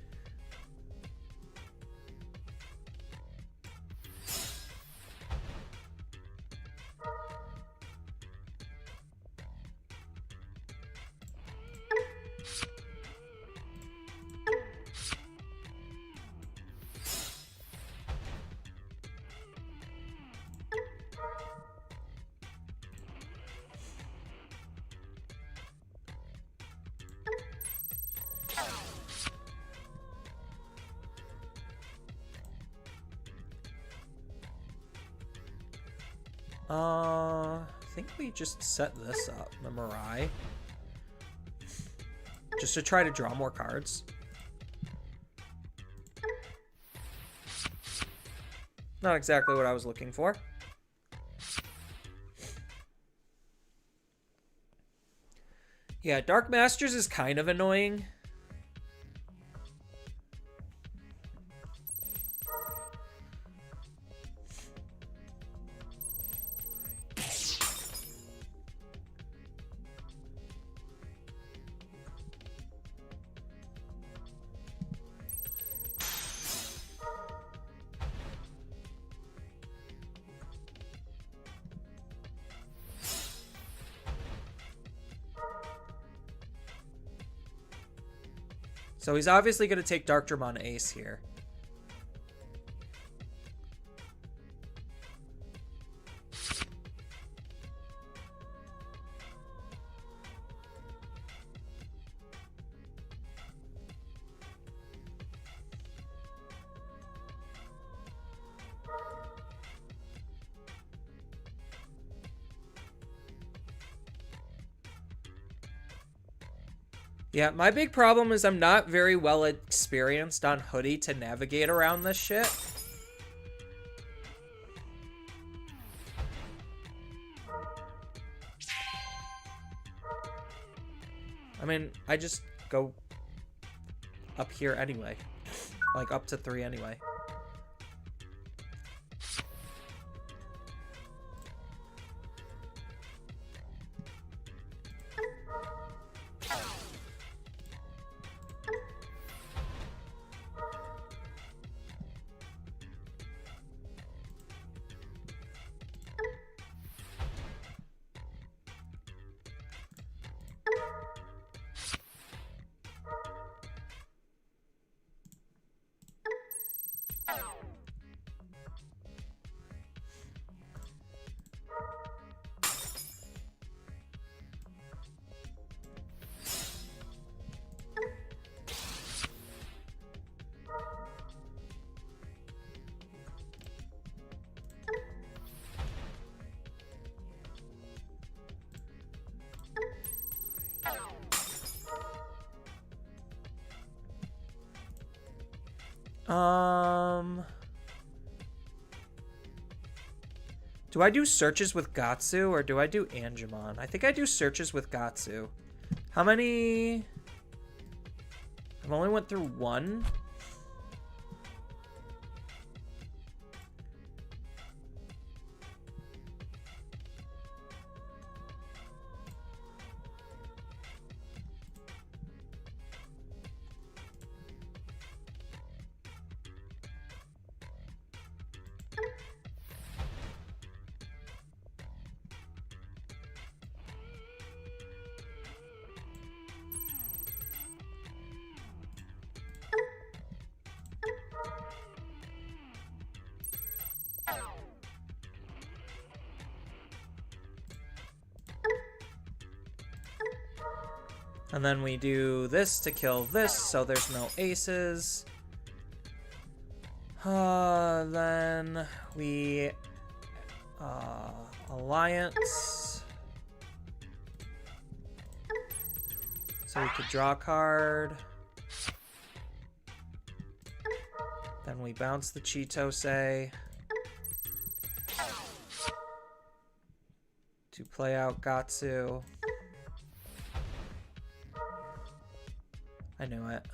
I think we just set this up, the Mirai. Just to try to draw more cards. Not exactly what I was looking for. Yeah, Dark Masters is kind of annoying. So he's obviously going to take Dark Dramon Ace here. Yeah, my big problem is I'm not very well experienced on Hoodie to navigate around this shit. I mean, I just go up here anyway. Like, up to 3 anyway. Do I do searches with Gatsu or do I do Angemon? I think I do searches with Gatsu. How many? I've only went through one. And then we do this to kill this, so there's no aces. Then we... Alliance. So we could draw a card. Then we bounce the Chitose. To play out Gatsu. I knew it.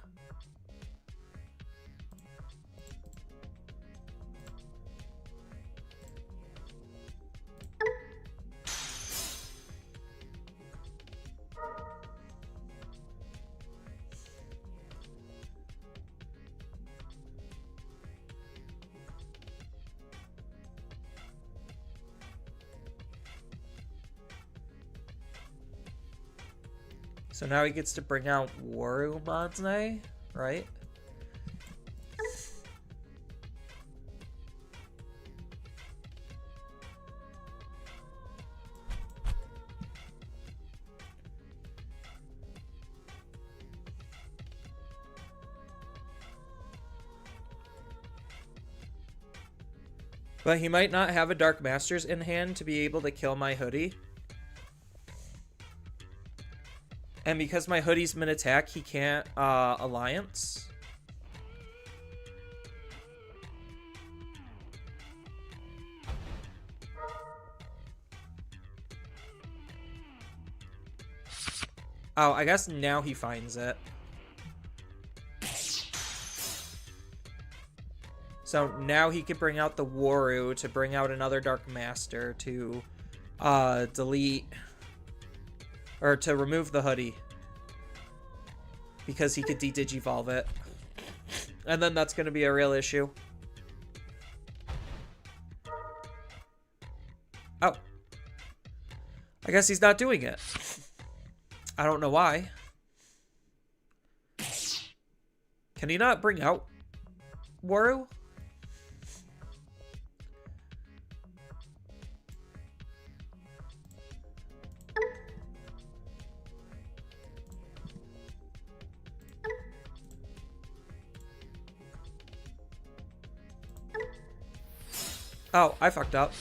So now he gets to bring out Warumazne, right? But he might not have a Dark Masters in hand to be able to kill my hoodie. And because my hoodie's mid-attack, he can't Alliance. Oh, I guess now he finds it. So now he could bring out the Waru to bring out another Dark Master to delete... Or to remove the hoodie. Because he could de-digivolve it. And then that's going to be a real issue. Oh. I guess he's not doing it. I don't know why. Can he not bring out Waru? Oh, I fucked up.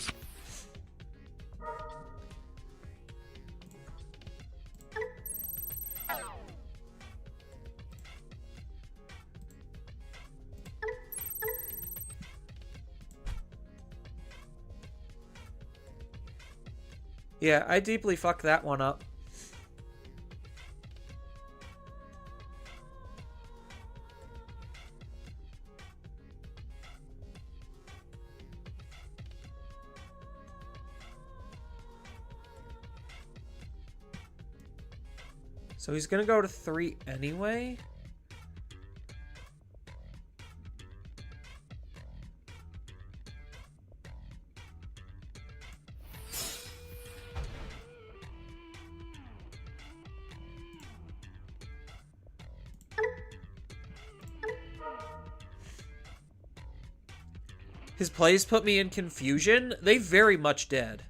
Yeah, I deeply fucked that one up. So he's gonna go to 3 anyway. His plays put me in confusion. They very much did.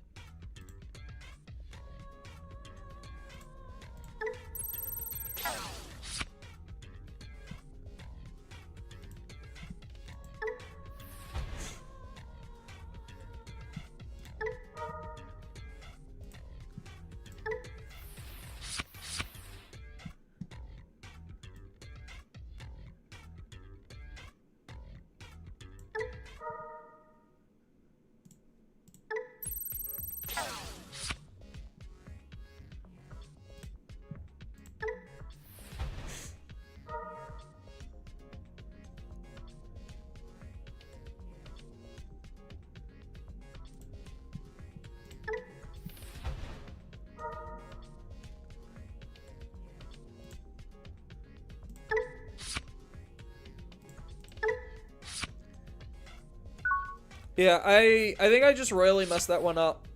Yeah, I think I just royally messed that one up.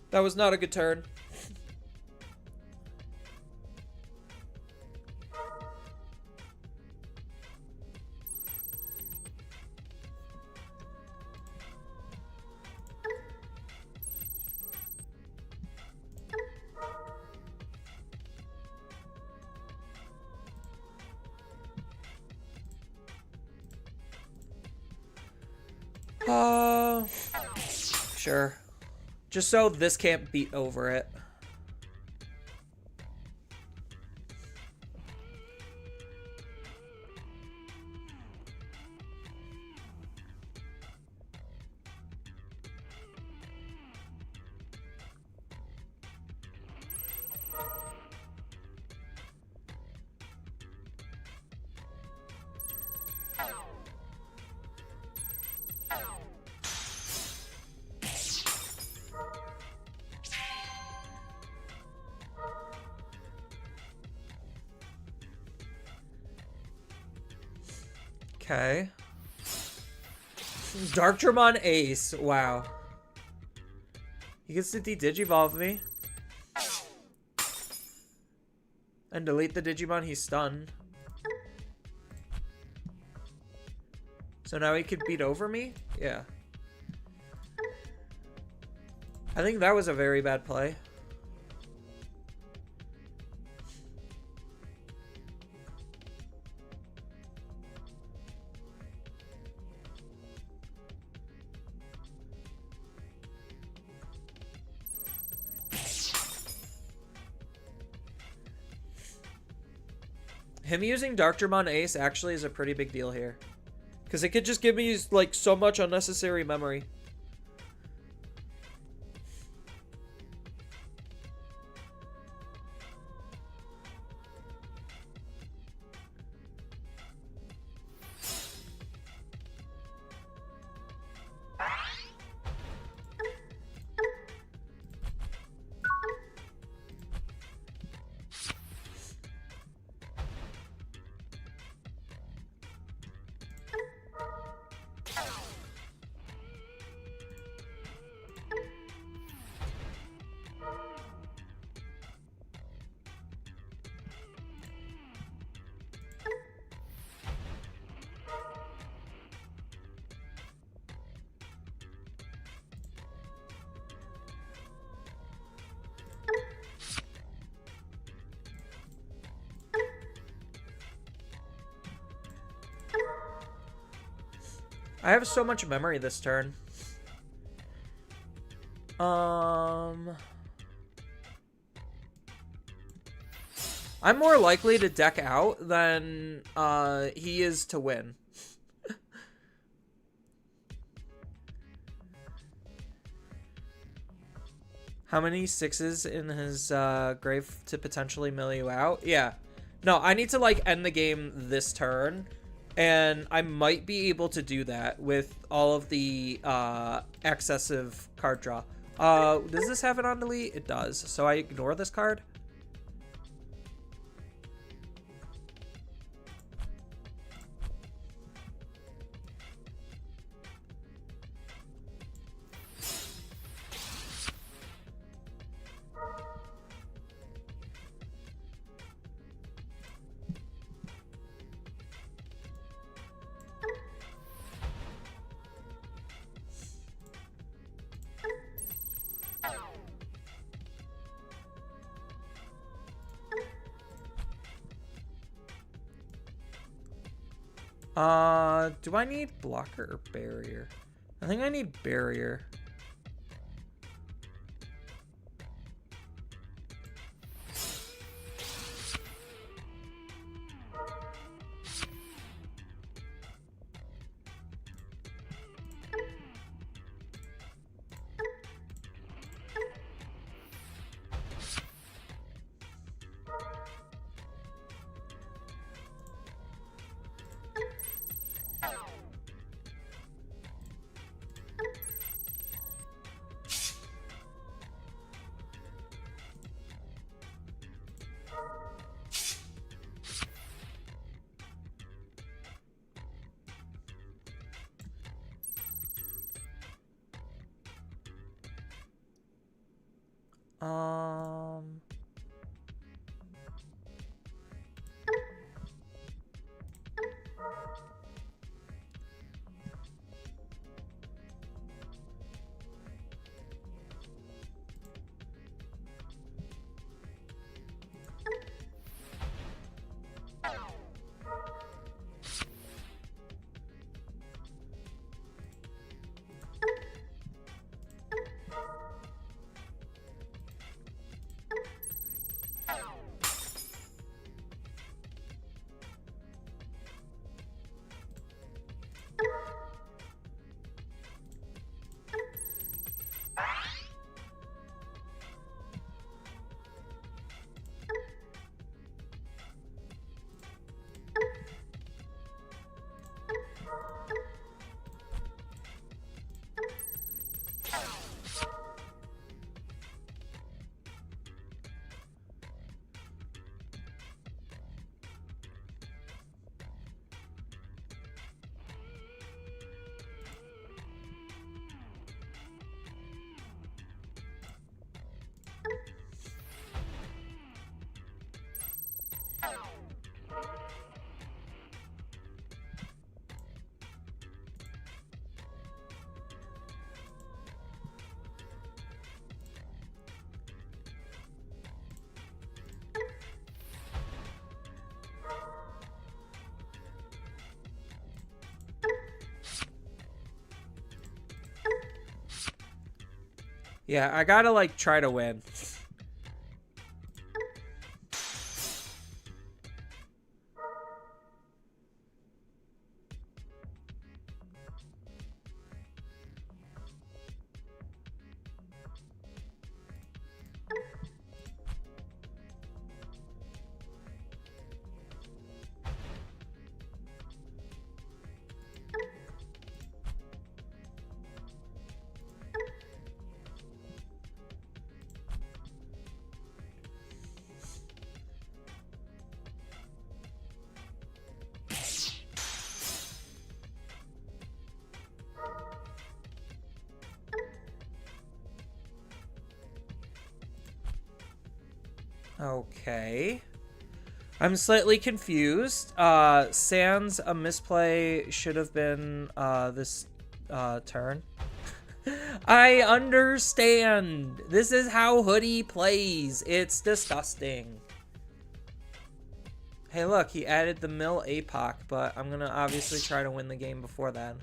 That was not a good turn. Sure. Just so this can't beat over it. Okay. Darkdramon Ace. Wow. He gets to de-digivolve me. And delete the Digimon he's stunned. So now he could beat over me? Yeah. I think that was a very bad play. Him using Darkdramon Ace actually is a pretty big deal here. Because it could just give me, like, so much unnecessary memory. I have so much memory this turn. I'm more likely to deck out than he is to win. How many sixes in his grave to potentially mill you out? Yeah. No, I need to, like, end the game this turn. And I might be able to do that with all of the excessive card draw. Does this have it on delete? It does. So I ignore this card. Do I need blocker or barrier? I think I need barrier. Um... Yeah, I gotta, like, try to win. Okay. I'm slightly confused. Sans a misplay should have been this turn. I understand. This is how Hoodie plays. It's disgusting. Hey, look, he added the mill APOC, but I'm gonna obviously try to win the game before that.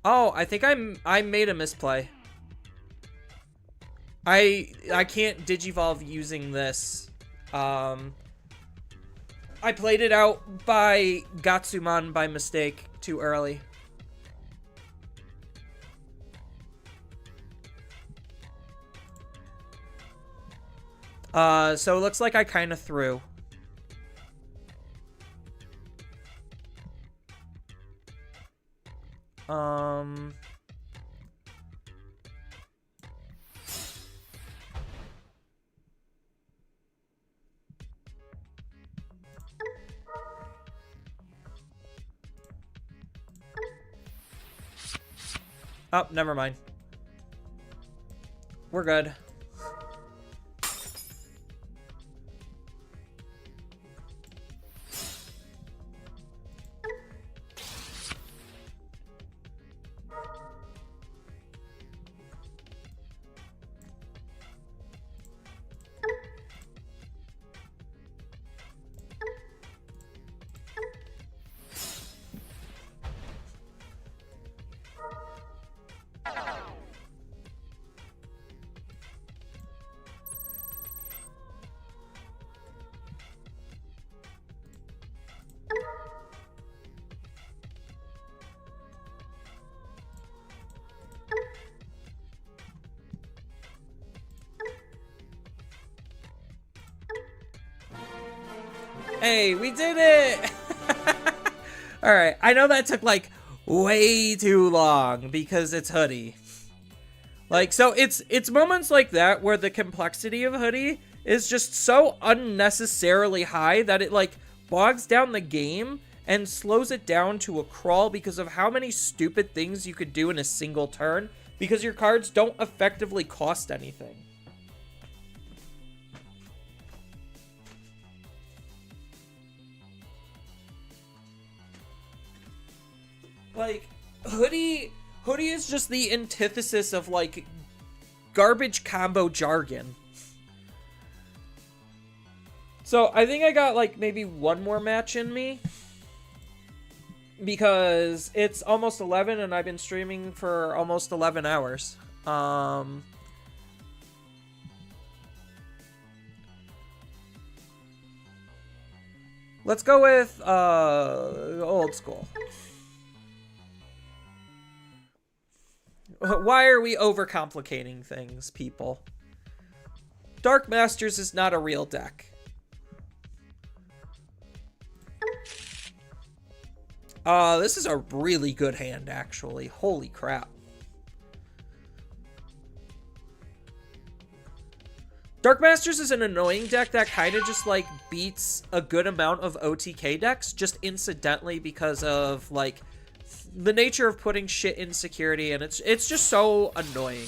Oh, I think I made a misplay. I can't digivolve using this. I played it out by Gatsumon by mistake too early. So it looks like I kind of threw. Oh, never mind. We're good. Hey, we did it! Alright, I know that took, like, way too long because it's Hoodie. Like, so it's moments like that where the complexity of Hoodie is just so unnecessarily high that it, like, bogs down the game and slows it down to a crawl because of how many stupid things you could do in a single turn because your cards don't effectively cost anything. Like, Hoodie is just the antithesis of, like, garbage combo jargon. So, I think I got, like, maybe one more match in me. Because it's almost 11 and I've been streaming for almost 11 hours. Let's go with, old school. Why are we overcomplicating things, people? Dark Masters is not a real deck. This is a really good hand, actually. Holy crap. Dark Masters is an annoying deck that kind of just, like, beats a good amount of OTK decks, just incidentally because of, like, the nature of putting shit in security, and it's just so annoying.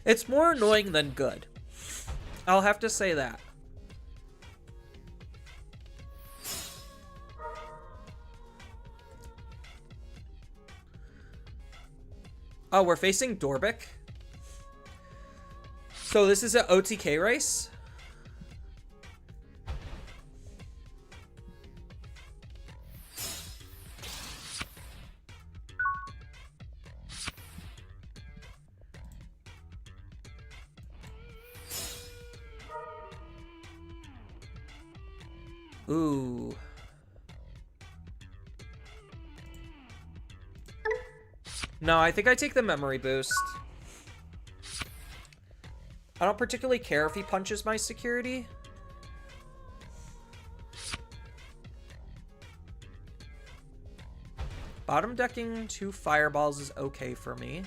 It's more annoying than good. I'll have to say that. Oh, we're facing Dorbic. So this is an OTK race. Ooh. No, I think I take the memory boost. I don't particularly care if he punches my security. Bottom decking 2 fireballs is okay for me.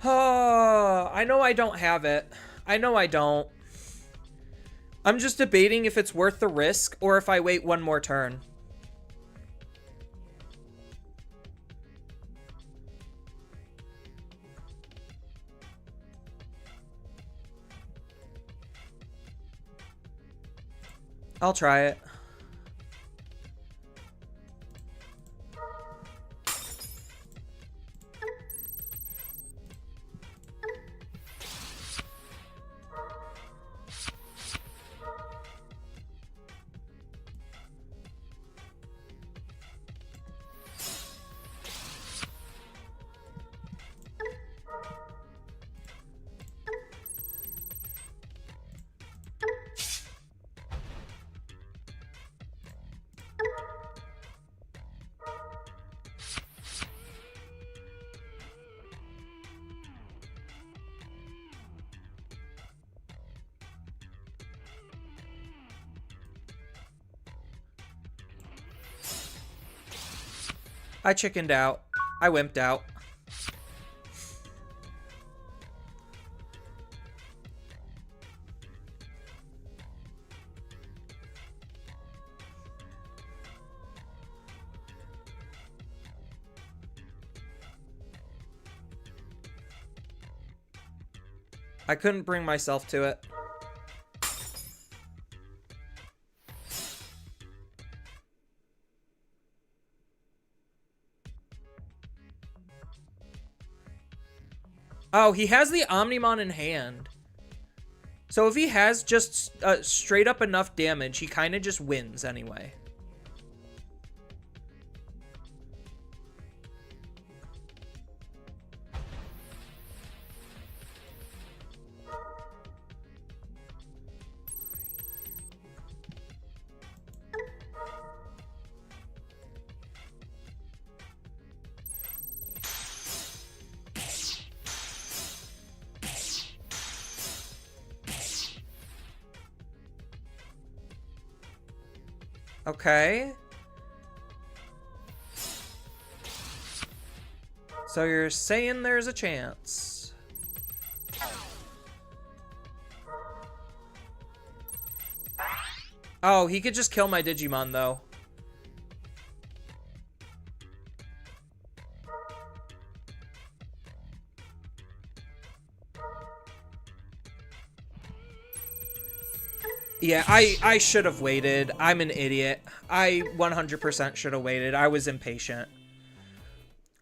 Oh, I know I don't have it. I know I don't. I'm just debating if it's worth the risk or if I wait one more turn. I'll try it. I chickened out. I wimped out. I couldn't bring myself to it. Oh, he has the Omnimon in hand. So if he has just straight up enough damage, he kind of just wins anyway. Okay. So you're saying there's a chance. Oh, he could just kill my Digimon, though. Yeah, I should have waited. I'm an idiot. I 100% should have waited. I was impatient.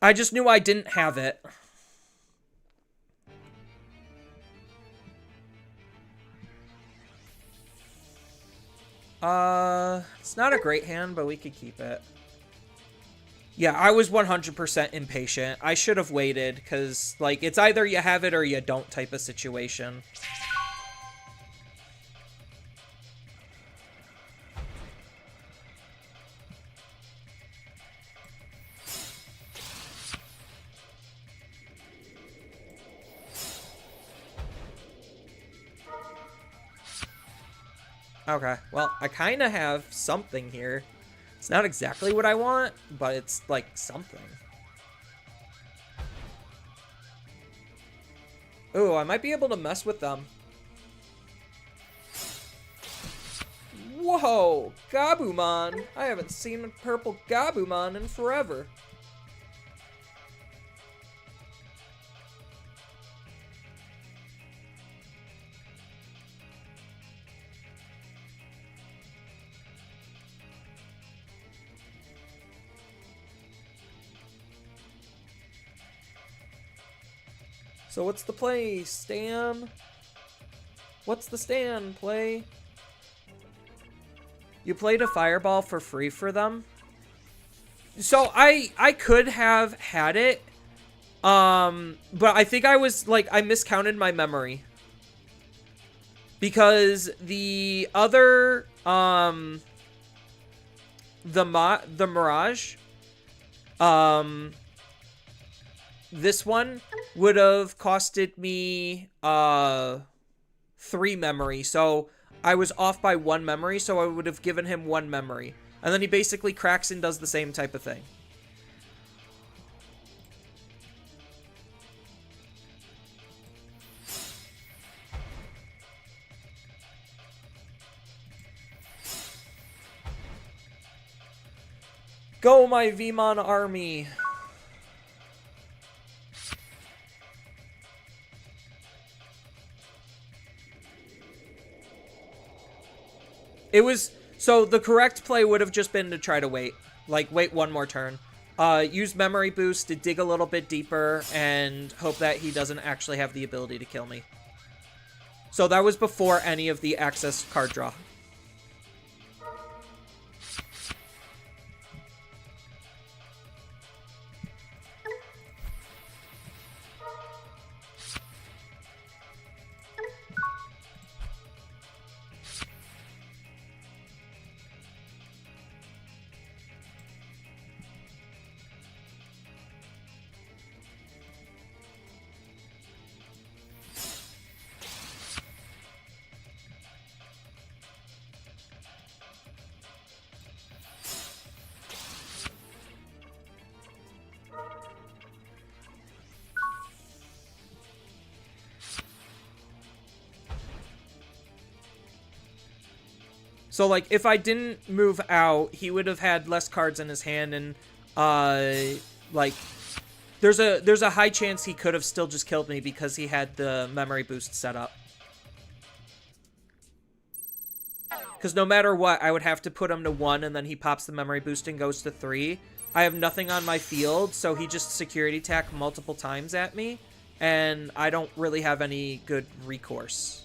I just knew I didn't have it. It's not a great hand, but we could keep it. Yeah, I was 100% impatient. I should have waited, because, like, it's either you have it or you don't type of situation. Okay, well, I kind of have something here. It's not exactly what I want, but it's, like, something. Ooh, I might be able to mess with them. Whoa! Gabumon! I haven't seen a purple Gabumon in forever. So what's the play, Stan? What's the Stan play? You played a fireball for free for them? So I could have had it. But I think I was like I miscounted my memory. Because the other the Mirage this one would have costed me 3 memory. So I was off by 1 memory, so I would have given him 1 memory. And then he basically cracks and does the same type of thing. Go, my Vmon army! It was... So, the correct play would have just been to try to wait. Like, wait 1 more turn. Use Memory Boost to dig a little bit deeper and hope that he doesn't actually have the ability to kill me. So, that was before any of the access card draw. So, like, if I didn't move out, he would have had less cards in his hand, and, like, there's a high chance he could have still just killed me because he had the memory boost set up. Because no matter what, I would have to put him to 1, and then he pops the memory boost and goes to 3. I have nothing on my field, so he just security attacked multiple times at me, and I don't really have any good recourse.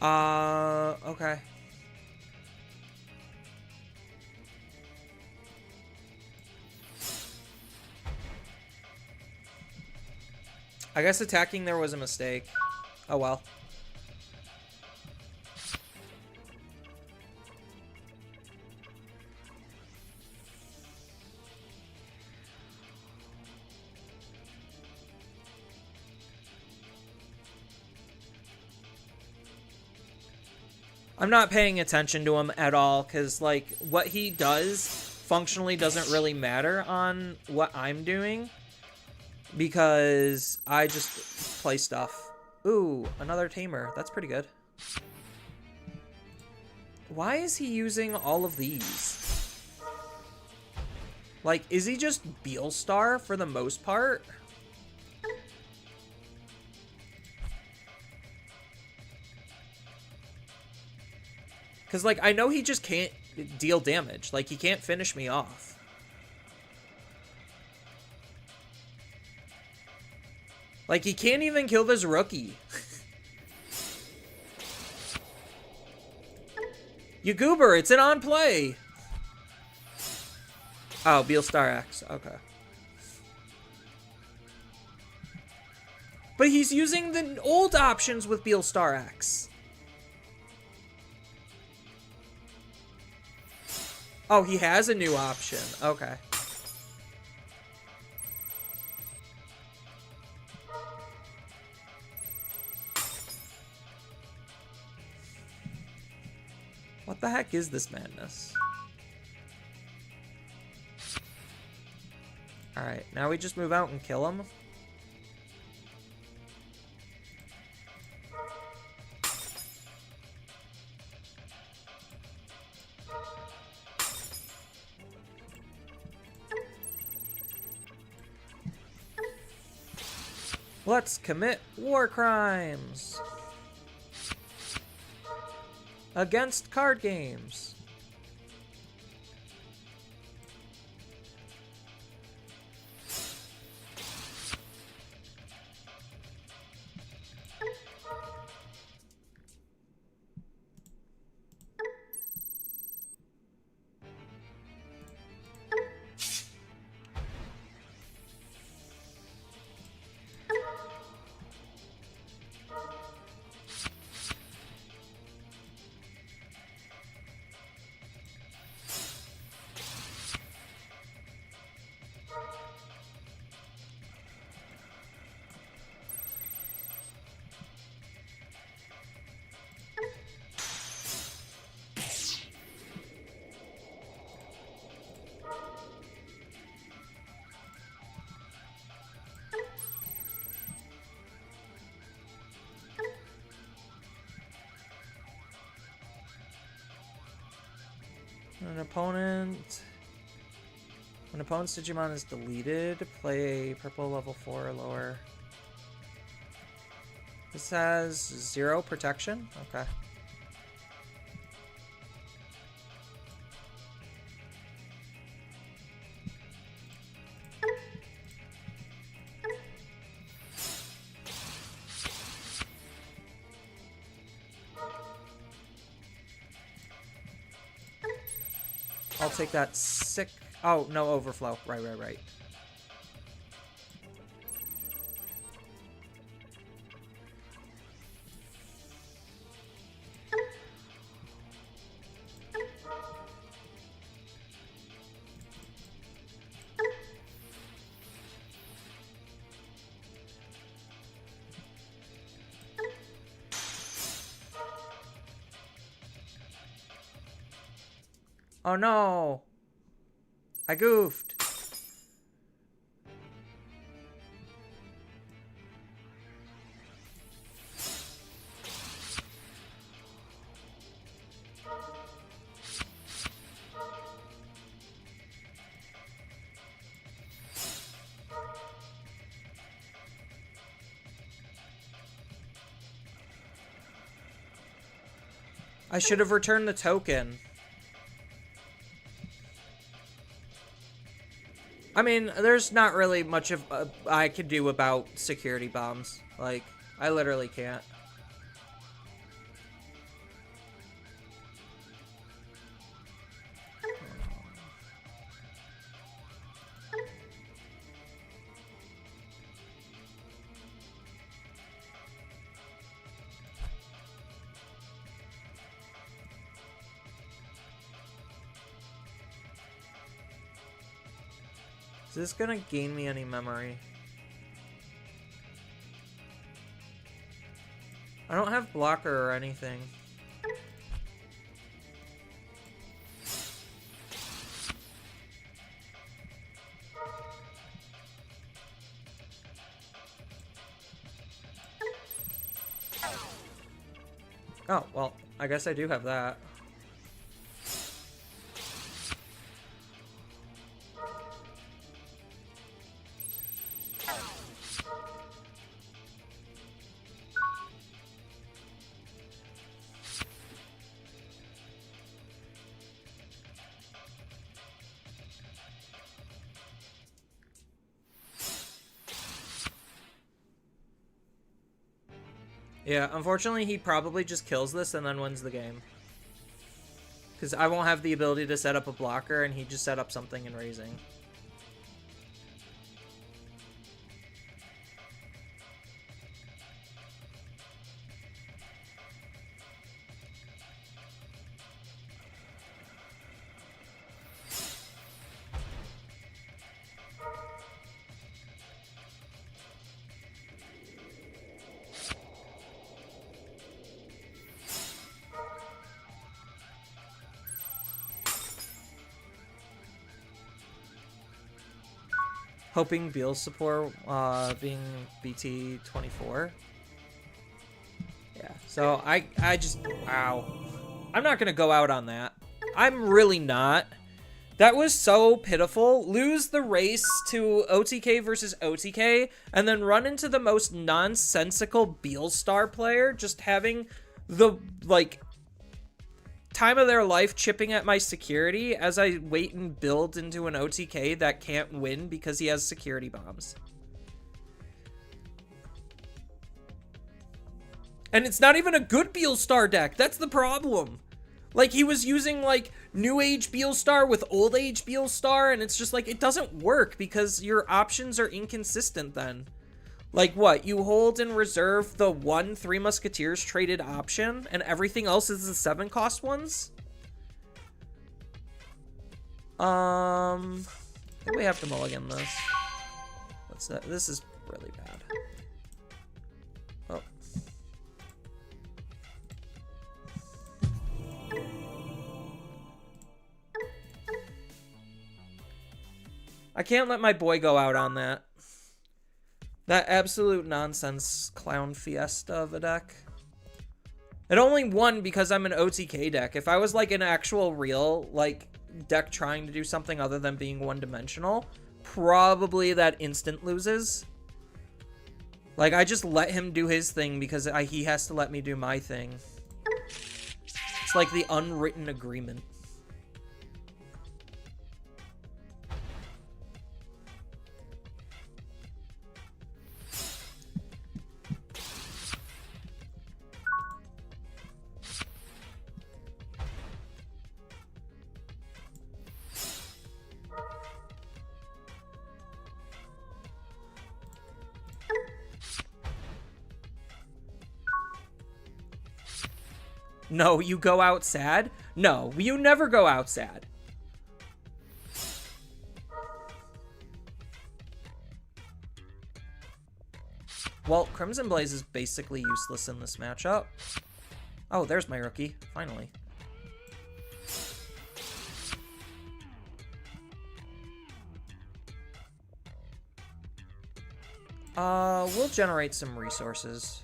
Okay. I guess attacking there was a mistake. Oh well. I'm not paying attention to him at all, because, like, what he does functionally doesn't really matter on what I'm doing, because I just play stuff. Ooh, another tamer. That's pretty good. Why is he using all of these? Like, is he just Beelstar for the most part? Because, like, I know he just can't deal damage. Like, he can't finish me off. Like, he can't even kill this rookie. You goober, it's an on play. Oh, Beelstar X. Okay. But he's using the old options with Beelstar X. Oh, he has a new option. Okay. What the heck is this madness? Alright, now we just move out and kill him. Let's commit war crimes against card games. An opponent. When opponent's Digimon is deleted, play purple level 4 or lower. This has 0 protection? Okay. I'll take that sick... Oh, no overflow. Right. Oh no! I goofed. I should have returned the token. I mean, there's not really much of I could do about security bombs. Like, I literally can't. Is this gonna gain me any memory? I don't have blocker or anything. Oh, well, I guess I do have that. Yeah, unfortunately, he probably just kills this and then wins the game. Because I won't have the ability to set up a blocker, and he just set up something in raising. Hoping Beal support being BT24. Yeah, so I just, wow. I'm not going to go out on that. I'm really not. That was so pitiful. Lose the race to OTK versus OTK and then run into the most nonsensical Beal star player just having the, like, time of their life chipping at my security as I wait and build into an OTK that can't win because he has security bombs. And it's not even a good Beal Star deck. That's the problem. Like, he was using, like, New Age Beal Star with Old Age Beal Star, and it's just, like, it doesn't work because your options are inconsistent then. Like, what? You hold in reserve the 1 Three Musketeers traded option, and everything else is the 7-cost ones? I think we have to mulligan this. What's that? This is really bad. Oh. I can't let my boy go out on that. That absolute nonsense clown fiesta of a deck. It only won because I'm an OTK deck. If I was like an actual real like deck trying to do something other than being one-dimensional, probably that instant loses. Like, I just let him do his thing because he has to let me do my thing. It's like the unwritten agreement. No, you go out sad? No, you never go out sad. Well, Crimson Blaze is basically useless in this matchup. Oh, there's my rookie, finally. We'll generate some resources.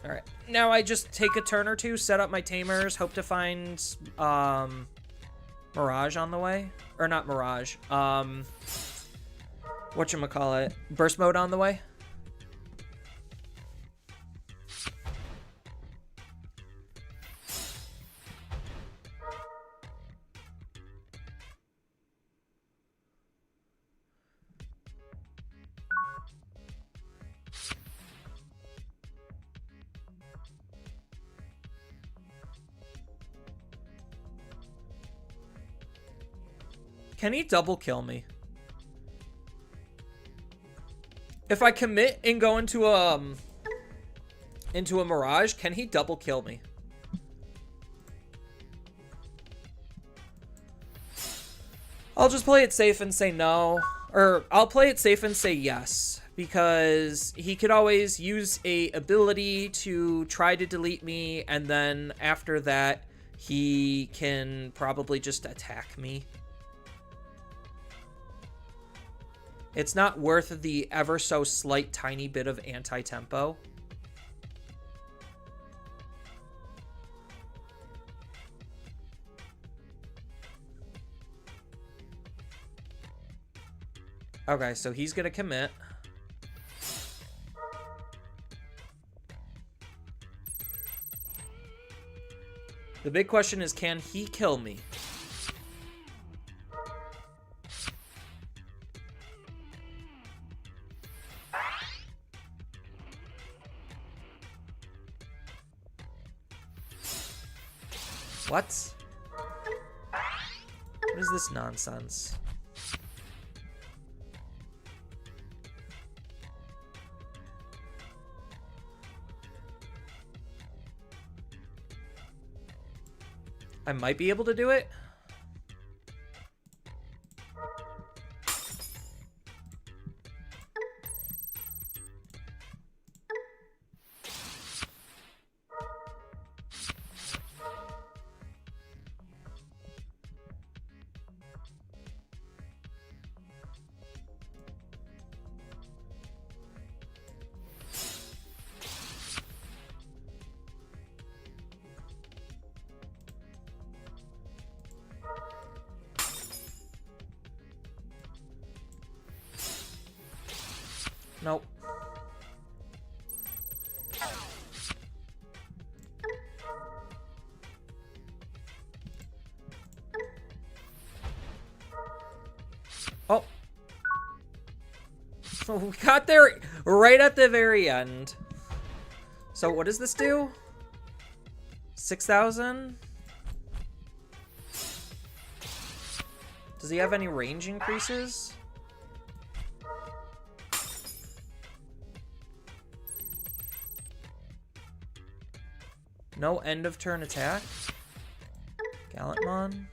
Alright, now I just take a turn or two, set up my tamers, hope to find, Mirage on the way. Or not Mirage, whatchamacallit, Burst Mode on the way. Can he double kill me? If I commit and go into into a Mirage. Can he double kill me? I'll just play it safe and say no. Or I'll play it safe and say yes. Because he could always use a ability to try to delete me. And then after that, he can probably just attack me. It's not worth the ever so slight tiny bit of anti-tempo. Okay, so he's gonna commit. The big question is, can he kill me? What? What is this nonsense? I might be able to do it. Nope. Oh. We got there right at the very end. So what does this do? 6,000? Does he have any range increases? No end of turn attack? Gallantmon?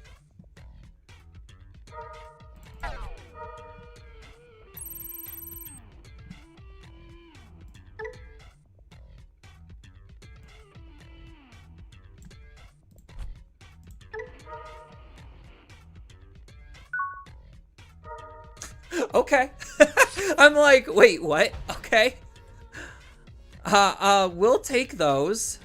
Okay. I'm like, wait, what? Okay. We'll take those.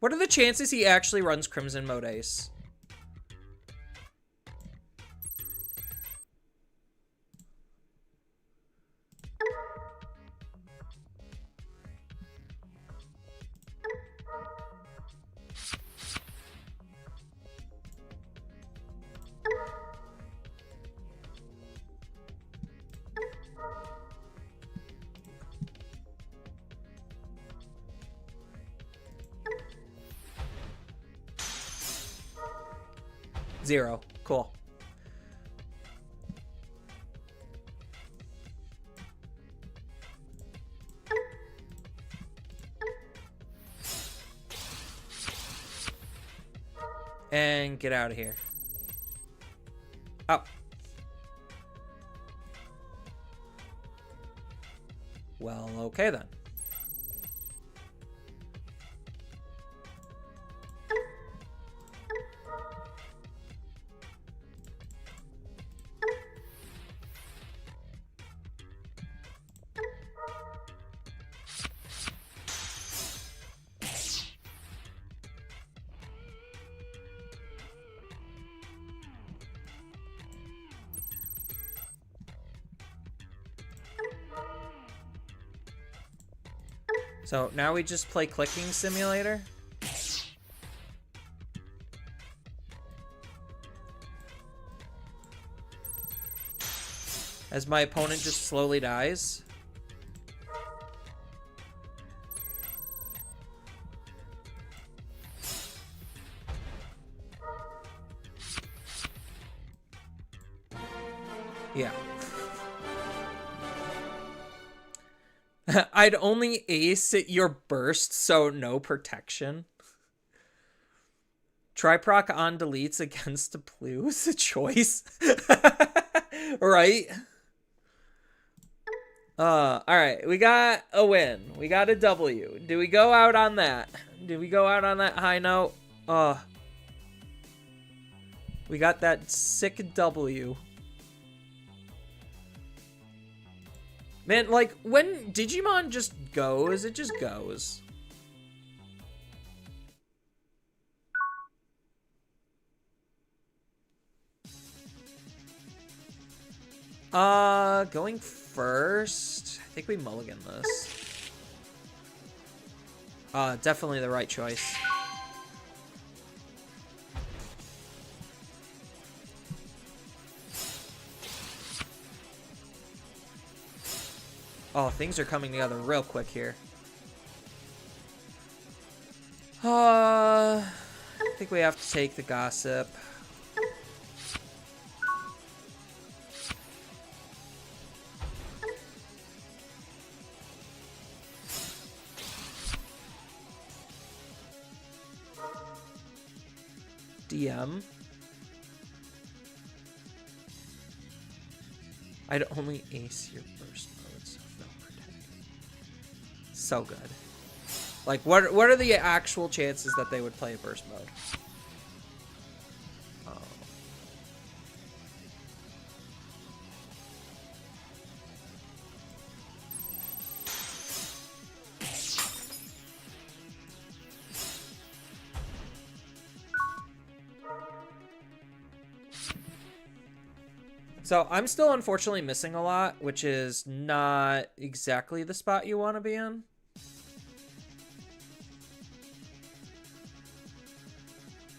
What are the chances he actually runs Crimson Mode Ace? Zero. Cool. And get out of here. Oh. Well, okay then. So now we just play Clicking Simulator. As my opponent just slowly dies. Yeah. I'd only ace at your burst, so no protection. Triproc on deletes against a blue is a choice. Right? Alright, we got a win. We got a W. Do we go out on that? Do we go out on that high note? We got that sick W. Man, like, when Digimon just goes, it just goes. Going first. I think we mulligan this. Definitely the right choice. Oh, things are coming together real quick here. I think we have to take the gossip. DM. I'd only ace your burst mode, so no protecting. So good. Like, what are the actual chances that they would play a burst mode? So I'm still unfortunately missing a lot, which is not exactly the spot you want to be in.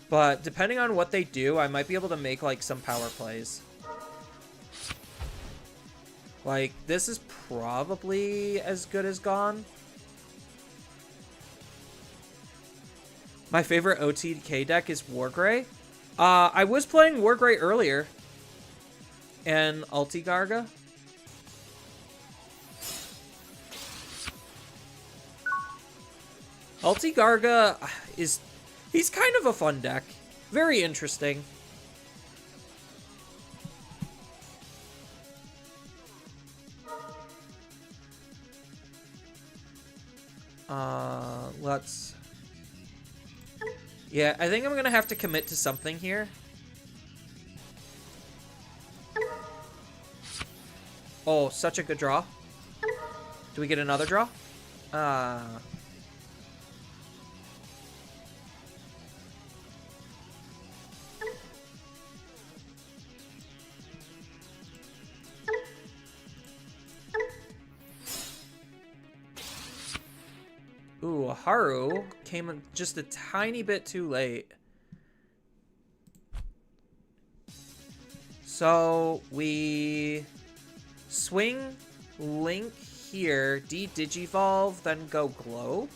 But depending on what they do, I might be able to make like some power plays. Like, this is probably as good as gone. My favorite OTK deck is Wargrey. I was playing Wargrey earlier. And Ultigarga. Ultigarga is... He's kind of a fun deck. Very interesting. Let's... Yeah, I think I'm gonna have to commit to something here. Oh, such a good draw. Do we get another draw? Ooh, Haru came just a tiny bit too late. So we swing Link here, de-digivolve, then go Glow.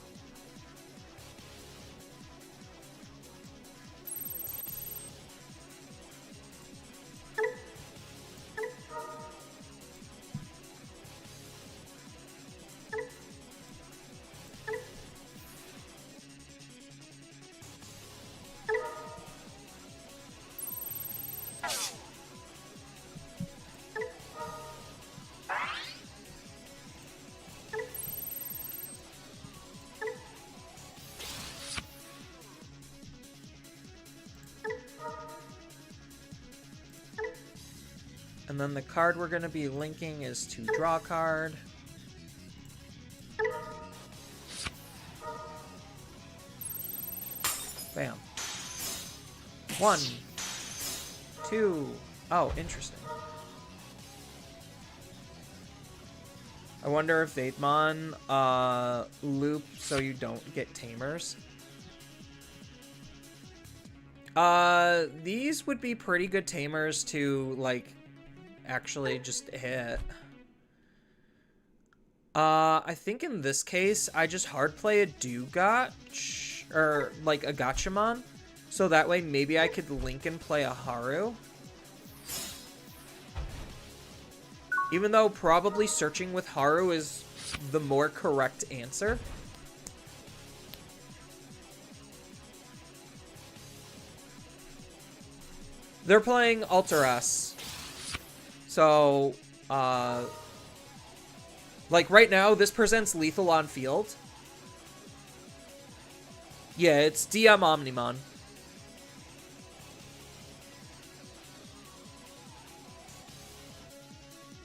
And then the card we're going to be linking is to draw card. Bam. 1, 2. Oh, interesting. I wonder if Vatemon loop so you don't get tamers. These would be pretty good tamers to, like, actually just hit. I think in this case, I just hard play a Dugach, or like a Gachamon, so that way maybe I could link and play a Haru. Even though probably searching with Haru is the more correct answer. They're playing Alter S. So, like right now, this presents lethal on field. Yeah, it's DM Omnimon.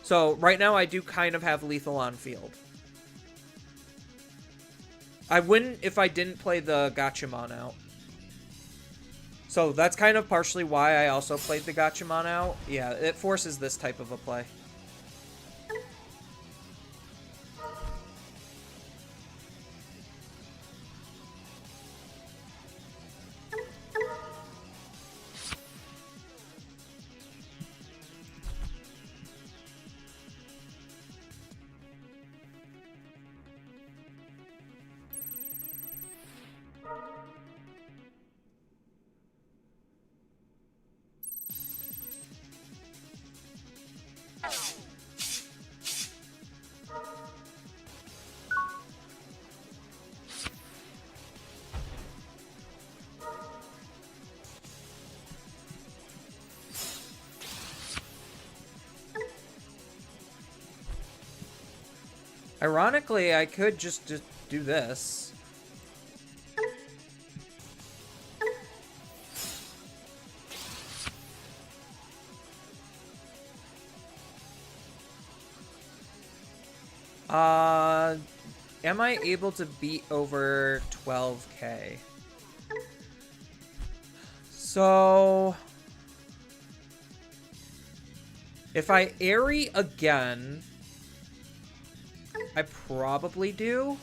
So, right now, I do kind of have lethal on field. I wouldn't if I didn't play the Gachamon out. So, that's kind of partially why I also played the Gachamon out. Yeah, it forces this type of a play. Ironically, I could just do this. Am I able to beat over 12k? So, if I Airy again, I probably do.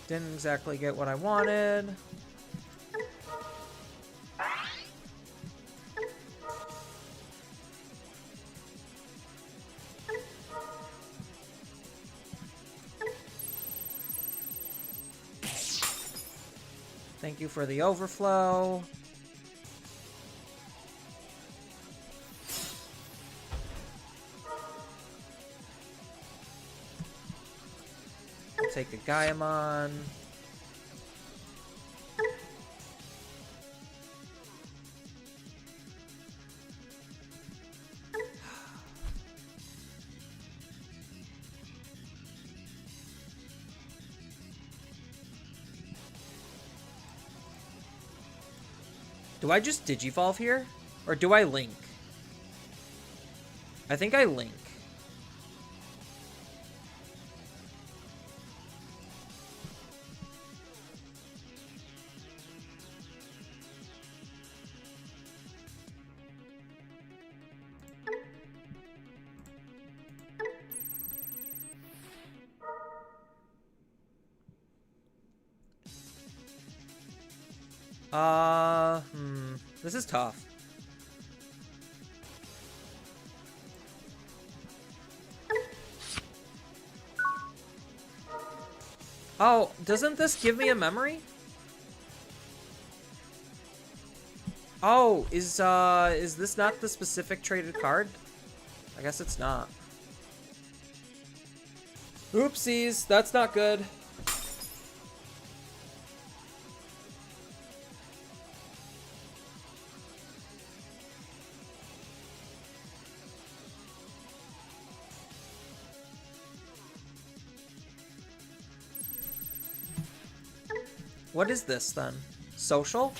Didn't exactly get what I wanted. Thank you for the overflow. I'll take a Gaiamon. Do I just Digivolve here? Or do I Link? I think I Link. This is tough. Oh, doesn't this give me a memory? Oh, is this not the specific traded card? I guess it's not. Oopsies, that's not good. What is this, then? Social?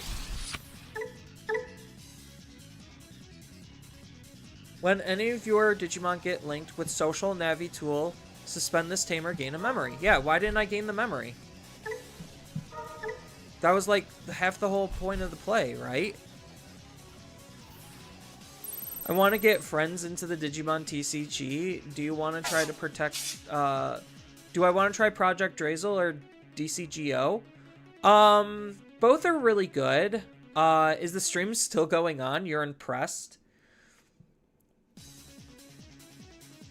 When any of your Digimon get linked with Social Navi Tool, suspend this tamer, gain a memory. Yeah, why didn't I gain the memory? That was like half the whole point of the play, right? I want to get friends into the Digimon TCG. Do you want to try to protect... do I want to try Project Drazel or DCGO? Both are really good. Is the stream still going on? You're impressed?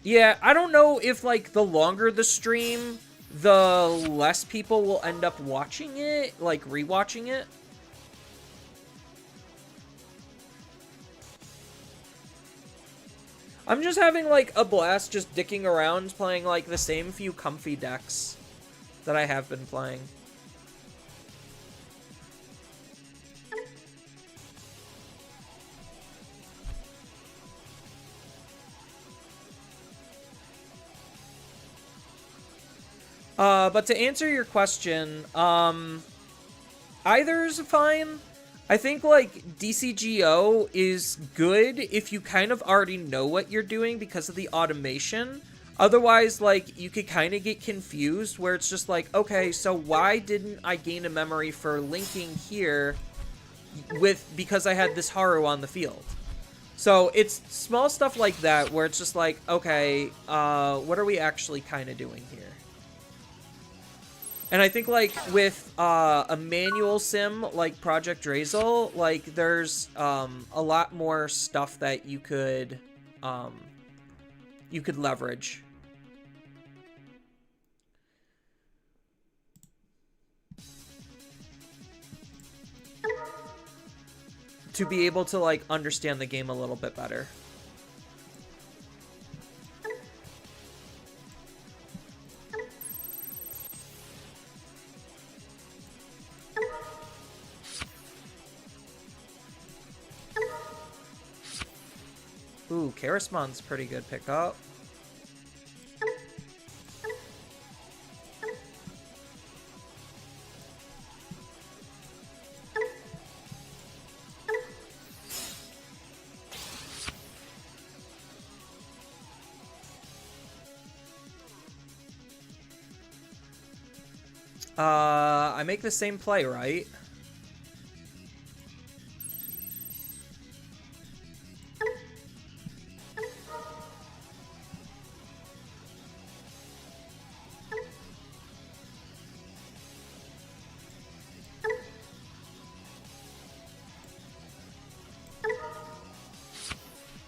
Yeah, I don't know if, like, the longer the stream, the less people will end up watching it, like, rewatching it. I'm just having, like, a blast just dicking around playing, like, the same few comfy decks that I have been playing. But to answer your question, either's fine. I think, like, DCGO is good if you kind of already know what you're doing because of the automation. Otherwise, like, you could kind of get confused where it's just like, okay, so why didn't I gain a memory for linking here because I had this Haru on the field? So it's small stuff like that where it's just like, okay, what are we actually kind of doing here? And I think, like, with a manual sim like Project Drazel, like, there's a lot more stuff that you could leverage. To be able to, like, understand the game a little bit better. Ooh, Karasmon's pretty good pickup. I make the same play, right?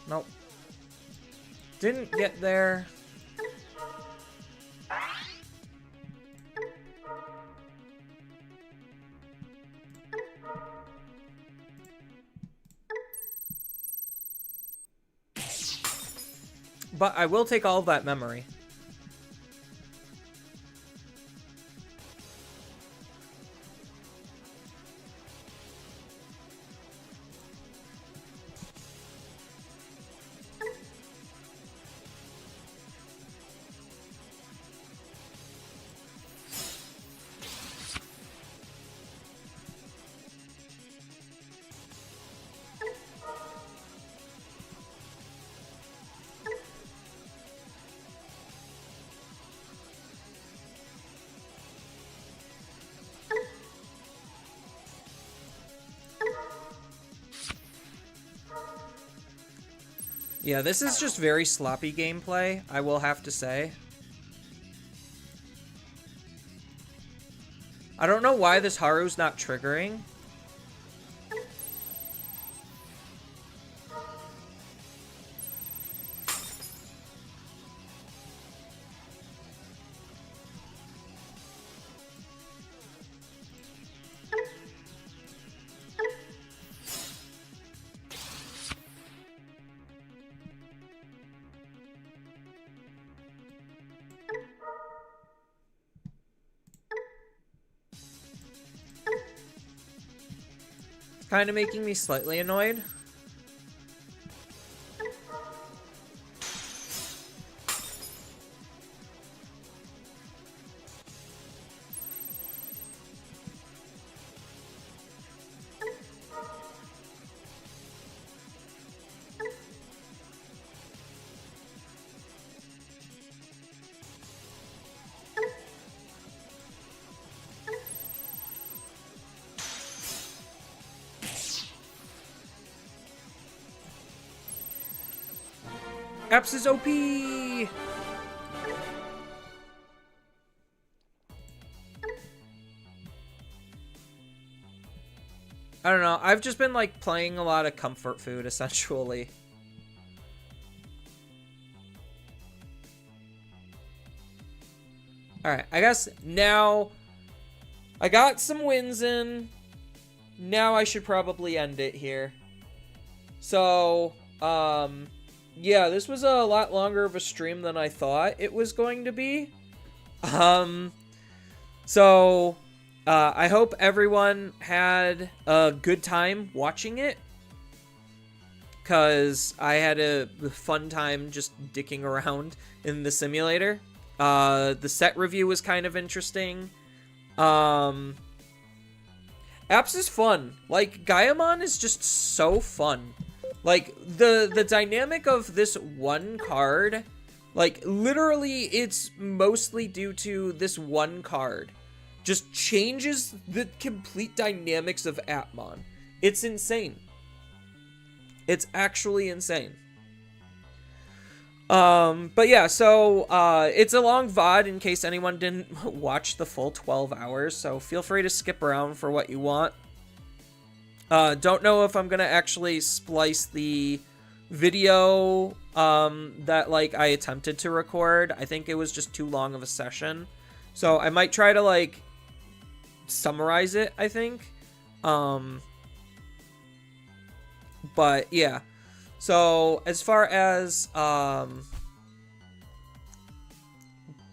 Nope. Didn't get there. But I will take all of that memory. Yeah, this is just very sloppy gameplay, I will have to say. I don't know why this Haru's not triggering. Kind of making me slightly annoyed. Apps is OP! I don't know. I've just been, like, playing a lot of comfort food, essentially. Alright, I guess now I got some wins in. Now I should probably end it here. So, yeah, this was a lot longer of a stream than I thought it was going to be. So, I hope everyone had a good time watching it, because I had a fun time just dicking around in the simulator. The set review was kind of interesting. Apps is fun. Like, Gaiamon is just so fun. Like, the dynamic of this one card, like, literally, it's mostly due to this one card. Just changes the complete dynamics of Appmon. It's insane. It's actually insane. But yeah, so, it's a long VOD in case anyone didn't watch the full 12 hours, so feel free to skip around for what you want. Don't know if I'm gonna actually splice the video, that, like, I attempted to record. I think it was just too long of a session. So I might try to, like, summarize it, I think. But, yeah. So, as far as,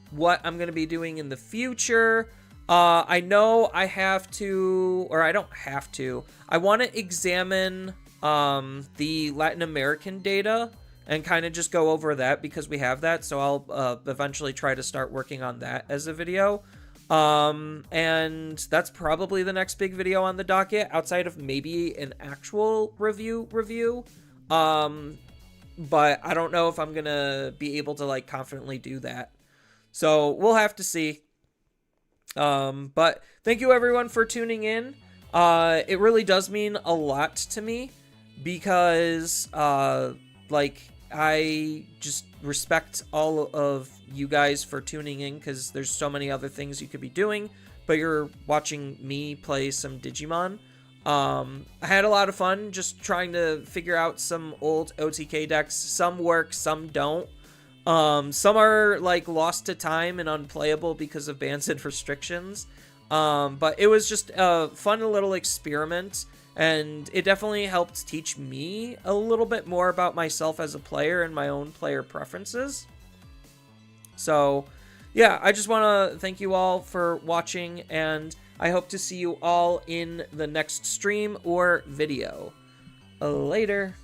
what I'm going to be doing in the future, I know I have to, or I don't have to, I want to examine, the Latin American data and kind of just go over that because we have that, so I'll, eventually try to start working on that as a video. And that's probably the next big video on the docket, outside of maybe an actual review. But I don't know if I'm gonna be able to, like, confidently do that. So we'll have to see. But thank you everyone for tuning in. It really does mean a lot to me because, like, I just respect all of you guys for tuning in because there's so many other things you could be doing, but you're watching me play some Digimon. I had a lot of fun just trying to figure out some old OTK decks. Some work, some don't. Some are, like, lost to time and unplayable because of bans and restrictions. But it was just a fun little experiment, and it definitely helped teach me a little bit more about myself as a player and my own player preferences. So, yeah, I just want to thank you all for watching, and I hope to see you all in the next stream or video. Later.